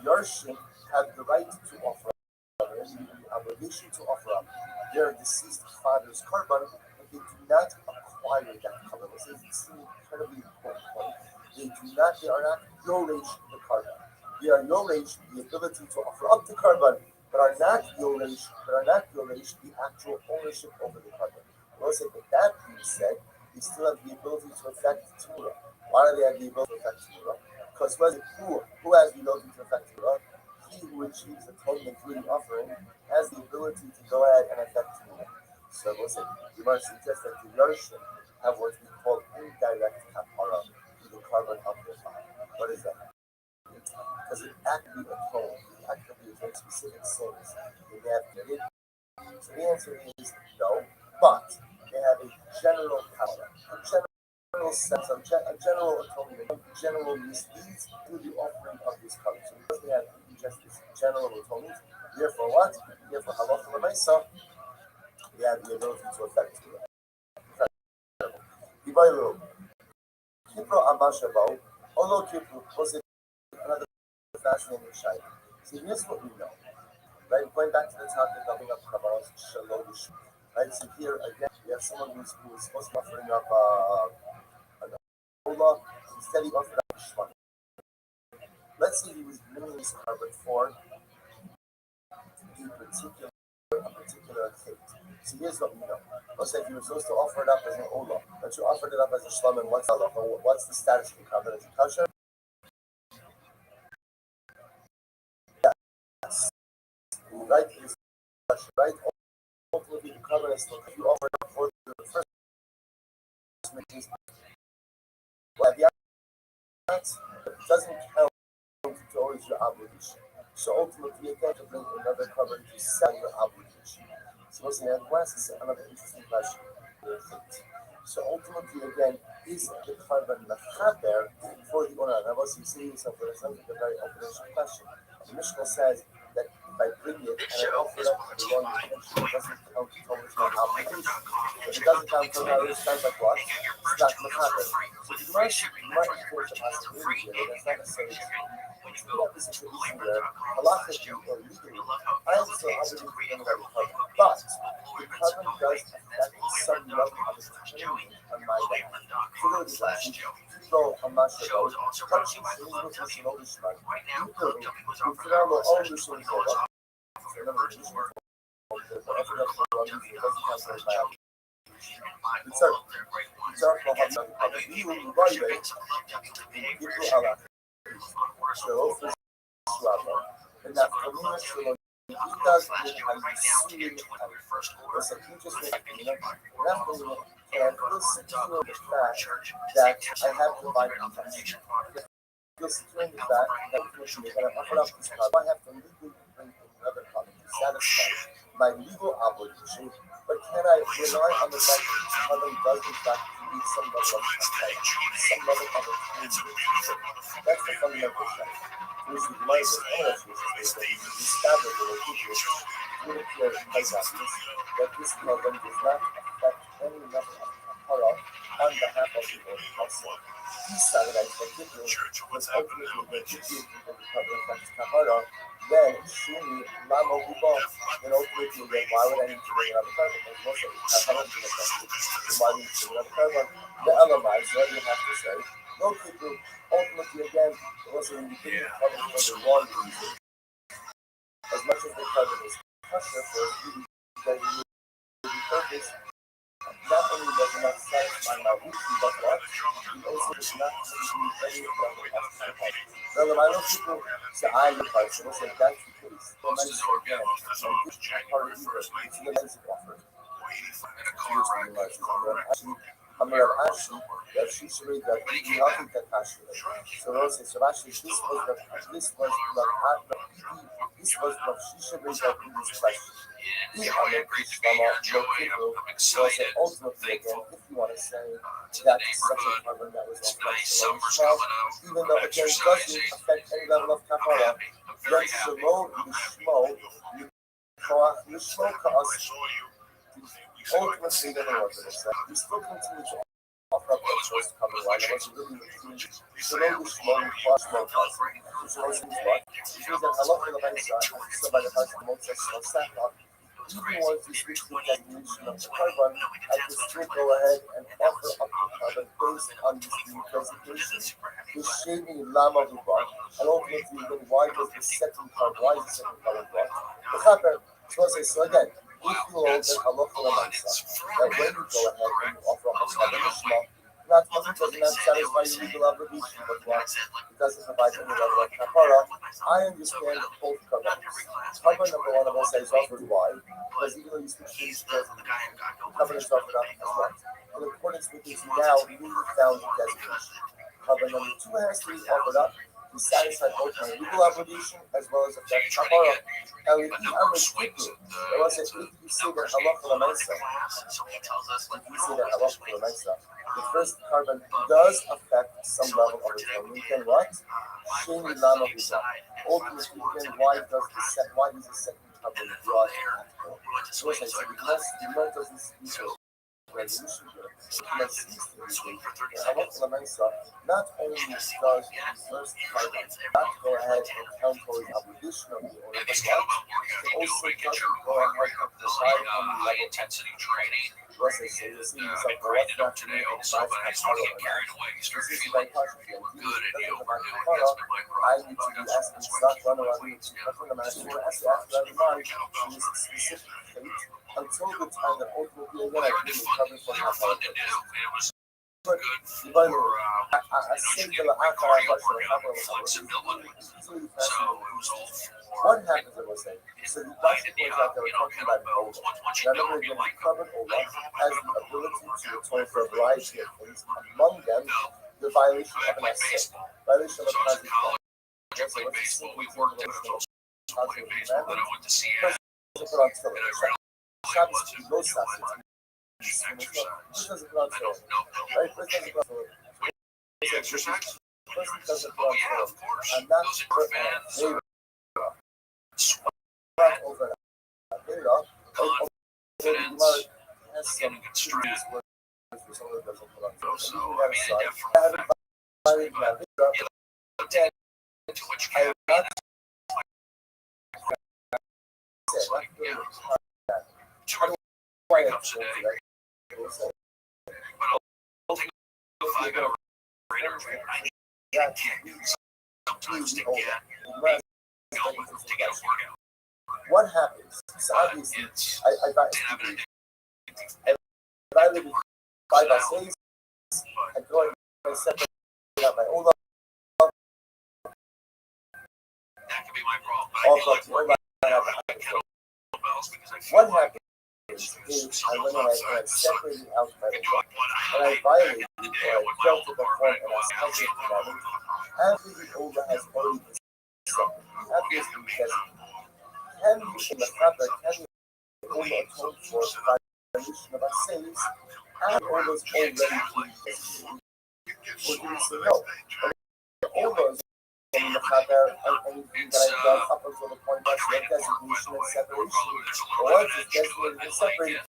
Yarshim have the right to offer up, the obligation to offer up their deceased father's carbon, but they do not acquire that carbon. This is an incredibly important point. They are not yoresh the carbon. They are yoresh the ability to offer up the carbon, but are not yoresh the actual ownership over the carbon. We'll say, but that being said, they still have the ability to affect Torah. Why do they have the ability to affect Torah? Because who has the ability to affect Torah? He who achieves atonement through the offering has the ability to go ahead and affect Torah. So we'll say, you must suggest that the Yarshim have what we call indirect kapara to the carbon of their father. What is that? Because it actively atones, specific sins that they have committed. So the answer is no, but they have a general power, a general sense, a general atonement, general misdeeds through the offering of this carbon. So because they have just this general atonement, therefore what? Therefore halacha l'maisa, they have the ability to affect it. Divaylo, Kipro Amashabao, although Kipro was another fascinating shayla. So here's what we know. Right, going back to the topic of Kabbalah's Shalom. Right, so here again we have someone who's supposed to be offering up an Ola, instead he offered up a Shema. Let's say he was bringing this carbon for a particular fate. So here's what we know. Let's say if you were supposed to offer it up as an Ola, but you offered it up as a Shlamim, what's the status of the carbon? Is it kosher? Yes. Right? It's kosher, right? Ultimately, the carbon is still, if you offer it up for the first means, well, the it doesn't count towards your obligation. So ultimately, you can't bring another carbon to sell your obligation. So what's the answer? That's another interesting question. So ultimately, again, is the carbon mechaber for the owner? Now, once you see yourself, that sounds like a very open-ended question. The Mishnah says that if I bring it and I offer it up to the wrong intention, it doesn't count towards my obligation. If it doesn't count towards my obligation, it sounds like what? It's not mechaber. So the might finish the possibility here, but that's not necessarily true. We have this situation where halachically or legally, I am still obligated to bring another carbon, but the carbon does affect some level of atonement on my behalf. So look at this. So I'm not sure. Touching things with this notice, right? You could have all the things that remember, this is the effort of the wrong user doesn't translate by application. It's our you will buy it. People are so and that community he does mean I'm seeing it's a just and this secure the fact that I have to buy protection. This securing the fact that I have to legally bring another copy to satisfy my legal obligation, but can I rely on the fact that this carbon does in fact need some level of contact, some level of opportunity? That's the fundamental fact. Which is my response is that you establish the relationship with your hypothesis that this carbon does not affect any level of kapara on behalf of the own household. This side that I particularly was ultimately the tribute to the carbon affects kapara, then Shuni, Lama Huba, then ultimately then why would I need to bring another carbon? Because most of the kapara is affected. Why would you bring another carbon? The Elamites, what do you have to say? No people, ultimately again, also when you bring the carbon for the wrong reason, as much as the carbon is kosher for beauty, that you will purpose, not only does it not satisfy my issue, but what? It also does not contribute any level of contact. Now, I know people say, I am the person, I say, that's the case. Well, many say, again, and this part of either, it's the music offer. That she should read that he nothing that passion. So Rose so actually this was what she should read that in this question. So ultimately again, if you want to say that's such a carbon that was small, even though again it doesn't affect any level of kapara, then Shemo Yishmo Yishmo Ka'as ultimately never was it. We still continue to offer up the choice to come in line. It was really slowly, which also means what? Which means that Allah for the Mesa, somebody has the most of even once we switch the definition of the carbon, I can still go ahead and offer up the carbon based on this new presentation. The shaving lama huba, and ultimately then why was the second carbon brought? The carbon, so again, if you hold that Allah for the Mesa, that when you go ahead and you offer up a carbon, not only does not satisfy your legal obligation, but what? It doesn't provide any level of kapara. I understand both carbons. Carbon number one of us is offered why? Because even though you switch things, the carbon is offered up as well. In accordance with this now newly found designation. Carbon number two has to be offered up to satisfy both my legal obligation as well as affect kapara. And with the average people, I want to say if you say that Allah for the Mesa, the first carbon does affect some level of its own. You can what? Sheni lama huba. Ultimately, then why does the second carbon draw it? So I said because the Lord doesn't speak of resolution here. It cease to be Allah for the Mesa not only does the first carbon not go ahead and count towards obligation of the owner, but what? It also doesn't go ahead and provide any level of What's it say? You see yourself grinding up today also, but I started to get carried away. You start feeling you were good and you overdo it. That's been my problem. I need to be asking stuff run around me to cover the master and ask that mind in this specific state until the time that ultimately again I can recover from They were fun to do. It was good for cardio workout and flexibility. So it was all for what happens I was saying so so the light best in the things out there kettlebells. Once you know you like covered Ola has the ability to atone for a variety of things, among them the violation I of an played essay, baseball. violation So of I was a in college. I played baseball. We worked out. I was also playing baseball. Then I went to Seattle, and I realized it wasn't those exercise. The exercise? Oh yeah, of course. I'm not Those are fans. sweat over Confidence. Getting good strength. So I mean, it definitely to what you can be. It's like, yeah, 2 or 3 cups a day. But I'll take a 5-hour interview. I need sometimes to get going to get a workout. what happens? So obviously, I live in 5 essays. I go and I separate out my old That could be my problem. But I do like working out my kettlebells because I feel what like happens is I went and I separated out my I can do it. and I violated The or day I I went my felt to old the bar point back and I out. scheduled for that. After the older has already been separate, obviously because can you in the fabric, can you only atone for violation of our saves and all those already been would you say no? All those in the fabric and anything that I've done up until the point that's their designation and separation. Or once it's designated and separated,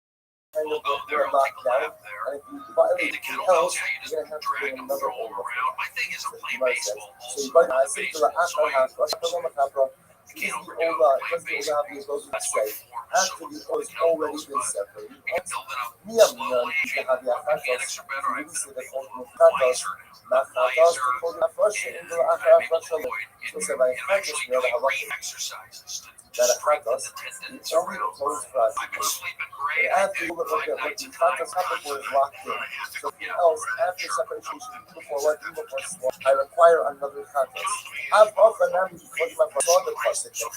kind We'll of go there. you're I'll locked take a down. lap there. And if you violate The anything kettlebells, else, yeah, you just you're gonna have to drag do them, another throw them over. around. My thing is I'm playing baseball So also. but I think the So I can't overdo it. Playing baseball. That's my form. after the oil has already been separated. You can build it up Mia slowly. Mechanics are better. I Release feel the like people ultimate are kratos, wiser na now. kratos, Wiser. to na frosze, And into a I'm able to frosze, avoid so se vai actually doing frosze, exercises to that a strengthen kratos, the tendons the only around. opposed for us. I've been sleeping great. I After think you look at 5 what nights the a night. kratos happened was locked in. So else, after separation, before swap, I require another kratos. I've often now before my saw the classic, the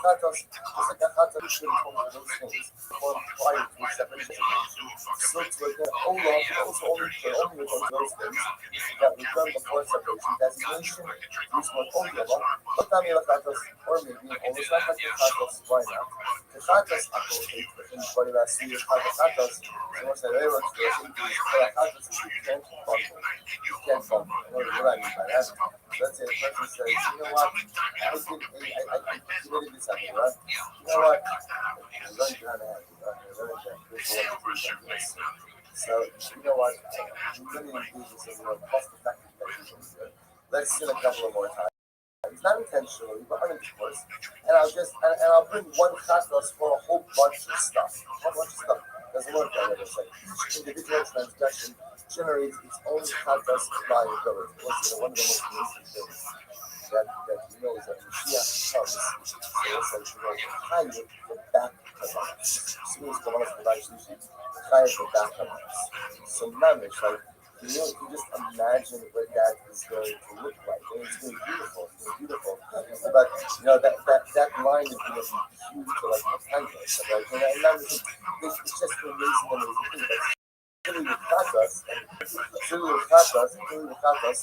kratos, just like a kratos should have told those things before prior to separation. So it's like that, oh, also only with those things that we've done before separation, designation, use one only but I mean, kratos, or maybe almost not like the kratos, why not? The kratos approach within the body last year, kratos, so once I read what the kratos is you can't function. You can't function. What I mean by that? Let's say a person says, you know what, I committed this happening, right? You know what? I'm going to have a happy, so, you know what? I'm going to use this as a cost-effective measure. Let's sin a couple of more times. Not intentionally, but unintentionally. And I'll bring one kratos for a whole bunch of stuff. Doesn't work that way. It's like each individual transgression generates its own kratos liability. What's one of the most amazing things that you know is that Mashiach comes, so it's like higher the back of us. So it's one of the lives higher the back of us. So mamish, like you can just imagine what that is going to look like. And it's going to be beautiful. It's going to be beautiful. But you know that line is going to be huge to like the canvas. And it's just an amazing thing. But really with us,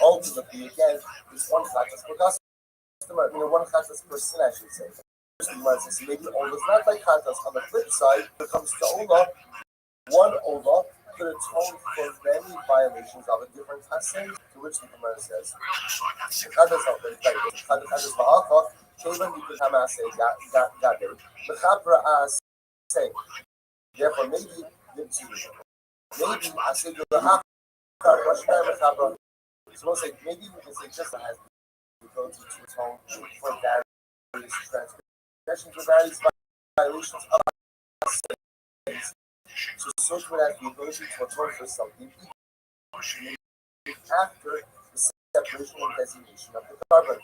ultimately again is one kratos per customer. One kratos per sin, I should say. Maybe Ola is not like kratos. On the flip side, when it comes to Ola, one Ola could atone for many violations of a different assay, to which the Gemara says, "Chadas out there, chadas ba'alcha, kevan because hamasay gadei, mechapra assay." Therefore, maybe assay the mechapra. So we'll say maybe we can say just as the ability to atone for various transgressions or various violations of So such would have the ability to atone for something after the separation and designation of the carbon.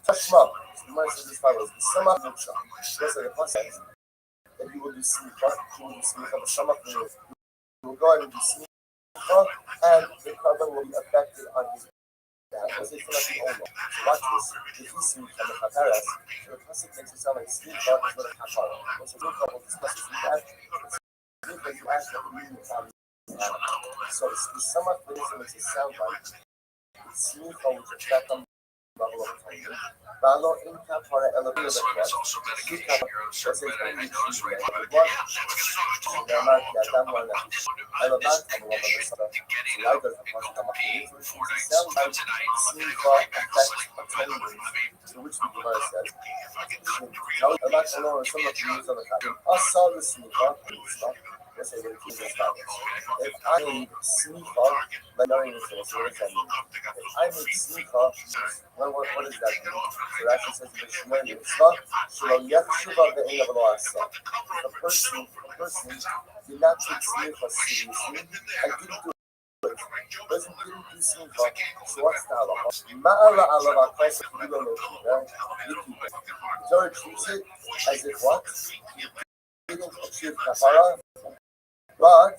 Tashma, the Gemara says as follows: the sum of Muksha, that's the process that you will do smicha, the sum of Muksha. You will go ahead and do smicha, and the carbon will be affected on his back. So watch this. If you smicha the chaparas, the classic makes it sound like smicha is not a kapara. So we'll discuss this with that. Because you ask what the meaning of so the sum of Muksha makes it sound like smicha which affect on Valo in kapara elevator that smicha was a thing if I need smicha, like knowing this is if I need smicha, what does that mean? So Rashi says that Shemay Mitzvah, Shalom Yachshuva Ve'ein Avlo Aseh. A person did not take smicha seriously and didn't do it. Person didn't do smicha, so what's the halacha? Ma'ala alav akos k'ilo lo k'ira, you keep it. The Torah treats it as if what? He didn't achieve kapara, but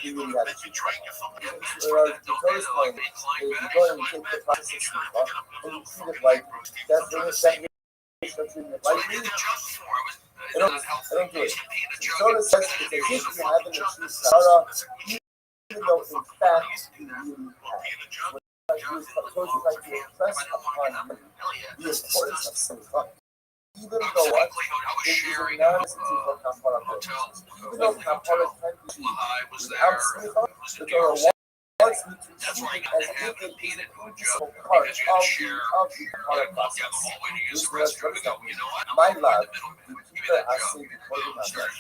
he really had achieved kapara. The Torah's point is if you go and take the process of smicha and you treat it like that's the definition of treating it lightly, I don't do it. The Torah says it's as if you haven't achieved kapara, even though in fact you really have. The Torah is trying to impress upon you the importance of smicha. Even though what? It is a necessity for kapara purposes. Even though kapara can be achieved without smicha, the Torah wants me to treat it as if it is an integral part of the kapara process. This was what is my love, the keeper asay the kodim hamesh,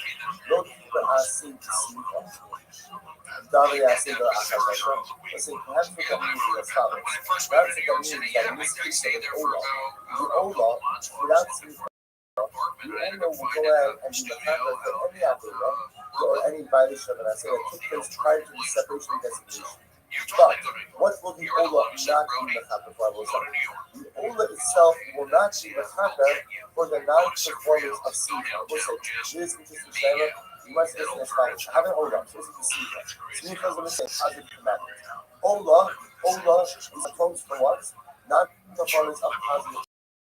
no keeper asay the smicha. Dali asay the akasha. Listen, perhaps what that means is as follows. Perhaps what that means is that in this case of the Ola, without smicha, you only will go ahead and do the handler for any avera or any violation of an assay that took place prior to the separation designation. But what will the Ola not be mechaper for? The Ola itself will not be mechaper for the non-performance of smicha. We'll say, here's interesting Shaila. You must listen as follows. I have an Ola, so this is the smicha. Smicha is the same positive commandment. Ola is opposed to what? Non-performance of positive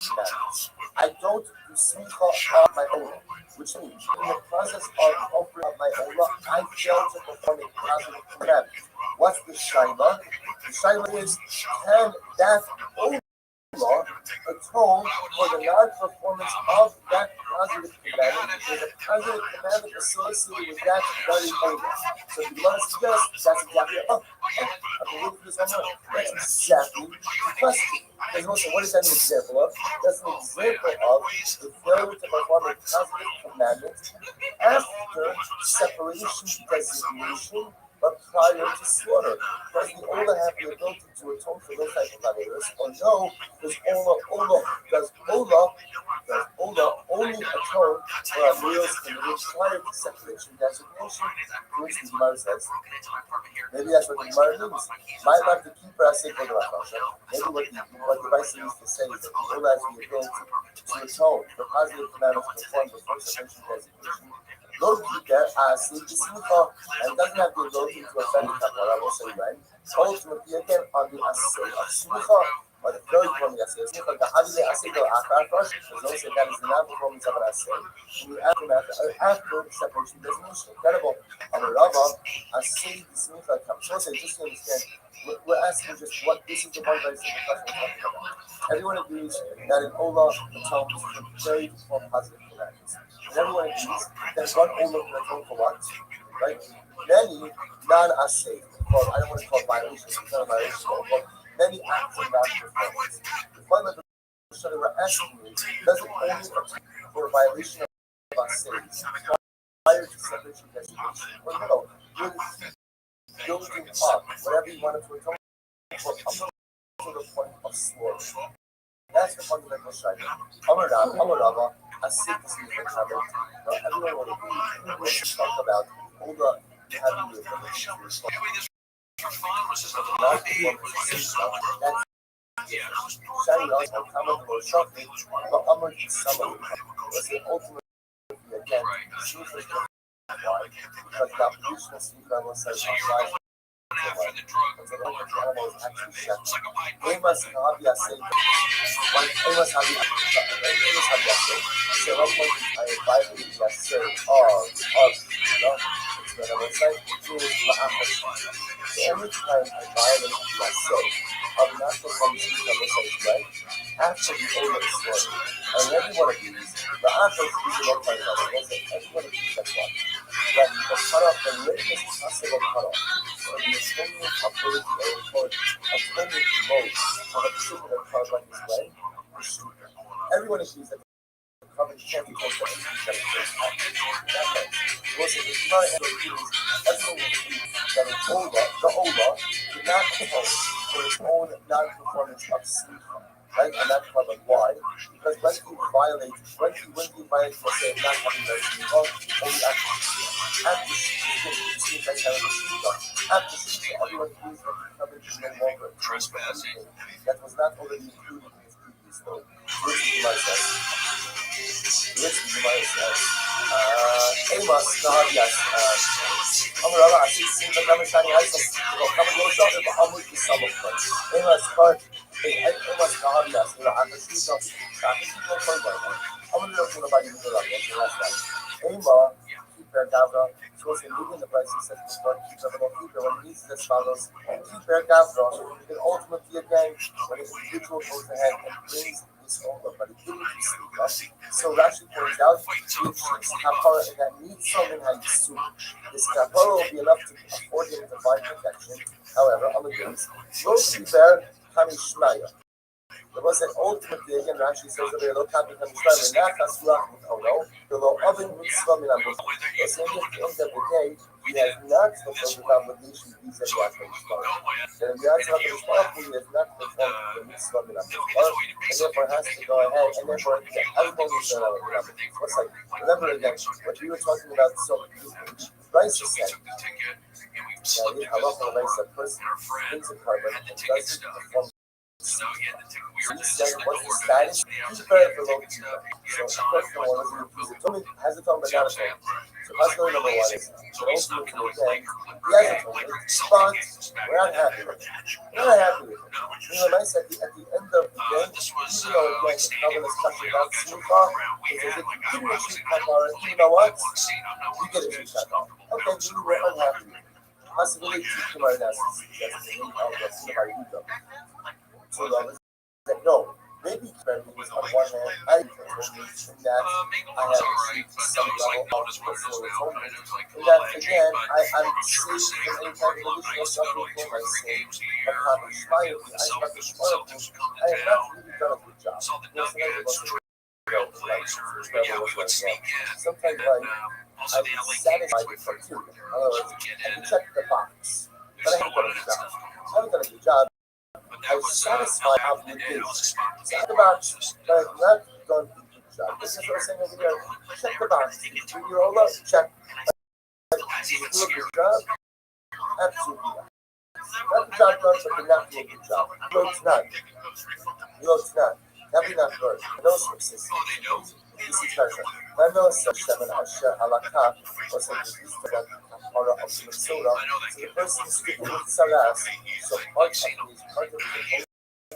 commandments. I don't do smicha on my Ola, which means in the process of offering up my Ola, I fail to perform a positive commandment. What's the shaila? The shaila is, can that Ola atone for the non-performance of that positive commandment? There's a positive commandment associated with that very Ola. So if you want to suggest, that's exactly That's exactly the question. Because also, what is that an example of? That's an example of the failure to perform a positive commandment after separation designation, but prior to slaughter. Does the Ola have the ability to atone for those types of averos? Or no, does Ola only atone for averos in which prior to separation designation? For which the Gemara says, maybe that's what the Gemara means. My love to keep her, I say for the Rakhasha. Maybe what the Vice needs to say is that the Ola has the ability to atone for positive commandments performed before separation designation. Lo keeper asay the smicha and doesn't have the ability to offend the kapara. We'll say when ultimately again on the asay of smicha or the third one the asay of smicha. The havile asay the akar first, because also that is the non-performance of an asay in the aftermath after the separation designation. Incredible. And Rabbi asay the smicha comes. So just to understand, we're asking just what this is the one very simple question we're talking about. Everyone agrees that an Ola atones for very form positive commandments. And everyone agrees that one Ola can atone for what? Right? Many non-asay, I don't want to call it violations, it's not a violation, but many acts of non-performance. The point of the study we're asking is, does it only atone for a violation of assays prior to separation designation? Or no, building up whatever you wanted to atone for up to the point of slaughter. That's the fundamental shayla. Amar Rava, I see this in the comment. Everyone will agree. We should talk about all the heavy information. Not the Shiny also comment about shortly, but I'm going to summary. Was the ultimate again, because the application of sleep level says outside. Animals actually check. Amos and Abia say, Amos Abia say, so one point I invited you to say, it's when I was like, the only time I violate what I say, of natural conversation I was saying, right? After the older story, and every one of these, the after speaking of my mother, every one of these that's one. That the cutoff, the latest possible cutoff, or the Estonian ability or Estonian mode of a particular product is way, is stupid. Everyone agrees that the carbon can't be close to anything that is was it is not everyone will agree that the OLA did not account for its own non-performance of sleep. Right? And that's probably why. Because when you violate, let's say, not having very sleep, only after sleep, after sleep, everyone agrees that the coverage is no longer trespassing. That was not already included in his previous note. Listen to myself. Amos, yes. Amrala, I see the coming shiny ice. Come and go short, but I'm with you some of them. Amos, but Amos, yes. I'm the street of I'm going to look for the body of the last one. Amos, keep their gavra. Supposed to move in the price he says before, keep them on keeper when he needs as follows. Keep their gavra. And ultimately, again, when an individual goes ahead and brings over, but it didn't sleep up. So Rashi points out kapara that needs something like soup. This kapara will be enough to afford him divine protection. However, on the days, mostly there Kamishmaya. There was an ultimately again Rashi says that they look happy Kamishmaya, not Kasrach with Ono, the low oven with Swamin Abu. The same at the end of the day, he has not fulfilled the obligation vis-a-vis Kamishmaya. And the answer of Kamishmaya, he has not performed the mitzvah min Abu. And therefore has to go ahead, and therefore, everything is what's like, remember again, what we were talking about, so Rice said, halacha makes a person into carbon and doesn't perform. So he said, what's the status? He's very below keeper. So the question was, has it told me not to? So possibility number one is, so ultimately again, he hasn't told me, but we're not happy with it. We're not happy with it. You know, nice at the end of the day, even though again, the covenant is touching about Sufa, because if you didn't achieve Kapara, you know what? You did achieve Kapara. Okay, we were unhappy with it. Possibility to my analysis, that's the name of the Sinabari. So said, no, maybe spending was on one hand, I told me that I have achieved some level of personal atonement, and that again, I'm safe from any kind of additional suffering for my sin. Upon Shmaya, I have not really done a good job. Sometimes I'm satisfied with criteria. In other words, I can check the box, but I haven't done a good job. I haven't done a good job. I was satisfied obligation. Check the box, but I've not done a good job. This is what I'm saying over here. Check the box. Do your own love. Check. Do you do a good job? Absolutely not. Not the job done, but you're not doing a good job. No, it's not. No, it's not. That be not good. No success. This is treasure. My nose says seven Asher Alakah was a disease that Kapara of Minnesota. So the person is speaking with Saras, so part of his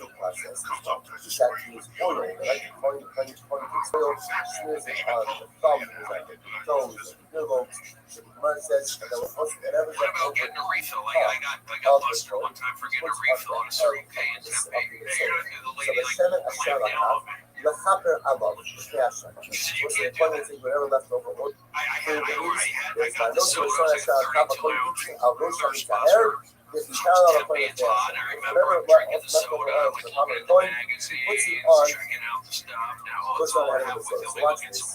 whole process is that he is oil, like pointing oil, smears it on the thumb, like the toes, the earlobes. The Gemara says that was also whatever that over getting a refill. I got busted one time for getting a refill on a certain can. So the Shemin Asher Alakah. The Chaper Above, the Asher. What's the important thing? Whatever left over. There's my notes. So I shall have a good teaching. I'll go show you the hair. There's the parallel of the Asher. Whatever left over oil from the Hammer coin, he puts it on. Puts on the face. So watch this.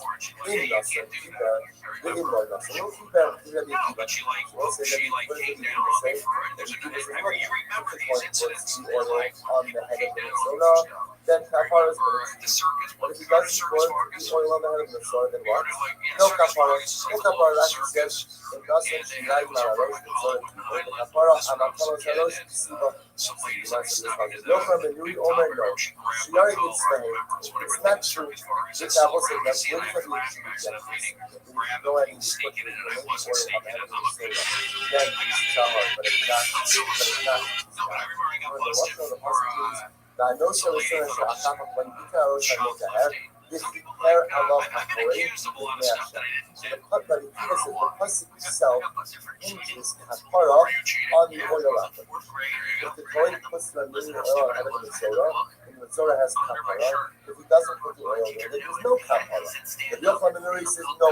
In Nasser, Keeper, the Himbo Nasser. No Keeper, he's a big Keeper. We'll say that he put it in the say. And he gives us a look. Put the point towards the oil on the head of the Minnesota. then kapara is or going the circus. but if he Go to doesn't circus want markets. the oil on the head of the sword, then what? Go to like No circus kapara. markets. It's No like a kapara little actually says, circus. in Gaza, And she they lied have those Malaros, like the sword, open the island. kapara, This when I was a Amakalos, kid, Halos, and Siva, some ladies Siva, like snuck into the Yocham, and big Yuri, top Omer, no. rope. She grabbed She my already coat. needs I to remember it's It's whatever not the true. circus market The said. Kappa Silver. said I that's see. really I have for the flashbacks of that meeting. Grab go the ahead thing, and sneak put it in, and I the wasn't oil on the sneaking head it. of I'm the a big soda. kid. Again, this is Shahar, but it's not. So But it's not. no, but I remember I got The busted Rothschild, the for possibilities. Now, no some lady solution thought I is a was half of when you tell us I make a hair. shoplifting. This Some people hair like Allah I've been Hakorim accused of a lot of is stuff that I didn't the do. cut that it is the pasuk itself I got busted for cheating. hinges Were kapara you cheating? on the Yeah, oil I was in apple. fourth grade. Here you If go. the Kohen puts the Listen oil how stupid on I the was. I had to soda, look and the soda has under my kapara. shirt. If he doesn't put the oil in, then there's no kapara. The Yocham and Nuri says, no,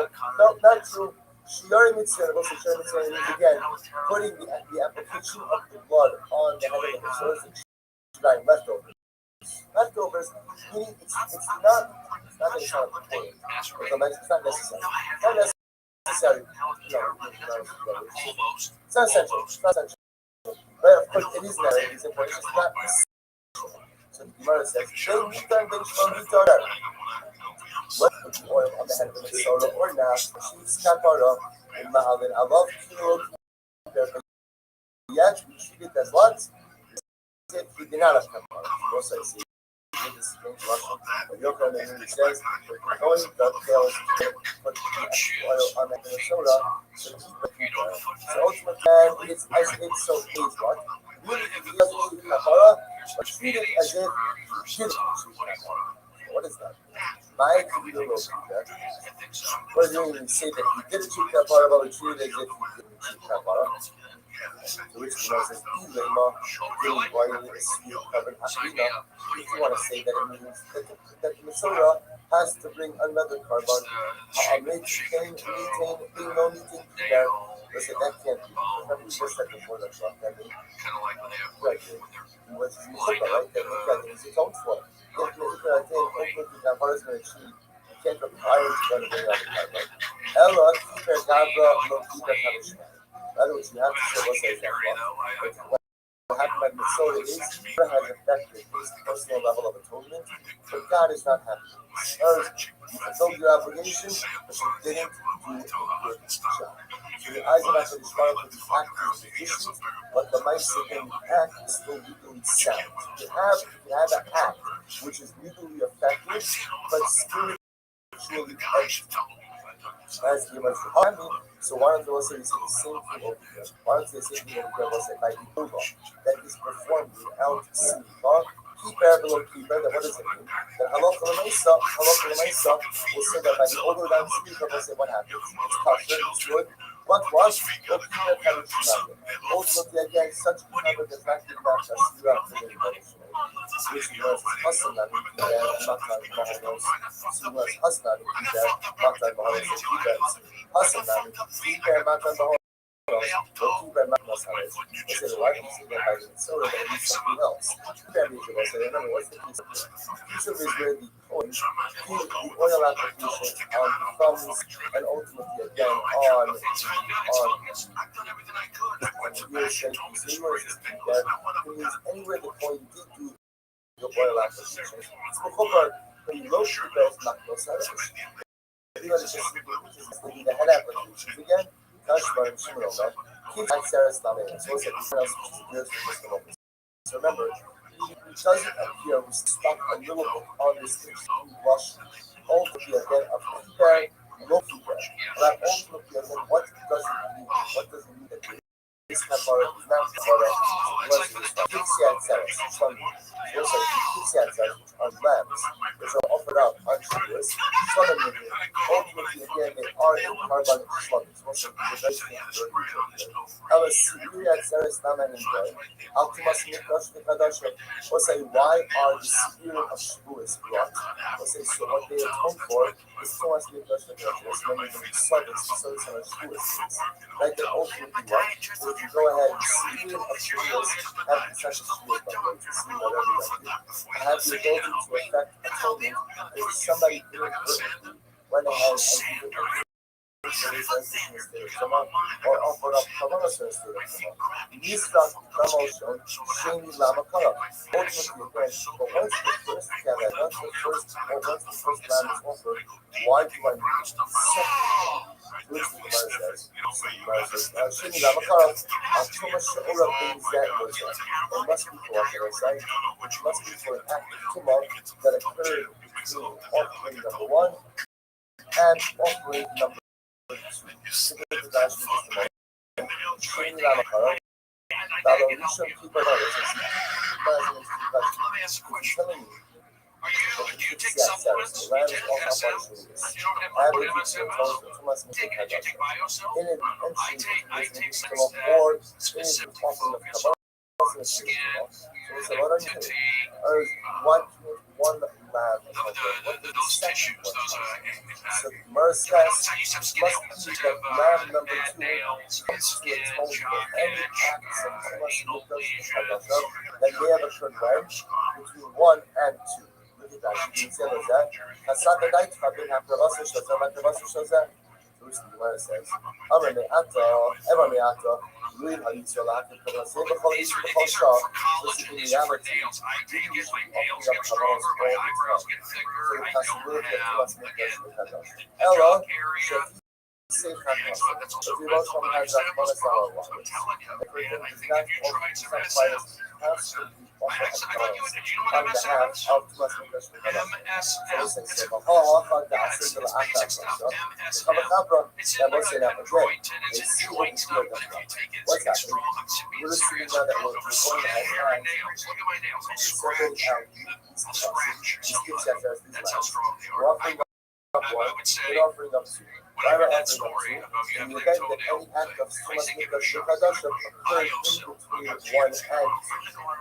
not true. Shiori Mitzvah, also Shiori Mitzvah means again, putting the application of the blood on the head of the soda is like leftovers. Leftovers, meaning it's not that it's not important. It's not necessary. It's not necessary. Almost. It's not essential. It's not essential. But of course, it is necessary. It's important. It's not essential. So the Gemara says, what put the oil on the head of the soda or not? She's kapara in Mahalin. I love kilo. Yet we treat it as what? He did not have kapara. Also, I see. This strange Russian. But Yocham and Nuri says, we're going to tell us to put the oil on the head of the soda to keep it there. So ultimately, it's as if so please what? Really, he doesn't treat kapara, but treat it as if he didn't treat kapara. What is that? My computer will treat that. What does it mean? Say that he didn't treat kapara, but we treat it as if he didn't treat kapara. To which the Gemara says, "Ilema, really boiling a sweet covered ha'ina." If you want to say that it means that the Masorah has to bring another carbon, methane, no methane there. Listen, that can't be. Remember we just said before that rock that means right. What's Masorah, right? That means it's own for. If the kapara is going to cheat, you can't require it to bring out the carbon. Ella, keeper gavra, no keeper kamishma. In other words, you have to show us that what happened by Masorah is it has affected his personal level of atonement, but God is not happy. You fulfilled your obligation, but you didn't do a good job. So the eyes of God is far from the act of position, but the mindset in the act is still legally sound. You have an act which is legally effective, but spiritually empty. As you must so why don't we say the same thing over here? Why don't we say the same thing over here? We'll say by the Uva that is performed without simcha, keeper below keeper. Then what does it mean? Then halacha l'maisa will say that by the Uva without simcha, we'll say what happens? It's kosher, it's good. What was? Ultimately, again, such a kind of effective not just throughout the nation. Which was Hassan and Matan Mahanos. She was Hassan and Matan Mahanos. Hassan and Matan Mahanos. Keeper Matas Hanes. They say, why do you say that by the Masorah that means something else? Keeper means I say, remember, what's the piece of this? Piece of is where the oil application comes and ultimately again on your shape. So you want to just keep that. It means anywhere the coin did do the oil application. It's when you low keeper is Matas Hanes. If you want to just do the head applications again, Kashmar and Shimon Omer, keep that Sarah's Lamed. So it's like someone else which is years from so remember, it doesn't appear we stuck a little bit on this rush. Ultimately, again, of keeper, low keeper. But ultimately, again, what does it mean? What does it mean that this kapara is not kapara? Was Kitsiat Sarah, some also Kitsiat Sarah, which are lambs, which are offered up on Shavuos. Ultimately, again, they are in carbon shlamim. Also, the vegetable Ella Sibiriat Sarah Staman and Joy. Altimas Mikdash Mikdash. Also, why are the spirit of Shavuos brought? Also, so what they atone for is Thomas Mikdash Mikdash. That's when you bring service on Shavuos. Like that, ultimately, what? If you go ahead, the spirit of Shavuos have such a spirit by way to see whatever you do. Have the ability to affect atonement if somebody inadvertently went ahead and did it or offered up Kabbalah Nistan Promotion, Shani Lamakara. Ultimately, again, but once the first caveat, once the first lamb is offered, why do I need to second? Which the Gemara says, Shani Lamakara, Atuma She'ura Ben Zed was it. It must be for what did I say? It must be for an act of tumah that occurred between offering number one and offering number two. Shani Lamakara. Let me ask a question. Do you take supplements? Do you take MSM? You don't have to put MSM out. Take it. Do you take BioCell? I take something that specifically focus on skin, activity, one lab. those tissues, those So Mercer I used to have skin ailments. I used to lab have number bad two nails, skin, jock any itch, acts of anal lesions. that may have occurred between 1 and 2. Look at that. You can see that. Hasakadite, Fabin Hapravasu Shazam, Hapravasu Shazam. Which the Gemara says, Amameata, Emameata, Louis Halitzola, Kabbalah, These are for collagen, these are for nails. I take it, my nails get stronger, my eyebrows get thicker, I don't have, again, the jock area. That's also mental, but MSM was a problem. I'm telling you, man, I think if you tried some MSM, I thought you would, did you know what MSM is? MSM. It's basic stuff. MSM. It's in joint, and it's in joint stuff, but if you take it, it's strong. I'm being serious. Over skin, hair, and nails. Look at my nails. I'll scratch. I'll scratch. That's how strong they are. I would say, whatever that story about you having a toenail, I think it was shot. BioCell.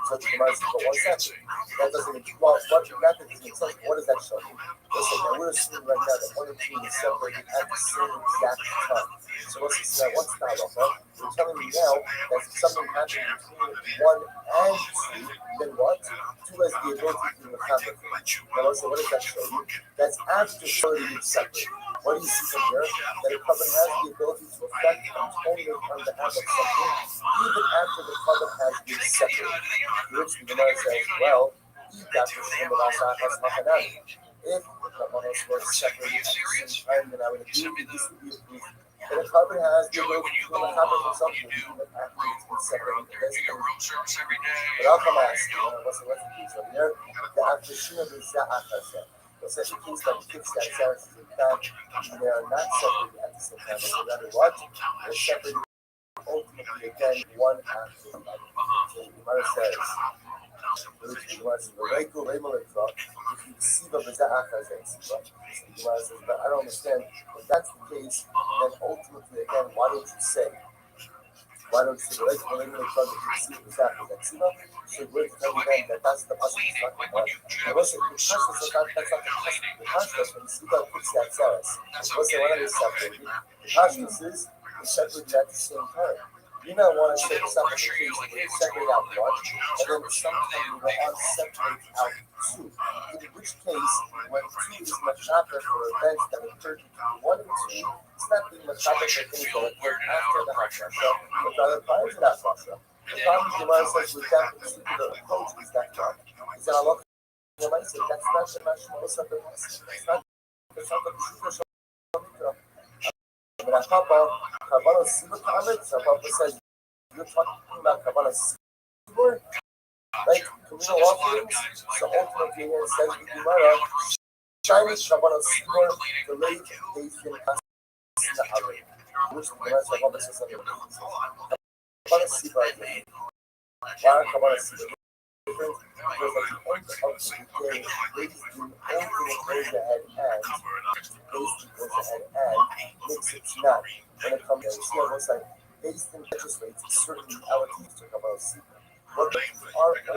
So the Gemara says, but one second. That doesn't mean, well, what does that show you? Listen, now we're assuming right now that 1 and 2 is separated at the same exact time. So let's see that one style off, right? You're telling me now that something happened between 1 and 2, then what? 2 has the ability to happen. Now let's say, what does that show you? That's after 30 is separated. What do you see from here? That a carbon has the ability to affect a component on behalf of something, even after the carbon has been separated. Which the Gemara says, well, if the carbonos were separated at the same time, then I would agree with this would be approved. But a carbon has the ability to become a carbon from something, even after it's been separated. But I'll come ask you, what's the case over here? The Afreshina Biza'achasa. Well, such a case like fixed access is in fact, they are not separated at the same time. So rather what? They're separated ultimately again, one after the other. So the Gemara says, if you see the Biza'achasa, so the Gemara says, but I don't understand. If that's the case, then ultimately again, why don't you say? Why don't you like when they try to see exactly that? So we're telling them that that's the possible stuff. But listen, the consciousness that's not the consciousness. The consciousness, when you see that puts that says, listen, when it is separated, the consciousness is separated at the same time. You might want to take something to separate out one, and then sometimes you will separate out two. In which case, when two is machaper for events that occurred between 1 and 2, it's not being machaper for things that occurred after the hashasha, but rather prior to that hashasha. The problem Gemara says with that particular approach is that is that Allah Gemara says that's not the mashma separate. It's not the shukra shamitra. But Kabbalah Sibur Khamet, Papa says, you're talking about Kabbalah Sibur, right? Communal offerings. So ultimately, here it says the Gemara, Chinese Kabbalah Sibur, the late Asian Kasna Arab, which the Gemara says, Papa says, Kabbalah Sibur, why Kabbalah Sibur? Because at the end of the day, ladies do only the head and makes it not when it comes to see on one side, based in legislates certain realities to Kabbalah Sibur. What are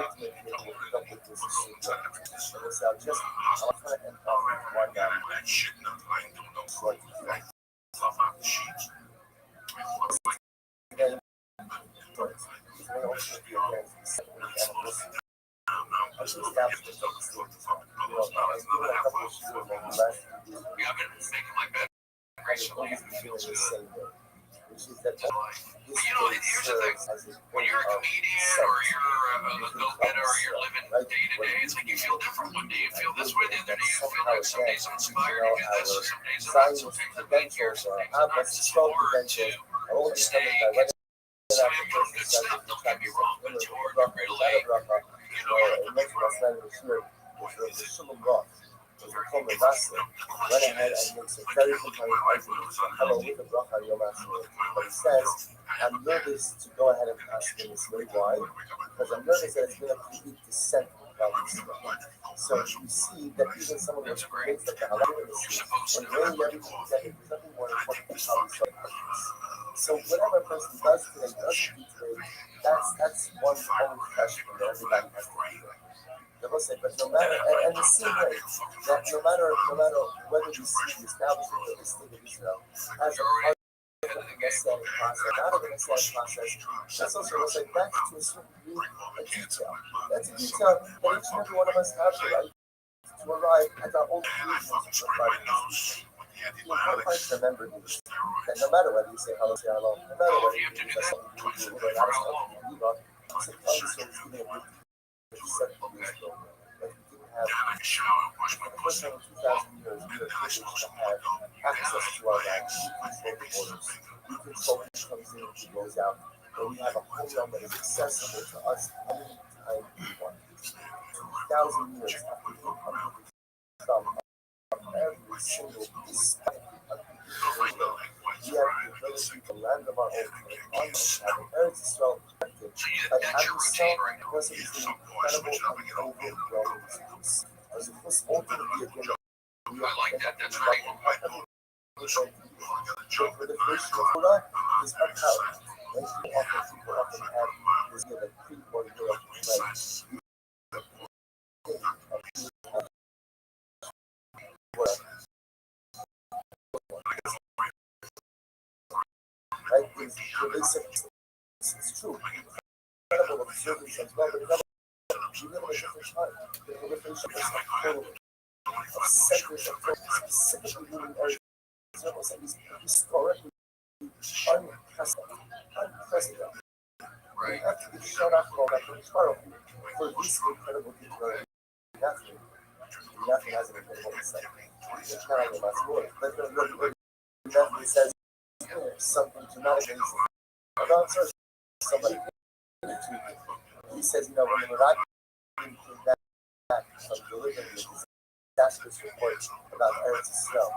ultimately will pick up with this issue? And it's just I'll try and one down. has always been doing the same way, which is that this Here's the thing. serves as a When you're a form of comedian or sense. you're a go-getter or you're living day to day, it's like you feel different. One day you feel this way, the other day you feel like some days I'm inspired to do this, some days I'm not, some days I like here, some days I'm not. It's hard to stay consistent. Some of your good stuff, don't get me wrong, but it's hard to really, you know, Went ahead and makes a very compelling argument about with the bracha on Yom HaShoah. But he says, I'm nervous to go ahead and pass things. Why? Because I'm nervous that it's going to complete descent from this. So you see that even some of those things that the halakha witnesses, when weighing everything together, there's nothing more important than how we start practice. So whatever a person does today, doesn't do today, that's one own question that everybody has to do. But no matter, and the same way, that no matter whether we see the establishment of the state of Israel as a part of the Messianic process, not of the Messianic process, that's also back to a certain degree a detail. That's a detail that each and every one of us has the right to arrive at our own conclusions of life. The important part to remember is that no matter whether you say hello, no matter whether you do something you do or not something you do, it's a conversation is giving a 7 years ago, that we didn't have, for the first time in 2,000 years, we are privileged to have access to our land. We control the borders. We control who comes in and who goes out. And we have a homeland that is accessible to us anytime we want. 2,000 years after we come from every single piece of we have the ability to land of our own on having Eretz Israel protected by having some because of this incredible and overwhelming peace. As it was ultimately again, I like that. That's right. the proliferation of Torah is upheld. And people often have this idea that pre-war Europe, right, is pervasive. It's true. Incredible observance as well, but we live in a different time. The proliferation of centers of specifically human areas is historically unprecedented. We have to give shout out to Charles for this incredible people. Nothing has an incredible insight. It's not only last word, but nothing says something dramatic. About somebody, he says, when the Rabbi came back from delivering the disastrous report about Eretz Israel,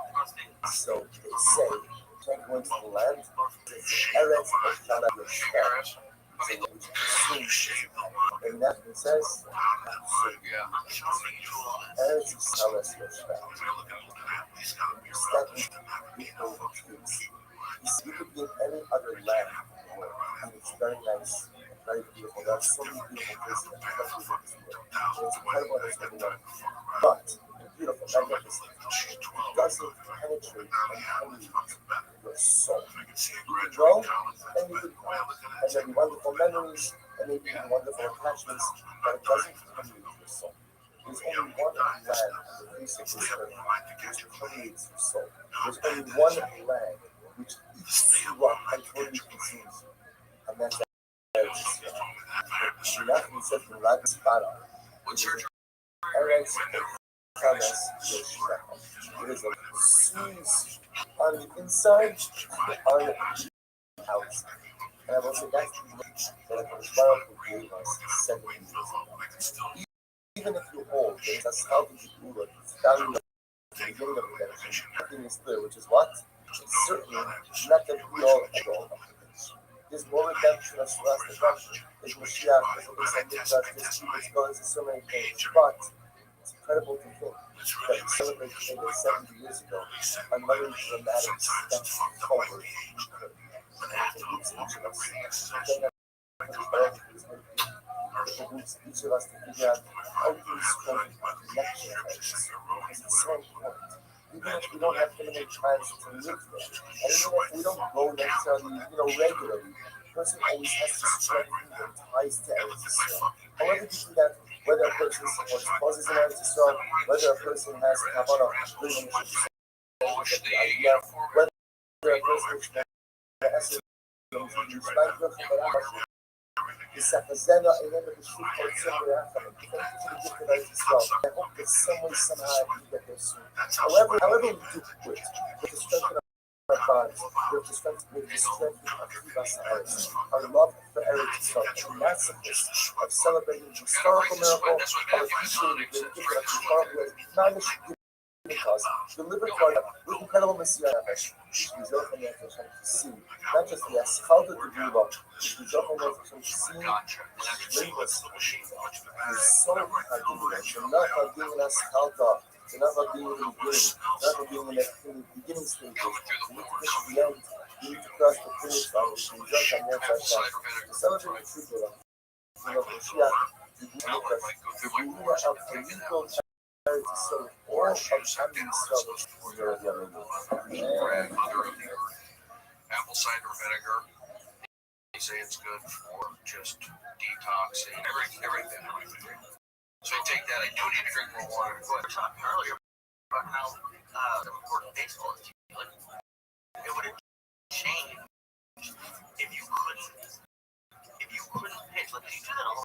so they say, can't go into the land, Eretz Israel, which assumes, and nothing says, Eretz Israel is you could be in any other land, and it's very nice, very beautiful. There are so many beautiful places that it's incredible and it's everywhere. But beautiful, magnificent, it doesn't penetrate and permeate your soul. You can go and you can go, and there be wonderful memories and maybe even wonderful attachments, but it doesn't permeate your soul. There's only one land on the face of this earth which permeates your soul. There's only one land which eats you up and totally consumes you. And that's Eretz Israel. Nothing said from Rabbi Spada. Eretz Israel. It is a squeeze on the inside, on the outside. And I will say that's the image that Rabbi Spada gave us 7 years ago. Even if you hold, there's a salvage rule of value at the beginning of redemption. Nothing is clear, which is what? It's certainly not the be-all and all. There's more redemption as well as redemption. There's Mashiach, there's a Mikdash, there's Kibbutz, there's so many things. But it's incredible to think that we celebrate today that 70 years ago, another dramatic step forward occurred. Each of us to figure out how we can strengthen our connection because it's so important. Even if we don't have limited times to live there, and even if we don't go necessarily, regularly, the person always has to strengthen their ties to Eretz Israel. However, you do that, whether a person supports causes in Eretz Israel, whether a person has kavanah, whether However, we do it with the strength of our bonds, with the strength of our love for Eretz Yisrael, the massiveness of celebrating the historical miracle of a future because delivered to our with incredible Messiah, to see not just the Aschalta to do love, to see blameless, so not about being an Aschalta, not about being in the beginning, not about being in the beginning stages. You need to get to the end, you need to cross the finish line, to celebrate the truth of love. So all of apple cider vinegar. They say it's good for just detoxing, everything. So I take that. I do need to drink more water. We were talking earlier about how important baseball is. Like, it would have changed if you couldn't pitch. Like you do that a lot.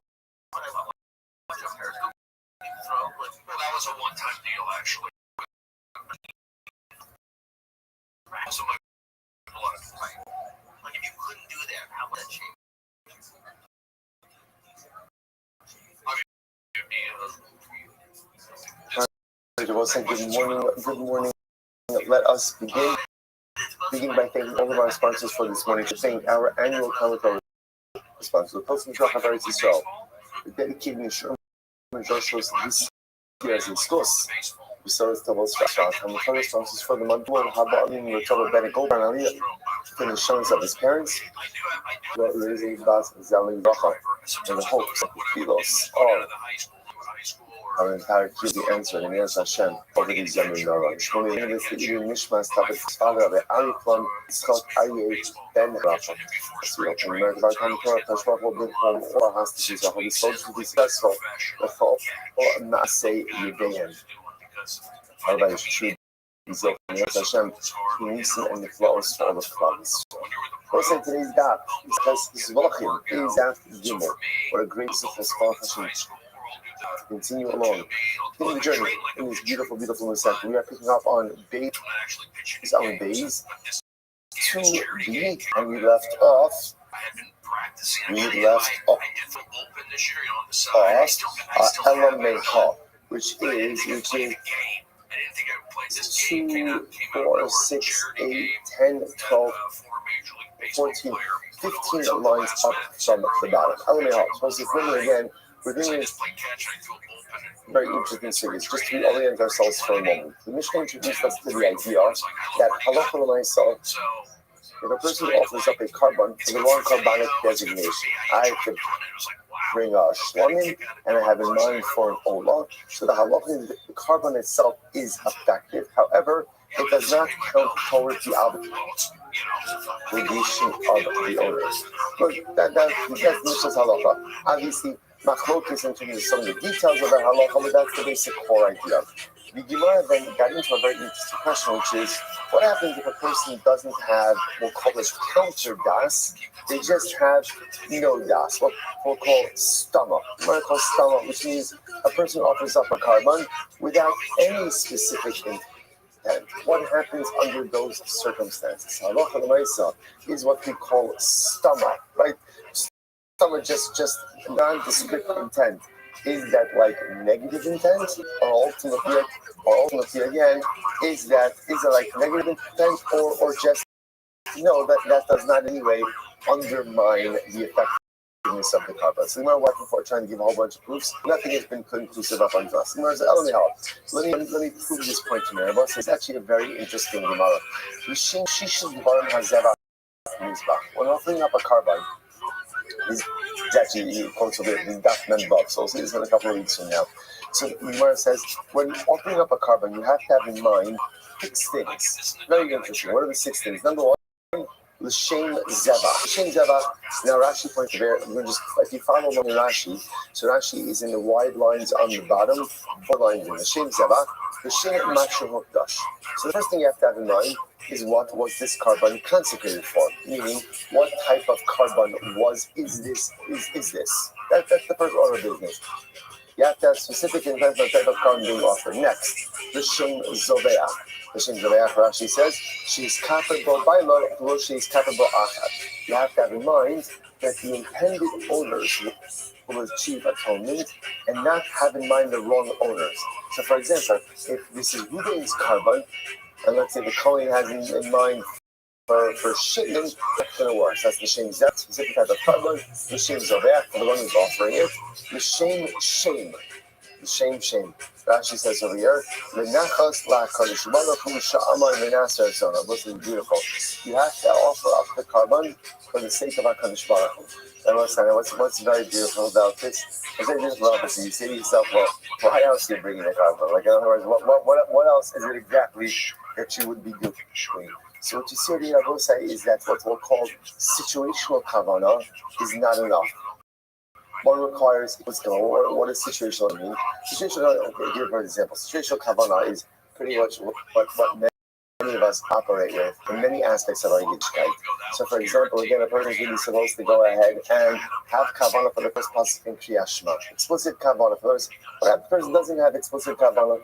Well, that was a one-time deal, actually. Also, like if you couldn't do that, how would that change? Good morning. Let us begin by thanking all of our sponsors for this morning. Thanking our annual Calico sponsor, the Postal Truck of Eretz Yisrael, the dedicated Yeshua Joshua this year's in schools. We started the most restaurant and the first sponsors for the month of Habalim Rothschild Ben Goldman Aliyah for the showings of his parents, raising Bas Zali Racha, and the hopes of the Philos all our entire community answered in Yez Hashem over these young men. Shmoni Yinvis the Ibn Mishmas Tabit's father of the Arifon Scott IH Ben Racha. As we open American Barcom Torah, Tashbach will bring home all hostages that will be sold to be successful with all Maaseh Yedeim. Rabbi should be Zok and Yez Hashem, Nisim and the flowers for all the flowers. Also, today's daf is because this is Volachim, is after Gimel. What a great success for Hashem. Continue along in the journey in this beautiful Masech. We are picking up on Bays 2b, and we left off Elam Mecha, which is 2, 4, 6, 8, 10, 12, 14, 15 lines up from the bottom. Elam Mecha. So let's again. We're doing this very interesting series, just to orient ourselves for a moment. The Mishnah introduced us to the idea that halacha l'maisa, if a person offers up a carbon for the wrong carbonic designation, I have to bring a shlamim and I have in mind for an olah, so the halacha, the carbon itself is effective. However, it does not count towards the obligation of the owner. But that's Mishnah's halacha. Obviously, Machlokes into some of the details of the halacha, but that's the basic core idea. The Gemara then got into a very interesting question, which is, what happens if a person doesn't have, we'll call this counter das, they just have no das, what we'll call stama. We're going to call stama, which means a person offers up a carbon without any specific intent. What happens under those circumstances? Halacha l'maisa is what we call stama, right? Stama, just nondescript intent. Is that like negative intent, or ultimately again, is it like negative intent, or just no, that does not in any way undermine the effectiveness of the carbon. So we're working for trying to give a whole bunch of proofs. Nothing has been conclusive up until us. Let me prove this point to me. It's actually a very interesting Gemara. When offering up a carbon, it's actually quotes of the Daf Menvav, so this is in a couple of weeks from now. So the Gemara says, when offering up a carbon, you have to have in mind 6 things. Very interesting. What are the 6 things? Number 1, l'shem zeva. L'shem zeva. Now Rashi points there. We're just if you follow along in Rashi, so Rashi is in the wide lines on the bottom, 4 lines in l'shem zeva. L'shem mashu hokdash. So the first thing you have to have in mind is what was this carbon consecrated for? Meaning, what type of carbon is this? That's the first order of business. You have to have specific intent on the type of carbon being offered. Next, l'shem zoveach. L'shem zoveach, Rashi says, she is capable by law, she is capable achat. You have to have in mind that the intended owners will achieve atonement and not have in mind the wrong owners. So, for example, if this is Ruben's carbon, and let's say the Kohen has in mind for shipment, that's going to work. So that's the shem zeh, specific type of carbon, the shem zoveach, for the one who's offering it, the shem. Rashi says over here, "Menachos la'kadosh baruch hu sha'amar v'naser tzona." Listen, beautiful. You have to offer up the carbon for the sake of HaKadosh Baruch Hu. And what's very beautiful about this? What's very beautiful about this is you say to yourself, well, why else are you bringing the carbon? Like, in other words, what else is it exactly that you would be doing? So what you see here, I will say, is that what we'll call situational kavanah is not enough. One requires, what does situational mean? Situational, okay, give an example. Situational kavanah is pretty much what many of us operate with in many aspects of our yiddishkeit. So, for example, again, a person is really supposed to go ahead and have kavanah for the first pasuk in Kriyas Shema. Explicit kavanah first, but that person doesn't have explicit kavanah.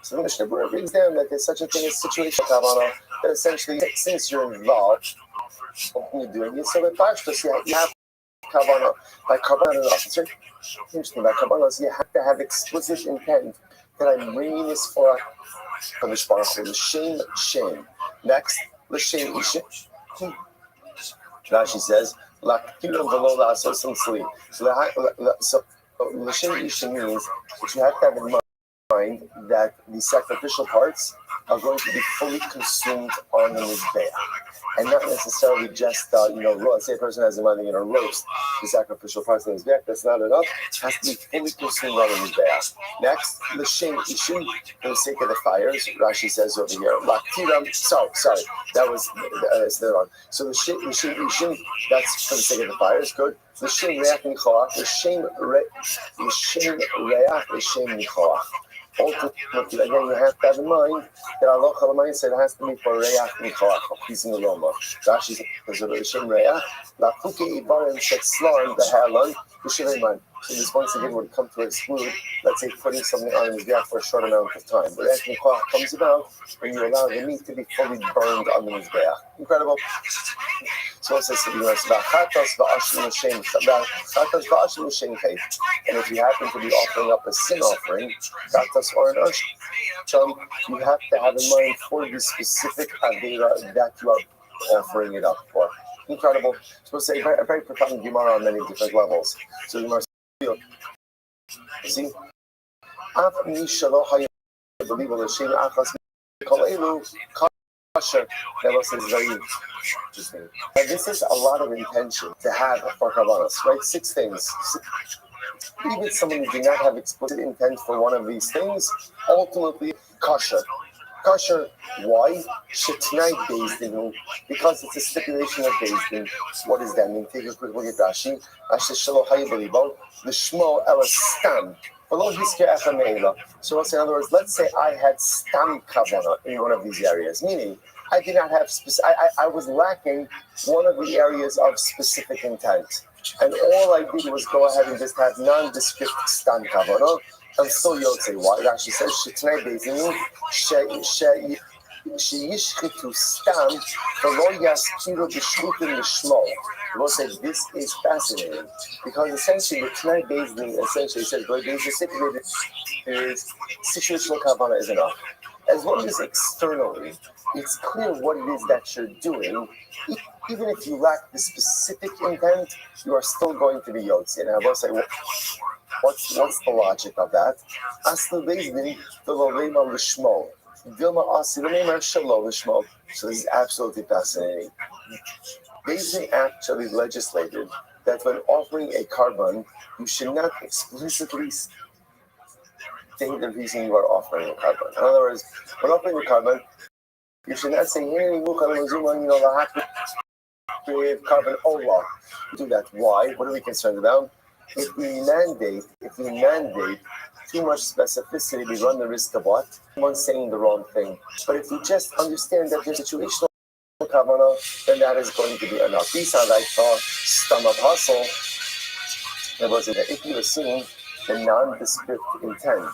So the Mishnah Berurah brings down that there's such a thing as situational kavanah, that essentially, since you're involved, what you're doing is so that you have kavanah. By kavanah, it's very interesting. By kavanah, you have to have explicit intent that I'm bringing this for Kadosh Baruch Hu. L'shem. Next, l'shem isha. Rashi says, "L'aktiram v'lo la'asos sleep." So l'shem isha means that you have to have in mind that the sacrificial parts are going to be fully consumed on the mizbeach, and not necessarily just roast. Say a person has in mind they're going to roast the sacrificial parts on the mizbeach. That's not enough. It has to be fully consumed on the mizbeach. Next, l'shem ishim, for the sake of the fires. Rashi says over here, "Laktiram." Sorry, that was the wrong. So l'shem ishim, that's for the sake of the fires. Good. L'shem reach nichoach. L'shem reach. L'shem nichoach. Ultimately, again, you have to have in mind that Allah Chalamayim said it has to be for Reach Nichoach, a pleasing aroma. Rashi says, "L'shem Reach, la'kuke ibarim shetzlan behalan b'shiveiman." So this once again would come to exclude, let's say, putting something on the mizbeach for a short amount of time. But Reach Nichoach comes about when you allow the meat to be fully burned on the mizbeach. Incredible. So it says to be and if you happen to be offering up a sin offering, or an asham, you have to have in mind for the specific avera that you are offering it up for. Incredible. So it's a very profound Gemara on many different levels. So the Gemara see, that was very interesting. And this is a lot of intention to have for Kabbalah, right? 6 things. Even someone who do not have explicit intent for one of these things, ultimately kosher. Kosher, why? Shetnai based in, because it's a stipulation of based in. What does that mean? Take a quick look at Rashi. The shmo elastam. So in other words, let's say I had stam kavanah in one of these areas, meaning I did not have I was lacking one of the areas of specific intent, and all I did was go ahead and just have nondescript stam kavanah. I'm still yotze. Why? It actually says shetnei bezinu sheyishchitu stam v'lo yaskiru b'shlutim l'shmo. We'll say this is fascinating because essentially the Tanai Bezdin essentially says is situational kavanah is enough. As long as externally it's clear what it is that you're doing, even if you lack the specific intent, you are still going to be yotze. And I will say, what's the logic of that? Aslu Bezdin v'lo l'shmo. So this is absolutely fascinating. Bezdin actually legislated that when offering a carbon, you should not explicitly state the reason you are offering a carbon. In other words, when offering a carbon, you should not say, create carbon ola. Do that. Why? What are we concerned about? If we mandate too much specificity, we run the risk of what? Someone saying the wrong thing. But if we just understand that there's situational kavana, then that is going to be enough. These are like stomach hustle. If you assume the nondescript intent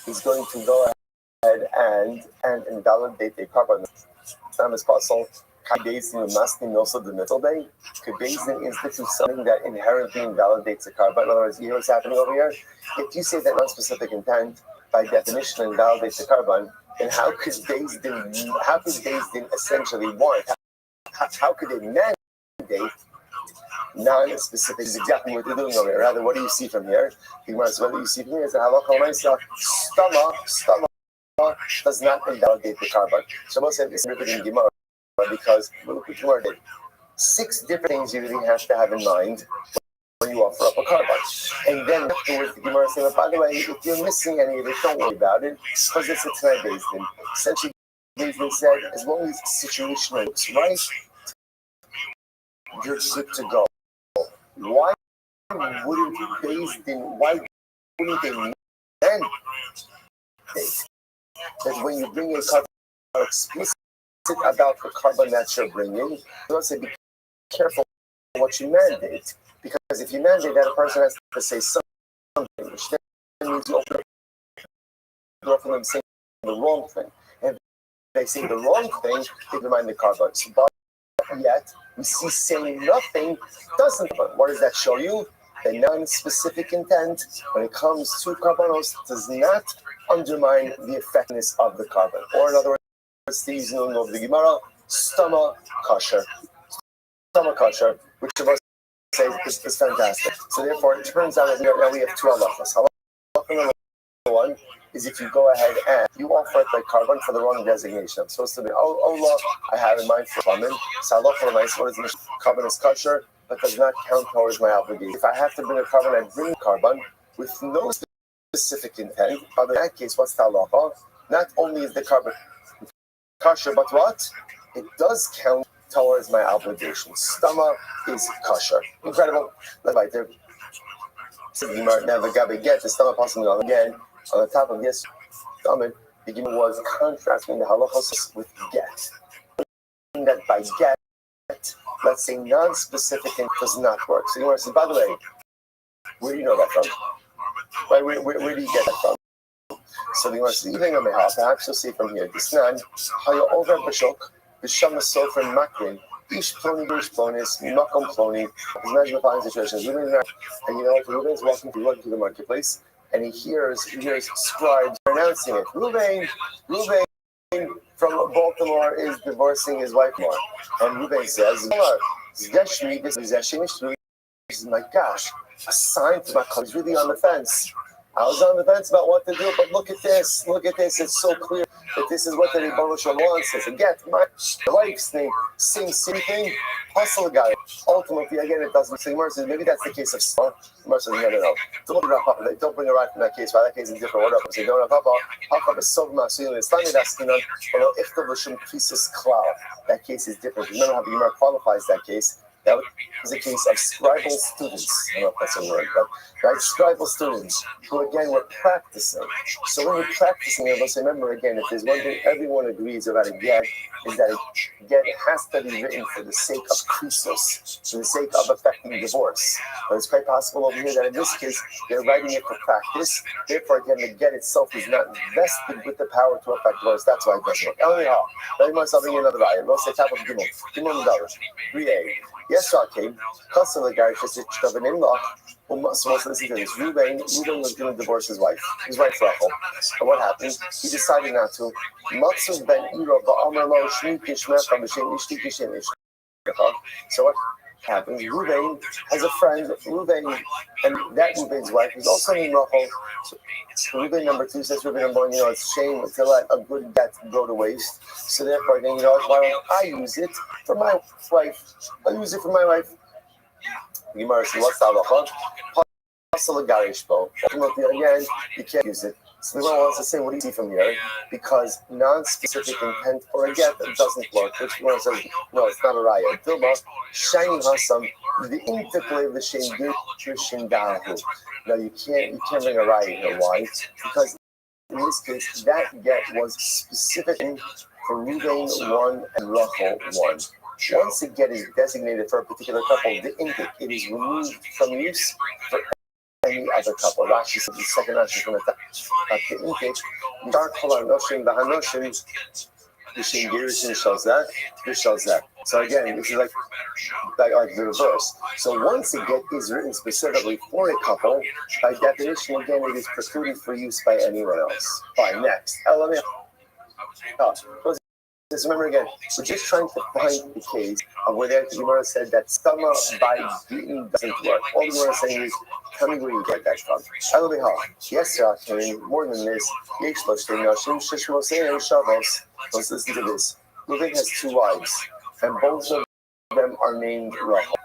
is going to go ahead and invalidate a carbon, Thomas Puzzle, Kabesin Masni also the middle day. Kabesin institutes something that inherently invalidates a carbon. In other words, you know what's happening over here? If you say that non-specific intent by definition invalidates a carbon, then how could Bezdin essentially want? How could they mandate non-specific? Is exactly what they're doing over here. Rather, what do you see from here? What do you see from here is that halacha myself stomach does not invalidate the carbon. Shabbos said this in Gemara because look what Gemara did. 6 different things you really have to have in mind when you offer up a carbon. And then afterwards, the Gemara said, by the way, if you're missing any of it, don't worry about it because it's a Tanai Bezdin. Essentially, Bezdin said, as long as the situation looks right, you're good to go. Why wouldn't they mandate that when you bring a carbon explicit about the carbon that you're bringing, you say be careful what you mandate, because if you mandate that a person has to say something, which then means you open them saying the wrong thing. And if they say the wrong thing, they remind the carbon. But yet, we see saying nothing doesn't. What does that show you? The non-specific intent, when it comes to carbonos, does not undermine the effectiveness of the carbon. Or in other words, the using of the Gemara, stomach kosher, which of us say is fantastic. So therefore, it turns out that now we have 2 halachas. Halacha number 1 is if you go ahead and you offer it by carbon for the wrong designation. I'm supposed to be, Allah, I have in mind for carbon. So halacha number 1, what is the carbon is kosher, but does not count towards my obligation. If I have to bring a carbon, I bring carbon with no specific intent. But in that case, what's the halacha? Not only is the carbon kosher, but what? It does count towards my obligation. Stomach is kosher. Incredible. Let's right there. Now the Gabi get the stomach possibly again on the top of this stomach. The Gemara was contrasting the halachos with get. That by get, let's say non-specific and does not work. So you want to say, by the way, where do you know that from? Right, where do you get that from? So the Gemara says, even on my house, perhaps you'll see from here. This nan, how you over b'shok, b'sham sofer makrin, ish ploni, makom ploni. Imagine the following situation: and you know, Reuben's walking through the marketplace, and he hears scribes pronouncing it. Reuben from Baltimore is divorcing his wife more, and Reuben says, "This is my gosh, a sign to my car. He's really on the fence." I was on the fence about what to do, but look at this. It's so clear that this is what the Rebbe Shalom wants. Says, again, my wife's name, same thing, hustle guy. Ultimately, again, it doesn't say Gemara says, maybe that's the case of Star. Gemara says, no. Don't bring a right from that case. Why that case is different. What up? Say, no, Papa is so masculine. It's not asking on, if the Russian pieces cloud. That case is different. Remember how the Gemara qualifies that case. That was a case of scribal students. I don't know if that's a word, but right, scribal students who again were practicing. So when you're practicing, let's remember again, if there's one thing everyone agrees about a get, is that a get has to be written for the sake of krisos, for the sake of affecting divorce. But it's quite possible over here that in this case they're writing it for practice. Therefore, again, the get itself is not vested with the power to affect divorce. That's why it doesn't work. Anyhow, let me something in another ayah. We'll say top of Gimel 3a. Yes, okay. Customer guy just of an in-law. So listen to this. Reuben was going to divorce his wife Rachel. And what happened? He decided not to. So what happened? Reuben has a friend, and that Reuben's wife is also named Rachel. So Reuben number 2 says Reuben number 1, it's shame to let a good debt go to waste. So therefore, then, why don't I use it for my wife? I'll use it for my wife. Gemara says, what's the halacha? Ultimately, again, you can't use it. So the Gemara wants to say, what do you see from here? Because non-specific intent for a get doesn't work. Which Gemara says, no, it's not a raya. Dilma, shining hasam, the interplay of the shin dahu. Now you can't bring a raya here. Why? Because in this case, that get was specific for Ruvain 1 and Rachel 1. Once a get is designated for a particular couple, the intik, it is removed from use for any other couple. Rashi said the second Rashi is going to attack the intik. Dark color noshim, the hanoshim, the shin girushin shazak. So again, this is like the reverse. So once a get is written specifically for a couple, by definition, again, it is precluded for use by anyone else. Fine, next. Just remember again, we're just trying to find the case of where the Gemara said that stama by beaten doesn't work. All the Gemara is saying is, tell me where you get that from. Yes, more than this. Let's listen to this. Reuben has 2 wives, and both of them are named Rachel.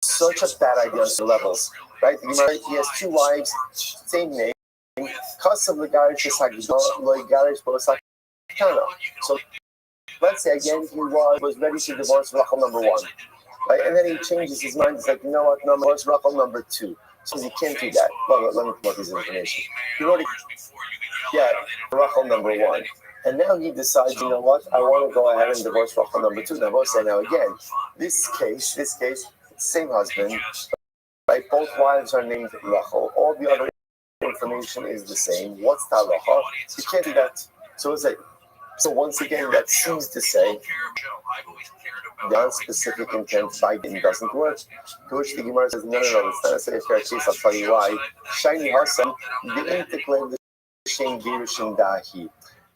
Such a bad idea on the levels, right? The Gemara, he has 2 wives, same name. So let's say again he was ready to divorce Rachel number 1, right? And then he changes his mind. He's like, you know what? No, divorce Rachel number 2. So he can't do that. Well, let me come up with this information. He already, Rachel number 1. And now he decides, you know what? I want to go ahead and divorce Rachel number 2. Now, both say now again, this case, same husband, right? Both wives are named Rachel. All the other information is the same. What's Talacha? You can't do that. So it's like, so once again, that seems to say non-specific intent by getting doesn't work. To which the Gemara says, no, it's not a fair case. I'll tell you why. Shiny Hassan, the interclaim the Shin Girushin Dahi.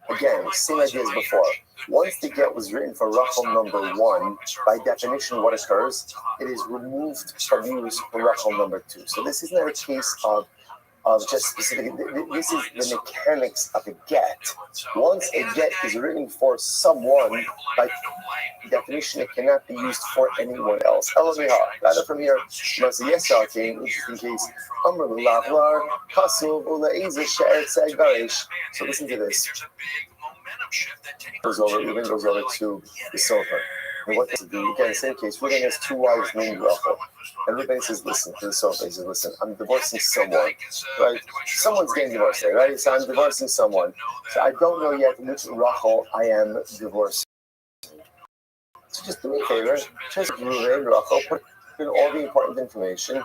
Again, same idea as before. Once the get was written for Rachel number 1, by definition, what occurs? It is removed from use for Rachel number 2. So this is not a case of just specific. This is the mechanics of a get. Once a get is written for someone, by definition, it cannot be used for anyone else. Rather from here, interesting case. So listen to this. Goes over to the sofa. And what does it do? Again, same case. Reuben has 2 wives named Rachel. And Reuben says, listen, to the sofa. He says, listen, I'm divorcing someone, right? Someone's getting divorced, right? So I'm divorcing someone. So I don't know yet which Rachel I am divorcing. So just do me a favor. Just Reuben, Rachel, put in all the important information.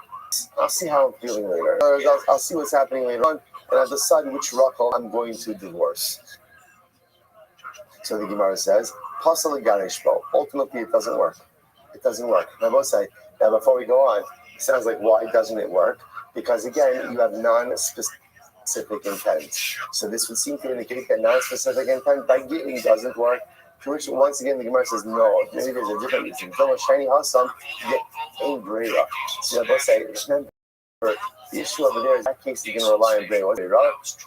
I'll see how I'm feeling later. I'll see what's happening later on, and I'll decide which Rachel I'm going to divorce. So the Gemara says, ultimately, it doesn't work. It doesn't work. Now, before we go on, it sounds like why doesn't it work? Because again, you have non-specific intent. So this would seem to indicate that non-specific intent by getting doesn't work. To which, once again, the Gemara says, no, maybe there's a different reason. Don't shiny awesome, get angry. So both say, the issue over there is that case you're going to rely on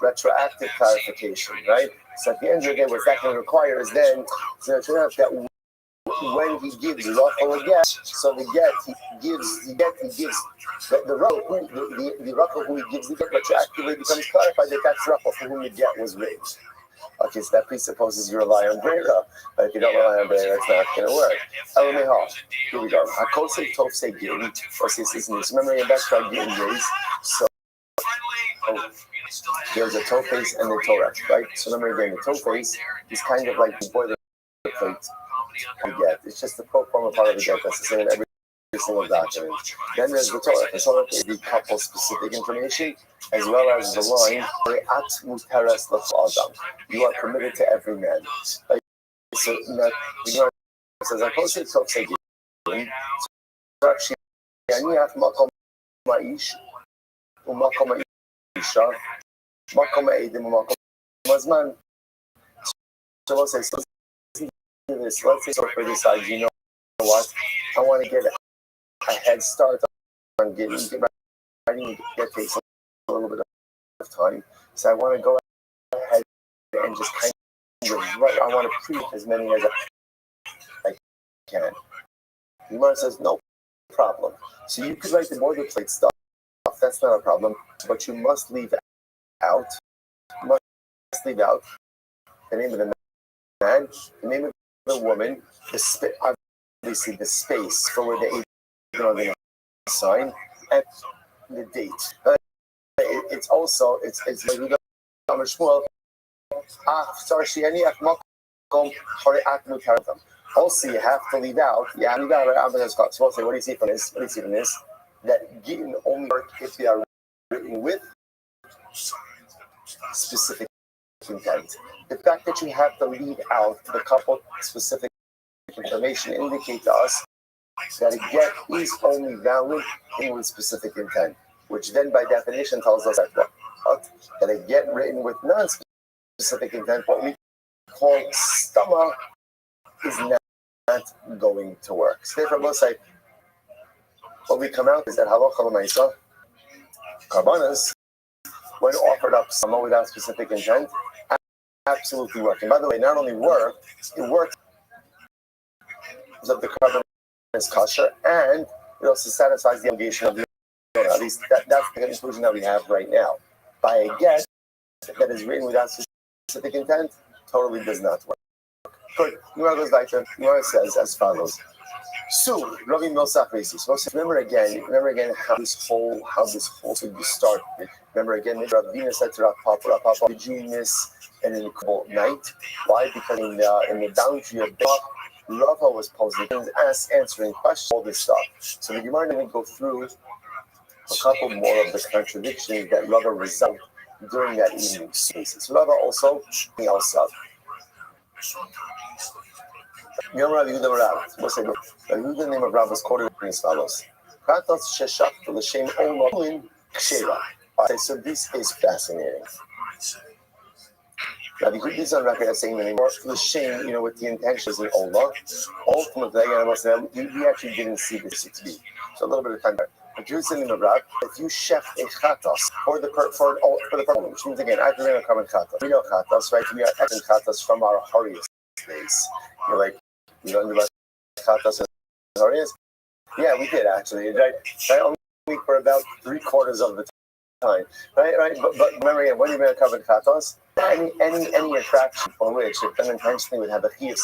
retroactive clarification, right? So at the end of the day, what that can require is then that when he gives Rachel a get, so the Rachel who he gives the get retroactively becomes clarified that that's Rachel for whom the get was raised. Okay, so that presupposes you rely on Brera, but if you don't rely on Brera, it's not going to work. Here we go. Akosei Tofsei Gin, what's this? Remember, your best friend getting raised. So there's a toe face and the toe rack, right? So remember again, the toe face is kind of like the boilerplate you get. It's just the pro forma part of the get that's the same in every single document. Then there's the Torah. The Torah is the couple specific information as well as the line you are permitted to every man. Like, so the Gemara says, I posted Tofsei Gin. So actually, makom ma'ish u'makom ma'isha makom ma'edim u'makom ma'zman. So let's say, let's say Sofer decides, you know what, I want to get a head start on getting takes a little bit of time. So I want to go ahead and just kind of write, I want to print as many as I can. The Gemara says, no problem. So you could write the boilerplate stuff, that's not a problem, but you must leave out, you must leave out the name of the man, the name of the woman, obviously the space for where the agent are going to sign, and the date. It's also it's like we go Shmuel. Also, you have to leave out. So we'll say, what do you see from this? What do you see from this? That Gittin only work if they are written with specific intent. The fact that you have to leave out the couple specific information indicate to us that a get is only valid with specific intent, which then by definition tells us that that a get written with non-specific intent, what we call stama, is not going to work. So therefore, we'll say, what we come out is that halacha l'maisa, karbanas, when offered up stama without specific intent, absolutely work. And by the way, not only work, it works of the carbon is kosher, and it also satisfies the obligation of the owner. At least that's the conclusion that we have right now. By a get that is written without specific intent, totally does not work. Good. Gemara says as follows. So, Rabbi Milsach Resis. Remember again how this whole should be started. Remember again, Rabbi said to Papa, did you miss an incredible night? Why? Because in the boundary of Bach, Rava was posing things, answering questions, all this stuff. So the Gemara didn't go through a couple more of the contradictions that Rava resolved during that evening. So Rava also something else up. The name of Rava is quoted as follows. So this is fascinating. Now, the Greek is on record as saying that in L'Shem, with the intentions in Ola, ultimately, we actually didn't see this to be. So a little bit of time there. But here's the name of Rab. If you chef a chatas for the problem, which means again, I bring a common chatas. We know chatas, right? We are eating chatas from our horiest days. You're like, you learned about chatas and horiest? Yeah, we did actually, right? Only for about 3/4 of the time, right. But remember again, when you make a covered chatos, any attraction for which if done intentionally would have a chius,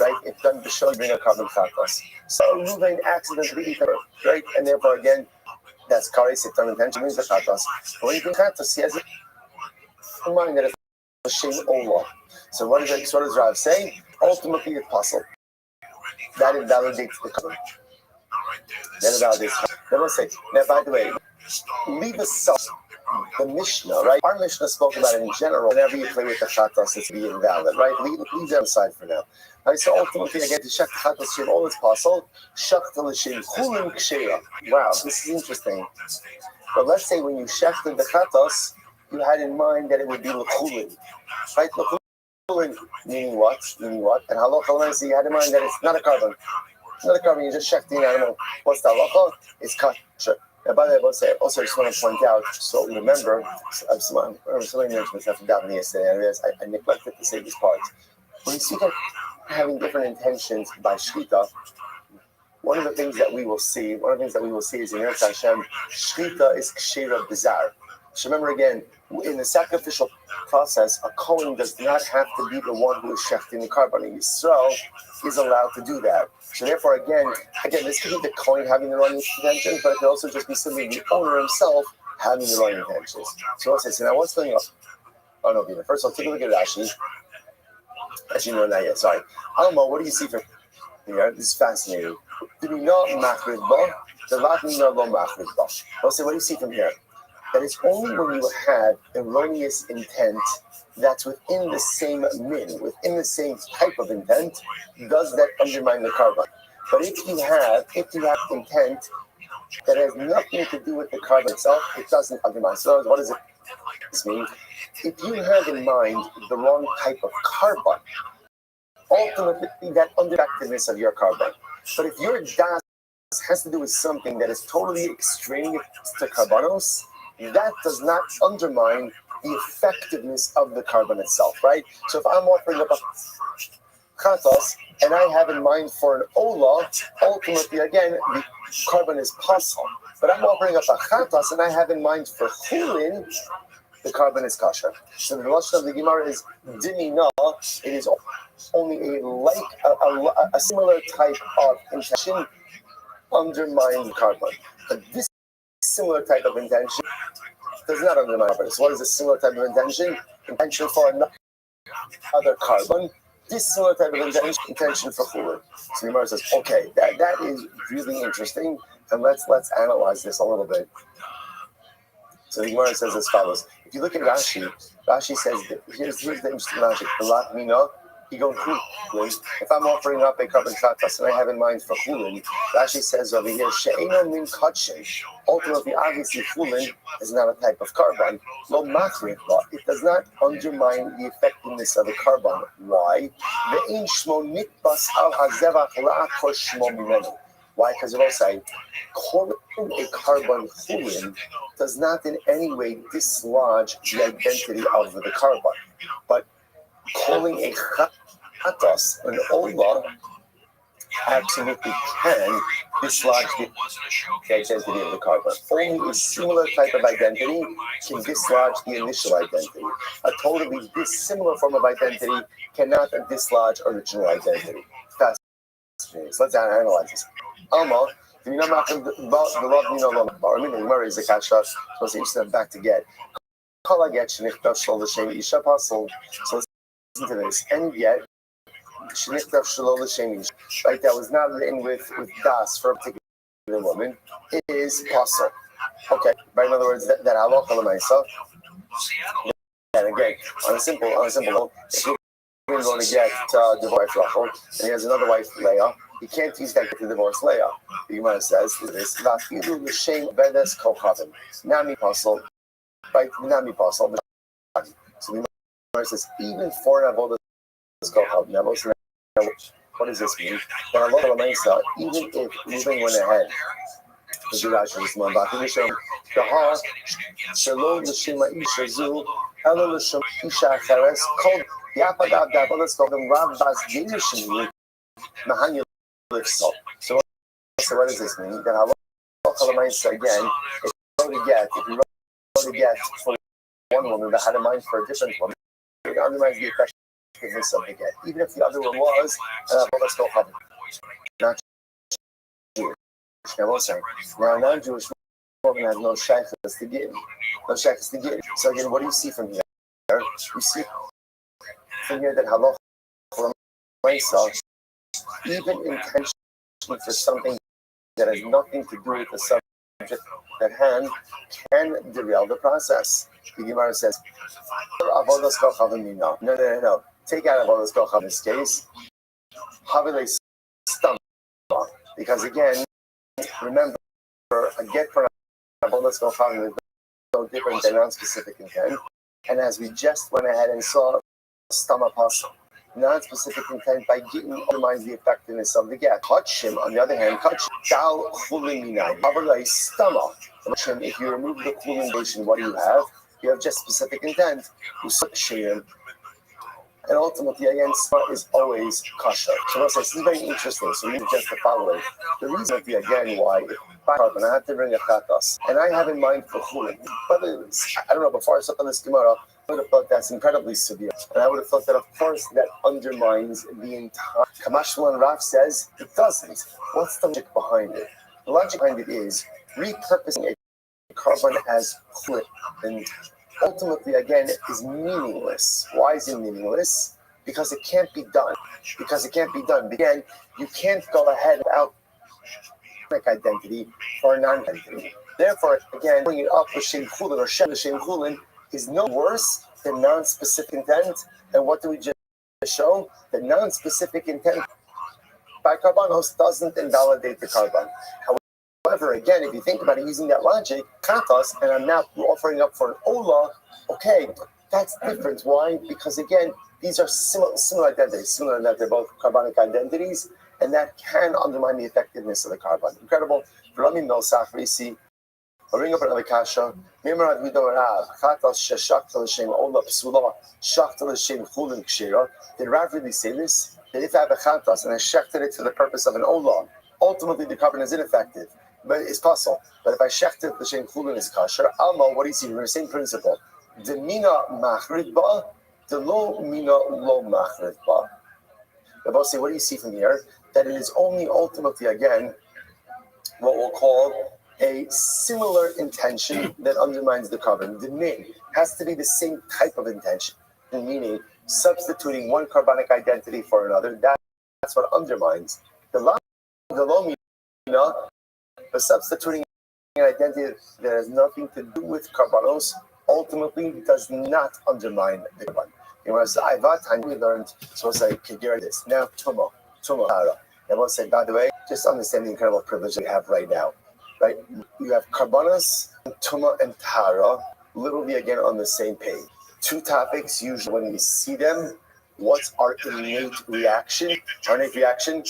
right? If done to show you bring a covered chatos. So Ruvain accidentally eat her, right? And therefore again, that's kares if done intentionally means the chatos. But when you do chatos, he has in mind that it's a shame ola. So what does Rav say? Ultimately, it's possible. That invalidates the cover. That invalidates the cover. Then we'll say, now by the way, leave aside the Mishnah, right? Our Mishnah spoke about it in general. Whenever you play with the chatos, it's being invalid, right? Leave that aside for now. Right, so ultimately, again, to shech the chatos shem all is possible. Shech the l'shem chulin k'sheira. Wow, this is interesting. But let's say when you shechted the chatos, you had in mind that it would be l'chulin, right? L'chulin meaning what? And halacha l'maisa, you had in mind that it's not a carbon. It's not a carbon. You just shech the animal. What's the halacha? It's kosher. And by the way, also I just want to point out, so remember, somebody mentioned this after Davin yesterday, I neglected to say this part. When you speak of having different intentions by Shkita, one of the things that we will see is in Eretz Hashem, Shkita is Kshira Bizarre. So remember again, in the sacrificial process, a Kohen does not have to be the one who is shechting the carbon. Yisrael is allowed to do that. So therefore, again, this could be the Kohen having the wrong intentions, but it could also just be simply the owner himself having the wrong intentions. So let's say, so now what's going on? Oh no, first of all, take a look at Rashi. Actually, no, not yet, sorry. Alma, what do you see from here? This is fascinating. Do we know machrid ba? The Latin lo machrid ba. Let's say, what do you see from here? That it's only when you have erroneous intent that's within the same within the same type of intent, does that undermine the carbon. But if you have intent that has nothing to do with the carbon itself, it doesn't undermine. So what does this mean? If you have in mind the wrong type of carbon, ultimately that underactiveness of your carbon. But if your das has to do with something that is totally extraneous to carbonos, that does not undermine the effectiveness of the carbon itself, right? So if I'm offering up a chatos and I have in mind for an ola, ultimately again the carbon is possible. But I'm offering up a chatos and I have in mind for chulin, the carbon is kosher. So the lashon of the Gemara is dimina. It is only a similar type of intention undermine carbon. But this similar type of intention does not undermine carbon. So what is a similar type of intention? Intention for another carbon. This similar type of intention for chulin. So the Gemara says, okay, that is really interesting, and let's analyze this a little bit. So the Gemara says as follows. If you look at Rashi says that here's the interesting logic. The lat mina, he goes chulin. If I'm offering up a carbon chatas and I have in mind for chulin, Rashi says over here, she'eno min kadshin. Ultimately, obviously, chulin is not a type of carbon. Lo machrit, it does not undermine the effectiveness of the carbon. Why? Ve'in shmo nitbas al hazevach la'akor shmo mimenu. Why? Because it will say, calling a carbon chulin does not in any way dislodge the identity of the carbon. But calling a chatas, an ola, absolutely can dislodge the identity of the carbon. Only a similar type of identity can dislodge the initial identity. A totally dissimilar form of identity cannot dislodge original identity. So let's analyze this. Alma, the Gemara is a kasha, supposed to send back to get. So listen to this. And yet, right, that was not written with das for a particular woman, it is possible. Okay, right, in other words, that halacha l'maisa. And again, on a simple level, if you're going to get divorced Rothschild, and he has another wife, Leah, he can't use that to divorce Leah. The Gemara says this: "Vafilu l'shem bedes kochavim nami pasol." Right, nami pasol. So the Gemara says even for avodas kochavim. Now, what does this mean? That Allah L'maisa, even if moving went ahead, the Rashi is more about the heart. Shalom l'shema isha zu, elo l'shem isha acheres. Called yapadav davodas kochavim rav bas geirishim mahani. So what does this mean? That Allah L'maisa again, if you wrote a get for one woman that had a mind for a different woman, it undermines the effectiveness of the get. Even if the other one was not Jewish. Now what's that? Now a non-Jewish woman has no shaykhs to give. So again, what do you see from here? You see from here that Allah L'maisa, even intention for something that has nothing to do with the subject at hand, can derail the process. The Gemara says, no. Take out avodas kochavim in this case. Havile stam. Because again, remember, a get for avodas kochavim is no different than non-specific intent. And as we just went ahead and saw, stam apostle. Non-specific intent by getting undermines the effectiveness of the get. Kachim, on the other hand, dal chulin minai. If you remove the chulin nation, what do you have? You have just specific intent. And ultimately, again, smart is always kosher. So it's very interesting. So you just the following. The reason, again, why carbon, I have to bring a chatas, and I have in mind for chulin. But I don't know. Before I start on this Gemara, I would have thought that's incredibly severe, and I would have thought that, of course, that undermines the entire. Kamashmal and Rav says it doesn't. What's the logic behind it? The logic behind it is repurposing a carbon as chulin, and ultimately, again, is meaningless. Why is it meaningless? Because it can't be done. Again, you can't go ahead without identity for a non-identity. Therefore, again, bringing it up with Shem Chulin or Shem Chulin is no worse than non-specific intent. And what do we just show? The non-specific intent by carbonos doesn't invalidate the carbon. However, again, if you think about it using that logic, katas, and I'm now offering up for an ola, okay, that's different. Why? Because again, these are similar identities, similar in that they're both carbonic identities, and that can undermine the effectiveness of the carbon. Incredible. Rabbi Milsafrisi, bring up another kasha. Memorad we don't have katas sheshakta l'shem ola psula shakta l'shem chulin kshira. Did Rav really say this? That if I have a katas and I shechted it for the purpose of an ola, ultimately the carbon is ineffective. But it's possible. But if I shechted the shem chulin is kasher, Alma, what do you see? We're the same principle. the mina machrid ba, the lo mina lo machrid ba. Rabbi say, what do you see from here? That it is only ultimately, again, what we'll call a similar intention that undermines the carbon. The min has to be the same type of intention, meaning substituting one carbonic identity for another. That's what undermines. The lo mina, but substituting an identity that has nothing to do with carbonos ultimately does not undermine the carbon. Whereas Ivat, we learned, so we'll say, Kigir this. Now, Tuma, Hara. And we'll say, by the way, just understand the incredible privilege we have right now. Right? You have Karbanos, Tuma, and Tara, literally again on the same page. Two topics, usually when we see them, what's our innate reaction? Our innate reaction,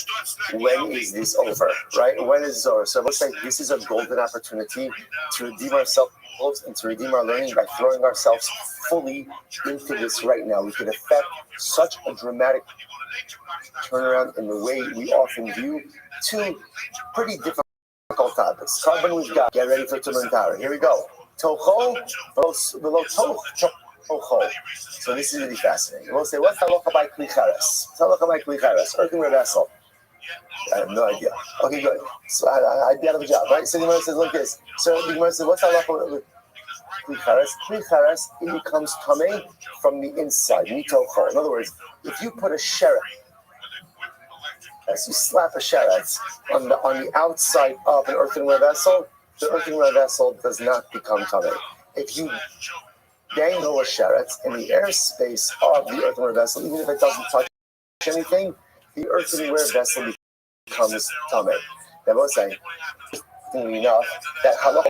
when is this over? Right? When is this over? So we'll say this is a golden opportunity to redeem ourselves and to redeem our learning by throwing ourselves fully into this right now. We can affect such a dramatic turnaround in the way we often view two pretty difficult topics. Carbon we've got. Get ready for Tumantara. Here we go. Tocho, below Tocho. So this is really fascinating. We'll say, what's halacha by klichares? Halacha by klichares, earthenware vessel. I have no idea. Okay, good. So I'd be out of a job, right? So the Gemara says, look this. So the Gemara says, what's halacha with klichares? Klichares, it becomes coming from the inside. Mitocho. In other words, if you put a sheret, as you slap a sheret on the outside of an earthenware vessel, the earthenware vessel does not become coming. If you dangle a sheret in the airspace of the earthenware vessel, even if it doesn't touch anything, the earthenware vessel becomes tummy. They both say, interestingly enough, that halacha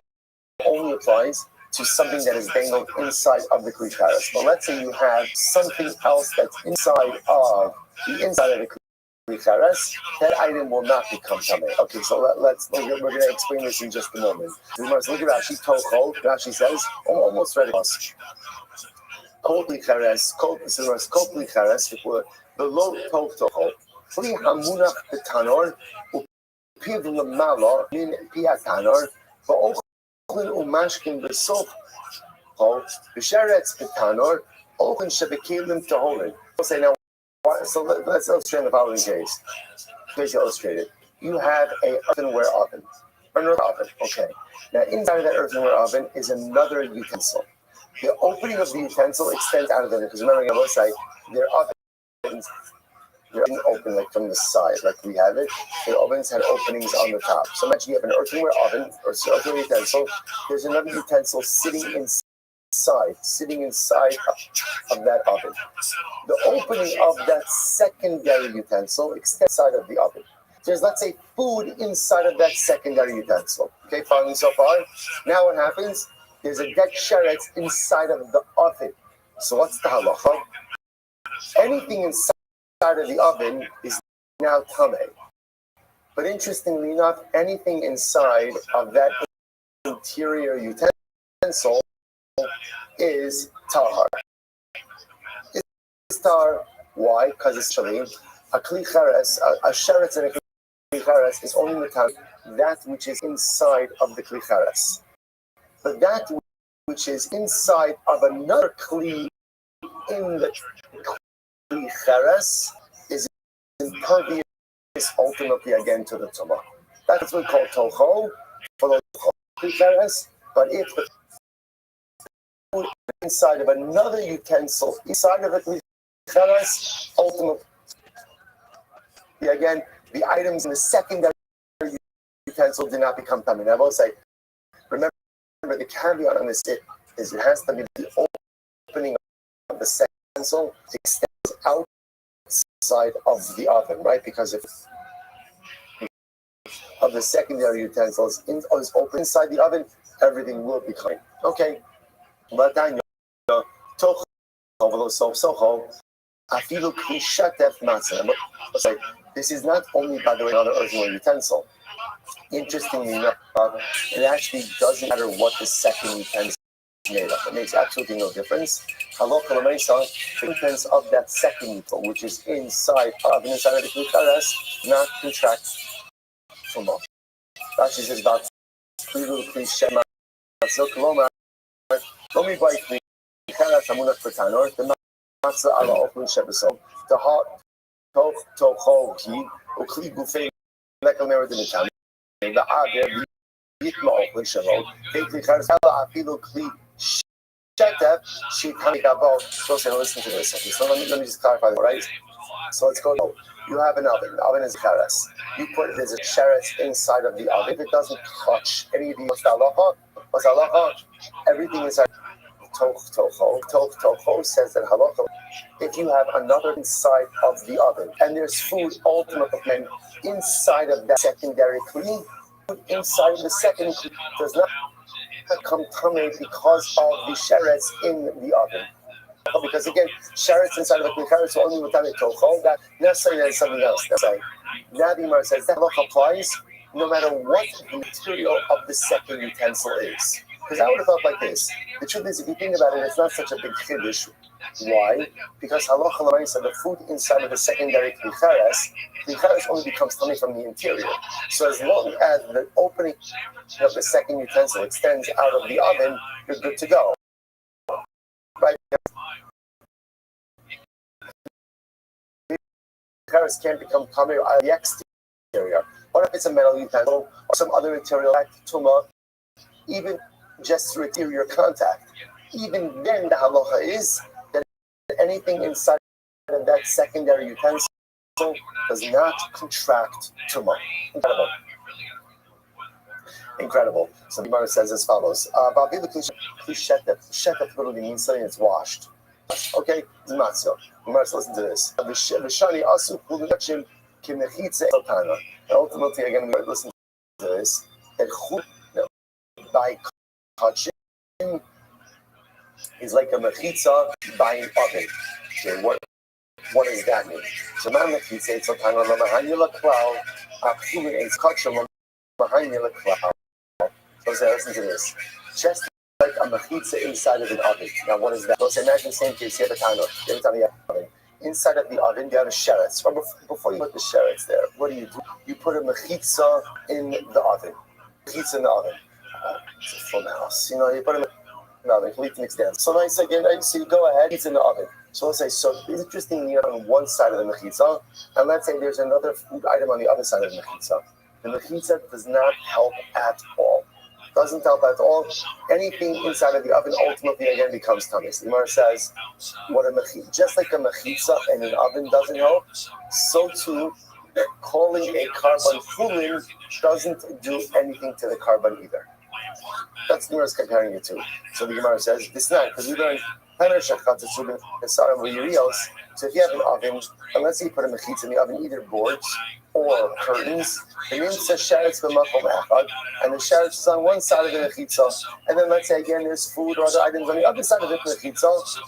only applies to something that is dangled inside of the klichares. But let's say you have something else that's inside of the klichares, that item will not become tummy. Okay, so we're going to explain this in just a moment. Look at Rashi, Tocho. Rashi says, almost ready. Kol klichares, below Tocho. Fli hamunach betanor, upiv lamala min piatanor, va'ochlin umashkin besoch, b'sheretz betanor, ochlin shebekilim taholin. Say now, so let's illustrate the following case. Here's illustrated. You have an earthenware oven. Okay. Now inside of that earthenware oven is another utensil. The opening of the utensil extends out of it because remember, on one side, their ovens. They're open like from the side, like we have it. The ovens had openings on the top. So imagine you have an earthenware oven or earthenware utensil. There's another utensil sitting inside of that oven. The opening of that secondary utensil extends inside of the oven. There's, let's say, food inside of that secondary utensil. Okay, following so far? Now what happens? There's a dead sheret inside of the oven. So what's the halacha? Anything inside of the oven is now tameh. But interestingly enough, anything inside of that interior utensil is tahar. It's tahar. Why? Because it's shalim. A klichares, a sheret and a klichares is only metal that which is inside of the klichares. But that which is inside of another kli in the klichares is impervious ultimately again to the tumah. That's what we call tocho for the klichares. But if the food inside of another utensil inside of the klichares, ultimately again the items in the secondary utensil do not become tamei. I will say, remember the caveat on this is it has to be the opening of the second utensil extends outside of the oven, right? Because if of the secondary utensils is open inside the oven, everything will be clean. Okay, but then this is not only, by the way, another earthenware utensil. Interestingly enough, it actually doesn't matter what the second utensil is made of. It makes absolutely no difference. The contents of that second utensil, which is inside of the klichares, not contract from off. Rashi says about Klikaras Hamunach Tanor, the Matzah ala Ochun Shebesom, the heart, Toch, Ki, Ukli Gufei, Lekomer in the town, the Ager, Yitma Ochun Shalom, Klikaras ala Afilu Kli. Shetep, she coming about. So say, listen to this. Okay, so let me just clarify, right? So let's go. You have an oven. The oven is a cheres. You put there's a cheres inside of the oven. If it doesn't touch any of the what's halacha? Everything inside. Toch says that halacha. If you have another inside of the oven and there's food ultimately inside of that secondary clean, food inside of the second clean does not come tummy because of the sherets in the oven. Because again, sherets inside of the klikaris are only without a tochol. That necessarily is something else. That's like Rabbi says that look applies no matter what the material of the second utensil is. Because I would have thought like this. The truth is, if you think about it, it's not such a big chiddush. Why? Because halacha l'maisa, the food inside of the secondary klikaris only becomes tummy from the interior. So as long as the opening of the second utensil extends out of the oven, you're good to go. Right? Klikaris can't become tummy out of the exterior. What if it's a metal utensil or some other material like tuma, even just through exterior contact? Even then, the halacha is that anything inside of that secondary utensil does not contract tuma. Incredible. So the Gemara says as follows: Shetef literally means something that's washed. Okay, it's matzah. The Gemara says, listen to this. V'shani asu kulachim kimechitze eltana. And ultimately, again, we listen to this. That by touching is like a mechitza by an oven. Okay, what does that mean? So now mechitza it's eltana lamahanyila klal achulin it's kachim lamahanyila klal. So listen to this. Just like a mechitza inside of an oven. Now, what is that? So imagine the same case. You have a timer. You have an oven. Inside of the oven, you have a sherets. Before you put the sherets there, what do? You put a mechitza in the oven. Mechitza in the oven. It's a full house. You put it in the oven. Complete mixed down. So nice again. So you go ahead. It's in the oven. So let's say, so it's interesting. You're on one side of the mechitza, and let's say there's another food item on the other side of the mechitza. The mechitza does not help at all. Doesn't help at all. Anything inside of the oven ultimately again becomes tamis. The Gemara says, just like a mechitza in an oven doesn't help, so too calling a carbon fulin doesn't do anything to the carbon either. That's the Gemara is comparing it to. So the Gemara says, this not because we learned so if you have an oven, and let's say you put a mechitza in the oven, either boards or curtains, the name says sherets b'makom echad, and the sherets is on one side of the mechitza, and then let's say again there's food or other items on the other side of the mechitza.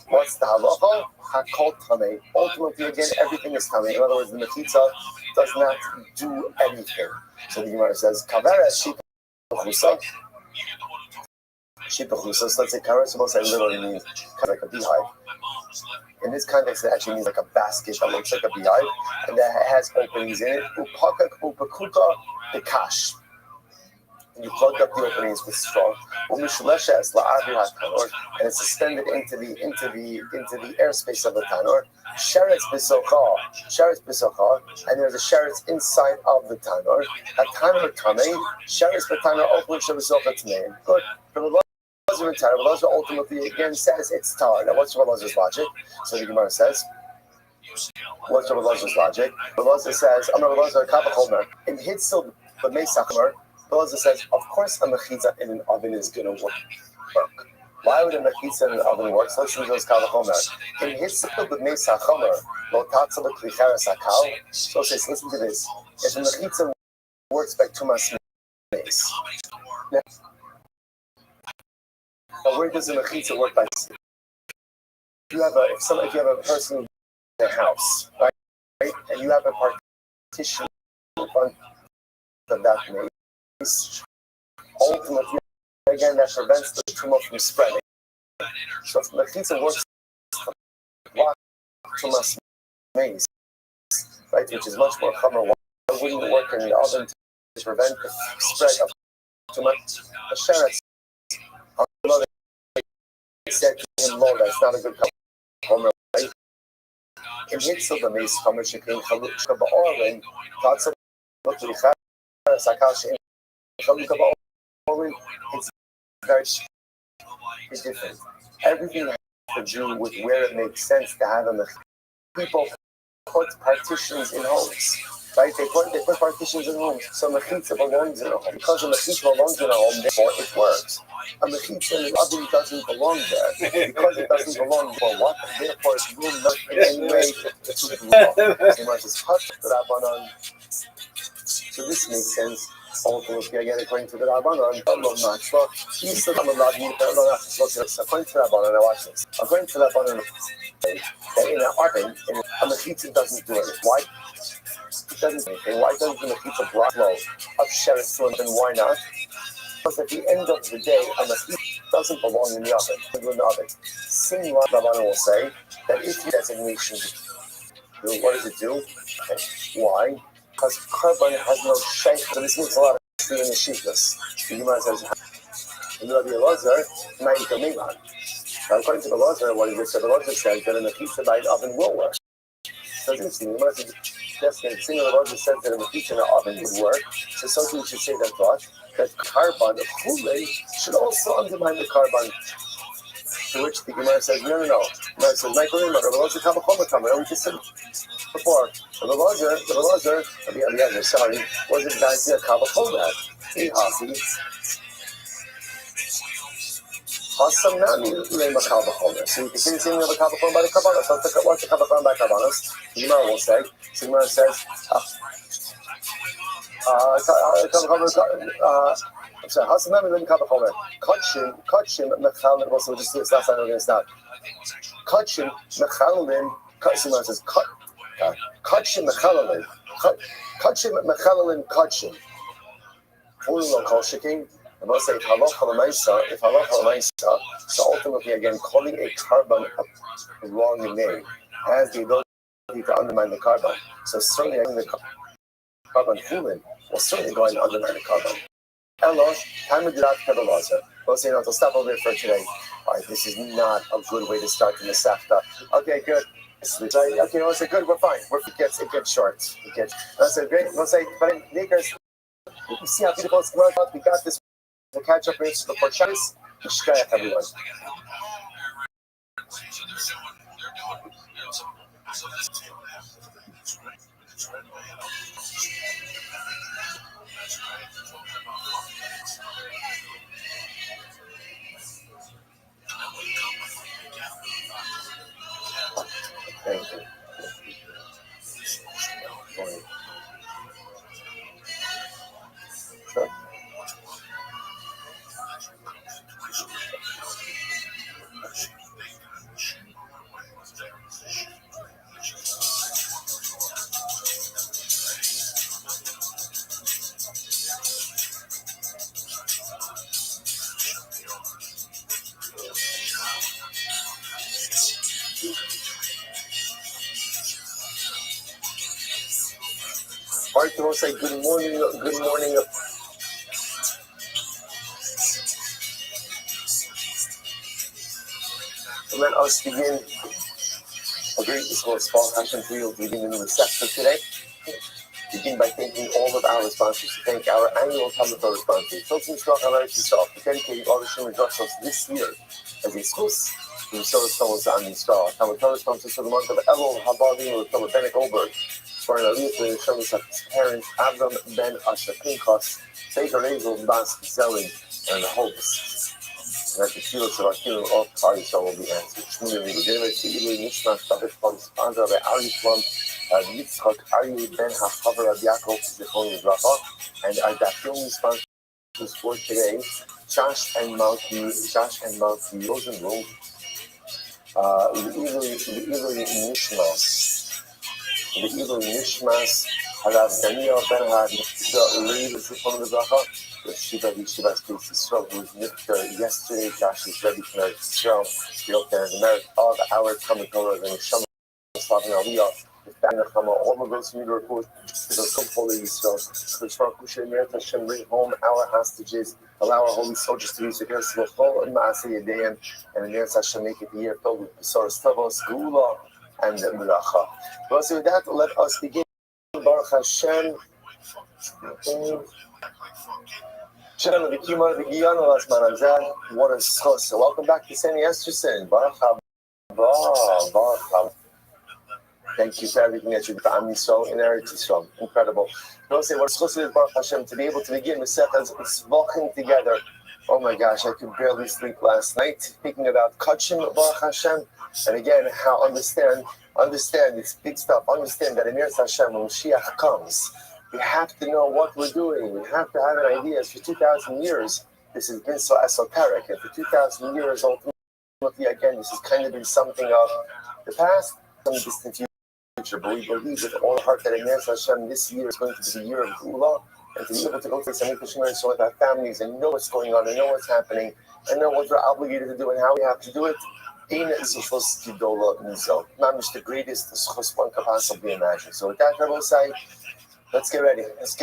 What's the halacha? Hakol tamei. Ultimately, again, everything is tamei. In other words, the mechitza does not do anything. So the Gemara says, kaveres sheep b'chusa. Sheep b'chusa. So let's say kaveres literally means kind of like a beehive. In this context, it actually means like a basket that looks like a beehive, and that has openings in it. Upakak upakuka the kash. And you plug up the openings with straw. And it's suspended into the airspace of the tanor. Sheretz b'socha, and there's a sheretz inside of the tanor. A tanor tamei, sheretz b'tanor open shebesocha tamei. Good. Rabbi ultimately again says it's tar. Now, what's Rabbi logic? So the Gemara says, what's Rabbi logic? Rabbi says, I'm Rabbi Kavachomer. In Hitzel, but Mesachomer, Rabbi says, of course, a mechitza in an oven is going to work. Why would a mechitza in an oven work? So let's use those Kavachomer. In Hitzel, but Mesachomer, lo tatzel b'klicheres hakal. So it says, listen to this. If a mechitza works by tumas meis. Now, where does the mechitza work by? If you have a person in their house, right, and you have a partition in front of that mace, ultimately, again, that prevents the tumor from spreading. So, if the mechitza works to block tumas mace, right, which is much more common, why wouldn't it work in the oven to prevent the spread of tumas? Sheretz. Said to him low. That's not a good Homer, right? In Hitzel, the Mace, Hamashikin, Haluka Ba'orin, thoughts of what we have, Sakashi, Haluka Ba'orin, it's very different. Everything has to do with where it makes sense to have them. People put partitions in homes. Right? They put partitions in homes. So mechitza belongs in a home. Because a mechitza belongs in a home, therefore it works. A mechitza in the oven doesn't belong there. Because it doesn't belong there, what? Therefore it will not in any way to belong. So this makes sense. Ultimately, again, according to the Rabbanon, according to the Rabbanon, now watch this. According to the Rabbanon, that in an oven, a mechitza doesn't do it. Why? It doesn't do anything. Why doesn't the mechitza block flow of sheretz, and why not? Because at the end of the day, a mechitza doesn't belong in the oven. Similar, Rabbanon will say that if your designation, what does it do? Why? Because carbon has no shape. So this makes a lot of sense in the shittas. The Gemara says, Rabbi Elazar, now, according to the Elazar, what he just said, the Elazar says that a mechitza by the oven will work. So it's interesting. The Gemara says, yes, the single Elazar says that a mechitza in the oven would work. So something we should say that thought, that carbon, the chulei, should also undermine the carbon. To which the Gemara says, no. The Gemara says, Michael, remember, the Elazar Kabbalah, we just said before. The Elazar, sorry, was it guys here Kabbalah? Hey, Hasi. Hasam Nami Lema Kabbalah. So you can see the same of Kabbalah by the Kabbalah. So let's watch the Kabbalah by Kabbalah. The Gemara will say, the Gemara says, I'm sorry, Hasam Nami Lema Kabbalah. Kachim, Mechalin, also just this last time we're going to start. Kachim, Mechalin, Simon says, Kachim Mechalin, Kachim. Fully call shaking. I must say, if halacha l'maisa, so ultimately again, calling a carbon a wrong name has the ability to undermine the carbon. So certainly the carbon fulin will certainly go and undermine the carbon. Hello, time to do that for the Elazar. We'll say, no, to stop over here for today. All right, this is not a good way to start in the Sefta. Okay, good. Okay, we'll say, good, we're fine. It gets short. We'll say, great. We'll say, but Lakers, you see how beautiful it's going out. We got this. The catch up race before Shabbos. Shkayach, everyone. Thank you. Sure. All right, we'll say good morning. And let us begin a great small passion for you. Begin in the reception today. Begin by thanking all of our sponsors. To thank our annual Talmud Torah sponsors. Filton Strong Alert yourself for dedicating all the Shemar Rothschild this year as a schus to restore souls on the star. Talmud Torah sponsors for the month of Elul Habadi with Philip Bennett Goldberg. For an aliyah to show us that his parents, Avram Ben Asher Pinchas, Baker Azel Bas Zelin, and hopes that the fields of our healing all parties will be answered. Shmuel Legitimate, Ilu Nishmas, David from Sponsor, Ari from Yitzchak, Ari Ben Hachavar Rabbi Yaakov, Zichron Yisrael, and our Dafyomi sponsors for today, Josh and Malki Rosenblum, Ilu Nishmas. The Ilu Nishmas, Harav Daniel Ben Hadisha, Lee, the Zichron Yisrael, the Shiva Yeshiva's Place Yisrael, who was nifter yesterday. Josh is ready to marry Yisrael. We hope that in the merit of our Talmud Torah and Shema Slavin Aliyah, all of those who need to report to the Holy Yisrael. Hashem, bring home our hostages. Allow our holy soldiers to be successful and Hashem make it a year filled with Besoros Tavos, Geula, and Melacha. Well, so with that, let us begin. Baruch Hashem. What a schos. So welcome back to Sani Esterson. Baruch haba. Baruch haba. Thank you for everything that you've done. So in Eretz Yisrael, incredible. We'll say what schos is Baruch Hashem to be able to begin with walking together. Oh my gosh, I could barely sleep last night thinking about Kachim Baruch Hashem. And again, how understand it's big stuff. Understand that in Eretz Hashem, when Mashiach comes, we have to know what we're doing. We have to have an idea. For 2,000 years, this has been so esoteric. And for 2,000 years, ultimately, again, this has kind of been something of the past, some distant future. But we believe with all our heart that in Eretz Hashem, this year is going to be the year of Geula. And to be able to go to Samit Kashmir so with our families and know what's going on and know what's happening and know what we're obligated to do and how we have to do it. Mamish, the greatest schos one could possibly imagine. So with that, Rabbi say, let's get ready. Just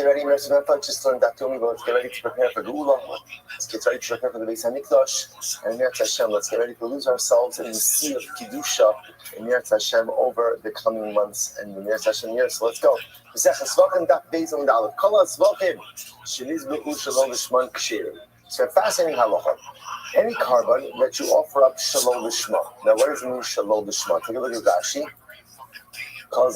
learn that to me, but let's get ready to prepare for Geula. Let's get ready to prepare for the Beis HaMikdash. And Eretz Hashem, let's get ready to lose ourselves in the sea of Kiddusha in Eretz Hashem over the coming months and the Eretz Hashem years. So let's go. So a fascinating halacha. Any carbon that you offer up shalom l'shma. Now, what does it mean shalom l'shma? Take a look at Rashi. So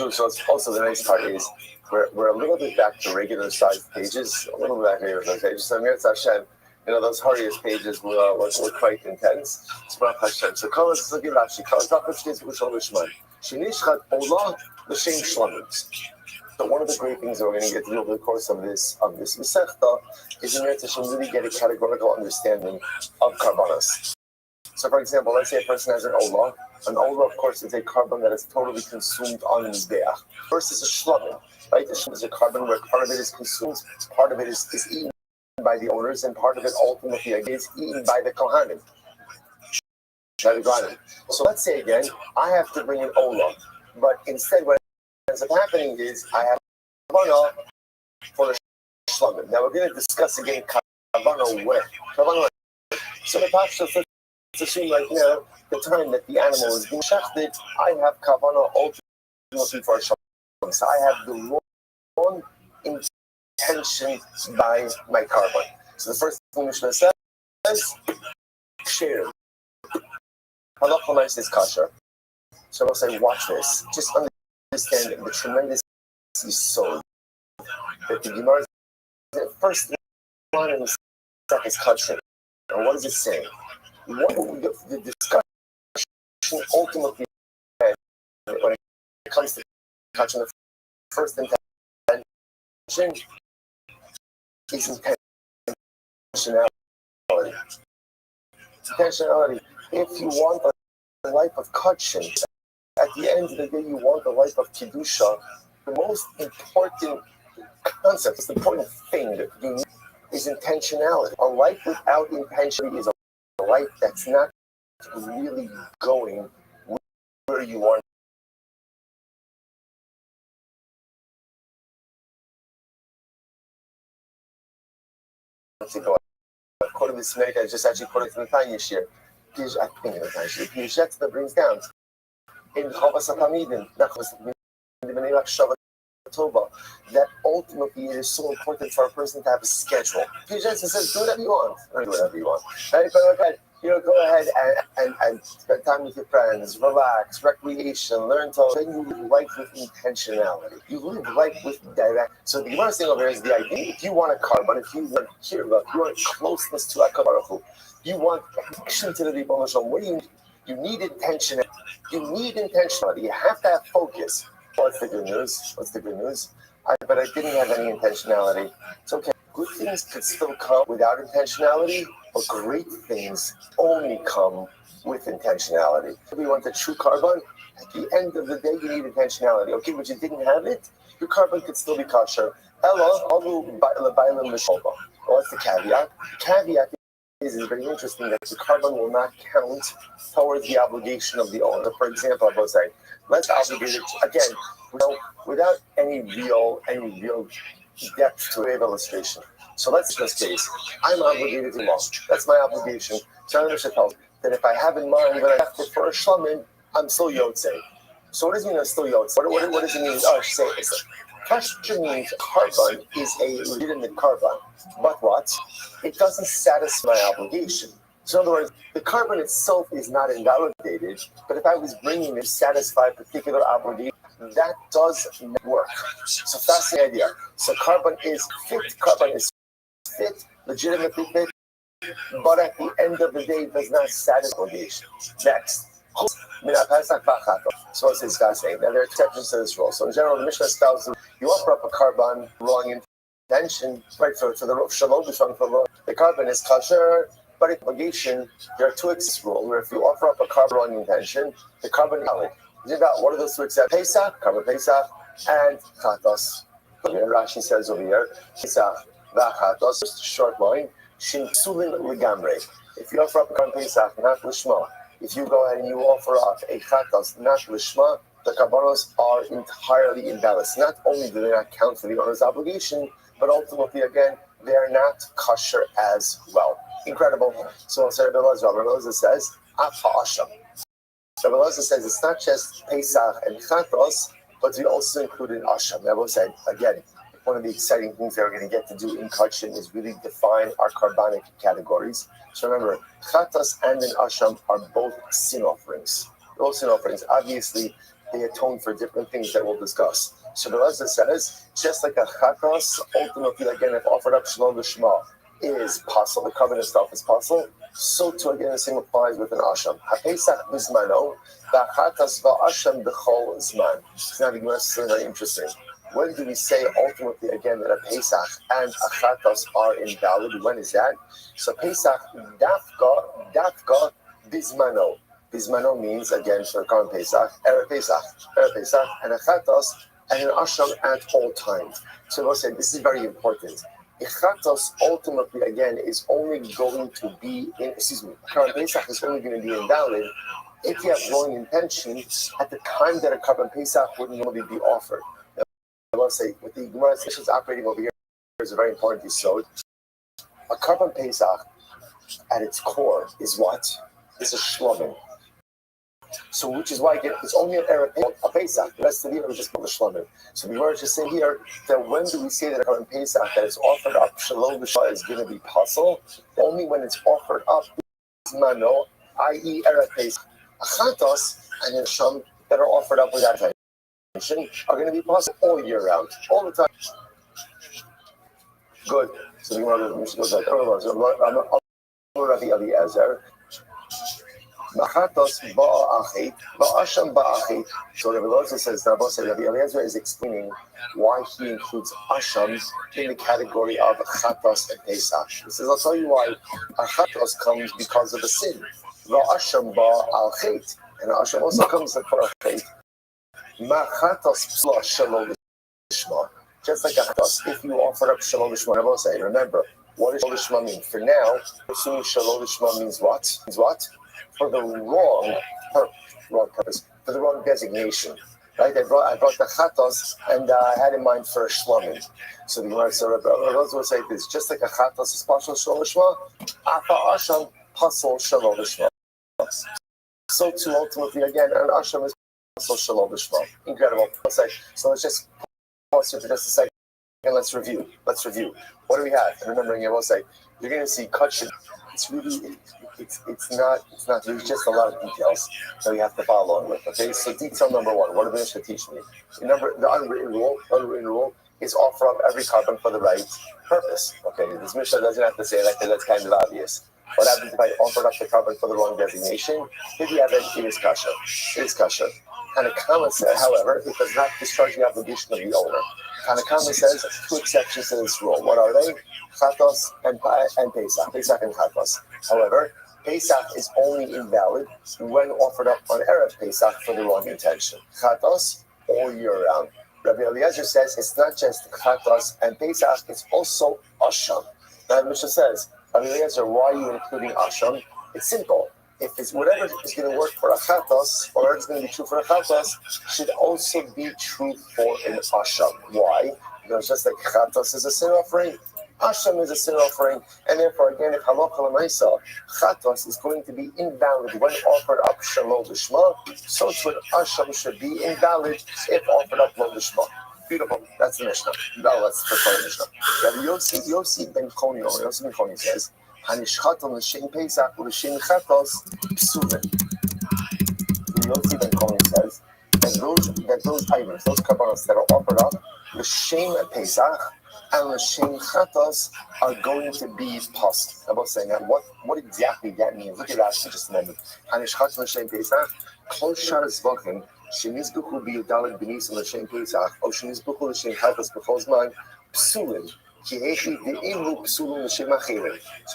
it's also the nice part is we're a little bit back to regular sized pages. A little bit back to regular sized pages. So Eretz Hashem, those Harius pages were quite intense. So Hashem. So let's look at Rashi. So one of the great things that we're going to get to do over the course of this Masechta is in Eretz Hashem really get a categorical understanding of karbanos. So for example, let's say a person has an olah. An olah, of course, is a carbon that is totally consumed on the mizbeach. First is a shlamim, right? The shlamim is a carbon where part of it is consumed, part of it is eaten by the owners, and part of it ultimately is eaten by the kohanim. So let's say again, I have to bring an olah, but instead what ends up happening is I have kavana for the shlamim. Now we're going to discuss again kavana where. So the pasuk, let's assume right now, the time that the animal is being shechted, I have kavana ultimately for a shlamim. So I have the wrong intention by my carbon. So the first thing Mishnah says, kosher. Halacha is kosher. So I'll say, watch this. Just understand the tremendous soul that the Gemara is the first line in the second is kosher. And what is it saying? What the discussion ultimately when it comes to kosher, the first intention is intentionality. Intentionality. If you want a life of kosher, at the end of the day, you want a life of Kiddusha. The most important concept, the important thing that you need is intentionality. A life without intention is a life that's not really going where you want to go. According to this America, I just actually quoted from the Tanya Shir. I think the Tanya Shir. Piaget that brings down in Chavas HaTalmidim, that ultimately it is so important for a person to have a schedule. Piaget says, do whatever you want. Do whatever you want. Right? Go ahead and spend time with your friends, relax, recreation, learn to. Then you live life with intentionality. You live life with direct. So the Gemara thing over here is the idea. If you want a carbon, if you want kirva, if you want closeness to HaKadosh, you want connection to the Rebbe Shalom, what do you need? You need intentionality. You have to have focus. What's the good news? But I didn't have any intentionality. It's okay. Good things could still come without intentionality, but great things only come with intentionality. If you want the true carbon, at the end of the day, you need intentionality. Okay, but you didn't have it, your carbon could still be kosher. What's the caveat? The caveat is very interesting that the carbon will not count towards the obligation of the owner. For example, I was saying, let's obligate it again, without any real depth to an illustration. So let's just case, I'm obligated to law. That's my obligation. So I'm going to that if I have in mind when I have to for a shlamim, I'm still yotzei. So what does it mean I'm still yotzei? What does it mean? Kasher means carbon is a legitimate carbon, but what? It doesn't satisfy my obligation. So in other words, the carbon itself is not invalidated, but if I was bringing it to satisfy a particular obligation, that does not work. So that's the idea. So carbon is fit, legitimately fit, but at the end of the day, it does not satisfy obligation. Next. So it's discussing. Now there are exceptions to this rule. So in general, the Mishnah tells you offer up a carbon wrong intention, right? For the shalom, the carbon is kosher, but in obligation, there are two exceptions rule where if you offer up a carbon wrong intention, the carbon is valid. What are those two exceptions? Pesach, carbon Pesach, and chatos. Rashi says over here, Pesach, vachatos, just a short line, shin sulin legamre. If you offer up a carbon Pesach, not lishma. If you go ahead and you offer up a chatos, not lishma, the karbanos are entirely invalid. Not only do they not count for the owner's obligation, but ultimately, again, they are not kosher as well. Incredible. So Rabbi Elazar says, Afa Asham. Rabbi Elazar says it's not just Pesach and chatos, but we also included Asham. Rabbi said, again, one of the exciting things that we're going to get to do in Kachin is really define our carbonic categories. So remember, chatas and an asham are both sin offerings. They're both sin offerings. Obviously, they atone for different things that we'll discuss. So the Raza says, just like a chatas, ultimately, again, if offered up shalom l'shma is possible, the covenant itself is possible, so too, again, the same applies with an asham. Ha-pesach bizmano, va-chatas va-asham b'chol zman. It's not very interesting. When do we say ultimately again that a Pesach and a Chatos are invalid? When is that? So Pesach dafka bismano. Bismano means again for Karm Pesach, Erev Pesach, and a Chatos and an Asham at all times. So we'll say this is very important. A Chatos ultimately again is only going to be Karm Pesach is only going to be invalid if you have wrong intention at the time that a Karban Pesach would normally be offered. I want to say, what the Gemara is operating over here is a very important episode. A carbon Pesach, at its core, is what? It's a shlomim. So, which is why it's only an Erev a Pesach. The rest of the year we just call the shlomim. So, the Gemara is just saying here that when do we say that a carbon Pesach that is offered up, shalom b'shah, is going to be possible? Only when it's offered up, mano, i.e., Erev Pesach, a chatos, and a sham that are offered up without time. Are going to be possible all year round, all the time. Good. So the Gemara goes like, Rabbi Eliezer, Machatos ba'achit, ba'asham ba'achit. So Rabbi Eliezer says, Rabbi Eliezer is explaining why he includes asham in the category of chatos and pesach. He says, I'll tell you why. A chatos comes because of a sin. Ba'asham ba'achit, and asham also comes for a chait. Machatos plus shalom lishma. Just like a chatos, if you offer up shalom lishma, I will say, remember, what does shalom lishma mean? For now, assuming shalom lishma means what? Means what? For the wrong purpose, for the wrong designation. Right? I brought the chatos and I had in mind for a shlomim. So the Gemara will say this: just like a chatos is partial shalom lishma, afa asham pasal shalom lishma. So too, ultimately, again, an asham is pasal shalom lishma. Incredible. So let's just pause here for just a second and let's review. What do we have? And remembering, I will say, you're going to see kachin. It's really, it's not. There's just a lot of details that we have to follow on with. Okay, so detail number one. What did the Mishnah teach me? The unwritten rule is offer up every carbon for the right purpose. Okay, this Mishnah doesn't have to say that because that's kind of obvious. What happens if I offered up the carbon for the wrong designation? If you have it, it is kasher. And a comment says, however, it does not discharge the obligation of the owner. And a comment says two exceptions to this rule. What are they? Chatos and Pesach. Pesach and Chatos. However, Pesach is only invalid when offered up on Erev Pesach for the wrong intention. Chatos all year round. Rabbi Eliezer says it's not just Chatos and Pesach, it's also Asham. Now the Mishnah says, Rabbi Eliezer, why are you including Asham? It's simple. If it's whatever is going to work for a chatos, or whatever is going to be true for a chatos, should also be true for an asham. Why? Because just like chatos is a sin offering, asham is a sin offering, and therefore, again, if halacha l'maisa, chatos is going to be invalid when offered up shalom lishma, so too an asham should be invalid if offered up lo lishma. Beautiful. That's the Mishnah. No, that's the first Mishnah. Rabbi Yossi ben Koni says, Hanishchaton l'shem Pesach l'shem chatos psulim. Yossi ben Koni says that those items, those karbanos that are offered up l'shem Pesach and l'shem chatos are going to be past. I'm saying that. What exactly that means? Look at that for just a moment. Hanishchaton l'shem Pesach kol shar zvachim. Shenizbuchu biyudalad b'nisim l'shem Pesach, or shenizbuchu l'shem chatos b'chol zman psulim. So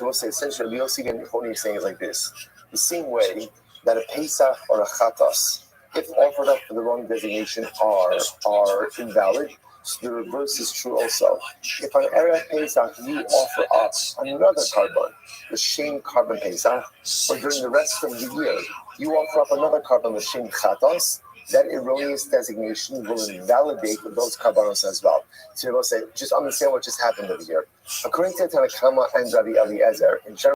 we'll say essentially, Rabbi Yossi ben Koni is saying is like this: the same way that a Pesach or a Chatas, if offered up for the wrong designation, are invalid. So the reverse is true also. If on Erev Pesach you offer up another carbon, the Shem carbon Pesach, or during the rest of the year you offer up another carbon, the Shem Chatas, that erroneous designation will invalidate those karbanos as well. So we'll say, just understand what just happened over here. According to Tanakama and Rabbi Eliezer, in general,